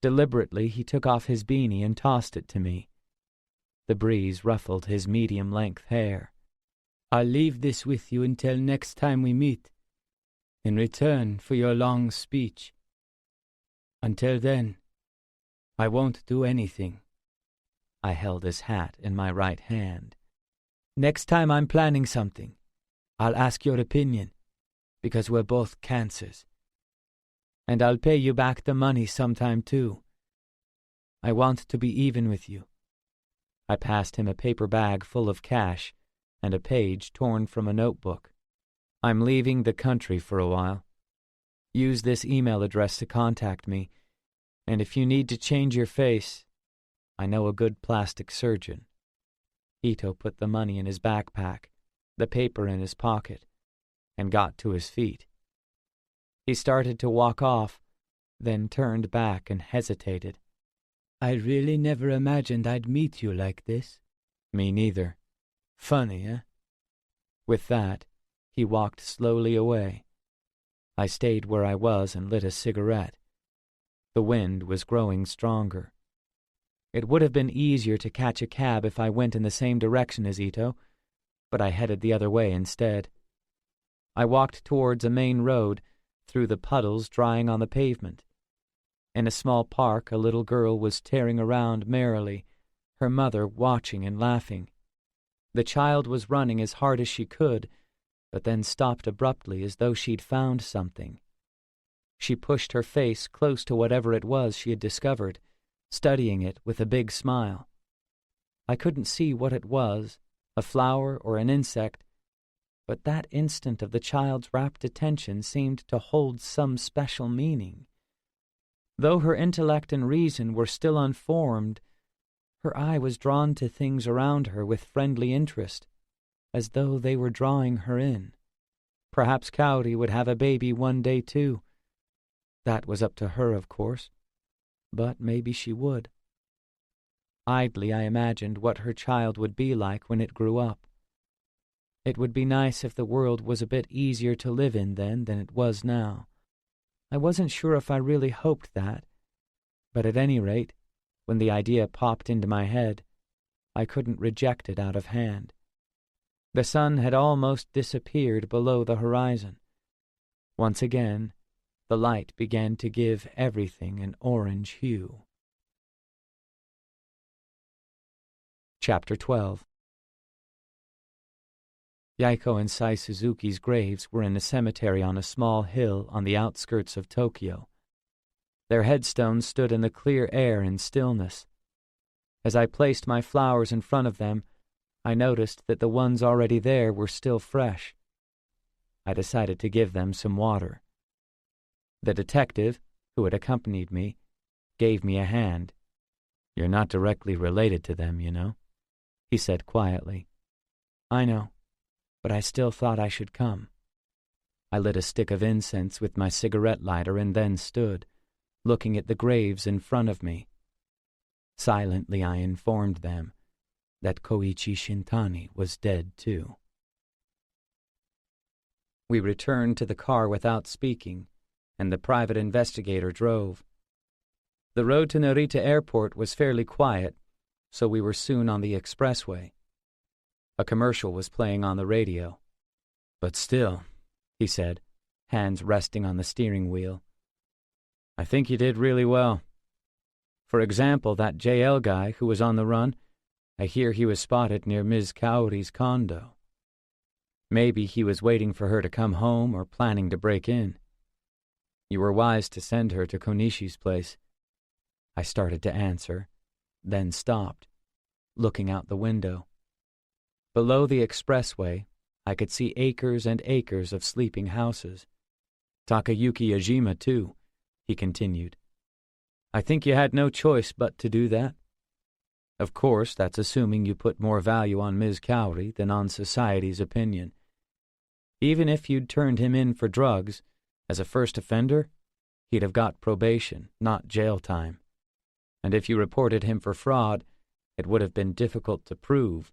Deliberately, he took off his beanie and tossed it to me. The breeze ruffled his medium-length hair. I'll leave this with you until next time we meet, in return for your long speech. Until then, I won't do anything. I held his hat in my right hand. Next time I'm planning something, I'll ask your opinion, because we're both cancers. And I'll pay you back the money sometime too. I want to be even with you. I passed him a paper bag full of cash and a page torn from a notebook. I'm leaving the country for a while. Use this email address to contact me, and if you need to change your face, I know a good plastic surgeon. Ito put the money in his backpack, the paper in his pocket, and got to his feet. He started to walk off, then turned back and hesitated. I really never imagined I'd meet you like this. Me neither. Funny, eh? With that, he walked slowly away. I stayed where I was and lit a cigarette. The wind was growing stronger. It would have been easier to catch a cab if I went in the same direction as Ito, but I headed the other way instead. I walked towards a main road, through the puddles drying on the pavement. In a small park, a little girl was tearing around merrily, her mother watching and laughing. The child was running as hard as she could, but then stopped abruptly as though she'd found something. She pushed her face close to whatever it was she had discovered, studying it with a big smile. I couldn't see what it was, a flower or an insect, but that instant of the child's rapt attention seemed to hold some special meaning. Though her intellect and reason were still unformed, her eye was drawn to things around her with friendly interest, as though they were drawing her in. Perhaps Kaori would have a baby one day, too. That was up to her, of course, but maybe she would. Idly I imagined what her child would be like when it grew up. It would be nice if the world was a bit easier to live in then than it was now. I wasn't sure if I really hoped that, but at any rate, when the idea popped into my head, I couldn't reject it out of hand. The sun had almost disappeared below the horizon. Once again, the light began to give everything an orange hue. Chapter 12. Yaiko and Sai Suzuki's graves were in a cemetery on a small hill on the outskirts of Tokyo. Their headstones stood in the clear air and stillness. As I placed my flowers in front of them, I noticed that the ones already there were still fresh. I decided to give them some water. The detective, who had accompanied me, gave me a hand. "You're not directly related to them, you know," he said quietly. "I know, but I still thought I should come." I lit a stick of incense with my cigarette lighter and then stood, looking at the graves in front of me. Silently I informed them that Koichi Shintani was dead too. We returned to the car without speaking, and the private investigator drove. The road to Narita Airport was fairly quiet, so we were soon on the expressway. A commercial was playing on the radio. "But still," he said, hands resting on the steering wheel, "I think you did really well. For example, that JL guy who was on the run, I hear he was spotted near Ms. Kaori's condo. Maybe he was waiting for her to come home or planning to break in. You were wise to send her to Konishi's place." I started to answer, then stopped, looking out the window. Below the expressway, I could see acres and acres of sleeping houses. "Takayuki Yajima, too," he continued. "I think you had no choice but to do that. Of course, that's assuming you put more value on Ms. Kaori than on society's opinion. Even if you'd turned him in for drugs, as a first offender, he'd have got probation, not jail time. And if you reported him for fraud, it would have been difficult to prove,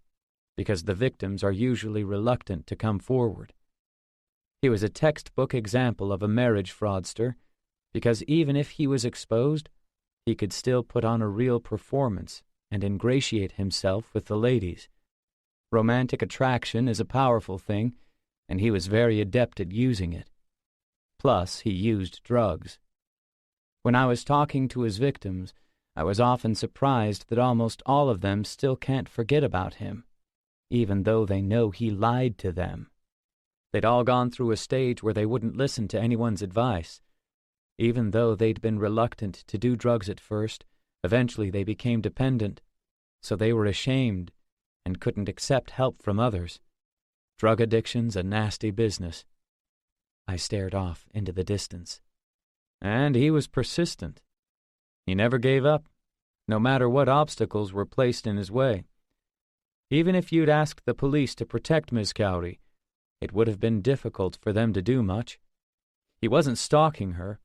because the victims are usually reluctant to come forward. He was a textbook example of a marriage fraudster, because even if he was exposed, he could still put on a real performance and ingratiate himself with the ladies. Romantic attraction is a powerful thing, and he was very adept at using it. Plus, he used drugs. When I was talking to his victims, I was often surprised that almost all of them still can't forget about him, even though they know he lied to them. They'd all gone through a stage where they wouldn't listen to anyone's advice. Even though they'd been reluctant to do drugs at first, eventually they became dependent, so they were ashamed and couldn't accept help from others. Drug addiction's a nasty business." I stared off into the distance. "And he was persistent. He never gave up, no matter what obstacles were placed in his way. Even if you'd asked the police to protect Ms. Kaori, it would have been difficult for them to do much. He wasn't stalking her,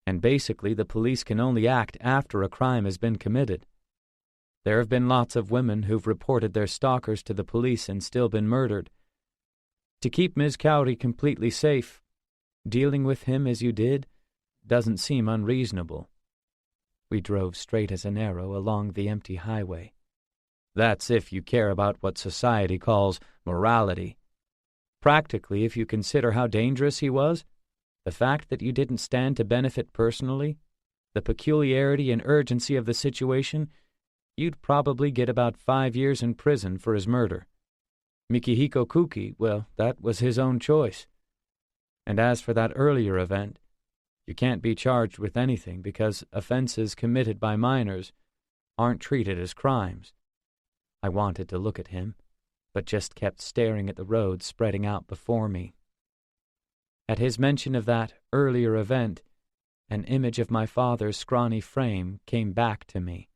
and basically the police can only act after a crime has been committed. There have been lots of women who've reported their stalkers to the police and still been murdered. To keep Ms. Kaori completely safe, dealing with him as you did doesn't seem unreasonable." We drove straight as an arrow along the empty highway. "That's if you care about what society calls morality. Practically, if you consider how dangerous he was, the fact that you didn't stand to benefit personally, the peculiarity and urgency of the situation, you'd probably get about 5 years in prison for his murder. Mikihiko Kuki, well, that was his own choice. And as for that earlier event, you can't be charged with anything because offenses committed by minors aren't treated as crimes." I wanted to look at him, but just kept staring at the road spreading out before me. At his mention of that earlier event, an image of my father's scrawny frame came back to me.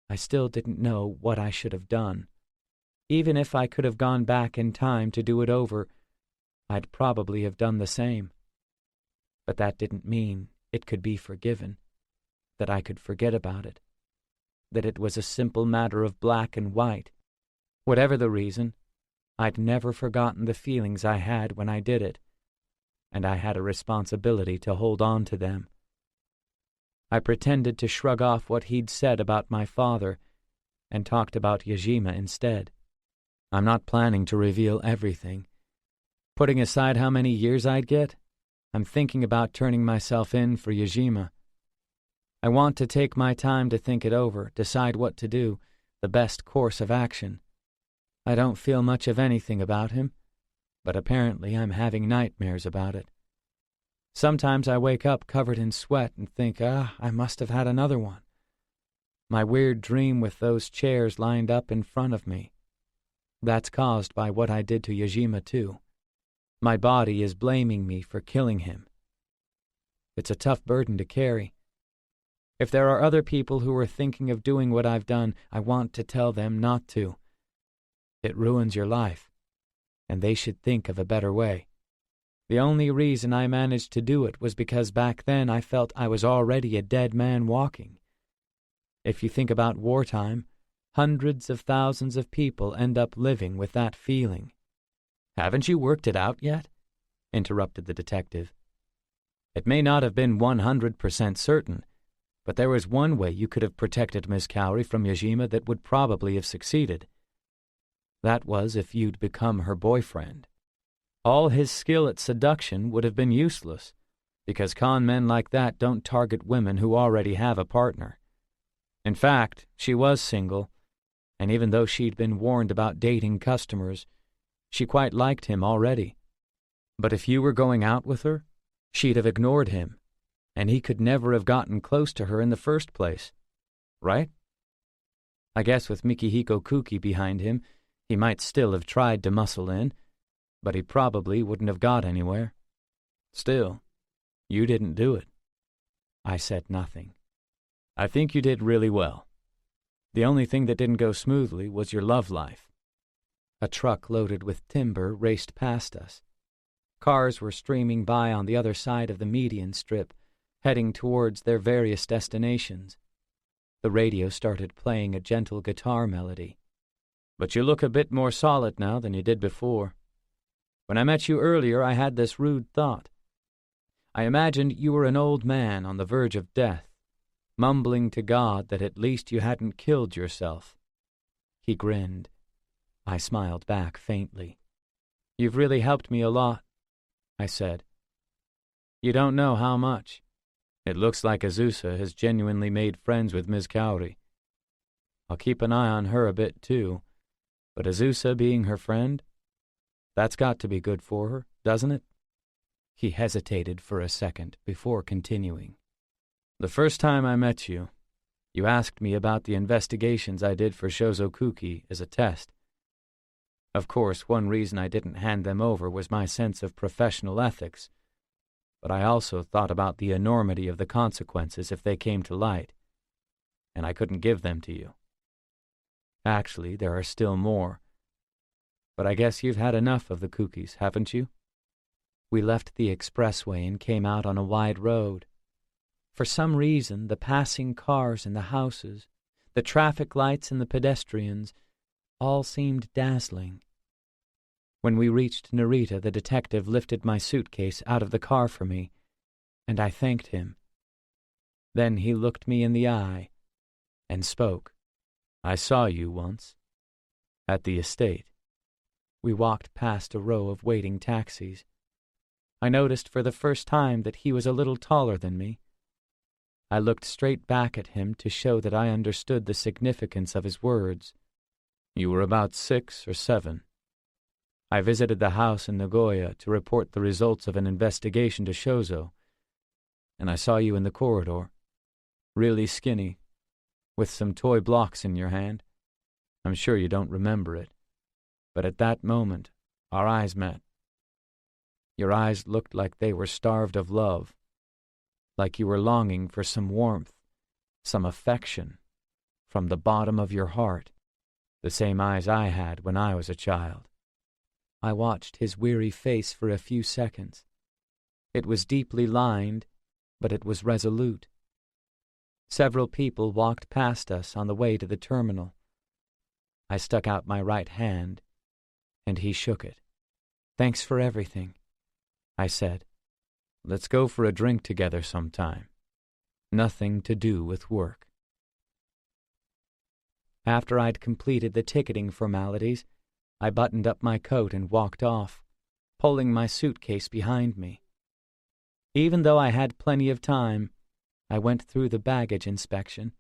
I still didn't know what I should have done. Even if I could have gone back in time to do it over, I'd probably have done the same. But that didn't mean it could be forgiven, that I could forget about it, that it was a simple matter of black and white. Whatever the reason, I'd never forgotten the feelings I had when I did it, and I had a responsibility to hold on to them. I pretended to shrug off what he'd said about my father and talked about Yajima instead. I'm not planning to reveal everything. Putting aside how many years I'd get, I'm thinking about turning myself in for Yajima. I want to take my time to think it over, decide what to do, the best course of action. I don't feel much of anything about him, but apparently I'm having nightmares about it. Sometimes I wake up covered in sweat and think, I must have had another one. My weird dream with those chairs lined up in front of me. That's caused by what I did to Yajima, too. My body is blaming me for killing him. It's a tough burden to carry. If there are other people who are thinking of doing what I've done, I want to tell them not to. It ruins your life, and they should think of a better way. The only reason I managed to do it was because back then I felt I was already a dead man walking. If you think about wartime, hundreds of thousands of people end up living with that feeling. Haven't you worked it out yet? Interrupted the detective. It may not have been 100% certain, but there was one way you could have protected Miss Cowrie from Yajima that would probably have succeeded. That was if you'd become her boyfriend. All his skill at seduction would have been useless, because con men like that don't target women who already have a partner. In fact, she was single, and even though she'd been warned about dating customers, she quite liked him already. But if you were going out with her, she'd have ignored him, and he could never have gotten close to her in the first place. Right? I guess with Fumihiro Kuki behind him, he might still have tried to muscle in, but he probably wouldn't have got anywhere. Still, you didn't do it. I said nothing. I think you did really well. The only thing that didn't go smoothly was your love life. A truck loaded with timber raced past us. Cars were streaming by on the other side of the median strip, heading towards their various destinations. The radio started playing a gentle guitar melody. But you look a bit more solid now than you did before. When I met you earlier, I had this rude thought. I imagined you were an old man on the verge of death, mumbling to God that at least you hadn't killed yourself. He grinned. I smiled back faintly. You've really helped me a lot, I said. You don't know how much. It looks like Azusa has genuinely made friends with Ms. Cowrie. I'll keep an eye on her a bit, too, but Azusa being her friend, that's got to be good for her, doesn't it? He hesitated for a second before continuing. The first time I met you, you asked me about the investigations I did for Shozokuki as a test. Of course, one reason I didn't hand them over was my sense of professional ethics, but I also thought about the enormity of the consequences if they came to light, and I couldn't give them to you. Actually, there are still more. But I guess you've had enough of the cookies, haven't you? We left the expressway and came out on a wide road. For some reason, the passing cars and the houses, the traffic lights and the pedestrians, all seemed dazzling. When we reached Narita, the detective lifted my suitcase out of the car for me, and I thanked him. Then he looked me in the eye and spoke. I saw you once, at the estate. We walked past a row of waiting taxis. I noticed for the first time that he was a little taller than me. I looked straight back at him to show that I understood the significance of his words. You were about 6 or 7. I visited the house in Nagoya to report the results of an investigation to Shozo, and I saw you in the corridor, really skinny, with some toy blocks in your hand. I'm sure you don't remember it, but at that moment, our eyes met. Your eyes looked like they were starved of love, like you were longing for some warmth, some affection, from the bottom of your heart, the same eyes I had when I was a child. I watched his weary face for a few seconds. It was deeply lined, but it was resolute. Several people walked past us on the way to the terminal. I stuck out my right hand, and he shook it. Thanks for everything, I said. Let's go for a drink together sometime. Nothing to do with work. After I'd completed the ticketing formalities, I buttoned up my coat and walked off, pulling my suitcase behind me. Even though I had plenty of time, I went through the baggage inspection,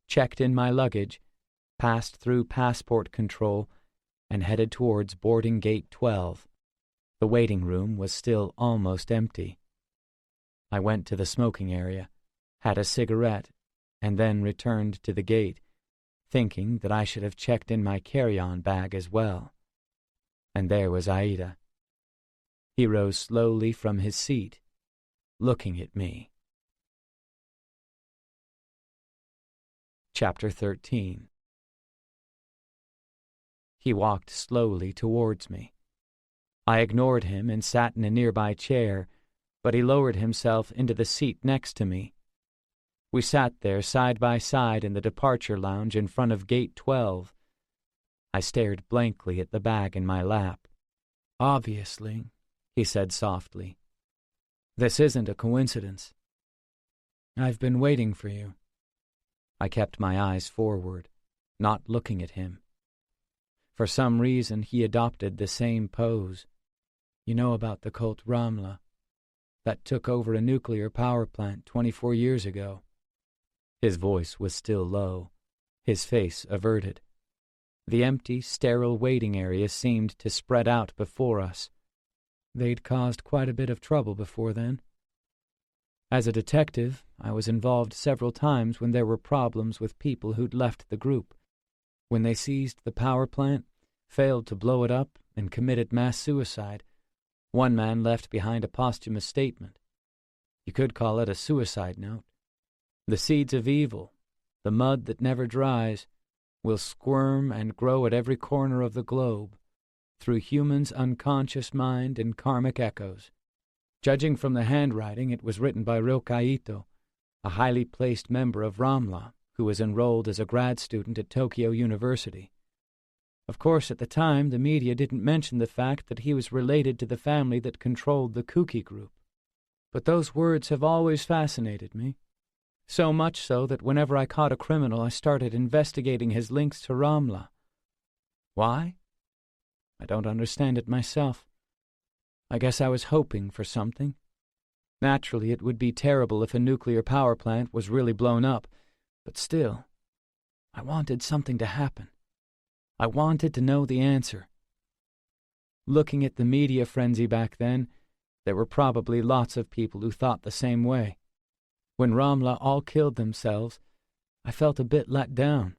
checked in my luggage, passed through passport control, and headed towards boarding gate 12. The waiting room was still almost empty. I went to the smoking area, had a cigarette, and then returned to the gate, thinking that I should have checked in my carry-on bag as well. And there was Aida. He rose slowly from his seat, looking at me. Chapter 13. He walked slowly towards me. I ignored him and sat in a nearby chair, but he lowered himself into the seat next to me. We sat there side by side in the departure lounge in front of Gate 12. I stared blankly at the bag in my lap. "Obviously," he said softly, "this isn't a coincidence. I've been waiting for you." I kept my eyes forward, not looking at him. For some reason, he adopted the same pose. "You know about the cult Ramla that took over a nuclear power plant 24 years ago. His voice was still low, his face averted. The empty, sterile waiting area seemed to spread out before us. They'd caused quite a bit of trouble before then. As a detective, I was involved several times when there were problems with people who'd left the group. When they seized the power plant, failed to blow it up, and committed mass suicide, one man left behind a posthumous statement. You could call it a suicide note. The seeds of evil, the mud that never dries, will squirm and grow at every corner of the globe, through humans' unconscious mind and karmic echoes. Judging from the handwriting, it was written by Ryokai Ito, a highly placed member of Ramla, who was enrolled as a grad student at Tokyo University. Of course, at the time, the media didn't mention the fact that he was related to the family that controlled the Kuki group. But those words have always fascinated me. So much so that whenever I caught a criminal, I started investigating his links to Ramla. Why? I don't understand it myself. I guess I was hoping for something. Naturally, it would be terrible if a nuclear power plant was really blown up, but still, I wanted something to happen. I wanted to know the answer. Looking at the media frenzy back then, there were probably lots of people who thought the same way. When Ramla all killed themselves, I felt a bit let down.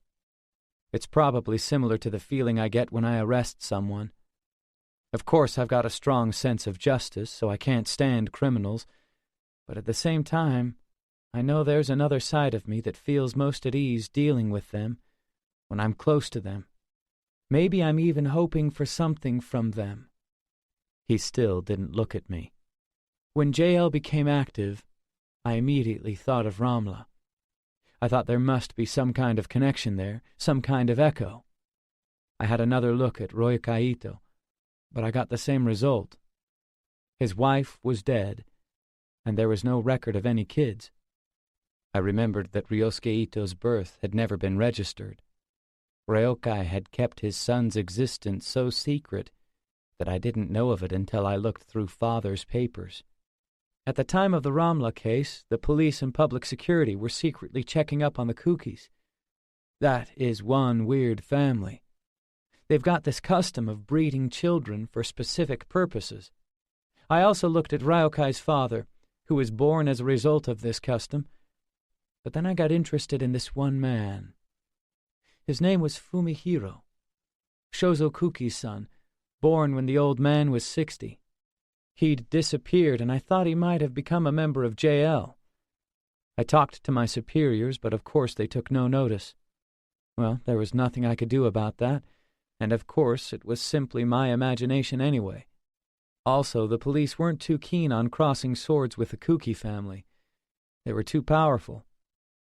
It's probably similar to the feeling I get when I arrest someone. Of course, I've got a strong sense of justice, so I can't stand criminals, but at the same time, I know there's another side of me that feels most at ease dealing with them when I'm close to them. Maybe I'm even hoping for something from them. He still didn't look at me. When JL became active, I immediately thought of Ramla. I thought there must be some kind of connection there, some kind of echo. I had another look at Ryokai Ito, but I got the same result. His wife was dead, and there was no record of any kids. I remembered that Ryosuke Ito's birth had never been registered. Ryokai had kept his son's existence so secret that I didn't know of it until I looked through father's papers. At the time of the Ramla case, the police and public security were secretly checking up on the Kukis. That is one weird family. They've got this custom of breeding children for specific purposes. I also looked at Ryokai's father, who was born as a result of this custom, but then I got interested in this one man. His name was Fumihiro, Shozo Kuki's son, born when the old man was 60. He'd disappeared, and I thought he might have become a member of JL. I talked to my superiors, but of course they took no notice. Well, there was nothing I could do about that, and of course it was simply my imagination anyway. Also, the police weren't too keen on crossing swords with the Kuki family. They were too powerful,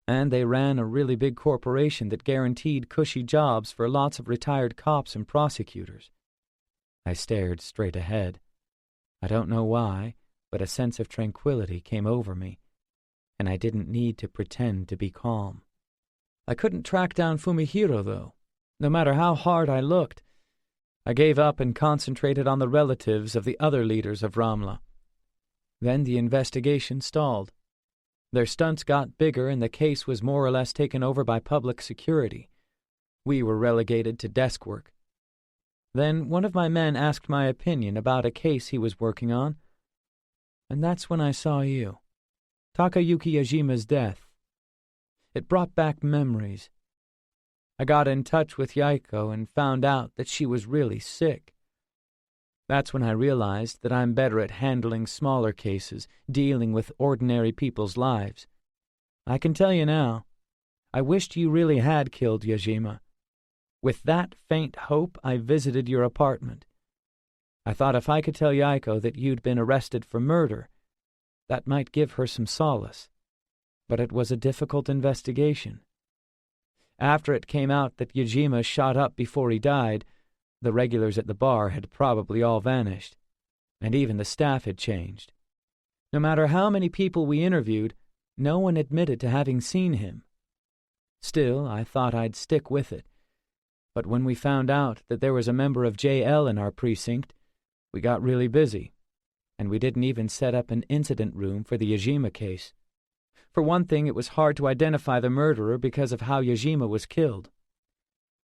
and they ran a really big corporation that guaranteed cushy jobs for lots of retired cops and prosecutors. I stared straight ahead. I don't know why, but a sense of tranquility came over me, and I didn't need to pretend to be calm. I couldn't track down Fumihiro, though, no matter how hard I looked. I gave up and concentrated on the relatives of the other leaders of Ramla. Then the investigation stalled. Their stunts got bigger, and the case was more or less taken over by public security. We were relegated to desk work. Then one of my men asked my opinion about a case he was working on, and that's when I saw you. Takayuki Yajima's death. It brought back memories. I got in touch with Yaiko and found out that she was really sick. That's when I realized that I'm better at handling smaller cases, dealing with ordinary people's lives. I can tell you now, I wished you really had killed Yajima. With that faint hope, I visited your apartment. I thought if I could tell Yaiko that you'd been arrested for murder, that might give her some solace. But it was a difficult investigation. After it came out that Yajima shot up before he died, the regulars at the bar had probably all vanished, and even the staff had changed. No matter how many people we interviewed, no one admitted to having seen him. Still, I thought I'd stick with it. But when we found out that there was a member of JL in our precinct, we got really busy, and we didn't even set up an incident room for the Yajima case. For one thing, it was hard to identify the murderer because of how Yajima was killed.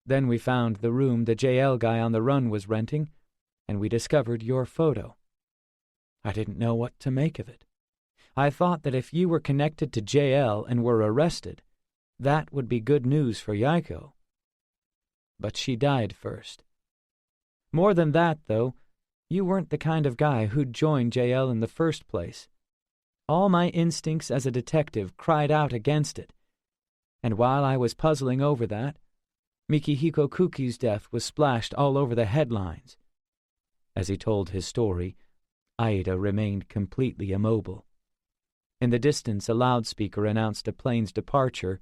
Then we found the room the JL guy on the run was renting, and we discovered your photo. I didn't know what to make of it. I thought that if you were connected to JL and were arrested, that would be good news for Yaiko. But she died first. More than that, though, you weren't the kind of guy who'd join JL in the first place. All my instincts as a detective cried out against it, and while I was puzzling over that, Mikihiko Kuki's death was splashed all over the headlines. As he told his story, Aida remained completely immobile. In the distance, a loudspeaker announced a plane's departure,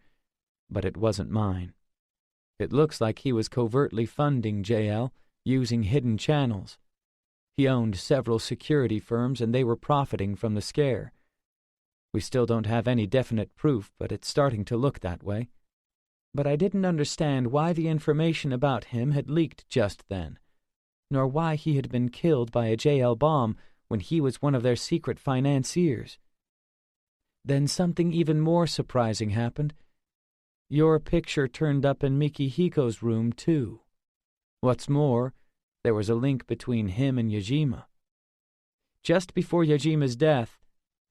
but it wasn't mine. It looks like he was covertly funding JL, using hidden channels. He owned several security firms, and they were profiting from the scare. We still don't have any definite proof, but it's starting to look that way. But I didn't understand why the information about him had leaked just then, nor why he had been killed by a JL bomb when he was one of their secret financiers. Then something even more surprising happened. Your picture turned up in Mikihiko's room, too. What's more, there was a link between him and Yajima. Just before Yajima's death,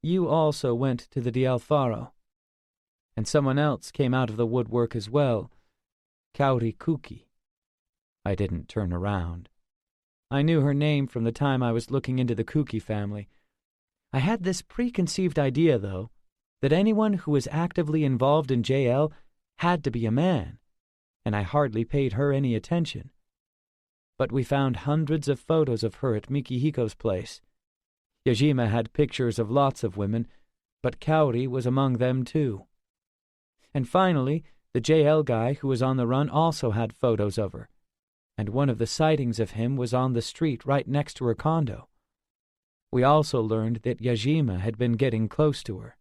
you also went to the Dialfaro. And someone else came out of the woodwork as well, Kaori Kuki. I didn't turn around. I knew her name from the time I was looking into the Kuki family. I had this preconceived idea, though, that anyone who was actively involved in JL had to be a man, and I hardly paid her any attention. But we found hundreds of photos of her at Mikihiko's place. Yajima had pictures of lots of women, but Kaori was among them too. And finally, the JL guy who was on the run also had photos of her, and one of the sightings of him was on the street right next to her condo. We also learned that Yajima had been getting close to her.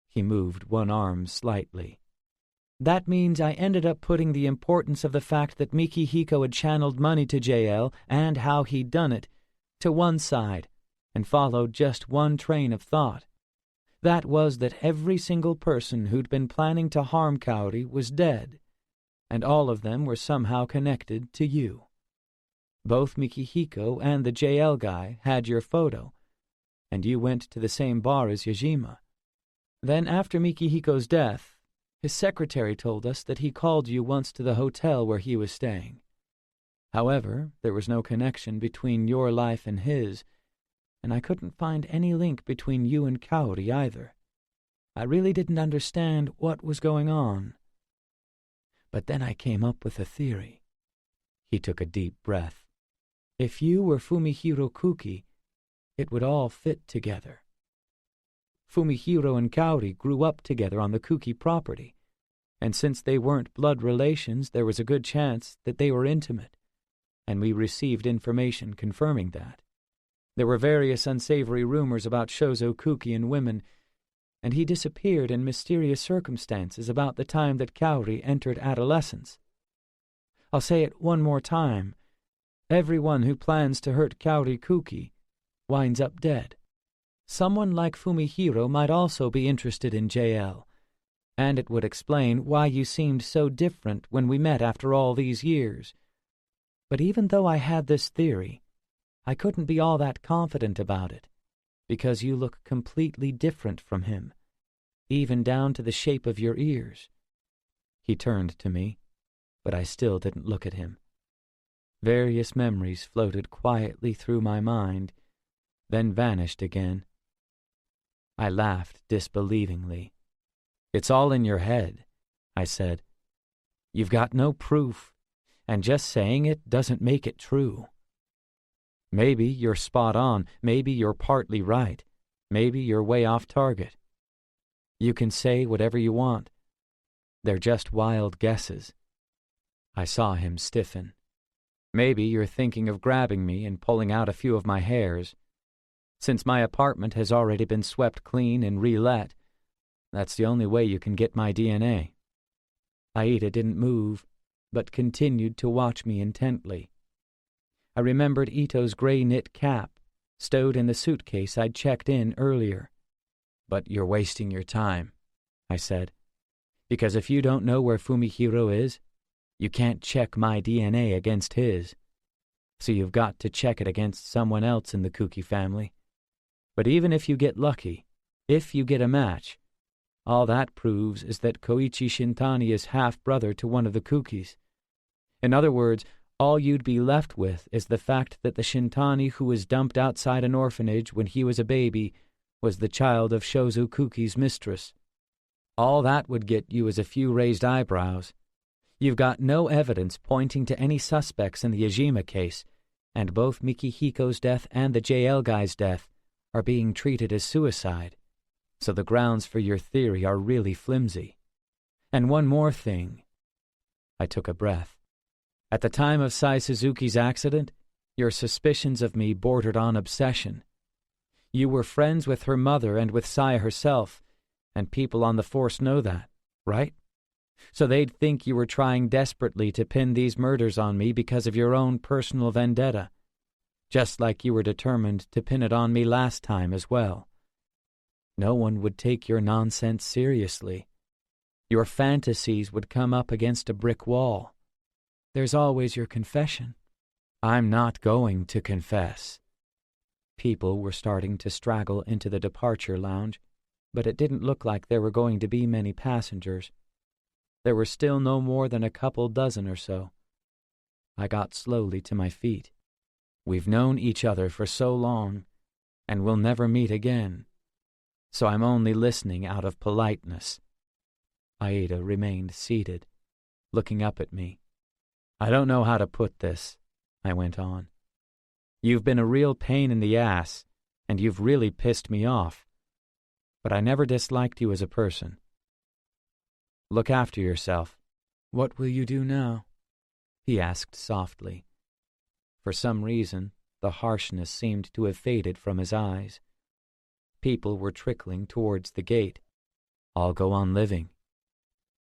He moved one arm slightly. That means I ended up putting the importance of the fact that Mikihiko had channeled money to JL and how he'd done it to one side and followed just one train of thought. That was that every single person who'd been planning to harm Kaori was dead, and all of them were somehow connected to you. Both Mikihiko and the JL guy had your photo, and you went to the same bar as Yajima. Then after Mikihiko's death, his secretary told us that he called you once to the hotel where he was staying. However, there was no connection between your life and his, and I couldn't find any link between you and Kaori either. I really didn't understand what was going on. But then I came up with a theory. He took a deep breath. If you were Fumihiro Kuki, it would all fit together. Fumihiro and Kaori grew up together on the Kuki property, and since they weren't blood relations, there was a good chance that they were intimate, and we received information confirming that. There were various unsavory rumors about Shozo Kuki and women, and he disappeared in mysterious circumstances about the time that Kaori entered adolescence. I'll say it one more time. Everyone who plans to hurt Kaori Kuki winds up dead. Someone like Fumihiro might also be interested in JL, and it would explain why you seemed so different when we met after all these years. But even though I had this theory, I couldn't be all that confident about it, because you look completely different from him. even down to the shape of your ears." He turned to me, but I still didn't look at him. Various memories floated quietly through my mind, then vanished again. I laughed disbelievingly. "It's all in your head," I said. "You've got no proof, and just saying it doesn't make it true. Maybe you're spot on, maybe you're partly right, maybe you're way off target. You can say whatever you want. They're just wild guesses." I saw him stiffen. "Maybe you're thinking of grabbing me and pulling out a few of my hairs. Since my apartment has already been swept clean and re-let, that's the only way you can get my DNA." Aida didn't move, but continued to watch me intently. I remembered Ito's gray knit cap, stowed in the suitcase I'd checked in earlier. "But you're wasting your time," I said, "because if you don't know where Fumihiro is, you can't check my DNA against his. So you've got to check it against someone else in the Kuki family. But even if you get lucky, if you get a match, all that proves is that Koichi Shintani is half-brother to one of the Kukis. In other words, all you'd be left with is the fact that the Shintani who was dumped outside an orphanage when he was a baby was the child of Shozu Kuki's mistress. All that would get you is a few raised eyebrows. You've got no evidence pointing to any suspects in the Ijima case, and both Mikihiko's death and the JL guy's death are being treated as suicide, so the grounds for your theory are really flimsy. And one more thing." I took a breath. "At the time of Sai Suzuki's accident, your suspicions of me bordered on obsession. You were friends with her mother and with Sai herself, and people on the force know that, right? So they'd think you were trying desperately to pin these murders on me because of your own personal vendetta, just like you were determined to pin it on me last time as well. No one would take your nonsense seriously. Your fantasies would come up against a brick wall. There's always your confession." "I'm not going to confess." People were starting to straggle into the departure lounge, but it didn't look like there were going to be many passengers. There were still no more than a couple dozen or so. I got slowly to my feet. "We've known each other for so long, and we'll never meet again. So I'm only listening out of politeness." Aida remained seated, looking up at me. "I don't know how to put this," I went on. "You've been a real pain in the ass, and you've really pissed me off. But I never disliked you as a person. Look after yourself." "What will you do now?" he asked softly. For some reason, the harshness seemed to have faded from his eyes. People were trickling towards the gate. "I'll go on living."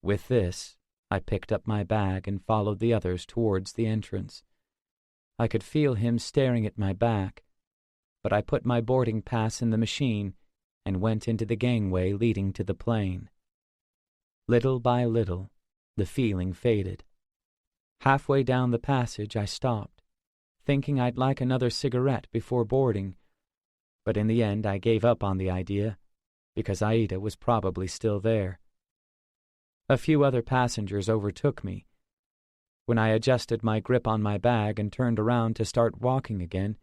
With this, I picked up my bag and followed the others towards the entrance. I could feel him staring at my back, but I put my boarding pass in the machine and went into the gangway leading to the plane. Little by little, the feeling faded. Halfway down the passage, I stopped, thinking I'd like another cigarette before boarding, but in the end I gave up on the idea, because Aida was probably still there. A few other passengers overtook me. When I adjusted my grip on my bag and turned around to start walking again,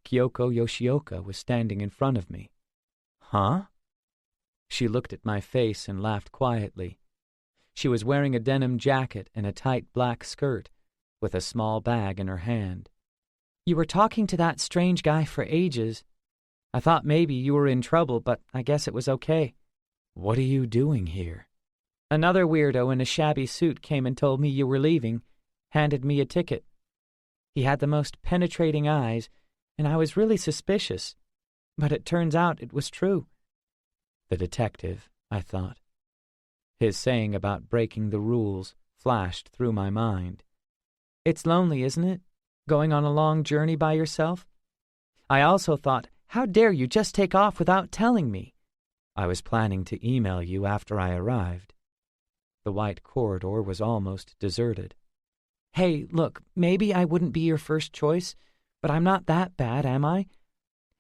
Kyoko Yoshioka was standing in front of me. "Huh?" She looked at my face and laughed quietly. She was wearing a denim jacket and a tight black skirt, with a small bag in her hand. "You were talking to that strange guy for ages. I thought maybe you were in trouble, but I guess it was okay." "What are you doing here?" "Another weirdo in a shabby suit came and told me you were leaving, handed me a ticket. He had the most penetrating eyes, and I was really suspicious, but it turns out it was true." The detective, I thought. His saying about breaking the rules flashed through my mind. "It's lonely, isn't it? Going on a long journey by yourself?" I also thought, how dare you just take off without telling me? "I was planning to email you after I arrived." The white corridor was almost deserted. "Hey, look, maybe I wouldn't be your first choice, but I'm not that bad, am I?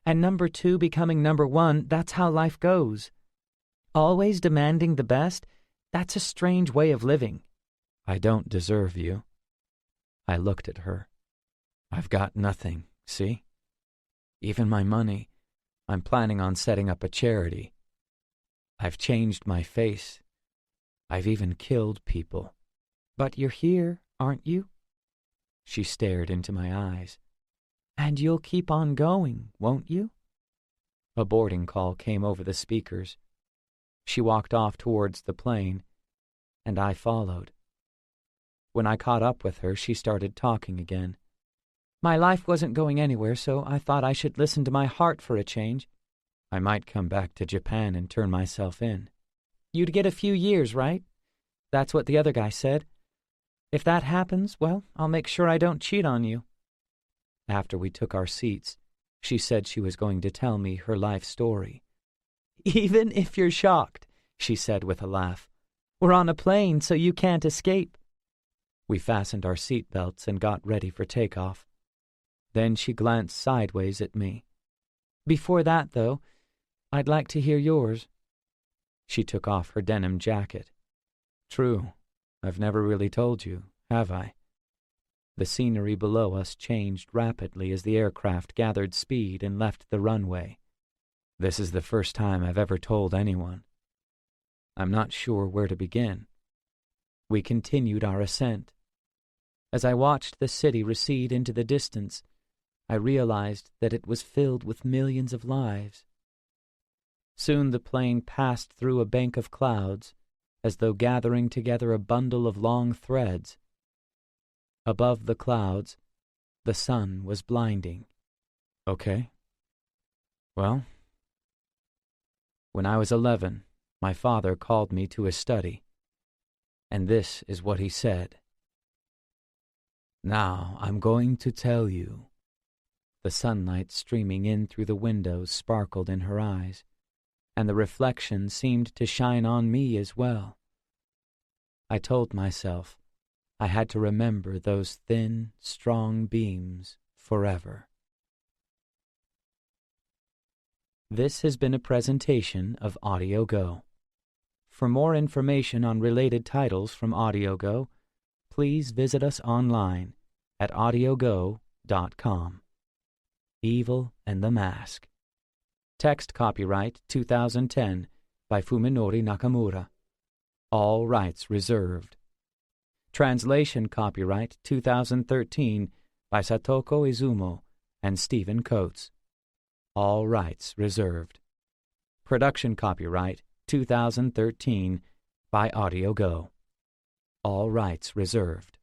And number 2 becoming number 1, that's how life goes. Always demanding the best? That's a strange way of living. I don't deserve you. I looked at her. I've got nothing, see? Even my money. I'm planning on setting up a charity. I've changed my face. I've even killed people. But you're here, aren't you? She stared into my eyes. And you'll keep on going, won't you? A boarding call came over the speakers. She walked off towards the plane, and I followed. When I caught up with her, she started talking again. My life wasn't going anywhere, so I thought I should listen to my heart for a change. I might come back to Japan and turn myself in. You'd get a few years, right? That's what the other guy said. If that happens, well, I'll make sure I don't cheat on you. After we took our seats, she said she was going to tell me her life story. Even if you're shocked, she said with a laugh. We're on a plane, so you can't escape. We fastened our seat belts and got ready for takeoff. Then she glanced sideways at me. Before that, though, I'd like to hear yours. She took off her denim jacket. True, I've never really told you, have I? The scenery below us changed rapidly as the aircraft gathered speed and left the runway. This is the first time I've ever told anyone. I'm not sure where to begin. We continued our ascent. As I watched the city recede into the distance, I realized that it was filled with millions of lives. Soon the plane passed through a bank of clouds, as though gathering together a bundle of long threads. Above the clouds, the sun was blinding. Okay. Well, when I was 11, my father called me to his study, and this is what he said. Now I'm going to tell you. The sunlight streaming in through the windows sparkled in her eyes, and the reflection seemed to shine on me as well. I told myself I had to remember those thin, strong beams forever. This has been a presentation of AudioGo. For more information on related titles from AudioGo, please visit us online at audiogo.com. Evil and the Mask. Text copyright 2010 by Fuminori Nakamura. All rights reserved. Translation copyright 2013 by Satoko Izumo and Stephen Coates. All rights reserved. Production copyright 2013 by AudioGo. All rights reserved.